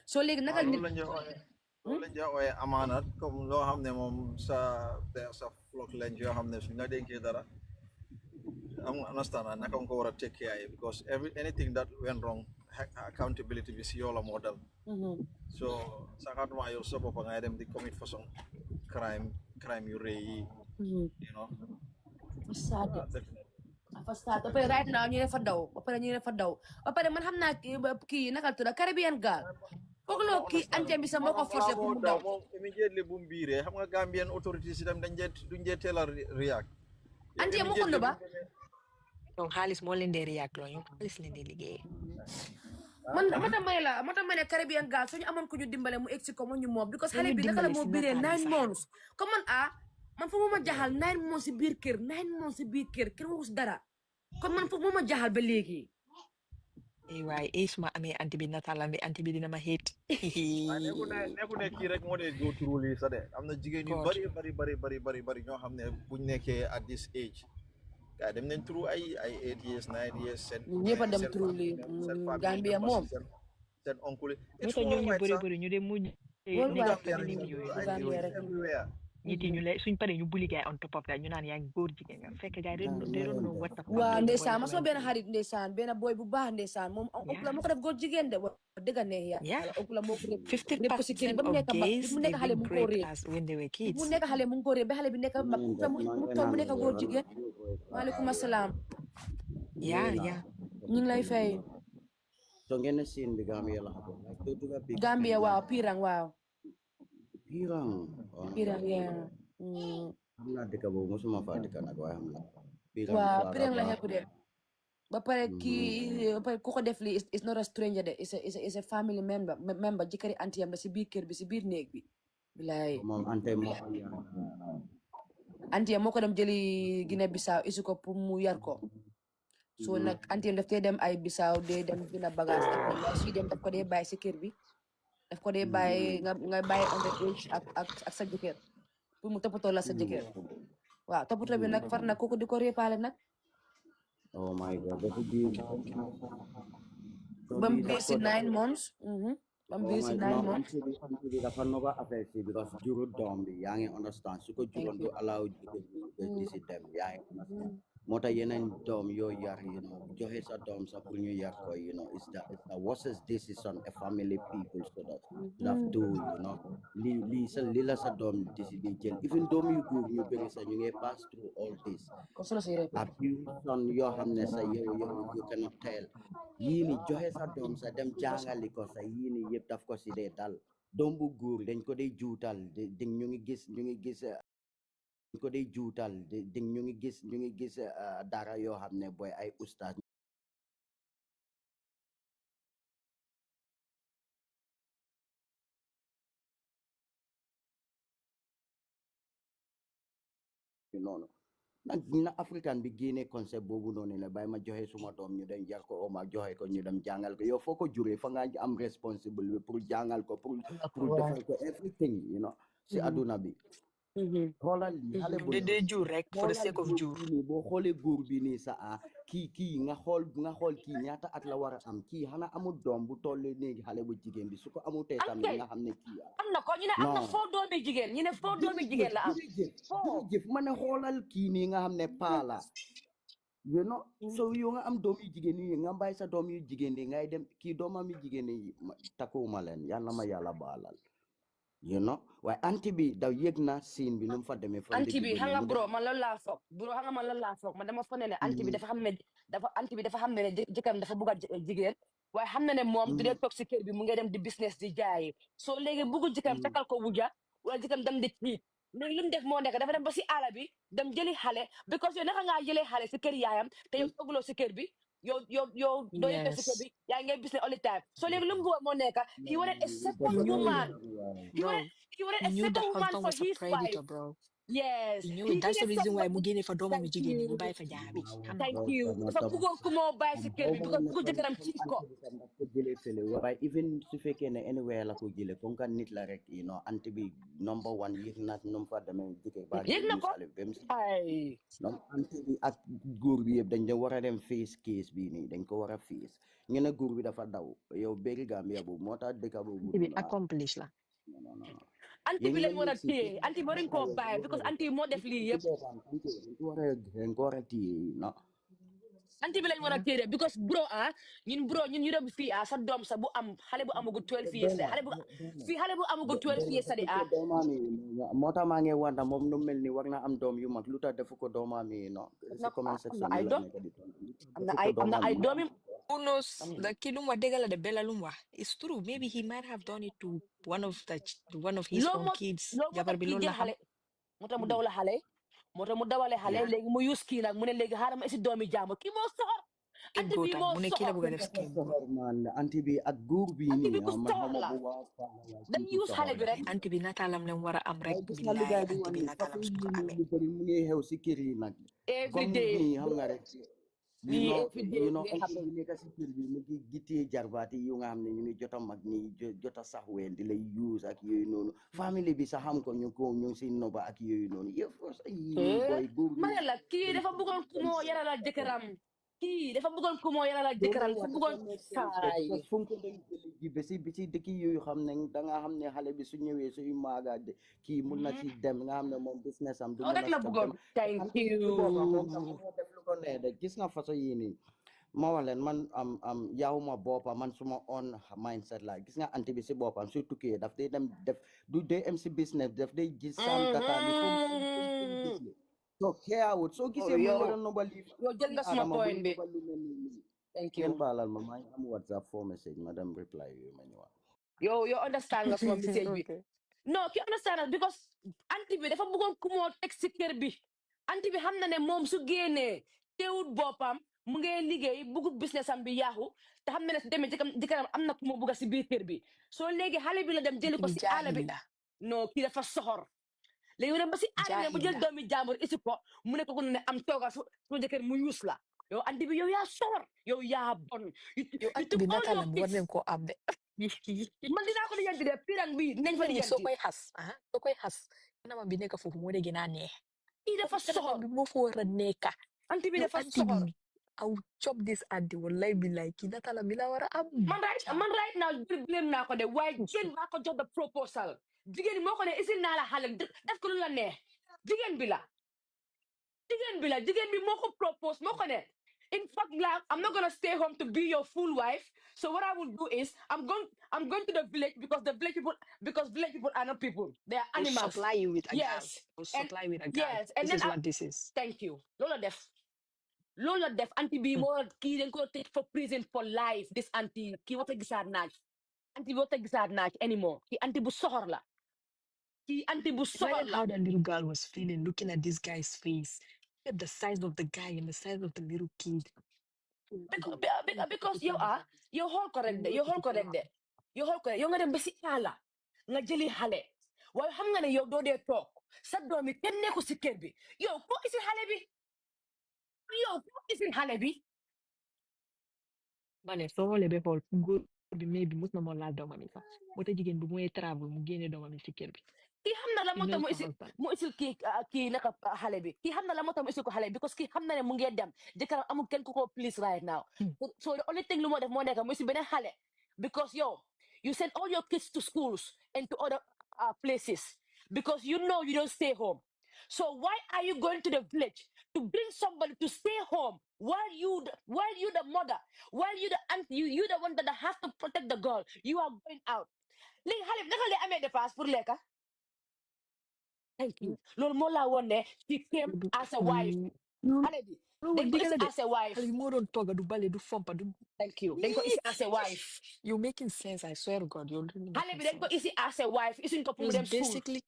so léegi naka nit loolu lañ ooyee amaanat comme loo xam ne moom sa flock lañ yoo xam ne suñ la dénkee dara am understand naka nga ko war a take care because anything that went wrong accountability bi si yow la moo dal. So sakatuma yow sa bopp ngay dem di commit façon crime yu rëy yi. You know. Fasad. Ba pare right now ñu ne fa daw. Ba pare ñu ne fa daw. Ba pare man xam naa kii naka tudd Caribbean girl. Foog loo kii anteem bi sax moo ko forcé pour mu daw. Moom immediately bu mu biiree xam nga Gambian authorities itam duñ jee teel a react. Anteem moo ko nëba. Donc xaalis moo leen dee react loo ñoom xaalis leen dee liggéey. man moo tax ma ne Caribbean girl soo ñu amoon ku ñu dimbale mu egg si ko mu ñu moom because xale bi naka la moo biiree 9 months comme man fu ma jaxal 9 months si biir kër 9 months si biir kër kenn waxu si dara kon man fu ma jaxal ba léegi. waaye suma amee anti bi nataalam bi anti bi dina ma hate. nekku ne kii rek moo dee go through lii sax de am na jigéen yu bari ñoo xam ne buñ nekkee at this age. gaa dem nañ through ay 8 years 9 years. ñëpp a dem through lii Gambia moom. seen oncle. ñu ko ñoom ñu bëri ñu dem mujj. ñit yi ñu lay suñ paree ñu buli gaay on top of that ñu naan yaa ngi góor jigéen nga fekk gaay they don't know what the fuck. waaw ndeysaan ma soo benn xarit ndeysaan benn boy bu baax ndeysaan moom oncle la moo ko def góor jigéen de wax dëgg neex yàlla oncle la moo ko def 50% of gays mu nekk xale mu ngi ko réer when they were kids. mu nekk xale mu ngi ko réer ba xale bi nekk mag mu toog mu nekk góor jigéen. waaleykum asalaam. yaa ñu ngi lay fay. so ngeen seen bi Gambia la xam Gambia waaw Pirang waaw. Pirang yeah. xam naa dëkk boobu mosuma faa dëkk nag waaye xam naa. waaw Pirang la xepp de. ba pare kii ku ko def lii is not a stranger de is a family member jëkkëri antiyam la si biir kër bi si biir néeg bi. bilaay moom antiyam moo ko dem jëli Guinée Bissau isu ko pour mu yar ko. so nag antiyam daf tee dem ay Bissau dee dem dina bagage ak suy dem daf ko dee bàyyi si kër bi. daf ko dee bàyyi nga bàyyi on the age ak sa jëkkër pour mu toppatoo la sa jëkkër waaw toppatoo bi nag far na kooku di ko répaale nag. oh my god dafa biir ba mu biir si 9 months. ba mu biir si 9 months. bi dafa noba affaire si because juru doom bi yaa ngi understand su ko juróon du allow di si dem yaa ngi understand moo tax yeneen doom yoo yar joxe sa doom sa pour ñu yar ko is the worst decision a family people should have do lii la sa doom décidé jël even doom yu góor ñu bëri sa ñu ngi pass through all this abuse son yoo xam ne sa yow you cannot tell yii ni joxe sa doom sa dem jàngali ko sa yii ni yëpp daf ko si dee dal doom bu góor dañ ko dee juutal ñu ngi gis ko day juutal ñu ngi gis dara yoo xam ne booy ay ustaas noonu na africain bi génne concept boobu noonu la bàyyi ma joxe suma doom ñu dem jar ko o ma joxe ko ñu dem jàngal ko yow foo ko juree fa nga am responsible bi pour jàngal ko pour defal ko everything si aduna bi xoolal li xale bu de jur rek for the sake of jur boo xoolee góor bi nii sa kii nga xool kii ñaata at la war a am kii xanaa amul doom bu tollee néegi xale bu jigéen bi su ko amul tey tamit nga xam ne kii am na ko ñu ne am na 4 doomi jigéen ñu ne 4 doomi jigéen la am jërëjëf ma ne xoolal kii nii nga xam ne paa la so yow nga am doom yu jigéen yi nga bàyyi sa doom yu jigéen yi ngay dem kii doomam yu jigéen yi takkuwuma leen yàlla ma yàlla baalal waaye anti bi daw yëg na siin bi nu mu fa demee fa anti bi xam nga bro man loolu laa foog man dama fa ne anti bi dafa xam ne jëkkëram dafa bugg a jigéen waaye xam na ne moom du dee toog si kër bi mu ngi dem di business di jaayi soo léegi buggu jëkkëram takkal ko wujja wala jëkkëram dem di tiit léegi lu mu def moo nekk dafa dem ba si àll bi dem jëli xale because yow naka ngaa jëlee xale si kër yaayam te yow togguloo si kër bi yow doo yëg si kër bi yaa ngi business all the time so léegi lu mu bëggoon moo nekk he wanted a second woman he wanted a second woman for his wife yes that's the reason why mu génne fa doomam yu jigéen mu bàyyi fa jaabi thank you dafa bëggoon ku moo bàyyi si kër bi because bëggu jëkkëram ci ko ko jëlee fële waaye even su fekkee ne anywhere la ko jëlee comme que nit la rek anti bi number one yëg na nu mu fa demee jëkkër ba yëg na ko ay anti bi ak góor bi yëpp dañ da war a dem face case bi nii dañ ko war a face ñu ne góor bi dafa daw yow béri Gambia boobu moo tax dëkk boobu accomplish la anti bi lañ war a téye anti bi waruñ koo bàyyi because anti moo def lii yëpp dañ ko war a téye anti bi lañ war a téere because bro ñun ñu dem fii sa doom sa bu am xale bu amagu 12 years xale bu fii xale bu amagu 12 years di moo tax maa ngi wanda moom nu mel ni war na am doom yu mag lu tax defu ko doomam yi no si comment section bi la nekk di am na ay doomi who knows the kilumwa degala de bella lumwa it's true maybe he might have done it to one of his own kids loo moo tax jabar bi kii loolu jël la xam xale moo tax mu daw la xale moo tax mu dawale xale léegi mu use kii nag mu ne léegi xaaral ma isi doomi jàmbur kii moo soxor anti bi moo mu ne kii la bëgg a def soxor man anti bi ak góor bi anti nii bi ku man soxor xama la bu waa dañ use xale bi rek anti bi nataalam leen war a am rek gis nga li gaay di anti wax bi ni nataalam su ko façon amee lu bëri mu ngi xew si kër yi nag every comme day nii xam nga rek lii every day you know ngay oncle happen bi nekk si kër bi mu ngi gitee jarbaati yu nga xam ne ñu ngi jota mag nii jota sax ween di lay use ak yooyu noonu famille bi sax xam ko ñu ngi si noba ak yooyu noonu yëpp yi nii boy góor ma ne la kii dafa bëggoon ku moo yaralal jëkkëram kii dafa bëggoon ku moo yaralal jëkkëram dafa bëggoon saay fu ko dañ jëli ji ba si dëkk yooyu xam ne da nga xam ne xale bi su ñëwee suy maaga kii mun na ci dem nga xam ne moom business am du mun rek la bëggoon thank you moom tam moo def lu ko nee de gis nga façon yii nii ma wax leen man am yaawuma boppa man suma on mindset la gis nga anti bi si boppam su tukkee daf day dem def du day am si business daf day gis sam data bi foofu so keewut soo gisee mu war a nobal yow jël nga suma point bi thank you ngeen baalal ma maa ngi am WhatsApp for message ma dem reply yu ma ñëwaat yow understand nga suma message bi non ki understand because anti bi dafa bëggoon ku moo teg si kër bi anti bi xam na ne moom su génnee teewut boppam mu ngi liggéey bëggu business am bi yaaxu te xam na ne su demee jëkkëram am na ku moo bëgg si biir kër bi soo léegi xale bi la dem jëli ko si àll bi non kii dafa soxor léegi dem ba si àll bi mu jël doomi jàmbur isi ko mu ne ko ne am tooga su jëkkër mu yuus la yow anti bi yow yaa soxor yow yaa bon yow anti bi nataalam war nañ koo am de man dinaa ko lijjanti de pirang bi nañ fa lijjanti soo koy xas kanamam bi nekk foofu moo de gën a neex kii dafa soxor bi moo fa war a nekk anti bi dafa soxor aw chop this anti wallahi billahi kii nataalam bi la war a am man right now blame naa ko de waaye jigéen baa ko jox de proposal jigéen moo ko ne isil naa la xale def ko lu la neex jigéen bi moo ko propose moo ko ne in fact, I'm not gonna stay home to be your full wife. So what I will do is I'm going to the village because village people are not people. They are animals. We'll supply you with a girl. We'll supply with a girl. Yes, and this is what this is. Thank you. Lola def anti bi mo ki den ko take for prison for life. This anti ki wota gisat naaj. Anti wota gisat naaj anymore. Ki anti bu soxor la. Imagine how that little girl was feeling looking at this guy's face. Look at the size of the guy and the size of the little kid. Because you hold correct de. Yow nga dem ba si ala nga jëli xale. Waaye xam nga ne yow doo dee toog sa doomi kenn nekku si kër bi. Yow ko isil xale bi. Mane soo xoolee ba xool góor bi maybe mus na moo laal doomam yi sax moo tax jigéen bi mooy travel mu génne doomam yi si kër bi. Kii xam na la moo tax mu isil kii naka xale bi kii xam na la moo tax mu isil ko xale bi because kii xam na ne mu ngi dem jëkkëram amul kenn ku ko please right now so the only thing lu moo def moo nekk mu isil beneen xale because you send all your kids to schools and to other places because you know you don't stay home so why are you going to the village to bring somebody to stay home while you the mother while you the auntie you the one that have to protect the girl you are going out léegi xale bi naka lay amee dépense pour lekka. Thank you. Lord Mola one she came as a wife. As a wife. Thank you. Then go as a wife. You're making sense, I swear to God. You're really making sense. Then go as a wife. Isn't to put them basically.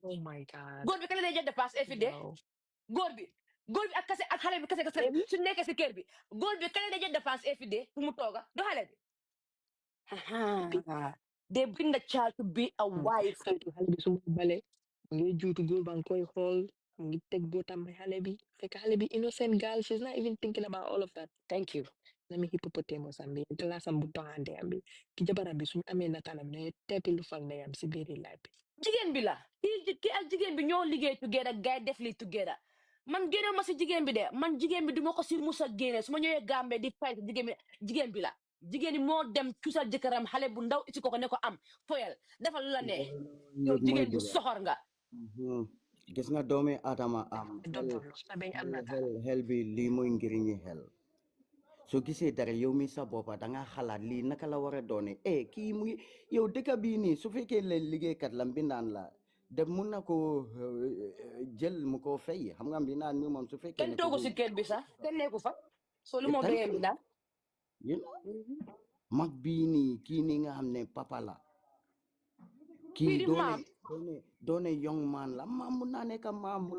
Oh my God. God, we can get the pass every day. God be akase ak xale bi kase su nekk ci kër bi God bi kan la get the pass every day pour mu toga do xale bi. They bring the child to be a wife. Xale bi su balé ngi juutu góor bang koy xool ngi teg botam xale bi fekk xale bi innocent girl she's not even thinking about all of that. Thank you. Nami hippopotamus ambi tela sambu tongande ambi ki jabaram bi suñu amé natalam ne tepi lu fal ne am ci biir life bi. Jigéen bi la ki ak jigéen bi ñoo liggéey together guy def li together man génne ma si jigéen bi de man jigéen bi duma ko si musa génne su ma ñëwee Gambie di fight jigéen bi la jigéen moo dem cuusal jëkkëram xale bu ndaw ci ko ne ko am foyal defal lu la ne yow jigéen bu soxor nga gis nga doomi adama am xel bi lii mooy njëriñi xel soo gisee dara yow mi sa boppa da nga xalaat lii naka la war a doone kii mu ngi yow dëkk bii nii su fekkee leen liggéeykat la mbindaan la dem mun na ko jël mu ko fay xam nga mbindaan mi moom su fekkee kenn toogu si kër bi sax kenn nekku fa so lu moo doyee mbindaan you know mag bii nii kii nii nga xam ne papa la kii doone young man la maam mun naa nekk maam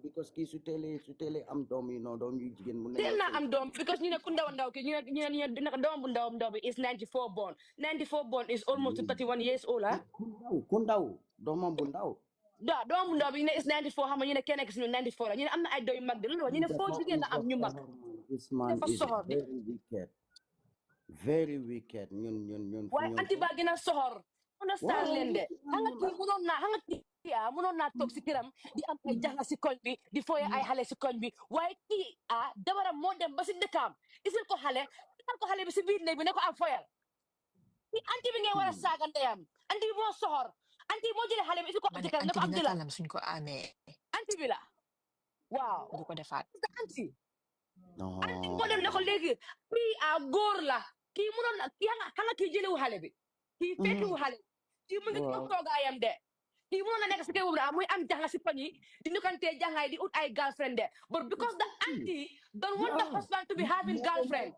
because kii su teelee am doom yi doom yu jigéen mun teel naa am doom because ñu ne ku ndaw ndaw ki ñu ne doom bu ndaw bi is 94 born 94 born is almost to 31 years old ku ndaw doomam bu ndaw doom bu ndaw bi ñu ne is 94 xam nga ñu ne kenn ki si ñu 94 la ñu ne am na ay doom yu mag de loolu ñu ne foo jigéen la am ñu mag dafa soxor di very wicked ñun waaye anti ba gën a soxor understand leen de xam nga kii mënoon naa toog si këram di am ay jaxla si koñ bi di fooye ay xale si koñ bi waaye kii dabaram moo dem ba si dëkkaam isil ko xale bi si biir néeg bi ne ko am foyal kii anti bi ngay war a saaga ndeyam anti bi moo soxor anti moo jëlee xale bi isil ko jëkkëram ne ko am jëla anti bi la waaw du ko defaat anti moo dem ne ko léegi kii góor la kii mënoon na kii xam nga kii jëlewu xale bi kii fekkiwu xale bi kii mu ngi toog toogaayam de kii mënoon na nekk si kër boobu muy am jaxla si koñ yi di nukantee jaxaay di ut ay girlfriend de but because the auntie don't want the husband to be having girlfriend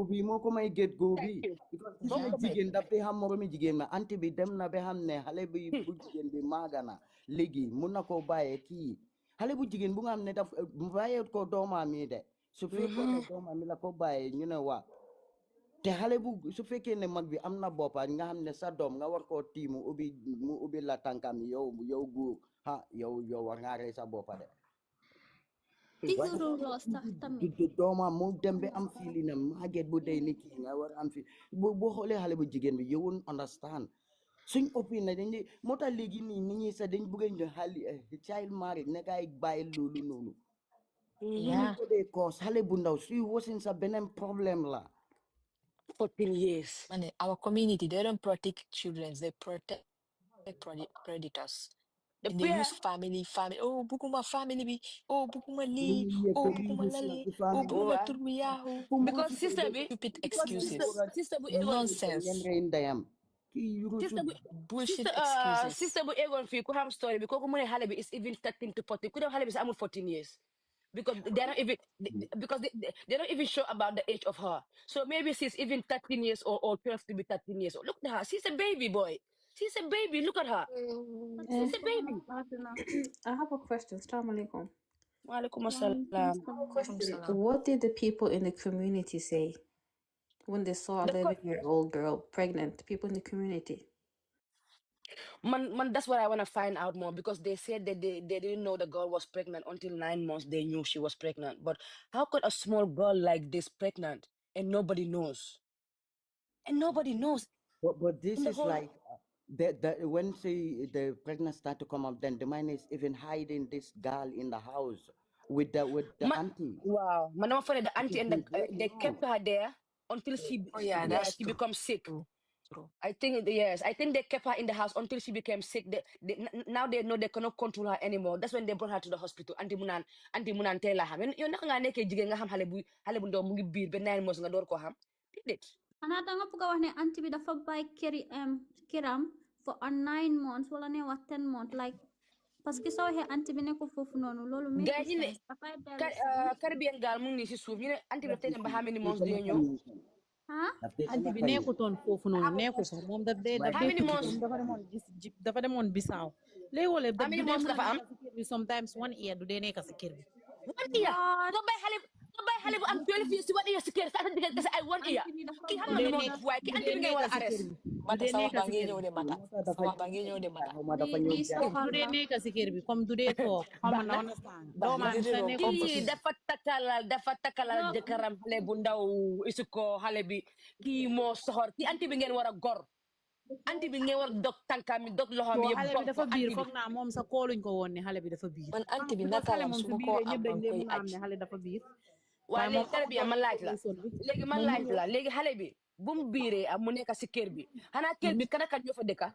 bi moo ko may get go bi because jigéen daf dee xam moromi jigéen ma auntie bi dem na ba xam ne xale bi bu jigéen bi maagana léegi mun na koo bàyyee kii xale bu jigéen bu nga xam ne daf bàyyee ko doomaam yi de su fekkee ne doomam mi la ko bàyyee ñu ne waa te xale bu su fekkee ne mag bi am na boppa nga xam ne sa doom nga war koo tiimu mu ubbi la tànkam yow góor yow war ngaa rey sa boppa de doomam mu dem ba am fii li na màgget bu dey ni kii nga war am fii boo xoolee xale bu jigéen bi you won't understand suñ oppi na dañ moo tax léegi nii nit ñi sax dañ bëgg a xali child marriage ne gaay bàyyi loolu noonu ñu ko dee cause xale bu ndaw suy wasin sa beneen problème la 14 years our community they don't protect children they protect predators and they use family buguma family bi buguma li buguma lale buguma turbi yahu because sister bi stupid excuses nonsense bullshit excuses sister bu egon fii ku xam story bi kooku mu ne xale bi is even 13 to 14 ku dem xale bi sa amul 14 years because they don't even show about the age of her so maybe she's even 13 years old or 12 to be 13 years old. Look at her, she's a baby boy, she's a baby, look at her. She's a baby. I have a question. Assalamu alaikum. Wa alaikum assalam. What did the people in the community say when they saw a 11-year-old girl pregnant? People in the community. Man, that's what I want to find out more because they said that they didn't know the girl was pregnant until 9 months. They knew she was pregnant. But how could a small girl like this pregnant and nobody knows? And nobody knows. But this is like when the pregnant start to come up, then the man is even hiding this girl in the house with the auntie. Wow, man, I'm afraid the auntie and they kept her there until she becomes sick. I think they kept her in the house until she became sick. Now they know they cannot control her anymore. That's when they brought her to the hospital. Anti munan tela ham. Yo nak nga neke jigéen nga xam xale bu ndaw mu ngi biir ba 9 months nga door ko xam. Ana da nga bëgg wax ne anti bi dafa bay kiram for 9 months wala ne wax 10 months like parce que soo waxee anti bi ne ko foofu noonu loolu mi Caribbean gaal mu ngi si suuf ñu ne anti bi tey dem ba how many months dee ñëw. anti bi nekkutoon foofu noonu nekku fa moom dafa demoon Bissau léegi wala dafa am sometimes 1 year du dee nekk si kër bi 1 year nga bay xale bu am 12 years si 1 year si kër sa digal kese ay 1 year ki xam na moom waaye ki anti bi ngay war a arrest mata sa wax ba ngi ñëw de mata sa wax ba ngi ñëw de mata du dee nekk si kër bi comme du dee toog xam na understand kii dafa takalal jëkkëram xale bu ndaw isu ko xale bi kii moo soxor ki anti bi ngeen war a gor anti bi ngeen war a dog tànkam mi dog loxo mi yëpp xale bi dafa biir foog naa moom sa kooluñ ko woon ne xale bi dafa biir man anti bi naka la su ma ko ñëpp dañ dee mën a am ne xale dafa biir waaye léegi xale bi man laaj la léegi xale bi bu mu biiree am mu nekk si kër bi xanaa kër bi kan ñoo fa dëkka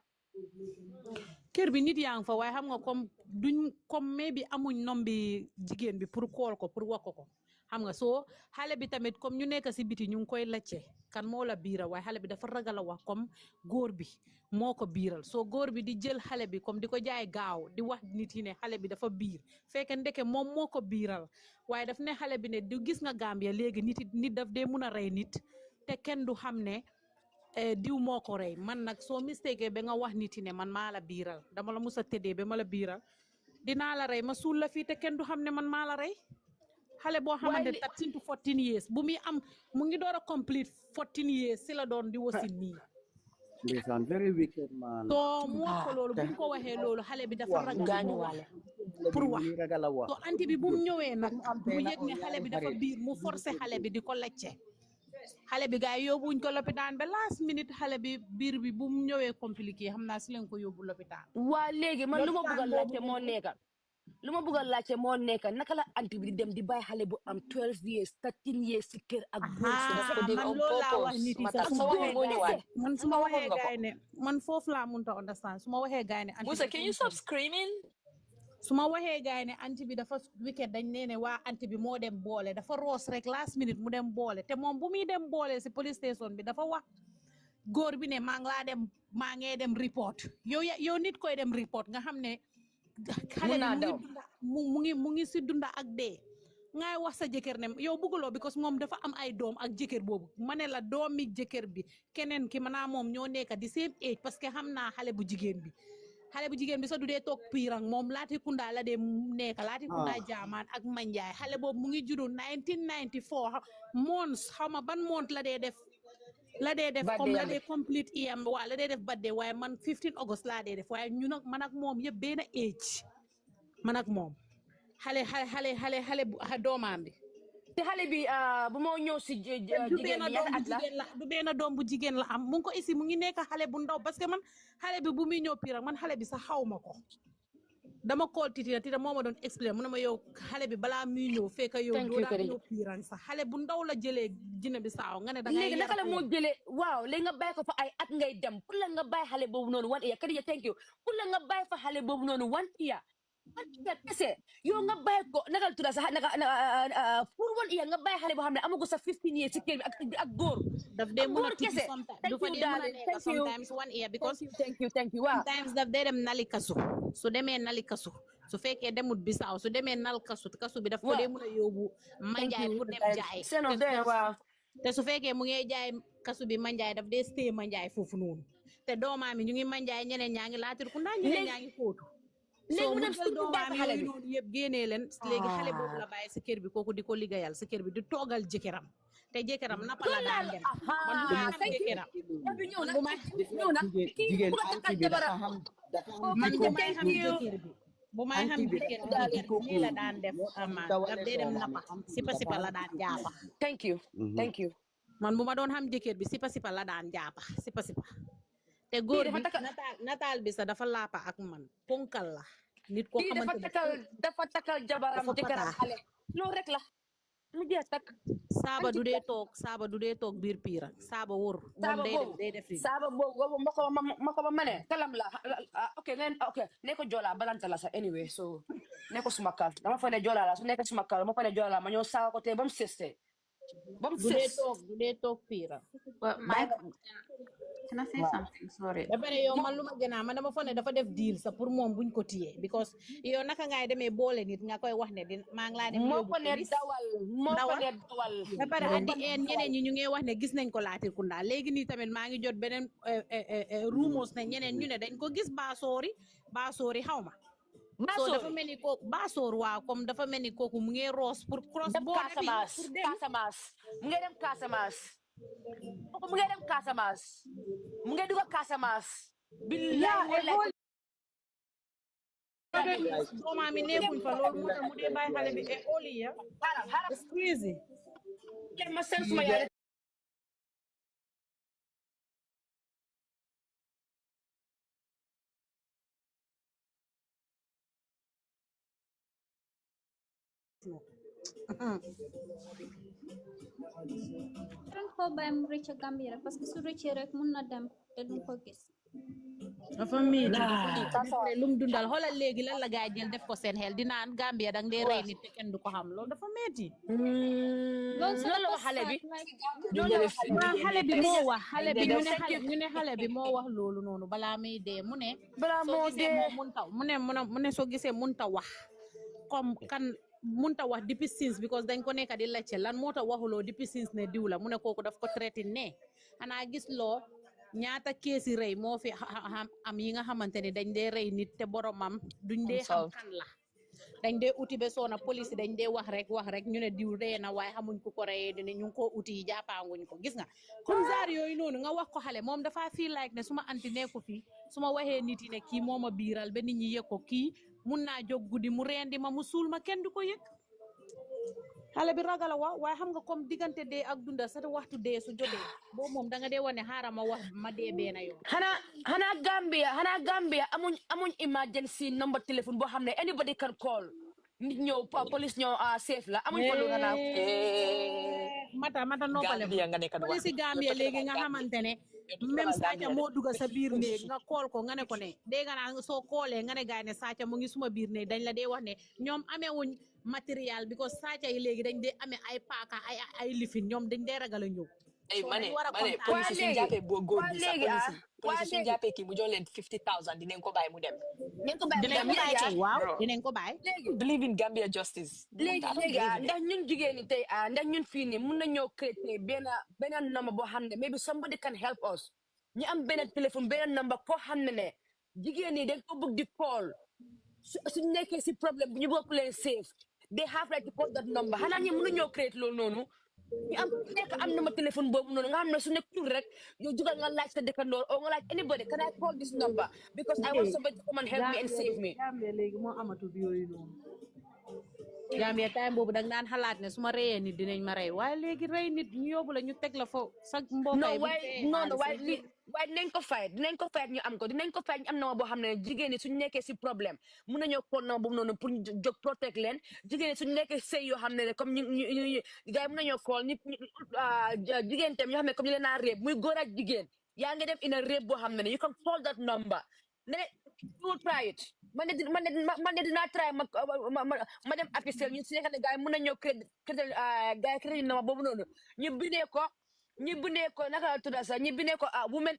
kër bi nit yaa ngi fa waaye xam nga comme duñ comme maybe amuñ nombi jigéen bi pour kool ko pour wax ko xam nga soo xale bi tamit comme ñu nekk si biti ñu ngi koy lacce kan moo la biiral waaye xale bi dafa ragal a wax comme góor bi moo ko biiral soo góor bi di jël xale bi comme di ko jaay gaaw di wax nit yi ne xale bi dafa biir fekk ndeke moom moo ko biiral waaye daf ne xale bi ne du gis nga Gambia léegi nit daf dee mun a rey nit te kenn du xam ne diw moo ko rey man nag soo mistake ba nga wax nit yi ne man maa la biiral dama la musa tëddee ba ma la biiral dinaa la rey ma suul la fii te kenn du xam ne man maa la rey xale boo xamante 13 to 14 years bu muy am mu ngi door a complete 14 years si la doon di wasin nii ndeysaan very wicked man soo mu wax ko loolu bu mu ko waxee loolu xale bi dafa ragal pour wax so anti bi bu mu ñëwee nag mu yëg ne xale bi dafa biir mu forcé xale bi di ko lacce xale bi gars yi yóbbuñ ko lopitaan ba last minute xale bi biir bi bu mu ñëwee compliqué xam naa si leen ko yóbbu lopitaan waa léegi man lu ma bëgg a laajte moo nekka lu ma bëgg a laajte moo nekka naka la anti bi di dem di bàyyi xale bu am 12 years 13 years si kër ak góor man loolu laa wax nit yi sax man su ma waxee gaay ne man foofu laa mënta understand su ma waxee gaay ne Musa, can you stop screaming? su ma waxee gaay ne anti bi dafa weekend dañ nee ne waa anti bi moo dem boole dafa roos rek last minute mu dem boole te moom bu muy dem boole si police station bi dafa wax góor bi ne maa ngee dem report yow nit koy dem report nga xam ne xale bi mu ngi si dunda ak dee ngay wax sa jëkkër ne yow bëgguloo because moom dafa am ay doom ak jëkkër boobu ma ne la doomi jëkkër bi keneen ki maanaam moom ñoo nekk di same age parce que xam naa xale bu jigéen bi sax du dee toog piirang moom laati kunda la dee nekk laati kunda jaamaan ak manjaay xale boobu mu ngi juddu 1994 months xaw ma ban month la dee def comme la dee complete iyam waa la dee def birthday waaye man 15 August laa dee def waaye ñun man ak moom yëpp benn age man ak moom xale bu doomaam bi te xale bi bu moo ñëw si jigéen bi ñaata at la du benn doom bu jigéen la am mu ngi ko isi mu ngi nekk xale bu ndaw parce que man xale bi bu muy ñëw piirang man xale bi sax xaw ma ko dama kool tita moo ma doon expliqué mu ne ma yow xale bi balaa muy ñëw fekk yow doo daa ñëw piirang sax xale bu ndaw la jëlee jina bi saaw nga ne da ngay léegi naka la moo jëlee waaw léegi nga bàyyi ko fa ay at ngay dem pour la nga bàyyi xale boobu noonu 1 year Khadija thank you pour la nga bàyyi fa xale boobu noonu 1 year kese yow nga bàyyi ko naka la tudda sax pour 1 year nga bàyyi xale boo xam ne amagu sa 15 years si kër bi ak góor daf dee mën a tuuti sometimes du fa dee mën a nekk sometimes 1 year because thank you waaw sometimes daf dee dem nali kasu su demee nali kasu su fekkee demut bisaaw su demee nal kasu bi daf ko dee mën a yóbbu manjaay pour dem jaay te su fekkee mu ngi jaay kasu bi manjaay daf dee stay manjaay foofu noonu te doomaa mi ñu ngi manjaay ñeneen ñaa ngi laatir ku ndaa ñeneen ñaa ngi kóotu léegi mu dem jël doomaam yooyu noonu yëpp génnee leen léegi xale boobu la bàyyi si kër bi kooku di ko liggéeyal si kër bi di toogal jëkkëram te jëkkëram nappa la daan dem man bu ma xam jëkkëram jigéen anti bi dafa xam man bu may xam jëkkër bi bu may xam jëkkër bi nii la daan def amaan daf dee dem nappa sipa la daan jaapa thank you man bu ma doon xam jëkkër bi sipa la daan jaapa sipa te góor bi nataal bi sax dafa laapa ak man ponkal la nit ko xamante dafa takal jabaram jëkkëram xale loolu rek la mu jeex tak saaba du dee toog biir piira saaba wóor moom day def saaba boobu ma ko mane kalam la ok ne ko jola balanta la sa anyway so ne ko suma kal dama fa ne jola la su nekk suma kal ma fa ne jola ma ñëw saaga ko te ba mu seste du dee toog piira Can I say something? Sorry. ba pare yow man lu ma gën a man dama foog ne dafa def deal sa pour moom buñ ko téye because yow naka ngay demee boole nit nga koy wax ne maa ngi laa dem moo ko ne dawal ba pare at the end ñeneen ñi ñu ngi wax ne gis nañ ko Latir Kunda léegi nii tamit maa ngi jot beneen rumors ne ñeneen ñu ne dañ ko gis baasoori xaw ma so dafa mel ni kooku baasoor waaw comme dafa mel ni kooku mu ngi roos pour cross border bi pour dem Casamance mu ngi dem Casamance mu ngi dem Casamance mu ngi dugg Casamance billahi dooma mi nekkuñ fa loolu moo tax mu dee bàyyi xale bi e oli ya it's crazy ma sen suma yaay Ren ko bàyyi mu rëcc Gambia rek parce que su rëccee rek mun na dem te duñ ko gis dafa métti lum dundal xoolal léegi lan la gaay jël def ko seen xel di naan Gambia dang dee rey nit te kenn du ko xam loolu dafa métti loolu sa loolu la dafa wax xale bi loolu la xale bi moo wax xale bi ñu ne xale bi moo wax loolu noonu balaa muy dee mu ne soo gisee moo munta mu ne soo gisee munta wax comme kan munta wax depuis since because dañ ko nekk di lecce lan moo tax waxuloo depuis since ne diw la mu ne kooku daf ko traité ne xanaa gis loo ñaata keesi rey moo fi am yi nga xamante ne dañ dee rey nit te boromam duñ dee xam kan la dañ dee uti be soona police dañ dee wax rek ñu ne diw rey na waaye xamuñ ku ko reyee dine ñu ngi koo uti yi jàppaanguñ ko gis nga comme genre yooyu noonu nga wax ko xale moom dafa feel like ne suma anti nekku fii su ma waxee nit yi ne kii moo ma biiral ba nit ñi yëg ko kii mun naa jóg guddi mu rendi ma mu suul ma kenn du ko yëg xale bi ragal wa waaye xam nga comme diggante dee ak dunda sa waxtu dee su jotee boobu moom da nga dee wane xaaral ma wax ma dee benn yoon xanaa Gambia amuñ emergency number téléphone boo xam ne anybody can call nit ñëw police ñëw safe la amuñ ko loolu xanaa mata noppale police Gambia léegi nga xamante ne même sàcca moo dugga sa biir néeg nga kool ko nga ne ko ne dégg naa soo koolee nga ne gaay ne sàcca mu ngi suma biir néeg dañ la dee wax ne ñoom amewuñ matériel because sàcca yi léegi dañ dee amee ay paaka ay lifin ñoom dañ dee ragal a ñëw mane police suñu jàppee boo góor bi sax police suñu jàppee kii mu jox leen 50,000 dinañ ko bàyyi mu dem dinañ ko bàyyi believe in Gambia justice léegi ndax ñun jigéen ñi tey ndax ñun fii nii mun nañoo créer benn number boo xam ne maybe somebody can help us ñu am benn téléphone benn number koo xam ne jigéen ñi dañ ko bëgg di call su nekkee si problème bu ñu bëgg leen safe they have right to call that number xanaa ñi mun nañoo créer loolu noonu ñu am nekk am na ma téléphone boobu noonu nga xam ne su nekkul rek yow jugal nga laaj sa dëkkandoor o nga laaj anybody can I call this number because I want somebody to come and help me and save me. Gambia léegi moo amatul yooyu noonu Gambia time boobu dag naan xalaat ne su ma reyee nit dinañ ma rey waaye léegi rey nit ñu yóbbu la ñu teg la fo sa mbokkay waaye dinañ ko fayet ñu am ko dinañ ko fayet ñu am na boo xam ne jigéen ñi suñu nekkee si problème mun nañoo ko na boobu noonu pour ñu jóg protect leen jigéen ñi suñu nekkee sëy yoo xam ne comme ñu gars yi mun nañoo kool jigéen tam ñoo xam ne comme ñu leen naa réeb muy góor ak jigéen yaa ngi def ina réeb boo xam ne you can call that number ne you try it man de dinaa try ma dem officiel ñu si nekk ne gars yi mun nañoo crédit number boobu noonu ñu bindee ko naka la tudda sax ñu bindee ko women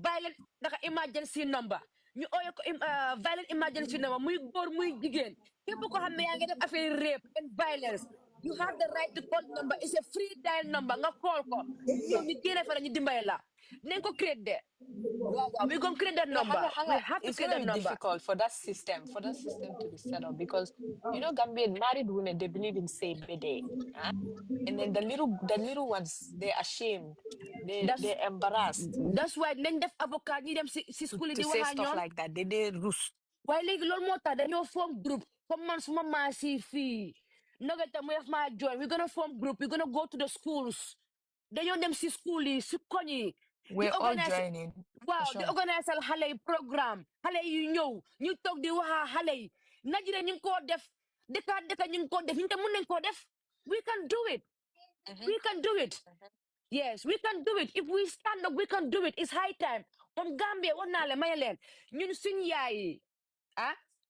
violent naka emergency number ñu ooyee ko violent emergency number muy góor muy jigéen képp ko xam ne yaa ngi def affaire rape and violence you have the right to call number it's a free dial number nga call ko ñëw ñu génne fa ñu dimbale la nañ ko créer de waaw we gonna create that number we have to it's create gonna that be number difficult for that system to be set up because Gambian married women they believe in save the day and then the little ones they're ashamed they're embarrassed that's why nañ def avocat ñi dem si school yi to di say wax ak stuff ñoom like that they rus waaye léegi loolu moo tax dañoo form group comme man suma maa si fii nogata mu def maa join we gonna form group we gonna go to the schools dañoo dem si school yi si koñ yi we're all joining waaw di organise al xale yi programme xale yi ñëw ñu toog di waxa xale yi Nigeria ñu ngi koo def dëkka ñu ngi koo def ñu te mun nañ koo def we can do it yes we can do it if we stand up we can do it it's high time moom Gambia war naa le may leen ñun suñ yaay yi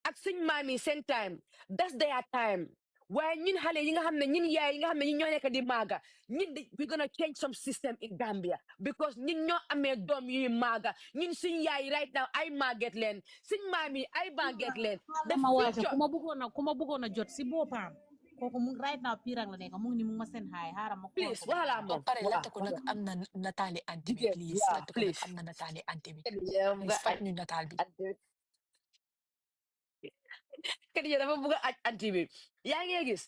ak suñ maam yi seen time that's their time waaye ñun xale yi nga xam ne ñun yaay yi nga xam ne ñun ñoo nekk di maaga we gonna change some system in Gambia because ñun ñoo amee doom yuy maaga ñun suñ yaay yi right now ay màgget leen suñ maam yi ay màgget leen ma waate ku ma bëggoon a jot si boppam kooku mu right now pirang la nekk mu ngi ni mu ma seen xaay xaaral ma please waxala moom pare laajte ko nag am na nataali anti bi please laajte ko nag am na nataali anti bi please faj ñu nataal bi kadi ya dafa bëgg a aj anti bi yaa ngi gis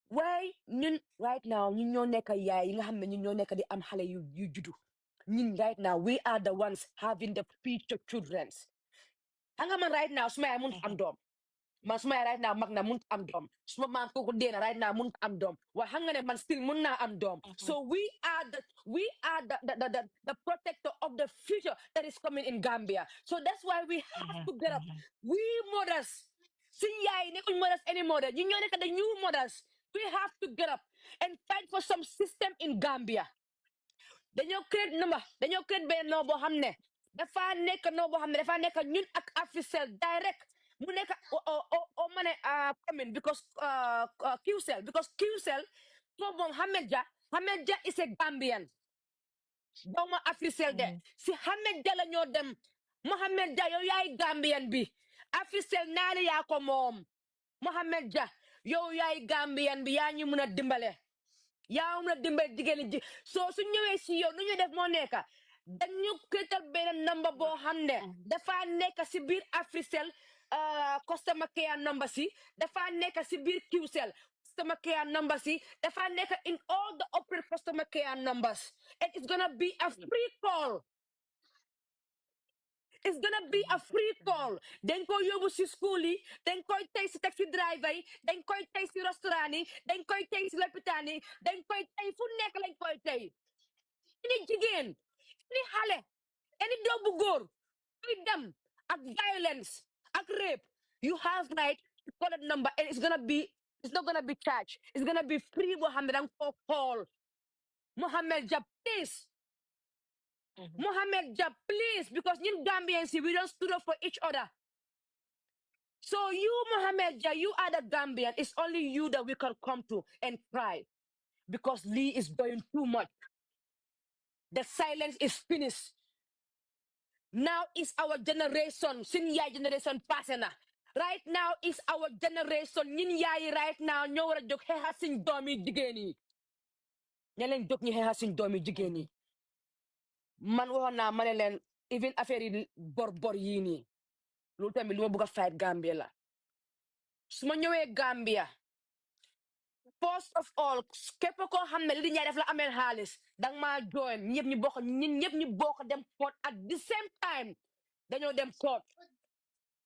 waaye ñun right now ñun ñoo nekk yaay yi nga xam ne ñun ñoo nekk di am xale yu juddu ñun right now we are the ones having the future children xam nga man right now suma yaay mun am doom man suma yaay right now mag na mun am doom suma maam kooku deena right now mun am doom waaye xam nga ne man still mun naa am doom so we are the protector of the future that is coming in Gambia so that's why we have to get up we mothers suñ yaay nekkuñ mothers anymore ñu ñoo nekk the new mothers we have to get up and fight for some system in Gambia dañoo créer number dañoo créer benn noo boo xam ne dafa nekk noo boo xam ne dafa nekk ñun ak Africell direct mu nekk o ma ne commune because QCell because QCell moom Hamed Jah is a Gambian doomu Africell de si Hamed Jah la ñoo dem Mohamed Jah yow yaay Gambian bi Africell naani yaa ko moom Mohamed Jah yow yaay Gambian bi yaa ñu mun a dimbale yaa mun a dimbale jigéen ji soo su ñëwee si yow nu ñu def moo nekk dañu kétal benn number boo xam ne dafa nekk si biir Africell customer care number si dafa nekk si biir QCell customer care number si dafa nekk in all the operator customer care numbers and it's gonna be a free call. It's gonna be a free call. Dañ koy yóbbu si school yi dañ koy tey si taxi driver yi dañ koy tey si restaurant yi dañ koy tey si lopitaan yi dañ koy tey fu nekk lañ koy tey any jigéen any xale any doom bu góor kuy dem ak violence ak rape you have right to call that number and it's not gonna be charged. It's gonna be free boo xam ne danga ko call Mohamed Jah please Mohamed Jah, please, because in Gambians, we don't stood up for each other. So you, Mohamed Jah, you are the Gambian. It's only you that we can come to and cry because Lee is doing too much. The silence is finished. Now is our generation, senior generation passing. Right now is our generation. Nin yaay right now ñoo wara jóg xeexa suñ doomi jigéen yi. Ña leen jóg ñu xeexa suñ doomi jigéen yi. Man waxoon naa ma ne leen even affaire yi bor yii nii loolu tamit lu ma bëgg a fight Gambia la su ma ñëwee Gambia first of all képp koo xam ne li di ñaay def la amee xaalis danga maa join ñëpp ñu bokk ñun ñëpp ñu bokk dem court at the same time dañoo dem court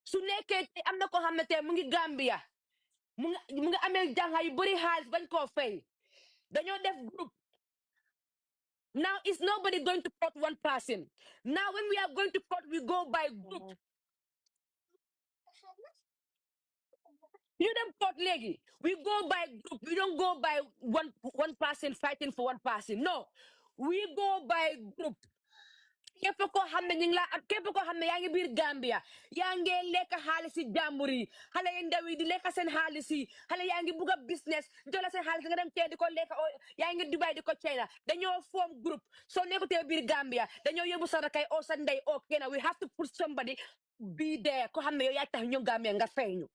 su nekkee tey am na koo xam ne tey mu ngi Gambia mu ngi amee jànga yu bëri xaalis bañ koo fay dañoo def group. Now it's nobody going to court one person. Now when we are going to court, we go by group. You don't court legi. We go by group. We don't go by one person fighting for one person. No. We go by group. Képp ko xam ne ñu ngi la ak képp ko xam ne yaa ngi biir Gambia yaa ngi lekk xaalis si jàmbur yi xale yi ndaw yi di lekk seen xaalis yi xale yaa ngi bugg a business jola seen xaalis nga dem tee di ko lekk yaa ngi Dubai di ko China dañoo form group soo nekkutee biir Gambia dañoo yóbbu sa rakay o sa ndey o kenn we have to put somebody be there ko xam ne yow yaa tax ñu Gambia nga fay ñu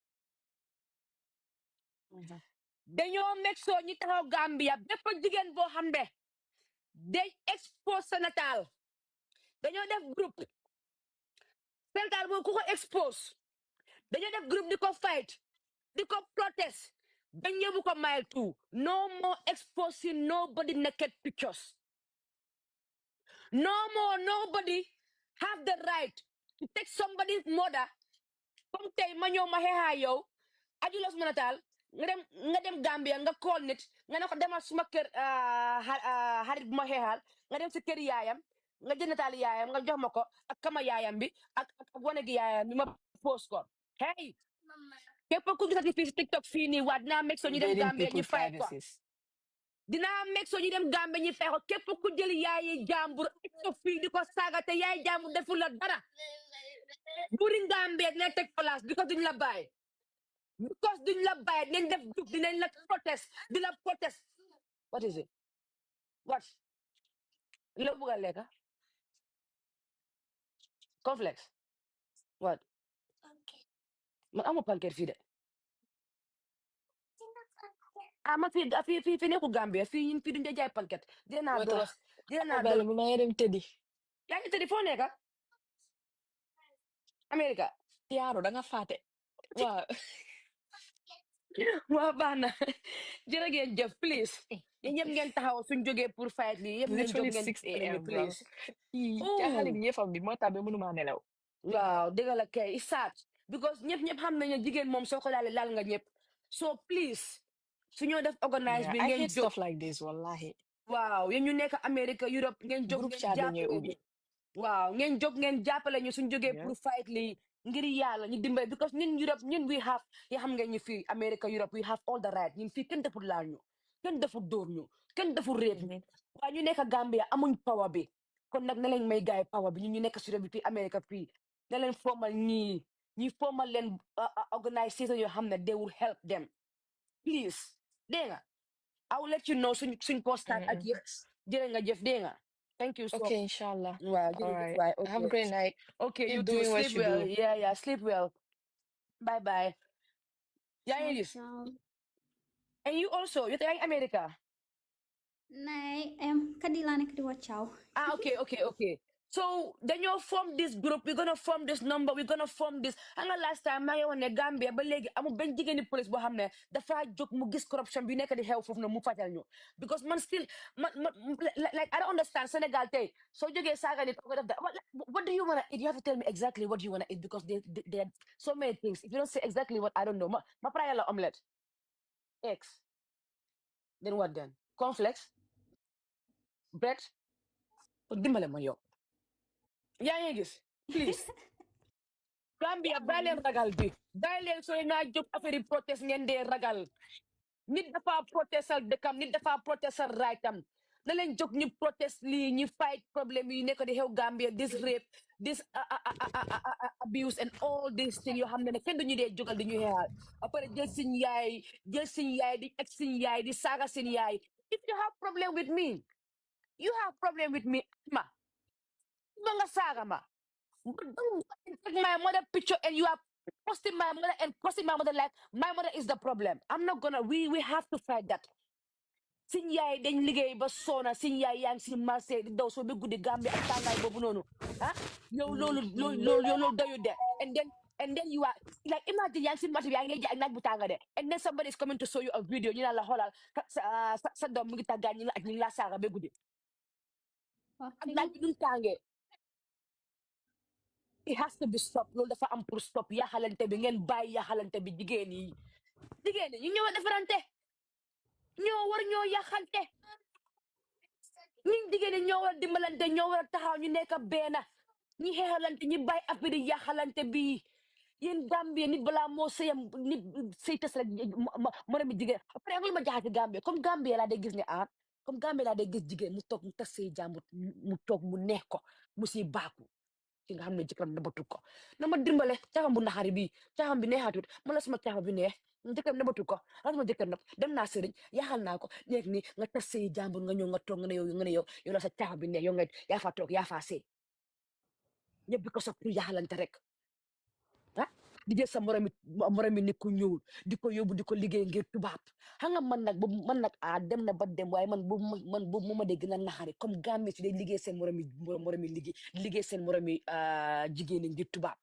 dañoo make sure ñi taxaw Gambia bépp jigéen boo xam ne day expose sa nataal dañoo def groupe Sénégal boobu ku ko expose dañoo def groupe di ko fight di ko protest dañ yóbbu ko mile 2 no more exposing nobody naked pictures no more nobody have the right to take somebody's mother comme tey ma ñëw ma xeexaa yow aju los mënataal nga dem Gambia nga call nit nga ne ko demal suma kër xarit bu ma xeexaal nga dem si kër yaayam nga jënd nataal yaayam nga jox ma ko ak kama yaayam bi ak wane gi yaayam bi ma post ko hey képp ku gisati fii si TikTok fii nii waa dinaa make sure ñu dem Gambia ñu fay ko dinaa make sure ñu dem Gambia ñu fay ko képp ku jël yaayi jàmbur ko fii di ko saaga te yaayi jàmbur deful la dara buri Gambia dina teg place because duñ la bàyyi because duñ la bàyyi dinañ def groupe dinañ la protest di la protest what is it what lo bëgg a lekka complex what man amu pancake fii de ma fii nekkul Gambia fii duñ de jaay pancake dina doros bu ma dem tëddi yaa ngi tëddi foo nekka America yaaro da nga faate waaw waaw baax na jërë ngeen jëf please yéen ñëpp ngeen taxaw suñ jógee pour fight lii yëpp ngeen jóg ngeen 6 AM please xale bi ñëfam bi moo tax ba mënuma nelaw waaw dëgg la kay isaat because ñëpp xam nañu jigéen moom soo ko laal nga ñëpp so please su ñoo def organise bi ngeen jóg stuff like this wallahi waaw yéen ñu nekk America Europe ngeen jóg ngeen jàppale ñu waaw ngeen jóg ngeen jàppale ñu suñ jógee pour fight lii ngir yàlla ñu dimbale because ñun Europe ñun we have ya xam ngeen ñu fii America Europe we have all the right ñun fii kenn deful laal ñu kenn deful dóor ñu kenn deful réet ñu waaye ñu nekk Gambia amuñ power bi kon nag ne leen may gaay power bi ñu nekk si réew bi fii America fii ne leen formal ñi formal leen organisation yoo xam ne they will help them please dégg nga I will let you know suñ ko start ak yëpp jërë nga jëf dégg nga thank you so Okay, inshallah. waaw All jërëjëf right. waay Have a okay great night. okay you Keep too doing what sleep you well do. yeah sleep well bye bye yaa ngi gis Ciao. and you also you yaa ngi America Nee, kadila nek di wa ciao. Okay. So then you form this group. We're gonna form this number. We're gonna form this. And the last time I went to Gambia, but like I'm ben jigeni police bo xamne dafa jog mu gis corruption bi nek di help fofu no mu fatal ñu because man still like I don't understand Senegal tay so joge saga nit ko def that what do you want to eat? You have to tell me exactly what you want to eat because they are so many things. If you don't say exactly what I don't know. Ma praya la omelette. Eggs. Then what then? Cornflakes? Bread? Dimbale ma yow. yaa ngi gis please Gambia bàyyi leen ragal bi bàyyi leen sooy naa jóg affaire yi protest ngeen dee ragal nit dafa protestal dëkkam nit dafa protestal rightam na leen jóg ñu protest lii ñu fight problème yi nekk di xew Gambia this rape this abuse and all these things yoo xam ne kenn duñu dee jógal di ñu xeexal après jël suñ yaay di egg suñ yaay di saaga suñ yaay if you have problem with me you have problem with me ma nga saaga ma don't take my mother picture and you are posting my mother and crossing my mother like my mother is the problem. I'm not gonna we have to fight that. Sin yaay dañ liggéey ba sona sin yaay yang si marché di daw so be guddi Gambie ak tàngaay boobu noonu ah yow loolu dayu de and then you are like imagine yang si marché bi yaa ngi jaay naaj bu tànga de and then somebody is coming to show you a video ñu naan la xoolal sa doom mu ngi tàggaa ñi la ak ñu la saaga ba guddi ak naaj bi ñu tàngee it has to be stop loolu dafa am pour stop yaxalante bi ngeen bàyyi yaxalante bi jigéen yi ñu ñëw a defarante ñoo war ñoo yaxante ñun jigéen ñi ñoo war a dimbalante ñoo war a taxaw ñu nekk benn ñi xeexalante ñi bàyyi affaire yi yaxalante bi yéen Gambie nit balaa moo sëyam nit sëy tas rek moro mi jigéen après nga lu ma jaxati Gambie comme Gambie laa day gis ne comme Gambie laa day gis jigéen mu toog mu tas sëy jàmbur mu toog mu neex ko mu siy baaku ki nga xam ne jëkkëram nëbbatu ko na ma dimbale caxam bu naxari bi caxam bi neexaatut man la sama caxam bi neex jëkkëram nëbbatu ko la sama jëkkër nëbb dem naa sëriñ yaxal naa ko nekk ni nga tas sëy jàmbur nga ñëw nga toog nga ne yow la sa caxam bi neex yow nga yaa faa toog yaa faa sëy ñëpp bi ko sopp pour yaxalante rek di jël sa moromi nit ku ñuul di ko yóbbu di ko liggéey ngir tubaab xam nga man nag dem na ba dem waaye man bu ma dee gën a naxari comme Gambie si day liggéey seen moromi liggéey seen moromi jigéen ngir tubaab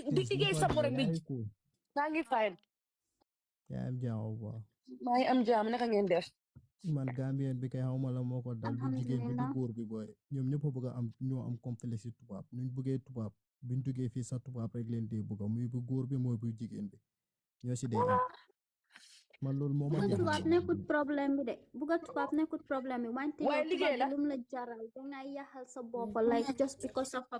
di liggéey sa moromi maa ngi fay yaa am jàmm bu baax maa ngi am jàmm naka ngeen def man Gambien bi kay xawma la moo ko dal du jigéen bi du góor bi booy ñoom ñëpp a bëgg a am ñoo am complexe si tubaab nuñ bëggee tubaab buñ duggee fii sax tubaab rek leen dee bëgg muy bu góor bi mooy bu jigéen bi ñoo si dee am man loolu moo ma tubaab nekkut problème bi de buga tubaab nekkut problème bi wante yow tubaab bi lum la jaral dangay yaxal sa bopp like just because of a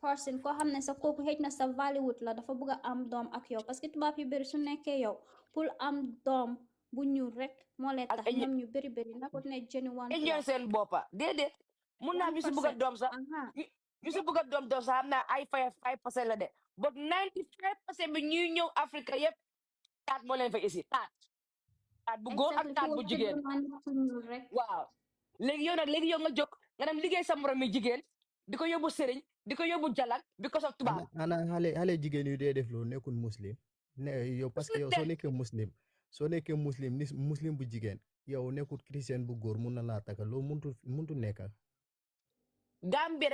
person koo xam ne sa kooku xëj na sa Hollywood la dafa bëgg a am doom ak yow parce que tubaab yu bëri su nekkee yow pour am doom bu ñuul rek moo leen tax ñoom ñu bëri nakut ne genuine ñoon seen boppa déedéet mun naa ñu si bëgg a doom sax ñu si bëgg a doom sax xam naa ay 5% la de but 95% bi ñuy ñëw Afrique yëpp taat moo leen fa isi taat bu góor ak taat bu jigéen waaw léegi yow nga jóg nga dem liggéey sa morom mi jigéen di ko yóbbu sëriñ di ko yóbbu jalak because of tubaab ana xale jigéen yu dee def loolu nekkul muslim ne yow parce que yow soo nekkee muslim bu jigéen yow nekkul chrétien bu góor mun na laa taka loolu muntu nekka Gambia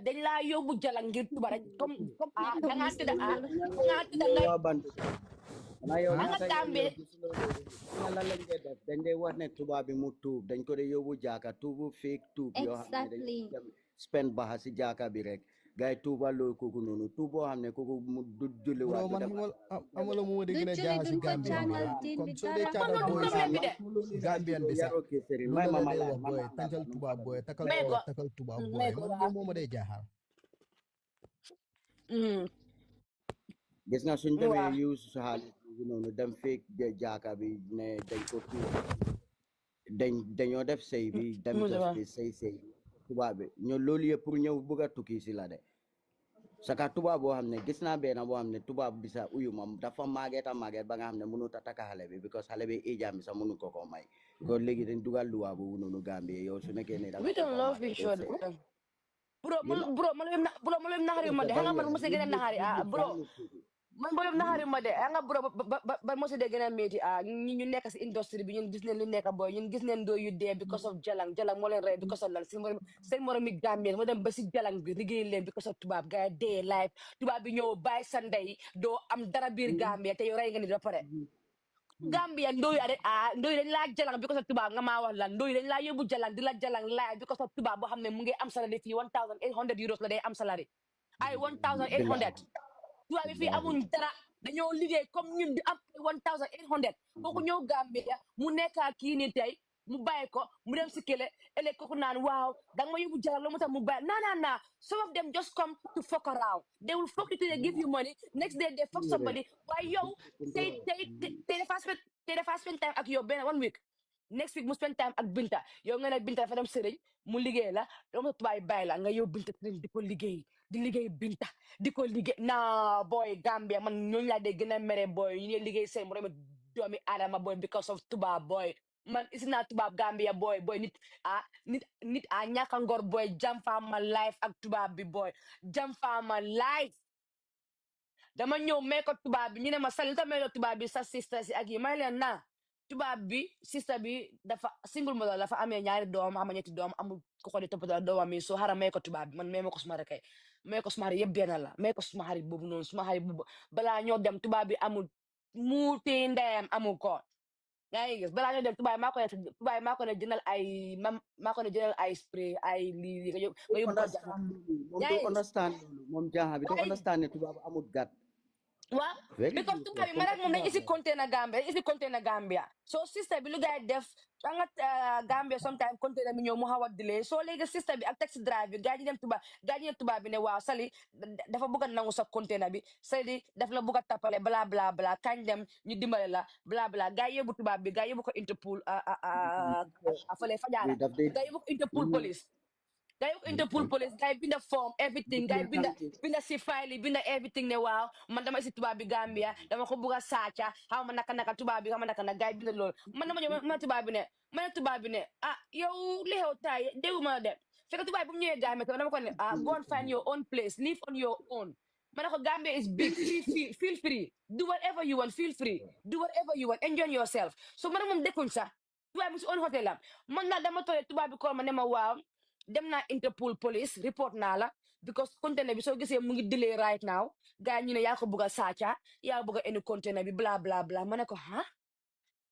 dañ laa yóbbu jalak ngir tuba rek comme da nga tëdda yow Gambia lan lañ dee def dañ dee wax ne tubaab bi mu tuub dañ ko dee yóbbu jaaka tuubu fake tuub yoo xam ne dañ spend baxa si jaaka bi rek gay tuuba loo kooku noonu tuub boo xam ne kooku mu du julli waat man amalo mo de gën a jaaxal si Gambia comme soo dee caada booy Gambian bi sax may mama la booy takal tubaab booy takal tubaab booy man moo ma dee jaaxal gis nga suñ demee use xaalis noonu dem fake jaaka bi ne dañ ko dañoo def sëy bi dem justice sëy tubaab bi ñoo loolu yëpp pour ñëw bëgg a tukki si la de saka tubaab boo xam ne gis naa benn boo xam ne tubaab bi sax uyu ma dafa màgget ba nga xam ne mënut a takka xale bi because xale bi ijaam bi sax mënu ko may ko léegi dañ dugal luwaa boobu noonu Gambie yow su nekkee ne we don't love each other bro ma leen naxari ma de xam nga man mos a gën a naxari bro man boobu naxari ma de xam nga bro ba mos a gën a métti ñu nekk si industrie bi ñun gis neen lu nekk boy ñun gis neen doo yu dee because of jalang moo leen rey because of lan seen moromi Gambien moo dem ba si jalang bi liggéey leen because of tubaab ga dee life tubaab bi ñëw bàyyi sa ndey doo am dara biir Gambia te yow rey nga nit ba pare Gambia ndooyu ndooyu dañ laa jalang because of tubaab nga maa wax lan ndooyu dañ laa yóbbu jalang di la jalang live because of tubaab boo xam ne mu ngi am salary fii 1,800 euros la day am salary ay 1,800 tubaab bi fii amuñ dara dañoo liggéey comme ñun di am 1,800 kooku ñëw Gambia mu nekk kii ni tey mu bàyyi ko mu dem si kële ëllëg kooku naan waaw danga ma yóbbu jalang la mu tax mu bàyyi nah some of them just come to fuck around they will fuck you till they give you money next day they fuck somebody waaye yow tey dafa spend time ak yow benn 1 week next week mu spend time ak Binta yow nga ne Binta dafa dem sëriñ mu liggéey la dama tubaab bàyyi la nga yow Binta di ko liggéey Binta di ko liggéey na boy Gambia man ñooñu laa dee gën a mere boy ñu ne liggéey seen moroom doomi Adama boy because of tubaab boy man isi naa tubaab Gambia boy nit ñàkk a ngor boy jam faama life ak tubaab bi boy jam faama life dama ñëw may ko tubaab bi ñu ne ma sali ta may la tubaab bi sa sister si ak yi may leen naa tubaab bi sister bi dafa single mother dafa amee ñaari doom ama ñetti doom amul ko ko di toppatoo doomam yi soo xara may ko tubaab bi man may ma ko suma rekay may ko suma xarit yëpp benn la may ko suma xarit boobu noonu suma xarit boobu balaa ñoo dem tubaab bi amul muuti ndeyam amul ko yaa ngi gis balaa ñoo dem tubaab maa ko ne jëndal ay ay spray ay lii nga yóbbu ko moom understand moom jaaxa bi do understand ne tubaab amul gat waaw because tubaab bi man ak moom dañ isi container Gambia so sister bi lu gaay def nga Gambia sometimes container bi ñëw mu xaw a delay so léegi sister bi ak taxi drive bi gaay dem tubaab bi ne waaw sali dafa bëgg a nangu sa container bi sali daf la bëgg a tapale bla bla bla kañ dem ñu dimbale la bla bla gaay yóbbu tubaab bi gaay yóbbu ko Interpol fale Fajara gaay yóbbu ko Interpol police guy binda form everything guy binda si file yi binda everything ne waaw man dama isi tubaab bi Gambia dama ko bëgg a saaca xaw ma naka tubaab bi xaw ma naka guy binda loolu man dama ñëw ma tubaab bi ne yow li xew taay déwu ma dem fekk tubaab bu mu ñëwee Gambia dama ko ne go and find your own place live on your own ma ne ko Gambia is big feel free do whatever you want feel free do whatever you want enjoy yourself so man moom dëkkuñ sax tubaab bi si own hotel am man daal dama tooyee tubaab bi kool ma ne ma waaw dem naa Interpol police report naa la because container bi soo gisee mu ngi delay right now gars ñu ne yaa ko bëgg a saaca yaa bëgg a indi container bi bla bla bla ma ne ko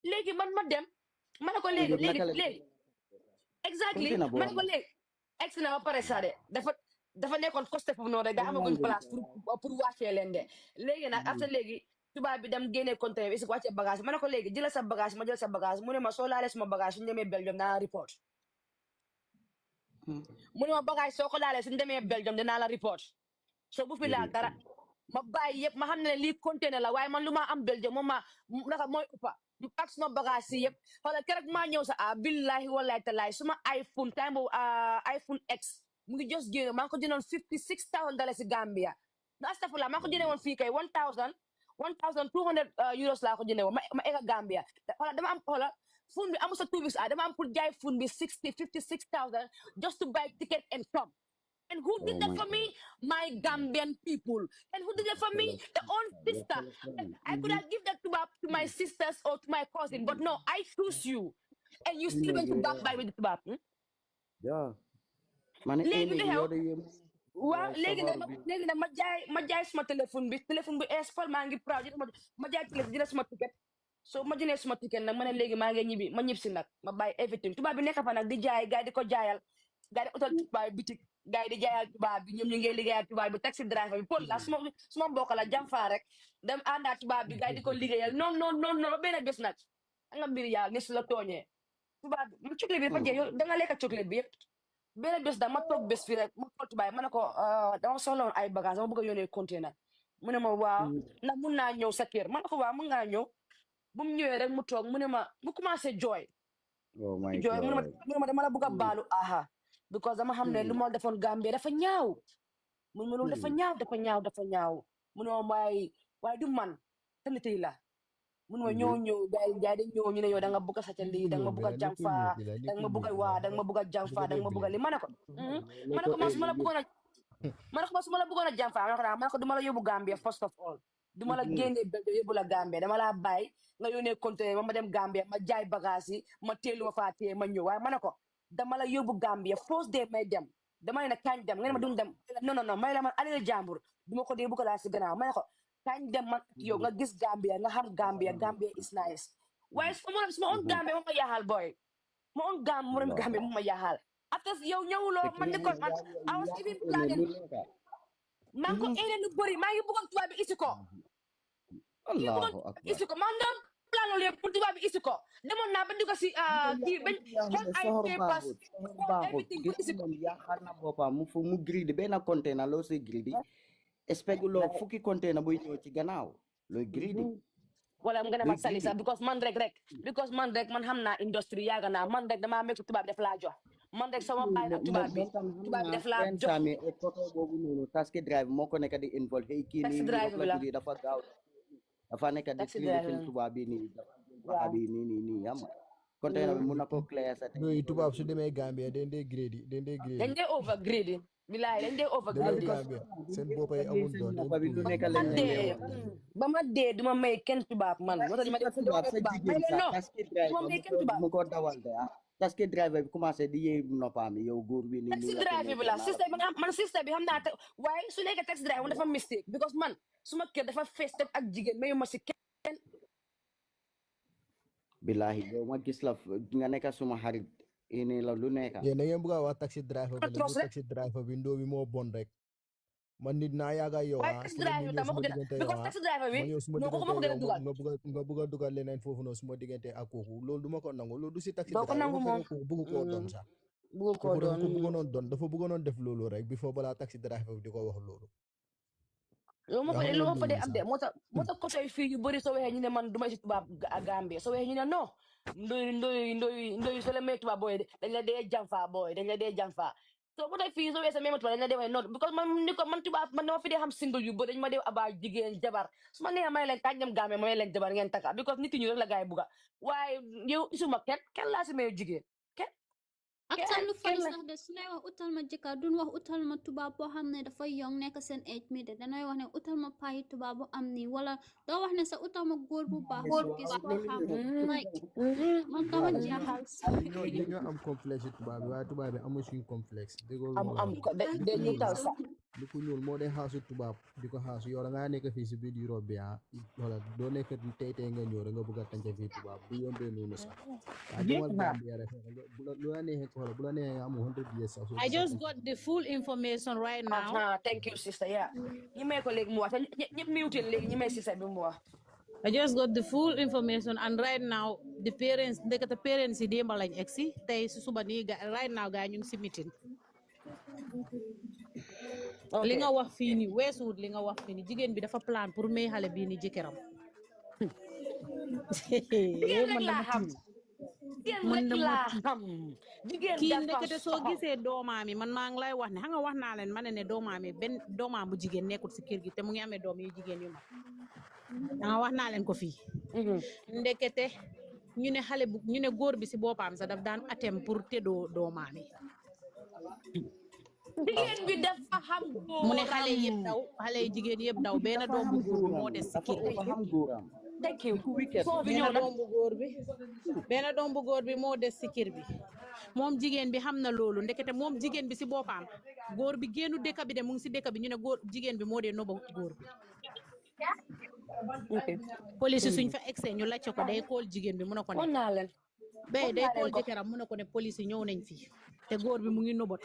léegi man ma dem ma ne ko léegi exactly ma ne ko léegi ex na ba pare sa de dafa nekkoon costé foofu noonu rek daa amaguñ place pour wàccee leen de léegi nag après léegi tubaab bi dem génnee container bi si wàccee bagage ma ne ko léegi jëlal sa bagage ma jël sa bagage mu ne ma soo laalee suma bagage suñu demee Belgium naa report mu ne ma bagage soo ko laalee suñu demee Belgium dinaa la report soo bu fi laal dara ma bàyyi yëpp ma xam ne lii container la waaye man lu ma am Belgium moom naka mooy uppa mu pack suma bagage si yëpp xoolal keroog maa ñëw sa billahi wallahi talaay suma iPhone time boobu iPhone X mu ngi just génn maa ngi ko jëndoon $56,000 si Gambia no astafurlah maa ngi ko jëndee woon fii kay 1,200 euros laa ko jëndee woon ma egga Gambia xoolal dama am xoolal phone bi amu sa 2 weeks dama am pour jaay phone bi 56,000 just to buy ticket and come. And who did that for me? My Gambian people. And who did that for me? The own sister. And I could have given that to my sisters or to my cousin, but no, I choose you. And you still went to backbite with the tubab. Yeah. Léegi li xew waaw léegi nag ma jaay suma téléphone bi espol maa ngi proud ma jaay téléphone dina suma ticket so ma jëlee suma ticket nag ma ne léegi maa ngi ñibbi ma ñib si nag ma bàyyi everything tubaab bi nekk fa nag di jaay gars yi di ko jaayal gars yi di utal tubaab bi bitik gars yi di jaayal tubaab bi ñoom ñu ngi liggéeyal tubaab bi taxi driver bi Paul la suma mbokk la jam faa rek dem àndaa tubaab bi gars yi di ko liggéeyal non ba benn bés nag nga mbir yàlla ni su la tooñee tubaab bi mu chocolate bi dafa jeex yow da nga lekk chocolate bi yëpp benn bés da ma toog bés fii rek ma toog tubaab ma ne ko dama soxla woon ay bagage dama bëgg a yónnee container mu ne ma waaw ndax mun naa ñëw sa kër ma ne ko waaw mun ngaa ñëw bu mu ñëwee rek mu toog mu ne ma mu commencé jooy Oh my jooy mu God. ne ma dama la bugg a baalu aha because dama xam ne lu ma defoon Gambie dafa ñaaw mu ne ma loolu dafa ñaaw mu ne ma waaye du man tamit la mu ne ma ñëw gars yi ñëw ñu ne yow da nga bugg a sàcc lii da nga ma bugg a jànfaa da nga ma bugg a waa da nga ma bugg a jànfaa da nga ma bugg a lii ma ne ko man su ma la bëggoon a jànfaa ma ne ko du ma la yóbbu Gambia first of all du ma la génnee bel yóbbu la Gambia dama laa bàyyi nga yónnee conteneur ma dem Gambia ma jaay bagage yi ma teelu ma faa téye ma ñëw waaye ma ne ko dama la yóbbu Gambia first day may dem dama ne kañ dem nga ne ma duñ dem non may la man alal jàmbur du ma ko dee bu ko laa si gannaaw ma ne ko kañ dem man yow nga gis Gambia nga xam Gambia is nice waaye su ma on Gambia moom ma yaaxal boy ma on Gambia moom ma yaaxal after yow ñëwuloo man di ko man I was even planning maa ngi ko ene lu bëri maa ngi bëggoon tubaab bi isi ko Allahu akbar. isi ko man doon plan loolu yëpp pour tubaab bi isi ko demoon naa ba di ko si kii bañ xool ay papers everything ko isi ko yaakaar na boppam mu gridi benn container loo si gridi espègue fukki container buy ñëw ci gannaaw looy gridi wala mu gën a ma sali sax because man man xam naa industrie yaaga naa man rek damaa mekk tubaab def laa jox man rek sama baay ak tubaab bi def laa jox photo boobu noonu taxi drive moo ko nekk di involve hey kii nii dafa gaaw dafa nekk di clifin tubaab bi nii dafa bi nii am container bi mun na ko clair sa doy tubaab su demee Gambia dañ dee over grading bilaay dañ dee over grading seen bopp yi amul doon ba ma dee duma may kenn tubaab man moo tax ma dee tubaab duma may kenn tubaab mu ko dawal de taxi driver bi commencé di yee noppaam yow góor bi ni taxi driver bi la système bi man système bi xam naa waaye su nekkee taxi driver dafa mistake because man suma kër dafa fees ak jigéen mayu ma si kenn billahi yow ma gis la nga nekk suma xarit ini la lu nekk yéen da ngeen bëgg a wax taxi driver bi ndoo bi moo bon rek man nit naa yaaga yow taxi driver bi dama ko gën a because taxi driver bi nga bëgg a dugal leneen foofu noonu suma diggante ak kooku loolu du ma ko nangu loolu du si taxi driver bëgg koo doon sax dafa bëggoon def loolu rek before balaa taxi driver bi di ko wax loolu lu ma fa dee am de moo tax côté fii yu bëri soo waxee ñu ne man du ma si tubaab Gambie soo waxee ñu ne non ndoy soo la may tubaab booy dañ la dee jànfaa so moo tax fii soo waxee sa même tubaab dañ la dee waxee non because man tubaab man dama fi dee xam single yu bëri dañ ma dee abaa jigéen jabar su ma nee may leen kañ dem Gambie ma may leen jabar ngeen taka because nit ñu rek la gaay buga waaye yow isuma kenn laa si may jigéen aktan lu fay sax de su lay wax utal ma jëkkër duñ wax utal ma tubaab boo xam ne dafa yong nekk seen age mi de danay wax ne utal ma payi tubaab bu am nii wala doo wax ne sa utal ma góor bu baax gis boo xam like man dama jaaxal dañoo am complexe tubaab bi waaye tubaab bi amul suñu complexe dañuy tal sax lu ko ñuul moo dee xaasu tubaab di ko xaasu yow da ngaa nekk fii si biir Europe bi wala doo nekk tey nga ñëw rek nga bëgg a tànc fii tubaab bu yombee noonu sax I just got the full information right now. Thank you, sister. Yeah. You make a leg more. You mute leg. You make sister be more. I just got the full information, and right now the parents, they got the parents in Demba like exi. They subani right now guy ñu ci meeting. Li nga wax fii nii weesuwut li nga wax fii nii jigéen bi dafa plan pour may xale bii ni jëkkëram. Kii ndekete soo gisee doomaam yi man maa ngi lay wax ne xam nga wax naa leen ma ne doomaam yi benn doomaam bu jigéen nekkul si kër gi te mu ngi amee doom yu jigéen yu mag nga wax naa leen ko fii ndekete ñu ne xale bu ñu ne góor bi si boppam sax daf daan atem pour tëddoo doomaam yi jigéen bi dafa xam góoram mu ne xale yëpp daw xale yi jigéen yëpp daw benn doom bu góor bi moo des si kër gi thank you benn doom bu góor bi moo des si kër bi moom jigéen bi xam na loolu ndekete moom jigéen bi si boppam góor bi génnu dëkk bi de mu ngi si dëkk bi ñu ne góor jigéen bi moo dee noba góor bi police suñ fa egsee ñu lacc ko day kool jigéen bi mu ne ko ne bay day kool jëkkëram mu ne ko ne police yi ñëw nañ fii te góor bi mu ngi nobot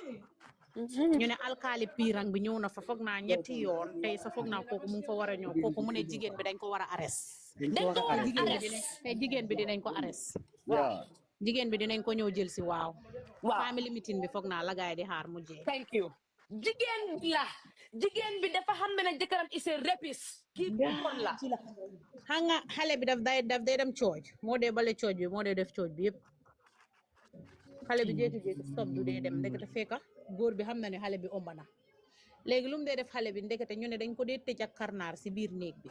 ñu ne alkaali pirang bi ñëw na fa foog naa ñetti yoon tey sa foog naa kooku mu ngi fa war a ñëw kooku mu ne jigéen bi dañ ko war a arrest jigéen bi dinañ ko arrest jigéen bi dinañ ko ñëw jël si waaw family meeting bi foog naa la gaay di xaar mu jeex thank you jigéen bi dafa xam ne jëkkëram is a rapist kii ku bon la hanga xale bi daf day dem cooj moo dee bale cooj bi moo dee def cooj bi yëpp xale bi jékki-jékki stop du dee dem ndekete fekka góor bi xam na ne xale bi omba na léegi lu mu dee def xale bi ndekete ñu ne dañ ko dee tëj ak karnaar si biir néeg bi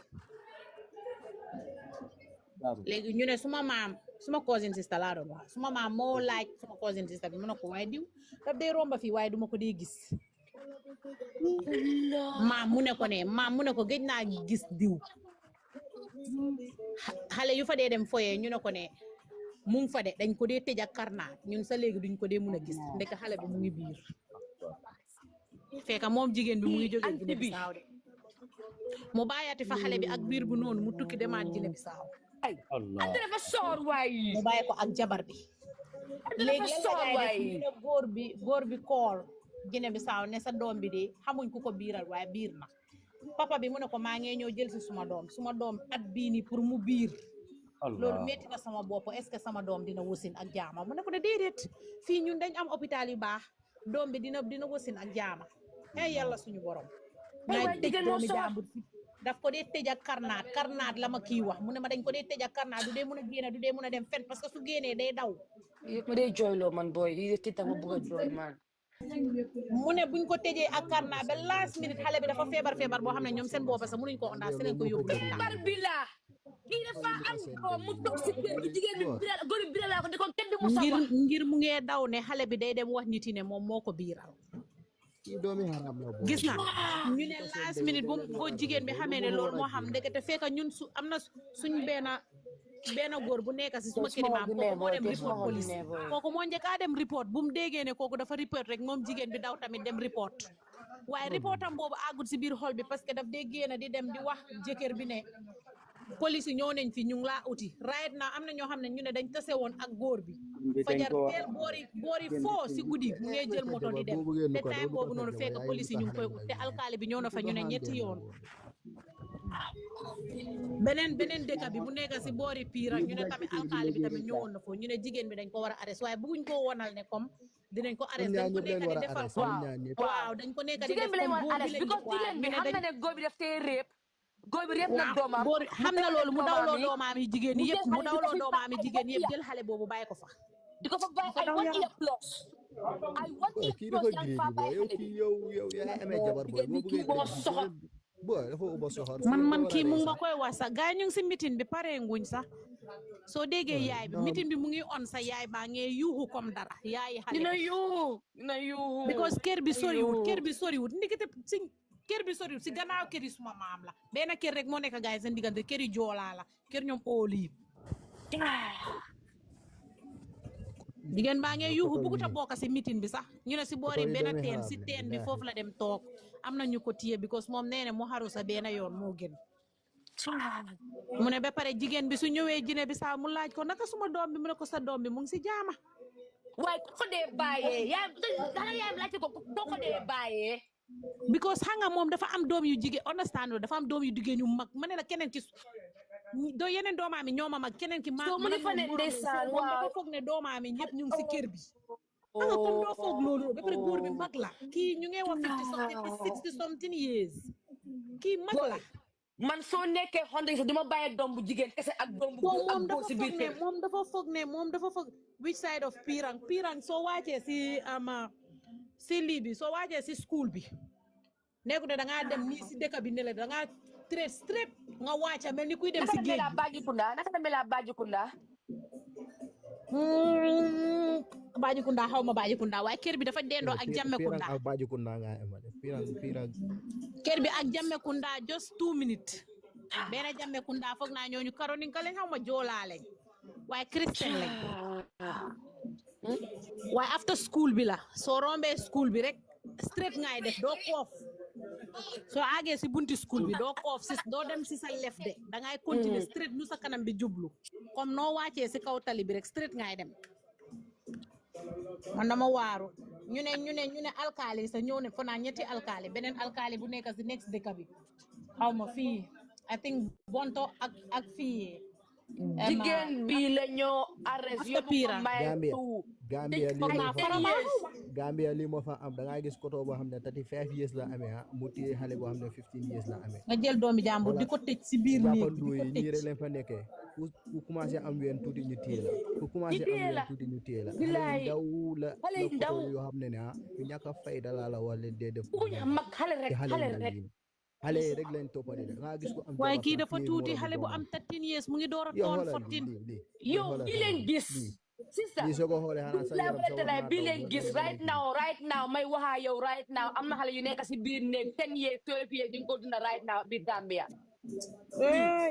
léegi ñu ne suma cousin sister laa doon wax suma maam moo laaj suma cousin sister bi mu ne ko waaye diw daf dee romba fii waaye duma ko dee gis maam mu ne ko géej naa gis diw xale yu fa dee dem foyee ñu ne ko ne mu ngi fa de dañ ko dee tëj ak karnaar ñun sa léegi duñ ko dee mun a gis ndek xale bi mu ngi biir fekk moom jigéen bi mu ngi jógee Guinée Bissau de mu bàyyaati fa xale bi ak biir bu noonu mu tukki demaat Guinée Bissau dafa soor waay mu bàyyi ko ak jabar bi léegi lan la góor bi kool Guinée Bissau ne sa doom bi de xamuñ ku ko biiral waaye biir na papa bi mu ne ko maa ngi ñëw jël si suma doom at bii ni pour mu biir loolu metti na sama bopp est-ce que sama doom dina wasin ak jaama mu ne ko ne déedéet fii ñun dañ am hôpital yu baax doom bi dina wasin ak jaama yàlla suñu borom ngay tëj doomi jàmbur fi daf ko dee tëj ak karnaat la ma kii wax mu ne ma dañ ko dee tëj ak karnaat du dee mun a génne du dee mun a dem fen parce que su génnee day daw ma dee jooyloo man booy yi tiita ma bëgg a jooy man mu ne buñ ko tëjee ak karnaat ba last minute xale bi dafa feebar boo xam ne ñoom seen boppa sax mënuñ ko ondaa si leen ko yóbbu feebar bi la kii dafa am ko mu toog si kër gi jigéen bi góor bi biral ko di ko kenn mu sa wax ngir mu ngee daw ne xale bi day dem wax nit yi ne moom moo ko biiral gis na ñu ne last minute bu jigéen bi xamee ne loolu moo xam ndekete fekk ñun am na suñ benn góor bu nekk si suma kër maam kooku moo dem report police kooku moo njëkk a dem report bu mu déggee ne kooku dafa report rek moom jigéen bi daw tamit dem report waaye report am boobu àggut si biir xol bi parce que daf dee génn di dem di wax jëkkër bi ne police yi ñëw nañ fi ñu ngi laa uti right now am na ñoo xam ne ñu ne dañ tase woon ak góor bi fajar teel boori foo si guddi mu ngay jël moto di dem te time boobu noonu fekk police yi ñu ngi koy ut te alkaali bi ñëw na fa ñu ne ñetti yoon beneen dëkk bi bu nekk si boori Pira ñu ne tamit alkaali bi tamit ñëwoon na foofu ñu ne jigéen bi dañ ko war a arrêté waaye bëgguñ ko wonal ne comme dinañ ko arrêté dañ ko nekk di defal waaw dañ ko nekk di def comme jigéen bi xam na ne góor bi daf tee réep góor bi réep na doomam xam na loolu mu dawloo doomaam yi jigéen yëpp mu dawloo doomaam yi jigéen yëpp jël xale boobu bàyyi ko fa di ko fa bàyyi ay 1 year plus ay 1 year plus yang fa bàyyi yow yaa amee jabar booy boo bëggee boy dafa ubba soxor man kii mu ngi ma koy wax sax gars yi ñu ngi si meeting bi pare nguñ sax soo déggee yaay bi meeting bi mu ngi on sa yaay baa ngee yuuxu comme dara yaayi xale dina yuuxu because kër bi soriwut ndikete si kër bi soriwut si gannaaw kër yi suma maam la benn kër rek moo nekk gars yi seen diggante kër yi joolaa la kër ñoom óoliib jigéen baa ngee yuuxu bugut a bokk si meeting bi sax ñu ne si boori benn teen bi foofu la dem toog am na ñu ko téye because moom nee ne mu xaru sa benn yoon moo gën mu ne ba pare jigéen bi su ñëwee Guinée Bissau mu laaj ko naka suma doom bi mu ne ko sa doom bi mu ngi si jaama waaye ko dee bàyyee yaayam laajte ko ko dee bàyyee because xam nga moom dafa am doom yu jigéen understand dafa am doom yu jigéen yu mag ma ne la keneen ki doo yeneen doomaam yi ñoo ma mag keneen ki moom dafa foog ne doomaam yi ñëpp ñu ngi si kër bi xam nga comme doo foog loolu ba pare góor bi mag la kii ñu ngi wax 50 something years kii mag la man soo nekkee xonte sax duma bàyyi doom bu jigéen kese ak doom bu góor ak góor si biir kër moom dafa foog which side of Pirang soo wàccee si lii bi soo wàccee si school bi nekku ne dangaa dem nii si dëkk bi ne la dangaa straight nga wàcca mel ni kuy dem si géej naka la mel Bajikunda Bajikunda xaw ma Bajikunda waaye kër bi dafa dendoo ak Jammekunda ak Bajikunda nga emale Pirang kër bi ak Jammekunda just 2 minutes benn Jammekunda foog naa ñooñu Karoninka lañ xaw ma joolaa lañ waaye Christian lañ waaye after school bi la soo rombee school bi rek straight ngay def doo koof soo àggee si bunti school bi doo koof si doo dem si sa lef de dangay continuer straight nu sa kanam bi jublu comme noo wàccee si kaw tali bi rek straight ngay dem man dama waaru ñu ne alkaali sa ñëw ne fo naa ñetti alkaali beneen alkaali bu nekk si next dëkk bi xaw ma fii I think Bonto ak fii jigéen bi la ñoo arrest yóbbu ko Gambia Gambia li mo fa am da nga gis koto boo xam ne 35 years la amee mu téye xale boo xam ne 15 years la amee. nga jël doomi jàmbur di ko tëj si biir néeg bi di ko yi ñii rek leen fa nekkee ku commencé am ween tuuti ñu téye la ku commencé am ween tuuti ñu téye la xale yu ndaw la koto yoo xam ne ne ku ñàkk a fayda laa la wax leen dee def xale rek xale yi rek leen toppati de nga gis ko am waaye kii dafa tuuti xale bu am 13 years mu ngi door a toon 14 yow bi leen gis sister bi leen gis right now may waxa yow right now am na xale yu nekk si biir néeg 10 years 12 years ñu ko dunda right now biir Gambia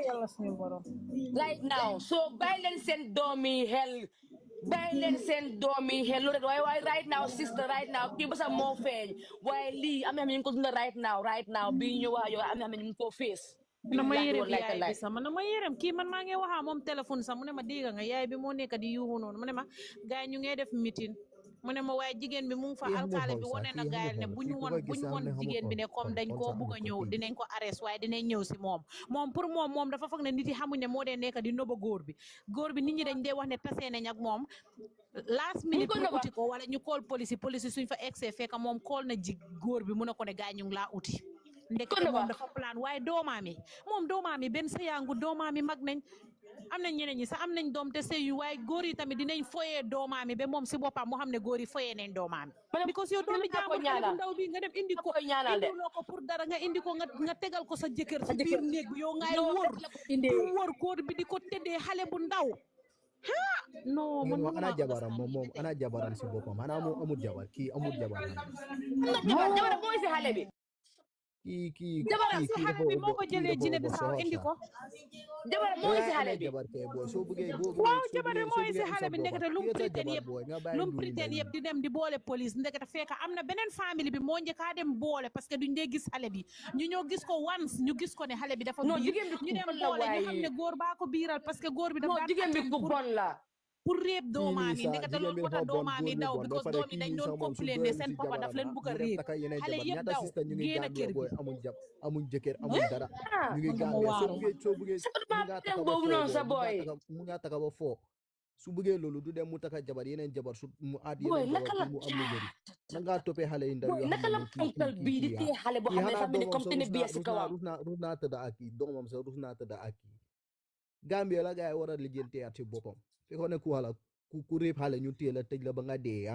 yàlla suñu borom right now so bàyyi leen seen doomi xel lu rek waaye right now sister right now kii ba sax moo feeñ waaye lii am na xam ne ñu ko dunda right now bii ñu wax yow am na xam ne ñu ko fees na ma yërëm yaay bi sax man na ma yërëm kii man maa ngi waxaa moom téléphone sax mu ne ma dégg nga yaay bi moo nekk di yuuxu noonu mu ne ma gaay ñu ngee def meeting mu ne ma waaye jigéen bi mu ngi fa alkaale bi wane na gaay ne bu ñu won jigéen bi ne comme dañ koo bugg a ñëw dinañ ko arrest waaye dinañ ñëw si moom pour moom dafa foog ne nit yi xamuñ ne moo dee nekk di nëba góor bi nit ñi dañ dee wax ne tasee nañ ak moom last minute pour uti ko wala ñu call police suñ fa egsee fekk moom call na góor bi mu ne ko ne gaay ñu ngi laa uti ndekete moom dafa plan waaye doomaami benn sayangu doomaami mag nañ am nañ ñeneen ñi sax am nañ doom te sëyu waaye góor yi tamit dinañ foyee doomaami ba moom si boppam moo xam ne góor yi foyee nañ doomaami because yow doomi jàmbur xale bu ndaw bi nga dem indi ko indiloo ko pour dara nga indi ko nga tegal ko sa jëkkër si biir néeg bi yow ngay wër góor bi di ko tëddee xale bu ndaw non man ana jabaram moom ana jabaram si boppam ana moom amul jabar kii amul jabar jabaram mooy si xale bi kii xale bi moo ko jëlee Guinée Bissau indi ko jabar mooy si xale bi waaw jabar mooy si xale bi ndekete lu mu pretend yëpp di dem di boole police ndekete fekk am na beneen famille bi moo njëkkaa dem boole parce que duñ dee gis xale bi ñu ñëw gis ko once ñu gis ko ne xale bi dafa biir ñu dem boole ñu xam ne góor baa ko biiral parce que góor bi dafa jigéen bi ku bon la pour réeb doomaam yi ndekete loolu moo tax doomaam yi daw because doom yi dañ doon complain ne seen papa daf leen bugg a réeb xale yëpp daw génn a kër gi amuñ jëkkër amuñ dara ñu ngi Gambia soo buggee mu nga taka ba foo su buggee loolu du dem mu taka jabar yeneen jabar su mu aat yeneen jabar mu am lu bëri na ngaa toppee xale yi ndaw yoo xam ne bii di téye xale boo xam ne sax comme te ne bii si kawam rus naa tëdda ak kii doomam sax rus naa tëdda ak kii Gambia la gars yi war a lijjanteyaat ci boppam fekkoon ne ku wala ku réeb xale ñu téye la tëj la ba nga dee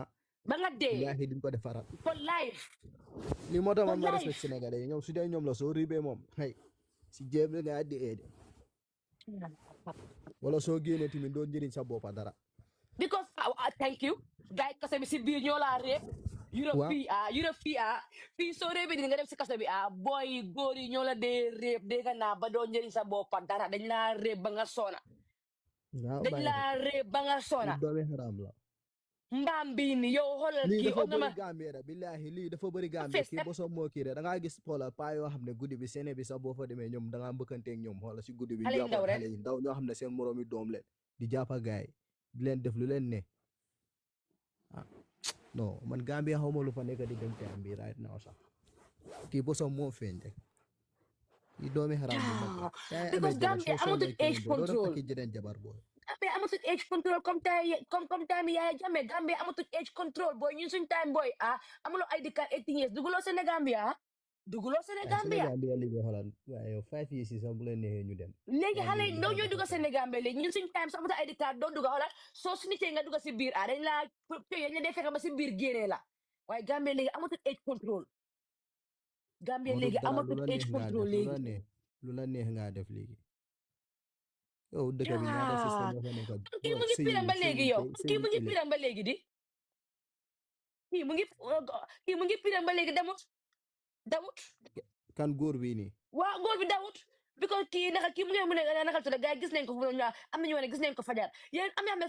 ba nga dee yaa duñ ko defaral for life li moo tax man ma respect Sénégalais yi ñoom su dee ñoom la soo riibee moom xëy si jéem la nga dee de wala soo génnee tamit doo njëriñ sa boppa dara because thank you gars yi kase bi si biir ñoo laa réeb Europe fii soo réebee di nga dem si kase bi booy góor yi ñoo la dee réeb dégg naa ba doo njëriñ sa boppa dara dañ laa réeb ba nga sona dañ laa réeb ba nga sona doomi xaram la mbaam bii ni yow xoolal kii dafa bëri Gambie rek billahi lii dafa bëri Gambie kii bosom moo kii rek da ngaa gis xoolal paa yoo xam ne guddi bi sene bi sax boo fa demee ñoom da ngaa mbëkkanteeg ñoom xoolal si guddi bi jàppal xale yi ndaw ñoo xam ne seen moroomi doom leen di jàppa gaay di leen def lu leen ne non man Gambie xaw ma lu fa nekk di dem Gambie right now sax kii bosom moo feeñ rek kii doomi xaram because Gambie amatul age control jabar booy Gambia amatul age control comme time Yaya Jammeh Gambia amatul age control boy ñun suñ time boy amuloo ID card 18 years duguloo Sénégambia Sénégambia léegi xoolal waaye yow 5 years yi sax bu leen neexee ñu dem léegi xale yi ndaw ñooy dugga Sénégambia léegi ñun suñ time sax amatul ID card doo dugga xoolal soo su nitee nga dugga si biir dañ laa dañ dee fekk ba si biir génnee la waaye Gambia léegi amatul age control Gambia léegi amatul age control léegi lu la neex nga def léegi yow dëkk bi ñaata système dafa nekk kii mu ngi piram ba léegi yow kii mu ngi piram ba léegi di kii mu ngi piram ba léegi damut kan góor bi nii waaw góor bi dawut because kii naka kii mu ngi mu ne naka tudd gars yi gis nañ ko am nañu ne gis nañ ko fajar yéen am na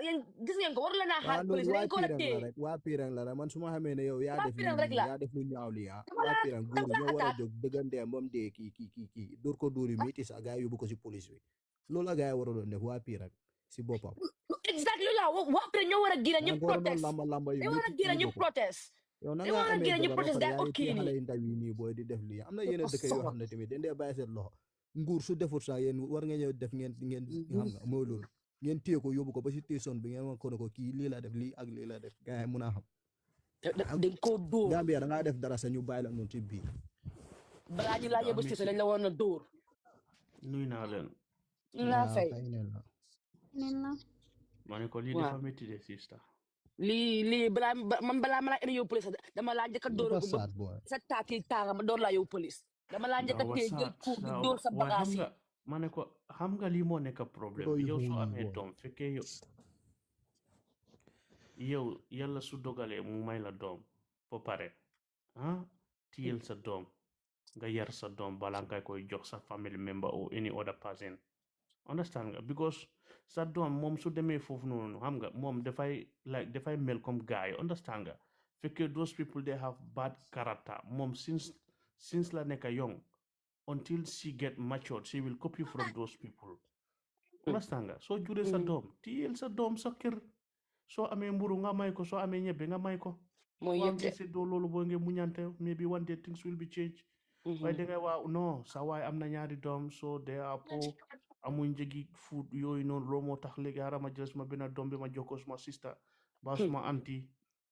yéen gis ngeen ko war la naa xaar police dañ ko war a téye waa pirang la rek man su ma xamee ne yow yaa def lu ñaaw li waa pirang góor ñoo war a jóg dëggandeem ba mu dee kii dóor ko dóor yu métti sax gars yi yóbbu ko si police bi loolu la gars yi waroon def waa pirang si boppam exactly la waa pirang ñoo war a gën a ñu protest ñoo war a gën a ñu protest yow na nga amee jabar xale yi ndaw yi nii booy di def lii am na yeneen dëkk yoo xam ne tamit dañ dee bàyyi seen loxo nguur su defut sax yéen war nga ñëw def ngeen xam nga mooy loolu ngeen téye ko yóbbu ko ba si station bi ngeen wax ko ne ko kii lii la def lii ak lii la def gars yi mun a xam dañ koo dóor. Gambia da ngaa def dara sa ñu bàyyi la noonu ci biir. balaa ñu laa yóbbu station dañ la woon a dóor. nuyu naa leen. ñu laa fay. ma ne ko lii dafa métti de sista. lii balaa ma laa indi yóbbu police dama laa njëkk a dóor sa taati tànga ma door laa yóbbu police. dama laa njëkk a téye jël coup di dóor sa bagage yi. ma ne ko xam nga lii moo nekk problème yow soo amee doom fekkee yow yàlla su dogalee mu may la doom ba pare tiyel sa doom nga yar sa doom balaa nga koy jox sa family member or any other person understand nga because sa doom moom su demee foofu noonu xam nga moom dafay mel comme gars yi understand nga fekkee those people they have bad character moom since la nekk young until she get matured she will copy from those people understand nga soo juree sa doom tiyel sa doom sa kër soo amee mburu nga may ko soo amee ñebbe nga may ko waaw ngeen seddoo loolu boo ngeen muñante maybe one day things will be changed waaye da ngay waaw non sa waay am na ñaari doom so they are poor amuñ njëgi food yooyu noonu loo moo tax léegi xaaral ma jël suma benn doom bi ma jox ko suma sister ba suma auntie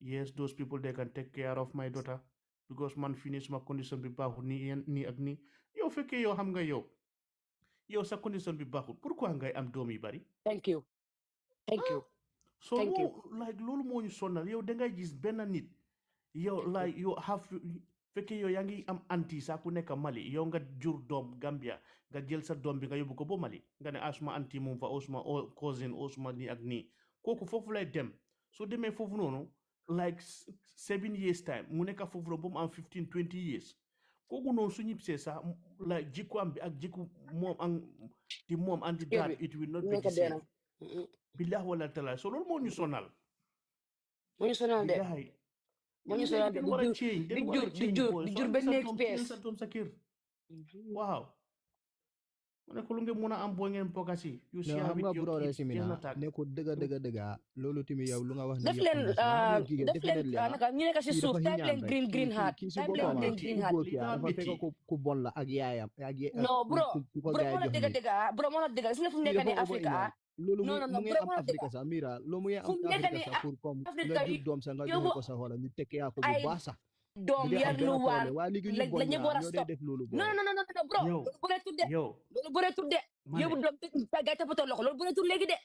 yes those people they can take care of my daughter because man fii nii suma condition bi baaxul nii ak nii yow fekkee yow xam nga yow sa condition bi baaxul pourquoi ngay am doom yu bari. thank you so loolu moo ñu sonal yow da ngay gis benn nit yow yow fekkee yow yaa ngi am anti saa ku nekk Mali yow nga jur doom Gambia nga jël sa doom bi nga yóbbu ko ba Mali nga ne suma anti moom fa suma cousin suma nii ak nii kooku foofu lay dem soo demee foofu noonu 7 years time mu nekk foofu noonu ba mu am 15-20 years kooku noonu su ñibbisee sax jikko am bi ak jikko moom and the dad it will not be the same. Billah wala tala so loolu moo ñu sonal. moo ñu sonal de di jur benn expérience sa kër waaw mu ne ko lu ngeen mën a am boo ngeen bokasi yu si xam nga brother simina ne ko dëgg loolu tamit yow lu nga wax ne def leen naka ñu nekk si suuf type leen green heart dafa fekk ku bon la ak yaayam non bro moo la dëgg gis nga fu mu nekk ni Afrique loolu mu ngi am Afrique sax mira loolu mu ngi am Afrique sax pour comme nga jur doom sax nga joxe ko sa xoola ñu tekkee ko bu baax sax doom yar lu waan la ñu war a stop non bro loolu bu dee tudde yóbbu doom gay tapatoo loxo loolu bu dee tudde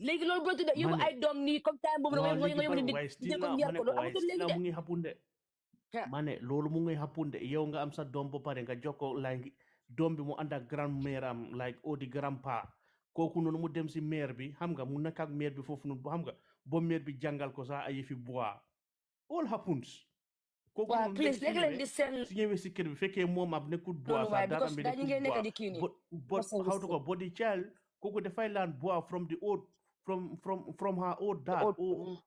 léegi loolu bu dee tudde yóbbu ay doom nii comme time boobu nga yóbbu nit di ko yar ko loolu amatul léegi mu ngi xapunde ma ne loolu mu ngi xapunde yow nga am sa doom ba pare nga jox ko doom bi mu ànd ak grand-mère am di grand-pa kooku noonu mu dem si mère bi xam nga mu nekk ak mère bi foofu noonu xam nga ba mère bi jàngal ko sax ay yëfi bois all happens kooku noonu please léegi leen di seen su ñëwee si kër bi fekkee moom ab nekkul bois sax dara bi nekkul bois how to go body child kooku dafay laan bois from the old from her old dad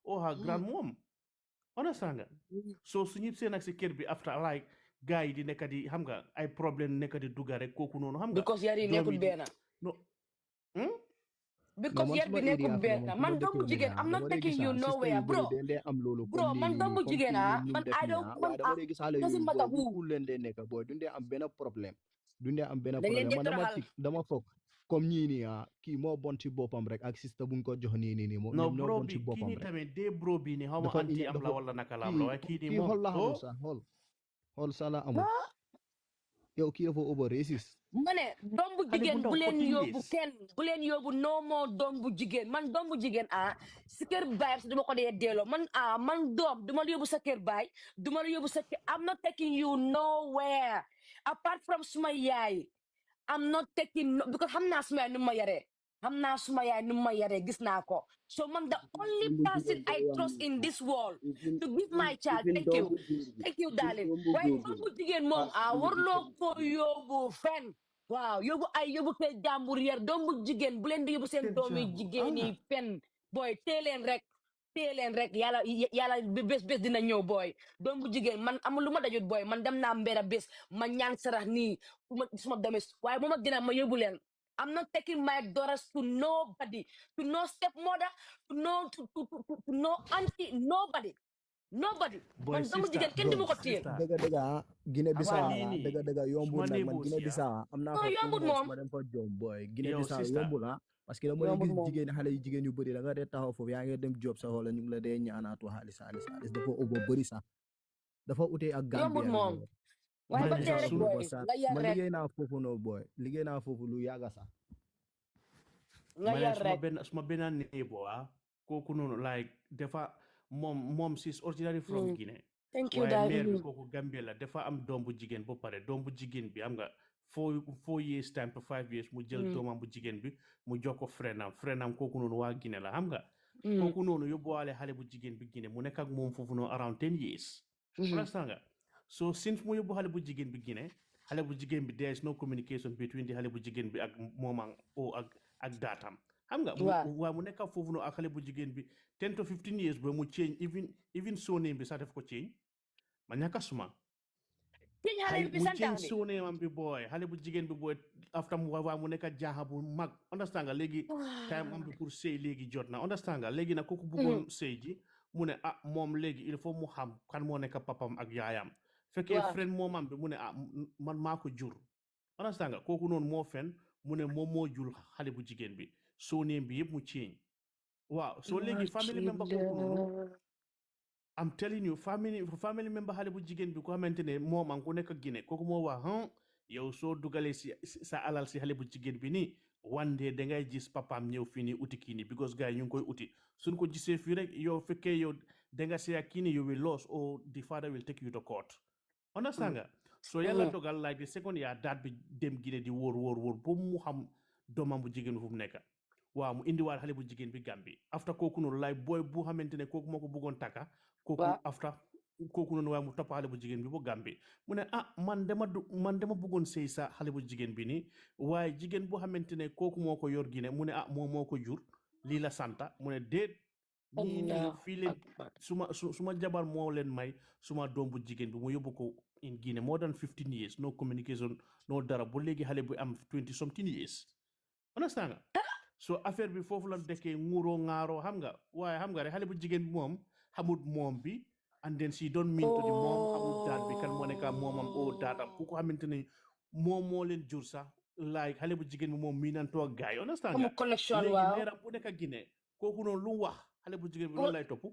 or her grand mom understand nga so su ñëpp seen ak si kër bi after gars yi di nekk di xam nga ay problème nekk di dugga rek kooku noonu xam nga because yar yi nekkul benn because yar bi nekkul benn man doomu jigéen I'm not taking you nowhere bro man doomu jigéen man I don't doesn't matter who leen de nekk boy duñ dee am benn problème man dama foog comme ñii nii kii moo bon ci boppam rek ak sista buñ ko jox nii moom ñoo bon ci boppam rek tamit de bro bi ni xaw ma anti am la wala naka la am la waaye kii nii moom xool sala amul yow kii dafa over racist ma ne doom bu jigéen bu leen yóbbu no more doom bu jigéen man doom bu jigéen si kër baay si duma ko dee delloo man doom duma la yóbbu sa kër baay duma la yóbbu sa kër I'm not taking you nowhere apart from suma yaay I'm not taking because xam naa suma yaay nu ma yaree gis naa ko so man the only person I trust in this world to give my child thank you darling waaye doom bu jigéen moom warloo ko yóbbu fen waaw yóbbu kay jàmbur yar doom bu jigéen bu leen di yóbbu seen doomi jigéen yi fen booy tee leen rek yàlla bés dina ñëw booy doom bu jigéen man amul lu ma dajut booy man dem naa mbera bés ma ñaan sarax nii suma doomi waaye mooma dina ma yóbbu leen I'm not taking my daughters to nobody, to no stepmother, to no auntie, nobody. Man doomu jigéen kenn du ma ko téye. dëgg Guinée Bissau dëgg yombul nag man Guinée Bissau am naa fa yombul moom ma dem fa jom boy Guinée Bissau yombul parce que dama gis jigéen xale yu jigéen yu bëri da nga dee taxaw foofu yaa ngi dem job sa wala ñu ngi la dee ñaanaatu xaalis dafa ëpp bëri sax dafa utee ak Gambia bi booy waaye ba tey rek booy nga yar man rek liggéey naa foofu noonu booy liggéey naa foofu lu yàgga sax nga yar rek suma benn neighbor kooku noonu like dafa moom she's originally from Guinea thank you waaye mère bi kooku Gambia la dafa am doom bu jigéen ba pare doom bu jigéen bi am nga 4 years time to 5 years mu jël doomam bu jigéen bi mu jox ko freinam kooku noonu waa Guinée la xam nga kooku noonu yóbbuwaale xale bu jigéen bi Guinée mu nekk ak moom foofu noonu around 10 years understand nga so since mu yóbbu xale bu jigéen bi Guinée xale bu jigéen bi there is no communication between di xale bu jigéen bi ak moomam ak daatam xam nga waaw mu nekk foofu noonu ak xale bu jigéen bi 10 to 15 years ba mu change even surname bi sax def ko change ma ñàkk suma mu change surname am bi booy xale bu jigéen bi booy after mu waa mu nekk jaaxa bu mag understand nga léegi time am bi pour sëy léegi jot na understand nga léegi nag kooku bëggoon sëy ji mu ne moom léegi il faut mu xam kan moo nekk papam ak yaayam fekkee friend moomam bi mu ne man maa ko jur understand nga kooku noonu moo fen mu ne moom moo jur xale bu jigéen bi surname bi yëpp mu change waaw so léegi family member kooku noonu I'm telling you family member xale bu jigéen bi ko xamante ne moom ku nekk Guinée kooku moo wax yow soo dugalee si sa alal si xale bu jigéen bi nii one day dangay gis papaam ñëw fii nii uti kii nii because gars yi ñu ngi koy uti suñ ko gisee fii rek yow fekkee yow danga seya kii nii you will lose or the father will take you to court understand nga so yàlla dogal like the second year daat bi dem Guinée di wóor ba mu xam doomam bu jigéen bi fu mu nekk waaw mu indiwaat xale bu jigéen bi Gambie after kooku noonu like booy bu xamante ne kooku moo ko bëggoon takka kooku after kooku noonu waaye mu topp xale bu jigéen bi bu Gambie mu ne man dama bëggoon sëy sa xale bu jigéen bi nii waaye jigéen bu xamante ne kooku moo ko yor Guinée mu ne moom moo ko jur lii la santa mu ne déet ñii nii fii leen suma jabar moo leen may suma doom bu jigéen bi mu yóbbu ko in Guinée more than 15 years no communication no dara bu léegi xale bu am 20 something years understand nga so affaire bi foofu la dekkee nguuroo ŋaaroo xam nga waaye xam nga rek xale bu jigéen bi moom xamut moom bi and then she don't mean to di moom xamut daat bi kan moo nekk moomam daatam ku ko xamante ne moom moo leen jur sax like xale bu jigéen bi moom miinantoo ak gars yi understand nga léegi meeram bu nekk Guinée kooku noonu lu wax xale bu jigéen bi loolu lay topp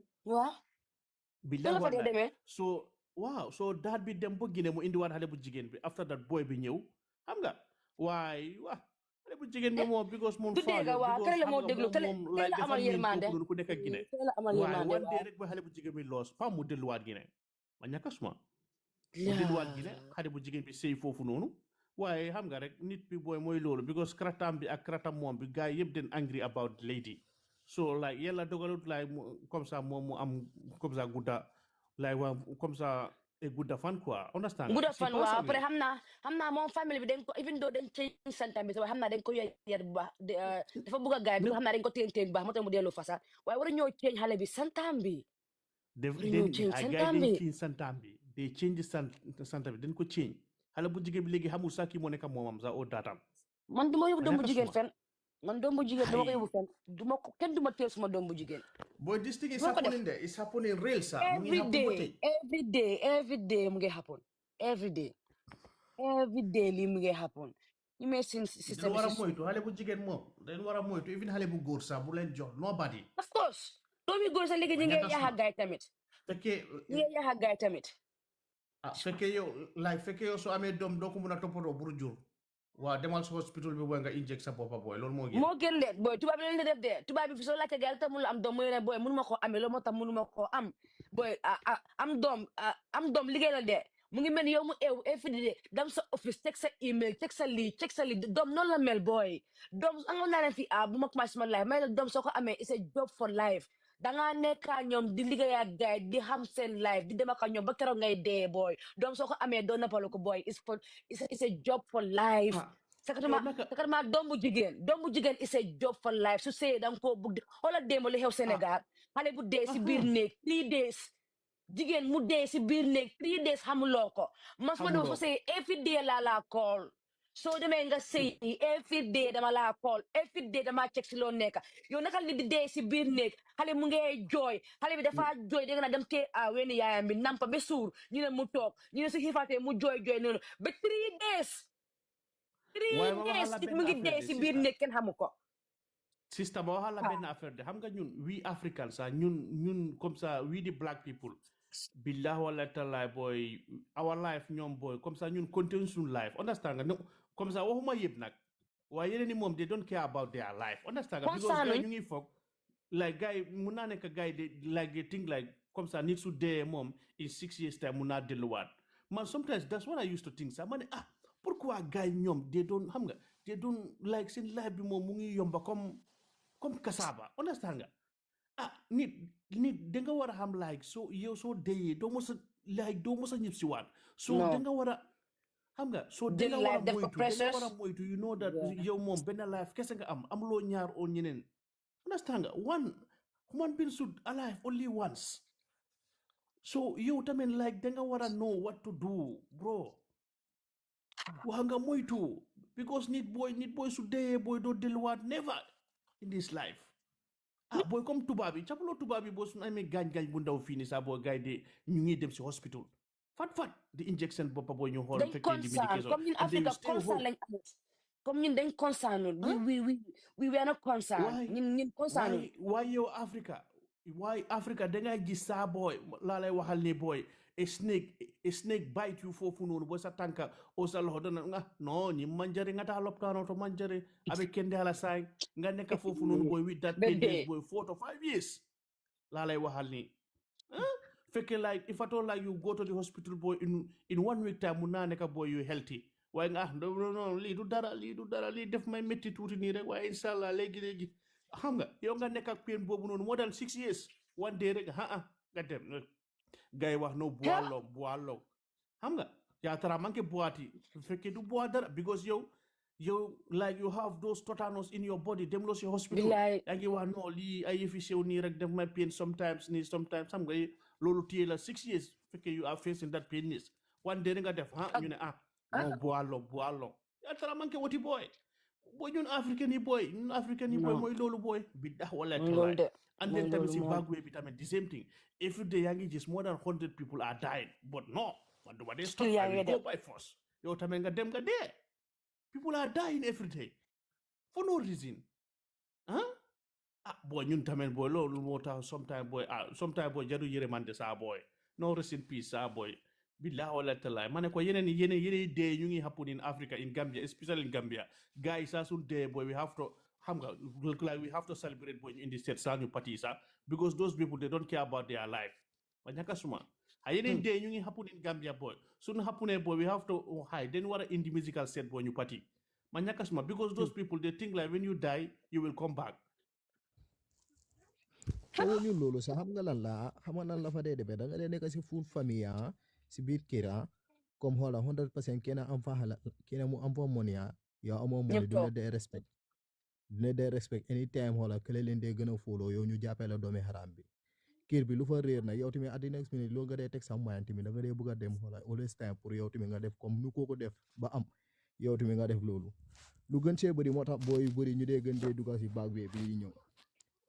bi la war na so waaw so daat bi dem ba Guinée mu indiwaat xale bu jigéen bi after that boy bi ñëw xam nga waaye xale bu jigéen bi moom because moom like dafa miin ku nekk Guinée waaye one day rek ba xale bu jigéen bi loos pa mu delluwaat Guinée ma ñàkk suma mu delluwaat Guinée xale bu jigéen bi sëy foofu noonu waaye xam nga rek nit bi booy mooy loolu because kratam bi ak kratam moom bi gars yëpp den angry about lady so like yàlla dogalut like comme ça moom mu am comme ça gudda like waa comme ça gudda fan quoi understand gudda fan waaw après xam naa moom famille bi dañ ko even though dañ change santam bi waaye xam naa dañ ko yar bu baax dafa bëgg a gaay bi xam naa dañ ko téen bu baax moo tax mu delloo fasa waaye war a ñëw change xale bi santam bi they change santam bi dañ ko change xale bu jigéen bi léegi xamul sax kii moo nekk moomam sax daatam man du ma yóbbu doom bu jigéen fen man doom bu jigéen dama ko yóbbu fen kenn du ma teel suma doom bu jigéen boy this thing is happening there it's happening real sir every day mu ngi happen every day lii mu ngi happen ñu may seen système war a moytu xale bu jigéen moom dañ war a moytu even xale bu góor sax bu leen jox nobody of course doomi góor sax léegi ñu ngi yaaxa gaay tamit fekkee yow soo amee doom doo ko mun a toppatoo buru jur waaw demal sa hospital bi booy nga inject sa boppa booy loolu moo gën leen booy tubaab bi leen di def de tubaab bi fi soo laajte gaal te mënul am doom mooy ne booy mënuma koo amee loolu moo tax mënuma koo am booy am doom liggéey la de mu ngi mel ni yow mu eew everyday dam sa office check sa email check sa lii doom noonu la mel booy doom angoon naa leen fi bu ma commencé ma life may la doom soo ko amee it's a job for life dangaa nekka ñoom di liggéey ak gaay di xam seen life di dem ak ñoom ba keroog ngay dee booy doom soo ko amee doo nappalu ko booy it's a job for life sakatuma doom bu jigéen is a job for life su sëyee danga koo bugg xoolal démb li xew Sénégal xale bu dee si biir néeg 3 days jigéen mu dee si biir néeg 3 days xamuloo ko mas ma dama fa sëy every day laa call soo demee nga sëy every day dama laa call every day dama check si loo nekka yow naka li di dee si biir néeg xale mu ngee jooy xale bi dafa jooy dégg na dem tee weeni yaayam bi nampa ba suur ñu ne mu toog ñu ne su xiifaatee mu jooy noonu ba 3 days 3 days nit mu ngi dee si biir néeg kenn xamu ko Sister ma waxal la benn affaire de xam nga ñun we Africans sa ñun comme ça we the black people billah wala taala boy our life ñoom boy comme ça ñun continue suñ life understand nga comme ça waxuma yëpp nag waaye yeneen ni moom they don't care about their life understand nga because gars ñu ngi foog like guy mun naa nekk guy de like they think like comme ça nit su dee moom in 6 years time mun naa delluwaat man sometimes that's what I used to think sax ma ne pourquoi gars ñoom they don't xam nga they don't like seen life bi moom mu ngi yomba comme cassava understand nga nit da nga war a xam like so yow soo deyee doo mos a like doo mos a ñib si waat so da nga war a xam nga so da nga war a moytu you know that yow moom benn life kese nga amuloo ñaar oo ñeneen understand nga one human being should alive only once so yow tamit like da nga war a know what to do bro wax nga moytu because nit boy su deyee boy doo delluwaat never in this life boy comme tubaab yi capaloo tubaab yi boo su amee gaañ-gaañ bu ndaw fii ni sax boo gars yi ñu ngi dem si hospital fat di injection boppa boo ñu xool fekkee di médication comme ñun Afrique concern lañ amut comme ñun dañ concernul we were not concerned ñun concernul waaye yow Africa dangay gis saa booy laa lay waxal ni booy a snake bite you foofu noonu boo sa tànka o sa loxo dana nga non ñi manjari nga taa lopitaano to manjari abe kende ala saay nga nekk foofu noonu booy with that 10 days booy 4 to 5 years laa lay waxal ni fekkee like if at all like you go to the hospital boy in 1 week time mun naa nekk boy you healthy waaye nga non lii du dara lii def may métti tuuti nii rek waaye inshallah léegi xam nga yow nga nekk ak pain boobu noonu more than 6 years one day rek nga dem gay wax no boilo xam nga yaa tara manqué boati fekkee du boit dara because yow like you have those tetanus in your body dem loo si hospital yaa ngi wax no lii ay yëfi sew nii rek def may pain sometimes xam nga loolu téye la 6 years fekkee you are facing that pain is one day nga def ñu ne no boilo yaa tara manqué wati boy ñun africain yi boy mooy loolu boy bi dax wala talaay and then tamit si bagway bi tamit the same thing every day yaa ngi gis more than 100 people are dying but no man duma dee stop I will go by force yow tamit nga dem nga dee people are dying every day for no reason boy ñun tamit boy loolu moo tax sometime boy jaru yërëmande saa boy no rest in peace saa boy billah wala talaay ma ne ko yeneen dee ñu ngi happen in Africa in Gambia especially in Gambia guys saa suñ dee boy we have to xam nga like we have to celebrate boy in the state saa ñu party sa because those people they don't care about their life ba ñaka suma yeneen dee ñu ngi happen in Gambia boy suñ happen boy we have to then war a in the musical set boy ñu party ma ñaka suma because those people they think like when you die you will come back xaw ñu loolu sax xam nga lan la fa dee demee da nga dee nekk si full famille si biir kira comme xoolal 100% kenn am fa xala kenn mu am fa monia yow amoo moni dina dee respect anytime xoolal kële leen dee gën a fóoloo yow ñu jàppee la doomi xaraam bi kër bi lu fa réer na yow tamit at the next minute loolu nga dee teg sa moyen tamit da nga dee bëgg a dem xoolal always time pour yow tamit nga def comme nu ko def ba am yow tamit nga def loolu lu gën see bëri moo tax booy yu bëri ñu dee gën dee dugal si baag bi di ñëw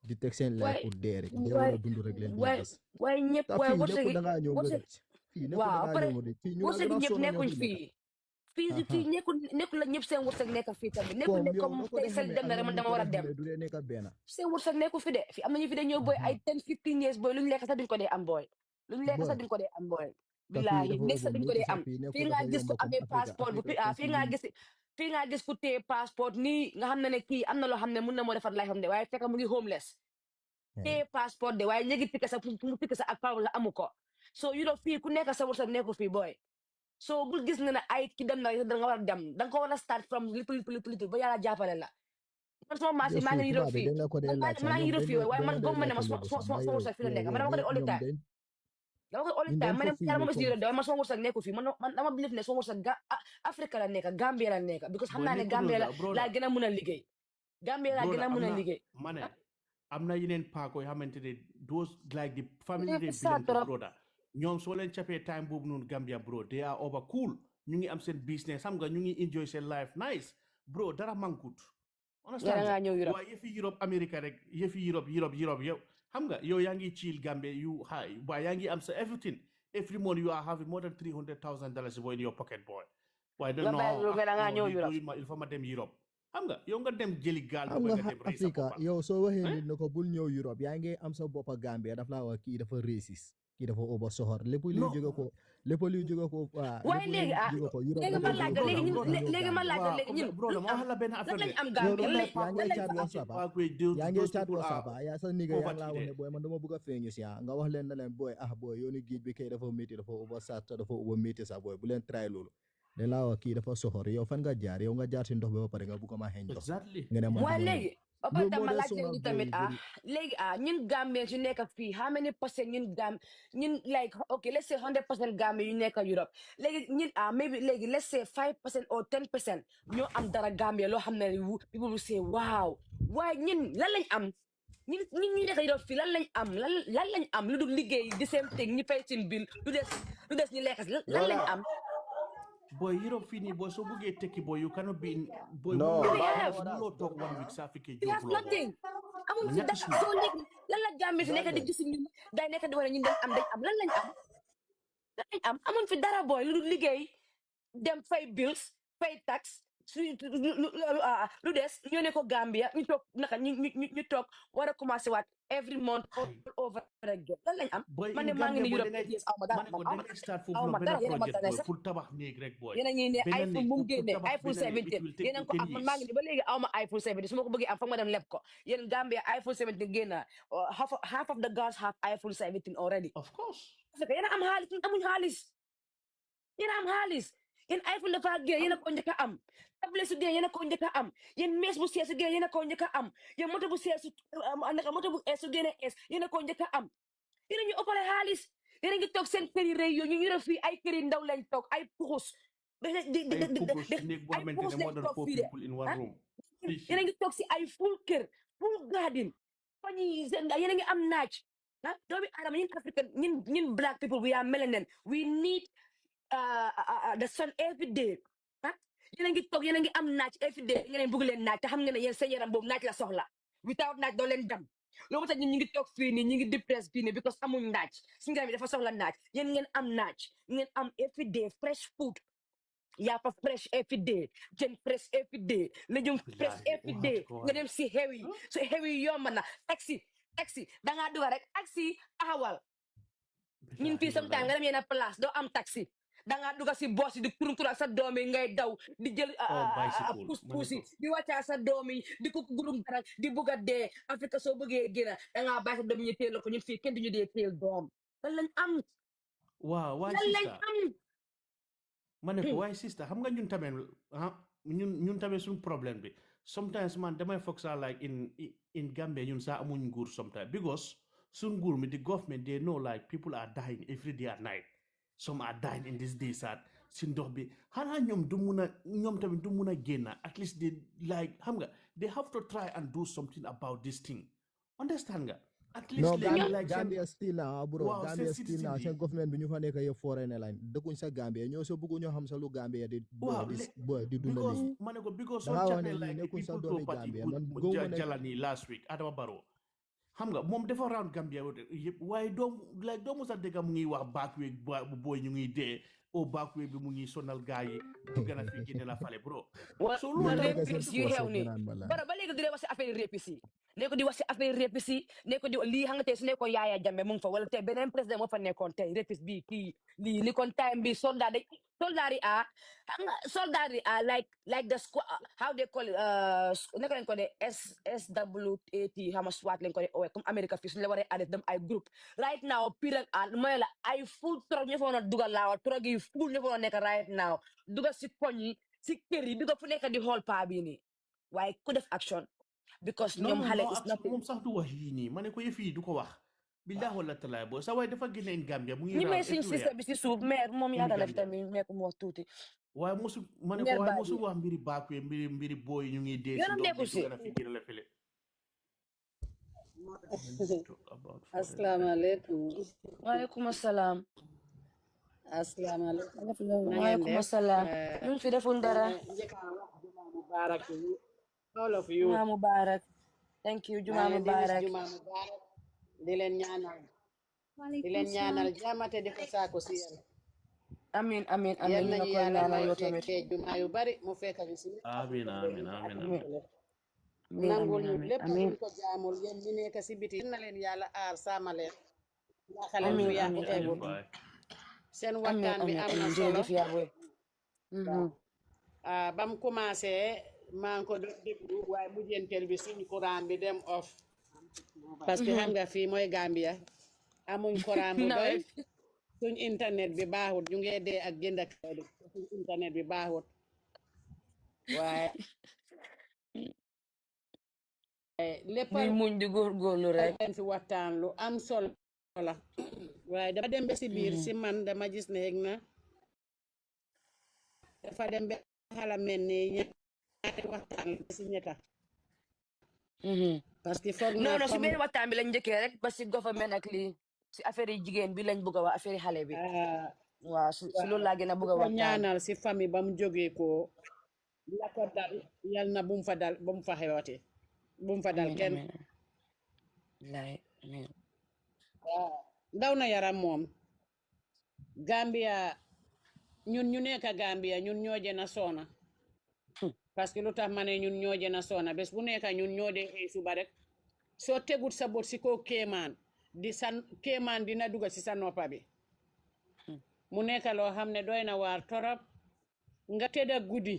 di teg seen life pour dee rek dee wala dund rek leen di gis waaye ñëpp waaye wërsëg da ngaa ñëw nga rëcc waaw après wërsëg ñëpp nekkuñ fii nekkul la ñëpp seen wërsëg nekk fii tamit nekkul ne comme tey sel dem na rek man dama war a dem seen wërsëg nekkul fi de fii am na ñu fi de ñëw booy ay 10-15 years booy lu ñu lekk sax duñ ko dee am booy billaahi nekk sax duñ ko dee am fii nga gis ku amee passeport bu fii nga gis ku téye passeport nii nga xam ne kii am na loo xam ne mun na moo defar lay xam de waaye fekk mu ngi homeless téye passeport de waaye ñegi tikka sa mu tikka sa ak pawla amu ko so you know fii ku nekk sa wërsëg nekkul fii booy so bul gis nga ne ay ki dem na da nga war a dem da nga ko war a start from little ba yàlla jàppale la man sama maas maa ngi yërëw fii maa ngi yërëw fii waaye man gom ma ne ma sama wërsëg fi la nekk man dama ko dee all the time ma ne yàlla moom is yërëw de waaye man sama wërsëg nekkul fii man dama believe ne sama wërsëg Afrique la nekk Gambia la nekk because xam naa ne Gambia laa gën a mun a liggéey Gambia laa gën a mun a liggéey am na yeneen paako yoo xamante ne those like the family they belong to brother ñoom soo leen capee time boobu noonu Gambia bro they are over cool ñu ngi am seen business xam nga ñu ngi enjoy seen life nice bro dara mankut understand waaye yëfi Europe America rek yëfi Europe yow xam nga yow yaa ngi chill Gambia you high waaye yaa ngi am sa everything every month you are having more than $300,000 in your pocket boy waaye da non il faut ma dem Europe xam nga yow nga dem jëli gaal xam nga nga dem rey sa Africa bopp yow soo waxee nit na ko bul ñëw Europe yaa ngi am sa boppa Gambia daf laa wax kii dafa raciste kii dafa over soxor lépp luy jóge ko lépp luy jóge ko waaye léegi Europe léegi ma laaj la léegi ma laaj la léegi ñun bro ma wax la benn affaire lañ am yow Gambia yaa ngi chat WhatsApp yaa ngi chat WhatsApp yaa sa nigga yaa ngi laa wax ne booy man dama bëgg a feeñu si nga wax leen na leen booy booy yoonu géej bi kay dafa métti dafa over sat dafa over métti sa booy bu leen try loolu dañ laa wax kii dafa soxor yow fan nga jaar yow nga jaar si ndox bi ba pare nga bëgg ma xeeñ ndox nga ne waaye léegi ba dama laaj leen ñu tamit léegi ñun Gambien yu nekk fii how many percent ñun like okay let's say 100% Gambien yu nekk Europe léegi ñun maybe léegi let's say 5% or 10% ñoo am dara Gambia loo xam ne people will say waaw waaye ñun lan lañ am ñun ñu nekk Europe fii lan lañ am lan lañ am lu dul liggéey the same thing ñu fay seen bill lu des ñu lekk lan lañ am boy Europe fii nii boy soo bëggee tekki boy you cannot be boy mënuloo toog 1 week saa fekkee we have nothing amuñ fi dara soo léegi lan la Gambie fi nekk di gis ñun day nekk di wane ñun dañ am lan lañ am amuñ fi dara boy lu dul liggéey dem fay bills fay tax lu des ñoo ne ko Gambia ñu toog naka ñu toog war a commencé waat every month all over again lan lañ am man ne maa ngi ne Europe yes aw ma dara aw ma dara yéen a ma tane sax pour tabax néeg rek boy yéen a ngi ne iPhone bu mu génne iPhone 17 yéen a ko am man maa ngi ne ba léegi aw ma iPhone 17 su ma ko bëggee am foog ma dem leb ko yéen Gambia iPhone 17 génn half of the girls have iPhone 17 already of course parce que yéen a am xaalis ñun amuñ xaalis yéen a am xaalis yéen iPhone dafa génn yéen a ko njëkk a am tablet su génn yéen a ko njëkk a am yéen mees bu sees su génn yéen a ko njëkk a am yéen moto bu sees moto bu es su génne es yéen a ko njëkk a am yéen a ñu ëppale xaalis yéen a ngi toog seen kër yi rëy yooyu ñu def fii ay kër yi ndaw lañ toog ay puxus néeg boo xamante ne moo doon 4 people in one room yéen a ngi toog si ay full kër full garden fañi yéen a ngi am naaj doomi aadama ñun African ñun black people we are melanin we need the sun every day yéen a ngi toog yéen a ngi am naaj every day nga leen bëgg leen naaj te xam nga ne yéen seen yaram boobu naaj la soxla without naaj doo leen dem loolu tax ñun ñu ngi toog fii nii ñu ngi depressed fii nii because amuñ naaj suñu yaram bi dafa soxla naaj yéen ngeen am naaj ngeen am every day fresh food yàppa fresh every day jën fresh every day légume fresh every day nga dem si xew yi so xew yi yomb na taxi dangaa duga rek taxi taxawal ñun fii sometime nga dem yenn place doo am taxi dangaa duga si boos yi di kurunkur ak sa doom yi ngay daw di jël puus yi di wàccaa sa doom yi di ko gurum garak di bugg a dee Afrique soo bëggee génn dangaa bàyyi sa doom ñu téel ko ñun fii kenn duñu dee téel doom lan lañ am waaw lan lañ am ma ne ko waaye sister xam nga ñun tamit ñun tamit suñu problème bi sometimes man damay foog saa like in Gambia ñun saa amuñ nguur sometimes because suñ nguur mi the government they know like people are dying every day at night some are dying in this day sad si ndox bi xanaa ñoom tamit du mun a génn at least they like xam nga they have to try and do something about this thing understand nga at least Gambia still na bro Gambia still na seen government bi ñu fa nekk yëpp foreign line dëkkuñ sa Gambia ñoo sa bëgg ñoo xam sa lu Gambia di dundal ma ne ko because soo jàppee like people party bu jalani last week Adama Barrow xam nga moom dafa round Gambia yëpp waaye doomu sax dëgg mu ngi wax backway bu booy ñu ngi dee o backway bi mu ngi sonal gaa yi du gën a fi génne la fale bro so loolu répis yu xew ni bara ba léegi du dee wax si affaire répis yi ne ko di wax si affaire répis yi ne ko di lii xam nga tey su nekkoon Yaya Jammeh mu ngi fa wala tey beneen président moo fa nekkoon tey répis bi kii lii li kon time bi soldat yi like the squad how they call it naka lañ ko de SWAT xam nga SWAT lañ ko de comme America fii suñu la waree arrêté dem ay groupe right now pire mooy la ay full trop ñu fa woon a dugal laawa trop yi full ñu fa woon a nekk right now dugal si koñ yi si kër yi dugal fu nekk di xool paa bii nii waaye ku def action because ñoom xale is nothing moom sax du wax yii nii ma ne ko yëf yi du ko wax billahi wala talaay boo sa waaye dafa génne in Gambia mu ngi ñi may suñ système bi si suuf maire moom yaata na fi tamit nekk mu wax tuuti waaye mosu ma ne ko waaye mosu wax mbiri baakuye mbiri booy ñu ngi dee yoonam nekkul si gën a fi gën a la fele asalaamaaleykum waaleykum asalaam asalaamaaleykum waaleykum asalaam ñu fi deful dara all of you Juma Mubarak thank you Juma Mubarak di leen ñaanal jaamate di ko saako si yàlla Amin yal ñu nañu ko yàlla ñaanal may yow tamit. jumaa yu bari mu fekk ñu si Amin. nangul ñu lépp Amin. luñ ko jaamul yéen ñi nekk si biti na leen yàlla aar sama leen xale fu Amin yàqu egut Baay. seen waxtaan bi am na solo jërëjëf yaa boy. bam commencé maa ngi ko doon déglu waaye mujjenteel bi suñ courant bi dem off parce que xam nga fii mooy Gambia amuñ courant bu doy suñ internet bi baaxut ñu ngi dee ak jënd ak suñ internet bi baaxut waaye lépp muy muñ di góorgóorlu rek. leen fi waxtaan lu am solo la waaye dama dem ba si biir si man dama gis ne na dafa dem ba xala mel ni ñaari waxtaan la si ñetta parce que foog naa non si benn waxtaan bi lañ njëkkee rek ba si government ak lii si affaire yi jigéen bi lañ bëgg a wax affaire yi xale bi. waaw si loolu laa gën a bëgg a waxtaan. ñaanal si famille ba mu jógee ko la ko dal yal na bu mu fa dal ba mu fa xewati bu mu fa dal kenn daw na yaram moom Gambia ñun ñu nekk Gambia ñun ñoo jëna soona parce que lu tax ma ne ñun ñoo jëna soona bés bu nekk ñun ñoo dee xëy suba rek soo tegut sa bot si ko kéemaan kéemaan dina duga si sa noppa bi mu nekk loo xam ne doy na waar torop nga tëdda guddi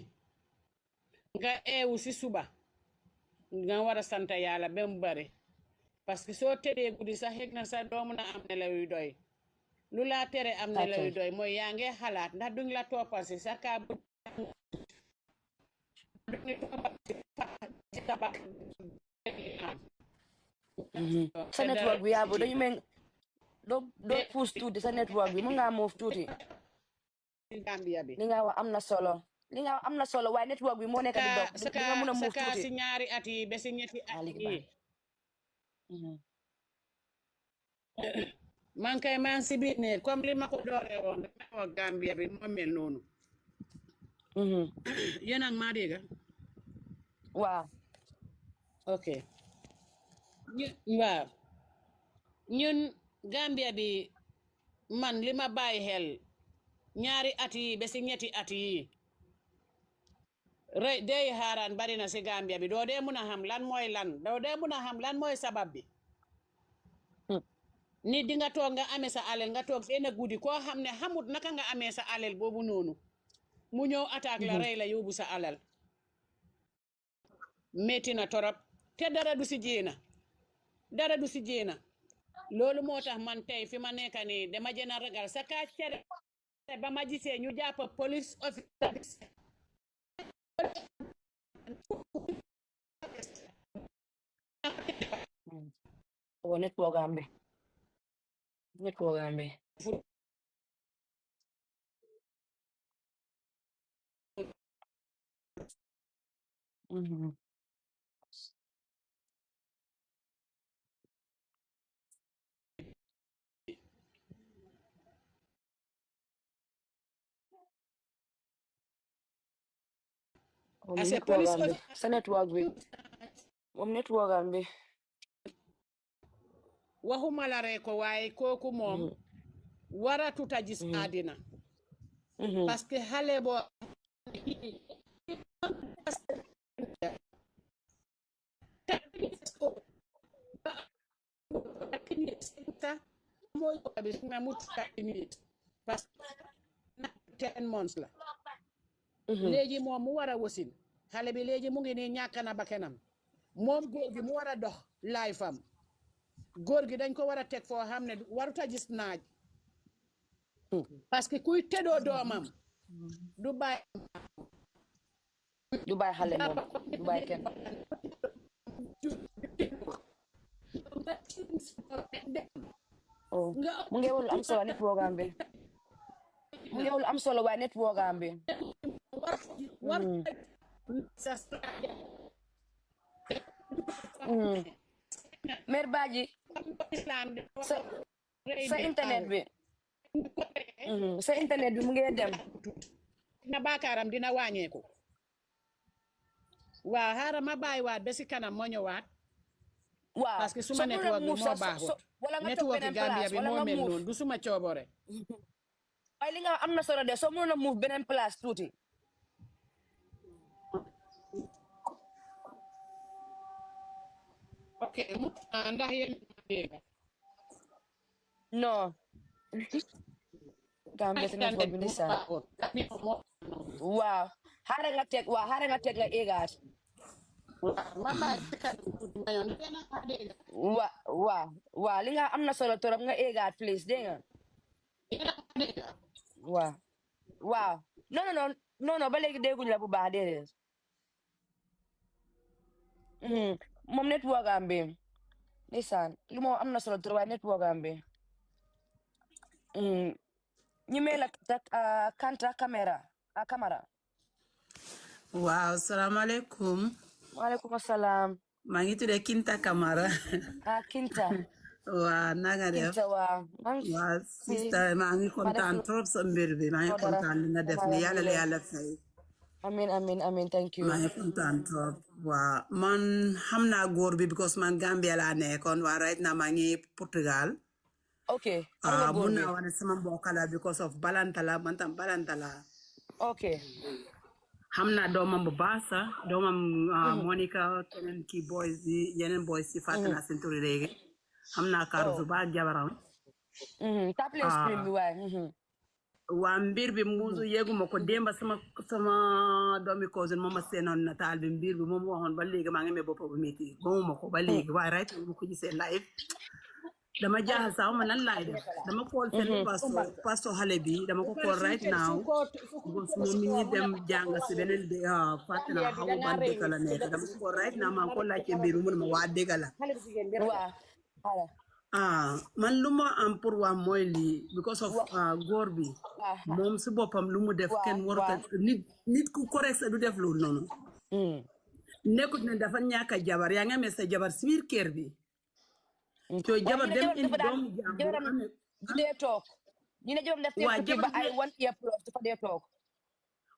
nga eewu si suba nga war a sant yàlla ba mu bari parce que soo tëddee guddi sax xëg na sa doomu na am nelaw yu doy lu laa tere am nelaw yu doy mooy yaa ngi xalaat ndax duñ la toppal si sa kaa bu sa network bi yaa bo dañu mel doo puus tuuti sa network bi mu nga moof tuuti Gambia bi li nga wax am na solo waaye network bi moo nekk di dog di nga mën a moof saka tuuti si ñaari at yi ba si ñetti at yi man kay man si biir ne comme li ma ko dooree woon dama Gambia bi moo mel noonu yéen ak maa dégg waaw ok waaw ñun Gambia bi man li ma bàyyi xel ñaari at yi ba si ñetti at yi rey dey xaaraan bari na si Gambia bi doo dee mun a xam lan mooy lan doo dee mun a xam lan mooy sabab bi nit di nga toog nga amee sa alal nga toog benn guddi koo xam ne xamut naka nga amee sa alal boobu noonu mu ñëw attaque la rey la yóbbu sa alal metti na torop te dara du si jéena loolu moo tax man tey fi ma nekk nii dama jën a ragal sa kaa cere ba ma gisee ñu jàpp police officer network ambe sa network bi moom network ambe waxuma la rek ko waaye kooku moom wara tuta gis àddina parce que xale boo mooy bi su ma mut 30 minutes parce que 10 months la léegi moom mu war a wasin xale bi léegi mu ngi nii ñàkk na bakkanam moom góor gi mu war a dox laay fam góor gi dañ ko war a teg foo xam ne waruta gis naaj parce que kuy tëddoo doomam du bàyyi xale moom du bàyyi kenn mu ngi wolu am solo network am bi mu ngi wolu am solo waaye network am bi mère Badji sa internet bi mu ngi dem na baakaaram dina wàññeeku waaw xaaral ma bàyyiwaat ba si kanam moo ñëwaat waaw parce que suma network bi moo baaxut network Gambia bi moo mel noonu du suma coobore waaye li nga am na solo de soo mënoon a move beneen place tuuti. Okay, ndax yéen non. Gambia si network bi ndeysaan. waaw xaaral nga teg nga égaat. waaw li nga am na solo torop nga égaat please dégg nga. waaw non ba léegi dégguñu la bu baax déedéet. moom network am bi ndeysaan li moo am na solo torop waaye network am bi. ñu mel la Kanta Camara. waaw salaamaaleykum. waaleykum asalaam. maa ngi tudd Kinta Camara. Kinta. waa na nga def. Kinta waaw. waa sista maa ngi kontaan trop sa mbir bi maa ngi kontaan li nga def ni yàlla la yàlla fay. amiin thank you. maa ngi kontaan trop. waa man xam naa góor bi because man Gambia laa nekkoon waa right now maa ngi Portugal. Okay. Mun naa wane sama mbokk la because of balantala man tam balantala. Okay. Xam naa doomam bu baax sax doomam Monica keneen ki boys yi yeneen boys yi fàtte naa seen turi léegi. Xam naa Kaaru bu baax jabaram. Taple screen bi waay. Waa mbir bi musu yeguma ko démba sama doomi cousin moom ma seenoon nataal bi mbir bi moom waxoon ba léegi maa ngi amee bopp bu métti gëmuma ko ba léegi waaye right mu ko gisee live. Dama jaaxal sax ma nan laay def dama call seen pastor xale bi dama ko call right now because moom mi ngi dem jàng si beneen fàtte na xaw ban dëkk la nekk dama ko call right now maa ngi ko laajte mbir mu ne ma waa dëgg la man lu ma am pour wax mooy lii because of góor bi moom si boppam lu mu def kenn warut a nit ku correct sa du def loolu noonu nekkut ne dafa ñàkk a jabar yaa ngi amee sa jabar si biir kër bi to jabar dem indi doomu jàmbur amee dee toog ñu ne jabar def te ba ay 1 year plus dafa dee toog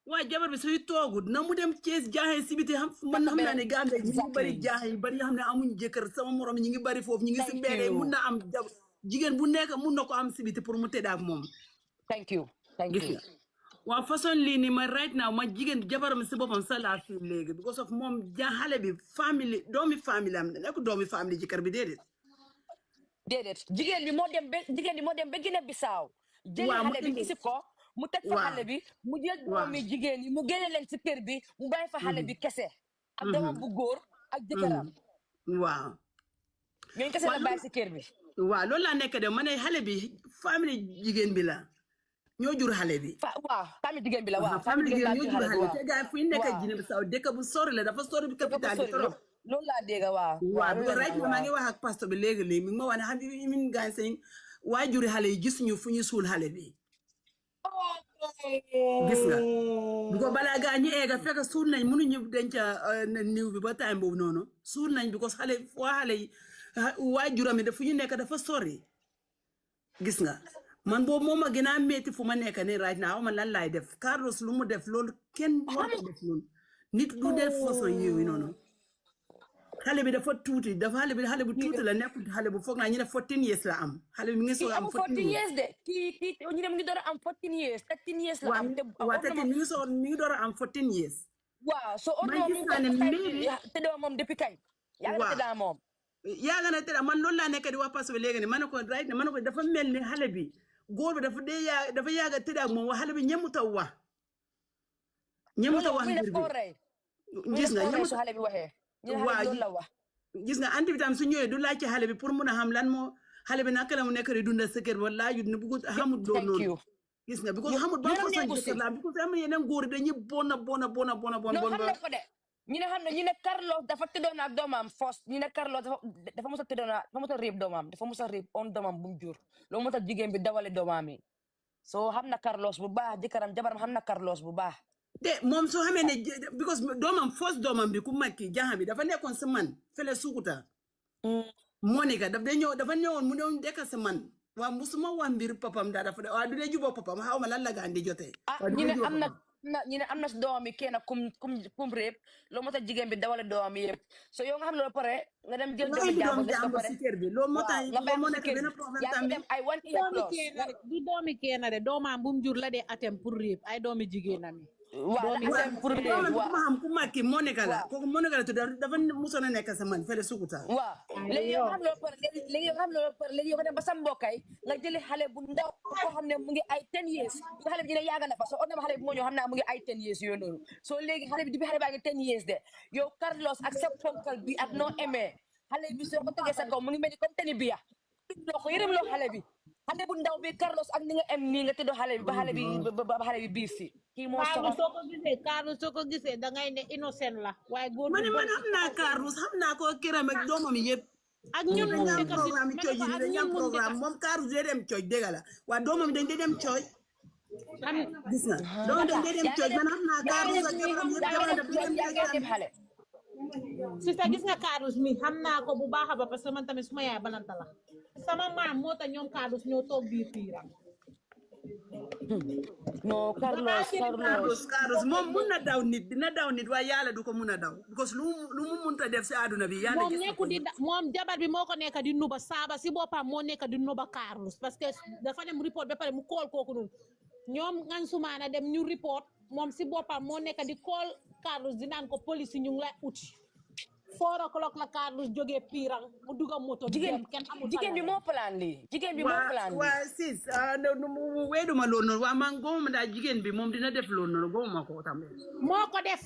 waaye jabar bi suy toogut na mu dem Cees jaaxee si biti man xam naa ne Gambie ñi ngi bari jaaxe yi bari yoo xam ne amuñ jëkkër sama morom ñi ngi bari foofu ñi ngi si mbéere mun na am jigéen bu nekk mun na ko am si biti pour mu tëdd ak moom thank you waaw façon lii ni ma right now ma jigéen jabaram si boppam sa laa fi léegi because of moom xale bi famille doomi famille am nekk doomi famille jëkkër bi déedéet jigéen bi moo dem ba Guinée Bissau jëli xale bi isi ko mu teg fa xale bi mu jël doomi jigéen yi mu génne leen si kër bi mu bàyyi fa xale bi kese ak doomam bu góor ak jëkkëram waaw ñooñu kese la bàyyi si kër bi waaw loolu laa nekk de ma ne xale bi famille jigéen bi la ñoo jur xale bi waaw famille jigéen bi la waaw famille jigéen ñoo jur xale bi te gars fu ñu nekk Guinée Bissau dëkk bu sori la dafa sori bi capital bi trop loolu laa dégg waaw bu right na maa ngi wax ak pasteur bi léegi mi ngi ma wax ne xam ne min gaañ seen waajuri xale yi gis ñu fu ñu suul xale bi gis nga bu ko balaa gaa ñu eega fekk suul nañ mënuñu denc niw bi ba time boobu noonu suul nañ because xale yi waajuram yi fu ñu nekk dafa sori gis nga man boobu moom a gën a metti fu ma nekk ni right now man lan laay def Carlos lu mu def loolu kenn war ko def loolu nit du def façon yooyu noonu xale bi dafa tuuti xale bu tuuti la nekkul xale bu foog naa ñu ne 14 years la am xale bi mi ngi soog am 14 years de kii ñu ne mu ngi door a am 14 years 13 years la am waaw te mi ngi door a am 14 years waaw so on te doo moom depuis kañ yaa nga tëddaa moom yaa nga na tëddaa man loolu laa nekk di wax parce que léegi ne ma ne ko right ne ma ne ko dafa mel ni xale bi góor bi dafa yaaga tëddaa moom wax xale bi ñemut a wax mbir bi gis nga ñemut xale bi waxee waaw gis nga anti bi tam su ñëwee du laaj ci xale bi pour mun a xam lan moo xale bi naka la mu nekk di dundal sa kër ba laajut ne bëggut xamut loolu noonu gis nga because xamut ban façon jëkkër la because am na yeneen góor dañuy bona ñu ne Carlos dafa tëddoon ak doomam fos ñu ne Carlos dafa mos a tëddoon dafa mos a réeb doomam dafa mos a réeb on doomam bu mu jur loolu moo tax jigéen bi dawale doomam yi soo xam na Carlos bu baax jëkkëram jabaram xam na Carlos bu baax te moom soo xamee ne because doomam fos doomam bi ku mag ki jaxam bi dafa nekkoon sa man fele sukuta Monica dafa ñëwoon mu doon dekka sa man waaw musuma wax mbir papam daa dafa waaw du dee juboo papam xaw ma lan la gaan di jotee ñu ne am na doomi kenn kum réeb loo moo tax jigéen bi dawale doomi yëpp so yow nga xam loolu pare nga dem jël doomi jàmbur des ko pare si kër bi loolu moo tax nga bàyyi ko moo si nekk kër benn bi problème yaa ngi tamit dem ay 1 year plus du doomi kenn de doomam bu mu jur la de atem pour réeb ay doomi jigéenam yi waaw atem pour réeb waaw ma xam ku makki moo nekk la kooku moo nekk la tudd dafa musoon a nekk sa man fële sukuta waaw léegi yow nga xam loolu pare léegi yow nga xam loolu pare léegi yow nga dem ba sa mbokkay nga jëli xale bu ndaw koo xam ne mu ngi ay 10 years nga xale bi dina yàgg na fa so on xale bi moo ñëw xam naa mu ngi ay 10 years yooyu noonu so léegi xale bi xale baa ngi 10 years de yow Carlos ak sa ponkal bi ak noo aimé xale bi soo ko tegee sa kaw mu ngi mel ni comme teni biya loo ko yërëm loo xale bi xale bu ndaw bi Carlos ak ni nga am nii nga tëddoo xale bi ba xale bi biir si kii moo soxla Carlos soo ko gisee da ngay ne innocent la waaye góor man xam naa Carlos xam naa ko këram ak doomam yëpp ak ñun dañu am programme cooj yi dañu am programme moom Carlos day dem cooj dégg la waaye doomam dañ day dem cooj gis na doomam dañ day dem cooj man xam naa Carlos ak jabaram yëpp jabaram daf dem xale sista gis nga Carlos mi xam naa ko bu baax a ba parce que man tamit suma yaay balanta la sama maam moo tax ñoom Carlos ñoo toog biir piiram non Carlos moom mun na daw nit dina daw nit waaye yàlla du ko mun a daw because lu mu munta def si àdduna bi yàlla moom nekku di moom jabar bi moo ko nekk di nuba saaba si boppam moo nekk di nuba Carlos parce que dafa dem report ba pare mu kool kooku noonu ñoom ngan sumaana dem ñu report moom si boppam moo nekk di kool Carlos di naan ko police ñu ngi lay uti 4 o'clock la Carlos jógee Pirang mu dugg moto jigéen bi moo plan lii jigéen bi moo plan lii waa sis weeduma loolu noonu waa man gomuma daal jigéen bi moom dina def loolu noonu gomuma ko tamit moo ko def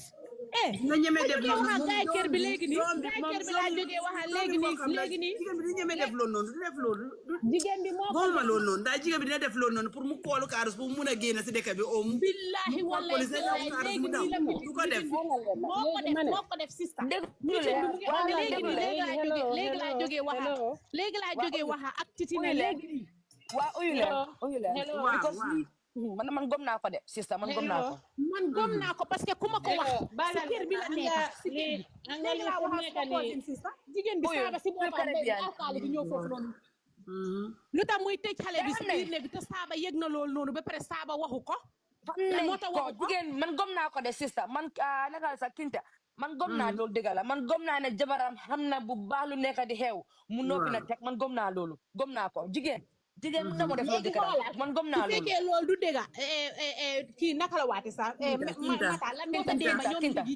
nga ñeme def loolu noonu gaay kër bi léegi nii gaay kër bi laa jógee waxal léegi nii jigéen bi di ñeme def loolu noonu du def loolu jigéen bi moo ko gomuma loolu noonu daal jigéen bi dina def loolu noonu pour mu koolu Carlos pour mu mun a génn si dëkk bi billahi wallahi léegi nii la du ko def moo ko def sista léegi laa jógee waxa ak titi ne léegi waa uyu leen because man gom naa ko de sista man gom naa ko parce que ku ma ko wax si kër bi la nekk si kër bi léegi laa wax sista jigéen bi saaba si boppam alkaali bi ñëw foofu noonu lu tax muy tëj xale bi si biir ne bi te saaba yëg na loolu noonu ba pare saaba waxu ko moo tax waxu ko jigéen man gom naa ko de sista man naka sa kinta man gom naa loolu dëgg la man gom naa ne jabaram xam na bu baax lu nekk di xew mu noppi na teg man gom naa loolu gom naa ko jigéen mun na moo def loolu dëgg la man gom naa loolu su fekkee loolu du dëgg kii naka la waate sax mata lan moo tax démba ñoom ndingi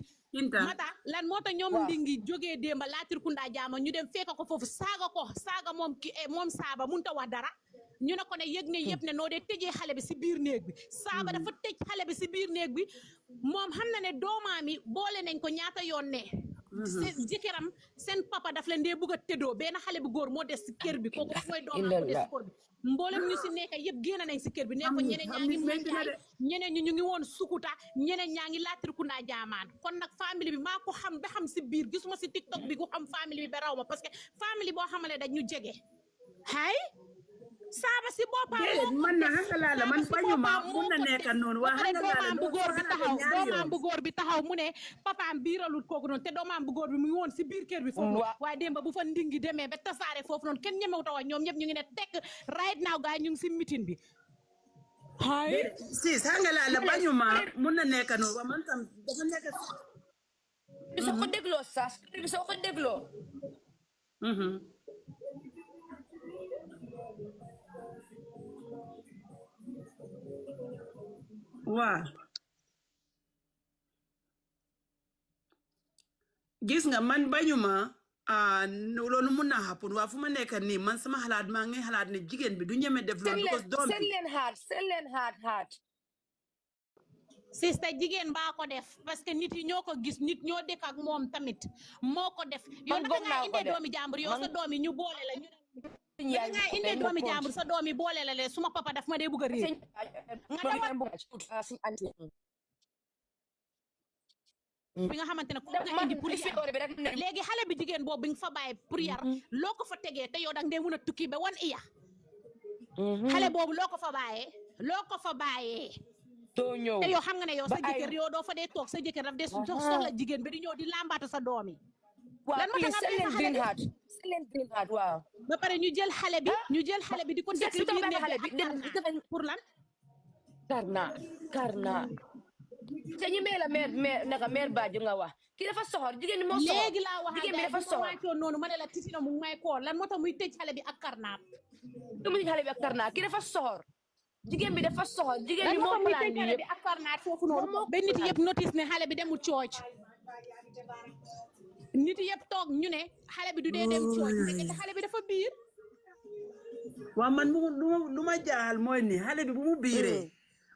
mata lan moo tax ñoom ndingi jógee démba laatir kunda jaama ñu dem fekk ko foofu saaga moom saaba mun ta wax dara ñu ne ko ne yëg ne yëpp ne noo dee tëjee xale bi si biir néeg bi saaba dafa tëj xale bi si biir néeg bi moom xam na ne doomaam yi boole nañ ko ñaata yoon ne jëkkëram seen papa daf leen dee bëgg a tëddoo benn xale bu góor moo des si kër bi kooku mooy doomaam moo des si kër bi mboolem ñu si nekk yëpp génn nañ si kër bi ne ko ñeneen ñaa ngi manjaay ñeneen ñu ngi woon sukuta ñeneen ñaa ngi laatir ku naa jaamaan kon nag famille bi maa ko xam ba xam si biir gisuma si TikTok bi ku xam famille bi ba raw ma parce que famille boo xamale dañ ñu jege hay saaba si boppam man na xam nga la man bañu ma mun na nekk noonu waa xam nga doomam bu góor bi taxaw mu ne papaam biiralut kooku noonu te doomam bu góor bi mu ngi woon si biir kër bi foofu waaye démba bu fa ndingi demee ba tasaare foofu noonu kenn ñemewu tawa ñoom ñëpp ñu ngi ne tekk right now gaay ñu ngi si meeting bi hay si xam nga la bañu ma mun na nekk noonu waa man tam dafa nekk bi soo ko dégloo sax bi soo ko dégloo waa gis nga man bañuma loolu mun naa xappun waa fu ma nekk nii man sama xalaat maa ngi xalaat ne jigéen bi du ñeme def loolu because doom bi seen leen xaat sista jigéen baa ko def parce que nit yi ñoo ko gis nit ñoo dëkk ak moom tamit moo ko def yow naka nga indee doomi jàmbur yow sa doomi ñu boole la ñu nga indee doomi jàmbur sa doomi boole la le suma papa daf ma dee bëgg a réer bi nga xamante ne ko nga indi pour léegi xale bi jigéen boobu bi nga fa bàyyi pour yar loo ko fa tegee te yow danga dee mën a tukki ba wan iya xale boobu loo ko fa bàyyee doo ñëw te yow xam nga ne yow sa jëkkër yow doo fa dee toog sa jëkkër daf dee soxla jigéen bi di ñëw di làmbaatu sa doom yi lan moo tax nga bàyyi fa xale bi waaw ba pare ñu jël xale bi di ko teg si biir néeg bi pour lan karna te ñu mee la mère naka mère Badji nga wax kii dafa soxor jigéen ñi moo soxor léegi laa wax jigéen bi dafa soxor wàccoon noonu ma ne la titi na mu ngi may kool lan moo tax muy tëj xale bi ak karnaat du mu tëj xale bi ak karnaat kii dafa soxor jigéen bi dafa soxor jigéen bi lan moo moo tax muy plan tëj bi xale bi yëpp ak karnaat foofu noonu ba nit yëpp notice ne xale bi demul church nit yëpp toog ñu ne xale bi du dee dem church ndekete xale bi dafa biir waaw man lu ma jaaxal mooy ni xale bi bu mu biiree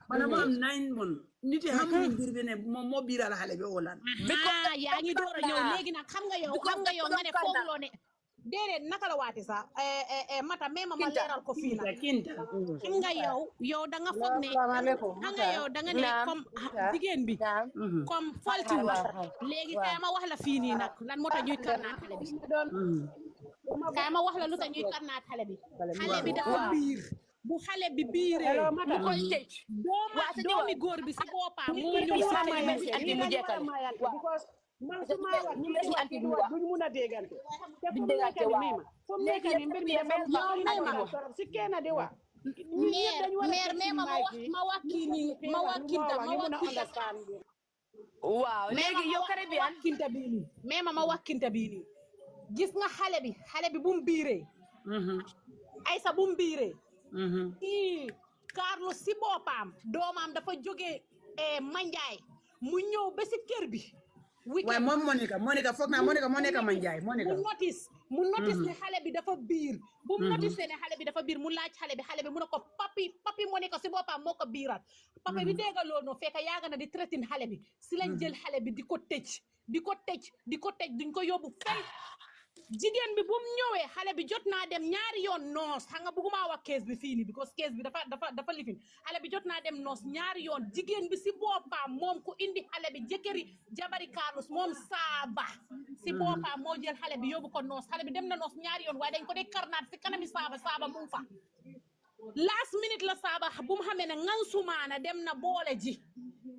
man dama am 9 months nit yi xamuñu mbir bi ne moom moo biiral xale bi wala yaa ngi door a ñëw léegi nag xam nga yow nga ne foogloo ne déedéet naka la waati sax mata mais ma leeral ko fii nag xam nga yow da nga foog ne xam nga yow da nga ne comme jigéen bi comme faltiwu léegi kay ma wax la fii nii nag lan moo tax ñuy karnaat xale bi kay ma wax la lu tax ñuy karnaat xale bi dafa biir bu xale bi biiree mu koy tëj doomi góor bi si boppam moo ñëw si anti mu jekkal man su ma wax ñu lay wax duñ mun a déggante te fu mu nekk nii may ma fu mu nekk nii mbir mi dafa yow may ma torop si kenn di wax ma wax kii nii ma wax kinta waaw léegi yow kare bi an kinta bii nii mais ma wax kinta bii nii gis nga xale bi bu mu biiree Aysa bu mu biiree kii Carlos si boppam doomam dafa jógee Manjaay mu ñëw ba si kër bi waaye moom Monica foog naa Monica moo nekk Manjaay mu notice ne xale bi dafa biir bu mu notice ne xale bi dafa biir mu laaj xale bi mu ne ko papi Monica si boppam moo ko biiral papa bi déggaloo no fekk yaaga na di traité xale bi si lañ jël xale bi di ko tëj duñ ko yóbbu fenn jigéen bi bu mu ñëwee xale bi jot naa dem ñaari yoon noos xam nga bëgguma wax kees bi fii nii because kees bi dafa lifin xale bi jot naa dem noos ñaari yoon jigéen bi si boppam moom ku indi xale bi jëkkëri jabari Carlos moom saaba si boppam moo jël xale bi yóbbu ko noos xale bi dem na noos ñaari yoon waaye dañ ko dee karnaat si kanami saaba mu fa last minute la saaba bu mu xamee ne ngan sumaana dem na boole ji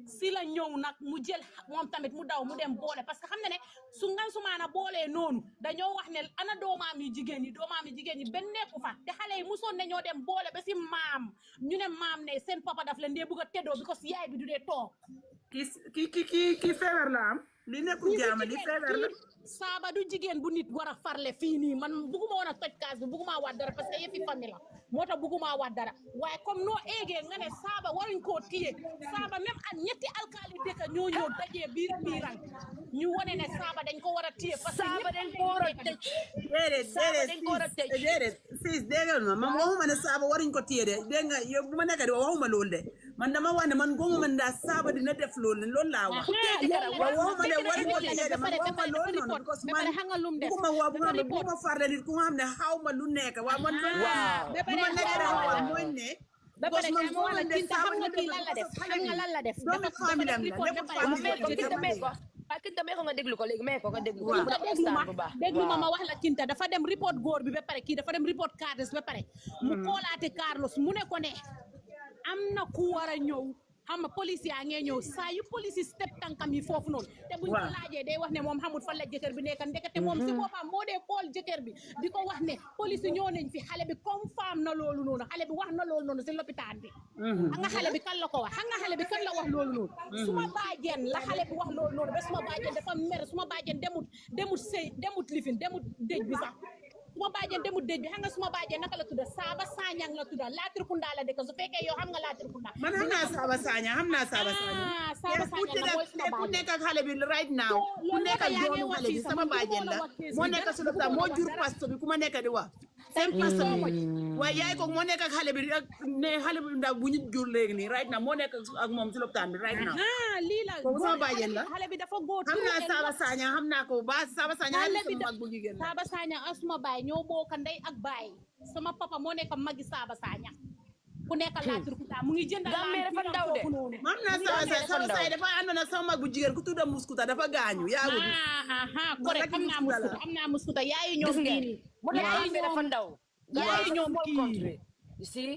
si la ñëw nag mu jël moom tamit mu daw mu dem boole parce que xam na ne su ngan sumaana boolee noonu dañoo wax ne ana doomaam yi jigéen ñi benn nekku fa te xale yi musoon nañoo dem boole ba si maam ñu ne maam ne seen papa daf leen dee bëgg a teddoo because yaay bi du dee toog ki feebar la am li nekkul jaama li feebar la saaba du jigéen bu nit war a farle fii nii man bugguma woon a toj kaas bi bugguma wax dara parce que yëfi famille la moo tax bugguma wax dara waaye comme noo eegee nga ne saaba waruñ koo téye saaba même ak ñetti alkaali dëkk ñoo ñëw dajee biiran ñu wone ne saaba dañ ko war a téye parce que saaba dañ ko war a tëj déedéet siis déggal ma man waxuma ne saaba waruñ ko téye de dégg nga yow bu ma nekk di waxuma loolu de man dama wax ne man goma ndaa saaba dina def loolu laa wax waxuma ne waruñ ko téye de man waxuma loolu noonu because man bugguma wax bu nga xam ne bugguma farle nit ku nga xam ne xaw ma lu nekk waaw man lu ma nekk da wax mooy ne because man foo ma ne saaba xam nga lan la def doomi famille am la lépp famille Kinta may ko nga déglu ko léegi may ko nga déglu ko déglu ma wax la Kinta dafa dem report góor bi ba pare kii dafa dem report Carlos ba pare mu koolaate Carlos mu ne ko ne am na ku war a ñëw xam nga police yaa ngee ñëw saa yu police yi step tànkam yi foofu noonu te buñ ko laajee day wax ne moom xamul fan la jëkkër bi nekk ndekete moom si boppam moo dee kool jëkkër bi di ko wax ne police yi ñëw nañ fi xale bi confirm na loolu noonu xale bi wax na loolu noonu si lopitaan bi xam nga xale bi kan la ko wax xam nga xale bi kan la wax loolu noonu suma baajeen la xale bi wax loolu noonu ba suma baajeen dafa mer suma baajeen demut lifin demut déj bi sax suma baajeen demut déj bi xam nga suma baajeen naka la tudda Saaba Sañang la tudda Latrikunda la dëkk su fekkee yow xam nga Latrikunda man xam naa Saaba Sañang Saaba Sañang mooy suma ku nekk ak xale bi right now ku nekk ak doomu xale bi sama baajeen la moo nekk su lopitaan moo jur pasto bi ku ma nekk di wax seen pasto waaye yaay ko moo nekk ak xale bi ak ne xale bi ndaw bu ñu jur léegi nii right now moo nekk ak moom si lopitaan bi right now lii la sama baajeen la xale bi dafa góor xam naa Saaba Sañang xam naa ko ba Saaba Sañang xale bi mag bu jigéen la Saaba Sañang asuma baay ñoo bokk ndey ak baay sama papa moo nekk magi Saaba Sañang ku nekk Latrikunda mu ngi jënd dafa ndaw de mam naa Saaba Sañang dafa àndoon ak sama mag bu jigéen ku tudda Muskuta dafa gaañu yaa ngi correct am naa Muskuta yaayu ñoom kii dafa ndaw yaayu ñoom kii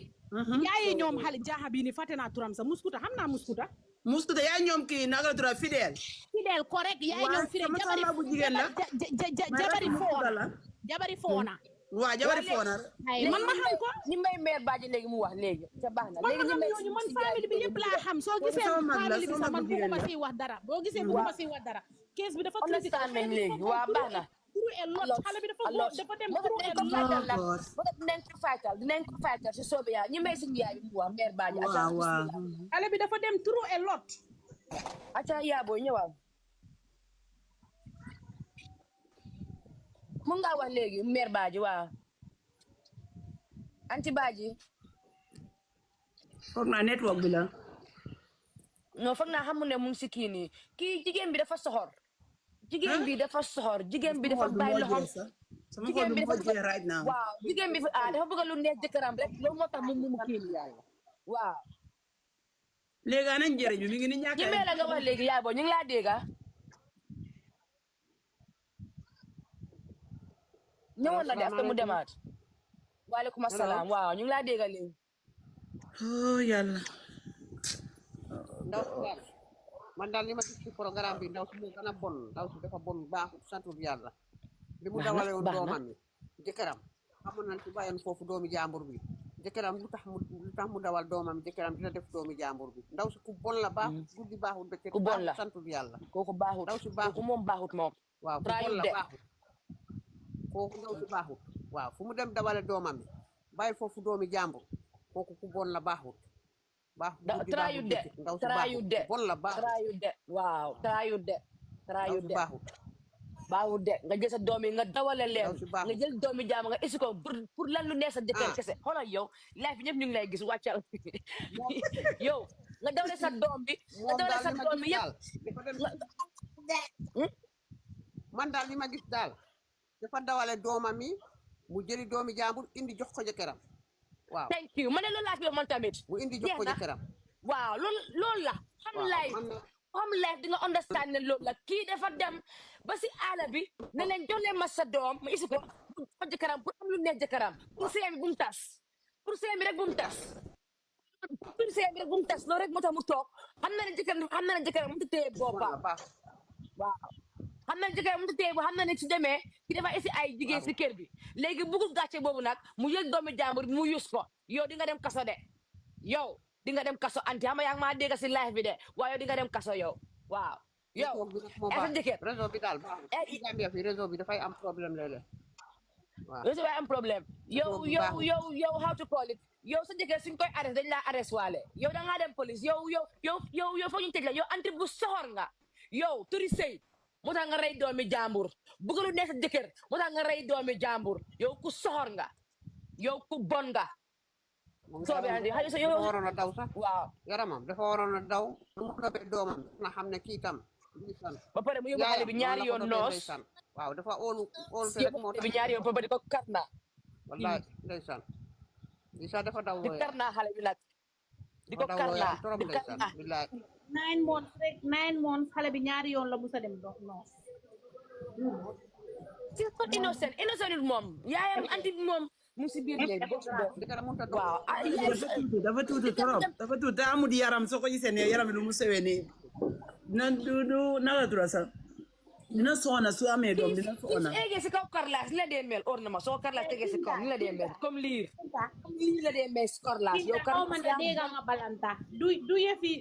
yaayu ñoom xale jaaxa bii ni fàtte naa turam sa Muskuta xam naa Muskuta yaa ñoom kii naka la tura Fidèle correct yaa ñoom Fidèle jabari foona waa jabari fonar man ma xam ko ñi may mère Badji léegi mu wax léegi ca baax na man léegi ma ñi xam may ñooñu man famille bi yëpp laa xam soo gisee famille bi sax man bëgguma si wax dara boo gisee bëgguma si wax dara kees bi dafa critical understand nañ léegi waa baax na turu et lot xale bi dafa dem turu et lot moo tax dinañ ko faytal si soobee yaa ñi may suñu yaay bi mu wax mère Badji waaw xale bi dafa dem turu et lot acca yaa booy ñëwal mun ngaa wax léegi mère Badji waaw anti Badji foog naa network bi la non foog naa xamu ne mu ngi si kii nii kii jigéen bi dafa soxor jigéen bi dafa soxor jigéen bi dafa bàyyi loxom jigéen bi dafa right now waaw jigéen bi dafa bëgg lu neex jëkkëram rek loolu moo tax mu kii nii yàlla waaw léegi anañ jërëjëf mi ngi ni ñàkk ñi la nga wax léegi yaay boo ñu ngi laa dégg ñëwoon na def te mu demaat waaleykum asalaam waaw ñu ngi laa dégg léegi oh yàlla ndaw man daal li ma gis ci programme bi ndaw si moo gën a bon ndaw si dafa bon baaxul santul yàlla li mu dawale woon doomam mi jëkkëram xamoon nañ ci bàyyoon foofu doomi jàmbur bi jëkkëram lu tax mu dawal doomam jëkkëram dina def doomi jàmbur bi ndaw si ku bon la baaxut guddi baaxut bëccëg ku bon la santul yàlla kooku baaxut ndaw si baaxut moom baaxut moom waaw ku bon la baaxut kooku ndaw si baaxut waaw fu mu dem dawale doomam mi bàyyil foofu doomi jàmbur kooku ku bon la baaxut trayu de bon la baaxut trayu de waaw trayu de baaxut de nga jël sa doom yi nga dawale leen nga jël doomi jaam nga isi ko pour lan lu neex sa jëkkër kese xoolal yow life ñëpp ñu ngi lay gis wàccal yow nga dawale sa doom bi nga dawale sa doom bi yëpp man daal li ma gis daal dafa dawale doomam yi mu jëli doomi jàmbur indi jox ko jëkkëram waaw thank you ma ne loolu laa fi man tamit mu indi jox ko jëkkëram waaw loolu la xam life di nga understand ne loolu la kii dafa dem ba si àll bi ne leen jox leen ma sa doom mu isi ko jëkkëram pour am lu neex jëkkëram pour sëy bi bu mu tas pour sëy bi rek bu mu tas loolu rek moo tax mu toog xam na ne jëkkëram mu téye boppam waaw xam na jëkkëram mu téye xam na ne si demee ki dafa isi ay jigéen si kër bi léegi bugul gàcce boobu nag mu jël doomi jàmbur bi mu yus ko yow di nga dem kaso de yow di nga dem kaso anti xam nga yaa ngi maa dégg si live bi de waaye yow di nga dem kaso yow waaw yow sa jëkkër réseau bi daal baaxul Gambia fi réseau bi dafay am problème léeg-léeg waaw réseau bi am problème yow how to call it yow sa jëkkër suñ koy arrest dañ laa arrest waale yow da ngaa dem police yow foog ñu tëj la yow anti bu soxor nga yow turi sëy moo tax nga rey doomi jàmbur bëgg lu neex sa jëkkër moo tax nga rey doomi jàmbur yow ku soxor nga yow ku bon nga dafa waroon a daw sax waaw yaramam dafa waroon a daw mu dobee doomam na xam ne kii tam ba pare mu yóbbu xale bi ñaari yoon noos waaw dafa óolu te rek moo tax bi ñaari yoon ba di ko karna wallaay ndeysaan di sax dafa daw di karna xale bi nag di ko karna trop ndeysaan billaay 9 months rek 9 months xale bi ñaari yoon la musa dem noos si ko innocent moom yaayam anti moom mu si biir léegi waaw dafa tuuti trop dafa tuuti amul yaram soo ko gisee ne yaram lu mu sewee nii du naka tura sax dina soona su amee doom dina soona eegee si kaw karlaas ni la dee mel ornement soo karlaas tegee si kaw ni la dee mel comme liir la dee mel si karlaas yow man de dégg nga balanta du yëfi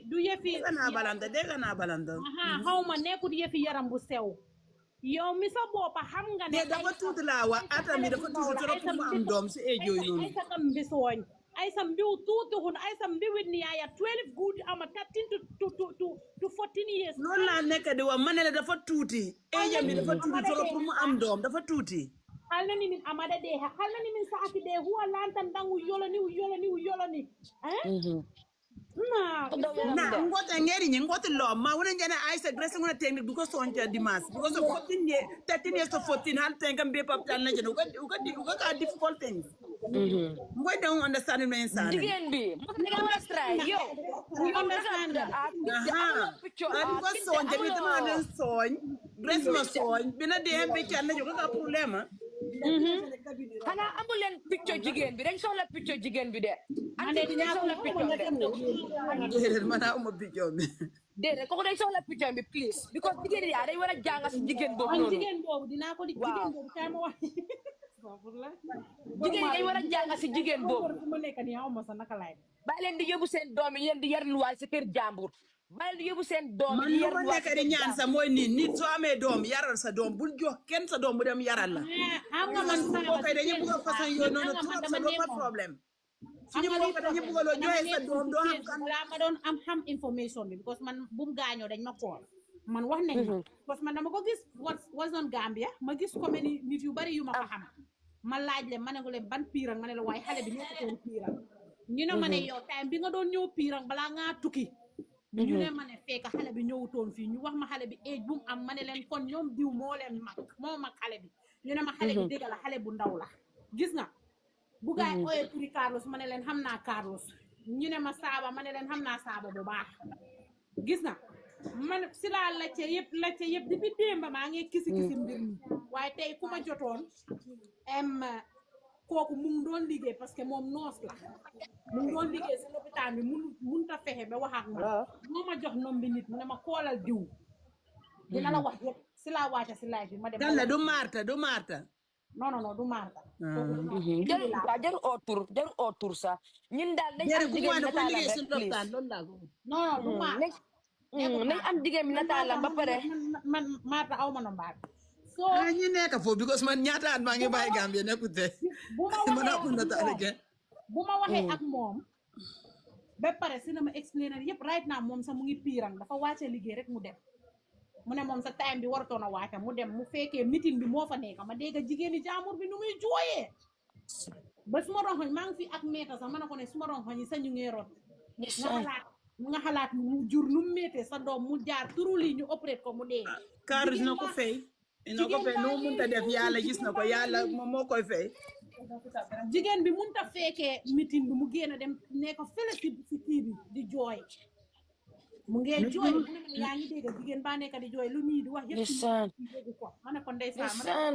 dégg naa balanta xaw ma nekkut yëfi yaram bu sew yow mi sa boppa xam nga ne dafa tuuti laa wa atami dafa tuuti trop pour mu am doom si eej yooyu noonu ay sa kam bisooñ ay sa mbiw tuuti hun ay sa mbiwit ni yaaya 12 good ama 13 to 14 years loolu laa nekk di wax ma ne la dafa tuuti eejam bi dafa tuuti trop pour mu am doom dafa tuuti halna ni min amada de halna ni min saaki de huwa lantan dangu yoloni na ngota ngeri nyi ngoti lo ma wona njana aisa dressing wona technique duko sonja dimas because of 14 years 13 years to 14 hal tengam be pap tan najano uga ka difficult things ngoy don't understand me insane digen bi nga wala try yo you understand and ko sonja bi dama len soñ dress ma soñ bina de be tan najano ka problème xanaa amul leen picture jigéen bi dañ soxla picture jigéen bi de ande dañ soxla picture de déedéet man uma picture bi déedéet kooku dañ soxla picture bi please because jigéen yaa dañ war a jàng si jigéen boobu noonu jigéen boobu dinaa ko di jigéen boobu kay ma wax jigéen dañ war a jàng si jigéen boobu ma nekk nii xaw ma sa naka lay bàyyi leen di yóbbu seen doom yi yéen di yarluwaay si kër jàmbur bàyyi leen di yóbbu seen doom yi man di lu ma yarluwaay nekk si di kër ñaan sa jàmbur mooy nii nit soo amee doom yaral sa doom bul jox kenn sa doom bu dem yaral la. xam nga man suñu mbokk yi dañuy bëgg a façon yooyu noonu trop sa doom pas problème. suñu mbokk dañuy bëgg a loo joxe sa doom doo xam kan. balaa ma doon xam information bi because man bu mu gaañoo dañ ma kool man wax nañ ma parce que man dama ko gis was on Gambia ma gis ko mel ni nit yu bari yu ma fa xam ma laaj leen ma ne ko leen ban piirang ma ne la waaye xale bi nekk toon piirang ñu ne ma ne yow time bi nga doon ñëw piirang balaa ngaa tukki ñu ne ma ne fekk xale bi ñëwutoon fii ñu wax ma xale bi age bu mu am ma ne leen kon ñoom diw moo mag xale bi ñu ne ma xale bi dégg la xale bu ndaw la gis nga bu gaay ooyee turi Carlos ma ne leen xam naa Carlos ñu ne ma saaba ma ne leen xam naa saaba bu baax gis nga man si laa lacce yëpp depuis démba maa ngi kisi mbir mi waaye tey ku ma jotoon kooku mu ngi doon liggéey parce que moom noos la mu ngi doon liggéey si lopitaan bi mënut a fexe ba wax ak man moo ma jox nom bi nit mu ne ma koolal diw dina la wax yëpp si laa wàcce si live bi ma dem kan la du Marta non du Marta jaru oo tur sax ñun daal dañ am jigéen nataalam rek please non du Marta nañ am jigéen nataalam ba pare man Marta aw ma nombaat ñu nekk foofu because man ñaata at maa ngi bàyyi Gambie nekkute bu ma waxee ak moom ba pare si na ma explainer yëpp right now moom sax mu ngi piirang dafa wàcce liggéey rek mu dem mu ne moom sa time bi waratoon a wàcce mu dem mu fekkee meeting bi moo fa nekk ma dégg jigéeni jaamur bi nu muy jooyee ba suma ronxoñ maa ngi fi ak meeta sax ma ne ko ne suma ronxoñ yi sañu ngee rot nga xalaat mu jur nu mu méttee sa doom mu jaar turu lii ñu opéré ko mu dee Carlos na ko fay nu mu mënta def yàlla gis na ko yàlla moom moo koy fay jigéen bi mënut a fekkee meeting bi mu génn dem ne ko fële si kii bi di jooy mu ngee jooy yaa ngi dégg jigéen baa nekk di jooy lu ñuy di wax yëpp dégg ko ma ne ko ndeysaan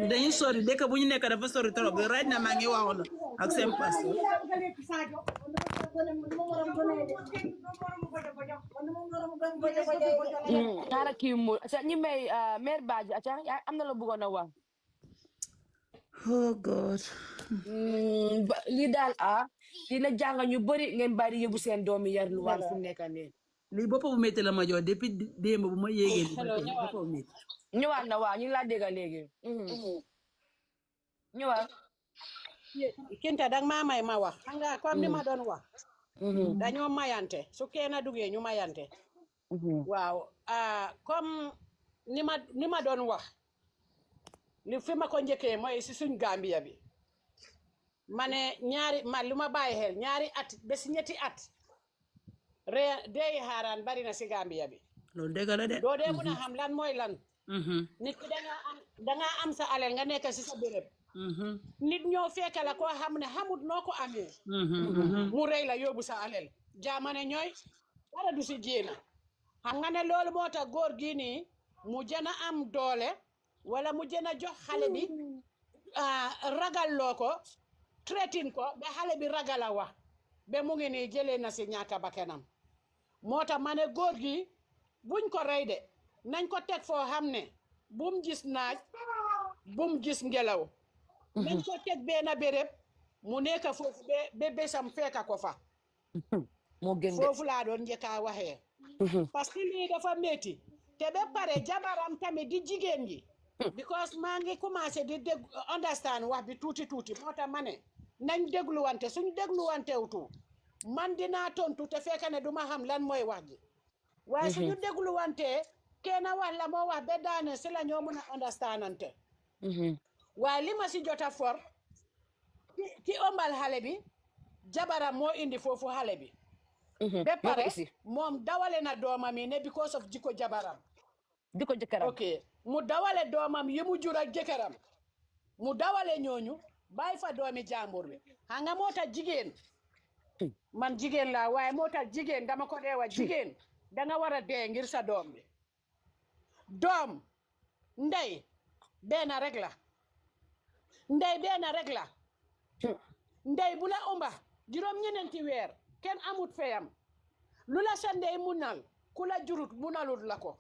dañuy sori dëkk bu ñu nekk dafa sori trop right na maa ngi waxoon ak seen pasteur xaaral kii mu ñi may mère Badji aca am na la bëggoon a wax oh God lii daal dina jàng ñu bëri ngeen bari yóbbu seen doomi yar lu war fu nekk nii lii bopp bu métti la ma jox depuis démb bu ma yéegee bopp bu métti ñëwaat na waaw ñu ngi laa dégg léegi ñëwaat Kinta dag maa may ma wax xam nga comme ni ma doon wax dañoo mayante su kenn duggee ñu mayante waaw comme ni ma doon wax li fi ma ko njëkkee mooy si suñ Gambia bi ma ne man lu ma bàyyi xel ñaari at ba si ñetti at deey xaaraan bari na si Gambia bi loolu dëgg la de doo dee mun a xam lan mooy lan nit ki danga am sa alal nga nekk si sa béréb nit ñoo fekk la koo xam ne xamut noo ko amee mu rey la yóbbu sa alal jaamane ñooy dara du si jéena xam nga ne loolu moo tax góor gi nii mu jën a am doole wala mu jën a jox xale bi ragal loo ko traité ko ba xale bi ragal a wax ba mu ngi nii jëlee na si ñàkk bakkanam moo tax ma ne góor gi buñ ko rey de nañ ko teg foo xam ne bum gis naaj bum gis ngelaw nañ ko teg benn béréb mu nekk foofu ba bésam fekka ko fa foofu laa doon njëkkaa waxee parce que lii dafa métti te ba pare jabaram tamit di jigéen ji because maa ngi commencé di understand wax bi tuuti moo tax ma ne nañ dégluwante suñ dégluwante wutu man dinaa tontu te fekk ne duma xam lan mooy wax ji waaye suñu dégluwante kenn wax la moo wax ba daane si la ñoo mën a understandante waaye li ma si jota for ki ombal xale bi jabaram moo indi foofu xale bi ba pare moom dawale na doomam yi ne because of jikko jabaram jikko jëkkëram ok mu dawale doomam yi mu jur ak jëkkëram mu dawale ñooñu bàyyi fa doomi jàmbur bi xam nga moo tax jigéen man jigéen laa waaye moo tax jigéen dama ko deewa jigéen danga war a dee ngir sa doom bi doom ndey benn rek la ndey benn rek la ndey bu la ëmba juróom-ñeneenti weer kenn amut feyam lu la sa ndey munal ku la jurut munalut la ko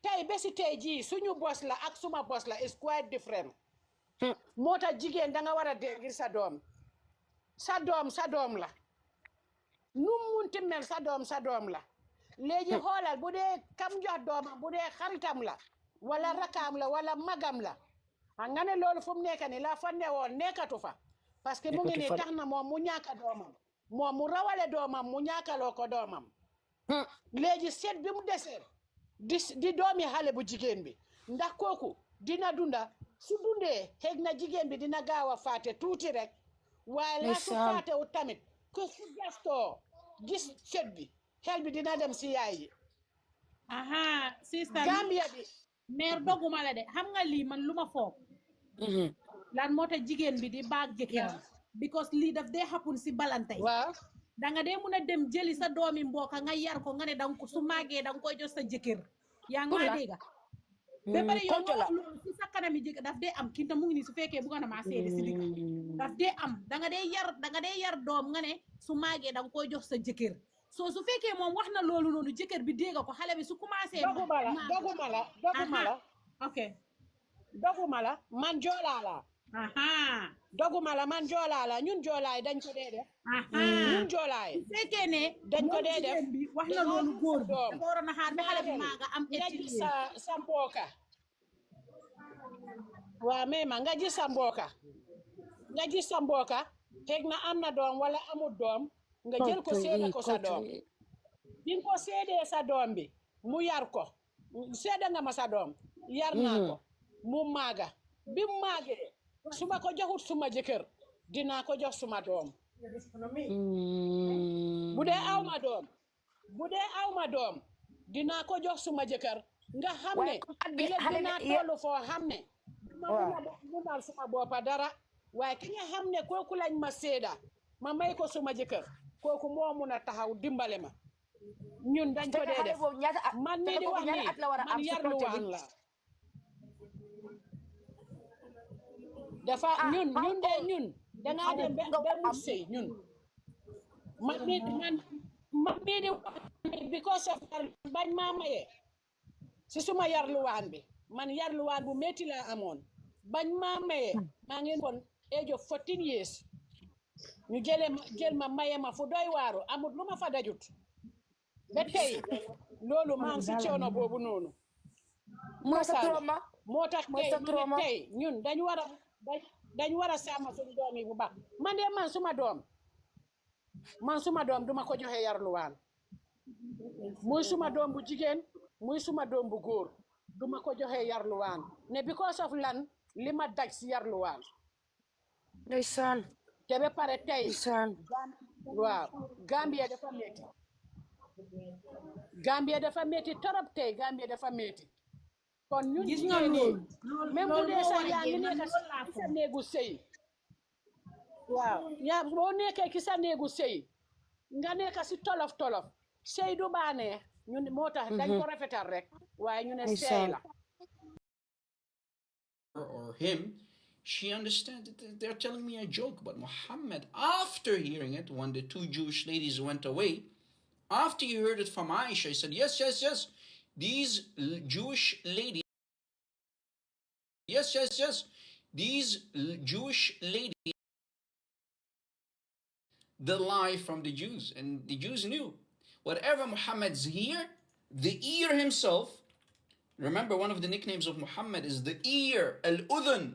tey bési tey jii suñu bos la ak suma bos la is quite different moo tax jigéen danga war a dee ngir sa doom sa doom la nu munti mel sa doom la léegi xoolal bu dee kam jox doomam bu dee xaritam la wala rakaam la wala magam la nga ne loolu fu mu nekk ni la fa newoon nekkatu fa parce que mu ngi nii tax na moom mu ñàkk doomam moom mu rawale doomam mu ñàkkaloo ko doomam léegi seet bi mu desee di doomi xale bu jigéen bi ndax kooku dina dunda su dundee xëy na jigéen bi dina gaaw a faate tuuti rek waaye la su faatewu tamit ko su gastoo gis seet bi xel bi dina dem si yaay yi aha sister Gambia bi meer doguma la de xam nga lii man lu ma foog lan moo tax jigéen bi di baag jëkkëram because lii daf dee happen si balantay waaw danga dee mun a dem jëli sa doomi mbokka nga yar ko nga ne danga ko su màggee danga koy jox sa jëkkër yaa ngi maa dégga ba pare yow nga wax loolu si sa kanami jëkkër daf dee am kinta mu ngi nii su fekkee bugga na maa seede si digga daf dee am danga dee yar doom nga ne su màggee danga koy jox sa jëkkër soo su fekkee moom wax na loolu noonu jëkkër bi dégga ko xale bi su commencé doguma la ok doguma la man joolaa la doguma la man joolaa la ñun joolaay dañ ko dee def ñun joolaay su fekkee ne dañ ko dee def bi wax na loolu góor bi dafa waroon a xaar ba xale bi maaga am nga gis sa mbooka waa mais ma nga gis sa mbooka xëy na am na doom wala amul doom nga jël ko seede ko sa doom bi nga ko seedee sa doom bi mu yar ko seede nga ma sa doom yar naa ko mu maaga bi mu maagee su ma ko joxut suma jëkkër dinaa ko jox suma doom bu dee aw ma doom dinaa ko jox suma jëkkër nga xam ne dinaa tollu foo xam ne duma munal suma boppa dara waaye ki nga xam ne kooku lañ ma seeda ma may ko suma jëkkër kooku moo mun a taxaw dimbale ma ñun dañ ko dee def man mii di wax nii man yarluwaan la dafa ñun dangaa dem ba wut sëy ñun man mii di wax because of bañ maa maye si suma yarluwaan bi man yarluwaan bu métti laa amoon bañ maa maye maa ngi woon age of 14 years ñu jël ma maye ma fu doy waaru amut lu ma fa dajut ba tey loolu maa ngi si coono boobu noonu moo tax tey ñun dañ war a sàmm suñu doom yi bu baax man de man suma doom duma ko joxe yarluwaan muy suma doom bu jigéen muy suma doom bu góor duma ko joxe yarluwaan ne because of lan li ma daj si yarluwaan ndeysaan te ba pare tey waaw Gambia dafa métti torop tey Gambia dafa métti kon ñun gis nga loolu même bu dee sax yaa ngi nekk ci sa néegu sëy waaw yaa boo nekkee ci sa néegu sëy nga nekk si tolof sëy du baanee ñun moo tax dañ ko rafetal rek waaye ñu ne sëy la or him, she understands that they're telling me a joke. But Muhammad, after hearing it, when the two Jewish ladies went away, after he heard it from Aisha, he said, yes, these Jewish ladies, these Jewish ladies, the lie from the Jews. And the Jews knew, whatever Muhammad's here, the ear himself, remember, one of the nicknames of Muhammad is the ear, al-udhun.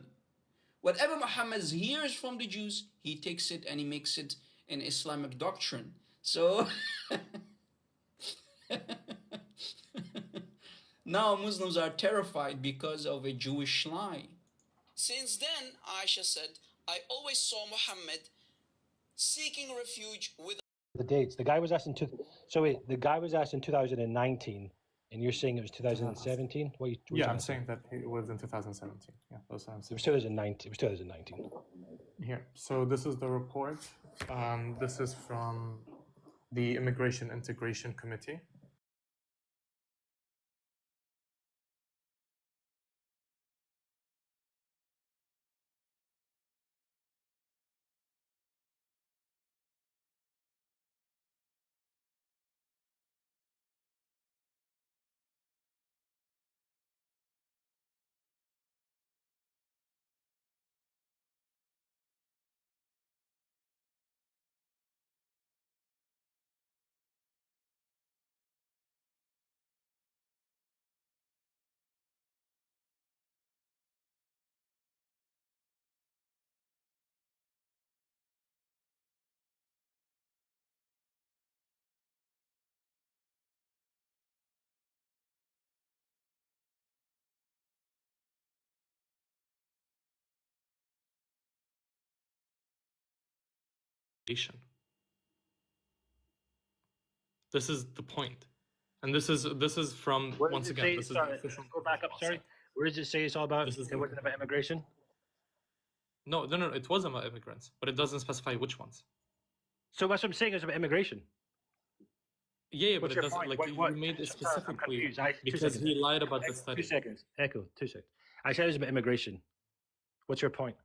Whatever Muhammad hears from the Jews, he takes it and he makes it an Islamic doctrine. So now Muslims are terrified because of a Jewish lie. Since then, Aisha said, I always saw Muhammad seeking refuge with the dates. The guy was asked in the guy was asked in 2019. And you're saying it was 2017? Yeah, I'm saying that it was in 2017. Yeah, that's what I'm saying. It was 2019. It was 2019. Here, so this is the report. This is from the Immigration Integration Committee. This is the point. And this is from, once again, this is the official... Go back up, sorry. Where does it say it's all about? It wasn't about immigration? No, it was about immigrants, but it doesn't specify which ones. So that's what I'm saying, is about immigration. Yeah, but it doesn't, like, you made it specifically because he lied about the study. 2 seconds. Echo, 2 seconds. I said it was about immigration. What's your point?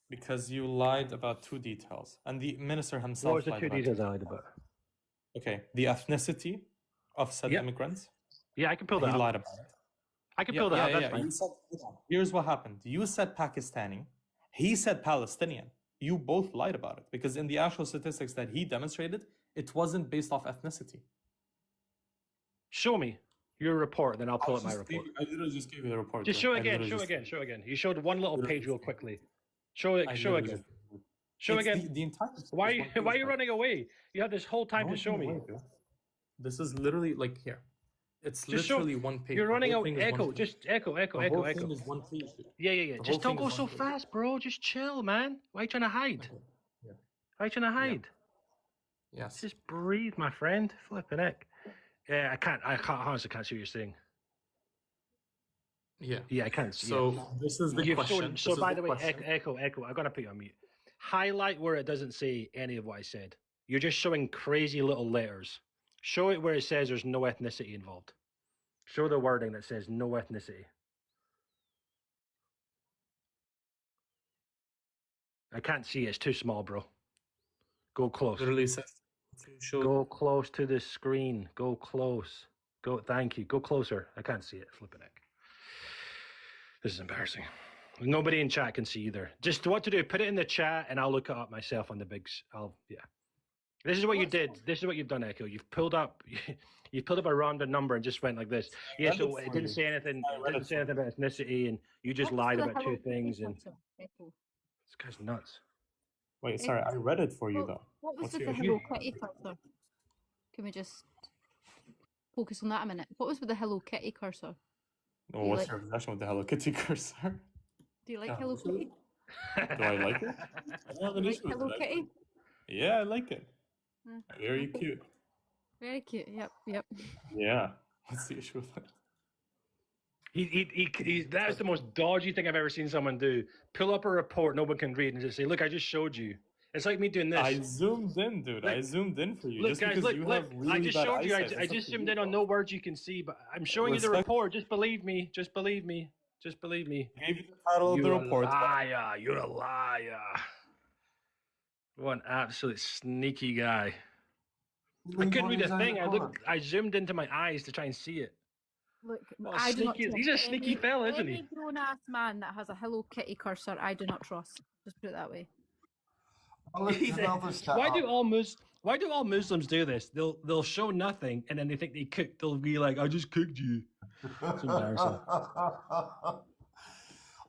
Because you lied about 2 details, and the minister himself What was the lied 2 about details I lied about? Okay, the ethnicity of said immigrants. Yeah, I can pull that He up. lied about it. I can pull that up, that's fine. You said, here's what happened. You said Pakistani. He said Palestinian. You both lied about it because in the actual statistics that he demonstrated, it wasn't based off ethnicity. Show me your report, then I'll pull up my report. I literally just gave you the report. Just show again. You showed one little page real quickly. Show again. Show again. The entire. Why are you running away? You have this whole time to show me. This is literally like here. It's Just literally 1 page. You're running away. Echo. Just echo. The whole thing is 1 page. Yeah. Just don't go so fast, bro. Just chill, man. Why are you trying to hide? Yeah. Why are you trying to hide? Yes. Just breathe, my friend. Flipping heck. Yeah, I honestly can't see what you're saying. Yeah, I can't see. So this is the question. So by the way, Echo, I'm gonna put you on mute. Highlight where it doesn't say any of what I said. You're just showing crazy little letters. Show it where it says there's no ethnicity involved. Show the wording that says no ethnicity. I can't see it. It's too small, bro. Go close. Literally says Go close to the screen. Go close. Thank you. Go closer. I can't see it. Flipping heck. This is embarrassing. Nobody in chat can see either. Just what to do, put it in the chat and I'll look it up myself on the bigs. This is what you did. This is what you've done, Echo. You've pulled up a random number and just went like this. Yeah, so it didn't say anything. It didn't say anything about ethnicity, and you just lied about 2 things. And this guy's nuts. Wait, sorry, I read it for you though. What was with the Hello Kitty cursor? Can we just focus on that a minute? What was with the Hello Kitty cursor? Oh, what's your obsession with the Hello Kitty cursor? Do you like Hello Kitty? Do I like it? I don't have an issue with Hello it. Kitty? Yeah, I like it. Very cute. Very cute. Yep. Yeah. What's the issue with that? That's the most dodgy thing I've ever seen someone do. Pull up a report no one can read and just say, "Look, I just showed you." It's like me doing this. I zoomed in, dude. I zoomed in for you. Look, just guys, because look. you have really I just bad showed you. eyesight. I just zoomed in on no words you can see, but I'm showing you the report. Just believe me. Just believe me. Just believe me. I gave you the title of the report. You're a liar. What an absolute sneaky guy. I couldn't read a thing. I zoomed into my eyes to try and see it. Look, he's a sneaky fella, isn't he? Any grown-ass man that has a Hello Kitty cursor, I do not trust. Just put it that way. Why do all Muslims do this? They'll show nothing and then they think they cooked. They'll be like, "I just cooked you." It's embarrassing.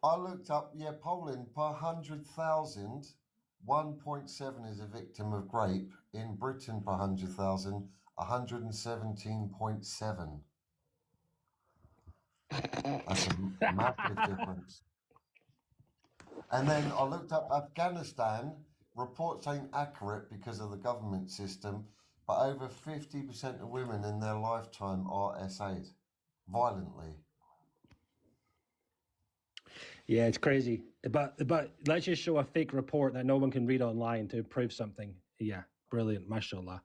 I looked up, Poland per 100,000, 1.7 is a victim of rape. In Britain per 100,000, 117.7. That's a massive difference. And then I looked up Afghanistan. Reports ain't accurate because of the government system, but over 50% of women in their lifetime are SA'd violently. Yeah, it's crazy. But let's just show a fake report that no one can read online to prove something. Yeah, brilliant, mashallah.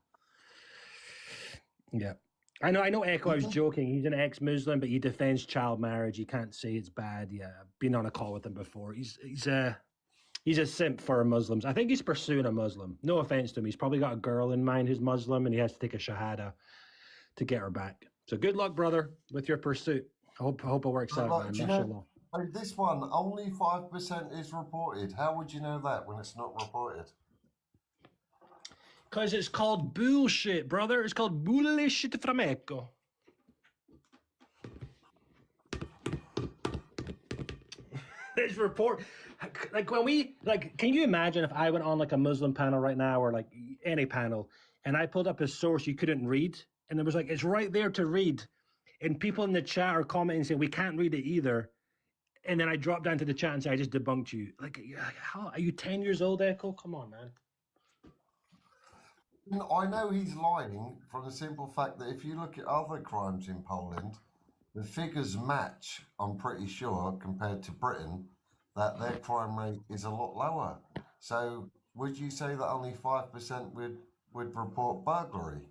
Yeah. I know Echo, I was joking. He's an ex-Muslim, but he defends child marriage. You can't say it's bad. Yeah, I've been on a call with him before. He's a simp for Muslims. I think he's pursuing a Muslim. No offense to him. He's probably got a girl in mind who's Muslim, and he has to take a shahada to get her back. So good luck, brother, with your pursuit. I hope it works out, man. Mashallah. This one, only 5% is reported. How would you know that when it's not reported? Because it's called bullshit, brother. It's called bullshit from Echo. This report, like when we, like, can you imagine if I went on like a Muslim panel right now or like any panel and I pulled up a source you couldn't read and it was like, it's right there to read. And people in the chat are commenting saying, we can't read it either. and then I dropped down to the chat and said, I just debunked you. Like, how are you 10 years old, Echo? Come on, man. I know he's lying from the simple fact that if you look at other crimes in Poland, the figures match, I'm pretty sure, compared to Britain, that their crime rate is a lot lower. So would you say that only 5% would report burglary?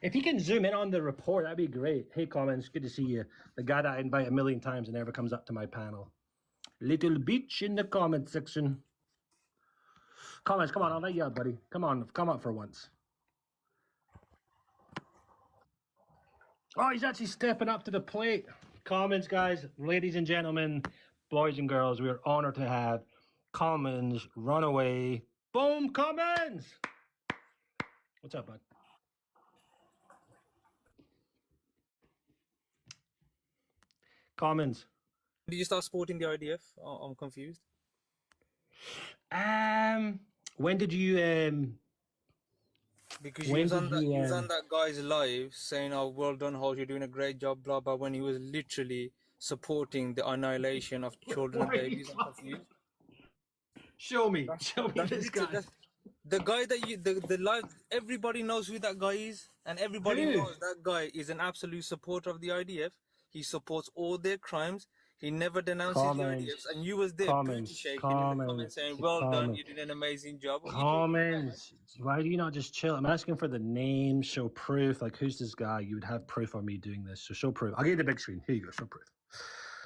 If you can zoom in on the report, that'd be great. Hey, Comments, good to see you. The guy that I invite a million times and never comes up to my panel. Little bitch in the comment section. Comments, come on, I'll let you out, buddy. Come on, come up for once. Oh, he's actually stepping up to the plate. Comments, guys, ladies and gentlemen, boys and girls, we are honored to have Commons Runaway. Boom, Commons! What's up, bud? Commons. Did you start supporting the IDF? I'm confused. When did you because he was on that guy's live saying, "Oh, well done, Holt, you're doing a great job," blah blah. When he was literally supporting the annihilation of children and babies. I'm confused. Show me this guy. The guy that the live. Everybody knows who that guy is, and everybody knows that guy is an absolute supporter of the IDF. He supports all their crimes. He never denounces the IDFs, and you was there booty shaking in the comments saying, "Well done, you did an amazing job." Comments. Why do you not just chill? I'm asking for the name, show proof. Like, who's this guy? You would have proof of me doing this. So show proof. I'll give you the big screen. Here you go. Show proof.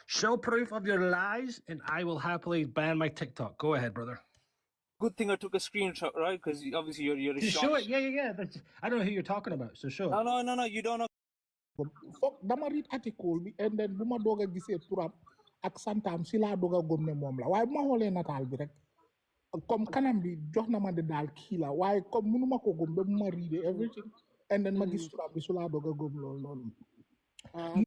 Show proof of your lies, and I will happily ban my TikTok. Go ahead, brother. Good thing I took a screenshot, right? Because obviously you're a show it. Yeah. I don't know who you're talking about. So show it. No. You don't know. Dama read article bi and then buma doga gisee turam ak santam si la doga gom ne mom la waye buma xolé natal bi rek comme kanam bi jox na ma de dal ki la waye comme munuma ko gom be buma read everything and then ma gis turam bi su la doga gom lol non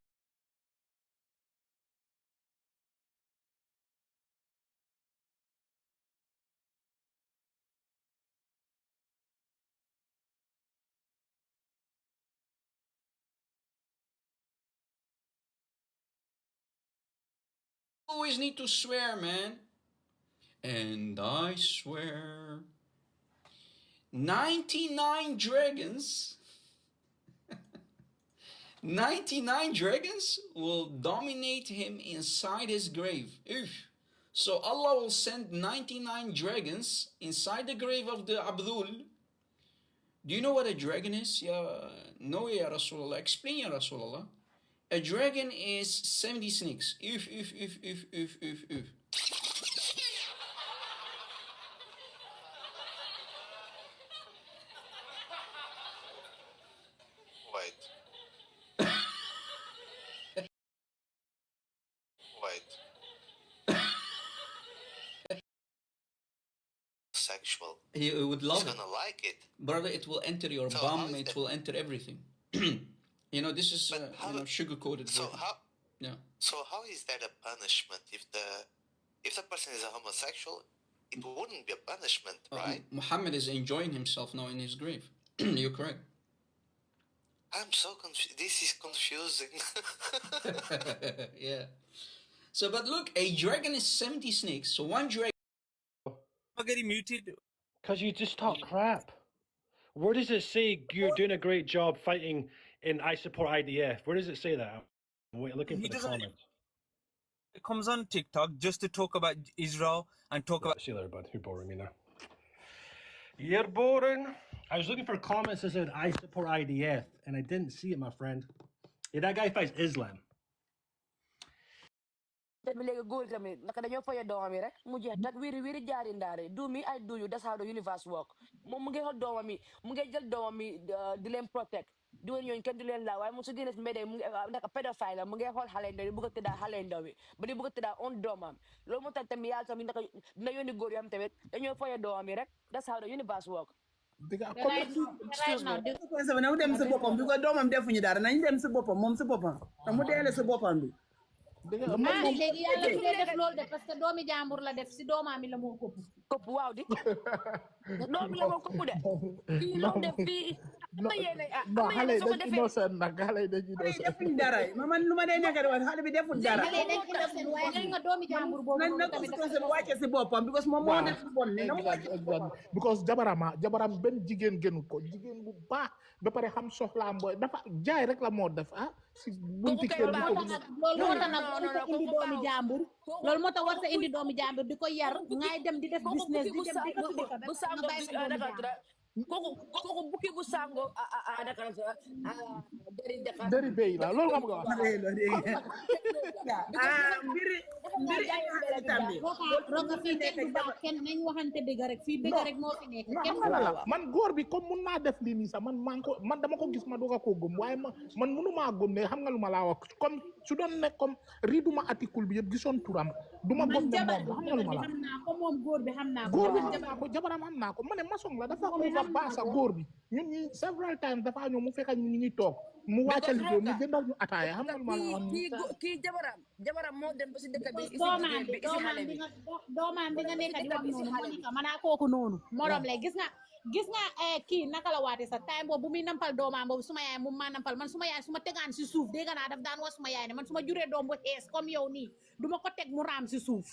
Always need to swear, man. And I swear 99 dragons 99 dragons will dominate him inside his grave. So Allah will send 99 dragons inside the grave of the Abdul. Do you know what a dragon is? No, Ya Rasulullah. Explain, Ya Rasulullah. A dragon is 70 snakes. If. Sexual. He would love it. He's gonna like it. Brother, it will enter your bum, it will enter everything. You know, this is sugar-coated. So how? Yeah. So how is that a punishment? If the person is a homosexual, it wouldn't be a punishment, right? Muhammad is enjoying himself now in his grave. You're correct. I'm so confused. This is confusing. Yeah. So, but look, a dragon is 70 snakes. So one dragon. I'm getting muted. Because you just talk crap. Where does it say you're doing a great job fighting in I support IDF? Where does it say that? Wait, looking for the comments. It comes on TikTok just to talk about Israel and talk about. See you later, bud. You're boring me now. You're boring. I was looking for comments that said I support IDF, and I didn't see it, my friend. Yeah, that guy fights Islam. Do me, I do you. That's how the universe work. Protect. Doing you can do la why musu dines mede naka pedophile mu ngi xol xale ndaw bu ko tedda xale ndaw bi ba di bu ko tedda on domam lo mo tax tam yalla tam naka dina yoni goor yam tamit dañu foye doom yi rek. That's how the universe work. Right now dem sa bopam bi ko domam defuñu dara nañ dem sa bopam mom sa bopam tam mu déle sa bopam bi léegi yàlla du dee def loolu de parce que doomi jàmbur la def si doomaami la moo kopp waaw di doomi la moo kopp de kii loolu def fii no am na xale yéene yi soo ko dañ defee innocent nag xale yi dañ innocent. defuñ dara man lu ma dee nekk di wax xale bi deful dara. xale dañ innocent waaye xam nga doomi jàmbur boobu nañ noonu na tamit dafa conséquence innocent. wàcce si boppam because moom moo def lu bon li na mu wàcce si boppam. because jabaram benn jigéen gënu ko jigéen bu baax ba pare xam soxlaam booy dafa jaay rek la moo def si bunti kër bi ko loolu moo tax nag warut a indi doomi jàmbur loolu moo tax warut a indi doomi jàmbur di ko yar ngay dem di def business di dem di ko dëkk bu sango nga bàyyi sa doomi jàmbur. kooku bukki bu sango dëri béy la loolu nga bëgg a wax. mbiri roga fii kenn du baax kenn nañ waxante dëgg rek fii dëgg rek moo fi nekk kenn du baax. man góor bi comme mun naa def lii nii sax man dama ko gis ma doog a koo gëm waaye man mënumaa gëm ne xam nga lu ma laa wax comme su doon nekk comme riiduma article bi yëpp gisoon turam du ma gëm ne moom la xam nga lu ma la xam naa ko moom góor bi xam naa ko. góor bi xam naa ko jabaram xam naa ko ma ne maçon la dafa over baasa góor bi ñun ñi several times dafa ñëw mu fekk ñu ngi toog mu wàccal liggéey mu jëndal ñu ataaya xam nga lu ma la wax kii jabaram moo dem ba si dëkk bi doomaam bi nga nekk di wax noonu Monica manaa kooku noonu morom lay gis nga kii naka la waate sa time boobu bu muy nampal doomaam boobu suma yaay mu maa nampal man suma yaay suma tegaan si suuf dégg naa daf daan wax suma yaay ne man suma juree doom bu xees comme yow nii duma ko teg mu raam si suuf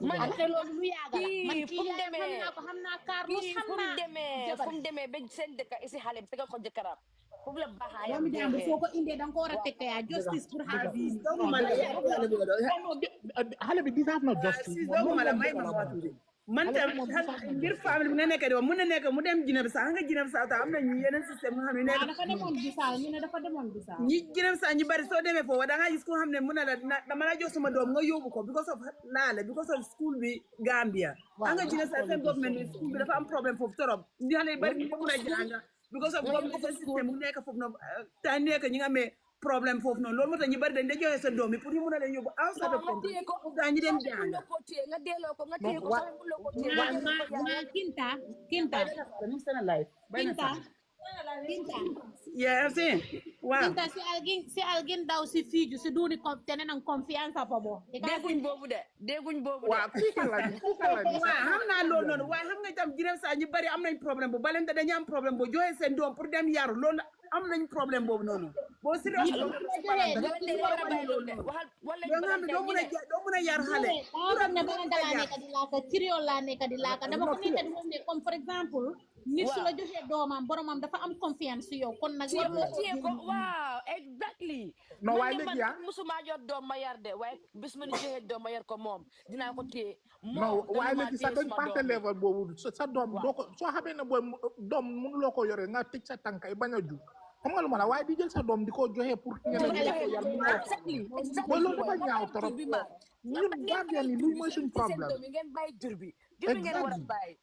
man te loolu lu yàgg la man kii yaay xam naa Carlos xam naa fu mu demee ba seen dëkk isi xale bi tegal ko jëkkëram foofu la baaxaayam doomu jàmbur soo ko indee da nga ko war a teg yaa justice pour xale bi xale bi deserve na justice man tam ngir famille bi nga nekk di wax mun na nekk mu dem Guinée Bissau nga Guinée Bissau tam am na ñu yeneen système nga xam ne nekk dafa demoon Bissau ñu ne dafa demoon Bissau ñi Guinée Bissau ñu bari soo demee foofu da nga gis ko xam ne mun na la dama la jox sama doom nga yóbbu ko because of laale because of school bi Gambia nga Guinée Bissau seen government bi school bi dafa am problème foofu torop ñi xale bari ñu mun a jàng because of government système mu nekk foofu noonu ta nekk ñi nga amee problème foofu noonu loolu moo tax ñu bari dañ da joxe sa doom yi pour ñu mun a leen yóbbu outside of country daa ñu dem jàng nga delloo ko nga téye ko sax mu loo ko téye yeah see wow Kinta si algin daw si fiju si duni tenen ang confianza pa bo dégguñ boobu de waaw xam naa loolu noonu waaye xam nga itam Guinée Bissau ñu bari am nañ problème bu balente dañu am problème bu joxe seen doom pour dem yaru loolu am nañ problème boobu noonu boo si doo xam ne doo mun a yar xale ne balanta laa nekk di laaka créole laa nekk di laaka dama ko nekk di wax ne comme par exemple nit su la joxee doomam boromam dafa am confiance si yow kon nag waaw exactly non waaye léegi yaa musuma jot doom ma yar de waaye bis ma ni joxee doom ma yar ko moom dinaa ko téye non waaye léegi sax dañ parte level boobu sa doom doo ko soo xamee ne booy doom mënuloo ko yore nga tëj sa tànk yi bañ a ju xam nga lu ma la waaye di jël sa doom di ko joxe pour ñeneen ñi ko yar mu mooy loolu dafa ñaaw trop ñun Gambien yi luy mooy suñu problème ngeen bàyyi jur bi jur bi ngeen war a bàyyi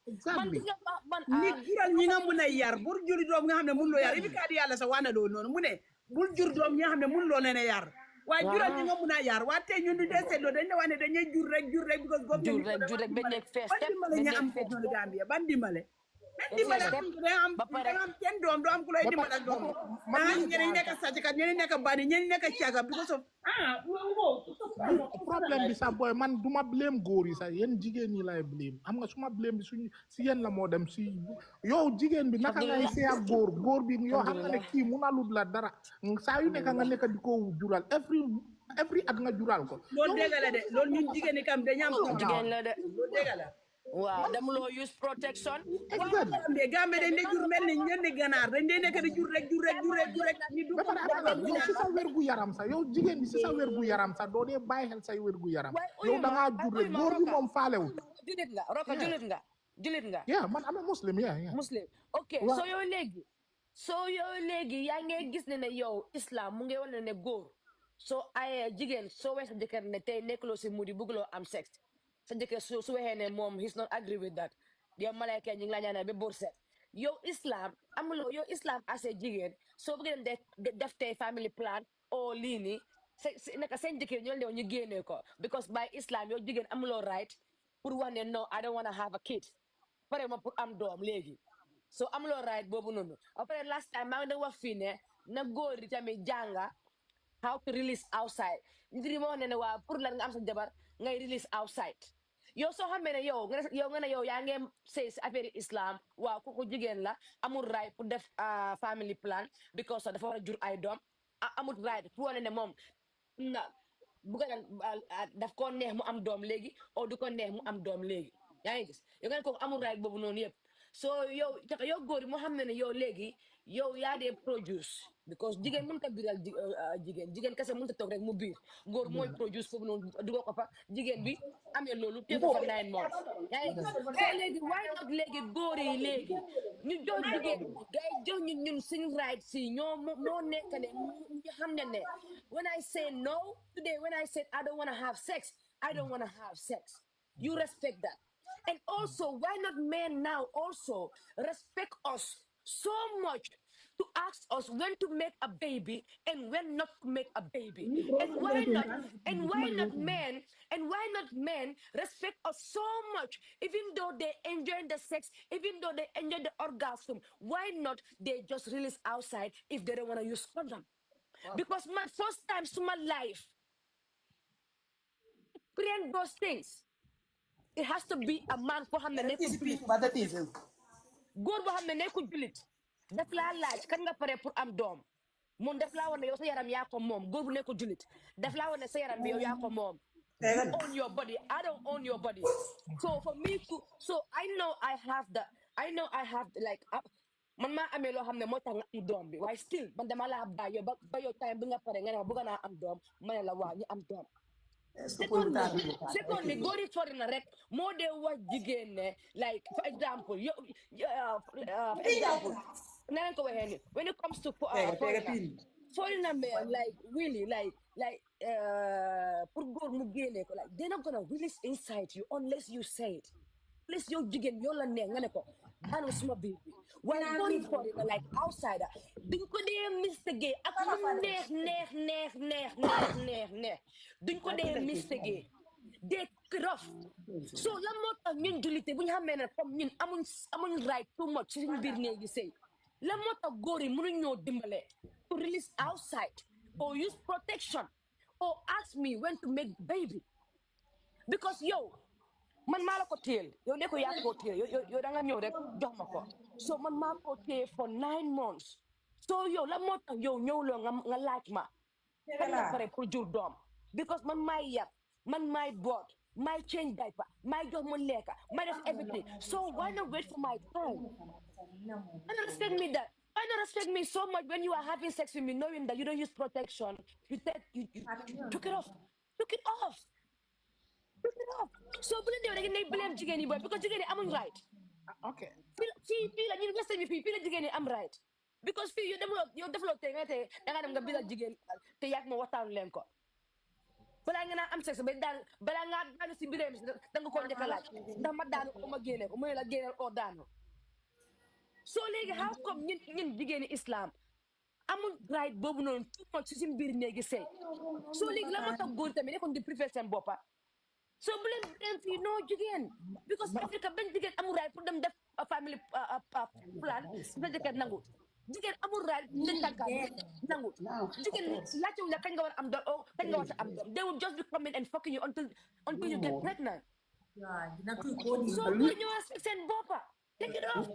nit jural ñi nga mun a yar bur juri doom nga xam ne mun loo yar ibi kaadi yàlla sa waana loolu noonu mu ne bul jur doom ñi nga xam ne mun loo leen a yar waaye jural ñi nga mun a yar waa tey ñun du dee seetloo dañ ne wax ne dañuy jur rek because government jur rek ba nekk fees ban dimbale ña am foofu noonu Gambia ban dimbale dimbale am kenn doom doo am ku lay dimbale ak doom ñeneen nekk sàcckat ñeneen nekk bandi ñeneen nekk caaga because of problème bi sax booy man du ma blame góor yi sax yéen jigéen ñi lay blame xam nga su ma blame bi suñu si yéen la moo dem si yow jigéen bi naka ngay see ak góor bi yoo xam nga ne kii munalut la dara saa yu nekk nga nekk di ko jural every at nga jural ko loolu dégg la de loolu ñun jigéen ñi kam dañu am jigéen la de loolu dégg la waaw dama loo use protection de Gambe dañ de jur mel ni ñen di ganaar dañ de nekk di jur rek ñu du ko yow si sa wér gu yaram sax yow jigéen bi si sa wér gu yaram sax doo dee bàyyi xel say wér gu yaram yow da ngaa jur rek góor bi moom faalewul julit nga Roka julit nga yeah man am muslim muslim ok so yow léegi yaa ngi gis ne yow islam mu ngi wane ne góor soo ay jigéen soo wees sa jëkkër ne tey nekkuloo si mudi bëgguloo am sexe sa jëkkër su waxee ne moom he's not agree with that yow malayka ñu ngi la ñaanal ba bor set yow islam amuloo yow islam ase jigéen soo bëggee dem def tey family plan o lii nii naka seen jëkkër ñoo leen ñu génnee ko because by islam yow jigéen amuloo right pour wax ne no I don't want to have a kid pare ma pour am doom léegi so amuloo right boobu noonu après last time maa ngi doon wax fii ne na góor yi tamit jànga how to release outside ndiri moo ne waa pour lan nga am sa jabar ngay release outside yow soo xamee ne yow nga ne yow yaa ngi say si affaire islam waaw kooku jigéen la amul right pour def family plan because dafa war a jur ay doom amul right pour wane ne moom na bugga daf ko neex mu am doom léegi o du ko neex mu am doom léegi yaa ngi gis yow nga ne kooku amul right boobu noonu yëpp so yow góor yi moo xam ne yow léegi yow yaa dee produce because jigéen mënut a biiral jigéen kese mënut a toog rek mu biir góor mooy produce foofu noonu dugal ko fa jigéen bi amee loolu téye ko fa 9 months yaa ngi gis soo léegi why not léegi góor yi léegi ñu jox jigéen ñi gars yi jox ñun suñu right si moo nekk ne ñu xam ne when I say no today when I said I don't want to have sex I don't want to have sex you respect that. And also, why not men now also respect us so much to ask us when to make a baby and when not to make a baby? And why not men respect us so much, even though they enjoy the sex, even though they enjoy the orgasm, why not they just release outside if they don't want to use condom? Because my first time to my life, experience those things. It has to be a man for xam ne nekkul julit góor boo xam ne nekkul julit daf laa laaj kan nga pare pour am doom moom daf laa wane yow sa yaram yaa ko moom góor bu nekkul julit daf laa wane sa yaram bi yow yaa ko moom you own your body I don't own your body so for me to so I know I have like man maa amee loo xam ne moo tax nga am doom bi waaye still man dama laa bàyyi yow ba yow time bi nga pare nga ne ma bëgg naa am doom ma ne la waa ñu am doom secondly góor yi sori na rek moo dee wax jigéen ne like for example na leen ko waxee ni when it comes to foreigner men like really like pour góor mu génne ko like they're not gonna release inside you unless you say it unless yow jigéen yow la neex nga ne ko daanu suma biir bi waaye góor yi foreigner like outsider duñ ko dee mistegee ak lu neex duñ ko dee mistegee dee rof so lan moo tax ñun jullite bu ñu xamee ne comme ñun amuñ right too much ci suñu biir néegi sëy lan moo tax góor yi mënuñ ñoo dimbale to release outside or use protection or ask me when to make baby because yow man maa la ko téel yow ne ko yaa ko téel yow da nga ñëw rek jox ma ko so man maa ko téel for 9 months so yow lan moo tax yow ñëwloo nga laaj ma kan nga pare pour jur doom because man maay yar man maay boot maay change diaper maay jox ma lekka maay def everything so why not wait for my time why not respect me that why not respect me so much when you are having sex with me knowing that you don't use protection you took it off so bu leen demee rek nay blame jigéen yi boy because jigéen yi amuñ right okay fii la ñun western bi fii la jigéen yi am right because fii yow defuloo tey nga tey danga dem nga bidal jigéen te yàgg ma waxtaanu leen ko balaa nga naa am sexe ba balaa ngaa daanu si biréem danga ko njëkk a laaj ndax ma daanu o ma génne ko mu ne la génneel oo daanu so léegi how come ñun jigéeni islam amul right boobu noonu tout much si suñu biir néegi sëy so léegi la moo tax góor tamit nekkoon di préfère seen boppa so bu leen fii noo jigéen because Africa benn jigéen amul right pour dem def family plan sa jëkkër nangu jigéen amul right ne tànkaam nangu jigéen laajtewuñ la kañ nga war am doom o kañ nga war am doom they will just be coming and fucking you until you get pregnant so góor ñoo respect seen boppa take it off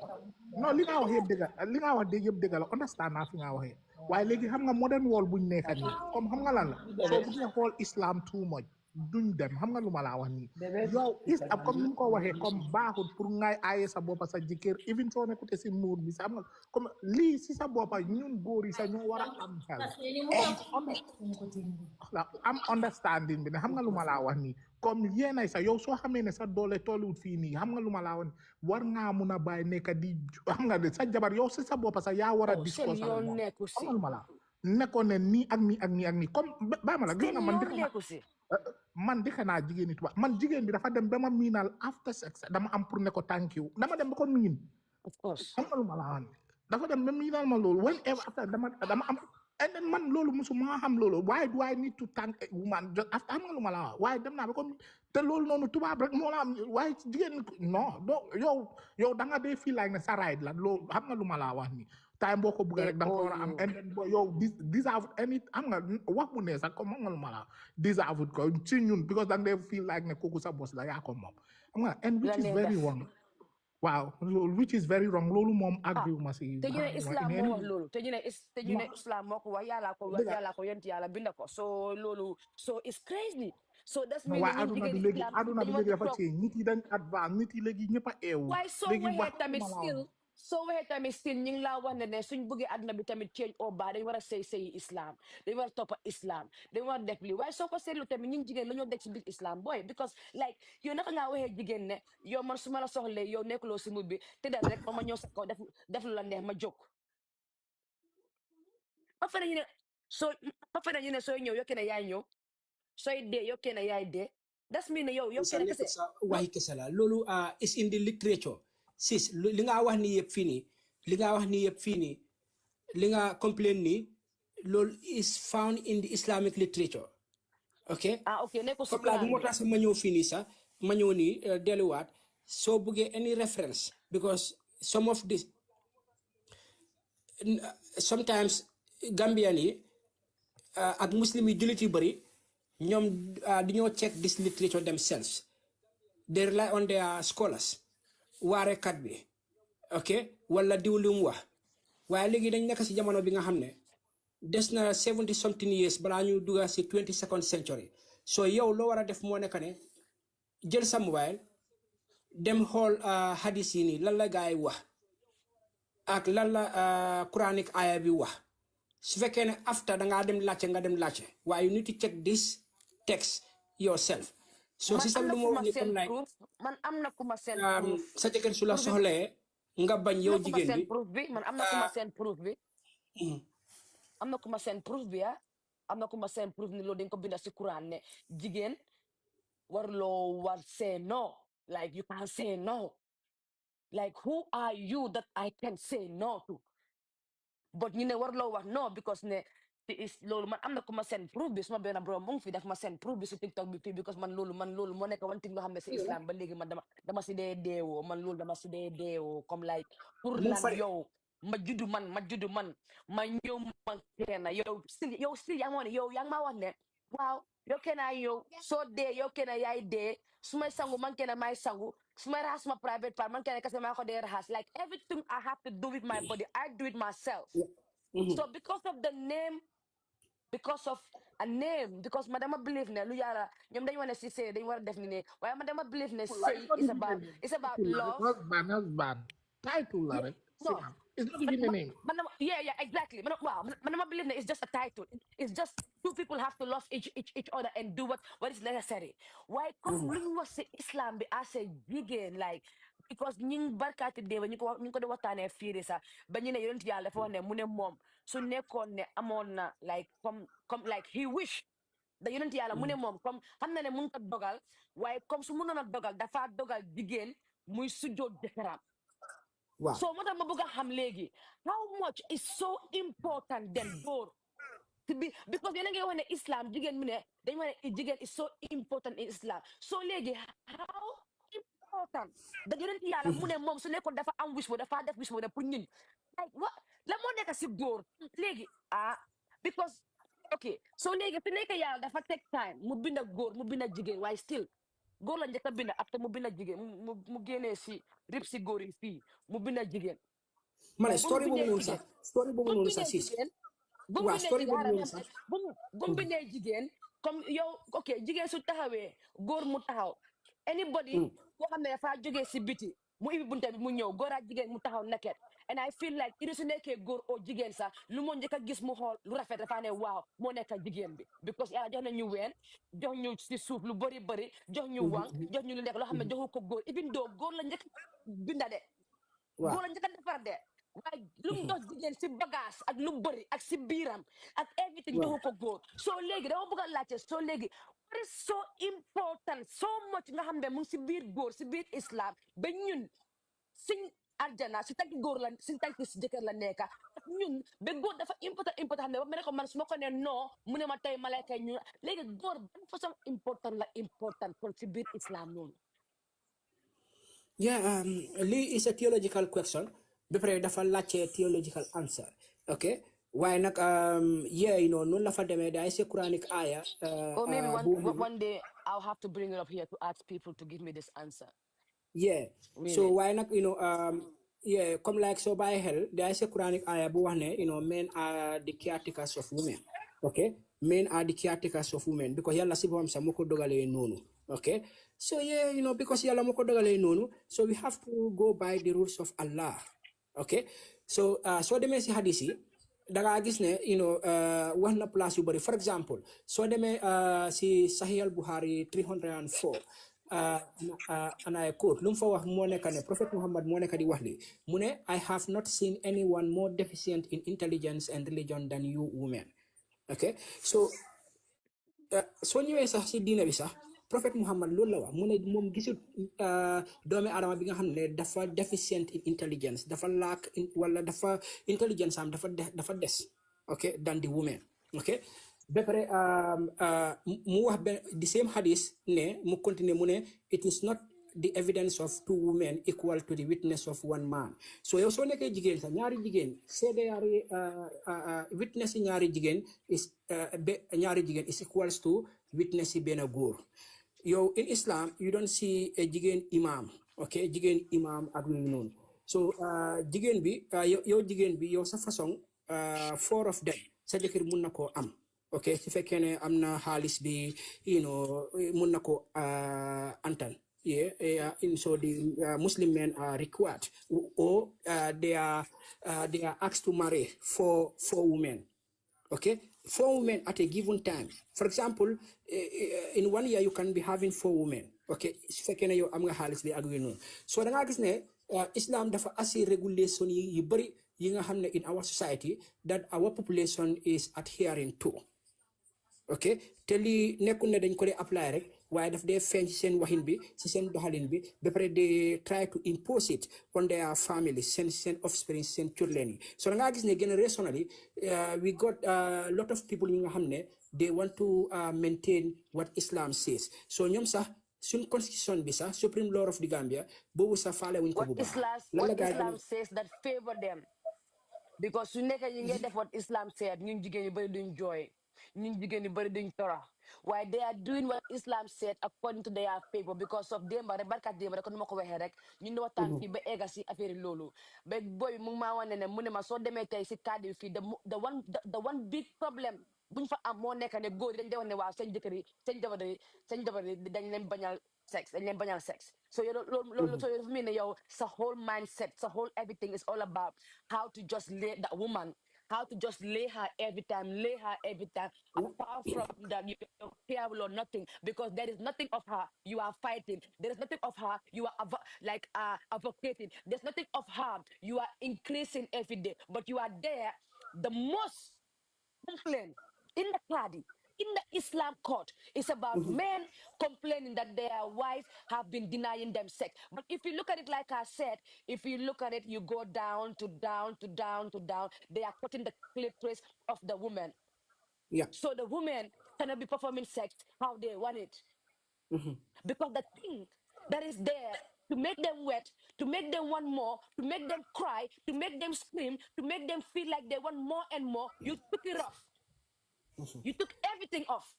non li nga wax yëpp dëgg la understand naa fi nga waxee waaye léegi xam nga modern world buñ nekk nii comme xam nga lan la soo buggee xool islam too much duñ dem xam nga lu ma laa wax nii yow ab comme ni mu ko waxee comme baaxul pour ngay aaye sa boppa sa jëkkër even soo nekkute si muur bi sa xam nga comme lii si sa boppa ñun góor yi sa ñoo war a am xel am understanding bi ne xam nga lu ma laa wax nii comme yéenay sa yow soo xamee ne sa doole tolluwut fii nii xam nga lu ma laa wax war ngaa mun a bàyyi nekk di xam nga sa jabar yow si sa boppa sa yaa war a discuss xam nga lu ma laa nekkoon ne nii ak nii comme baa ma la gis nga man dëkk naa jigéen ñi tubaab man jigéen bi dafa dem ba ma miinal after sex dama am pour ne ko thank you dama dem ba ko miin. Of course xam nga lu ma la wax dafa dem ba miinal ma loolu whenever after dama am and then man loolu musuma xam loolu why do I need to thank a woman just after xam nga lu ma la wax waaye dem naa ba comme te loolu noonu tubaab rek moo la am waaye jigéen non do yow da nga dee feel like ne sa right la loolu xam nga lu ma la wax ni time boo ko bëgg rek da nga ko war a am and then yow deserve any xam nga wax bu ne sax comme xam nga lu ma la wax deserve ko ci ñun because da nga dee feel like ne kooku sa boss la yaa ko moom xam nga and which is very wrong waaw which is very wrong loolu moom agree ma si te ñu ne islam moo wax loolu te ñu ne islam moo ko wax yàlla ko yent yàlla binda ko so loolu so it's crazy so that's mean waaye ñun jigéen islam aduna bi léegi dafa ci nit yi dañ advance nit yi léegi ñëpp a eewu waaye soo waxee tamit still ñu ngi laa wax ne suñ bëggee aduna bi tamit change au bas dañ war a sëy islam dañ war a toppa islam dañ war a def lii waaye soo ko seetlu tamit ñun jigéen la ñoo deg si biir islam booy because like yow naka ngaa waxee jigéen ne yow man su ma la soxlee yow nekkuloo si mut bi te dal rek ma ñëw sa kaw def lu la neex ma jóg ba fa ñu ne sooy ñëw yokkee ne yaay ñëw sooy dee yokkee ne yaay dee das mi ne yow yokkee ne kese waxi kese la loolu is in the literature sis li nga wax ni yëpp fii nii li nga complain nii loolu is found in the Islamic literature ok nekku si comme la moo tax sax ma ñëw fii nii sax ma ñëw nii delluwaat soo buggee any reference because some of this sometimes Gambian yi ak muslim yi jullit yu bëri ñoom dañoo check this literature themselves they rely on their scholars waarekat bi ok wala diw lu mu wax waaye léegi dañ nekk si jamono bi nga xam ne des na 70 something years balaa ñu dugga si 22nd century so yow loo war a def moo nekk ne jël sa mobile dem xool hadis yi nii lan la gaa yi wax ak lan la Quranic aya bi wax su fekkee ne after dangaa dem laajte nga dem laajte waaye you need to check this text yourself so si sam lu ma wax ni comme like man am na ku ma seen sa jëkkër su la soxlee nga bañ yow jigéen bi man am na ku ma seen proof bi am na ku ma seen proof bi am na ku ma seen proof ni loolu dañ ko binda si Quran ne jigéen warloo war say no like you can't say no like who are you that I can say no to but ñu ne warloo wax no because ne loolu man am na ku ma seen proof bi suma benn bro mu ngi fi def ma seen proof bi si TikTok bi fii because man loolu moo nekk one thing loo xam ne si islam ba léegi man dama si dee deewoo man loolu dama si dee deewoo comme like pour lan yow ma juddu man ma ñëw ma kenn yow si yaa ngi yow yaa ngi maa wax ne waaw yow kenn yow soo dee yow kenn yaay dee su may sangu man kenn maay sangu su may raxas ma private part man kenn kese maa ko dee raxas like everything I have to do with my body I do it myself so because of the name because of a name because man dama believe ne lu yàlla ñoom dañu wane si sëy dañu war a def ni ne waaye man dama believe ne sëy is about love title la rek it's not even a name yeah exactly man dama believe ne it's just a title it's just two people have to love each other and do what is necessary waaye comme lu ñu wax si islam bi as a jigéen like because ñi barkaati déeba ñu ko di waxtaanee fiiri sax ba ñu ne yonent yàlla dafa wax ne mu ne moom su nekkoon ne amoon na like comme like he wish da yonent yàlla mu ne moom comme xam na ne mun ko dogal waaye comme su mënoon a dogal dafa dogal jigéen muy sujjoot jëkkëram so moo tax ma bëgg a xam léegi how much is so important then góor because yéen a ngi wax ne islam jigéen mu ne dañu wax ne jigéen is so important in islam so léegi how important da yonent yàlla mu ne moom su nekkoon dafa am wish bo dafa def wish bo ne pour ñun like what la moo nekk si góor léegi because ok so léegi su nekk yàlla dafa take time mu binda góor mu binda jigéen waaye still góor la njëkk a binda après mu binda jigéen mu génnee si rib si góor yi fii mu binda jigéen ma ne story boobu noonu sax sis waaw story boobu noonu sax bu mu bindee jigéen comme yow ok jigéen su taxawee góor mu taxaw anybody koo xam ne dafa jógee si biti mu ibi bunta bi mu ñëw góor ak jigéen mu taxaw naked and I feel like iri su nekkee góor oo jigéen sax lu moo njëkk a gis mu xool lu rafet dafa ne waaw moo nekk jigéen bi because yàlla jox nañu ween jox ñu si suuf lu bëri jox ñu wang jox ñu lu nekk loo xam ne joxu ko góor even doo góor la njëkk binda de góor la njëkk a defar de waaye lu mu dox jigéen si bagage ak lu bëri ak si biiram ak everything joxu ko góor soo léegi dama bëgg a laajte soo léegi what is so important so much nga xam ne mu ngi si biir góor si biir islam ba ñun suñ arjana si tànki góor la suñ tànki si jëkkër la nekka ñun ba góor dafa important xam ne ba ma ne ko man su ma ko ne non mu ne ma tey malayka ñu léegi góor ban façon important kon si biir islam noonu. Yeah, Lee is a theological question. Before dafa lache theological answer. Okay. Why not yeah, you know, non la fa deme there is a Quranic ayah Or maybe one day I'll have to bring it up here to ask people to give me this answer. Yeah. Really? So why not, you know, yeah, come like so by hell, there is a Quranic ayah bu wax ne, you know, men are the caretakers of women. Okay? Men are the caretakers of women because yalla si boam sa moko dogale nonu. Okay? So yeah, you know, because yalla moko dogale nonu, so we have to go by the rules of Allah. Okay? So so de si hadisi daga gis ne, you know, wax na place yu bari. For example, so demé si Sahih al-Bukhari 304 and I quote, Prophet Muhammad Mune, I have not seen anyone more deficient in intelligence and religion than you women. Okay? So so ñëwé sax ci diina bi sax Prophet Muhammad loolu la wax mu ne moom gisul doomi adama bi nga xam ne dafa deficient in intelligence dafa lack wala dafa intelligence am dafa des okay than the women okay ba pare mu wax the same hadith ne mu continue mu ne it is not the evidence of two women equal to the witness of one man. So yow soo nekkee jigéen sax ñaari jigéen seede yaari witness ñaari jigéen is ñaari jigéen is equals to witness benn góor. Yow in Islam you don't see a jigéen imam, okay, jigéen imam ak yooyu noonu. So jigéen bi yow jigéen bi yow sa façon four of them sa jëkkër mun na koo am. Okay, su fekkee ne am na xaalis bi, you know, mun na koo antal. Yeah, and so the Muslim men are required, or they are asked to marry four women. Okay, 4 women at a given time. For example, in 1 year you can be having 4 women. Okay, so da gis ne Islam dafa assez regulation yi bari yi nga xam ne in our society that our population is adhering to. Okay, te li nekkul ne dañ ko dee apply rek waaye daf dee feeñ ci seen waxin bi ci seen doxalin bi ba pare they try to impose it on their families seen offspring seen children yi. So da ngaa gis ne generationally we got a lot of people yi nga xam ne they want to maintain what Islam says. So ñoom sax suñ constitution bi sax Supreme Law of the Gambia boobu sax faale wuñ ko bu baax. What Islam says that favor them. Because su nekkee ñu ngi def what Islam said ñun jigéen ñu bari duñ jooy ñun jigéen ñu bari duñ tora waaye they are doing what Islam said according to their favor because of démba rek barkat démba rek nu ma ko waxee rek ñun waxtaan fii ba egga si affaire loolu ba boy mu ngi maa wane ne mu ne ma soo demee tey si cadre bi fii the one big problem buñ fa am moo nekk ne góor yi dañ de wax ne waaw seen jëkkër yi seen jabar yi dañ leen bañal sex so loolu so yow mean yow sa whole mindset sa whole everything is all about how to just lay that woman how to just lay her every time apart from that you don't care or nothing because there is nothing of her you are fighting, there is nothing of her you are advocating, there's nothing of her you are increasing every day, but you are there the most complaint in the Qadi, in the Islam court, it's about men complaining that their wives have been denying them sex. But if you look at it, like I said, if you look at it, you go down to down to down to down. They are cutting the clitoris of the woman. Yeah. So the women cannot be performing sex how they want it. Because the thing that is there to make them wet, to make them want more, to make them cry, to make them scream, to make them feel like they want more and more, you took it off. You took everything off.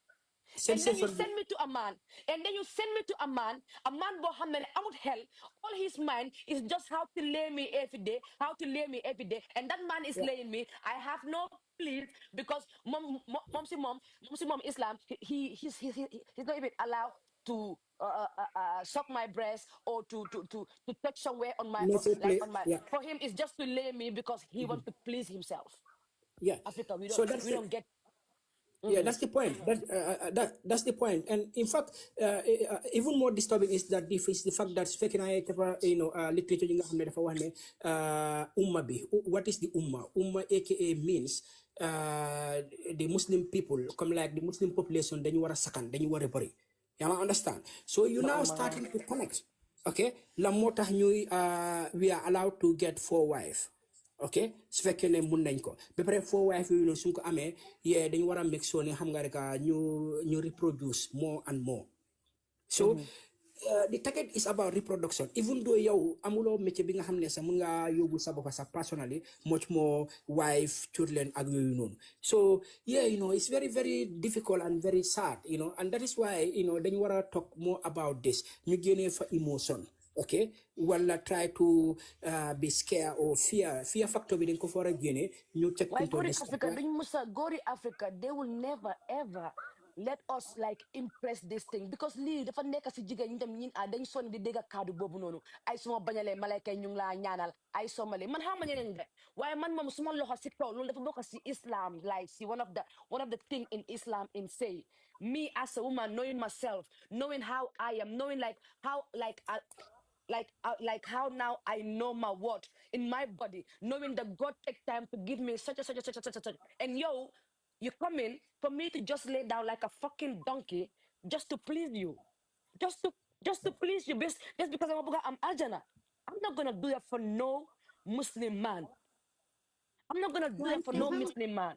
And then you send me to a man. A man Mohammed out hell. All his mind is just how to lay me every day. And that man is laying me. I have no please because mom Islam, he's not even allowed to suck my breast or to touch somewhere on my for him it's just to lay me because he wants to please himself. Yeah. Africa, we So don't get. Yeah, that's the point. That's the point. And in fact, even more disturbing is that the fact that literature umma bi. What is the umma? Umma aka means the Muslim people, come like the Muslim population, then you are a second, then you are a body. You understand? So you now starting to connect. Okay? We are allowed to get 4 wives. ok su fekkee ne mun nañ ko ba pare foo wife yooyu noonu suñ ko amee yee dañu war a make sure ne xam nga rek ñu reproduce more and more so the target is about reproduction even though yow amuloo métier bi nga xam ne sax mun nga yóbbu sa bopp sax personally much more wife children ak yooyu noonu so yeah it's very very difficult and very sad and that is why dañu war a talk more about this ñu génnee fa emotion okay wala try to be scared or fear factor bi dañ ko fa war a génne ñu check Why into Gori this Africa? Duñ musa Gori Africa, they will never ever let us like impress this thing because lii dafa nekk si jigéen ñi tam ñin dañ sonn di dégg kaddu boobu noonu ay suma bañalee malayka ñu ngi laa ñaanal ay somali man xama ñeneen de waaye man moom suma loxo si kaw loolu dafa bokk si Islam like si one of the thing in Islam in say me as a woman knowing myself knowing how I am knowing like how like how now I know my worth in my body, knowing that God take time to give me such a such a such a such a such. And you come in for me to just lay down like a fucking donkey just to please you, just to please you, just because I'm Aljana. I'm not gonna do that for no Muslim man. I'm not gonna do that for no Muslim man.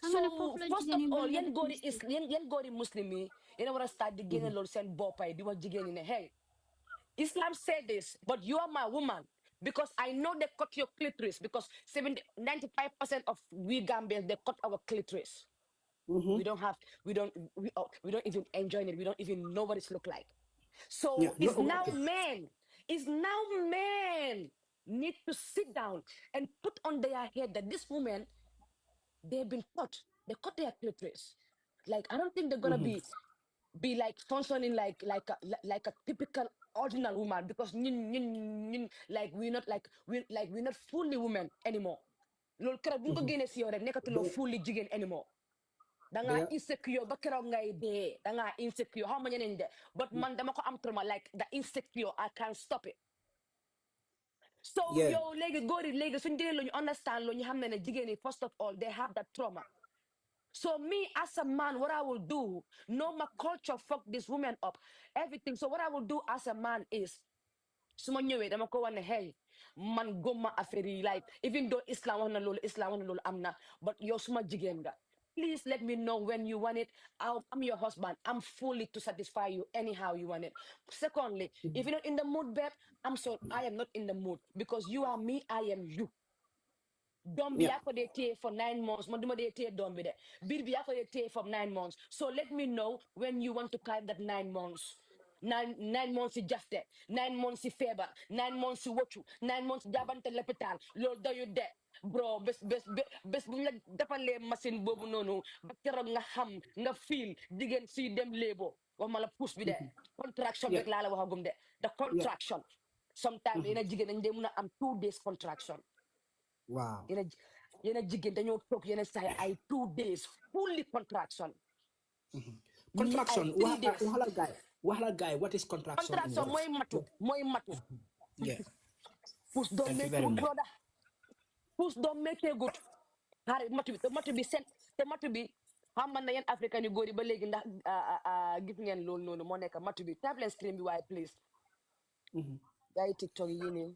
So first of all, yan gori Muslimi, you know what I start the gene lol sen bopay di wax jigéen ñi ne hey. Islam said this, but you are my woman because I know they cut your clitoris because 95% of we Gambians, they cut our clitoris. We don't even enjoy it. We don't even know what it look like. So it's now men need to sit down and put on their head that this woman, they've been cut. They cut their clitoris. Like, I don't think they're gonna be like functioning like a typical ordinary woman because like we're not fully women anymore. Lol kera bu ko gene ci yow rek nekatuloo fully jigen anymore. Danga insecure ba kera ngay dé danga insecure how many ñeneen de but man dama ko am trauma like the insecure I can't stop it. So yo legi gori legi suñ dé lu ñu understand lu ñu xam ne jigen yi first of all they have that trauma. So me as a man, what I will do, no my culture fuck this woman up, everything. So what I will do as a man is, suma ñëwé dama ko wane hey, man gomma affaire like even though Islam wax na lolu amna, but yow suma jigéen nga. Please let me know when you want it. I'm your husband. I'm fully to satisfy you anyhow you want it. Secondly, if you're not in the mood, babe, I am not in the mood because you are me, I am you. Dom bi yaa ko dee téye for 9 months man duma dee téye dom bi de biir bi yaa ko dee téye for 9 months so let me know when you want to carry that 9 months 9 months si jafte 9 months si feebar 9 months si woccu 9 months jaabante l'hôpital loolu doyu de bro bés bu ñu la defalee machine boobu noonu ba keroog nga xam nga fiil jigéen si dem léebo wax ma la pousse bi de contraction rek laa la waxagum de the contraction sometimes yéena jigéen dañ dee mun a am 2 days contraction. Wow. Yena jigéen dañoo toog yeneen saa ay 2 days fully contraction. Contraction waxala gaay what is contraction in contraction mooy matu yeah push don't make good brother push don't make good xaar matu bi seen te matu bi xam na yeen africain yu góor yi ba léegi ndax gis ngeen loolu noonu moo nekk matu bi tap leen screen bi waaye please gaay TikTok yi nii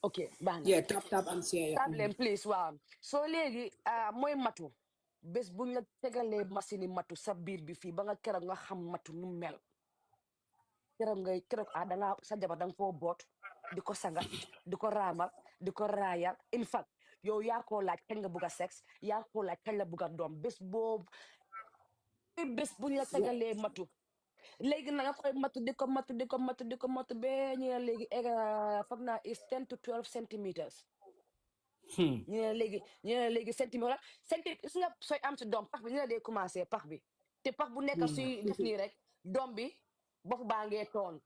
okay baax na yeah tap and share tap leen please waaw soo léegi mooy matu bés buñ la tegalee machine matu sa biir bi fii ba nga keroog nga xam matu nu mel keroog danga sa jabar danga koo boot di ko sanga di ko raamal di ko raayal in fact yow yaa koo laaj kañ nga bugg a sexe yaa koo laaj kañ la bugg a doom bés boobu bés buñ la tegalee matu léegi na nga koy matu di ko matu bee ñu ne léegi foog naa is 10 to 12 centimeters ñu ne léegi centimètre gis nga sooy am si doom pax bi ñu ne dee commencé pax bi te pax bu nekk suy def nii rek doom bi bopp baa ngee toon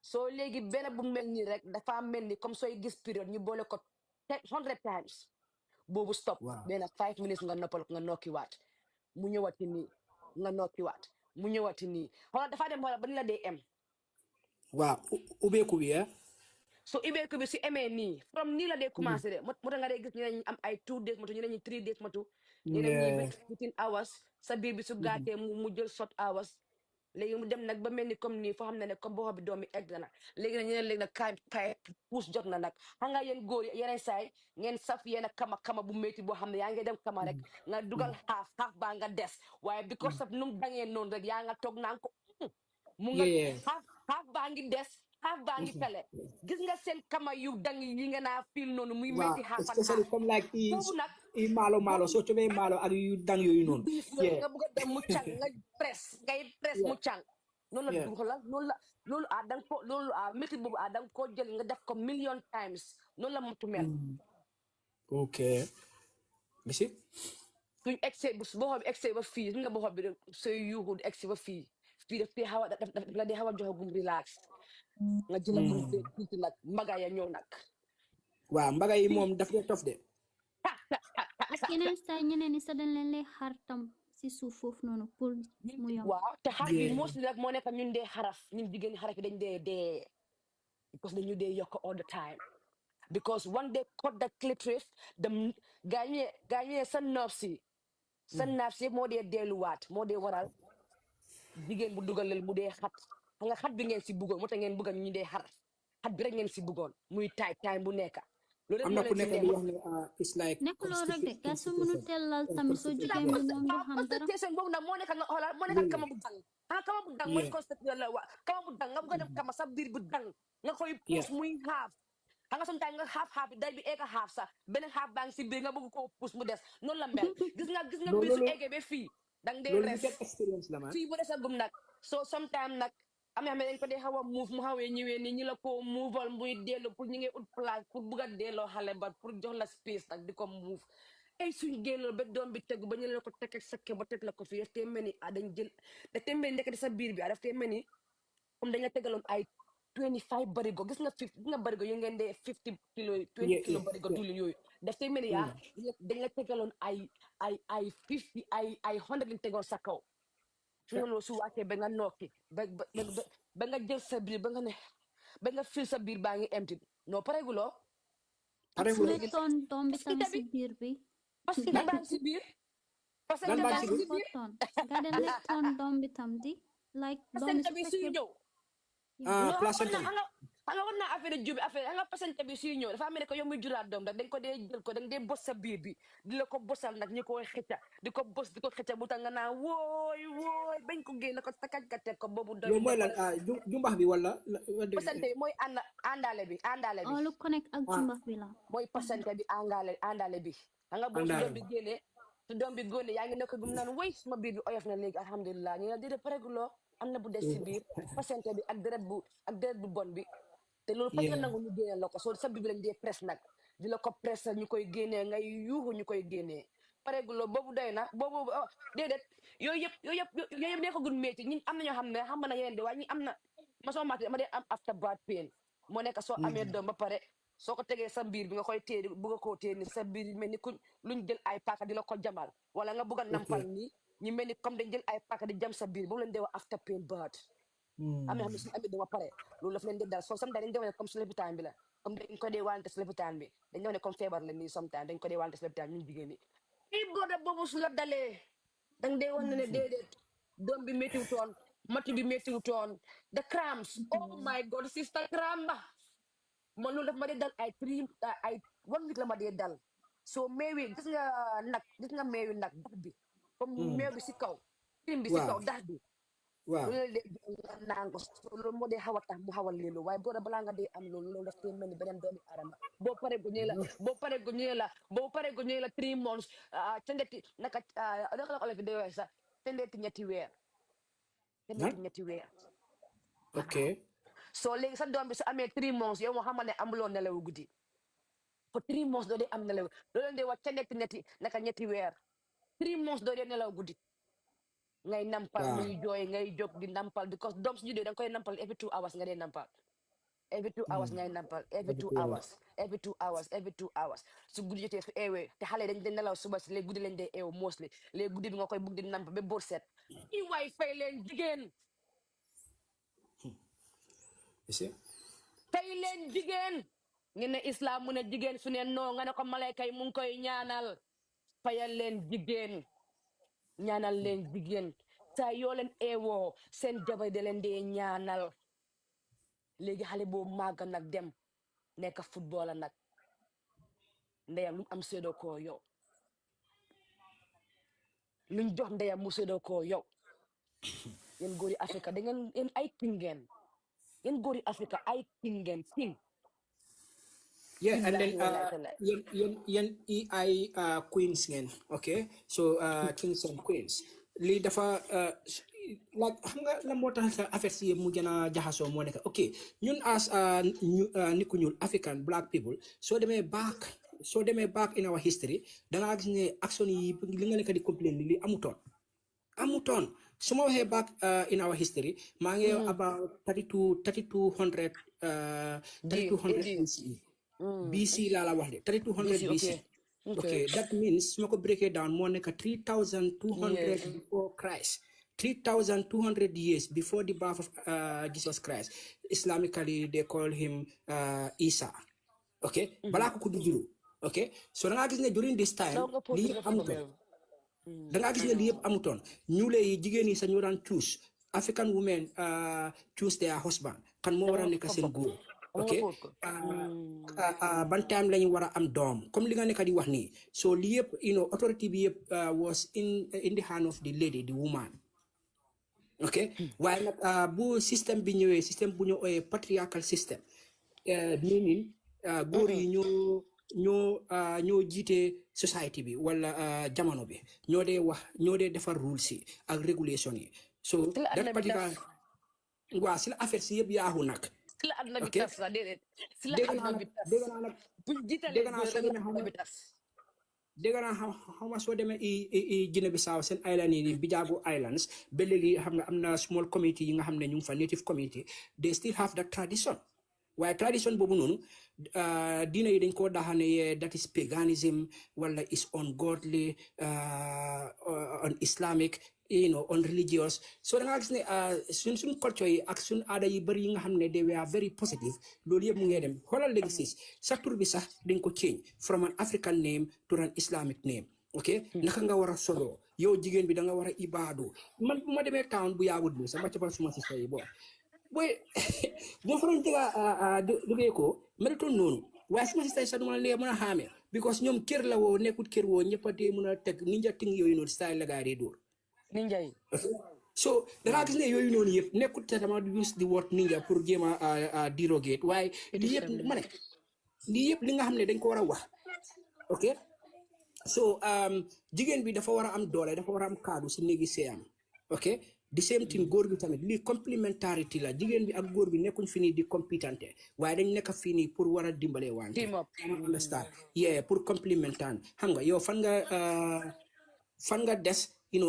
soo léegi benn bu mel nii rek dafa mel ni comme sooy gis période ñu boole ko 100 times boobu stop benn 5 minutes nga noppal nga nokkiwaat mu ñëwati nii nga nokkiwaat mu ñëwati nii xoolal dafa dem xoolal ba ni la dee em waaw ubbeeku bi so ubbeeku bi si emee nii from nii la dee commencé de moo tax nga dee gis ñeneen ñi am ay 2 days matu ñeneen ñi 3 days matu ñeneen ñi within hours sa biir bi su gaatee mu jël short hours léegi mu dem nag ba mel ni comme nii foo xam ne comme boo xam ne doom yi egg na nag léegi nag ñu ne léegi nag kaay puus jot na nag xam nga yéen góor yi yeneen saay ngeen saf yéen a kama bu métti boo xam ne yaa ngi dem kama rek nga dugal xaaf baa nga des waaye because of nu mu dangee noonu rek yaa nga toog naan ko mu nga xaaf baa ngi des xaaf baa ngi tele gis nga seen kama yu dang yi nga naa fiil noonu muy métti xaaf and especially comme like boobu nag malo soo cobee malo ak yu dang yooyu noonu nga bëgg a dem mu càng nga ngay press mu càng noonu la duxala loolu danga ko loolu métti boobu danga ko jël nga def ko million times noonu la motu mel ok bisi suñ excès boo xam excès ba fii nga boo xam bi sooy yuuxu excès ba fii daf dee xaw a daf la dee xaw a joxe gum relax nga jëla ko tuuti nag mbaga ya ñëw nag waaw mbaga yi moom daf dee tof de ak yeneen saa ñeneen ni sa dañ leen lay xar tam si suuf foofu noonu pour mu yomb waaw te xar bi mostly nag moo nekk ñun dee xaraf ñun jigéen ñi xaraf yi dañ dee because dañu dee yokk all the time because one day cut the clitoris dem gaañee sa nerf si moo dee delluwaat moo dee waral jigéen bu dugalel mu dee xat nga xat bi ngeen si bëggoon moo tax ngeen bëggoon ñu dee xaraf xat bi rek ngeen si bëggoon muy time bu nekk loolu am na ku nekk di wax ne it's like nekk loolu rek de gaa su mënu tellal tamit soo jigéen bi moom du xam dara constatation boobu nag moo nekk nga xoolal moo nekk kama bu dang kama bu dang mooy constatation la wa kama bu dang nga bëgg a def kama sa biir bu dang nga koy puus muy xaaf nga sometimes nga xaaf bi day bi egg a xaaf sax beneen xaaf baa ngi si biir nga bëgg koo puus mu des noonu la mel gis nga biir su eggee ba fii dang dee res fii bu des a gum nag so sometimes nag am na xam ne dañ ko dee xaw a move mu xawee ñëwee ni ñu la ko moveal muy dellu pour ñu ngi ut place pour bugg a delloo xale ba pour jox la space nag di ko move ay suñ génnoon ba doom bi tegu ba ñu la ko teg ak sakke ba teg la ko fii daf tee mel ni dañ jël daf tee mel ni nekk di sa biir bi daf tee mel ni comme dañ la tegaloon ay 25 barigo gis nga barigo yu ngeen dee 50 kilo 20 kilo barigo diwlin yooyu daf tee mel ni dañ la tegaloon ay 50 ay 100 lañ tegoon sa kaw nga loolu su wàccee ba nga nokki ba nga jël sa biir ba nga fil sa biir baa ngi empty non pareguloo ak su ne toon doom bi tam si biir bi parce que baa ngi si biir parce que baa ngi si biir nga den le toon doom bi tam di like doom bi su suy ñëw placenta nga war naa affaire jubi affaire nga placenta bi suy ñëw dafa mel ne ko yow muy juraat doom rek dañ ko dee jël ko dañ dee bos sa biir bi di la ko bosal nag ñu koy xëcca di ko bos di ko xëcca bu tax nga naa wooy bañ ko génn ko takaj ka teg ko boobu doy loolu mooy lan jumbax bi wala placenta bi mooy àndaale bi lu connect ak jumbax bi la mooy placenta bi àndaale bi nga boo su doom bi génnee su doom bi génnee yaa ngi nekk gum naan wéy suma biir bi oyof na léegi alhamdulilah ñu ne déedéet pareguloo am na bu des si biir placenta bi ak deret bu bon bi te loolu fas nga nangu ñu génnee la ko soo sa biir bi lañ dee presse nag di la ko presse ñu koy génnee ngay yuuxu ñu koy génnee pareguloo boobu doy na boobu déedéet yooyu yëpp nekkagul métti ñun am na ñoo xam ne xam na yeneen de waaye ñi am na ma soo maati dama dee am after bad pain moo nekk soo amee doom ba pare soo ko tegee sa biir bi nga koy téye bëgg koo téye ni sa biir mel ni luñ jël ay paaka di la ko jamal wala nga bëgg a nampal nii ñu mel ni comme dañ jël ay paaka di jam sa biir boobu leen dee wax after pain bad am na xam ne suñu amee dama pare loolu daf leen di dal soo sometimes dañ defe comme si lopitaan bi la comme dañ ko dee wante si lopitaan bi dañ defe ne comme feebar la nii sometimes dañ ko dee wante si lopitaan ñun jigéen ñi i booda boobu su la dalee dang dee wax ne déedéet doom bi méttiwutoon matu bi méttiwutoon the cramps oh my god sister cramba man loolu daf ma dee dal ay 1 week la ma dee dal soo meewi gis nga meewi nag dax bi comme meew bi si kaw tim bi si kaw dax bi loolu la dee naan ko loolu moo dee xaw a tax mu xaw a leelu waaye boo balaa nga dee am loolu daf tee mel ni beneen doomi aadama boo pare gu ñëwee la 3 months tendeti naka la olof de wax sax tendeti ñetti weer ok so léegi sa doom bi su amee 3 months yow moo xam ne amuloo nelaw guddi for 3 months doo dee am nelaw loolu dee wax tendeti naka ñetti weer 3 months doo dee nelaw guddi ngay nampal muy jooy ngay jóg di nampal because doom su juddoo da nga koy nampal every 2 hours nga dee nampal every 2 hours ngay nampal every 2 hours su guddi jotee su eewee te xale dañ dee nelaw suba si léegi guddi lañ dee eew mostly léegi guddi bi nga koy bugg di nampal ba bor set i waay fay leen jigéen fay leen jigéen ngeen ne islam mu ne jigéen su ne noo nga ne ko malayka yi mu ngi koy ñaanal fayal leen jigéen ñaanal leen jigéen saa yoo leen eewoo seen jabar de leen dee ñaanal léegi xale boobu màgg nag dem nekk football nag ndeyam lu am séddoo koo yow luñ jox ndeyam mu séddoo koo yow yéen góori Afrique da ngeen yéen ay king ngeen yéen góori Afrique ay king ngeen king. Yeah, and then yen EI queens ngeen, okay? So kings and queens. Li dafa like xam nga la moo tax affaire si mu gën a jaxasoo moo nekk ok ñun as nit ku ñuul African black people soo demee back in our history da ngaa gis ne action yi li nga nekk di complain li amutoon su ma waxee back in our history maa ngi about 3200 BC. BC la wax de 3200 BC. Okay, that means su ma ko break down moo nekk 3200 before Christ. 3,200 years before the birth of Jesus Christ. Islamically, they call him Isa. Okay? Balako kudujuru. Okay? So during this time, liip amuton. Liip amuton. Nyule jigeni sa nyuran choose. African women choose their husband. Kan mo wara neka sen go. Okay? Ban time lañu wara am dom. Comme li nga neka di wax ni. So liip, authority bi was in the hand of the lady, the woman. Okay, waaye nag bu système bi ñëwee système bu ñu ooyee patriarchal système meaning góor yi ñoo jiite society bi wala jamono bi ñoo dee defar rules yi ak régulation yi so that particular waaw si la affaire si yëpp yaaxu nag si la àdduna bi tas la déedéet si la àdduna bi tas buñ jiitalee góor bi tas dégg naa xam nga soo demee i Guinée Bissau seen island yi Bijago Islands ba léegi xam nga am na small community yi nga xam ne ñu ngi fa native community they still have that tradition waaye tradition boobu noonu diina yi dañ koo daxane that is paganism wala is ungodly on Islamic unreligious so da nga gis ne suñ culture yi ak suñ aada yi bëri yi nga xam ne they were very positive loolu yëpp mu ngee dem xoolal léegi sis sa tur bi sax dañ ko change from an African name to an Islamic name ok naka nga war a solo yow jigéen bi da nga war a ibaadu man bu ma demee town bu yaawut bi sama capal suma sista yi booy bu ma fa doon jega duggee ko melatoon noonu waaye suma sista yi sax du ma lee mën a xaamee because ñoom kër la woo nekkut kër woo ñëpp a dee mën a teg ninja ting yooyu noonu style la gaa dee dóor ninja yi so dangaa gis ne yooyu noonu yëpp nekkul te dama use the word ninja pour jéem a derogate waaye lii yëpp ma ne lii yëpp li nga xam ne dañ ko war a wax ok so jigéen bi dafa war a am doole dafa war a am kaddu si néegi seeyam ok the same thing góor bi tamit lii complementarity la jigéen bi ak góor bi nekkuñ fi nii di compétente waaye dañ nekk fii nii pour war a dimbale wante understand yeah pour complémentant xam nga yow fan nga des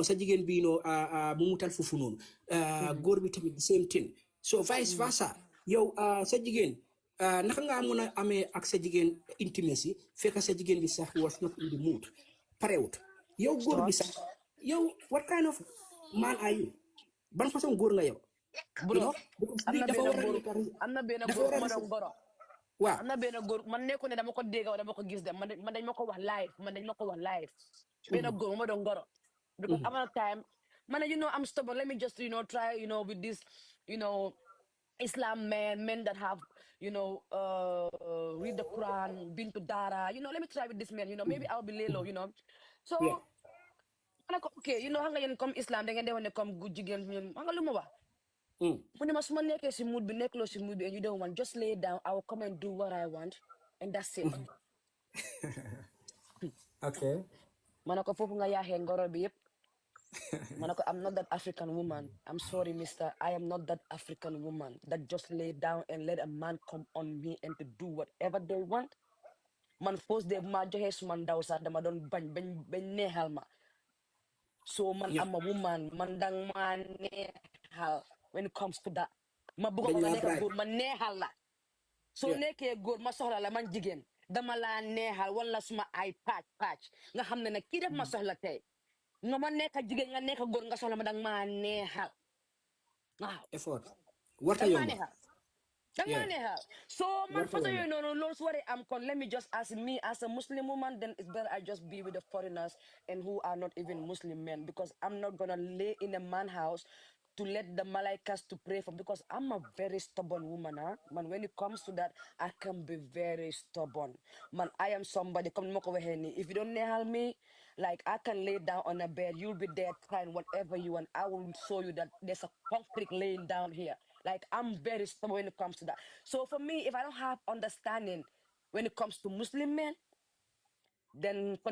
sa jigéen bi mu mutal fufu noonu góor bi tamit the same thing so vice versa yow sa jigéen naka nga mën a amee ak sa jigéen intimacy fekk sa jigéen bi sax was not in the mood parewut yow góor bi sax yow what kind of man are you ban façon góor nga yow am na benn góor ma doon goro waaw am na benn góor man nekku ne dama ko dégg wala dama ko gis dem man dañ ma ko wax live benn góor ma doon goro because am na time man I'm stubborn let me just try with this Islam men that have read the Quran been to Dara let me try with this man maybe I'll be lelo so man ko okay xam nga yéen comme Islam da ngeen de wone comme gu jigéen ñun xam nga lu ma wax mu ne ma su ma nekkee si mood bi nekkuloo si mood bi and you don't want just lay down I will come and do what I want and that's it okay man ko foofu nga yaaxee ngoro bi yëpp man ko I'm not that African woman I'm sorry mister I am not that African woman that just lay down and let a man come on me and to do whatever they want man first day ma joxe suma ndaw sax dama doon bañ neexal ma so man am a woman man dang ma neexal when it comes to that ma bëgg nga nekk góor ma neexal la soo nekkee góor ma soxla la man jigéen dama laa neexal wala suma ay pàcc nga xam ne nag kii def ma soxla tey nga ma nekk jigéen nga nekk góor nga soxla ma dang ma neexal waaw effort warta yomb So man for you no Lord's what I'm con let me just ask me as a Muslim woman, then it's better I just be with the foreigners and who are not even Muslim men, because I'm not gonna lay in a man house to let the malaikas to pray for, because I'm a very stubborn woman, huh? Man, when it comes to that, I can be very stubborn. Man, I am somebody, come over here. If you don't nail me, like I can lay down on a bed, you'll be there crying whatever you want. I will show you that there's a concrete laying down here. Like I'm very stubborn when it comes to that. So for me, if I don't have understanding when it comes to Muslim men, then I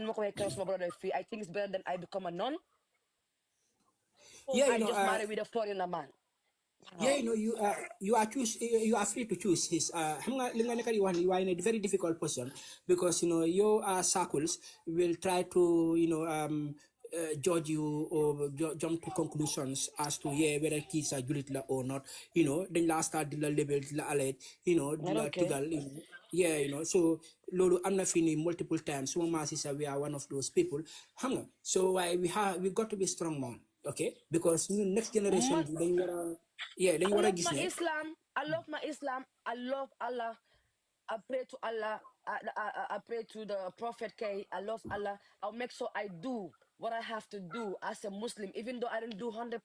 think it's better than I become a nun. Or Yeah, I just marry with a foreigner man. Yeah, you are free to choose his xam nga li nga nekk di wax ni you are in a very difficult position, because your circles will try to judge you or jump to conclusions as to whether kids are julit la or not. Then last start the label la alert, di la tigal, so lolu am na fini multiple times. So ma sister, we are one of those people. Xam nga, so we got to be strong man, okay? Because next generation they I love my Islam. I love my Islam. I love Allah. I pray to Allah. I pray to the Prophet K. I love Allah. I'll make sure I do what I have to do as a Muslim. Even though I don't do 100%,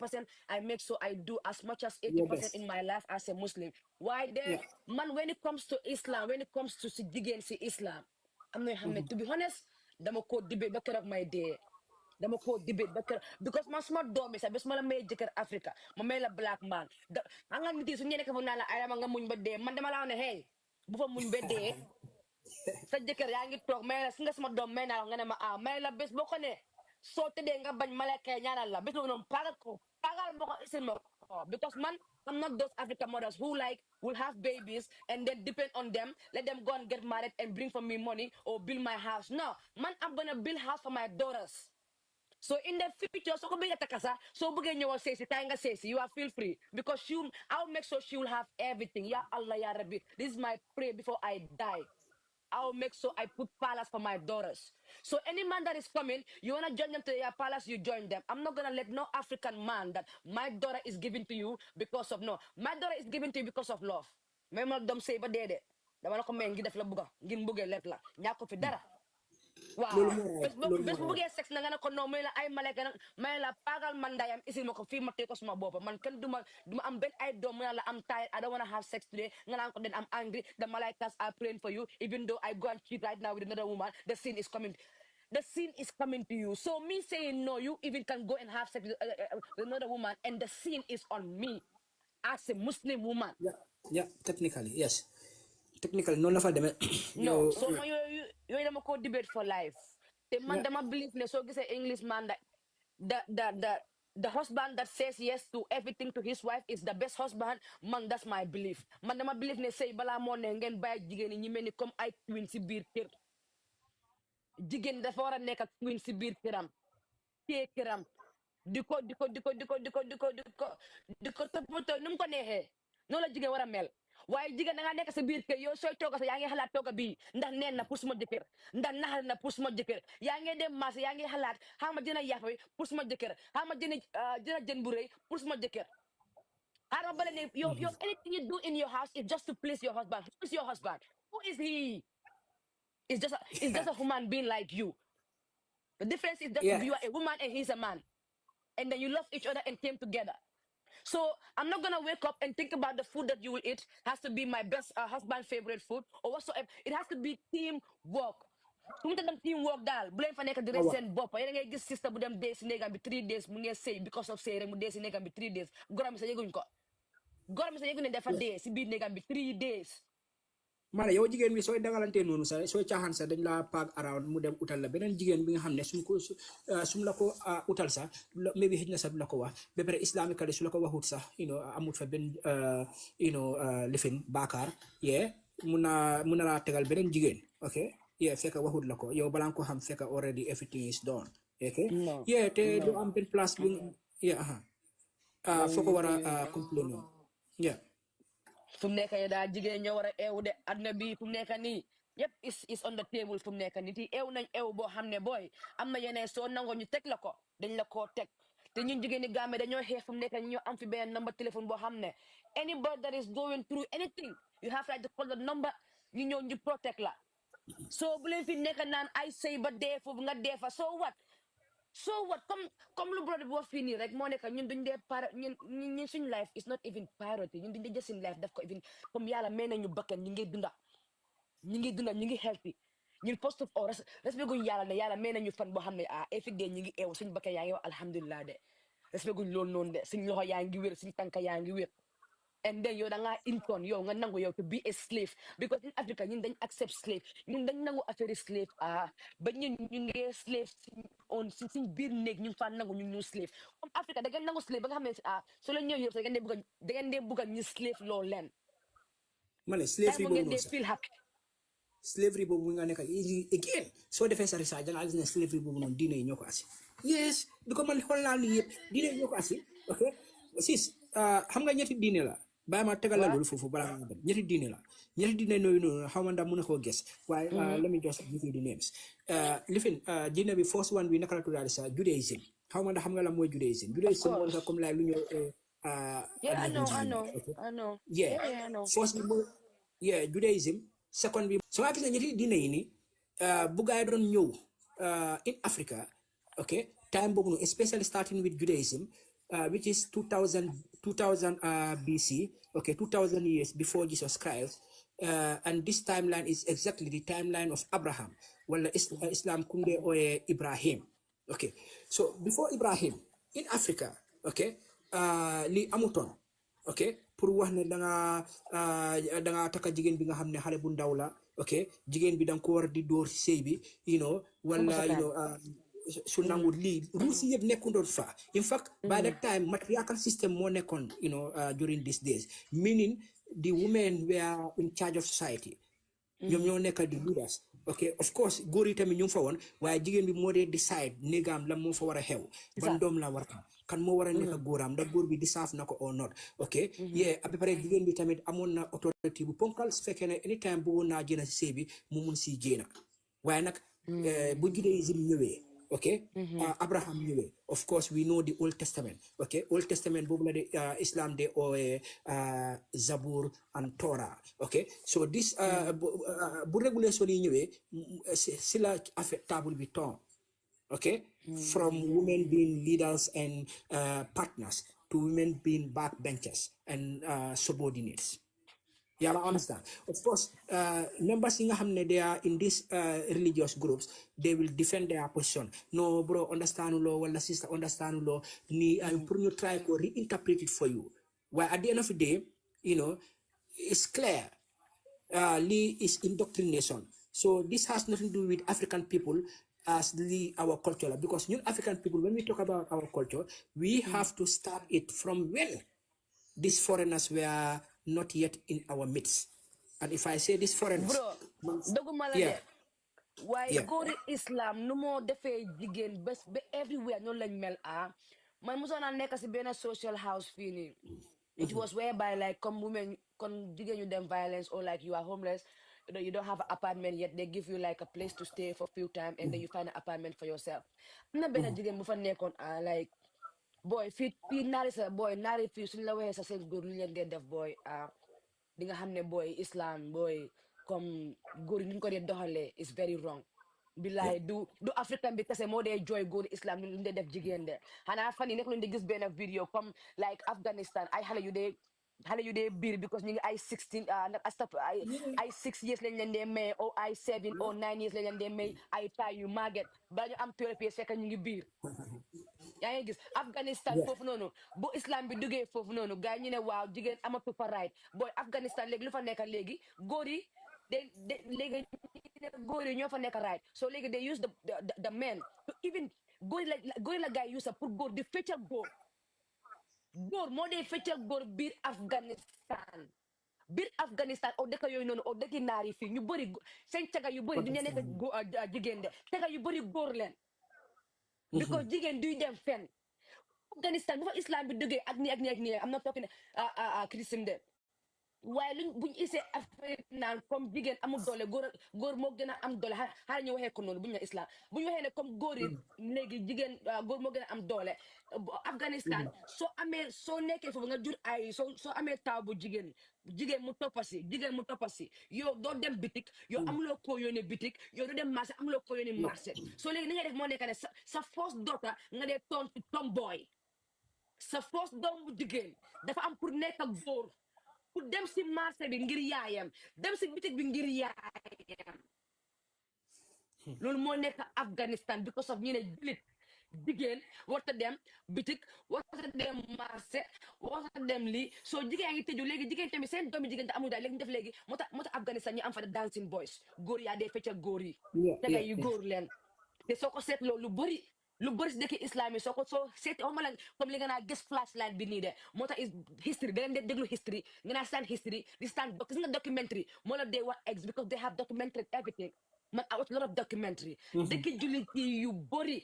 I make sure I do as much as 80% in my life as a Muslim. Why there? Man, when it comes to Islam, when it comes to si Islam, I'm not to be honest, dama ko debate back of my day. Dama ko debate because mas ma domi sa bes mala may jëkër Africa ma may la black man nga nit su ñene ka fu nala ay nga muñ ba dé man dama la ne hey bu fa muñ ba dé sa jëkër yaa ngi toog may la nga sama doom may na nga ne ma may la bes boo ko ne soo tëddee nga bañ malaka ñaanal la bes boobu noonu pagal mo ko isin mo because man I'm not those African mothers who will have babies and then depend on them, let them go and get married and bring for me money or build my house. No, man, I'm gonna build house for my daughters. So in the future, so you are feel free because I'll make sure she will have everything. Ya Allah, Ya Rabbi. This is my prayer before I die. I'll make sure I put palace for my daughters. So any man that is coming, you wanna join them to your palace, you join them. I'm not gonna let no African man that my daughter is given to you because of no. My daughter is given to you because of love. Même dom say ba dede. Dama la ko men ngi def la buga, ngin bugé let la. Ñako fi dara. Wow. Bes bu bëggee sex na nga ne ko non may la ay maleka nag may la pagal man ndayam isil ma ko fii ma tee ko suma boppa man kenn duma am benn ay doom mu la am tired I don't want to have sex today nga naan ko then I'm angry the malaikas are praying for you even though I go and cheat right now with another woman the sin is coming to you. So me saying no, you even can go and have sex with another woman and the sin is on me as a Muslim woman. Yeah, technically, yes. Technically, no fa demé. No, so man you dama ko debate for life. The man dama believe ne so gisee English man that the husband that says yes to everything to his wife is the best husband. Man, that's my belief. Man dama believe ne say bala mo ne ngeen bay jigéen ñi melni comme ay queen ci biir kër. Jigéen dafa wara nekk queen ci biir këram. Té këram. Diko toppatoo num ko neexee. No la jigéen wara mel. Waaye jigéen da nga nekk sa biir kër yow sooy tooga sa yaa ngi xalaat tooga bii ndax neen na pour suma jëkkër ndax naxal na pour suma jëkkër yaa ngi dem marché yaa ngi xalaat xama dina yàpp bi pour suma jëkkër xama dina jën bu rëy pour suma jëkkër xama bale ne yow anything you do in your house is just to please your husband. Who is your husband? Who is he? It's just a human being like you. The difference is that you are a woman and he's a man and then you love each other and came together. So I'm not gonna wake up and think about the food that you will eat has to be my best husband favorite food or whatsoever. It has to be teamwork. Teamwork dal. Blame for neka direct send bop. Yena ngay gis sister bu dem day si negam bi 3 days mu ngey say because of say rek mu day si negam bi 3 days. Goram sa yeguñ ko. Goram sa yeguñ ne dafa day si biir negam bi 3 days. Mala yow jigéen bi sooy dangalante noonu sa sooy caaxaan sa dañ la pack around mu dem utal la beneen jigéen bi nga xam ne sum la ko utal sax maybe xëj na sax du la ko wax ba pare islamically su la ko waxut sax amut fa benn lifin baakaar mun na laa tegal beneen jigéen ok fekk waxut la ko yow balaa nga ko xam fekk already everything is done ok te du am benn place bi foo ko war a complain fu mu nekk daal jigéen ñoo war a eew de àdduna bi fu mu nekk nii yëpp is on the table fu mu nekk nii ti eew nañ eew boo xam ne booy am na yeneen soo nangoo ñu teg la ko dañ la koo teg te ñun jigéen ñi Gambie dañoo xeex fu mu nekk ñu am fi benn number téléphone boo xam ne anybody that is going through anything you have to call the number ñu ñëw ñu protect la so bu leen fi nekk naan ay sëy ba dee foofu nga dee fa so what comme lu brother bi wax fii nii rek moo nekk ñun duñ dee ñun suñ life is not even priority ñun duñ dee jël suñ life daf ko even comme yàlla may nañu bakkan ñu ngi dunda ñu ngi healthy ñun first of all respect guñ yàlla ne yàlla may nañu fan boo xam ne every day ñu ngi eew suñ bakkan yaa ngi wax alhamdulilah de respect guñ loolu noonu de suñ loxo yaa ngi wér suñ tànka yaa ngi wér and then yow da ngaa intone yow nga nangu yow to be a slave because in Africa ñun dañ accept slave ñun dañ nangu affaire slave ba ñun ñu ngi slave suñ biir néeg ñu ngi faa nangu ñu slave comme Africa da ngeen nangu slave ba nga xam ne so la ñëw yëpp da ngeen dee bugga ñu slave loolu leen ma ne slavery boobu noonu sax feel happy slavery boobu nga nekk again soo defee sa research da nga gis ne slavery boobu noonu diine yi ñoo ko asi yes bi ko man xool naa lii yëpp diine yi ñoo ko asi ok sis xam nga ñetti diine la bàyyi ma tegal la loolu foofu balaa nga dem ñetti diine la ñetti diine noonu xaw ma ndax mën na koo gis waaye let me just give you the names lifin diine bi first one bi naka la tuddaale sa Judaism xaw ma ndax xam nga la mooy Judaism moo naka comme lay lu ñëw I know first bi mooy Judaism second bi so nga gis ne ñetti diine yi ni bu gaay doon ñëw in Africa okay time boobu noonu especially starting with Judaism which is 2000 BC, okay, 2000 years before Jesus Christ, and this timeline is exactly the timeline of Abraham. Well, Islam kunde or Ibrahim. Okay, so before Ibrahim in Africa, okay, li amuton, okay, pour wax ne da nga taka jigen bi nga xamne xale bu ndaw la, okay, jigen bi dang ko war di door sey bi, wala su nangu lii rules yëpp nekkundoon fa in fact by that time matriarchal system moo nekkoon during these days meaning the women were in charge of society ñoom ñoo nekk di leaders ok of course góor yi tamit ñu ngi fa woon waaye jigéen bi moo dee decide néegam la moo fa war a xew ban doom la war a kan moo war a nekk góoram ndax góor bi di saaf na ko or not ok à peu près jigéen bi tamit amoon na autorité bu ponkal su fekkee ne anytime bëggoon naa jéena si sëy bi mu mun si jéena waaye nag bu judaïsme ñëwee okay Abraham ñëwee of course we know the Old Testament okay Old Testament boobu la de Islam de Zabur and Torah okay so this bu régulation yi ñëwee si la affaire table bi ton okay from women being leaders and partners to women being backbenchers and subordinates. Yeah, I understand. Of course, members in they are in these religious groups, they will defend their position. No, bro, understand law, well, sister, understand law. Ni, I'm putting you try to reinterpret it for you. Well, at the end of the day, it's clear. Lee is indoctrination. So this has nothing to do with African people as our culture. Because new African people, when we talk about our culture, we have to start it from when these foreigners were not yet in our midst. And if I say these foreigners, why go to Islam no more defay jigen best be everywhere no lañ mel man musona nek ci ben social house fini it was whereby like come women kon jigen you them violence or like you are homeless you don't have an apartment yet they give you like a place to stay for a few time and then you find an apartment for yourself na ben jigen bu fa nekkon like boy fi nari sa boy nari fi suñ la waxe sa sen goor ñu leen def boy di nga xamne boy Islam boy comme góor ñu ko dee doxalee is very wrong billahi du africain bi kese moo dee joy góor Islam ñu dee def jigéen de xanaa fan yi nekk luñu di gis benn vidéo comme like Afghanistan ay xale yu dee biir because ñu ngi ay 16 ay 6 years lañ leen dee may o ay 7 or 9 years lañ leen dee may ay taay yu màgget ba ñu am 12 years fekk ñu ngi biir yaa ngi gis Afghanistan foofu noonu bu Islam bi duggee foofu noonu gars ñu ne waaw jigéen amatu fa right booy Afghanistan léegi lu fa nekk léegi góor yi léegi góor yi ñoo fa nekk right so léegi they use the men to even góor la gars yi use pour góor di feccal góor moo dee feccal góor biir Afghanistan o dëkk yooyu noonu o dëkki naar yi fii ñu bëri seen caga yu bëri du ñu nekk jigéen de caga yu bëri góor leen because jigéen duy dem fenn Afghanistan bu fa Islam bi duggee ak nii am na tokki ne Christian de waaye luñ buñ isee affaire naan comme jigéen amul doole góor moo gën a am doole xaaral ñu waxee ko noonu buñ ne islam buñ waxee ne comme góor yi léegi jigéen góor moo gën a am doole Afghanistan soo nekkee foofu nga jur ay soo amee taw bu jigéen mu toppasi yow doo dem bitik yow amuloo koo yónnee bitik yow doo dem marché amuloo koo yónnee marché soo léegi ni nga def moo nekk ne sa first daughter nga dee tomboy sa first doom bu jigéen dafa am pour nekk ak góor pour dem si marché bi ngir yaayam dem si bitik bi ngir yaayam loolu moo nekk Afghanistan because of ñu ne julit jigéen warta dem bitik warta dem marché warta dem lii soo jigéen yaa ngi tëju léegi jigéen tamit seen doomi jigéen te amul daal léegi ñu def léegi moo tax Afghanistan ñu am fa dancing boys góor yaa dee feccal góor yi tega yu góor leen te soo ko seetloo lu bëri si dëkk islam yi soo seeti waxuma la comme li nga naa gis flashlight bi nii de moo tax history da leen de déglu history nga naa stand history di stand gis nga documentary moo la dee wax eggs because they have documentary everything man I watch a lot of documentary dëkk jullit yi yu bëri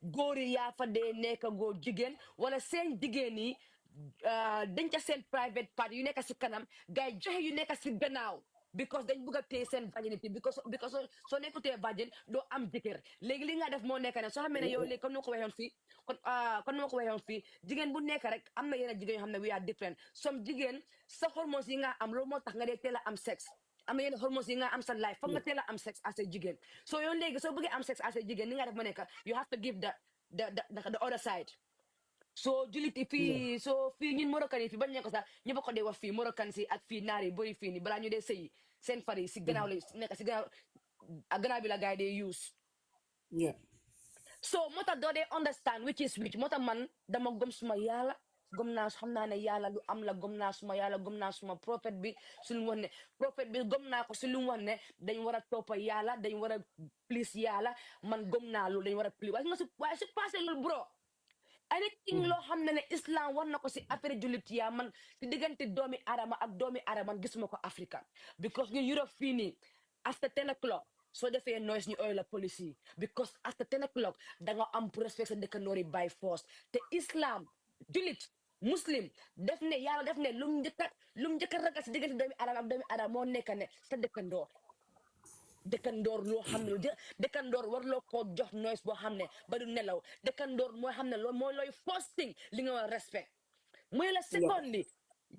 góor yi yaa fa dee nekk góor jigéen wala seen jigéen yi denca seen private part yu nekk si kanam gars yi joxe yu nekk si gannaaw because dañ bëgg a téye seen virginity because soo nekkutee virgin doo am jëkkër léegi li nga def moo nekk ne soo xamee ne yow léegi comme ni ma ko waxoon fii kon ni ma ko waxoon fii jigéen bu nekk rek am na yeneen jigéen yoo xam ne we are different some jigéen sa hormones yi nga am loolu moo tax nga dee teel a am sexe am na yeneen hormones yi nga am sa life foog nga teel a am sexe as a jigéen soo yow léegi soo bëggee am sexe as a jigéen ni nga def moo nekk you have to give the other side soo juliti fii soo fii ñun Moroccan yi fii bañ ne ko sax ñu ba ko dee wax fii Moroccan si ak fii naar yi bëri fii ni balaa ñu dee sëyi seen far yi si gannaaw la nekk si gannaaw bi la gars yi dee use so moo tax doo dee understand which is which moo tax man dama gëm suma yàlla gëm naa xam naa ne yàlla lu am la gëm naa suma yàlla gëm naa suma prophète bi su lu wax ne prophète bi gëm naa ko si lu wax ne dañ war a toppa yàlla dañ war a please yàlla man gëm naa loolu dañ war a please waaye su passé loolu bro anything loo xam ne islam war na ko si affaire jullit yaa man si diggante doomi arama ak doomi arama man gisuma ko Africa because ñun Europe fii nii after 10 o'clock soo defee noise ñu oy la police yi because after 10 o'clock da nga am pour respect sa dëkkandoor yi by force te islam jullit muslim def ne yàlla def ne lu mu njëkk a ragal si diggante doomi arama ak doomi arama moo nekk ne sa dëkkandoor loo xam ne dëkkandoor war loo koo jox noise boo xam ne ba du nelaw dëkkandoor mooy xam ne loolu mooy looy first thing li nga war respect mooy la second li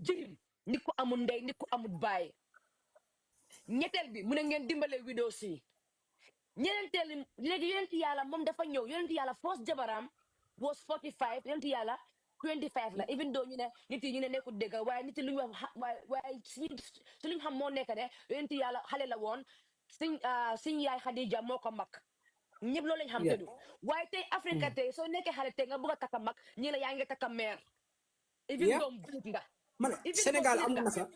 jirim nit ku amul ndey nit ku amul baay ñetteel bi mu ne ngeen dimbale vidéo si ñeenteel léegi yonenti yàlla moom dafa ñëw yonenti yàlla first jabaram was 45 yonenti yàlla 25 la even though ñu ne nit yi ñu ne nekkul dëgg waaye nit yi lu ñu wax waaye si lu ñu xam moo nekk ne yonenti yàlla xale la woon suñ yaay Khadija moo ko mag ñëpp loolu lañ xam tëdu waaye tey Afrique tey soo nekkee xale tey nga bëgg a takka mag ñi la yaa ngi takka mère even doom bulut nga Sénégal am na fa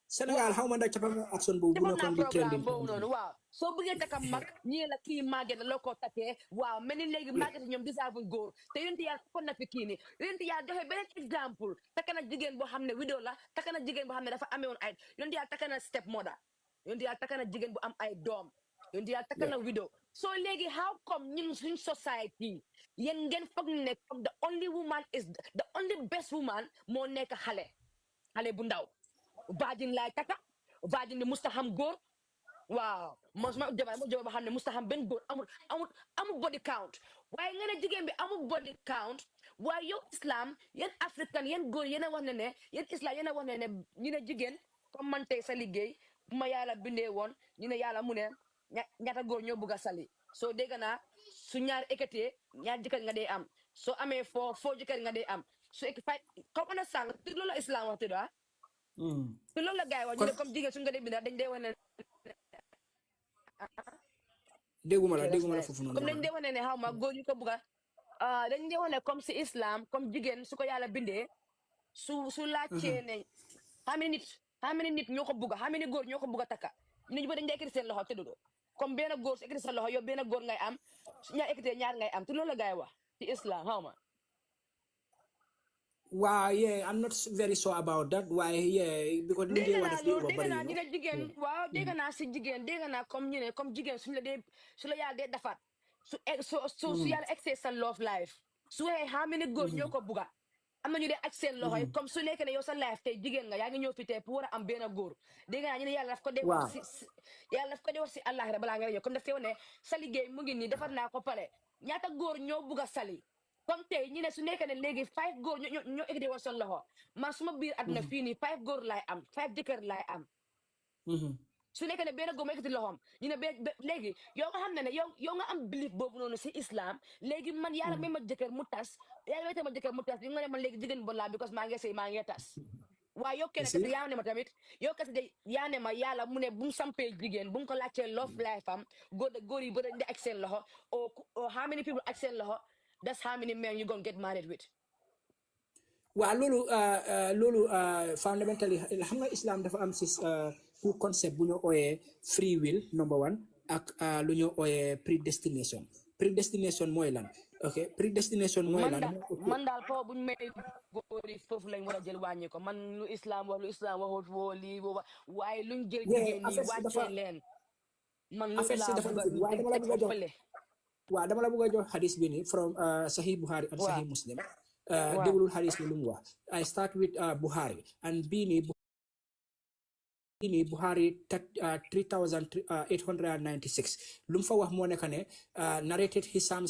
Sénégal xaw ma ndax capam action boobu bu nekkoon di trending boobu noonu waaw soo bëggee takka mag ñi la kii màgget la loo ko takkee waaw mel ni léegi màgget ñoom disaabuñ góor te yonenti yàlla kon na fi kii ni yonenti yàlla joxe beneen exemple takka na jigéen boo xam ne vidéo la takka na jigéen boo xam ne dafa amee woon ay yonenti yàlla takka na step mother yonenti yàlla takka na jigéen bu am ay doom yonenti yàlla takka na vidéo so léegi how come ñun suñ society yéen ngeen foog ne comme the only woman is the only best woman moo nekk xale bu ndaw virgin laay takka virgin ni musta xam góor waaw ma jabar ba xam ne musta xam benn góor amul body count waaye nga ne jigéen bi amul body count waaye yow islam yéen africain yéen góor yéen a wax ne yéen islam yéen a wax ne ñu ne jigéen comme man tey sa liggéey bu ma yàlla bindee woon ñu ne yàlla mu ne ñaata góor ñoo bëgg a sali soo dégg naa su ñaar ekkatee ñaar jëkkër nga dee am soo amee foo jëkkër nga dee am su ek fay comme on a sàng te loolu la islam wax te do te loolu la gars yi wax ñu ne comme jigéen suñu nga dee binda dañ dee wane dégguma la foofu noonu comme dañ dee wane ne xaw ma góor ñu ko bëgg a dañ dee wane comme si islam comme jigéen su ko yàlla bindee su laajtee ne xam ne nit ñoo ko bëgg xam ne góor ñoo ko bëgg a takka ñu ba dañ dee ekkati seen loxo te do comme benn góor su ekkati seen loxo yow benn góor ngay am su ñaar ekkatee ñaar ngay am te loolu la gars yi wax ci islam xaw ma wow, yeah, I'm not very sure about that. Why, yeah, because dégg naa ñu ne jigéen waaw dégg naa si jigéen dégg naa comme ñu ne comme jigéen su la yàlla dee defar su yàlla excès sa love life su waxee xam ne góor ñoo ko bugga am na ñu dee aj seen loxo yi comme su nekk ne yow sa life tey jigéen nga yaa ngi ñëw fi tey pour war a am benn góor dégg naa ñu ne yàlla daf ko dee wax si yàlla daf ko dee wax si àllaaxira balaa nga ñëw comme daf koy ne sa liggéey mu ngi nii defar naa ko pare ñaata góor ñoo bugg a sali comme tey ñu ne su nekkee ne léegi 5 góor ñoo ekkati woon seen loxo man suma biir àdduna fii nii 5 góor laay am 5 jëkkër laay am su nekkee ne benn góor ma ekkati loxoom ñu ne léegi yow nga xam ne yow nga am belief boobu noonu si islam léegi man yàlla may ma jëkkër mu tas yàlla may ma jëkkër mu tas bi nga ne man léegi jigéen bon laa because maa ngi sëy maa ngi tas waaye yow kenn kese yaa ne ma tamit yow kese de yaa ne ma yàlla mu ne bu mu sampee jigéen bu mu ko laajtee love life am góor yi bëri di ak seen loxo or how many people ak seen loxo that's how many men you gonna get married with. waaw loolu fundamentally xam nga islam dafa am si two concept bu ñu ooyee free will number one ak lu ñu ooyee predestination mooy lan ok predestination mooy lan man daal foofu bu ñu may góor yi foofu lañ war a jël wàññi ko man lu islam waxut foo lii booba waaye luñ jël jigéen ñi wàccee leen man lu laa bëgg a fële waaw dama la bëgg a jox hadis bi ni from Sahih Buhari and Sahih Muslim déglul hadis bi lu mu wax I start with Buhari and bii nii Buhari 3896 lu mu fa wax moo nekk ne narrated Hisam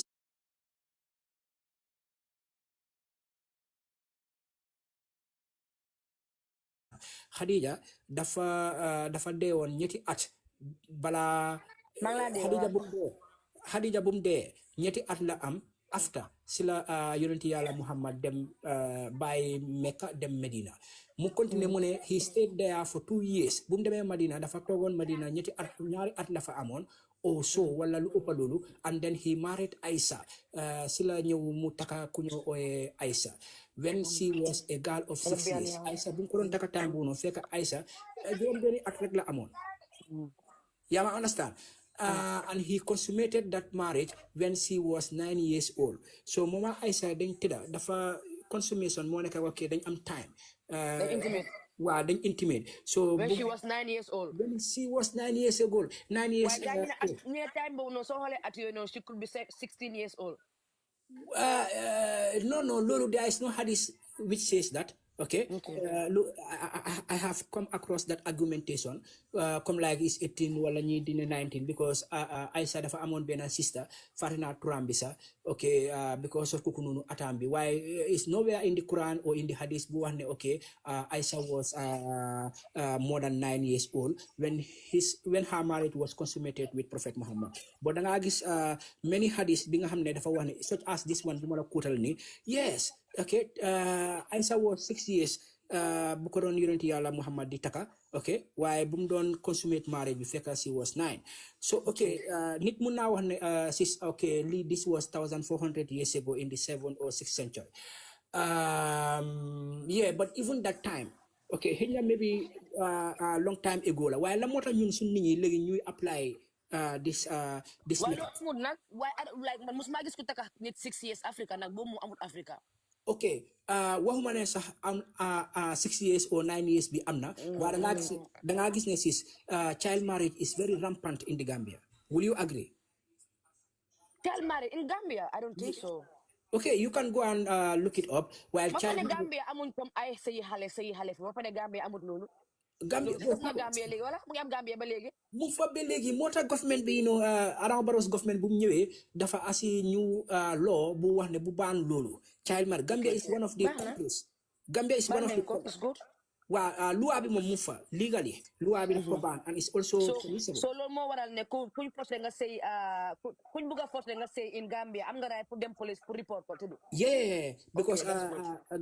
Khadija dafa deewoon ñetti at balaa Khadija bu mu dee ñetti at la am after si la yonenti yàlla Muhammad dem bàyyi Mecca dem Medina mu continue mu ne he stayed there for 2 years bu mu demee Medina dafa toogoon Medina ñaari at la fa amoon so wala lu ëpp loolu and then he married Aisha si la ñëw mu taka ku ñëw ooyee Aisha when she was a girl of 6 years Aisha bu mu ko doon taka time bu noonu fekk Aisha juróom-benni at rek la amoon yaa ma understand and he consummated that marriage when she was 9 years old so mama Aisha dañ tëdda dafa consummation moo nekk ok dañ am time waaw dañ intimate so when she was 9 years old when she was 9 years old 9 years old time boobu noonu soo xoolee at yooyu noonu she could be 16 years old no lolu there is no hadith which says that okay look, I have come across that argumentation come like is 18 wala ñi dina 19 because Aisha dafa amone ben sister Fatina Turambisa okay because of kukununu atambi why is nowhere in the Quran or in the hadith bu wax ne okay Aisha was more than 9 years old when her marriage was consummated with Prophet Muhammad but da nga gis many hadith bi nga xamne dafa wax ne such as this one bu ma la kutal ni yes okay Aisha was 6 years bu ko doon yonenti yàlla Muhammad di taka okay waaye bu mu doon consummate marriage bi fekk she was 9 so okay nit mun naa wax ne sis okay lii this was 1400 years ago in the 7th or 6th century yeah but even that time okay xëy na maybe long time ago la waaye la moo tax ñun suñ nit ñi léegi ñuy apply this waaye loolu amul nag waaye like man mosuma gis ku taka nit 6 years Africa nag boobu mu amul Africa okay waxuma ne sax am 6 years or 9 years bi am na waaye dangaa gis ne sis child marriage is very rampant in the Gambia will you agree child marriage in Gambia I don't think so okay you can go and look it up while child marriage Gambia amuñ comme ay sëyi xale fi ma fa ne Gambia amul loolu Gambia léegi wala mu ngi am Gambia ba léegi mu fa ba léegi moo tax government bi Adama Barrow's government bu mu ñëwee dafa asi ñu law bu wax ne bu baan loolu child marriage Gambia is one of the countries Gambia is one of the countries waaw loi bi moom mu fa legally loi bi dafa baan and it's also permissible so loolu moo waral ne kuñ forcé nga sëy kuñ bëgg a forcé nga sëy in Gambia am nga right pour dem police pour report ko tudd yeah because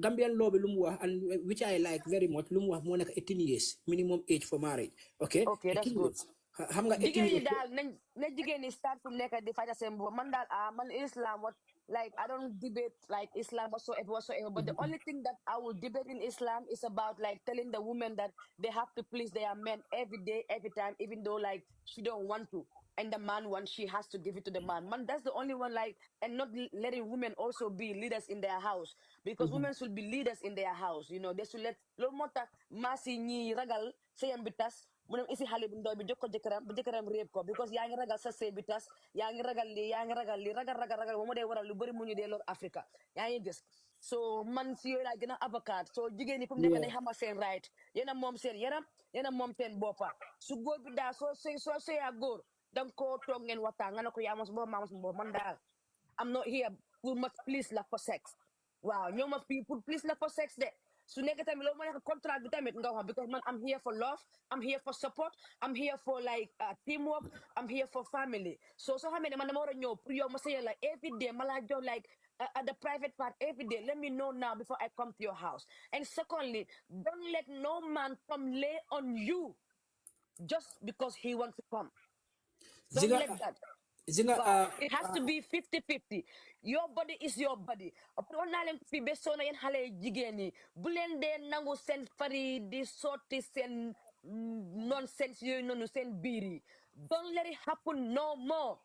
Gambian law bi lu mu wax and which I like very much lu mu wax moo nekk 18 years minimum age for marriage okay that's good xam nga jigéen ñi daal na jigéen ñi start fu mu nekk di fajal seen bopp man daal man Islam what like I don't debate like Islam whatsoever but the only thing that I will debate in Islam is about like telling the women that they have to please their men every day every time even though like she don't want to and the man wants she has to give it to the man that's the only one like and not letting women also be leaders in their house because women should be leaders in their house you know they should let loolu moo tax maasi ñi ragal sëyam bi tas mu dem isi xale bu ndaw bi jox ko jëkkëram réeb ko because yaa ngi ragal sa sëy bi tas yaa ngi ragal li ragal ba mu dee waral lu bëri mu ñu dee lor Africa yaa ngi gis so man si yooyu laa gën a avocat so jigéen ñi fu mu nekk dañ xama seen right yéena moom seen yaram yéena moom seen boppa su góor bi daal soo sëyaa góor danga koo toog ngeen waxtaan nga ne ko yaa ma sa bopp maa ma sa bopp man daal I'm not here pour ma please la for sex waaw ñoo ma fii pour please la for sex de su nekk tamit loolu ma nekk contract bi tamit nga wax because man I'm here for love I'm here for support I'm here for like teamwork I'm here for family so xamee ne man dama war a ñëw pour yow ma sëyal la every day ma laa jox like at the private part every day let me know now before I come to your house and secondly don't let no man come lay on you just because he wants to come don't let that wow. It has to be 50-50. Your body is your body. Upon leen fi be sona yen xale jigéen yi bu leen dee nangu seen fari di sotti seen nonsense yooyu noonu seen biir yi. Don't let it happen no more.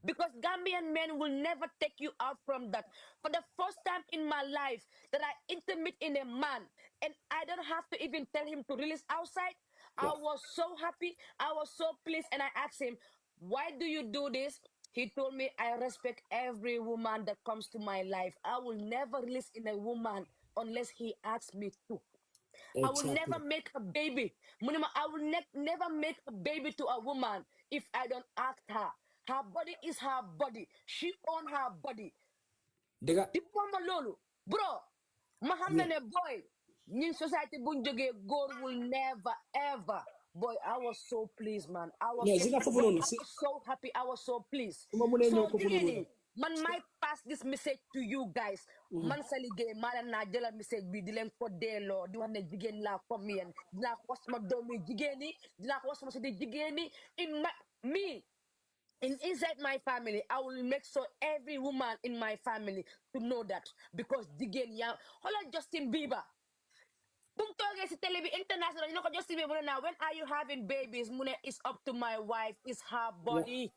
Because Gambian men will never take you out from that. For the first time in my life that I intimate in a man and I don't have to even tell him to release outside, I was so happy, I was so pleased, and I asked him, why do you do this? He told me, I respect every woman that comes to my life. I will never release in a woman unless he asks me to. I will never make a baby. Munima, I will never make a baby to a woman if I don't ask her. Her body is her body. She own her body. Dipoma lolu. Bro, Mahamene boy, in society bunjoge God will never ever. Boy, I was so pleased, man. I was so happy. I was so pleased. So again, man might pass this message to you guys. Man salige man na jela message bi di len ko delo di wax ne jigen la comme yeen dina ko wax sama doomi jigeni dina ko wax sama sidi jigeni in me inside my family, I will make sure every woman in my family to know that because jigen ya hola Justin Bieber international, you know, Justin Bieber now. When are you having babies? Mune, it's up to my wife. It's her body.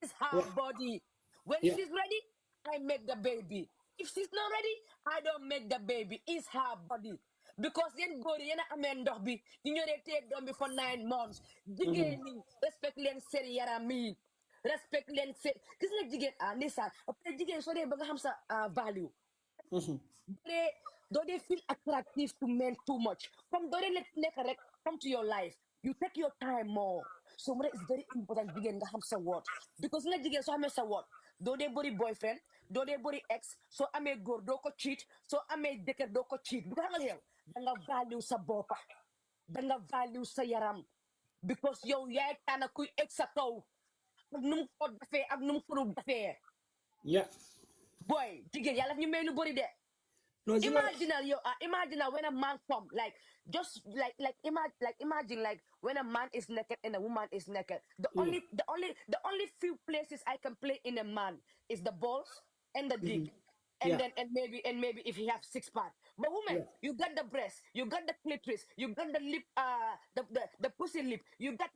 It's her body. When she's ready, I make the baby. If she's not ready, I don't make the baby. It's her body. Because then go to amen dobi. You know they take them for 9 months. Jigeni respect len seri yara mi. Respect len seri. Kis na jigen listen. Après jigen so they bang hamsa value. Do they feel attractive to men too much? Come, do they let come to your life? You take your time more. So it's very important again to have some what. Because let again so I may say what. Do they body boyfriend? Do they body ex? So I may go do ko cheat. So I may deke do ko cheat. Because I'm here. Danga value sa bopa. Danga value sa yaram. Because yo yay kana kuy ex sa kaw. Agnum ko dafe, agnum ko dafe. Yeah. Boy, jigen yalla ñu may lu bari de. Imagine when a man come, like just like imagine like when a man is naked and a woman is naked. The only few places I can play in a man is the balls and the dick. And then and maybe if he have 6 pack. But woman, you got the breast, you got the clitoris, you got the lip, the pussy lip, you got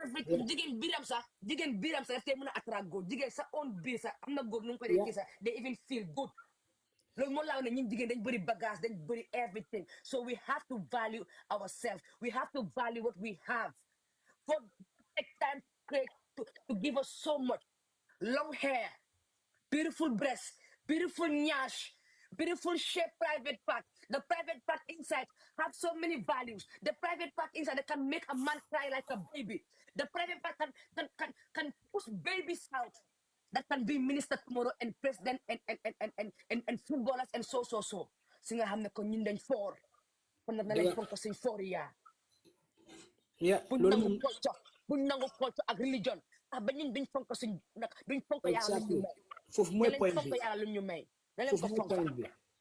everything. Digging biram sa if they wanna attract good. Digging sa own beer sa I'm not good nung they even feel good. Everything. So we have to value ourselves. We have to value what we have. For take time to give us so much. Long hair, beautiful breasts, beautiful nyash, beautiful shape private part. The private part inside have so many values. The private part inside that can make a man cry like a baby. The private part can push babies out. That can be minister tomorrow and president and footballers and so. Singa hamne ko ñun dañ for. Kon na lañ fonko suñ for ya. Yeah. Buñ nangu culture ak religion. Ba ñun duñ fonko suñ duñ fonko yàlla lu ñu may. Fofu moy point bi. Fonko yàlla lu ñu may.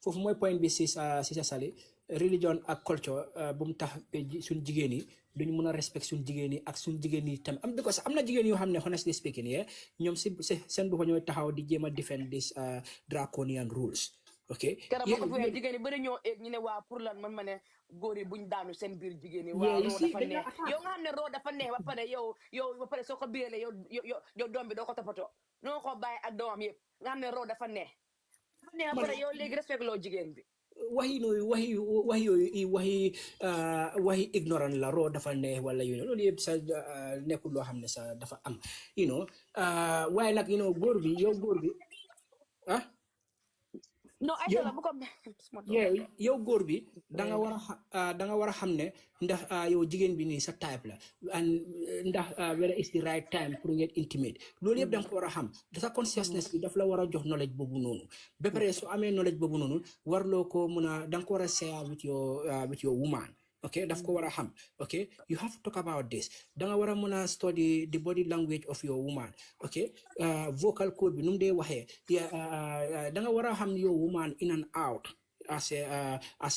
Fofu moy point bi si sa sali religion ak culture bu mu tax suñ jigéen yi duñ mëna respect suñ jigéen yi ak suñ jigéen yi tam am because am na jigéen yoo xam ne honestly speaking ñoom si seen bu ko ñooy taxaw di jéem a defend this draconian rules. Okay. Karama ko jigéen yi bari ñoo ñu ne waa pour lan man ma ne góor yi buñ daanu seen biir jigéen yi waa roo dafa neex yow nga xam ne roo dafa neex ba pare yow ba pare soo ko biirale yow doom bi doo ko toppatoo noo ko bàyyi ak doomam yëpp nga xam ne roo dafa neex ba pare yow léegi respect loo jigéen bi waxi ignorant la roo dafa neex wala loolu yëpp sa nekkul loo xam ne sa dafa am waaye nag góor bi No, I yow said bu ko suma doom. yeah yow góor bi da nga war a xam ne ndax yow jigéen bi nii sa type la and ndax whether it's the right time pour ngeen intimate loolu yëpp da nga ko war a xam sa consciousness bi daf la war a jox knowledge boobu noonu ba pare su amee knowledge boobu noonu warloo ko mun a da nga ko war a share with your woman. Okay, daf ko war a xam. Okay, you have to talk about this. Da nga war a mun a study the body language of your woman. Okay, vocal code bi nu mu dee waxee da nga war a xam your woman in and out as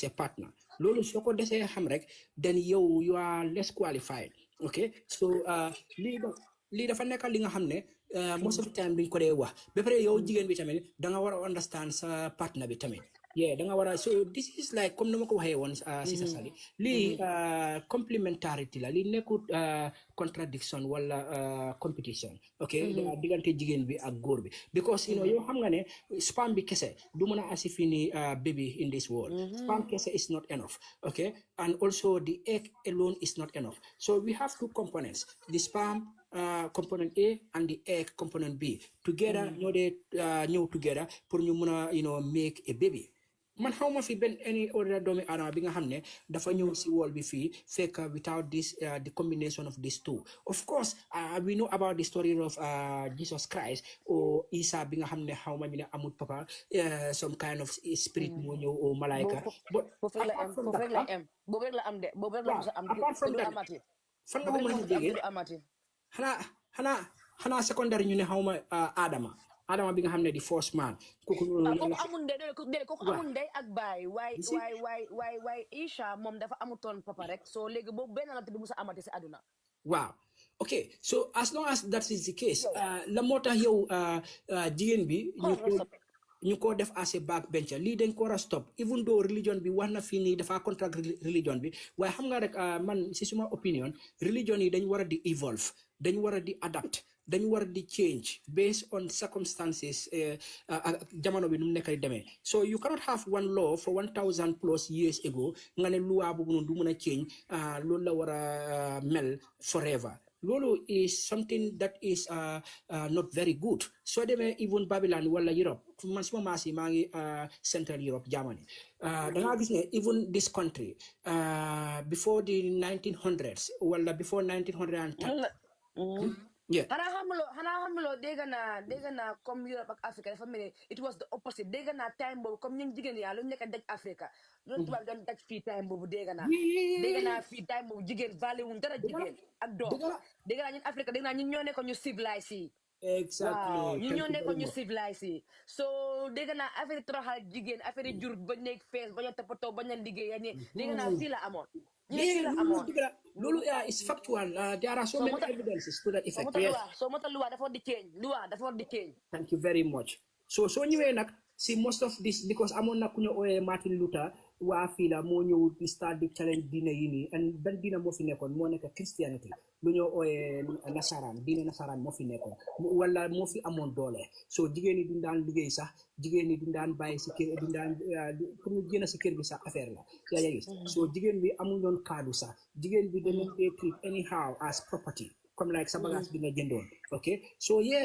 a partner. Loolu soo ko desee xam rek then you are less qualified. Okay, so lii dafa nekk li nga xam ne most of the time duñ ko dee wax ba pare yow jigéen bi tamit da nga war a understand sa partner bi tamit. Yeah, da nga war a so this is like comme nu ma ko waxee woon si sa sali lii complementarity la lii nekkut contradiction wala competition. Okay, diggante jigéen bi ak góor bi because you know yow xam nga ne sperm bi kese du mën a asifi ni baby in this world. Sperm kese is not enough. Okay, and also the egg alone is not enough, so we have two components, the sperm component A and the egg component B together ñoo dee ñëw together pour ñu mën a make a baby. Man xaw ma fi benn any other doomi aadama bi nga xam ne dafa ñëw si wall bi fii fekk without this the combination of these two. Of course we know about the story of Jesus Christ or Isa bi nga xam ne xaw ma ñu ne amul papa some kind of spirit moo ñëw or malaika. But apart from that boobu rek la am de boobu rek la musa am apart from that fan nga ko mën a déggee xanaa secondaire ñu ne xaw ma Adama bi nga xam ne di first man kooku amul ndey kooku amul ndey ak baay waay Isha moom dafa amutoon papa rek so léegi boobu benn la te du musa amati si àdduna. Wow. Okay, so as long as that is the case la moo tax yow jigéen bi ñu ko def as a backbencher lii dañ ko war a stop even though religion bi wax na fii nii dafa contract religion bi waaye xam nga rek man si suma opinion religion yi dañ war a di evolve dañ war a di adapt dañ war a di change based on circumstances jamono bi nu mu nekk di demee so you cannot have one law for 1000 plus years ago nga ne loi boobu noonu du mun a change loolu la war a mel forever. Lolo is something that is not very good. So demee even Babylon wala Europe man suma maasi maa ngi Central Europe Germany da nga gis ne even this country before the 1900s wala before 1910 xanaa xamuloo dégg naa comme Europe ak Afrique dafa mel ni it was the opposite dégg naa time boobu comme ñun jigéen yaa lu nekk daj Afrique loolu tubaab doon daj fii time boobu dégg naa fii time boobu jigéen valé wuñ dara jigéen ak doom dégg naa ñun Afrique dégg naa ñun ñoo nekkoon ñu civilisé yi. Exactly. ñun ñoo nekkoon ñu civilisé yi so dégg naa affaire toroxal jigéen affaire jur ba nekk fees ba ñu toppatoo ba ñu liggéey dégg naa fii la amoon. Lulu is factual. There are so many evidences to that effect. So luwa dafa di change. Luwa dafa di change. Thank you very much. So ñëwee nag si most of this because amoon na ku ñu ooyee Martin Luther waa fii la moo ñëw di start di challenge diine yi nii and ban diine moo fi nekkoon moo nekk Christianity lu ñoo ooyee diine nasaraan moo fi nekkoon wala moo fi amoon doole so jigéen ñi duñ daan liggéey sax jigéen ñi duñ daan bàyyi si kër duñ daan pour ñu génn si kër bi sax affaire la yaa ngi gis so jigéen bi amul yoon kaddu sax jigéen bi dañ leen treat anyhow as property comme like sa bagage bi nga jëndoon okay so yeah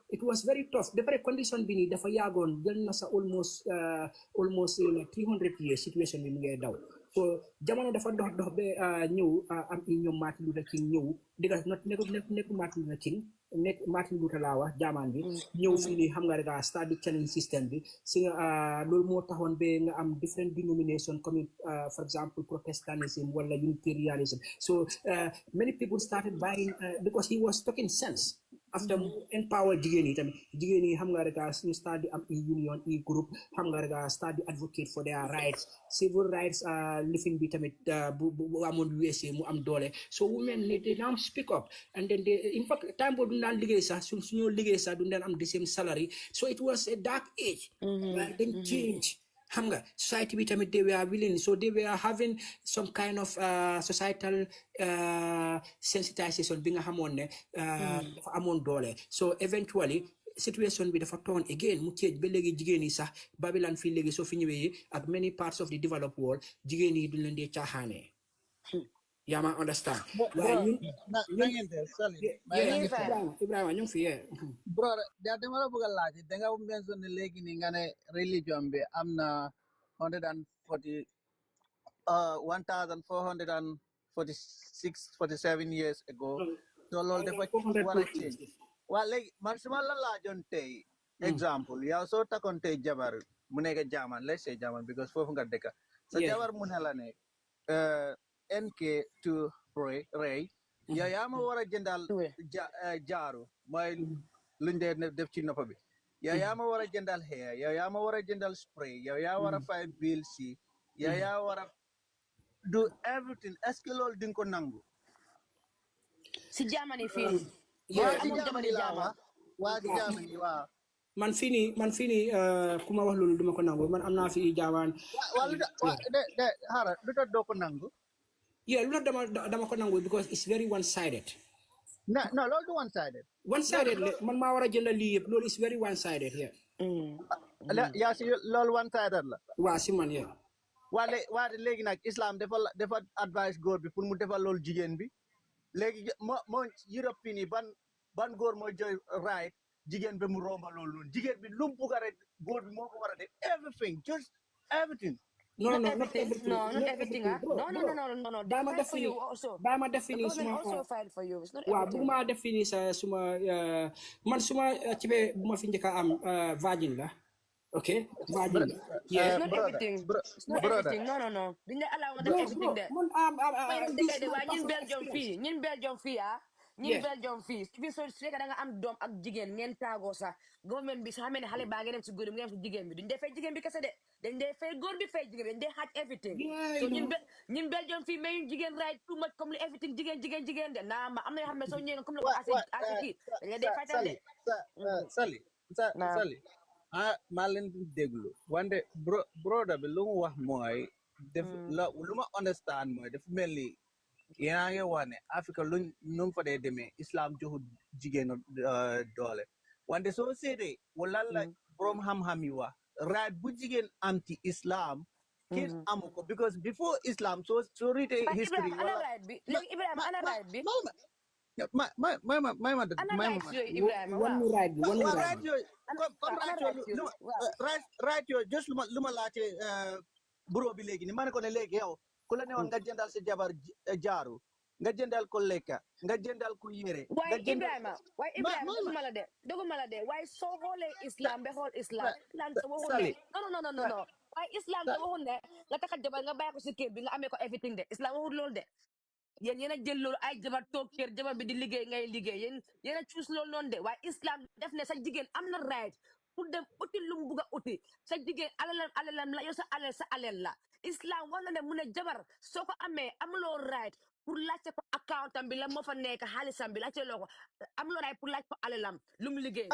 it was very tough the very condition bi nii dafa yaagoon jël na sa almost 300 years situation bi mu ngay daw so jamono dafa dox ba ñëw am ñoom Martin Luther King ñëw diga nekk Martin Luther King nekk Martin Luther laa wax jaamaan bi ñëw fii nii xam nga rek start di challenge system bi si loolu moo taxoon ba nga am different denomination comme for example Protestantism wala Unitarianism so many people started buying because he was talking sense after empower jigéen yi tamit jigéen yi xam nga rek ñu start di am union group xam nga rek start di advocate for their rights civil rights living bi tamit bu amoon USA mu am doole so women they now speak up and then in fact time boobu daan liggéey sax suñu liggéey sax du daan am the same salary so it was a dark age then change xam nga society bi tamit they were willing so they were having some kind of societal sensitization bi nga xamoon ne dafa amoon doole so eventually situation bi dafa turn again mu change ba léegi jigéen yi sax Babylon fii léegi soo fi ñëwee ak many parts of the developed world jigéen yi duñ leen dee caaxaanee yaa ma understand waaye bro, ñun na ngeen def Sali yeah ngi fi. Ibrahima ñu ngi fi yeah Bro, dama la bëgg a laaj da nga mention ne léegi ni nga ne religion bi am na 140 1446 47 years ago. So loolu dafa war a change. Waa léegi man su ma la laajoon tey exemple yow soo takkoon tey jabar mu nekk jaaman let's say jaaman because foofu nga dëkka sa jabar mu ne la ne nk2ray yow yaa ma war a jëndal jaaru mooy luñ dee def ci noppa bi yow yaa ma war a jëndal hair yow yaa ma war a jëndal spray yow yaa war a fay bill si yow yaa war a do everything est-ce que loolu di nga ko nangu si jaamani fii nii waa si jaamani laa wax waa si jaamani waaw man fii nii ku ma wax loolu duma ko nangu man am naa fi jaawaan waa lu tax xaaral lu tax doo ko nangu yeah lu tax dama ko nangu because it's very one sided no loolu du one sided man maa war a jënd lii yëpp loolu is very one sided here yaa si loolu one sided la waa si man yeah waa léegi nag islam dafa advice góor bi pour mu defal loolu jigéen bi léegi moo Europe fii nii ban góor mooy joy right jigéen bi mu romba loolu noonu jigéen bi lu mu bugg a rek góor bi moo ko war a def everything just everything not everything no dama def fini dama def fini suma also fight for you it's not waaw buguma def fini sa suma man suma ci be bu ma fi njëkk a am virgin la okay virgin la yeah it's not everything it's not everything no didn't allow me to everything there ñun Belgium fii ñun Belgium fii fi so fekk da nga am doom ak jigéen ngeen taagoo sax government bi sax xamee ne xale baa ngi dem si góor bi nga dem si jigéen bi duñ dee fay jigéen bi kese de dañ dee fay góor bi fay jigéen bi dañ dee xaaj everything so ñun Belgium fii mais jigéen right too much comme li everything jigéen de naa ma am na yoo xam ne soo ñëwee comme la ko asi kii dañ dee faytal de Sali maa leen di déglu wante broda bi lu mu wax mooy def lu ma understand mooy dafa mel ni yaa ngi wax ne Afrique luñ nu mu fa dee demee islam joxu jigéen doole wante soo seetee wala la borom xam-xam yi wax right bu jigéen am ci islam kenn amu ko because before islam soo readee history wala Ibrahima ana right bi right yooyu just lu ma laajte bureau bi léegi ni ma ne ko ne léegi yow ku la ne woon nga jëndal sa jabar jaaru nga jëndal ko lekka nga jëndal ko yére waaye Ibrahima doguma la de waaye soo xoolee islam ba xool islam sa waxul ne non waaye islam sa waxul ne nga tax a jabar nga bàyyi ko si kër bi nga amee ko everything de islam waxul loolu de yéen a jël loolu ay jabar toog kër jabar bi di liggéey ngay liggéey yéen a cuus loolu noonu de waaye islam def ne sa jigéen am na right pour dem uti lu mu bugg a uti sa jigéen alalam la yow sa alal la islam wax na ne mu ne jabar soo ko amee amuloo right pour laajte ko accountam bi la moo fa nekk xaalisam bi laajte loo ko amuloo right pour laaj ko alalam lu mu liggéey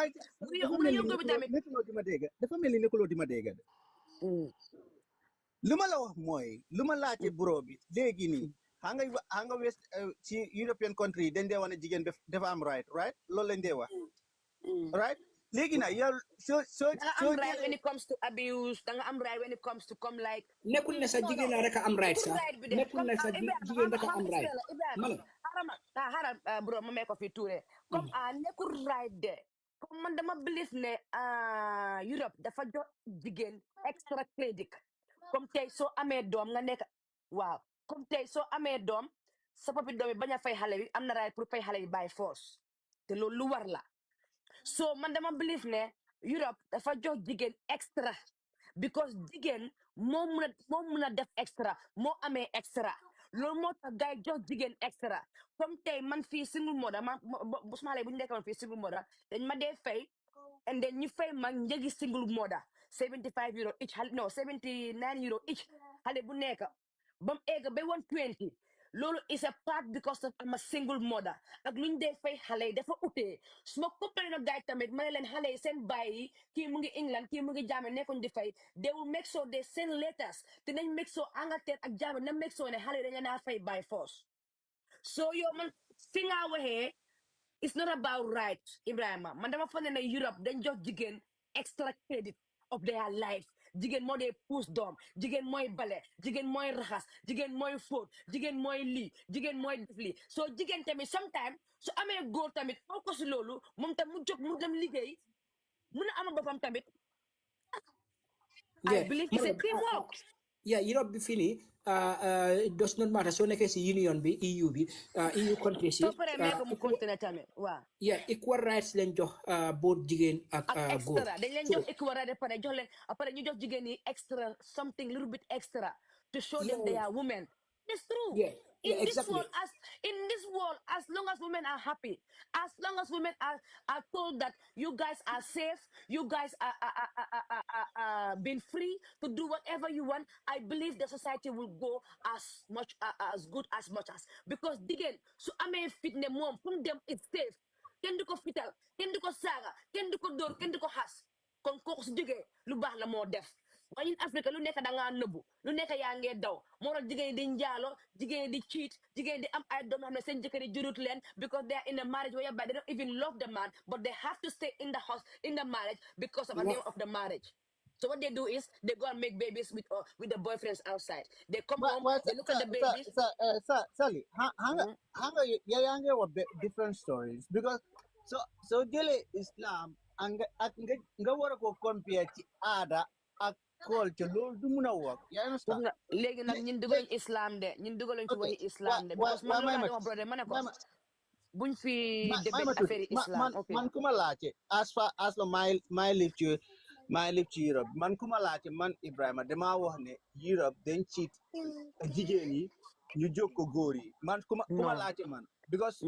mu ne yóbbu bi tamit dafa mel ni nekkuloo di ma dégg de lu ma la wax mooy lu ma laajte bureau bi léegi nii xam nga west ci European country yi dañ dee wax ne jigéen dafa am right loolu lañ dee wax right léegi nag yow soo da nga am right when it comes to abuse da nga am right when it comes to come like nekkul ne sa jigéen la rek a am right sax nekkul ne sa jigéen rek a am right xaaral bro ma mee ko fi tuure comme nekkul right de comme man dama believe ne Europe dafa jox jigéen extra crédit comme tey soo amee doom nga nekk waaw comme tey soo amee doom sa papi doom yi bañ a fay xale bi am na right pour fay xale bi by force te loolu lu war la so man dama believe ne Europe dafa jox jigéen extra because jigéen moo mun a def extra moo amee extra loolu moo tax gars yi jox jigéen extra comme tey man fii single mother bu suma xale bu ñu nekkoon fii single mother dañ ma dee fay and then ñu fay ma njëgi single mother 75 euro each no 79 euro each xale bu nekk ba mu egg ba 120 loolu is a part because of I'm a single mother ak lu ñu dee fay xale yi dafa utee su ma compagnie no gaay tamit ma ne leen xale yi seen baay yi kii mu ngi England kii mu ngi Jammeh nekkoon di fay they will make sure they send letters te nañ make sure Angleterre ak Jammeh na make sure ne xale yi dañ leen a fay by force so yow man fi nga waxee it's not about right Ibrahima man dama foog ne Europe dañ jox jigéen extra credit of their life jigéen moo dee puus doom jigéen mooy bale jigéen mooy raxas jigéen mooy fóot jigéen mooy lii jigéen mooy def lii soo jigéen tamit sometime su amee góor tamit foo ko si loolu moom tam mu jóg mu dem liggéey mun a amal boppam tamit I believe it's a teamwork. Yeah, Europe bi fii nii it does not matter soo nekkee si union bi EU bi EU countries yi soo paree mee ko mu continuer tamit waaw yeah equal rights lañ jox both jigéen ak góor extra dañ leen jox equal rights pare jox leen après ñu jox jigéen yi extra something little bit extra to show them they are women. It's true. Yeah, In this exactly. world, as long as women are happy, as long as women are told that you guys are safe, you guys are being free to do whatever you want, I believe the society will go as much as good as much as because again, so I may fit them mom from them it's safe. Kenn du ko fital, kenn du ko saaga, kenn du ko dóor, kenn du ko xas. Kon kooku su jógee lu baax la moo def. waaye in Afrique lu nekk da ngaa nëbbu lu nekk yaa ngee daw moo tax jigéen di njaalo jigéen di cheat jigéen di am ay doom yoo xam ne seen jëkkër yi jurut leen because they are in a marriage whereby they don't even love the man but they have to stay in the house in the marriage because of the name of the marriage. So what they do is they go and make babies with the boyfriends outside. They come home, they look at the babies. Sally, hanga yayange wa different stories because so jele Islam nga wara ko compare ci ada ak culture loolu du mun a wax yaa understand léegi nag ñun dugaluñ islam de ñun dugaluñ ci waxi islam de because man loolu laa di wax brother ma ne ko buñ fi debate affaire islam ok man kuma laajte as far as my live ci Europe man kuma laajte man Ibrahima dama wax ne Europe dañ ci jigéen yi ñu jokko góor yi man kuma laajte man because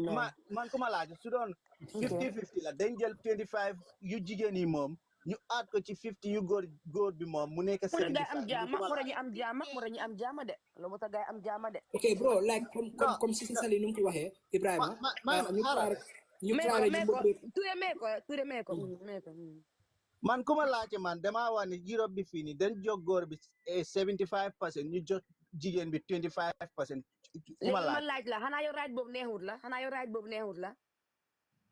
man kuma laajte su doon 50-50 la dañ jël 25 yu jigéen yi moom ñu add ko ci 50 yu góor bi moom mu nekk 75 am jaama moo tax ñu am jaama de loolu moo tax gaay am jaama de ok bro like comme si Sali nu mu ko waxee Ibrahima ñu ture man kuma laajte man dama wax ne Europe bi fii nii dañ jóg góor bi 75% ñu jóg jigéen bi 25%. léegi man laaj la xanaa yow right boobu neexut la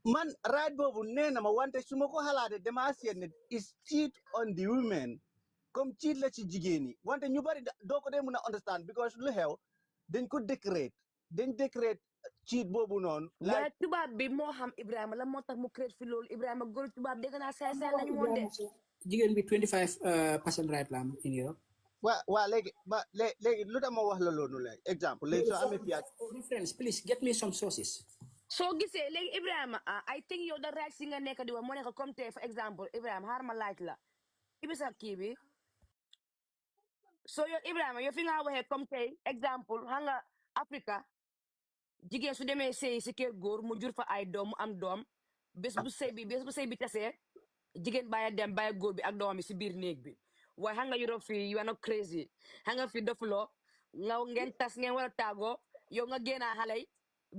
man right boobu nee na ma wante su ma ko xalaatee damaa seet ne is cheat on the women comme cheat la ci jigéen yi wante ñu bari doo ko dee mën a understand because lu xew dañ ko décrète cheat boobu noonu. waaye tubaab bi moo xam Ibrahima la moo tax mu créé fi loolu Ibrahima góor tubaab dégg naa say lañu woon de. jigéen bi 25% right la am in Europe. waa léegi lu tax ma wax la loolu la exemple léegi soo amee fiat. Friends please get me some sources. soo gisee léegi Ibrahima I think yow da right si nga nekk di wax moo nekk comme tey for exemple Ibrahima xaaral ma laaj la ibisa kii bi soo yow Ibrahima yow fi nga waxee comme tey exemple xam nga Africa jigéen su demee sëy si kër góor mu jur fa ay doom mu am doom bés bu sëy bi tasee jigéen bàyyi dem bàyyi góor bi ak doom bi si biir néeg bi waaye xam nga Europe fii you are not crazy xam nga fi dofuloo nga ngeen tas ngeen war a tàggoo yow nga génna xale yi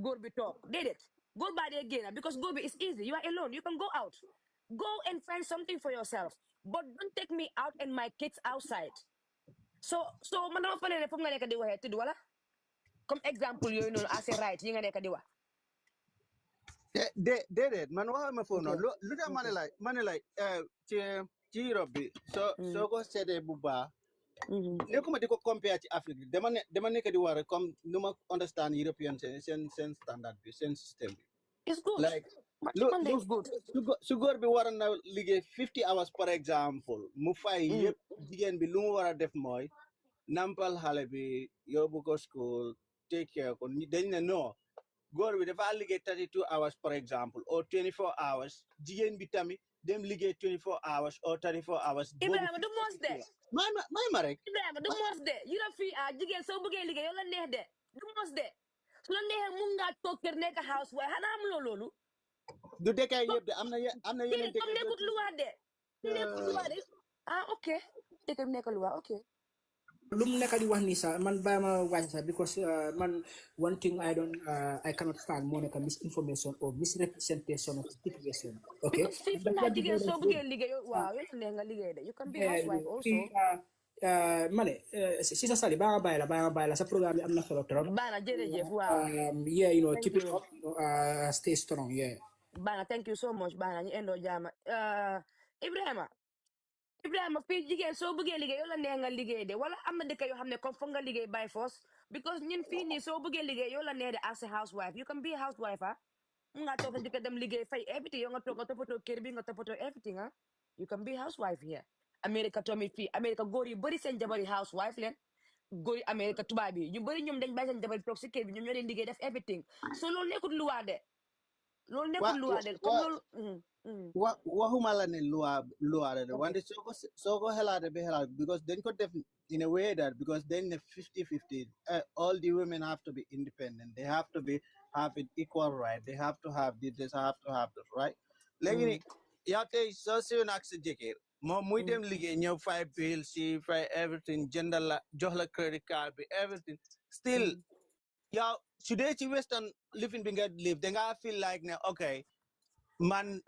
góor bi toog déedéet góor baa dee génna because góor bi is easy you are alone you can go out go and find something for yourself but don't take me out and my kids outside so man dama fa ne foofu nga nekk di waxee tudd wala comme exemple yooyu noonu assez right yi nga nekk di wax déedéet man waxama foofu noonu lu tax ma ne la ci Europe bi soo ko seetee bu baax nekkuma di ko compare ci Afrique bi dama nekk di war comme nu ma understand European seen standard bi seen système bi it's good like su góor bi war na liggéey 50 hours par exemple mu fay yëpp jigéen bi lu mu war a def mooy nampal xale bi yóbbu ko school take care ko dañ ne non góor bi dafa liggéey 32 hours par exemple or 24 hours jigéen bi tamit dem liggéey 24 hours or 34 hours. Ibrahima du mos de. may ma rek. Ibrahima du mos de yu la fii jigéen soo bëggee liggéey yow la neex de du mos de su la neexee mun ngaa toog kër nekk house waaye xanaa am loolu. du dëkkaay yëpp de am na yeneen dëkk comme nekkut lu wax de. nekkut lu wax de ok dëkk bi nekk lu wax ok. lu mu nekk di wax nii sax man bàyyi ma wàññi sax because man one thing I cannot stand moo nekk misinformation or misrepresentation of the situation. Okay. because fii naa jigéen soo bëggee liggéey waaw yow neex nga liggéey de you can be housewife also. ma ne si sa Sali baa nga bàyyi la sa programme bi am na solo trop. Bana jërëjëf waaw. yeah you know keep it up stay strong yeah. Bana thank you so much Bana ñu endoo jaama Ibrahima Ibrahima fii jigéen soo bëggee liggéey yow la neex nga liggéey de wala am na dëkk yoo xam ne comme foog nga liggéey by force because ñun fii nii soo bëggee liggéey yow la neex de as a housewife you can be a housewife mun ngaa toog sa jëkkër dem liggéey fay everything yow nga toog nga toppatoo kër bi nga toppatoo everything you can be a housewife here America tamit fii America góor yu bëri seen jabari housewife leen góor yi America tubaab yi ñu bëri ñoom dañ bàyyi seen jabari toog si kër bi ñoom ñoo leen liggéey def everything so loolu nekkul luwaa de loolu nekkul luwaa de comme loolu waxuma la ne loi la de wante soo ko xelaate be xelaat because dañ ko def in a way that because dañ ne 50-50 all the women have to be independent they have to be have an equal right they have to have this they have to have that right léegi ni yow tey soo siw nak sa jëkkër moom muy dem liggéey ñëw fay bill si fay everything jëndal la jox la credit card bi everything still yow su dee ci western living bi nga live da nga feel like ne okay man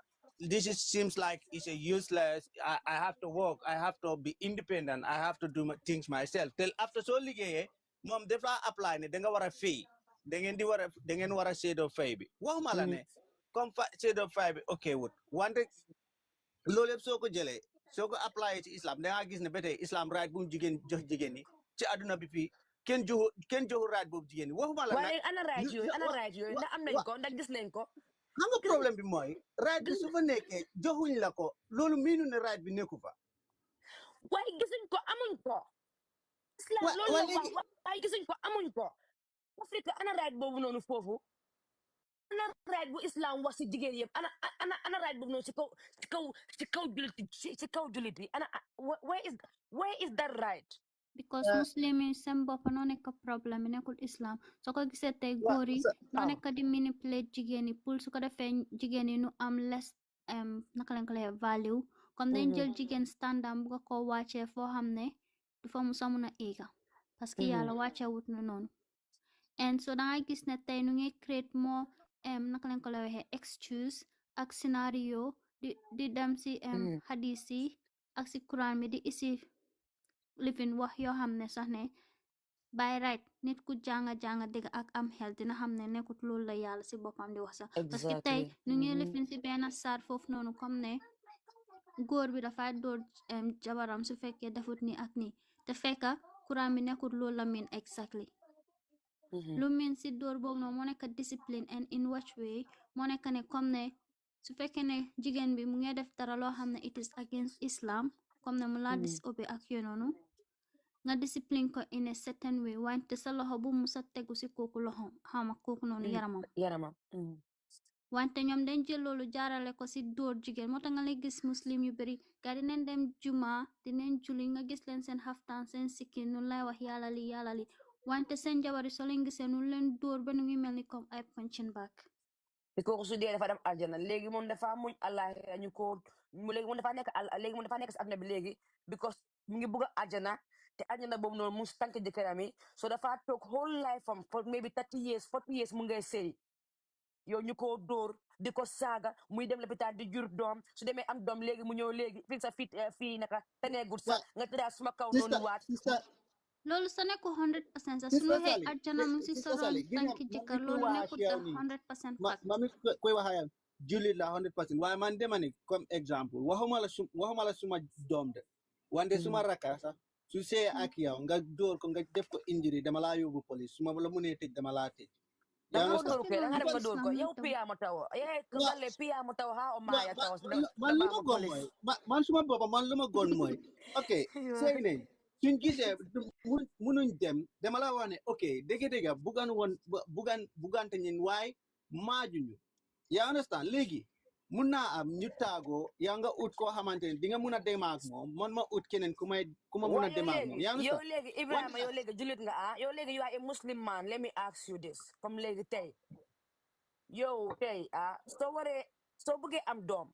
seems like it's a useless. I have to work. I have to be independent. I have to do things myself. Till after so liggéeyee moom dafa apply ne da nga war a fay da ngeen war a séedoo fay bi waxuma la ne comme séedoo fay bi ok wut wante loolu yëpp soo ko jëlee soo ko apply ci islam da nga gis ne ba tey islam right bu mu jigéen jox jigéen ñi ci àdduna bi fii kenn joxu right boobu jigéen ñi waxuma la nag waaye ana right yooyu ndax am nañ ko ndax gis nañ ko xam nga problème bi mooy right bi su fa nekkee joxuñ la ko loolu miinu ne right bi nekku fa waaye gisuñ ko amuñ ko islam loolu la wax waaye gisuñ ko amuñ ko Afrique ana right boobu noonu foofu ana right bu islam wax si jigéen yëpp ana right boobu noonu ci kaw jullit yi ana where is that right because muslim yi seen bopp noo nekk problème nekkul islam soo ko gisee tey góor yi noo nekk di manipulate jigéen yi pour su ko defee jigéen yi nu am less naka lañ ko lay value comme dañ jël jigéen standard bu ko wàccee foo xam ne du fa musa mun a éega parce que yàlla wàccee wut na noonu and so dangay gis ne tey nu ngi create more naka lañ ko lay waxee excuse ak scénario di dem si hadis yi ak si Quran mi di isi living wax yoo xam ne sax ne by right nit ku janga dégg ak am xel dina xam ne nekkut loolu la yàlla si boppam di wax sax parce que tey nu ngi living si benn saar foofu noonu comme ne góor bi dafay dóor jabaram su fekkee defut ni ak ni te fekka Quran bi nekkut loolu la mean exactly lu mean si dóor boobu noonu moo nekk discipline and in which way moo nekk ne comme ne su fekkee ne jigéen bi mu ngi def dara loo xam ne it is against Islam comme ne mu laa disobey ak yooyu noonu nga discipline ko in a certain way wante sa loxo bu mu sa tegu si kooku loxo xawma kooku noonu yaramam wante ñoom dañ jël loolu jaarale ko si dóor jigéen moo tax nga lay gis muslim yu bari gaa dinañ dem juma dinañ julli nga gis leen seen xaftaan seen sikki nu lay wax yàlla li wante seen jabari soo leen gisee nu leen dóor ba nu ngi mel ni comme ay punching bag te kooku su dee dafa dem aljana léegi moom dafa muñ allah ñu ko léegi moom dafa nekk si àdduna bi léegi because mu ngi bugg a aljana te aljana boobu noonu mu tànk jëkkëram yi so dafa toog whole life am for maybe 30 years 40 years mu ngay sëy yow ñu ko dóor di ko saaga muy dem lopitaan di jur doom su demee am doom léegi mu ñëw léegi fii naka teneegut sax nga tëddaa suma kaw noonu waat loolu sa nekku 100% sax suñu waxee aljana mu si soroon tànki jëkkër loolu nekkut 100% fact mami koy waxayam jullit la 100% waaye man dema ne comme exemple waxuma la suma doom de wante suma rakka sax su see ak yow nga dóor ko nga def ko injury dama laa yóbbu police suma la mënee tëj dama laa tëj danga dóor ko danga dem nga dóor ko yow piyaamo taw galle piyaamo taw ha o maaya taw man lu ma gon mooy man suma boppa man lu ma gon mooy ok sëy nañ suñ gisee munuñ dem dama la wax ne ok dëgg-dëgg bugante ñin waaye maajuñu yaa understand léegi mun naa am ñu taagoo yaa nga ut koo xamante ne di nga mun a dem ak moom man ma ut keneen ku ma mun a dem ak moom yaa yow léegi Ibrahima yow léegi julit nga yow léegi you are a Muslim man let me ask you this comme léegi tey yow tey soo bëggee am doom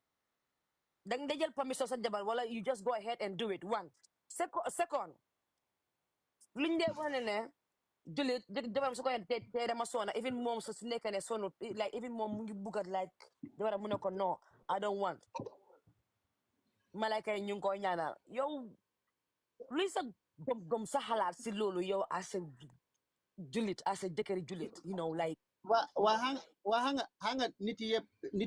dang da jël permission sa jabar wala you just go ahead and do it one second luñ dee wax ne julit jabaram su ko tey dama sona even moom su nekk ne sonu like even moom mu ngi buggat like jabaram mu ne ko no I don't want malayka yi ñu ngi koy ñaanal yow luy sa gom sa xalaat si loolu yow as a julit as a jëkkëri julit you know like hanga nit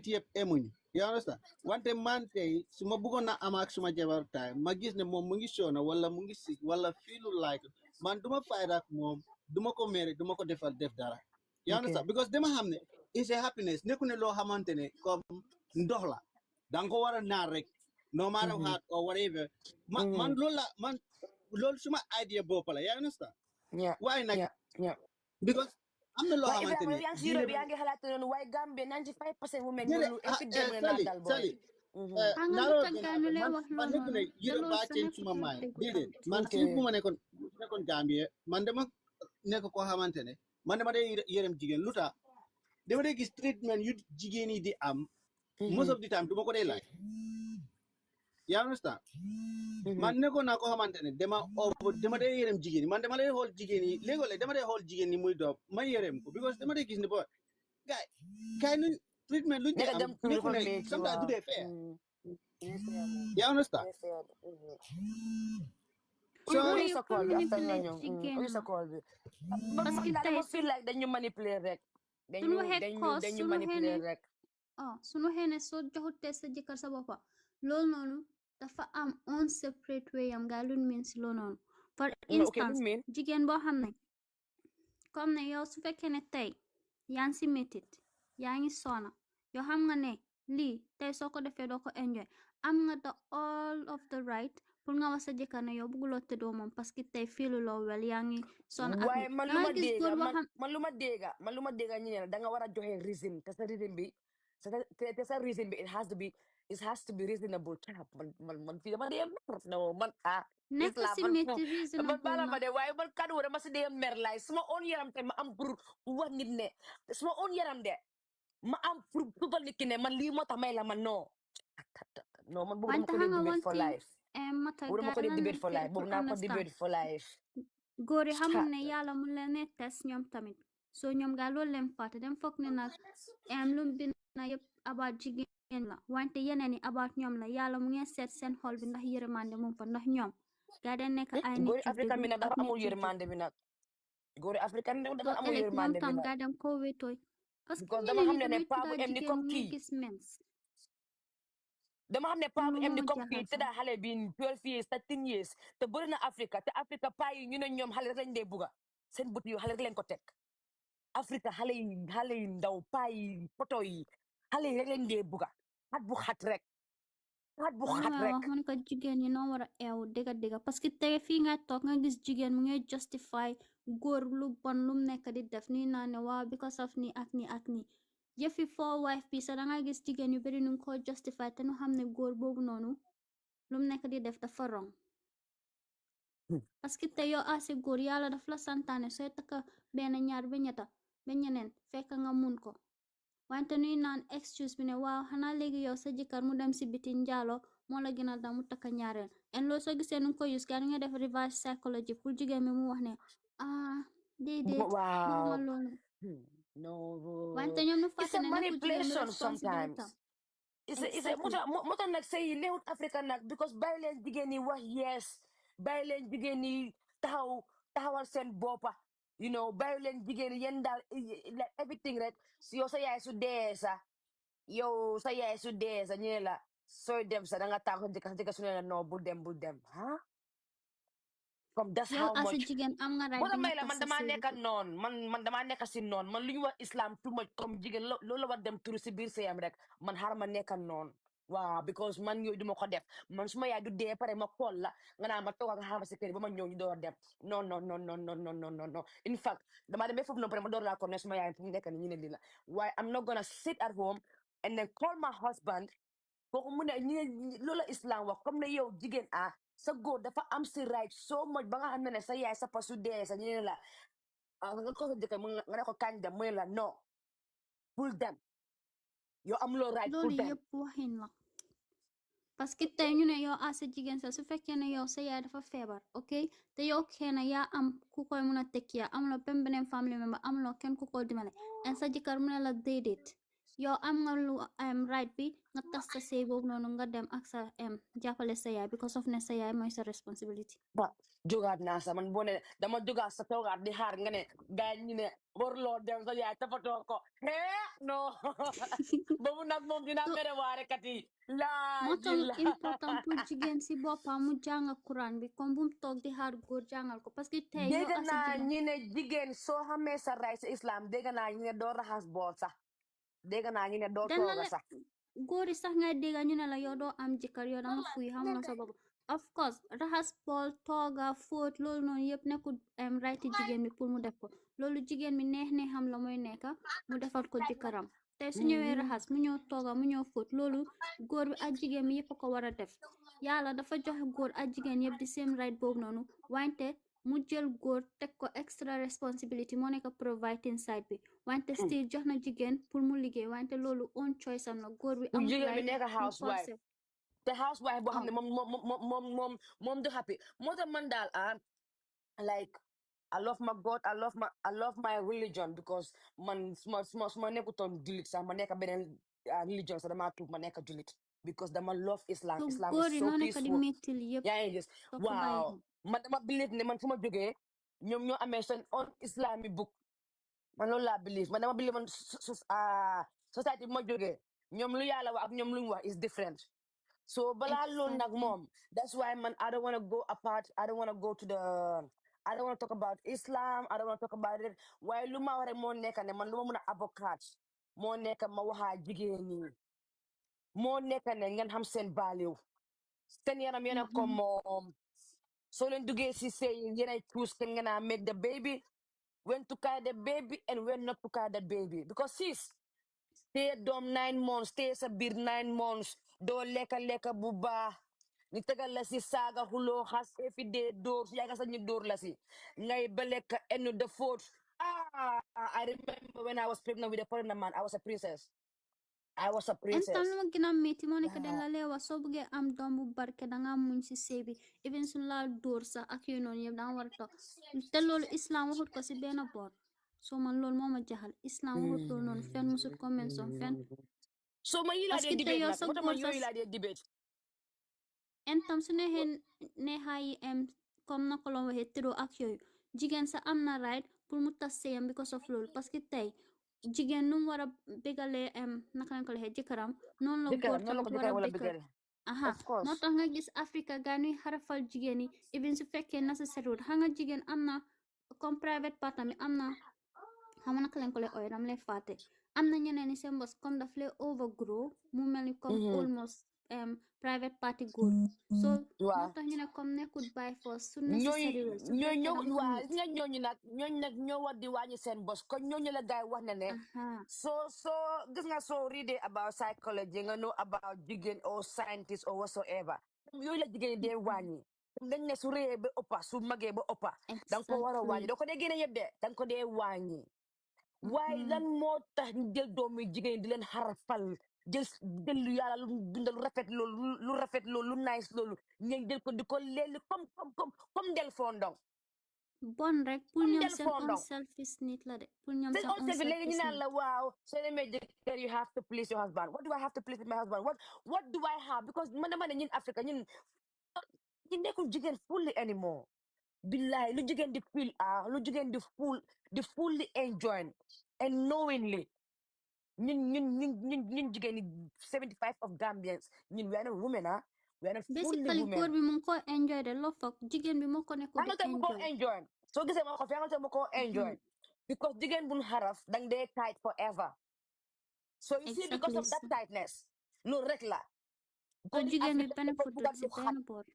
yep emuñ. You understand? Wante man tay suma bëggon na am ak suma jabar tay ma gis ne mom mu ngi sona wala mu ngi sick wala feel like man duma fight ak mom duma ko méré duma ko defal def dara. You understand? Because dama xamne it's a happiness neku ne lo xamantene comme ndox la dang ko wara nar rek no matter what or whatever man lol suma idea bop la. You understand? Yeah. Why not? Yeah. Because am na lo Why Ibrahim xamantene yang si Europe yang halat non why Gambia 95% women Dede, ñu epidemic na Sally, dal boy. Sally, Hanga not lu all tagga again. lu lay Man, wax man loolu nekk noonu ne te Europe loolu ba sa change suma nekkutul mind. déggu Dede, tamit. man si bu ma nekkoon Gambie, man dama nekk koo xamante ne man dama day yërëm jigéen lu tax dama day gis treatment yu jigéen yi di am. Most of the time duma ko day laaj. You understand? Man nekkoon naa koo xamante ne dama day yërëm jigéen yi man dama lay xool jigéen yi léegoo dama day xool jigéen yi muy doom ma yërëm ko because dama day gis ne bo kay nuñ treatment luñ ci am nekku ne sometimes du dee fair. You understand? So Góor sa yëpp call bi after nga manipulate ñëw. jigéen Sa la. call bi. Parce que Man tey dama feel like dañu manipuler rek. suñu waxee cause Dañu suñu waxee manipuler ne rek. suñu waxee ne soo joxut test sa jëkkër sa boppa loolu noonu dafa am on separate way am gaa luñ mean si loolu noonu for instance jigéen boo xam ne comme ne yow su fekkee ne tey yaa ngi si métit yaa ngi sona yoo xam nga ne lii tey soo ko defee doo ko enjoy am nga the all of the right pour nga wax sa jëkkër ne yow bëgguloo tëddoo moom parce que tey fiilu loo wel yaa ngi sona ak waaye man lu ma dégga ñu ne da nga war a joxe reason te sa reason bi it has to be reasonable man fii dama dee mer no man nekk si métti reasonable man bala ma de waaye man kàddu dama si dee mer laay suma own yaram te ma am pour wax nit ne suma own yaram de ma am pour dugal nit ki ne man lii moo tax may la man non man boobu dama ko dee debate for life boobu dama ko dee debate for life boobu naa ko debate for life góor yi xamul ne yàlla mu leen ne test ñoom tamit soo ñoom gaa loolu leen fàtte dem foog ne nag lu mu bind na yëpp about jigéen la wante yeneen yi about ñoom la yàlla mu ngeen seet seen xol bi ndax yërmande mu fa ndax ñoom gaa den nekk ay nit góori africain bi nag dafa amul yërmande bi nag góori africain bi dafa amul yërmande bi tam nag gaa dem koo wéetooy parce que dama xam ne ñeneen paa bu em ni comme kii dama xam ne paa bu em ni comme kii te daa xale bi 12 years 13 years te bëri na Afrique te Afrique paa yi ñu ne ñoom xale rek lañ dee bugga seen bët yu xale rek leen ko teg Afrique xale yi ndaw paa yi poto yi xale yi rek lañ dee bugga xat bu xat rek wax mu ne ko jigéen ñi noo war a eew dëgga parce que tey fii nga toog nga gis jigéen mu ngay justify góor lu bon lu mu nekk di def nii naa ne waaw because of nii ak nii ak nii jëfi foo wife bi sax danga gis jigéen yu bari nu ko justify te nu xam ne góor boobu noonu lu mu nekk di def dafa wrong parce que tey yow asi góor yàlla daf la santaane sooy takka benn ñaar ba ñetta ba ñeneen fekk nga mun ko wante nuy naan excuse bi ne waaw xanaa léegi yow sa jëkkër mu dem si biti njaalo moo la gënal da mu takka ñaareel en loolu soo gisee nu ko use gaa nga def reverse psychology pour jigéen bi mu wax ne déedéet bëgguma loolu wante ñoom ñu fàtte ne nekku jigéen bi responsibility moo tax nag say neexut Africa nag because bàyyi leen jigéen yi wax yes bàyyi leen jigéen yi taxawal seen boppa bàyyi leen jigéen yi yéen daal everything rek yow sa yaay su dee sa ñu ne la sooy dem sa da nga tàggu sa jëkkër su ne la non bul dem comme that's how much jigéen am nga moo tax may la man damaa nekk noon man damaa nekk si noon man lu ñu wax islam too much comme jigéen loolu la war dem turu si biir sëyam rek man xaaral ma nekk noon waaw because man yooyu duma ko def man su ma yaay du dee pare ma xool la nga naa ma toog ak xaaral si kër ba ma ñëw ñu door dem non in fact damaa dem ba foofu noonu pare ma door laa ko ne su ma yaay fu mu nekk ni ñu ne lii la waaye I'm not gonna sit at home and then call my husband kooku mu ne loolu islam wax comme ne yow jigéen sa góor dafa am si right so much ba nga xam ne sa yaay sa pasu dee sa ñu ne la nga ko sa jëkkër nga ne ko kañ dem mu ne la non bul dem yow amuloo right pour dem loolu yëpp waxin la parce que tey ñu ne yow sa jigéen sa su fekkee ne yow sa yaay dafa feebar ok te yow kenn yaa am ku koy mun a tekki yaa amuloo benn family member amuloo kenn ku ko dimbale en sa jëkkër mu ne la déedéet yow am nga lu right bi nga tas sa sëy boobu noonu nga dem ak sa jàppale sa yaay because of ne sa yaay mooy sa responsibility. ba jógaat naa sa man boo ne dama jógaat sa toogaat di xaar nga ne gars yi ñu ne waruloo dem sa yaay toppatoo ko non boobu nag moom dina mere waarekat yi moo tax lu important pour jigéen si boppam mu jàng Quran bi comme bu mu toog di xaar góor jàngal ko parce que tey yow dégg as a naa jigéen ñi ne jigéen soo xamee sa ray sa islam dégg naa ñi ne doo raxas bool sax dégg naa ñi ne doo dan la tooga sax góor yi sax ngay dégg ñu ne la yow doo am jëkkër yow danga fuy xam nga sa bopp of course raxas bool tooga fóot loolu noonu yëpp nekkul right jigéen bi pour mu def ko loolu jigéen bi neex-neexam la mooy nekka mu defal ko jëkkëram tey su ñëwee raxas mu ñëw tooga mu ñëw fóot loolu góor bi ak jigéen bi yëpp a ko war a def yàlla dafa joxe góor ak jigéen yëpp di same right boobu noonu wante mu jël góor teg ko extra responsibility moo nekk providing side bi wante still jox na jigéen pour mu liggéey wante loolu own choice am na góor bi amul jigéen bi right nekk mu housewife forcé te housewife boo xam ne moom du happy moo tax man daal like I love my God I love my religion because man suma nekkutoon jullit sax ma nekk beneen religion sax dama tuub ma nekk jullit because dama love Islam so Islam góor is yi so noo nekk di peaceful mettil yëpp yaa ngi gis soo ko bàyyi waaw man dama believe ne man fu ma jógee ñoom ñoo amee seen own Islamic book man loolu laa believe man dama believe man society bu ma jógee ñoom lu yàlla wax ak ñoom lu ñu wax is different so balaa loolu nag moom that's why man I don't want to go apart I don't want to go to the I don't want to talk about Islam I don't want to talk about it waaye lu ma waree moo nekk ne man lu ma mën a avocat moo nekk ma waxaa jigéen ñi moo nekk ne ngeen xam seen value seen yaram yéen a ko moom soo leen duggee si sëy yéen a choose ke ngeen a make the baby when to carry the baby and when not to carry the baby because sis téye doom 9 months téye sa biir 9 months doo lekka bu baax ni tegal la si saaga xuloo xas fi dee dóor su yaaga sa ñu dóor la si ngay ba lekka enu the foot I remember when I was pregnant with a foreigner man I was a princess en tam lu ma gën a métti moo nekk den la leewa soo bëggee am doom bu barke danga muñ si sëy bi even su la dóor sax ak yooyu noonu yëpp danga war a toog te loolu islam waxut ko si benn boor soo man loolu moo ma jaxal islam waxut loolu noonu fen musut ko mention fen so ma yi laa parce dee que te debate yow nag sa moo tax góor man sa yooyu laa dee debate en tam su neexee neexaa yi comme na ko la waxee tëddoo ak yooyu jigéen sa am na right pour mu tas sëyam because of loolu parce que tey jigéen nu mu war a bégalee naka lañ ko waxee jëkkëram noonu la góor tamit war a bégal aha moo tax nga gis Africa gaa ñuy xarafal jigéen yi even su fekkee necessary xam nga jigéen am na comme private part tamit am na xam nga naka lañ ko lay ooyee dam lay fàtte am na ñeneen ni seen bos comme daf lay overgrow mu mel ni comme almost private party góor so moo tax ñu ne comme nekkut by force su necessary wel su fekkee danga ko nit nga ñooñu nag ñoo war di wàññi seen bos kon ñooñu la gaay wax ne ne so gis nga soo reading about psychology nga know about jigéen or scientist or whatsoever yooyu la jigéen dee wàññi dañ ne su réyee ba ëppa su magee ba ëppa danga ko war a wàññi doo ko dee génne yëpp de danga ko dee wàññi waaye lan moo tax ñu jël doomi jigéen di leen xarafal jël lu yàlla lu dundal lu rafet loolu lu nice loolu ngeen jël ko di ko leeli comme del fondong bon rek pour ñoom seen own selfish nit la de pour ñoom seen own selfish léegi ñu naan la waaw soo demee jëkkër you have to please your husband what do I have to please my husband what do I have because man dama ne ñun Africa ñun nekkul jigéen fully anymore billahi lu jigéen di feel lu jigéen di fully enjoy and knowingly ñun jigéen ñi 75 of Gambians ñun we are not women we are not fully women góor bi mu ngi ko enjoy de loo foog jigéen bi moo ko nekk di enjoy soo gisee ma ko fi ma ko enjoy because jigéen bu xaraf dang dee tight forever so you see because of that tightness loolu rek la jigéen bi benefit si benn boor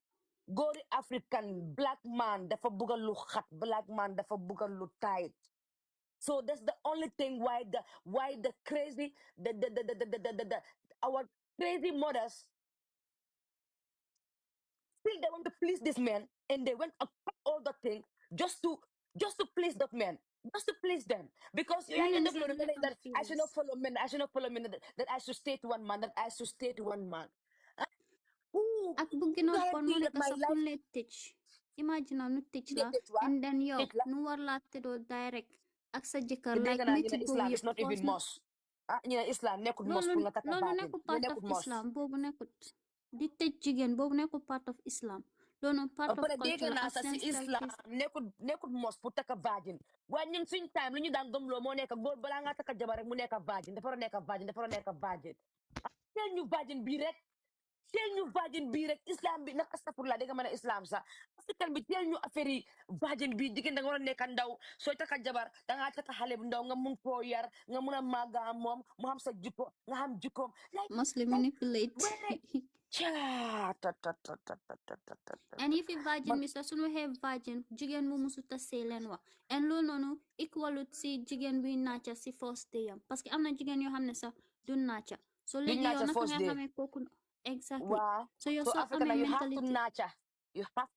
góori African black man dafa bugga lu xat black man dafa bugga lu tight so that's the only thing why the crazy our crazy mothers still they want to please this man and they went across all the thing just to please that man just to please them because that I should not follow men that I should stay to one man ak bu gënoon bon mu nekk sax ku lay tëj imagine nu tëj la and then yow nu war laa tëddoo direct ak sa jëkkër like métti boobu yëpp ah ñu ne islam nekkul mos pour nga takka loolu baatin nekkul ñu part of nekkul mos Islam boobu nekkul di tëj jigéen boobu nekkul part of Islam loolu part ba of pare dégg culture naa sax si ancestral islam nekkul mos pour takka vagin waaye ñun suñ time lu ñu daan gëmloo moo nekk góor balaa ngaa takka jabar rek mu nekk vagin dafa war a nekk vagin dafa war a nekk vagin teel ñu vagin bii rek teel ñu vagin bii rek islam bi nag astafurlah dégg nga mën a islam sax africain bi teel ñu affaire yi vagin bii jigéen da nga war a nekk ndaw sooy takka jabar da ngaa takka xale bu ndaw nga mun koo yar nga mun a màgga moom mu xam sa jikko nga xam jikkoom mostly manipulate and if you virgin mi sax suñu waxee virgin jigéen bu musu ta sëy leen wax and loolu noonu equalut si jigéen buy naaca si first day am parce que am na jigéen yoo xam ne sax du naaca so léegi yow naka nga xamee kooku exactly so yow soo Africa amee you have to mentality nurture you have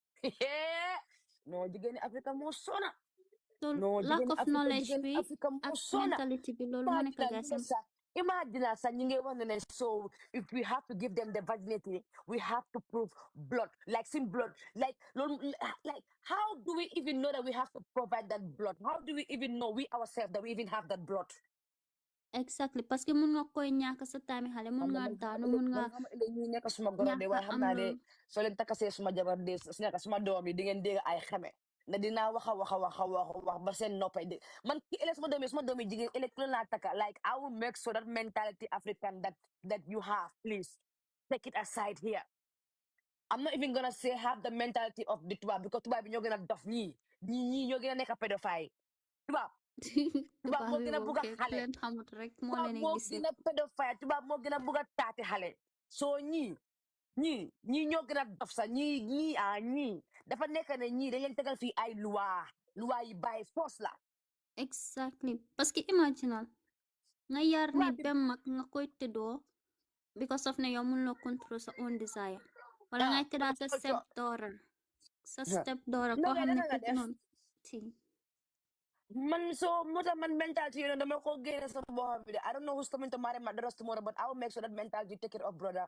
no jigéeni Africa moo sona so no lack jigéeni of Africa knowledge jigéeni bi Africa moo ak sona mentality bi loolu moo nekk gaasam imagine sa ñi ngay wax ne so if we have to give them the virginity we have to prove blood like sim blood like how do we even know that we have to provide that blood how do we even know we ourselves that we even have that blood exactly parce que mun nga koy ñàkk sa taami xale mun nga daanu mun nga ñuy nekk suma goro de waaye xam naa de soo leen takkasee suma jabar de su nekk suma doom yi di ngeen dégg ay xeme na dinaa wax ba seen noppay de man ki ëllëg suma doom yi jigéen ëllëg ku laa takka like I will make sure that mentality African that you have please take it aside here I'm not even gonna say have the mentality of the tubaab because tubaab bi ñoo gën a dof ñii ñoo gën a nekk pédophile tubaab moo gën a bugg a xale tubaab moo gën a pédophile tubaab moo gën a bugg a taati xale soo ñii ñoo gën a dof sax ñii dafa nekk ne ñii dañ leen tegal fii ay loi yi bàyyi force la exactly parce que imaginal nga yar nit ba mag nga koy tëddoo because of ne yow mun loo control sa own desire wala ngay tëddaa sa step daughter koo xam ne kooku noonu man so moo tax man mentality you know dama ko génne sama boppam bi de I don't know who's coming to marry my daughter tomorrow but I will make sure that mentality take care of brother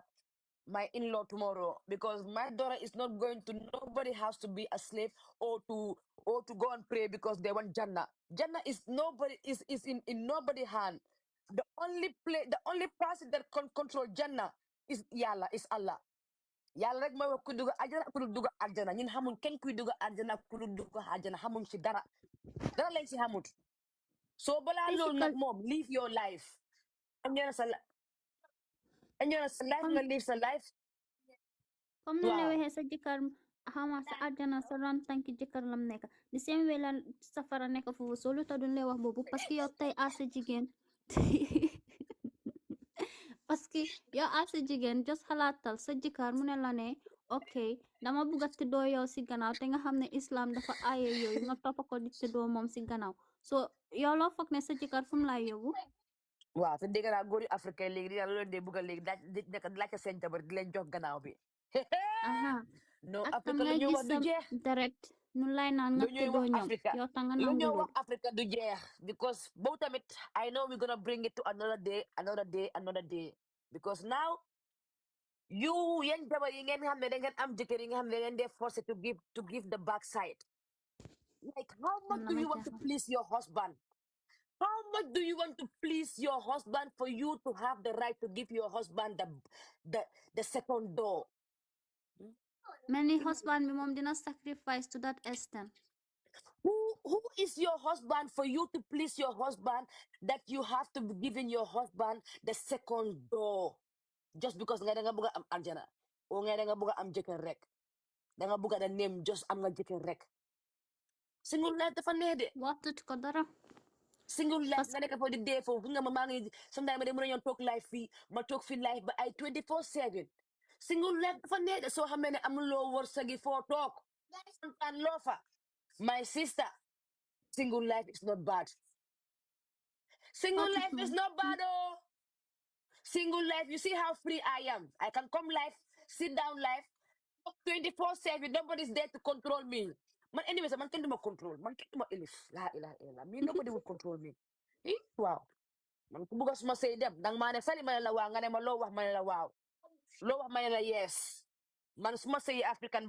my in-law tomorrow because my daughter is not going to nobody has to be a slave or to go and pray because they want Jannah is nobody is in nobody hand the only person that can control Jannah is Yàlla is Allah yàlla rek mooy wax ku dugg àjjana ku dugg àjjana ñun xamuñ kenn kuy dugg àjjana ku dugg àjjana xamuñ ci dara lañ ci xamut soo balaa loolu nag moom live your life enjoy sa life nga live sa life comme nu la waxee sa jëkkër xama sa àjjana sa ron tànki jëkkër lam nekk di seen wela safara nekk foofu soo lu tax duñ lay wax boobu parce que yow tey asa jigéen parce que yow asa jigéen just xalaatal sa jëkkër mu ne la ne ok dama bugg a tëddoo yow si gannaaw te nga xam ne islam dafa aaye yooyu nga toppa ko di tëddoo moom si gannaaw so yow loo foog ne sa jëkkër fu mu lay yóbbu waaw te dégg naa góori africain léegi dina loolu dee bugg a léegi laajte seen jabar di leen jox gannaaw bi no Afrique lu ñuy wax du jeex direct nu lay naan nga tëddoo ñoom yow ta nga nangu loolu Africa du jeex because boobu tamit I know we're gonna bring it to another day because now yéen jabar yi ngeen xam ne da ngeen am jëkkër yi nga xam ne da ngeen dee forcé to give the back side like how much do you want to please your husband how much do you want to please your husband for you to have the right to give your husband the second door many husband bi moom dina sacrifice to that extent who is your husband for you to please your husband that you have to be giving your husband the second door just because nga da nga bëgg am aljana o nga da nga bëgg am jëkkër rek da nga bëgg da name just am nga jëkkër rek single life dafa nee de waxtut ko dara single life nga nekk fa di dee foofu nga ma maa ngi sometimes ma de mën a ñoon toog life fii ma toog fi life ba ay 24/7 single life dafa nee de soo xamee ne amuloo wërsëgi foo toog kontaan loo fa my sister single life is not bad single life is not bad oh single life you see how free I am I can come live sit down live 24/7 nobody's there to control me man anyways man kenn duma control man kenn duma elif la ilaha illallah me nobody will control me waaw man ku bëgg suma sey dem dang maa ne sali ma ne la waaw nga ne ma loo wax ma ne la waaw loo wax ma ne la yes man suma sey african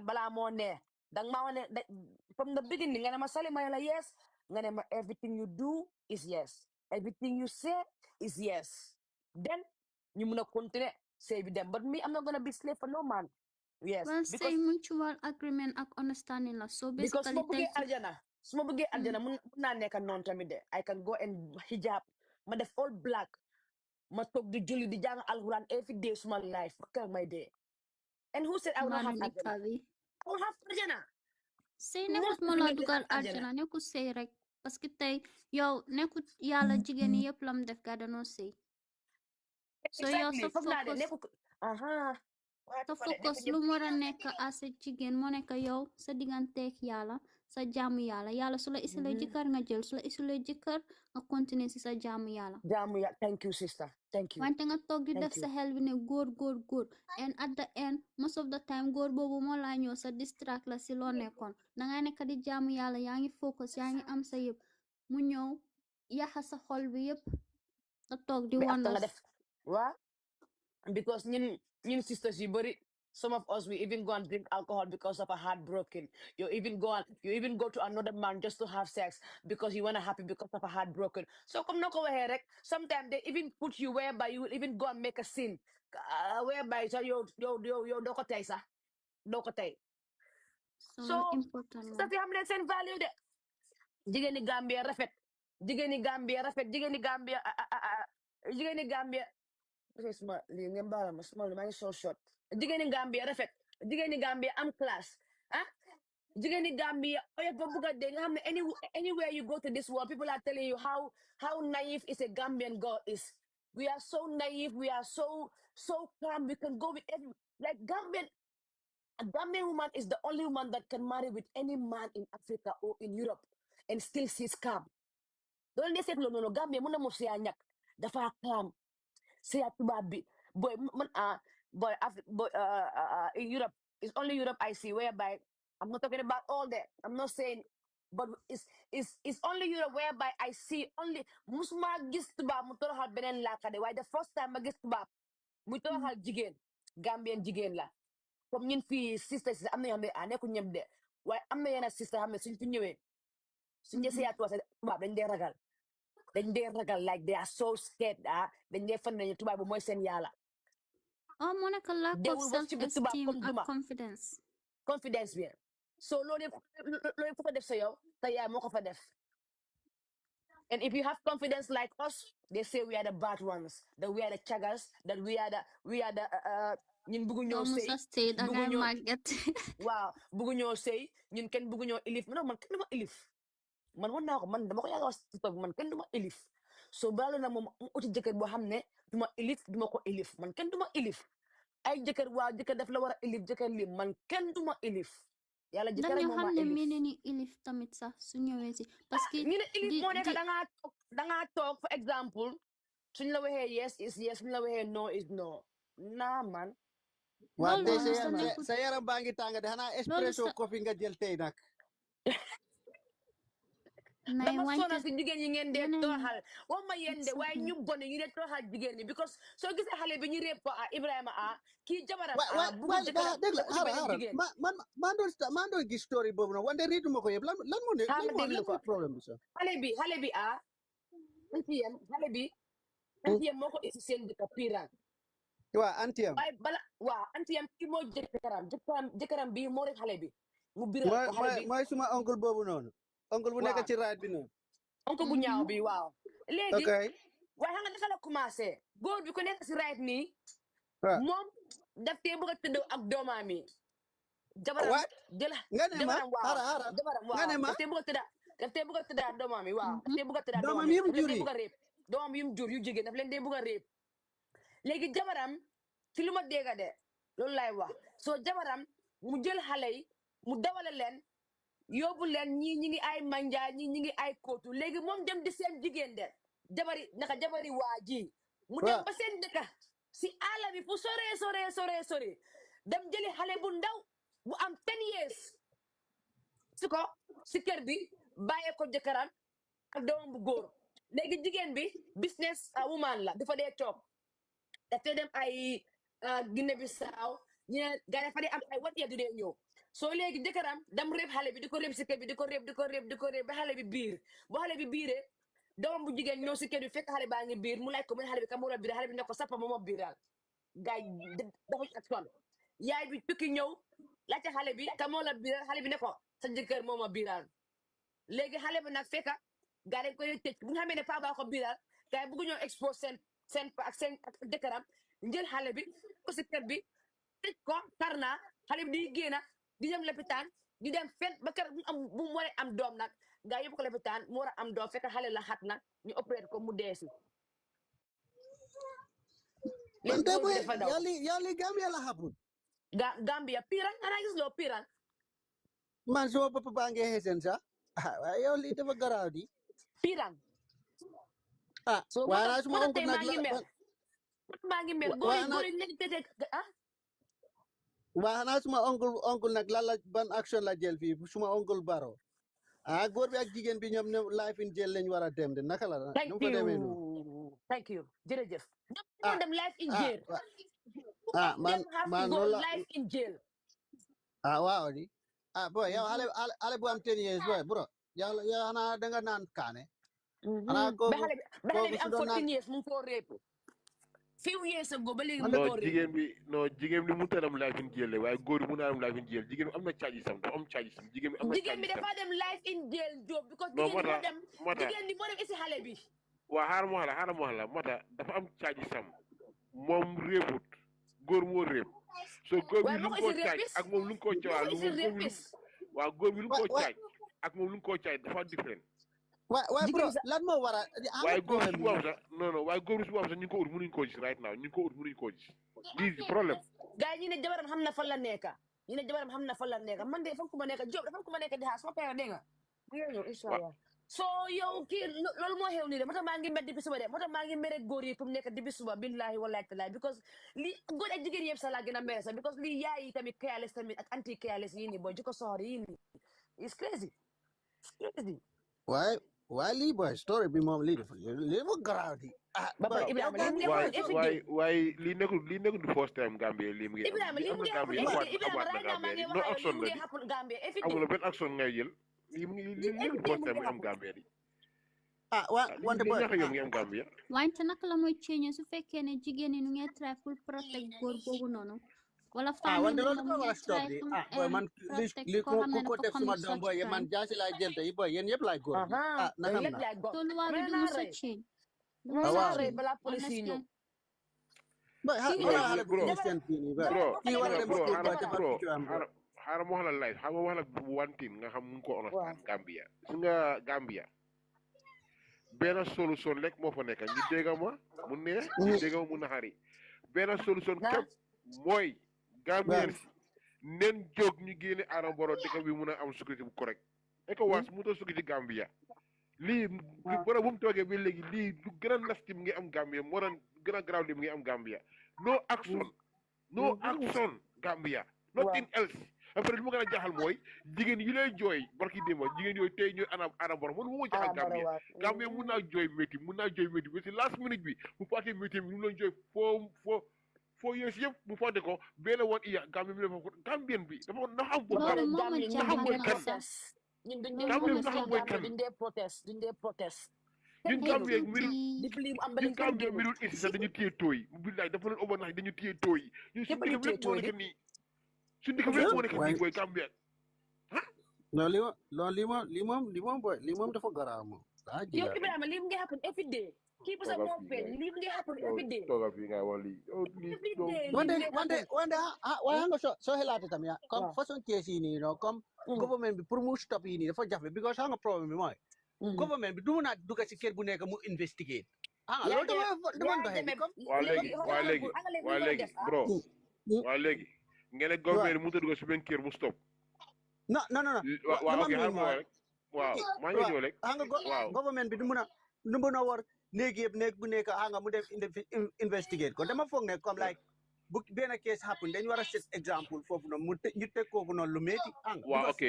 balaa moo ne dang maa ne from the beginning nga ne ma sali ma ne la yes nga ne ma everything you do is yes everything you say is yes. Then you muna continue say with them. But me, I'm not gonna be slave for no man. Yes, Well, because say mutual agreement ak understanding la. So because basically, suma bëggee aljana mun naa nekk noonu tamit de. I can go and hijab ma def all black ma toog di julli di jàng alquran every day suma life bakka my day. And who said I will not have aljana? I will have aljana. Say Most nekut mo la dugal aljana nekut say rek parce que tey yow nekut yàlla jigéen yëpp lam def ga danoo say. So yow sa focus lu mu war a nekk as a jigéen moo nekk yow sa digganteeg yàlla sa jaamu yàlla yàlla su la isilee jëkkër nga jël su la isilee jëkkër nga continuer si sa jaamu yàlla. Thank you sister, thank you. Wante nga toog di def sa xel bi ne góor and at the end most of the time góor boobu moo laa ñëw sa distract la si loo nekkoon dangay nekk di jaamu yàlla yaa ngi focus yaa ngi am sa yëpp mu ñëw yaxa sa xol bi yëpp nga toog di wonder. Because ñun sisters yu bari, some of us we even go and drink alcohol because of a heartbroken. You even go to another man just to have sex because you wanna happy because of a heartbroken. So come no go ahead, sometimes they even put you whereby you will even go and make a sin. Whereby so yo doko tay sa. Doko tay. So important sa fi xam leen seen value de. Jigéeni Gambia rafet. Jigéeni Gambia rafet. Jigéeni Gambia small li ngeen baal ma small maa ngi so short. Jigéeni Gambia rafet. Jigéeni Gambia am class. Jigéeni Gambia oya ba buga de nga xam ne anywhere you go to this world people are telling you how naive is a Gambian girl is. We are so naive, we are so calm, we can go with every like a Gambian woman is the only woman that can marry with any man in Africa or in Europe and still she's calm. Don't they say no Gambia muna mo siya ñak dafa calm. Siya tubaab bi boy in Europe, it's only Europe I see whereby I'm not talking about all that. I'm not saying, but it's only Europe whereby I see only musuma gis tubaab mu toroxal beneen laaka de waaye the first time ma gis tubaab mu toroxal jigéen Gambian jigéen la comme ñun fii sisters am na yoo xam ne nekku ñëpp de waaye am na yenn sisters xam ne suñ fi ñëwee suñ dee siyaat tubaab tubaab dañ dee ragal like they are so scared dañ dee fan nañu tubaab bi mooy seen yàlla. Monica, lack of self-esteem and confidence. Confidence bi so loolu yëpp ko def sa yow te yaay moo ko fa def. And if you have confidence like us, they say we are the bad ones, that we are the chagas, that we are the ñun bëggu ñoo sëy bëggu ñoo sëy ñun kenn bëggu ñoo ilif man kenn duma ilif man wan naa ko man dama ko yàgg wax si toog man kenn duma ilif so baalu na moom mu uti jëkkër boo xam ne duma ilif duma ko ilif man kenn duma ilif ay jëkkër jëkkër daf la war a ilif jëkkër li man kenn duma ilif yàlla jëkkër moom ma ilif dañu xam ne ni ilif tamit sax su ñëwee si parce que ñu ne ilif moo nekk dangaa toog for exemple suñ la waxee yes is yes suñ la waxee no is no naa man waa sa yaram baa ngi tàng de xanaa espresso coffee nga jël tey nag dama sonal si jigéen ñi ngeen dee tooxal wax ma yéen de waaye ñu bon ñu dee tooxal jigéen ñi because soo gisee xale bi ñu réeb ko Ibrahima kii jabaram waay dégg la xaaral man doon gis story boobu noonu wante riituma ko yëpp lan moo ne problème bi sax xale bi antiyam moo ko isi seen dëkk Piran waa antiyam waaye antiyam kii moo jëkkëram bi moo rek xale bi mu biral ko xale bi mooy suma oncle boobu noonu oncle bu nekk ci raad bi noonu oncle bu ñaaw bi waaw léegi waaye xam nga dafa la commencé góor bi ko nekk si raad nii moom daf tee bëgg a tëdd ak doomaam yi jabaram daf tee bëgg a tëdd ak doomam yi waaw daf tee bëgg a tëdd ak doomam yi doomam yum jur yu jigéen daf leen dee bëgg a réeb léegi jabaram ci lu ma dégga de loolu laay wax soo jabaram mu jël xale yi mu dawale leen yóbbu leen ñi ngi ay manja ñi ngi ay kootu léegi moom dem di seen jigéen de jabari waa ji mu dem ba seen dëkka si àll bi fu sore dem jëli xale bu ndaw bu am 10 years si kër bi bàyyee ko jëkkëram ak doomam bu góor léegi jigéen bi business woman la dafa dee toog dafay dem ay Guinée Bissau ñu ne gaa dafa dee am ay wat ya du dee ñëw soo léegi jëkkëram dem réeb xale bi di ko réeb si kër bi di ko réeb ba xale bi biir bu xale bi biiree doom bu jigéen ñëw si kër bi fekk xale baa ngi biir mu laaj ko mu xale bi ka mu war a biir xale bi ne ko sappa moom a biiral gaay dafa action yaay bi tukki ñëw laajte xale bi ka moo la biiral xale bi ne ko sa jëkkër moom a biiral léegi xale bi nag fekka gaa dañ koy tëj bu nga xamee ne paa baa ko biiral gaay bëgg ñoo expose seen ak jëkkëram njël xale bi ko si kër bi tëj ko karna xale bi di génna di dem lopitaan di dem fen ba kër bu mu waree am doom nag gaa yóbbu ko lopitaan mu war a am doom fekk xale la xat na ñu opéré ko mu deesi léegi góor bi dafa daw yali Gambia la happen Gambia piran ana gis loo piran man suma papa baa ngi xeesen sax waaye yow lii dafa garaaw di piran so waaye naa suma oncle nag maa ngi mer góor yi nekk tete waaye naa suma oncle nag lan la ban action la jël fii suma oncle Baro góor bi ak jigéen bi ñoom ne life in jail lañ war a dem de naka la nu fa demee noonu thank you jërëjëf ñoo dem life in jail man noonu la life in jail waaw di boy yow xale bu am 10 years boy bro yow xanaa danga naan kaane xanaa ko ba xale bi am 14 years mu ngi koo réep few years ago ba léegi mu ngi koo réep jigéen bi mu tëram life in jail waaye góor bi mu naa dem life in jail jigéen bi am na caaji sam dafa am caaji sam jigéen bi am na jigéen bi dafa dem life in jail job because jigéen moo dem isi xale bi waa xaaral ma wax la mata dafa am caaji sam moom réeput góor moo réep so góor bi lu mu koo caaj ak moom lu mu koo caaj waaw góor bi lu mu koo caaj ak moom lu mu koo caaj dafa différent waaye bro lan moo war a waaye góor bi su boobu sax waaye góor bi su boobu sax ñu ngi ko ut mënuñu koo gis right now ñu ngi ko ut mënuñu koo gis lii problème gars yi ñu ne jabaram xam na fan la nekka man de fan ku ma nekka job dafa ku ma nekka di xaar suma père dégg nga mu ngi ñëw inshallah so yow kii loolu moo xew nii de moo tax maa ngi mer depuis suba de moo tax maa ngi mere góor yi fu mu nekk depuis suba billahi wallahi taala because lii góor ak jigéen yëpp sax laa gën a mere sax because lii yaay yi tamit careless tamit ak anti careless yii nii booy jikko soxor yii nii it's crazy waaye lii boy story bi moom lii dafa garaaw di waaye lii nekkul du first time Gambia lii mu ngi no action la di amul benn action ngay jël lii du first time am Gambia di wante boy ngi am Gambia wante naka la mooy ceeñe su fekkee ne jigéen ñi nu ngi try pour protect góor boobu noonu wala wante loolu dafa war a stop di boy man li ko def suma doom boy man jaasi laay jël tey boy yéen yëpp laay góor na xam na to luwaa bi du musa ceeñ balaa police yi ñëw boy xale bu Christian fii nii boy kii war a dem school boy defar fi am xaaral ma wax la live xam nga wax la one thing nga xam mu ngi ko understand Gambia su nga Gambia benn solution rek moo fa nekk ñu dégg ma mu neex ñu dégg ma mu naxari benn solution képp mooy Gambien si nen jóg ñu génne Adama Barrow dëkk bi mun a am sécurité bu correct ECOWAS mu ta sukki ci Gambia lii bara bu mu toogee ba léegi lii lu gën a nasti mu ngi am Gambia moo doon gën a garaaw li mu ngi am Gambia no action Gambia nothing else après li ma gën a jaaxal mooy jigéen yi lay jooy barki démba jigéen yooyu tey ñooy Adama Barrow man mu ma jaaxal Gambia mun naa jooy métti ba si last minute bi mu fàtte métti bi mu doon jooy foo yees yëpp mu fàtte ko benn woon iya Gambia bi dafa Gambien bi dafa na xam boobu na xam mooy kan Gambien na xam mooy kan duñ dee protest ñun Gambia mirul isi sax dañu téye tooy billaay dafa leen oba nax dañu téye tooy ñun suñu dëkk lépp moo nekk nii suñu dëkk lépp moo nekk nii booy Gambia non lii moom dafa garaaw moom yow Ibrahima lii mu ngi happen every day kii bu sa moo fen lii mu ngi happen every day tooga fii ngay wax lii wante waaye nga soo xelaate tam ya comme façon kees yi nii non comme government bi pour mu stop yi nii dafa jafe because xam nga problème bi mooy government bi du mun a dugg si kër bu nekk mu investigate loolu dama doxee waa léegi bro waa léegi ngeen ne government mu ta dugg si benn kër mu stop non waaw ok xaaral ma rek waaw maa ngi ñëw rek xam nga government bi du mun a war léegi yëpp nekk bu nekk nga mu def investigate ko dama foog ne comme like bu benn case happen dañu war a set exemple foofu noonu ñu teg kooku noonu lu métti waaw ok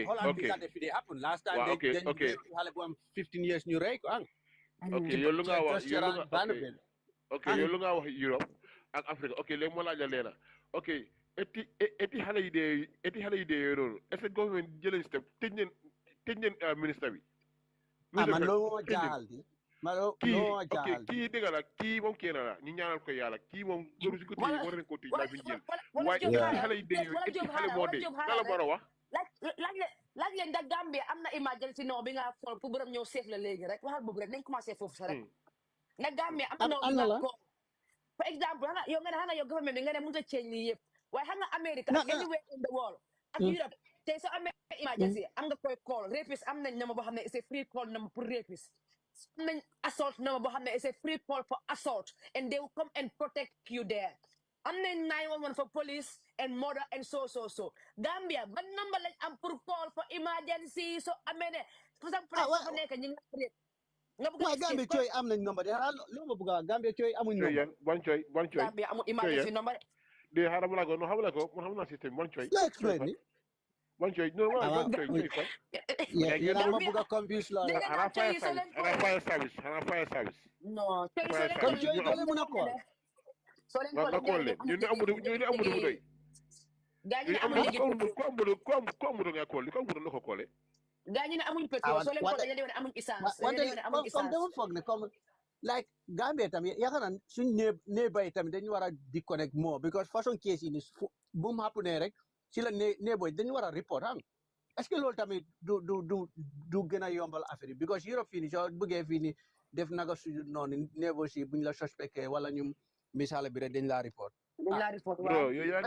happen last time dañu xale bu am 15 years ñu rey ko ok yow lu nga wax yow lu nga wax Europe ak Afrique ok léegi moo laajal leena ok eti xale yi dee yooyu noonu est-ce que government jëleen step tëj neen ministre bi man loolu moo jaaxal di kii dëgg la kii moom kenn la ñu ñaanal ko yàlla kii moom loolu si ko téye war nañ ko téye laa fi jël waaye et puis xale yi dee yooyu et puis xale moo dee la war a wax laaj leen da Gambie am na emergency non bi nga xool pour borom ñëw seet la léegi rek waxal boobu rek nañ commencé foofu sa rek na Gambie am na non bi nga ko par exemple yow nga ne xanaa yow government bi nga ne mënut a change lii yëpp waaye xam nga America ak anywhere in the world ak Europe tey soo amee emergency am nga koy call rapist am nañ number boo xam ne c'est free call number pour rapist am nañ assault number boo xam ne c'est free call for assault and they will come and protect you there am nañ 911 for police and murder and so Gambia ban number lañ am pour call for emergency so amee ne pour sa fa nekk ñi nga bëgg Gambia coy am nañ number de lu ma bëgg Gambia coy amuñ number ban coy Gambia amul emergency number de xaaral la ko no xam la ko man xam naa système ban coy explain ni ban coy no ban coy fan ya ma bëgg confuse la ana fire service no kon coy ko le mëna ko so leen ñu ne amul bu doy gañu amul ko amul nga ko li ko amul ko kolé gañu ne amuñ pétrole so leen ko dañu wone amuñ essence comme dama foog ne comme like Gambia tamit yaakaar naa suñ ne bay tamit dañu war a disconnect more because façon case yi ni bu mu happen rek ci la ne boy dañu war a report est-ce que loolu tamit du gën a yombal affaire yi because Europe fii nii soo bëggee fii nii def naga su noonu négocier buñ la suspecté wala ñu misaala bi rek dañ laa report bro yow yaa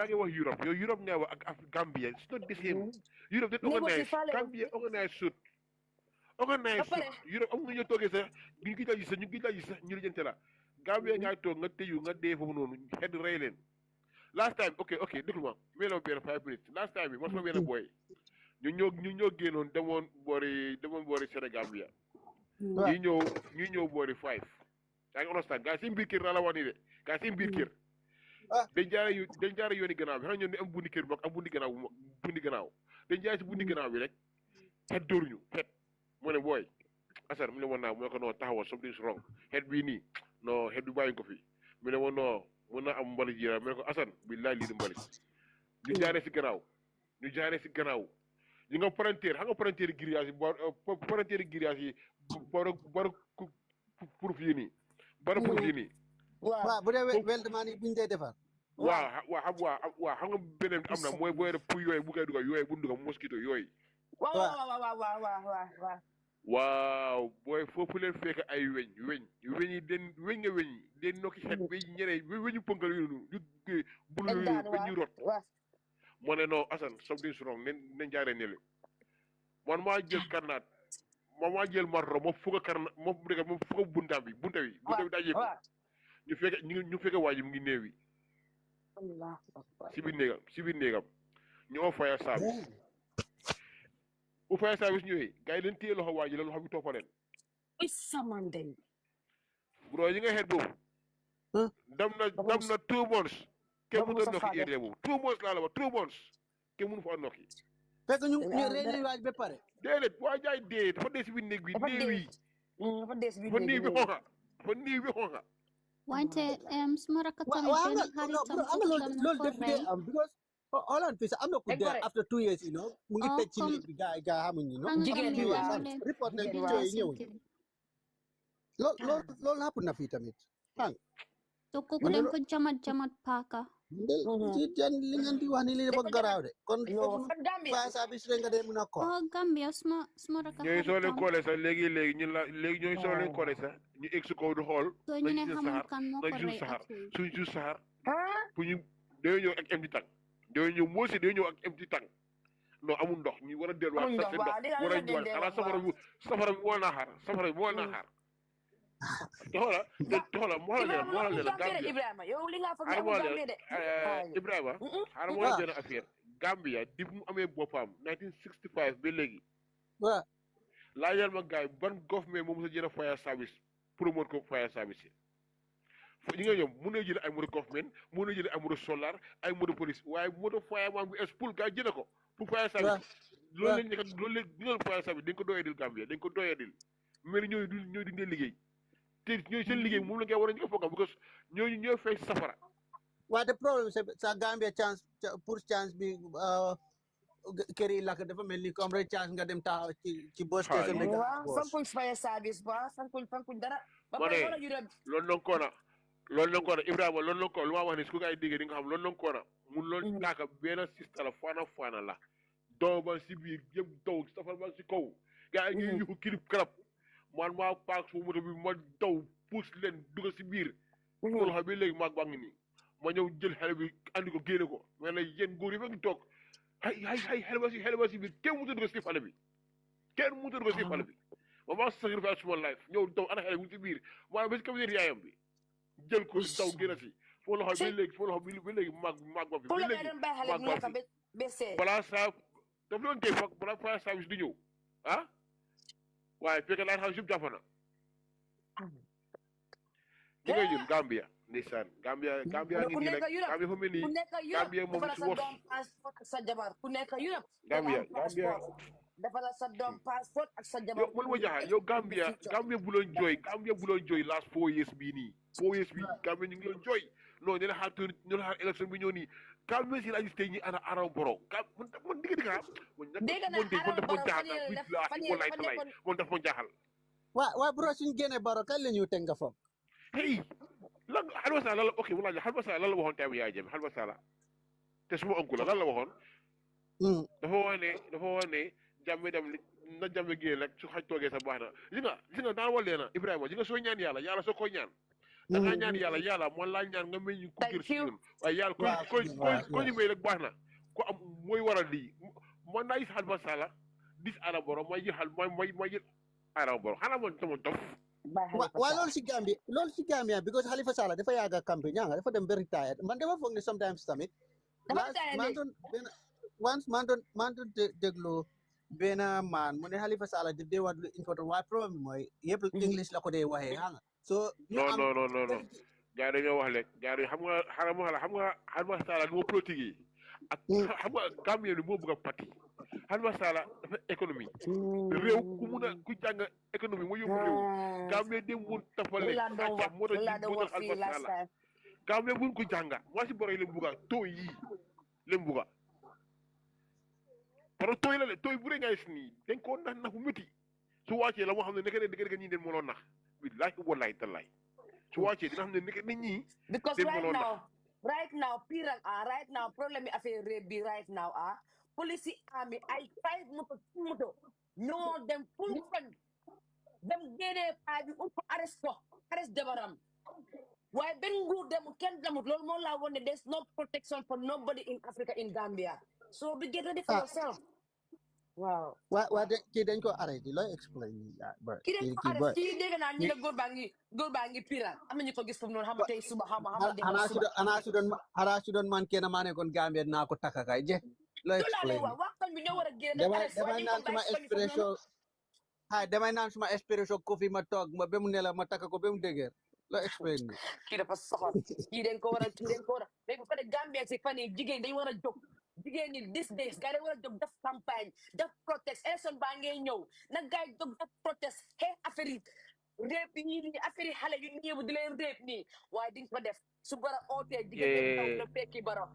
ngi wax Europe yow Europe nga wax ak Gambia it's not the same Europe dañ organise Gambia organise suit Europe am ñu toogee sax ñu ngi daji sax ñu lijjante la Gambia ngay toog nga tëju nga dee foofu noonu xedd rey leen last time ok déglu ma melo benn 5 minutes last time bi ma sama benn boy ñu ñoo génnoon demoon boori Sénégambia ñu ñëw boori 5 yaa ngi understand gaa si mbir kër naa la wax nii de gaa si mbir kër dañ jaare yooni gannaaw bi xam ñoom ne am bundi kër bi am bundi gannaaw dañ jaare si bundi gannaaw bi rek xet dóoruñu xet mu ne booy Assane mu ne woon naa mu ne ko non taxawal something's wrong xet bii nii non xet bi bàyyi ko fi mu ne woon non mën na am mbalit ji mu ne ko Assane billaay lii di mbalit ñu jaaree si gannaaw ñu nga parenteer xam nga parenteer grillage yi baru pour fii nii baru pour fii nii waaw bu dee weldement yi buñ dee defar waaw xam nga beneen am na mooy booy def pour yooyu bu koy dugal yooyu bu dugal mosquito yooyu waaw booy foofu leen fekk ay weñ yi den nokki xet weñ ñeneen weñu pënkal yu noonu ñu bulu weñ ñu rot moo ne non Assane something's wrong nen jaaree ne le man maa jël karnaat maa jël marro moo fukk karnaat moo fukk bunta bi dajee ko ñu fekke waa ji mu ngi néewi si biir néegam ñu oo fire service bu fire service ñëwee gars yi leen téye loxo waa ji la loxo bi toppaleen bro yi nga xeet boobu dem na 2 months kenn mënu doon nokki area boobu 2 months laa la wax 2 months kenn mënu fa nokki fekk ñu rey nañ waaj ba pare déedéet waa jaay dee dafa dee si biir néeg bi néew bi xonxa wante suma rakk tamit benn xaritam loolu def dee am because Holland fii sax am na ku dee after 2 years mu ngi tëj ci néeg bi gaa xamuñ ni report nañ bi cooy ñëw loolu happen na fii tamit so kooku dañ ko jamat paaka ci li ngeen di wax ni li dafa garaaw de kon fire service rek nga dee mën a ko Gambia suma rakk ñooy soo leen koolee sax léegi ñooy soo leen koolee sax ñu egg si kaw du xool ñu ne xamul kan moo ko rey suñ suuf saxaar pour ñu dañoo ñëw ak empty tank dañoo ñëw moo si dañoo ñëw ak empty tank non amul ndox ñu war a delluwaat sax seen ndox war a ñëwaat xanaa safara bi moo naa xaar toxala moo la leen Gambia Ibrahima yow li nga foog ne Gambia de Ibrahima xaaral moo la leen affaire Gambia di mu amee boppam 1965 ba léegi waaw laajal ma gars yi ban government moom sa jël fire service promote ko fire service yi ñi nga ñoom mun na jël ay moto government mun na jël ay moto solar ay moto police waaye moto fire man bi pour gars jënd ko pour fire service loolu lañ nekk loolu lañ fire service dañ ko doyadil Gambia dañ ko doyadil mais ñooy dindee liggéey te ñooy seen liggéey moom la nga war a ñu ko foogam because ñooy fay safara waaye the problem c'est sa Gambia chance pour chance bi kër yi lakk dafa mel ni comme rek chance nga dem taxaw ci bus station bi Waaw fankuñ fire service ba fankuñ dara ba ma pare ne wala ñu dem loolu noonu koona Ibrahima loolu noonu ko lu ma wax ne su ko ay déggee di nga xam loolu noonu koona mun loolu taaka benn sista la faana la doo ba si biir yëpp daw safar ba si kaw gaa yi ngi yuxu kirib karab man maa paak su moto bi ma daw puus leen dugal si biir ko loxo bi léegi maag baa ngi nii ma ñëw jël xale bi andi ko génne ko mais nag yéen góor yi ba ngi toog hay xale ba si biir kenn mënut a dugal si xale bi ma maa sacrifice suma life ñëw daw ana xale bi si biir maanaam ba si camion yaayam bi jël ko daw génn si foo loxo bi léegi maag ba fi ba léegi maag ba fi balaa saa daf doon tey foog balaa service di ñëw waaye fekk laa xam suuf jàpp na di ngay ñun Gambia ndeysaan Gambia ngi nii rek Gambia fa mel ni Gambia moom si wos sa jabar ku nekk Europe Gambia dafa la sa doom passeport ak sa jabar yow man ma jaaxal yow Gambia bu loon jooy last 4 years bii nii 4 years bii Gambia ñu ngi doon jooy non ñu ne xaar élection bi ñëw nii Gambia si laa gis tey ñi ana Adama Barrow man digg man daf ma jaaxal waa bro suñu génnee Barrow kañ la ñu teg nga foog hey lan Halifa Sallah lan la ok wala Halifa Sallah lan la waxoon tamit yaay jëm Halifa Sallah te suma oncle la lan la waxoon dafa wax ne jàmme dem na jàmme génn rek su xaj toogee sa baax na gis nga daan walee na Ibrahima gis nga soo ñaan yàlla soo koy ñaan da ngaa ñaan yàlla moo laa ñaan nga may ñu ku gër si ñun waaye yàlla ko ñu may rek baax na ko am mooy waral lii man naa gis Halifa Sallah dis Adama Barrow may jël Adama Barrow xanaa man sama dof waaw loolu si Gambia because Halifa Sallah dafa yàgg a campagne ñaa nga dafa dem ba retired man dama foog ne sometimes tamit man doon déglu benn man mu ne Halifa Sallah daf dee wax lu important waaye problème bi mooy yëpp English la ko dee waxee xam nga so non gaa dañoo wax rek gaa yi xam nga Halifa Sallah ni moo politique yi ak xam nga Gambien ni moo bëgg a parti Halifa Sallah dafa économie réew ku jàng économie moo yóbbu réew Gambien dem mun tafale accax moo tax Halifa Sallah Gambien buñ ko jànga moo si boro yi leen bugga tooy yii leen bugga parce que tooy la tooy bu rëy ngay gis nii dañ koo nax bu métti su wàccee la moo xam ne nekk ne ñii den mënoo nax billahi wallahi tallahi su wàccee dina xam ne nekk ñii because den mënoo nax right now problème yi affaire réew bi right now police yi ami ay 5 moto ñoo dem full front dem génnee paa bi ko arrest jabaram waaye benn nguur demut kenn demut loolu moo laa woon ne there's no protection for nobody in Africa in Gambia so be get ready for yourself waaw waa kii dañ ko arrêté looy explain kii dañ ko arrêté kii dégg naa ñu ne góor baa ngi piral am na ñu ko gis foofu noonu xam tey suba xam xanaa su doon man kenn maa ne kon Gambia naa ko takka kay je looy explain waxtaan bi ñoo war a génn damay naan suma expresso coffee ma toog ma ba mu ne la ma takka ko ba mu dëgër looy explain ni kii dafa soxor kii dañ ko war a léegi fa ne Gambia si fan yi jigéen dañ war a jóg jigéen ñi these days gars yi war a jóg def campagne def protest élection baa ngee ñëw nag gars yi jóg def protest xeex affaire yi réep yi nii affaire yi xale yu ñëw di leen réep nii waaye di nga ko def su bara ootee jigéen ñi taw la fekki baro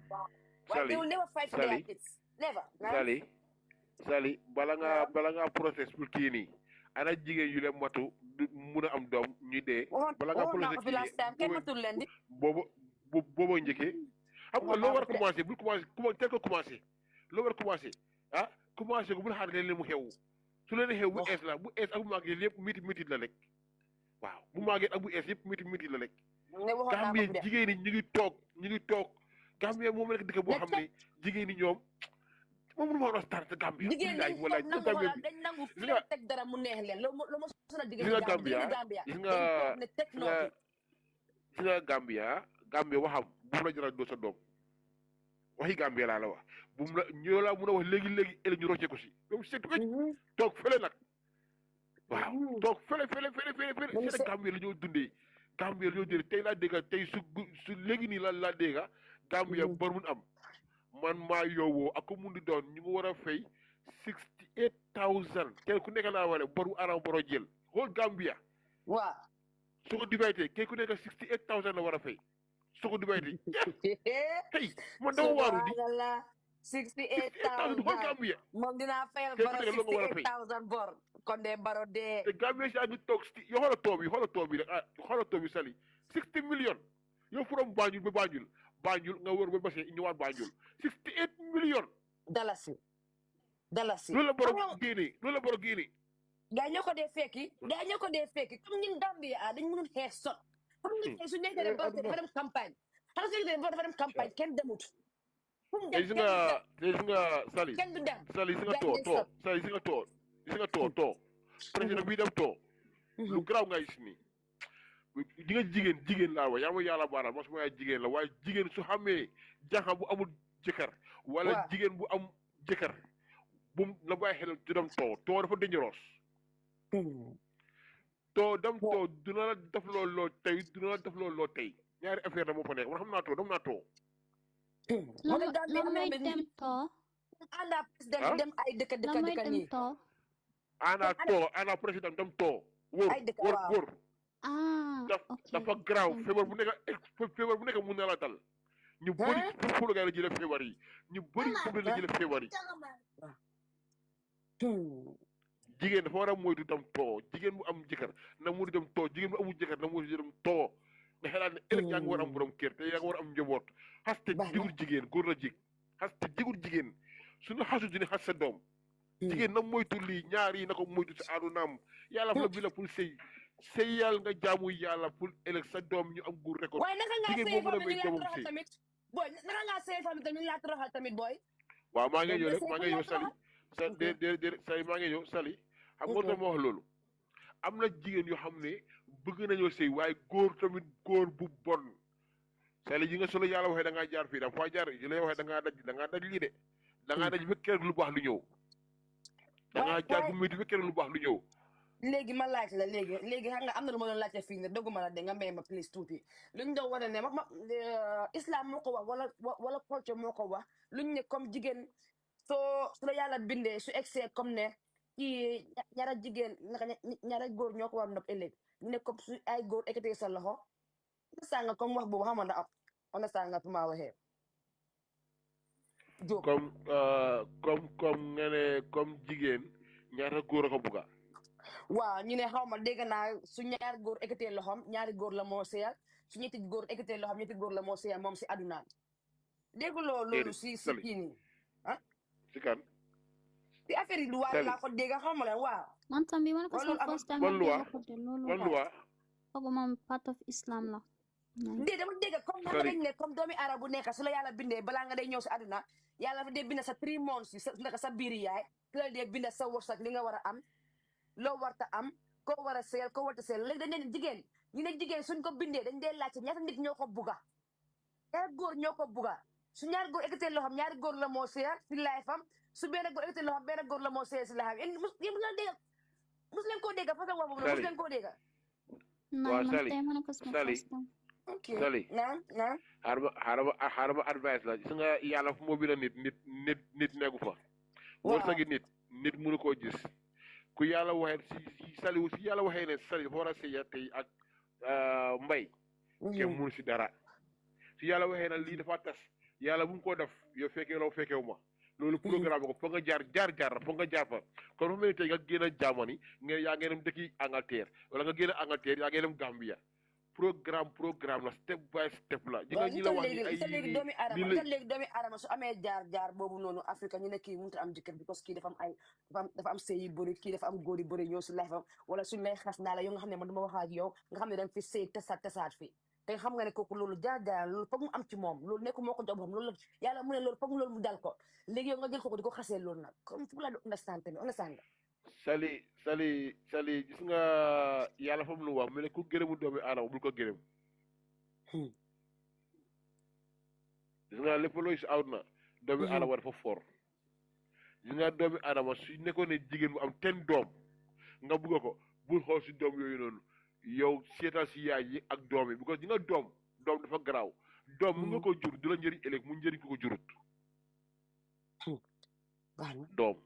waaw waaye they will never fight for their kids never Sali bala ngaa process pour kii nii ana jigéen yu leen matu mun a am doom ñuy dee bala ngaa process kenn matul leen di boobu njëkkee xam nga loo war a commencé bul commencé tel ko commencé loo war a commencé commencé ko bul xaar leen mu xew su leen xew bu ees la bu ees ak bu màggee yëpp métit la rek waaw bu màggee ak bu ees yëpp métit la rek Gambie jigéen ñi ñu ngi toog Gambie moom nekk dëkk boo xam ne jigéen ñi ñoom moom mënu ma war a start Gambie jigéen dañ nangu fi leen teg dara mu neex leen loolu moo sonal jigéen Gambia gis nga Gambia waxam bu mu la jaral doo sa doom waxi Gambia laa la wax bu mu la ñoo laa mun a wax léegi ëllëg ñu rocce ko si même seetu ko toog fële nag waaw toog fële seen Gambia la ñoo dundee tey laa dégga tey su léegi nii laa dégga Gambia bor mun am man maa yoowoo ak ko mun di doon ñu ngi war a fay 68,000 kenn ku nekk laa wale boru Adama Barrow jël xool Gambia waaw su ko dividé kenn ku nekk 68,000 la war a fay su ko dividé hey man dama waaru di 68,000 xool Gambia. moom dinaa fayal kenn baro ku nekk lu nga war a fay 68,000 bor kon de baro de te Gambia si ngi toog yow xoolal too bi rek xoolal too bi Sali 60 millions yow from Banjul ba Banjul nga wër ba Basse ñëwaat Banjul 68 millions. dalasi loolu la borom génne. gaa ñoo ko dee fekki comme ñun Gambia dañ mënul xeex sot comme ñun tey su nekkee ne Barrow dafa dem campagne xam nga su nekkee ne Barrow dafa dem campagne kenn demut tey si nga Sali kenn du dem Sali si nga too président bii dem too lu garaaw nga gis nii di nga jigéen laa wax yaa ma yàlla baaraam ma su ma yaay jigéen la waaye jigéen su xamee janxa bu amul jëkkër wala jigéen bu am jëkkër bu na bàyyi xel du dem too dafa dangereux too dina la def loolu loo tey ñaari affaire la moo fa nekk man xam naa too dem naa too lan mooy dem too ana président dem ay dëkk nii ana président dem too wóor dafa garaaw feebar bu nekk mun na la dal ñu bëri foofu la jëlee feebar yi ñu bëri foofu la jëlee feebar yi jigéen dafa war a moytu dem too jigéen bu am jëkkër na mu dem too jigéen bu amul jëkkër na mu dem too nga xelaat ne ëllëg yaa ngi war am borom kër te yaa ngi war am njaboot xaste jigul jigéen góor la jig xaste jigul jigéen suñu xasu dina xas sa doom jigéen na moytu lii ñaar yi na ko moytu si àddunaam yàlla fa la bi la pour sëy yàlla nga jaamu yàlla pour ëllëg sa doom ñu am guur récolte waaye naka ngaa jigéen sëy moo mën a famille may ñu doomam laa sëy tamit booy naka ngaa sëy famille tamit ñu laa toroxal tamit booy waaw maa ngi ñëw rek maa ngi ñëw Sali Sali maa ngi ñëw Sali xam nga tax ma wax loolu am na jigéen yoo xam ne bëgg nañoo sëy waaye góor tamit góor bu bon Sali yi nga solo yàlla waxee da ngaa jaar fii da nga faa jaar yi lay waxee da ngaa daj lii de da ngaa daj fekkee rek lu baax lu ñëw da ngaa jaar bu métti fekkee rek lu baax lu ñëw léegi ma laaj la léegi xam nga am na lu ma doon laajte fii ne dogguma la de nga may ma please tuuti luñ doon wane ne islam moo ko wax wala culture moo ko wax luñ ne comme jigéen su la yàlla bindee su egsee comme ne kii ñaara jigéen naka ñaara góor ñoo ko war nopp ëllëg ne comme su ay góor ekkatee sa loxo understand nga comme wax boobu xam nga understand nga fu ma waxee comme nga ne comme jigéen ñaata góor a ko bugga waaw ñu ne xaw ma dégg naa su ñaari góor ekkatee loxom ñaari góor la moo seyal su ñetti góor ekkatee loxom ñetti góor la moo seyal moom si adunaan dégguloo loolu si kii nii si kan si affaire yi luwaa laa ko dégg xaw ma la waaw man tam bi man ko sa first time man luwaa kooku moom part of Islam la dama dégg comme xam nañ ne comme doomi arab bu nekk su la yàlla bindee balaa nga day ñëw si aduna yàlla dafa dee binda sa 3 months yi naka sa biir yaay ki la dee binda sa wërsëg li nga war a am loo warta am koo war a seel koo warta seel léegi dañ ne jigéen ñu ne jigéen suñ ko bindee dañ dee laajte ñaata nit ñoo ko bugga ñaari góor ñoo ko bugga su ñaari góor ekkatee loo xam ñaari góor la moo seel si life am su benn góor ekkatee loo xam benn góor la moo seel si life am yéen mus leen koo dégg façon wax boobu mus leen koo dégg waaw Sali xaaral ma advice la su nga yàlla fu moo bi la nit nekku fa wërsëgi nit mënu koo gis ku yàlla waxee si yàlla waxee ne Sali dafa war a sëy tey ak mbay kenn mënu si dara si yàlla waxee ne lii dafa tas yàlla bu mu ko def yow fekkee loo fekkewu ma loolu programme ko foog nga jaar foog nga jaar fa kon dafa mel ni tey nga génn a Germany yaa ngeen dem dëkki Angleterre wala nga génn Angleterre yaa ngeen dem Gambia programme la step by step la. ji nga ñi la wax ni ay léegi doomi aadama su amee jaar boobu noonu Afrique ñu ne kii mënut a am jëkkër because kii dafa am sëy yu bëri kii dafa am góor yu bëri ñëw si life am wala suñ lay xas naa la yow nga xam ne man dama wax ak yow nga xam ne da nga fi sëy tasaat fi te xam nga ne kooku loolu jaar loolu foog mu am ci moom loolu nekk moo ko jox boppam loolu yàlla mu ne loolu foog loolu mu dal ko léegi yow nga jël kooku di ko xasee loolu nag comme fu la do understand tamit understand nga Sali gis nga yàlla fa mu lu wax mu ne ku gërëmu doomi aadama bul ko gërëm gis nga lépp looy si aw na doomi aadama dafa for gis nga doomi aadama su nekkoon ne jigéen bu am 10 doom nga bugga ko bul xool si doom yooyu noonu yow seetal si yaay yi ak doom yi because di nga doom dafa garaaw doom mun nga ko jur du la njëriñ ëllëg mu njëriñ ko jurut doom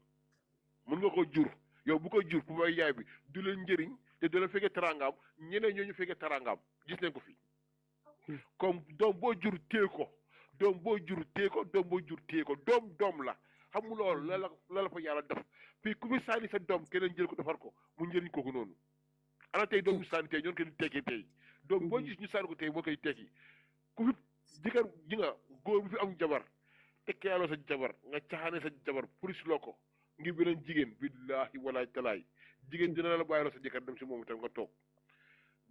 mun nga ko jur yow bu ko jur bu may yaay bi du leen njëriñ te du leen fekkee tarangaam ñeneen ñoo ñu fekkee tarangaam gis nañ ko fi comme doom boo jur téye ko doom boo jur téye ko doom boo jur téye ko doom la xam nga loolu la fa yàlla def fii ku fi sànni sa doom keneen jël ko defar ko mu njëriñ kooku noonu ana tey doom ñu sànni tey ñoo koy tekki tey doom boo gis ñu sànni ko tey moo koy tekki ku fi jëkkër ji nga góor bu fi am jabar tekkeyaloo sa jabar nga caxaane sa jabar puris loo ko ngir beneen jigéen billaahi walaay talaay jigéen dina la bàyyiloo sa jëkkër dem si moom itam nga toog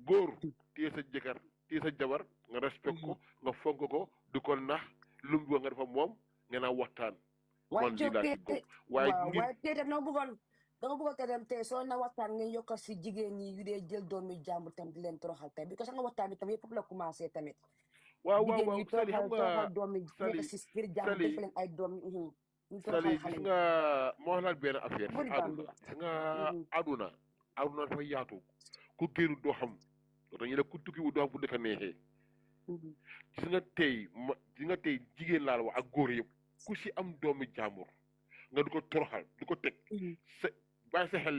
góor téye sa jëkkër téye sa jabar nga respect ko nga fonk ko du ko nax lu mu nga defa moom nga naa waxtaan man lii laa ci góob waaye tey dama bëggoon te dem tey soo na waxtaan ngeen yokkal si jigéen ñi yu dee jël doomi jàmbur tam di leen toroxal tey because nga waxtaan bi tam yëpp la commencé tamit waaw Sali xam nga doomi nekk si biir jàmbur def leen ay doom ñu Sali gis nga moo wax laal benn affaire si àdduna gis nga àdduna dafa yaatu ku génn doo xam dañu ne ku tukki wu doo xam fu dëkk neexee gis nga tey jigéen laa la wax ak góor yëpp ku si am doomi jàmbur nga du ko toroxal du ko teg sa bàyyi sa xel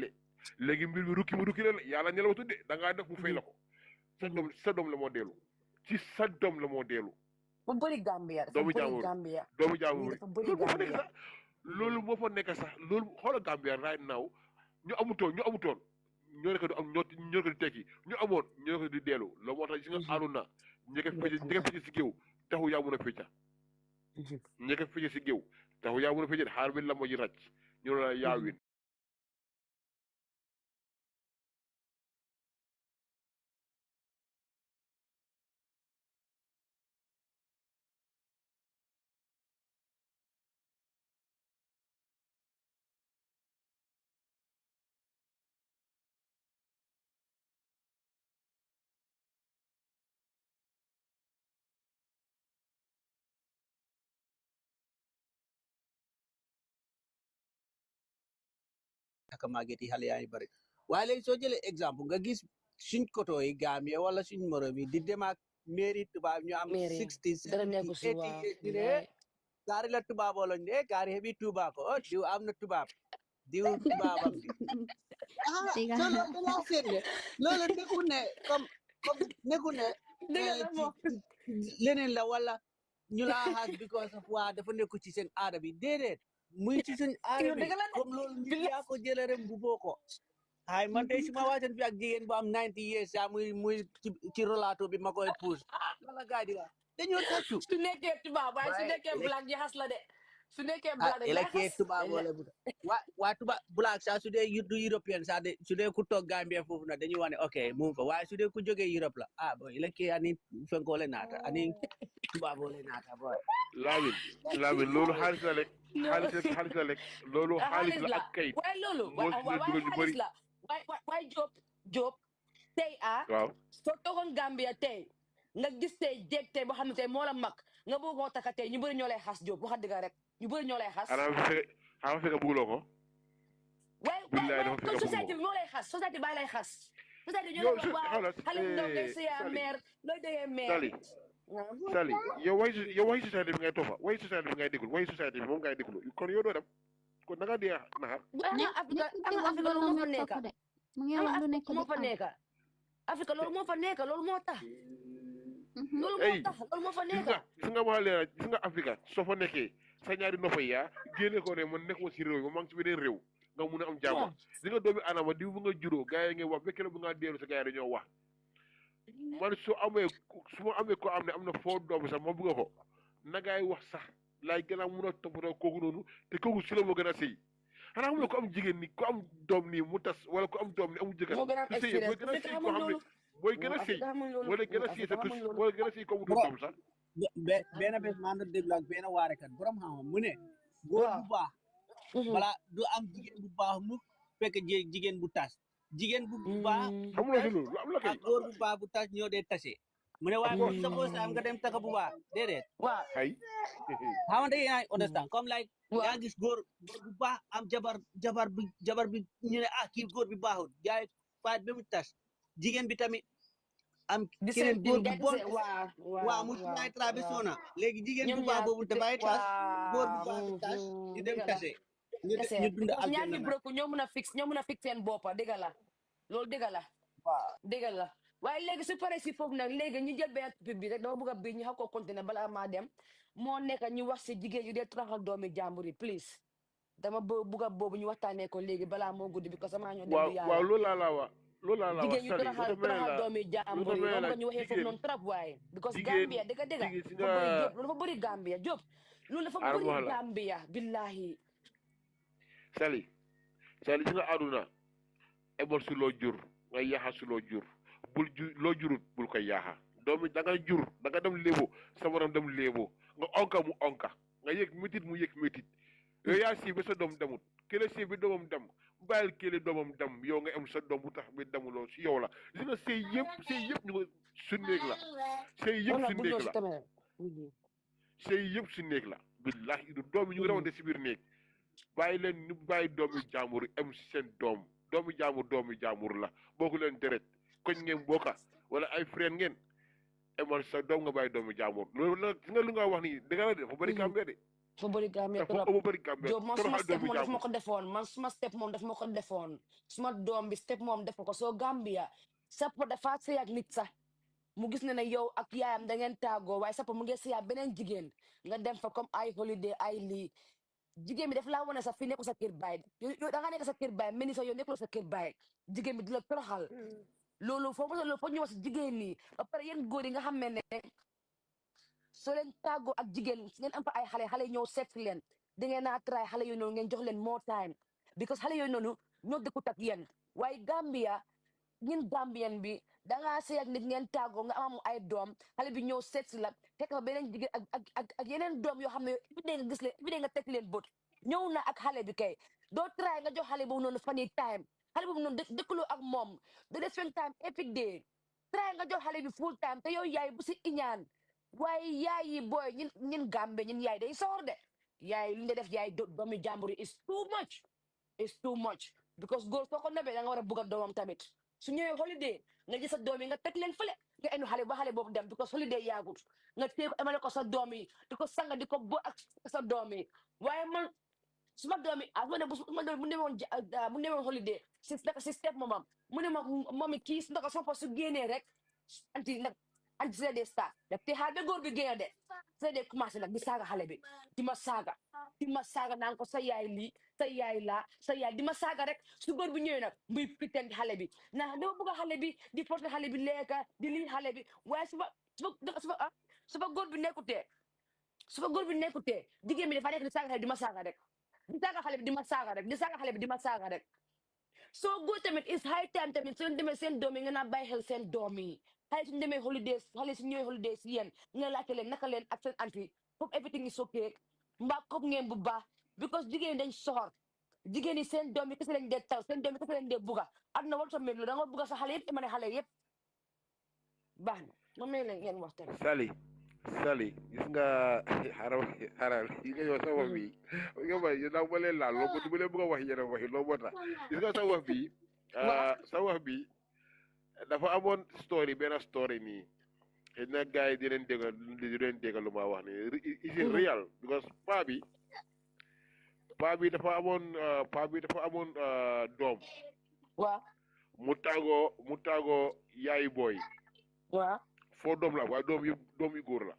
léegi mbir mi rukki la yàlla ñe la tudde da ngaa def mu fay la ko sa doom la moo deelu ci sa doom la moo deelu bu bëri Gambia doomu jàmbur loolu moo fa nekk sax loolu xoola Gambia right now ñu amutoon ñoo nekk du am ñoo nekk di tekki ñu amoon ñoo nekk di deelu loolu moo tax si nga àdduna ñeka fecc si géew taxu yaa mun a fecca ñeka fecc si géew taxu yaa mun a fecca xaar bi la moo ji ràcc ñu la yaawin ak màgget yi xale yaa ngi bëri waaye léegi soo jëlee exemple nga gis suñ koto yi Gambia wala suñ morom yi di dem ak mairie tubaab ñu am 60 70 80 ñu ne gaari la tubaaboo lañ ne gaari hebi tubaab ko diw am na tubaab diw tubaabam bi so loolu da ngaa seet ne loolu nekkul ne comme nekkul ne leneen la wala ñu laa xaas because of waa dafa nekku ci seen aada bi déedéet muy ci suñ aada bi comme loolu ñu yaa ko jëlee rek bu boo ko ay man tey su ma waajan fi ak jigéen bu am 90 years sa muy ci rolato bi ma koy puus wala gaa di wax dañoo tàccu su nekkee tubaab waaye su nekkee black ji xas la de su nekkee black ila ke tubaab wala bu waa tubaab black sa su dee du européen sa de su dee ku toog Gambia foofu na dañuy wax ne ok mu fa waaye su dee ku jógee Europe la bon ila ke ani fenkole naata ani tubaab wala naata boy Lamin loolu xaalis la rek xaalis la rek loolu xaalis la ak kayit waaye loolu waaye xaalis la waaye Job tey waaw soo toogoon Gambia tey nga gis tey jéeg tey boo xam ne tey moo la mag nga bëgg koo takka tey ñu bëri ñoo lay xas Job wax dëgg rek ñu bëri ñoo lay xas xanaa fekk bëgguloo ko waaye comme société bi moo lay xas société baa lay xas société ñoo lay wax waaw xale bu ndaw ngay sëya mère looy déggee mère Sali yow way société bi ngay toppa way société bi ngay déglu way société bi moom ngay déglu kon yow doo dem kon da ngaa dee naxar Afrique loolu moo fa nekk moo fa nekk Afrique loolu moo fa nekk loolu moo tax loolu moo fa nekk gis nga ma leeral gis nga Afrique soo fa nekkee sa ñaari noppa yi génne ko ne man nekk ma si réew mi maa ngi si beneen réew nga mun a am jàmm li nga doomi anama di bu nga juróo gars yi ngay wax fekkee bu nga dellu sa gars yi dañoo wax man su ma amee ko am ne am na foo doom sax ma bëgg ko na gars yi wax sax laay gën a mun a toppatoo kooku noonu te kooku si la moo gën a sëy xanaa xam ne ko am jigéen ni ko am doom nii mu tas wala ko am doom ni amul jëkkër su sëy mooy gën a sëy ko xam ne mooy gën a sëy wala gën a sëy sa tus wala gën a sëy ko mu doom sax benn bés maa ngi déglu ak benn waarekat borom xam mu ne góor bu baax balaa du am jigéen bu baax mu fekk jigéen bu tas jigéen bu baax xamuloo si loolu am la kay ak góor bu baax bu tas ñoo dee tase mu ne waaye suppose am nga dem taka bu baax déedéet waaw ay xamante yaa ngi understand comme like yaa gis góor bu baax am jabar bi ñu ne kii góor bi baaxul jaay faat ba mu tas jigéen bi tamit am keneen góor bu bon waaw mu ñaay traversé na léegi jigéen bu baax boobu dafay tas góor bu baax bu tas ñu dem tase ñu dund ak ñaar ñu broku ñoo mën a fix seen boppa dëgg la loolu dëgg la dëgg la waaye léegi su paree si foofu nag léegi ñu jël benn topic bi rek dama bëgg a bii ñu xam ko continuer balaa maa dem moo nekk ñu wax si jigéen yu dee toroxal doomi jàmbur yi please dama bëgg a boobu ñu waxtaanee ko léegi balaa moo guddi bi parce que maa ñoo dem du waaw yàlla loolu laa la wax loolu laa la wax jigéen yu Sali toroxal doomi jàmbur yi dama bëgg ñu waxee foofu noonu trop waaye because Gambia dëgg si dafa bëri nga Jóob loolu dafa bëri Gambia Jóob loolu dafa aram bëri wax la Gambia billahi Sali si nga àdduna ebol si loo jur nga yaaxa si loo jur loo jurut bul ko yaaxa doomi da nga jur da nga dem léebo sa morom dem léebo nga onka mu onka nga yëg métit mu yëg métit yow yaa sii bi sa doom demut kële sii bi doomam dem bàyyil kële doomam dem yow nga am sa doom bu tax bi demuloo si yow la gis nga sëy yëpp ñu ko su néeg la sëy yëpp su néeg la sëy yëpp su néeg la billahi du doom yi ñu ngi rawante si biir néeg bàyyi leen ñu bàyyi doomi jaambur am si seen doomi jaambur la bokku leen deret koñ ngeen bokka wala ay frère ngeen emal sa doom nga bàyyi doomi jaambur loolu nag gis nga lu nga wax nii dëgg la de dafa bëri Gambia de dafa bëri Gambia Jóob man suma step moom daf ma ko defoon man suma step moom daf ma ko defoon suma doom bi step moom def ko soo Gambia sappo dafa sëy ak nit sax mu gis ne yow ak yaayam da ngeen tàggoo waaye sappo mu ngi sëy ak beneen jigéen nga dem fa comme ay holiday ay lii jigéen bi daf laa wane sax fii nekku sa kër baay yow da nga nekk sa kër baay mel ni sax yow nekkuloo sa kër baay jigéen bi di la toroxal loolu foofu ñu wax si jigéen ñi ba pare yéen góor yi nga xam ne soo leen tàggoo ak jigéen ngeen am fa ay xale ñëw seet si leen da ngeen naa try xale yooyu noonu ngeen jox leen more time because xale yooyu noonu ñoo dëkkut ak yéen waaye Gambia ñun Gambien bi dangaa sëy ak nit ngeen tàggoo nga am ay doom xale bi ñëw seet si la fekk fa beneen jigéen ak yeneen doom yoo xam ne everyday nga gis leen everyday nga teg leen bët ñëw na ak xale bi kay doo try nga jox xale boobu noonu fan yi time xale boobu noonu dëkkaloo ak moom da dee spend time every day try nga jox xale bi full time te yow yaay bu si iñaan waaye yaay yi booy ñun Gambe ñun yaay day soor de yaay lu ñu def yaay doomi jàmbur yi is too much because góor soo ko nebee da nga war a bugg a doomam tamit su ñëwee holiday nga gis sa doom yi nga teg leen fële nga enu xale ba xale boobu dem because holiday yaagut nga téye ko emale ko sa doom yi di ko sanga di ko bo ak sa doom yi waaye man suma doom yi ma ne mu demoon holiday si step momam mu ne ma moom kii su ndaka soppa su génnee rek anti si dee start daf te xaar ba góor bi génn de si dee commencé nag di saaga xale bi di ma saaga naan ko sa yaay lii sa yaay laa sa yaay di ma saaga rek su góor bi ñëwee nag muy pretend xale bi naa dama bëgg xale bi di porté xale bi lekka di lii xale bi waaye su fa góor bi nekkutee jigéen bi dafa nekk di saaga xale bi di ma saaga rek di saaga xale bi di ma saaga rek soo góor tamit is high time tamit seen demee seen doom yi nga naa bàyyi xel seen doom yi xale suñu demee holidays xale suñu ñëwee holidays yéen nga laajte leen naka leen ak seen anti foofu everything is okay mbaa kopp ngeen bu baax because jigéen dañ soxor jigéen yi seen doom yi kese lañ dee taw seen doom yi kese lañ dee bugga aduna warut a mel da nga bugga sa xale yëpp imane xale yëpp baax na ma mel leen ngeen waxtaan Sali gis nga xaral yi nga yow sa wax bi nga may yow ba leen laal loo bu leen bëgg a wax yeneen waxi loo moo tax gis nga sa wax bi dafa amoon benn story nii xëy na gars yi di leen déggal lu ma wax ni is it real because paa bi dafa amoon doom waaw mu tàggoo yaayu booy waaw foo doom la waaye doom yu góor la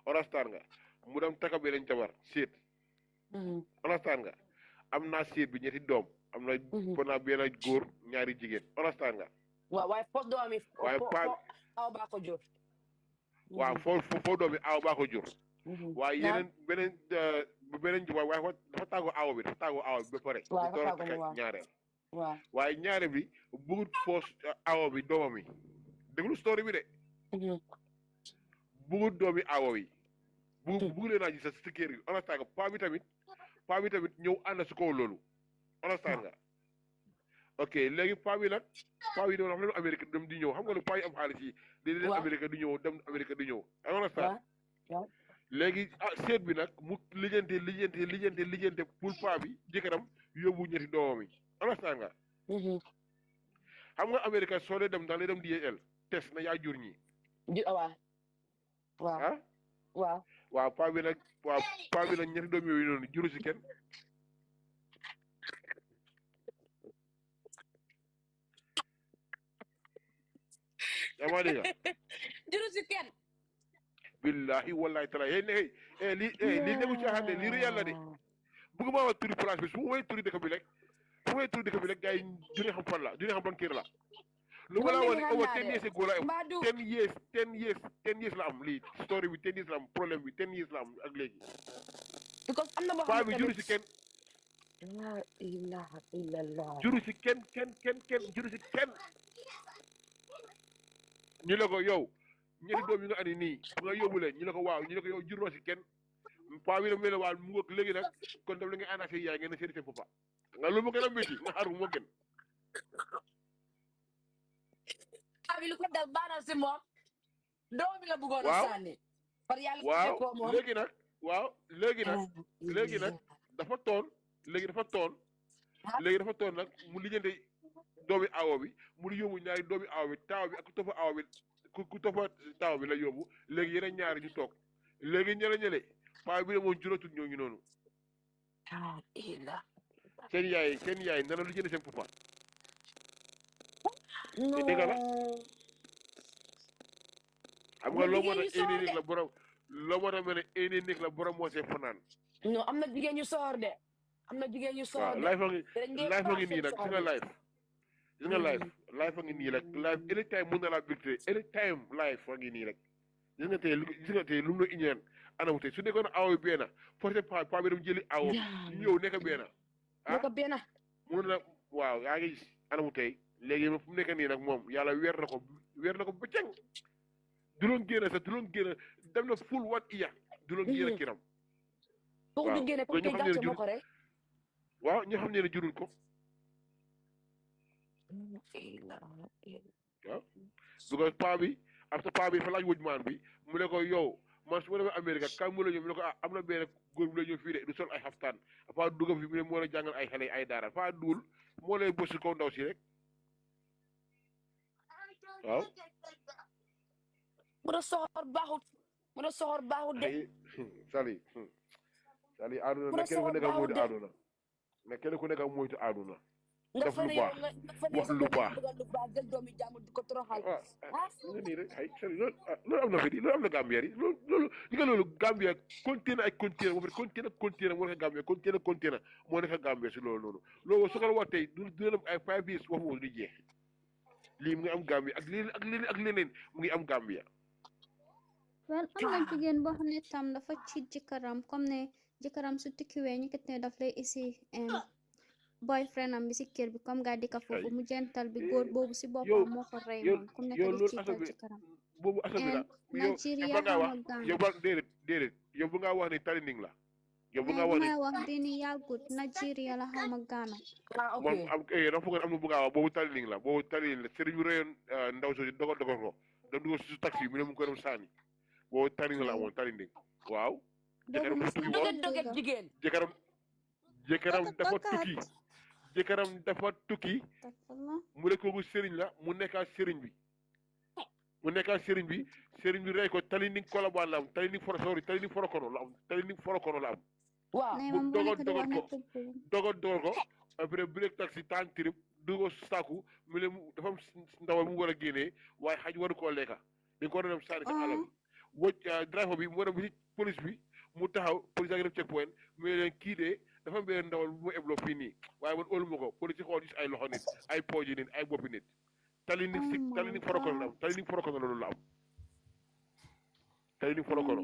understand nga mu dem taka beneen jabar séet understand nga am naa séet bi ñetti doom am na pana benn góor ñaari jigéen understand nga waaye foo doom yi waaye aw baa ko jur waaw foo doom yi aw baa ko jur waaye yeneen beneen waaye dafa tàggoo awo bi ba pare di door a taka ñaareel waaye ñaare bi bugut foos awo bi doomam yi déglu story bi de bugut doomi awo yi bugg leen a gis sa kër yi understand nga paa bi tamit ñëw ànd si kaw loolu understand nga ok léegi paa bi doon xam ne Amérique dem di ñëw xam nga ne paa yi am xaalis yi di leen Amérique di ñëw dem Amérique di ñëw understand léegi seet bi nag mu lijjante pour paa bi jëkkëram yóbbu ñetti doomam yi understand nga xam nga Amérique soo dee dem daal di dem DHL test na yaa jur ñi waaw paa bi nag ñetti doom yooyu noonu juru si kenn yaa ma dégg juru si kenn billahi wallahi taala li nekku ci xande li réel la de bëgguma wax turi place bi su may turi dëkk bi rek gars yi duñu xam fan la duñu xam ban kër la lu ma la wax ne over 10 years ago la am 10 years la am lii story bi 10 years la am problème bi 10 years la am ak léegi because am na boo paa xam bi ne juru si kenn la ilaha illallah juru si kenn juru si kenn ñu la ko yow ñetti doom yi nga andi nii bu nga yóbbu leen ñu la ko waaw ñu la ko yow juroo si kenn paa bi nag mel ne waaw mu ngoog léegi nag kon daf la ngay ànd ak yaay ngeen seeti seen papa nga loolu moo gën a métti nga xaar moo gën abi lu ko dal baanal si moom doomi la bëggoon a sànni par yàlla waaw ko moom léegi nag dafa toon nag mu lijjante doomi aawo bi mu di yóbbu ñaari doomi aawo bi taaw bi ak ku toppa aawo bi ku toppa taaw bi la yóbbu léegi yeneen ñaari ñu toog léegi ñële paa bi ne moom juróotut ñooñu noonu seen yaay nana lu jënd seen papa te dégg la xam nga loo moo tax éni néeg la borom loo moo tax ma ne éni néeg la borom moo see fanaan non am na jigéen ñu soor de waaw life a ngi nii nag gis nga life life a ngi nii rek life anytime mun na laa bicté anytime life a ngi nii rek gis nga tey lu mu la iñaan anamu tey su nekkoon awo bi benn forcé pa bi dem jëli awo ñu ñëw nekk benn mun na waaw yaa ngi gis anamu tey léegi fu mu nekk nii nag moom yàlla weer na ko ba ceng du loon génn dem na full 1 year du loon génn kiram waaw ñu xam ne jurul ko waaw because paa bi dafa laaj wëjmaan bi mu ne ko yow man su ma demee Amérique kan mu la ñëw mu ne ko am na benn góor bu la ñëw fii de du sol ay xaftaan dafa dugg fi mu ne moo la jàngal ay xale ay daara dafa duul moo lay bës kaw ndaw si rek waaw mu ne soxor baaxut de sali àdduna na kenn ku nekk moytu àdduna na kenn ku nekk moytu àdduna def lu baax wax lu baax jël doomi jàmm di ko toroxal nga nii rek ay sali loolu am na fi di loolu am na Gambia yi loolu li nga loolu Gambia continué ak continué moo fi continué moo nekk Gambia continué moo nekk Gambia si loolu noonu loolu su ko wax tey du dina ay 5 years wax mu di jeex lii mu ngi am Gambia ak leneen mu ngi am Gambia well am na jigéen boo xam ne tam dafa ci jëkkëram comme ne jëkkëram su tukkiwee ñu ket ne daf lay isi boyfriend am bi si kër bi comme nga dika foofu mu jental bi góor boobu si boppam moo ko rey moom comme nekk di ciital jëkkëram boobu asal bi la Nigeria xama gaan déedéet yow bu nga wax ni Talining la yow bu nga wax bi ni yàggut Nigeria la xama gaana moom dafa foog am na bu nga wax boobu Talining la sëriñ bi reyoon ndaw soosi dogal ko da dugal si taxi mu ne mu ngi ko dem sànni boobu Talining la amoon Talining waaw jëkkëram dafa tukki mu ne kooku sëriñ la mu nekkaat sëriñ bi sëriñ bi rey ko Talining Kolobaan la am Talining Forokono la am mu dogal ko après break taxi taan trip dugo saku mu ne dafa am ndawal mu war a génnee waaye xaj waru koo lekka dañ ko war a dem sànni sa àll bi driver bi mu war a bi police bi mu taxaw police a ngi def check point mu ne leen kii de dafa am benn ndawal bu ma ebloo fii nii waaye man óolu ma ko police xool gis ay loxo nit ay pooji nit ay boppi nit Talining Forokono la am Talining Forokono loolu la am Talining Forokono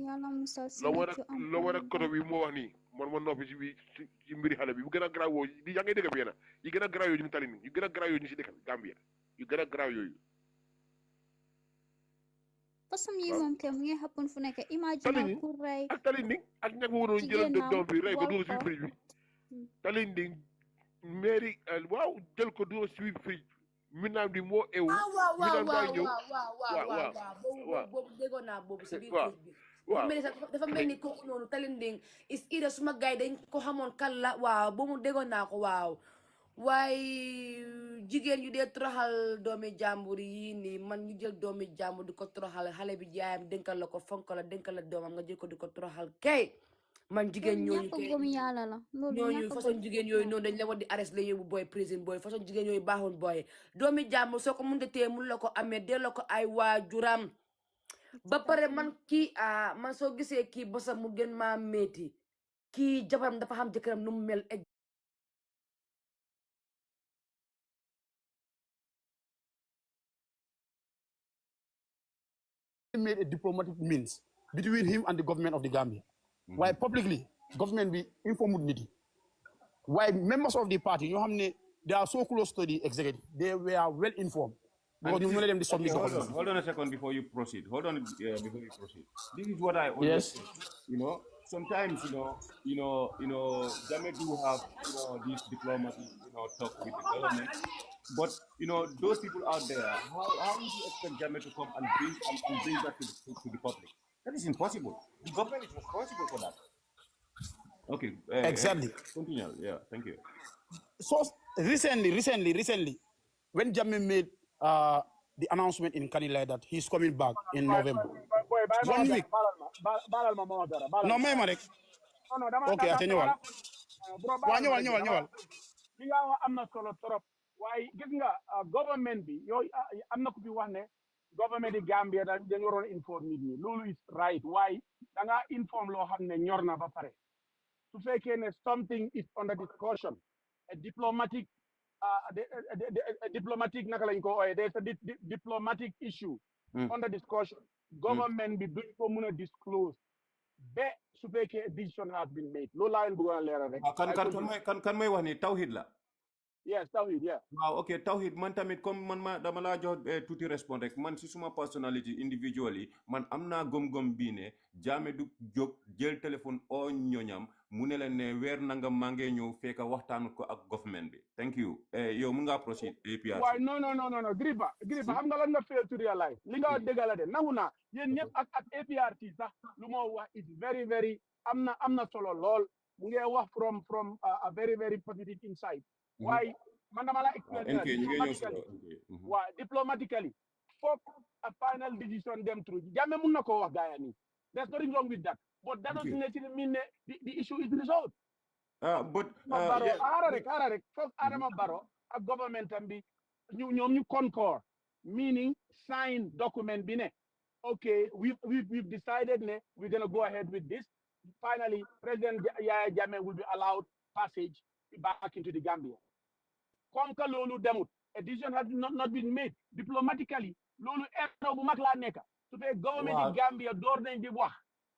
loo war a koto bi moo wax nii man ma noppi ci mbiri xale bi bu gën a garaaw woo di yaa ngay dëgg bi yi gën a garaaw yooyu ñu Talining yu gën a garaaw yooyu ñu si dëkk Gambia yu gën a garaaw yooyu Pasam yi moom kay mu ngi happen fu nekk imagine ku rey ak Talining ak ñak ma waroon jël doom bi rey ko dugal si fridge bi Talining mairie waaw jël ko dugal si fridge minaam di moo ewu minaam daa ñëw waaw boobu déggoon naa boobu si biir fridge bi dafa mel ni kooku noonu Talining is ida suma gaay dañ ko xamoon kan la waaw boobu déggoon naa ko waaw waaye jigéen yu dee toroxal doomi jàmbur yi nii man ñu jël doomi jàmbur di ko toroxal xale bi jaayam dénkal la ko fonk la dénkal la doomam nga jël ko di ko toroxal kay man jigéen ñooñu ñàkk gëm yàlla la loolu ñooñu ñàkk façon jigéen yooyu noonu dañ la war di arrest la yóbbu boy prison boy façon jigéen yooyu baaxul boy doomi jàmm soo ko mënta téye mun la ko amee delloo ko ay waajuram ba pare man kii man soo gisee kii bosam mu gën maa métti kii jabaram dafa xam jëkkëram nu mu mel made a diplomatic means between him and the government of the Gambia. Why publicly government be informed niti. Why members of the party, you know, they are so close to the executive. They were well informed. Because you know them the okay, hold on a second before you proceed. Hold on before you proceed. This is what I always say. You know, sometimes Jammeh do have these diplomatic talk with the government. But those people out there, how would you expect Jammeh to come and bring that to the public? That is impossible. The government is responsible for that. Okay. Exactly. Continue. Yeah. Thank you. So recently, when Jammeh made the announcement in Kanilai that he's coming back in November. 1 week. No, Marek. Okay, I tell you what. ñëwal. li nga wax am na solo trop waaye gis nga government bi yow am na ku fi wax ne government di Gambia dañu waroon inform nit ñi loolu is right waaye da nga inform loo xam ne ñor na ba pare su fekkee ne something is under discussion a diplomatic naka lañ ko ooyee there's a diplomatic issue under discussion government bi duñ ko mën a disclose ba su fekkee decision has been made loolu laa leen bëggoon a leeral rek kan mooy wax ni Tawhid la. Yes, Tawhid, yeah. Wow, okay, Tawhid, man tamit comme man dama la jox tuuti respond rek man si suma personality individually man am naa gom-gom bii ne Jammeh du jóg jël téléphone oo ñoñam mu ne leen ne weer nangam maa ngi ñëw fekk waxtaan ko ak government bi. Thank you. Yow mu nga proceed APRC. Waaye non Gripa xam nga lan nga fail to realize li nga dégg la de nangu naa yéen ñëpp ak APRC sax lu ma wax is very very am na solo lool mu ngi wax from a very very positive insight. Why? Man dama la explain diplomatically fuck a final decision them through. Jammeh mun na ko wax gaaya ni. There's nothing wrong with that. But that doesn't necessarily mean the issue is resolved. Ararek first Adama Barrow a government and be ñu concord meaning sign document bi ne okay we've decided ne we're going to go ahead with this. Finally President Yaya Jammeh will be allowed passage back into the Gambia. Comme que loolu demut a decision has not been made diplomatically loolu erreur bu mag laa nekk su fee government di Gambia door nañ di wax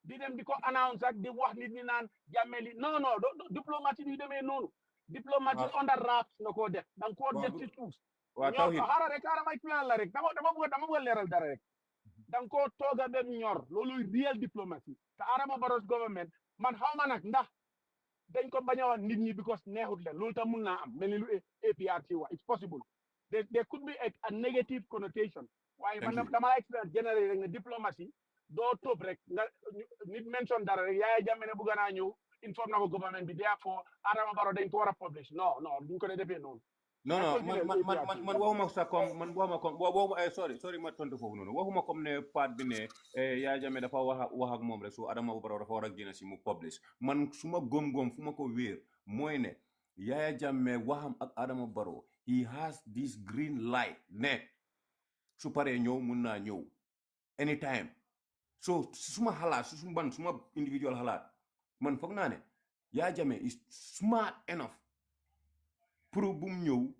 di dem di ko announce ak di wax nit ñi naan Jammeh li non diplomatie yu demee noonu diplomatie under wraps nga koo def da nga koo def ci suuf ñoo xaaral rek may plan la rek dama bëgg a leeral dara rek da nga koo tooga dem ñor loolu real diplomatie te Adama Barrow's government man xaw ma nag ndax dañ ko bañ a wax nit ñi because neexut leen loolu tam mun naa am mel ni lu APRC wax it's possible there could be a negative connotation waaye man dama la explain generally rek ne diplomatie doo topp rek nga nit mention dara rek Yaya Jammeh ne bëgg naa ñëw inform na ko government bi therefore Adama Barrow dañ ko war a publish non duñ ko defee noonu man waxuma sax comme man waxuma sorry ma tontu foofu noonu waxuma comme ne part bi ne Yaya Jammeh dafa wax ak moom rek so Adama Barrow dafa war a génn si mu publish man suma góom-góom fu ma ko wéer mooy ne Yaya Jammeh waxam ak Adama Barrow he has this green light ne su paree ñëw mun naa ñëw anytime so suma xalaat suma individual xalaat man foog naa ne Yaya Jammeh is smart enough pour bu mu ñëw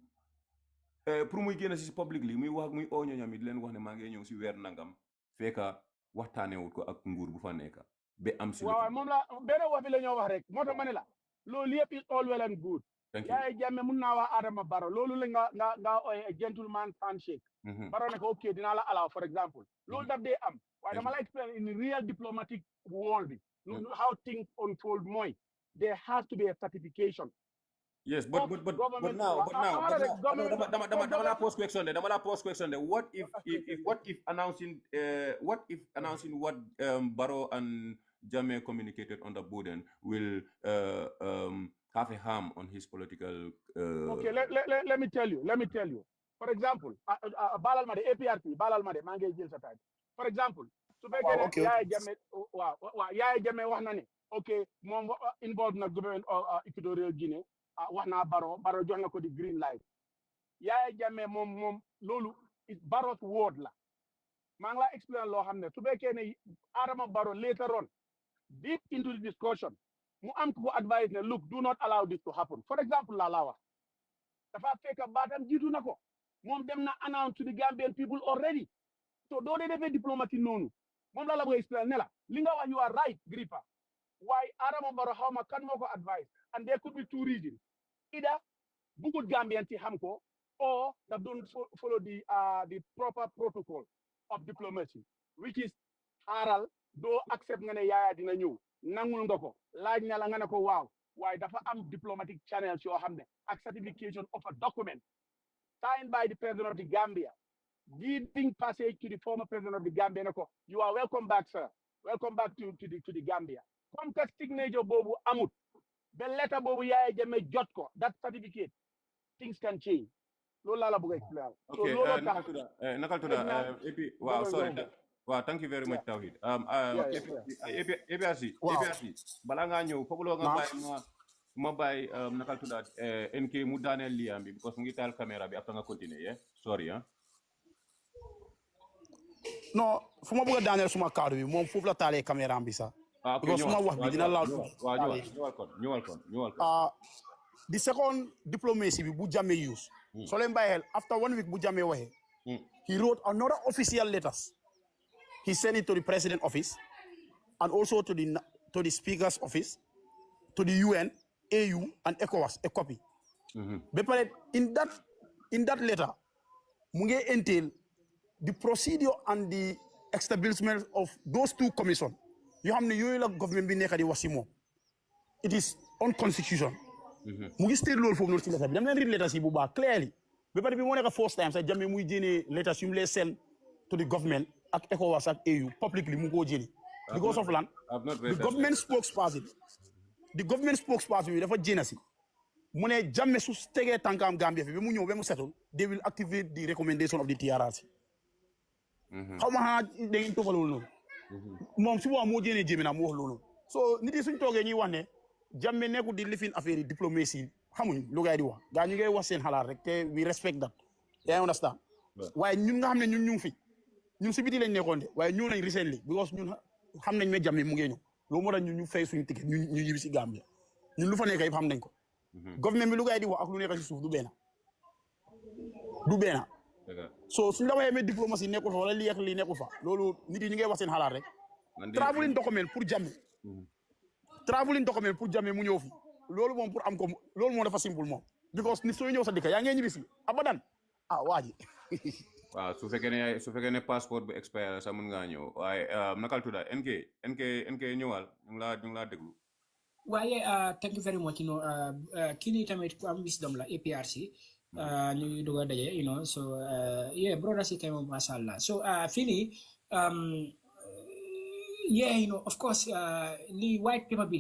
pour muy génn si public li muy wax muy oo ñoñam yi di leen wax ne maa ngi ñëw si weer nangam fekka waxtaanewut ko ak nguur bu fa nekk ba am si waaw moom la benn wax bi la ñoo wax rek moo tax ma ne la loolu yëpp is all well and good Yaya Jammeh mun naa wax Adama Barrow loolu la nga a gentleman handshake Barrow ne ko ok dinaa la allow for example loolu daf dee am waaye dama la explain in real diplomatic world bi how things unfold mooy there has to be a certification. Yes, but now, dama la pose question there. What if announcing what Barrow and Jammeh communicated on the Buden will have a harm on his political? Okay, let me tell you. For example, balal ma de APRC balal ma de maa ngi jël sa time. For example, su fekkee Yaya Jammeh wax na ne okay moom involved na government Equatorial Guinea wax naa Baro jox na ko di green light Yaya Jammeh moom loolu Baro's word la maa ngi la explain loo xam ne su fekkee ne Adama Barrow later on deep into the discussion mu am ko advice ne look do not allow this to happen for example la wax dafa fekk baatam jiitu na ko moom dem na announce to the Gambian people already so doo dee defee diplomatie noonu moom la bëgg explain ne la li nga wax you are right Grippa waaye Adama Barrow xaw ma kan moo ko advice and there could be two reasons either bugut Gambian ci xam ko or they don't follow the proper protocol of diplomacy which is xaaral doo accept nga ne Yaya dina ñëw nangul nga ko laaj na la nga ne ko waaw waaye dafa am diplomatic channels yoo xam ne ak certification of a document signed by the president of the Gambia giving passage to the former president of the Gambia ne ko you are welcome back sir welcome back to the Gambia comme que signature boobu amut ba letter boobu Yaya Jammeh jot ko that certificate things can change loolu laa la bëgg a explain so loolu tax nakal tuda et puis waaw sorry waaw thank you very much Tawhid APRC balaa ngaa ñëw fooguloo nga bàyyi ma bàyyi nakal tuda NK mu daaneel liyam bi because mu ngi taal caméra bi après nga continuer sorry non fu ma bëgg a daaneel suma kaddu bi moom foofu la taalee caméra bi sax because suma wax bi dina laal ñëwal kon the second diplomacy bi bu Jammeh use so leen bàyyi xel after 1 week bu Jammeh waxee he wrote another official letters he sent it to the president office and also to the speaker's office to the UN AU and ECOWAS a copy ba pare in that letter mu ngi entail the procedure and the establishment of those two commissions yoo xam ne yooyu la government bi nekk di wax si moom it is unconstitutional mu ngi state loolu foofu noonu si letter bi dama leen read letters yi bu baax clearly ba pare bi moo nekk first time sax Jammeh muy jéene letters yu mu lee send to the government ak ECOWAS ak AU publicly mu koo jéene because of lan the government spokesperson bi dafa jéena si mu ne Jammeh su tegee tànkaam Gambia fi ba mu ñëw ba mu setul they will activate the recommendation of the TRRC xaw ma xanaa da ngeen toppal loolu noonu moom su boobaa moo jéenee jéemi naa mu wax loolu so nit yi suñ toogee ñuy wax ne Jammeh nekkul di lifin affaire yi diplomatie xamuñ lu gaay di wax gaa ñu ngay wax seen xalaat rek te we respect that yaa understand waaye ñun nga xam ne ñun ñu ngi fi ñun si biti lañ nekkoon de waaye ñëw nañ recently because ñun xam nañ ne Jammeh mu ngee ñëw loolu moo tax ñun ñu fay suñu ticket ñu ñibbi si Gambia ñun lu fa nekk yëpp xam nañ ko government bi lu gaay di wax ak lu nekk si suuf du benn so suñ la waxee mais diplomatie nekkul fa wala lii ak lii nekkul fa loolu nit yi ñu ngay wax seen xalaat rek travelling document pour Jammeh mu ñëw fi loolu moom pour am ko loolu moo dafa simple moom because nit sooy ñëw sa dëkk yaa ngee ñibbi si abadan waaji waaw su fekkee ne passeport bu expire sax mën ngaa ñëw waaye nakal tudda NK ñëwal ñu ngi laa déglu waaye thank you very much kii nii tamit ku am wisdom la APRC ñu ngi doog a daje so brother si kay moom masha Allah so fii nii of course li white paper bi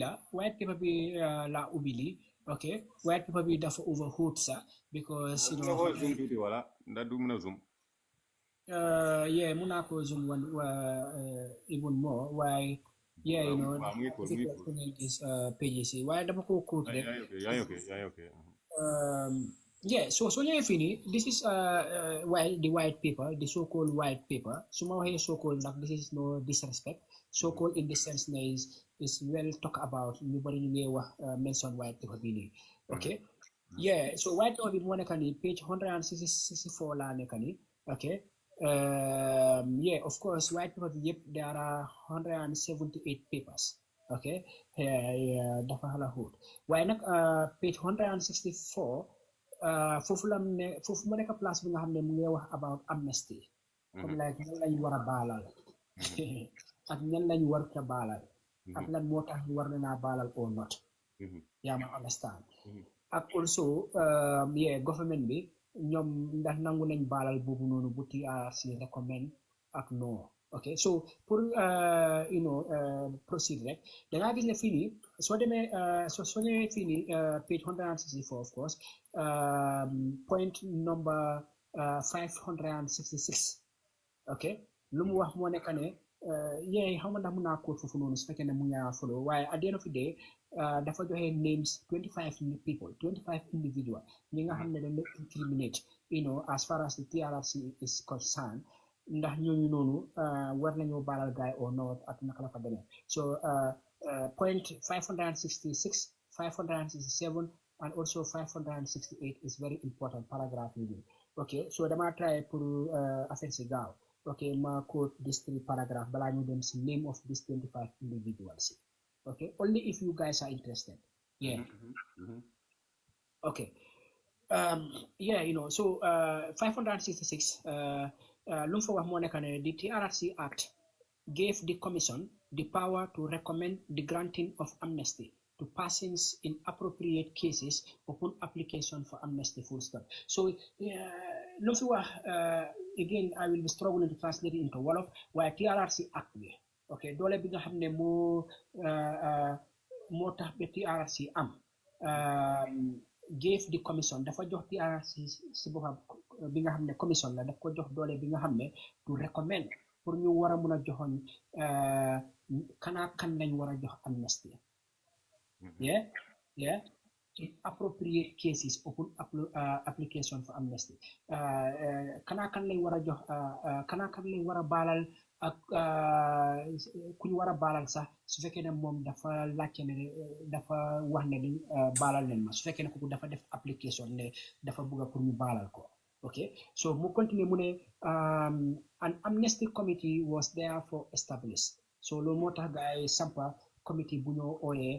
la ubbi li okay white paper bi dafa overhoot sax because zoom tuuti wala ndax du mën a zoom mun naa ko zoom one even more waaye these pages waaye dama ko quote rek so ñëwee fii nii this is the white paper the so-called white paper su ma waxee so-called nag this is no disrespect so-called in the sense na is well talk about ñu bari ñu ngi wax mention white paper bi nii okay so white paper bi moo nekk nii page 164 laa nekk nii okay of course white paper bi yëpp there are 178 papers okay dafa xala xóot waaye nag page 164 foofu mu nekk place bi nga xam ne mu ngi wax about amnesty comme like ñan lañ war a baalal ak ñan lañ war a baalal ak lan moo tax ñu war na baalal or not yaa ma understand ak also government bi ñoom ndax nangu nañ baalal boobu noonu bu TRC recommend ak no okay so pour proceed rek da ngaa gis ne fii nii soo demee soo ñëwee fii nii page 164 of course point number 566 okay lu mu wax moo nekk ne yeah how ndax mun naa code foofu noonu su fekkee ne mu ngi follow waaye at the end of the day dafa joxe names 25 people 25 individual ñi nga xam ne dañ la incriminate as far as the TRRC is concerned ndax ñooñu noonu war nañoo baalal gaay or not ak naka la fa demee so point 566 567 and also 568 is very important paragraph yi okay so dama try pour affaire si gaaw okay ma quote this 3 paragraph balaa ñu dem si name of these 25 individuals okay only if you guys are interested yeah okay yeah so 566 lu mu fa wax moo nekk ne the TRRC Act gave the commission the power to recommend the granting of amnesty to persons in appropriate cases upon application for amnesty full stop so lu mu fi wax again I will be struggling to translate it into Wolof waaye TRRC Act bi okay doole bi nga xam ne moo tax ba TRRC am gave the commission dafa jox TRRC si boppam bi nga xam ne commission la daf ko jox doole bi nga xam ne to recommend pour ñu war a mun a joxoon kan lañ war a jox amnesty yeah in appropriate cases upon application for amnesty kan lañ war a jox kan lañ war a baalal ak ku ñu war a baalal sax su fekkee ne moom dafa laajte ne dafa wax ne dañ baalal leen ma su fekkee ne kooku dafa def application ne dafa bëgg pour ñu baalal ko okay so mu continue mu ne an amnesty committee was therefore established so loolu moo tax gaay sampa committee bu ñoo ooyee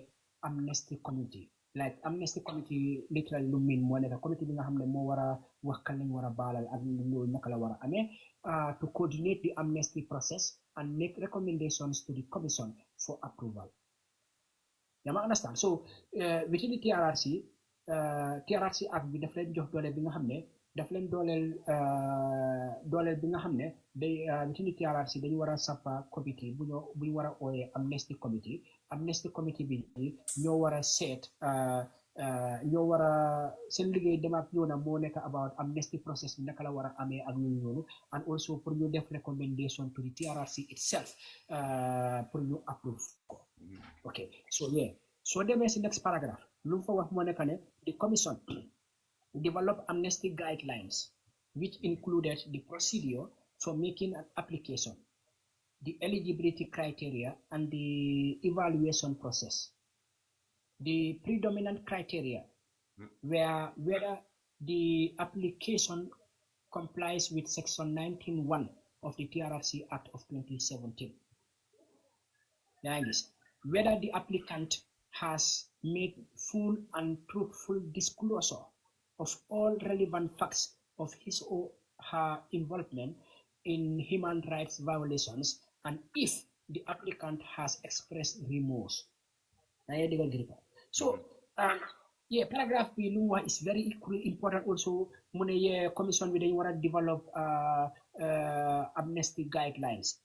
amnesty committee like amnesty committee literally lu mean moo nekk committee bi nga xam ne moo war a wax kan lañ war a baalal ak loolu naka la war a amee to coordinate the amnesty process and make recommendations to the commission for approval. You understand? So within the TRRC Act bi daf leen jox doole bi nga xam ne daf leen dooleel bi nga xam ne day within the TRRC dañu war a sampa committee bu ñu war a ooyee amnesty committee bi ñoo war a seet ñoo war a seen liggéey dem ak ñëw na moo nekk about amnesty process bi naka la war a amee ak ñooñu noonu and also pour ñu def recommendation to the TRRC itself pour ñu approve ko okay so yeah so demee si next paragraph lu mu fa wax moo nekk ne the commission develop amnesty guidelines which included the procedure for making an application, the eligibility criteria and the evaluation process. The predominant criteria were whether the application complies with section 19(1) of the TRRC Act of 2017. Whether the applicant has made full and truthful disclosure of all relevant facts of his or her involvement in human rights violations and if the applicant has expressed remorse. So, yeah, paragraph B is very important also. Commission we want to develop amnesty guidelines.